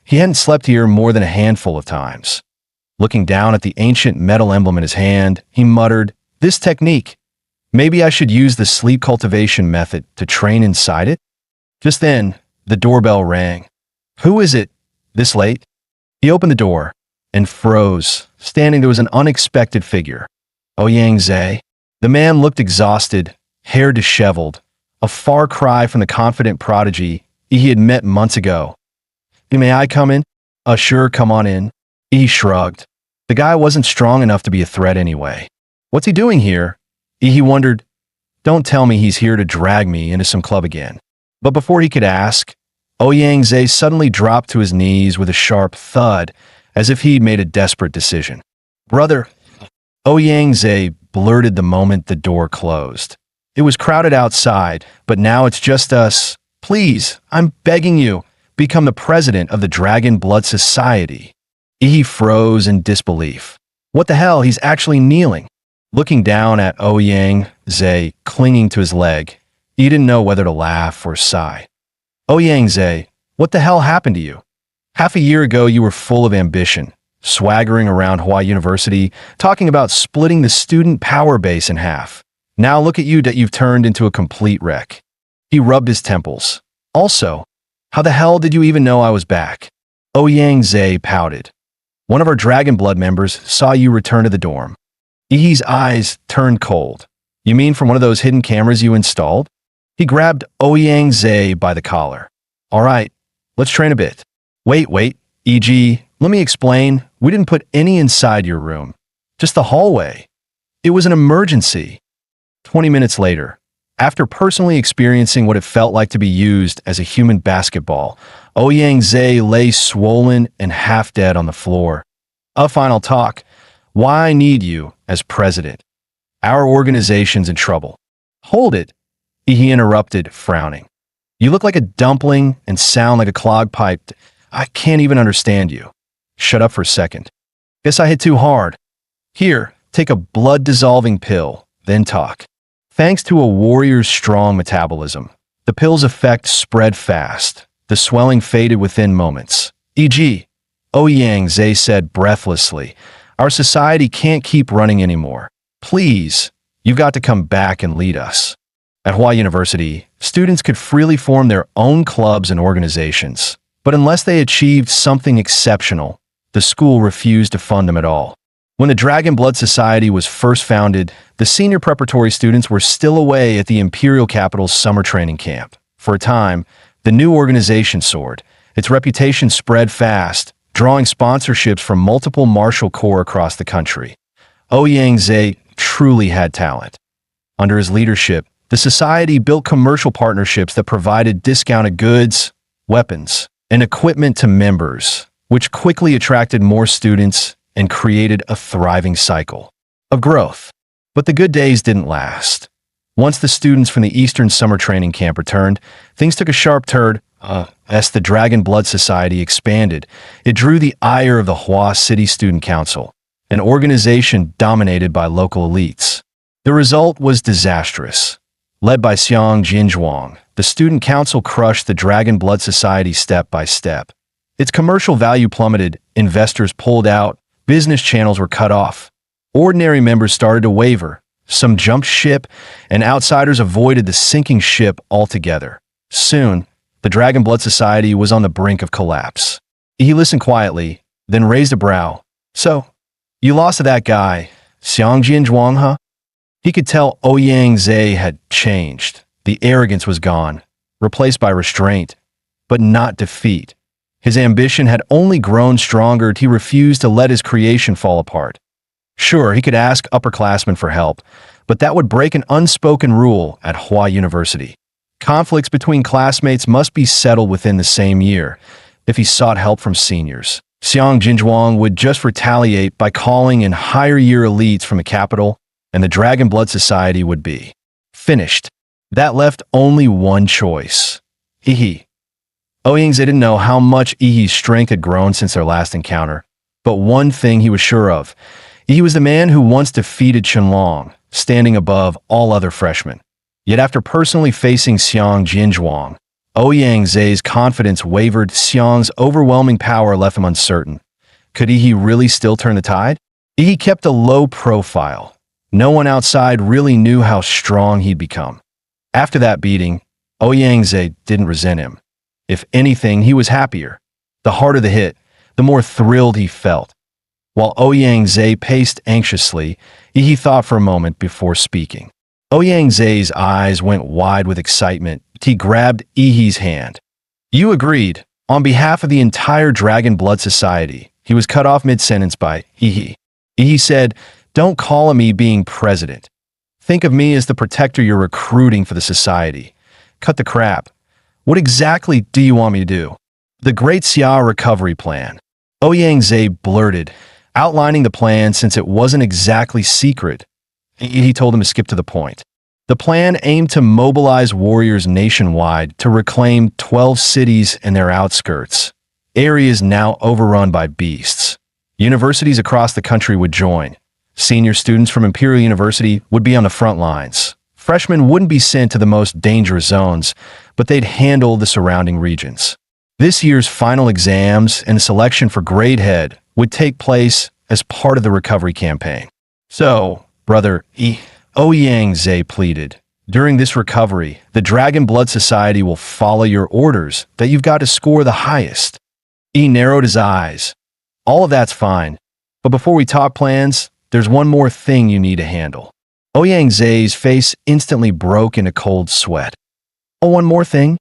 He hadn't slept here more than a handful of times. Looking down at the ancient metal emblem in his hand, he muttered, "This technique. Maybe I should use the sleep cultivation method to train inside it?" Just then, the doorbell rang. "Who is it? This late?" He opened the door and froze. Standing there was an unexpected figure. Ouyang Zhe. The man looked exhausted, hair disheveled, a far cry from the confident prodigy he had met months ago. "May I come in?" "Sure, come on in." He shrugged. The guy wasn't strong enough to be a threat anyway. What's he doing here? He wondered. Don't tell me he's here to drag me into some club again. But before he could ask, Ouyang Zhe suddenly dropped to his knees with a sharp thud, as if he'd made a desperate decision. "Brother," Ouyang Zhe blurted the moment the door closed. "It was crowded outside, but now it's just us. Please, I'm begging you, become the president of the Dragon Blood Society." He froze in disbelief. What the hell, he's actually kneeling. Looking down at Ouyang Zhe clinging to his leg, he didn't know whether to laugh or sigh. "Ouyang Zhe, what the hell happened to you? Half a year ago you were full of ambition, swaggering around Hua University, talking about splitting the student power base in half. Now look at you that you've turned into a complete wreck." He rubbed his temples. "Also, how the hell did you even know I was back?" Ouyang Zhe pouted. "One of our Dragon Blood members saw you return to the dorm." Yi's eyes turned cold. "You mean from one of those hidden cameras you installed?" He grabbed Ouyang Zhe by the collar. "All right, let's train a bit." Wait, e.g., let me explain. We didn't put any inside your room. Just the hallway. It was an emergency." 20 minutes later, After personally experiencing what it felt like to be used as a human basketball, Ouyang Zhe lay swollen and half dead on the floor. A final talk. Why I need you as president? Our organization's in trouble. Hold it, he interrupted, frowning. You look like a dumpling and sound like a clogged pipe. I can't even understand you. Shut up for a second. Guess I hit too hard. Here, take a blood-dissolving pill, then talk. Thanks to a warrior's strong metabolism, the pill's effect spread fast. The swelling faded within moments. E.g., Ouyang Zhe said breathlessly, our society can't keep running anymore. Please, you've got to come back and lead us. At Hua University, students could freely form their own clubs and organizations, but unless they achieved something exceptional, the school refused to fund them at all. When the Dragon Blood Society was first founded, the senior preparatory students were still away at the imperial capital's summer training camp. For a time, the new organization soared. Its reputation spread fast, drawing sponsorships from multiple martial corps across the country. Ouyang Zhe truly had talent. Under his leadership, the society built commercial partnerships that provided discounted goods, weapons, and equipment to members, which quickly attracted more students and created a thriving cycle of growth. But the good days didn't last. Once the students from the Eastern Summer Training Camp returned, things took a sharp turn. As the Dragon Blood Society expanded, it drew the ire of the Hua City Student Council, an organization dominated by local elites. The result was disastrous. Led by Xiang Jinzhuang, the Student Council crushed the Dragon Blood Society step by step. Its commercial value plummeted, investors pulled out, business channels were cut off. Ordinary members started to waver. Some jumped ship, and outsiders avoided the sinking ship altogether. Soon, the Dragon Blood Society was on the brink of collapse. He listened quietly, then raised a brow. So, you lost to that guy, Xiang Jinzhuang, huh? He could tell Ouyang Zhe had changed. The arrogance was gone, replaced by restraint, but not defeat. His ambition had only grown stronger. He refused to let his creation fall apart. Sure, he could ask upperclassmen for help, but that would break an unspoken rule at Hua University. Conflicts between classmates must be settled within the same year. If he sought help from seniors, Xiang Jinzhuang would just retaliate by calling in higher-year elites from the capital, and the Dragon Blood Society would be finished. That left only one choice. Ouyang Zhe didn't know how much Ihi's strength had grown since their last encounter, but one thing he was sure of. He was the man who once defeated Qianlong, standing above all other freshmen. Yet after personally facing Xiang Jinzhuang, Ouyang Zhe's confidence wavered. Xiang's overwhelming power left him uncertain. Could Ihi really still turn the tide? Ihi kept a low profile. No one outside really knew how strong he'd become. After that beating, Ouyang Zhe didn't resent him. If anything, he was happier. The harder the hit, the more thrilled he felt. While Ouyang Zhe paced anxiously, he thought for a moment before speaking. Ouyang Zhe's eyes went wide with excitement. He grabbed Ihi's hand. You agreed. On behalf of the entire Dragon Blood Society. He was cut off mid-sentence by Ihi. Ihi said, don't call on me being president. Think of me as the protector you're recruiting for the society. Cut the crap. What exactly do you want me to do? The Great Xia Recovery Plan. Ouyang Zhe blurted, outlining the plan since it wasn't exactly secret. He told him to skip to the point. The plan aimed to mobilize warriors nationwide to reclaim 12 cities and their outskirts, areas now overrun by beasts. Universities across the country would join. Senior students from Imperial University would be on the front lines. Freshmen wouldn't be sent to the most dangerous zones, but they'd handle the surrounding regions. This year's final exams and selection for grade head would take place as part of the recovery campaign. So, Brother Ouyang Zhe pleaded, during this recovery, the Dragon Blood Society will follow your orders that you've got to score the highest. He narrowed his eyes. All of that's fine, but before we talk plans, there's one more thing you need to handle. Ouyang Zhe's face instantly broke into cold sweat. Oh, one more thing?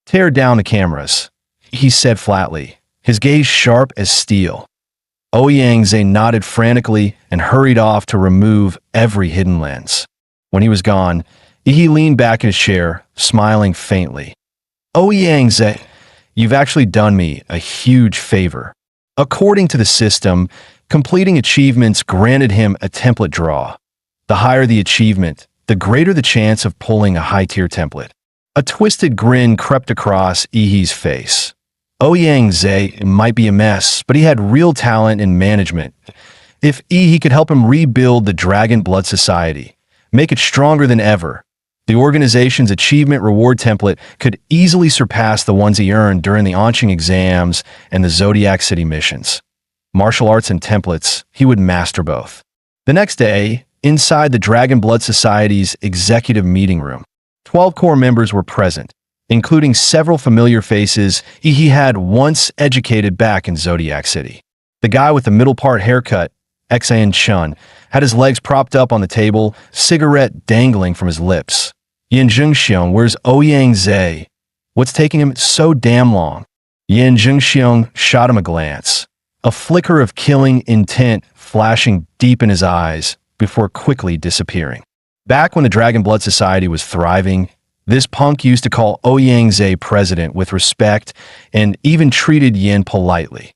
Tear down the cameras, he said flatly, his gaze sharp as steel. Ouyang Zhe nodded frantically and hurried off to remove every hidden lens. When he was gone, He leaned back in his chair, smiling faintly. Oh Yang, you've actually done me a huge favor. According to the system, completing achievements granted him a template draw. The higher the achievement, the greater the chance of pulling a high-tier template. A twisted grin crept across Ihi's face. Yang might be a mess, but he had real talent in management. If Ihi could help him rebuild the Dragon Blood Society, make it stronger than ever, the organization's achievement reward template could easily surpass the ones he earned during the Anqing exams and the Zodiac City missions. Martial arts and templates, he would master both. The next day, inside the Dragon Blood Society's executive meeting room, 12 core members were present, including several familiar faces he had once educated back in Zodiac City. The guy with the middle-part haircut, Xian Chun, had his legs propped up on the table, cigarette dangling from his lips. Yin Zhengxiong, where's Yang? What's taking him so damn long? Yin Zhengxiong shot him a glance, a flicker of killing intent flashing deep in his eyes before quickly disappearing. Back when the Dragon Blood Society was thriving, this punk used to call Yang president with respect and even treated Yin politely.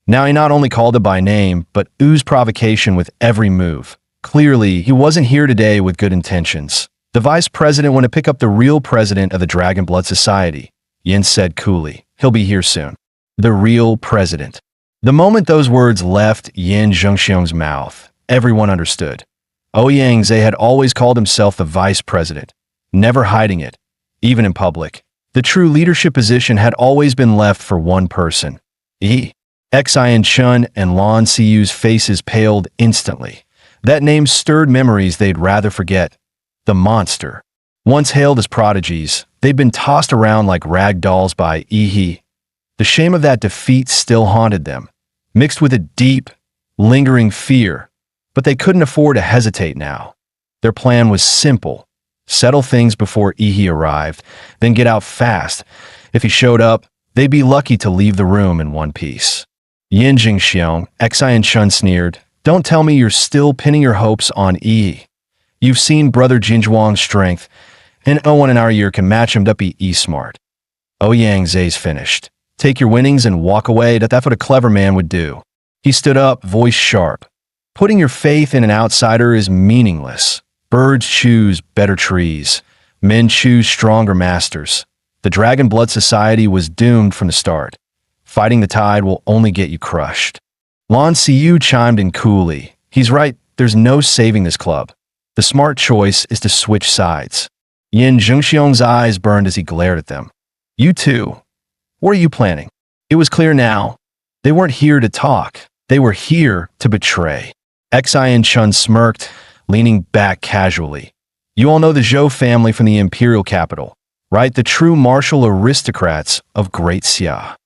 Now he not only called it by name, but oozed provocation with every move. Clearly, he wasn't here today with good intentions. The vice president wanted to pick up the real president of the Dragon Blood Society. Yin said coolly, he'll be here soon. The real president. The moment those words left Yin Zhengxiong's mouth, everyone understood. Yang had always called himself the vice president, never hiding it, even in public. The true leadership position had always been left for one person. Xian Chun and Lan Siyu's faces paled instantly. That name stirred memories they'd rather forget. The monster. Once hailed as prodigies, they'd been tossed around like rag dolls by Ihi. The shame of that defeat still haunted them, mixed with a deep, lingering fear. But they couldn't afford to hesitate now. Their plan was simple. Settle things before Ihi arrived, then get out fast. If he showed up, they'd be lucky to leave the room in one piece. Yin Zhengxiong, Xian Chun sneered, don't tell me you're still pinning your hopes on Ihi. You've seen Brother Jinzhuang's strength, and no one in our year can match him to be E-smart. Yang's finished. Take your winnings and walk away. That's what a clever man would do. He stood up, voice sharp. Putting your faith in an outsider is meaningless. Birds choose better trees. Men choose stronger masters. The Dragon Blood Society was doomed from the start. Fighting the tide will only get you crushed. Lan Siyu chimed in coolly. He's right, there's no saving this club. The smart choice is to switch sides. Yin Zhengxiong's eyes burned as he glared at them. You two, what are you planning? It was clear now. They weren't here to talk. They were here to betray. Xian Chun smirked, leaning back casually. You all know the Zhou family from the imperial capital, right? The true martial aristocrats of Great Xia.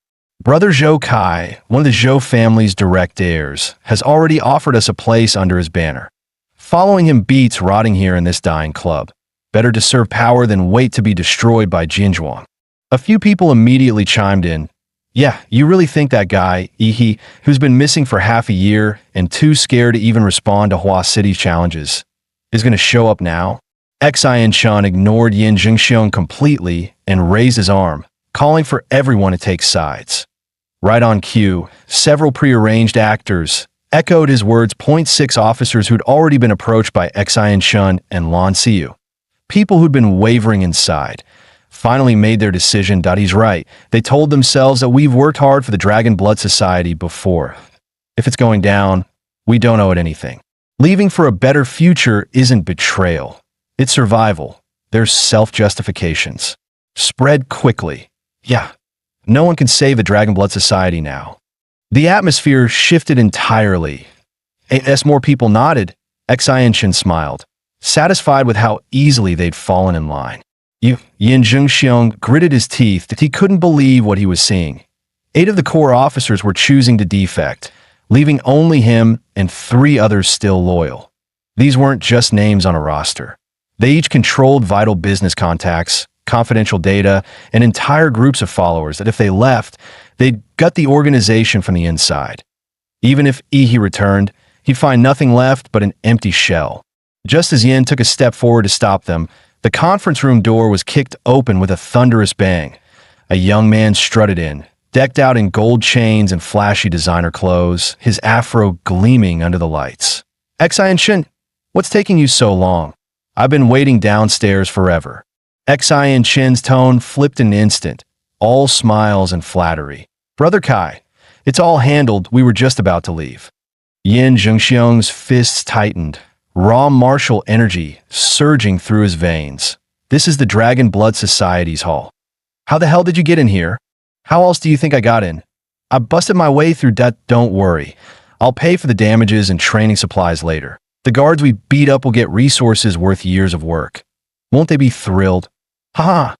Brother Zhou Kai, one of the Zhou family's direct heirs, has already offered us a place under his banner. Following him beats rotting here in this dying club. Better to serve power than wait to be destroyed by Jinzhuang. A few people immediately chimed in. Yeah, you really think that guy, Ihi, who's been missing for half a year and too scared to even respond to Hua City's challenges, is going to show up now? Xian Chun ignored Yin Zhengxiong completely and raised his arm, calling for everyone to take sides. Right on cue, several prearranged actors echoed his words. 6 officers who'd already been approached by Xian Chun and Lan Siyu. People who'd been wavering inside finally made their decision. He's right. They told themselves that we've worked hard for the Dragon Blood Society before. If it's going down, we don't owe it anything. Leaving for a better future isn't betrayal. It's survival. There's self-justifications. Spread quickly. Yeah, no one can save the Dragon Blood Society now. The atmosphere shifted entirely. As more people nodded, Xian Chun smiled, satisfied with how easily they'd fallen in line. Yin Zhengxiong gritted his teeth that he couldn't believe what he was seeing. 8 of the core officers were choosing to defect, leaving only him and 3 others still loyal. These weren't just names on a roster. They each controlled vital business contacts, confidential data, and entire groups of followers that if they left, they'd gut the organization from the inside. Even if Ihi returned, he'd find nothing left but an empty shell. Just as Yin took a step forward to stop them, The conference room door was kicked open with a thunderous bang. A young man strutted in, decked out in gold chains and flashy designer clothes, his afro gleaming under the lights. Xian, what's taking you so long? I've been waiting downstairs forever. Xian's tone flipped an instant, all smiles and flattery. Brother Kai, it's all handled, we were just about to leave. Yin Zhengxiong's fists tightened, raw martial energy surging through his veins. This is the Dragon Blood Society's hall. How the hell did you get in here? How else do you think I got in? I busted my way through that. Don't worry. I'll pay for the damages and training supplies later. The guards we beat up will get resources worth years of work. Won't they be thrilled? Haha.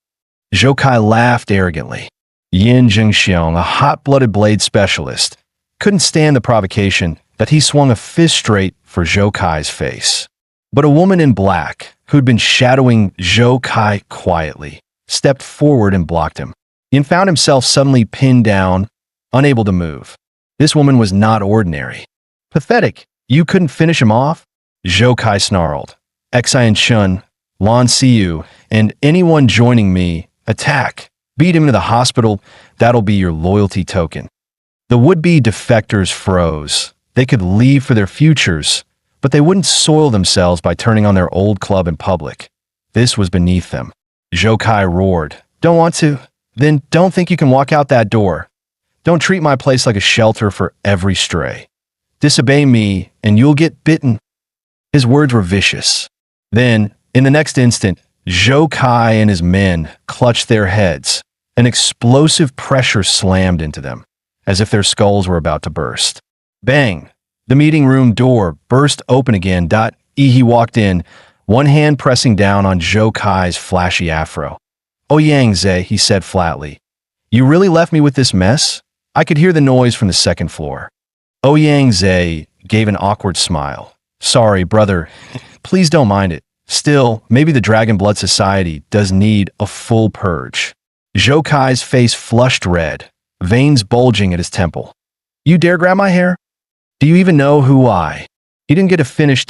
Zhou Kai laughed arrogantly. Yin Zhengxiong, a hot-blooded blade specialist, couldn't stand the provocation that he swung a fist straight for Zhou Kai's face. But a woman in black, who'd been shadowing Zhou Kai quietly, stepped forward and blocked him. Yin found himself suddenly pinned down, unable to move. This woman was not ordinary. Pathetic. You couldn't finish him off? Zhou Kai snarled. Xian, Lan Siyu, and anyone joining me, attack. Beat him to the hospital. That'll be your loyalty token. The would-be defectors froze. They could leave for their futures, but they wouldn't soil themselves by turning on their old club in public. This was beneath them. Zhou Kai roared. Don't want to? Then don't think you can walk out that door. Don't treat my place like a shelter for every stray. Disobey me, and you'll get bitten. His words were vicious. Then, in the next instant, Zhou Kai and his men clutched their heads. An explosive pressure slammed into them, as if their skulls were about to burst. Bang! The meeting room door burst open again. He walked in, one hand pressing down on Zhou Kai's flashy afro. Ouyang Ze, he said flatly. You really left me with this mess? I could hear the noise from the second floor. Ouyang Ze gave an awkward smile. Sorry, brother. Please don't mind it. Still, maybe the Dragon Blood Society does need a full purge. Zhou Kai's face flushed red, veins bulging at his temple. You dare grab my hair? Do you even know who I? He didn't get to finish.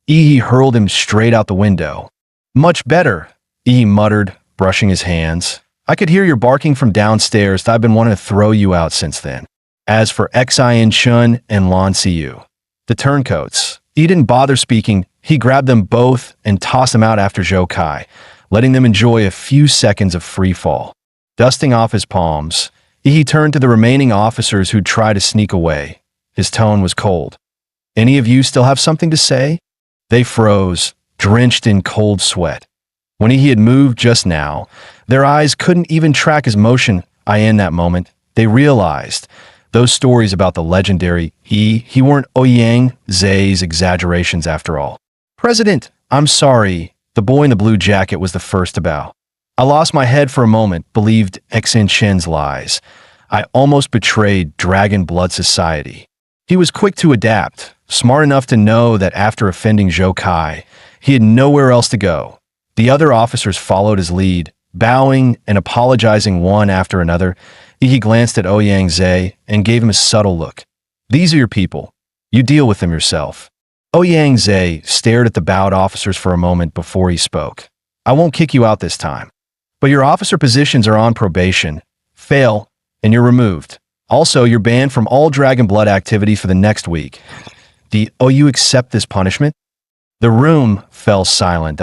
He hurled him straight out the window. Much better, he muttered, brushing his hands. I could hear your barking from downstairs. I've been wanting to throw you out since then. As for Xian and Lan Siyu, the turncoats, he didn't bother speaking. He grabbed them both and tossed them out after Zhou Kai, letting them enjoy a few seconds of free fall. Dusting off his palms, he turned to the remaining officers who'd try to sneak away. His tone was cold. Any of you still have something to say? They froze, drenched in cold sweat. When he had moved just now, their eyes couldn't even track his motion. In that moment, they realized those stories about the legendary he weren't Ouyang Ze's exaggerations after all. President, I'm sorry. The boy in the blue jacket was the first to bow. I lost my head for a moment, believed Xian's lies. I almost betrayed Dragon Blood Society. He was quick to adapt, smart enough to know that after offending Zhou Kai, he had nowhere else to go. The other officers followed his lead, bowing and apologizing one after another. He glanced at Ouyang Ze and gave him a subtle look. These are your people. You deal with them yourself. Ouyang Ze stared at the bowed officers for a moment before he spoke. I won't kick you out this time. But your officer positions are on probation. Fail, and you're removed. Also, you're banned from all Dragon Blood activity for the next week. You accept this punishment? The room fell silent.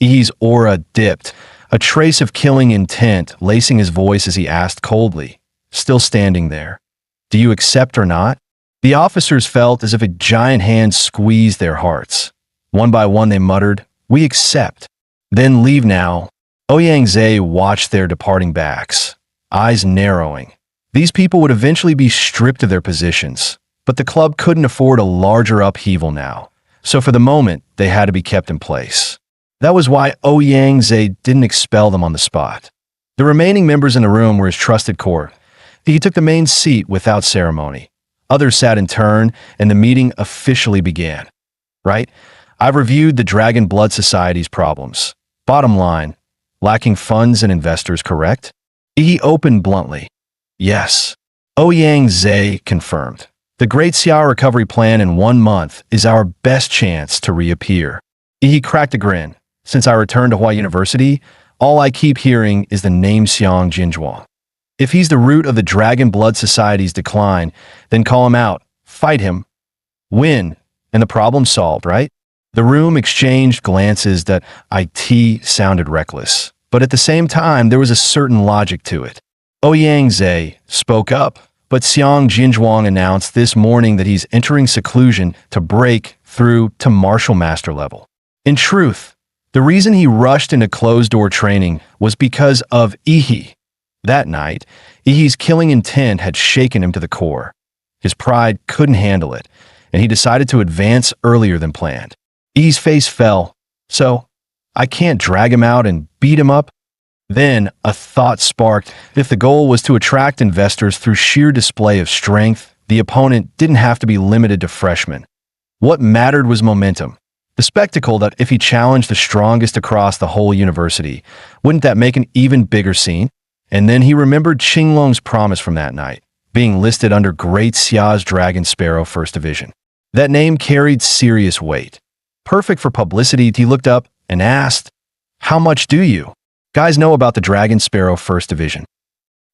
He's aura dipped, a trace of killing intent lacing his voice as he asked coldly, still standing there. Do you accept or not? The officers felt as if a giant hand squeezed their hearts. One by one they muttered, we accept. Then leave now. Ouyang Ze watched their departing backs, eyes narrowing. These people would eventually be stripped of their positions, but the club couldn't afford a larger upheaval now, so for the moment they had to be kept in place. That was why Ouyang Ze didn't expel them on the spot. The remaining members in the room were his trusted core. He took the main seat without ceremony. Others sat in turn, and the meeting officially began. Right? I've reviewed the Dragon Blood Society's problems. Bottom line, lacking funds and investors, correct? He opened bluntly. Yes. Ouyang Ze confirmed. The Great Xiao Recovery Plan in 1 month is our best chance to reappear. He cracked a grin. Since I returned to Hua University, all I keep hearing is the name Xiang Jinzhuang. If he's the root of the Dragon Blood Society's decline, then call him out, fight him, win, and the problem's solved, right? The room exchanged glances that it sounded reckless, but at the same time, there was a certain logic to it. Ouyang Zhe spoke up, but Xiang Jinzhuang announced this morning that he's entering seclusion to break through to martial master level. In truth, the reason he rushed into closed-door training was because of Ihi. That night, Ihi's killing intent had shaken him to the core. His pride couldn't handle it, and he decided to advance earlier than planned. Ihi's face fell. So, I can't drag him out and beat him up? Then, a thought sparked. If the goal was to attract investors through sheer display of strength, the opponent didn't have to be limited to freshmen. What mattered was momentum. The spectacle that if he challenged the strongest across the whole university, wouldn't that make an even bigger scene? And then he remembered Qinglong's promise from that night, being listed under Great Xia's Dragon Sparrow First Division. That name carried serious weight. Perfect for publicity, he looked up and asked, "How much do you guys know about the Dragon Sparrow First Division?"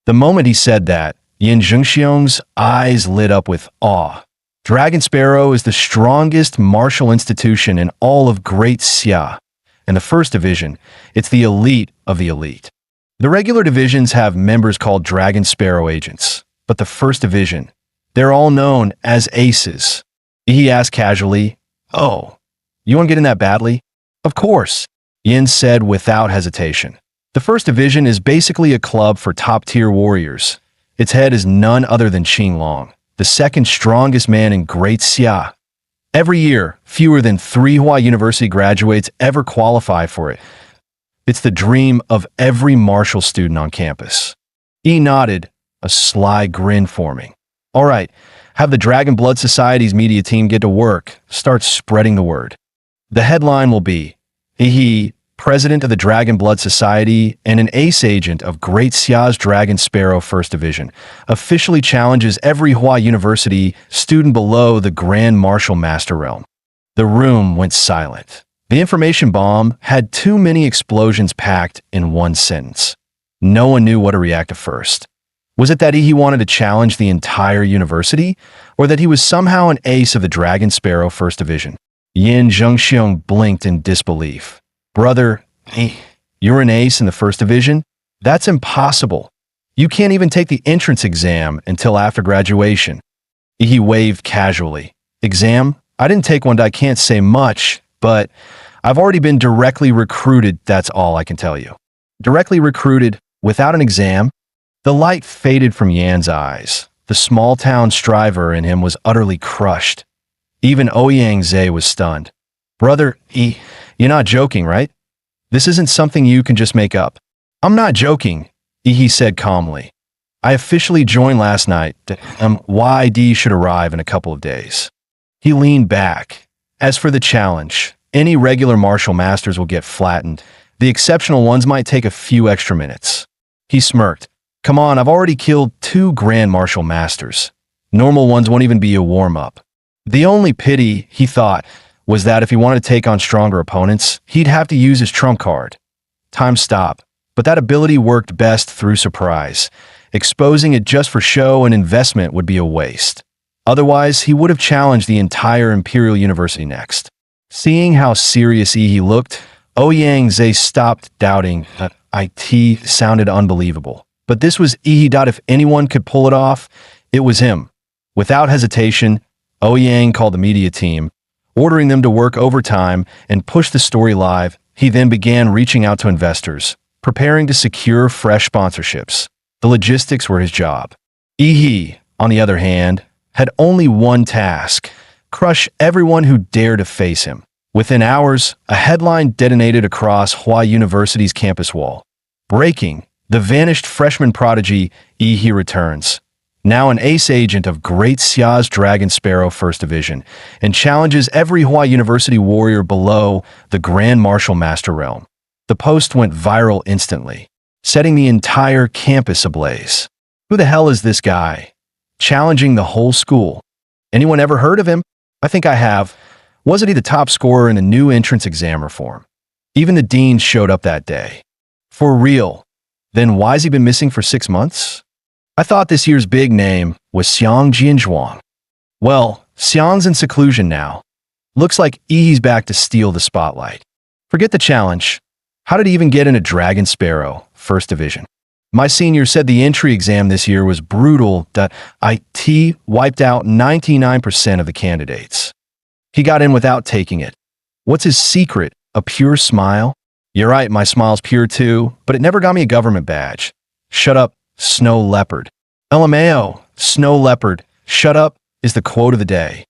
The moment he said that, Yin Zhengxiong's eyes lit up with awe. Dragon Sparrow is the strongest martial institution in all of Great Xia, and the First Division, it's the elite of the elite. The regular divisions have members called Dragon Sparrow agents, but the First Division, they're all known as aces. He asked casually, "Oh, you want to get in that badly?" "Of course," Yin said without hesitation. The First Division is basically a club for top-tier warriors. Its head is none other than Qinglong, the second strongest man in Great Xia. Every year, fewer than 3 Hua University graduates ever qualify for it. It's the dream of every martial student on campus. He nodded, a sly grin forming. "All right, have the Dragon Blood Society's media team get to work, start spreading the word." The headline will be, "He, president of the Dragon Blood Society and an ace agent of Great Xia's Dragon Sparrow First Division, officially challenges every Hua University student below the Grand Martial Master realm." The room went silent. The information bomb had too many explosions packed in one sentence. No one knew what to react to first. Was it that he wanted to challenge the entire university, or that he was somehow an ace of the Dragon Sparrow First Division? Yin Zhengxiong blinked in disbelief. "Brother, you're an ace in the First Division? That's impossible. You can't even take the entrance exam until after graduation." He waved casually. "Exam? I didn't take one. I can't say much, but I've already been directly recruited, that's all I can tell you." Directly recruited without an exam? The light faded from Yan's eyes. The small-town striver in him was utterly crushed. Even Ouyang Zhe was stunned. "Brother, you're not joking, right? This isn't something you can just make up." "I'm not joking," he said calmly. "I officially joined last night. YD should arrive in a couple of days." He leaned back. "As for the challenge, any regular martial masters will get flattened. The exceptional ones might take a few extra minutes." He smirked. "Come on, I've already killed 2 grand martial masters. Normal ones won't even be a warm-up." The only pity, he thought, was that if he wanted to take on stronger opponents, he'd have to use his trump card. Time stop. But that ability worked best through surprise. Exposing it just for show and investment would be a waste. Otherwise, he would have challenged the entire Imperial University next. Seeing how serious he looked, Ouyang Zhe stopped doubting that it sounded unbelievable. But this was Ihidot. If anyone could pull it off, it was him. Without hesitation, Ouyang called the media team, ordering them to work overtime and push the story live. He then began reaching out to investors, preparing to secure fresh sponsorships. The logistics were his job. Ihi, on the other hand, had only one task: crush everyone who dared to face him. Within hours, a headline detonated across Hua University's campus wall. "Breaking, the vanished freshman prodigy Ihi returns. Now an ace agent of Great Xia's Dragon Sparrow First Division, and challenges every Hua University warrior below the Grand Martial Master realm." The post went viral instantly, setting the entire campus ablaze. Who the hell is this guy? Challenging the whole school. Anyone ever heard of him? I think I have. Wasn't he the top scorer in a new entrance exam reform? Even the dean showed up that day. For real. Then why's he been missing for 6 months? I thought this year's big name was Xiang Jianzhuang. Well, Xiang's in seclusion now. Looks like Yi's back to steal the spotlight. Forget the challenge. How did he even get into Dragon Sparrow, First Division? My senior said the entry exam this year was brutal, that IT wiped out 99% of the candidates. He got in without taking it. What's his secret? A pure smile? You're right, my smile's pure too, but it never got me a government badge. Shut up, Snow Leopard. LMAO, Snow Leopard, shut up, is the quote of the day.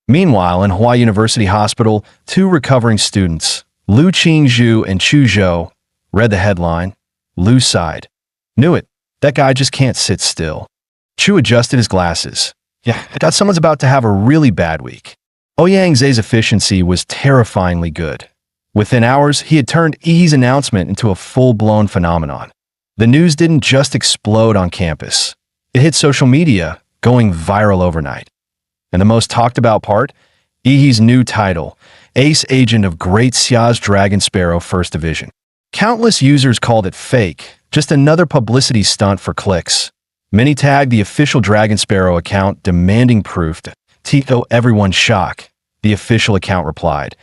Meanwhile, in Hawaii University Hospital, 2 recovering students, Lu Qingzhu and Chu Zhou, read the headline. Lu sighed. Knew it. That guy just can't sit still. Chu adjusted his glasses. Yeah, I thought someone's about to have a really bad week. Ouyang Zhe's efficiency was terrifyingly good. Within hours, he had turned Yi's announcement into a full-blown phenomenon. The news didn't just explode on campus. It hit social media, going viral overnight. And the most talked about part? Yi's new title, Ace Agent of Great Xia's Dragon Sparrow First Division. Countless users called it fake, just another publicity stunt for clicks. Many tagged the official Dragon Sparrow account demanding proof. To everyone's shock, the official account replied,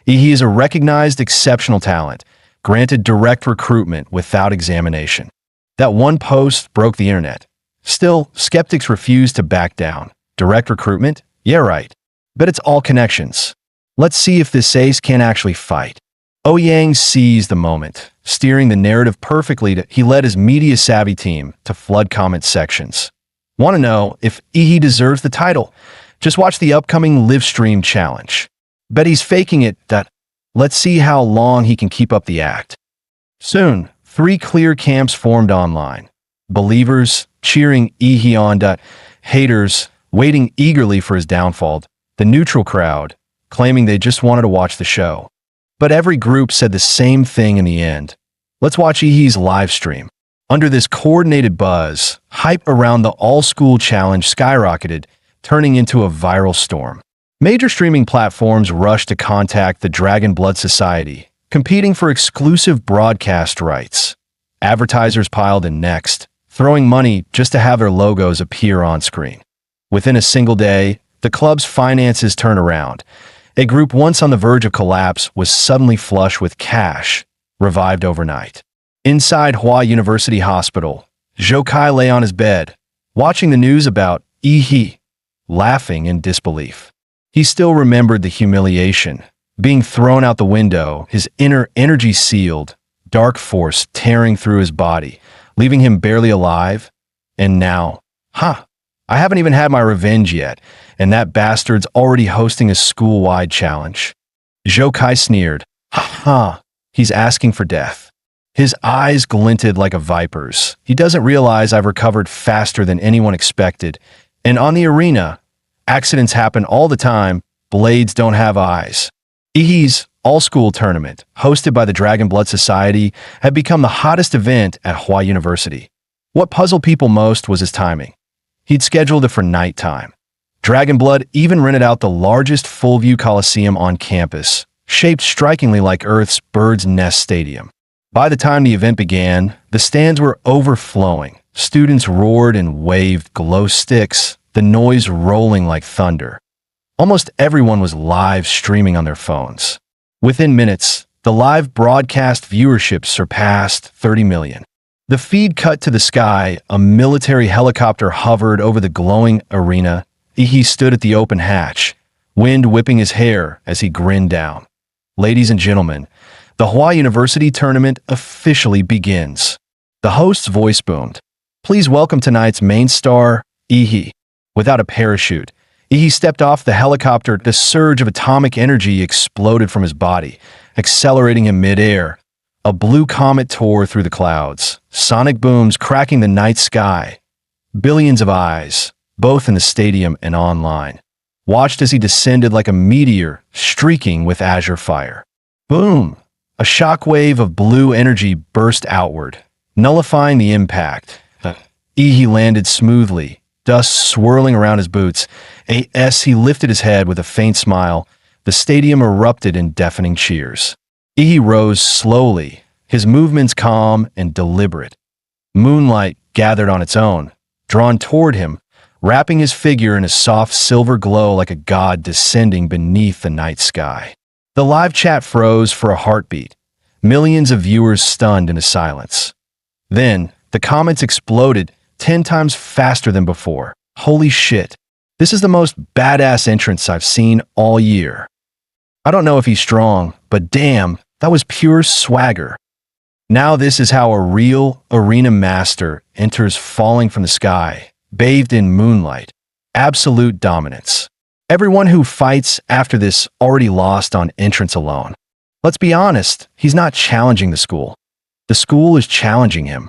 Yi is a recognized exceptional talent, granted direct recruitment without examination. That one post broke the internet. Still, skeptics refused to back down. Direct recruitment? Yeah, right. But it's all connections. Let's see if this ace can actually fight. Ouyang seized the moment, steering the narrative perfectly. He led his media-savvy team to flood comment sections. Want to know if Yi deserves the title? Just watch the upcoming live stream challenge. Bet he's faking it. Let's see how long he can keep up the act. Soon, 3 clear camps formed online. Believers cheering Yi on. Haters waiting eagerly for his downfall. The neutral crowd claiming they just wanted to watch the show. But every group said the same thing in the end. Let's watch Yi's live stream. Under this coordinated buzz, hype around the all-school challenge skyrocketed, turning into a viral storm. Major streaming platforms rushed to contact the Dragon Blood Society, competing for exclusive broadcast rights. Advertisers piled in next, throwing money just to have their logos appear on screen. Within a single day, the club's finances turned around. A group once on the verge of collapse was suddenly flush with cash, revived overnight. Inside Hawaii University Hospital, Zhou Kai lay on his bed, watching the news about Yi, laughing in disbelief. He still remembered the humiliation, being thrown out the window, his inner energy sealed, dark force tearing through his body, leaving him barely alive. And now, I haven't even had my revenge yet, and that bastard's already hosting a school-wide challenge. Zhou Kai sneered. He's asking for death. His eyes glinted like a viper's. He doesn't realize I've recovered faster than anyone expected. And on the arena, accidents happen all the time. Blades don't have eyes. Yi's all-school tournament, hosted by the Dragon Blood Society, had become the hottest event at Hawaii University. What puzzled people most was his timing. He'd scheduled it for nighttime. Dragon Blood even rented out the largest full-view coliseum on campus, shaped strikingly like Earth's bird's nest stadium. By the time the event began, the stands were overflowing. Students roared and waved glow sticks, the noise rolling like thunder. Almost everyone was live streaming on their phones. Within minutes, the live broadcast viewership surpassed 30 million. The feed cut to the sky. A military helicopter hovered over the glowing arena. He stood at the open hatch, wind whipping his hair as he grinned down. Ladies and gentlemen, the Hawaii University tournament officially begins. The host's voice boomed. Please welcome tonight's main star, Yi. Without a parachute, Yi stepped off the helicopter. The surge of atomic energy exploded from his body, accelerating in midair. A blue comet tore through the clouds, sonic booms cracking the night sky. Billions of eyes, both in the stadium and online, watched as he descended like a meteor, streaking with azure fire. Boom! A shockwave of blue energy burst outward, nullifying the impact. Yi landed smoothly, dust swirling around his boots. As he lifted his head with a faint smile, the stadium erupted in deafening cheers. He rose slowly, his movements calm and deliberate. Moonlight gathered on its own, drawn toward him, wrapping his figure in a soft silver glow like a god descending beneath the night sky. The live chat froze for a heartbeat, millions of viewers stunned into silence. Then, the comments exploded 10 times faster than before. Holy shit. This is the most badass entrance I've seen all year. I don't know if he's strong, but damn, that was pure swagger. Now this is how a real arena master enters falling from the sky, bathed in moonlight. Absolute dominance. Everyone who fights after this already lost on entrance alone. Let's be honest, he's not challenging the school. The school is challenging him.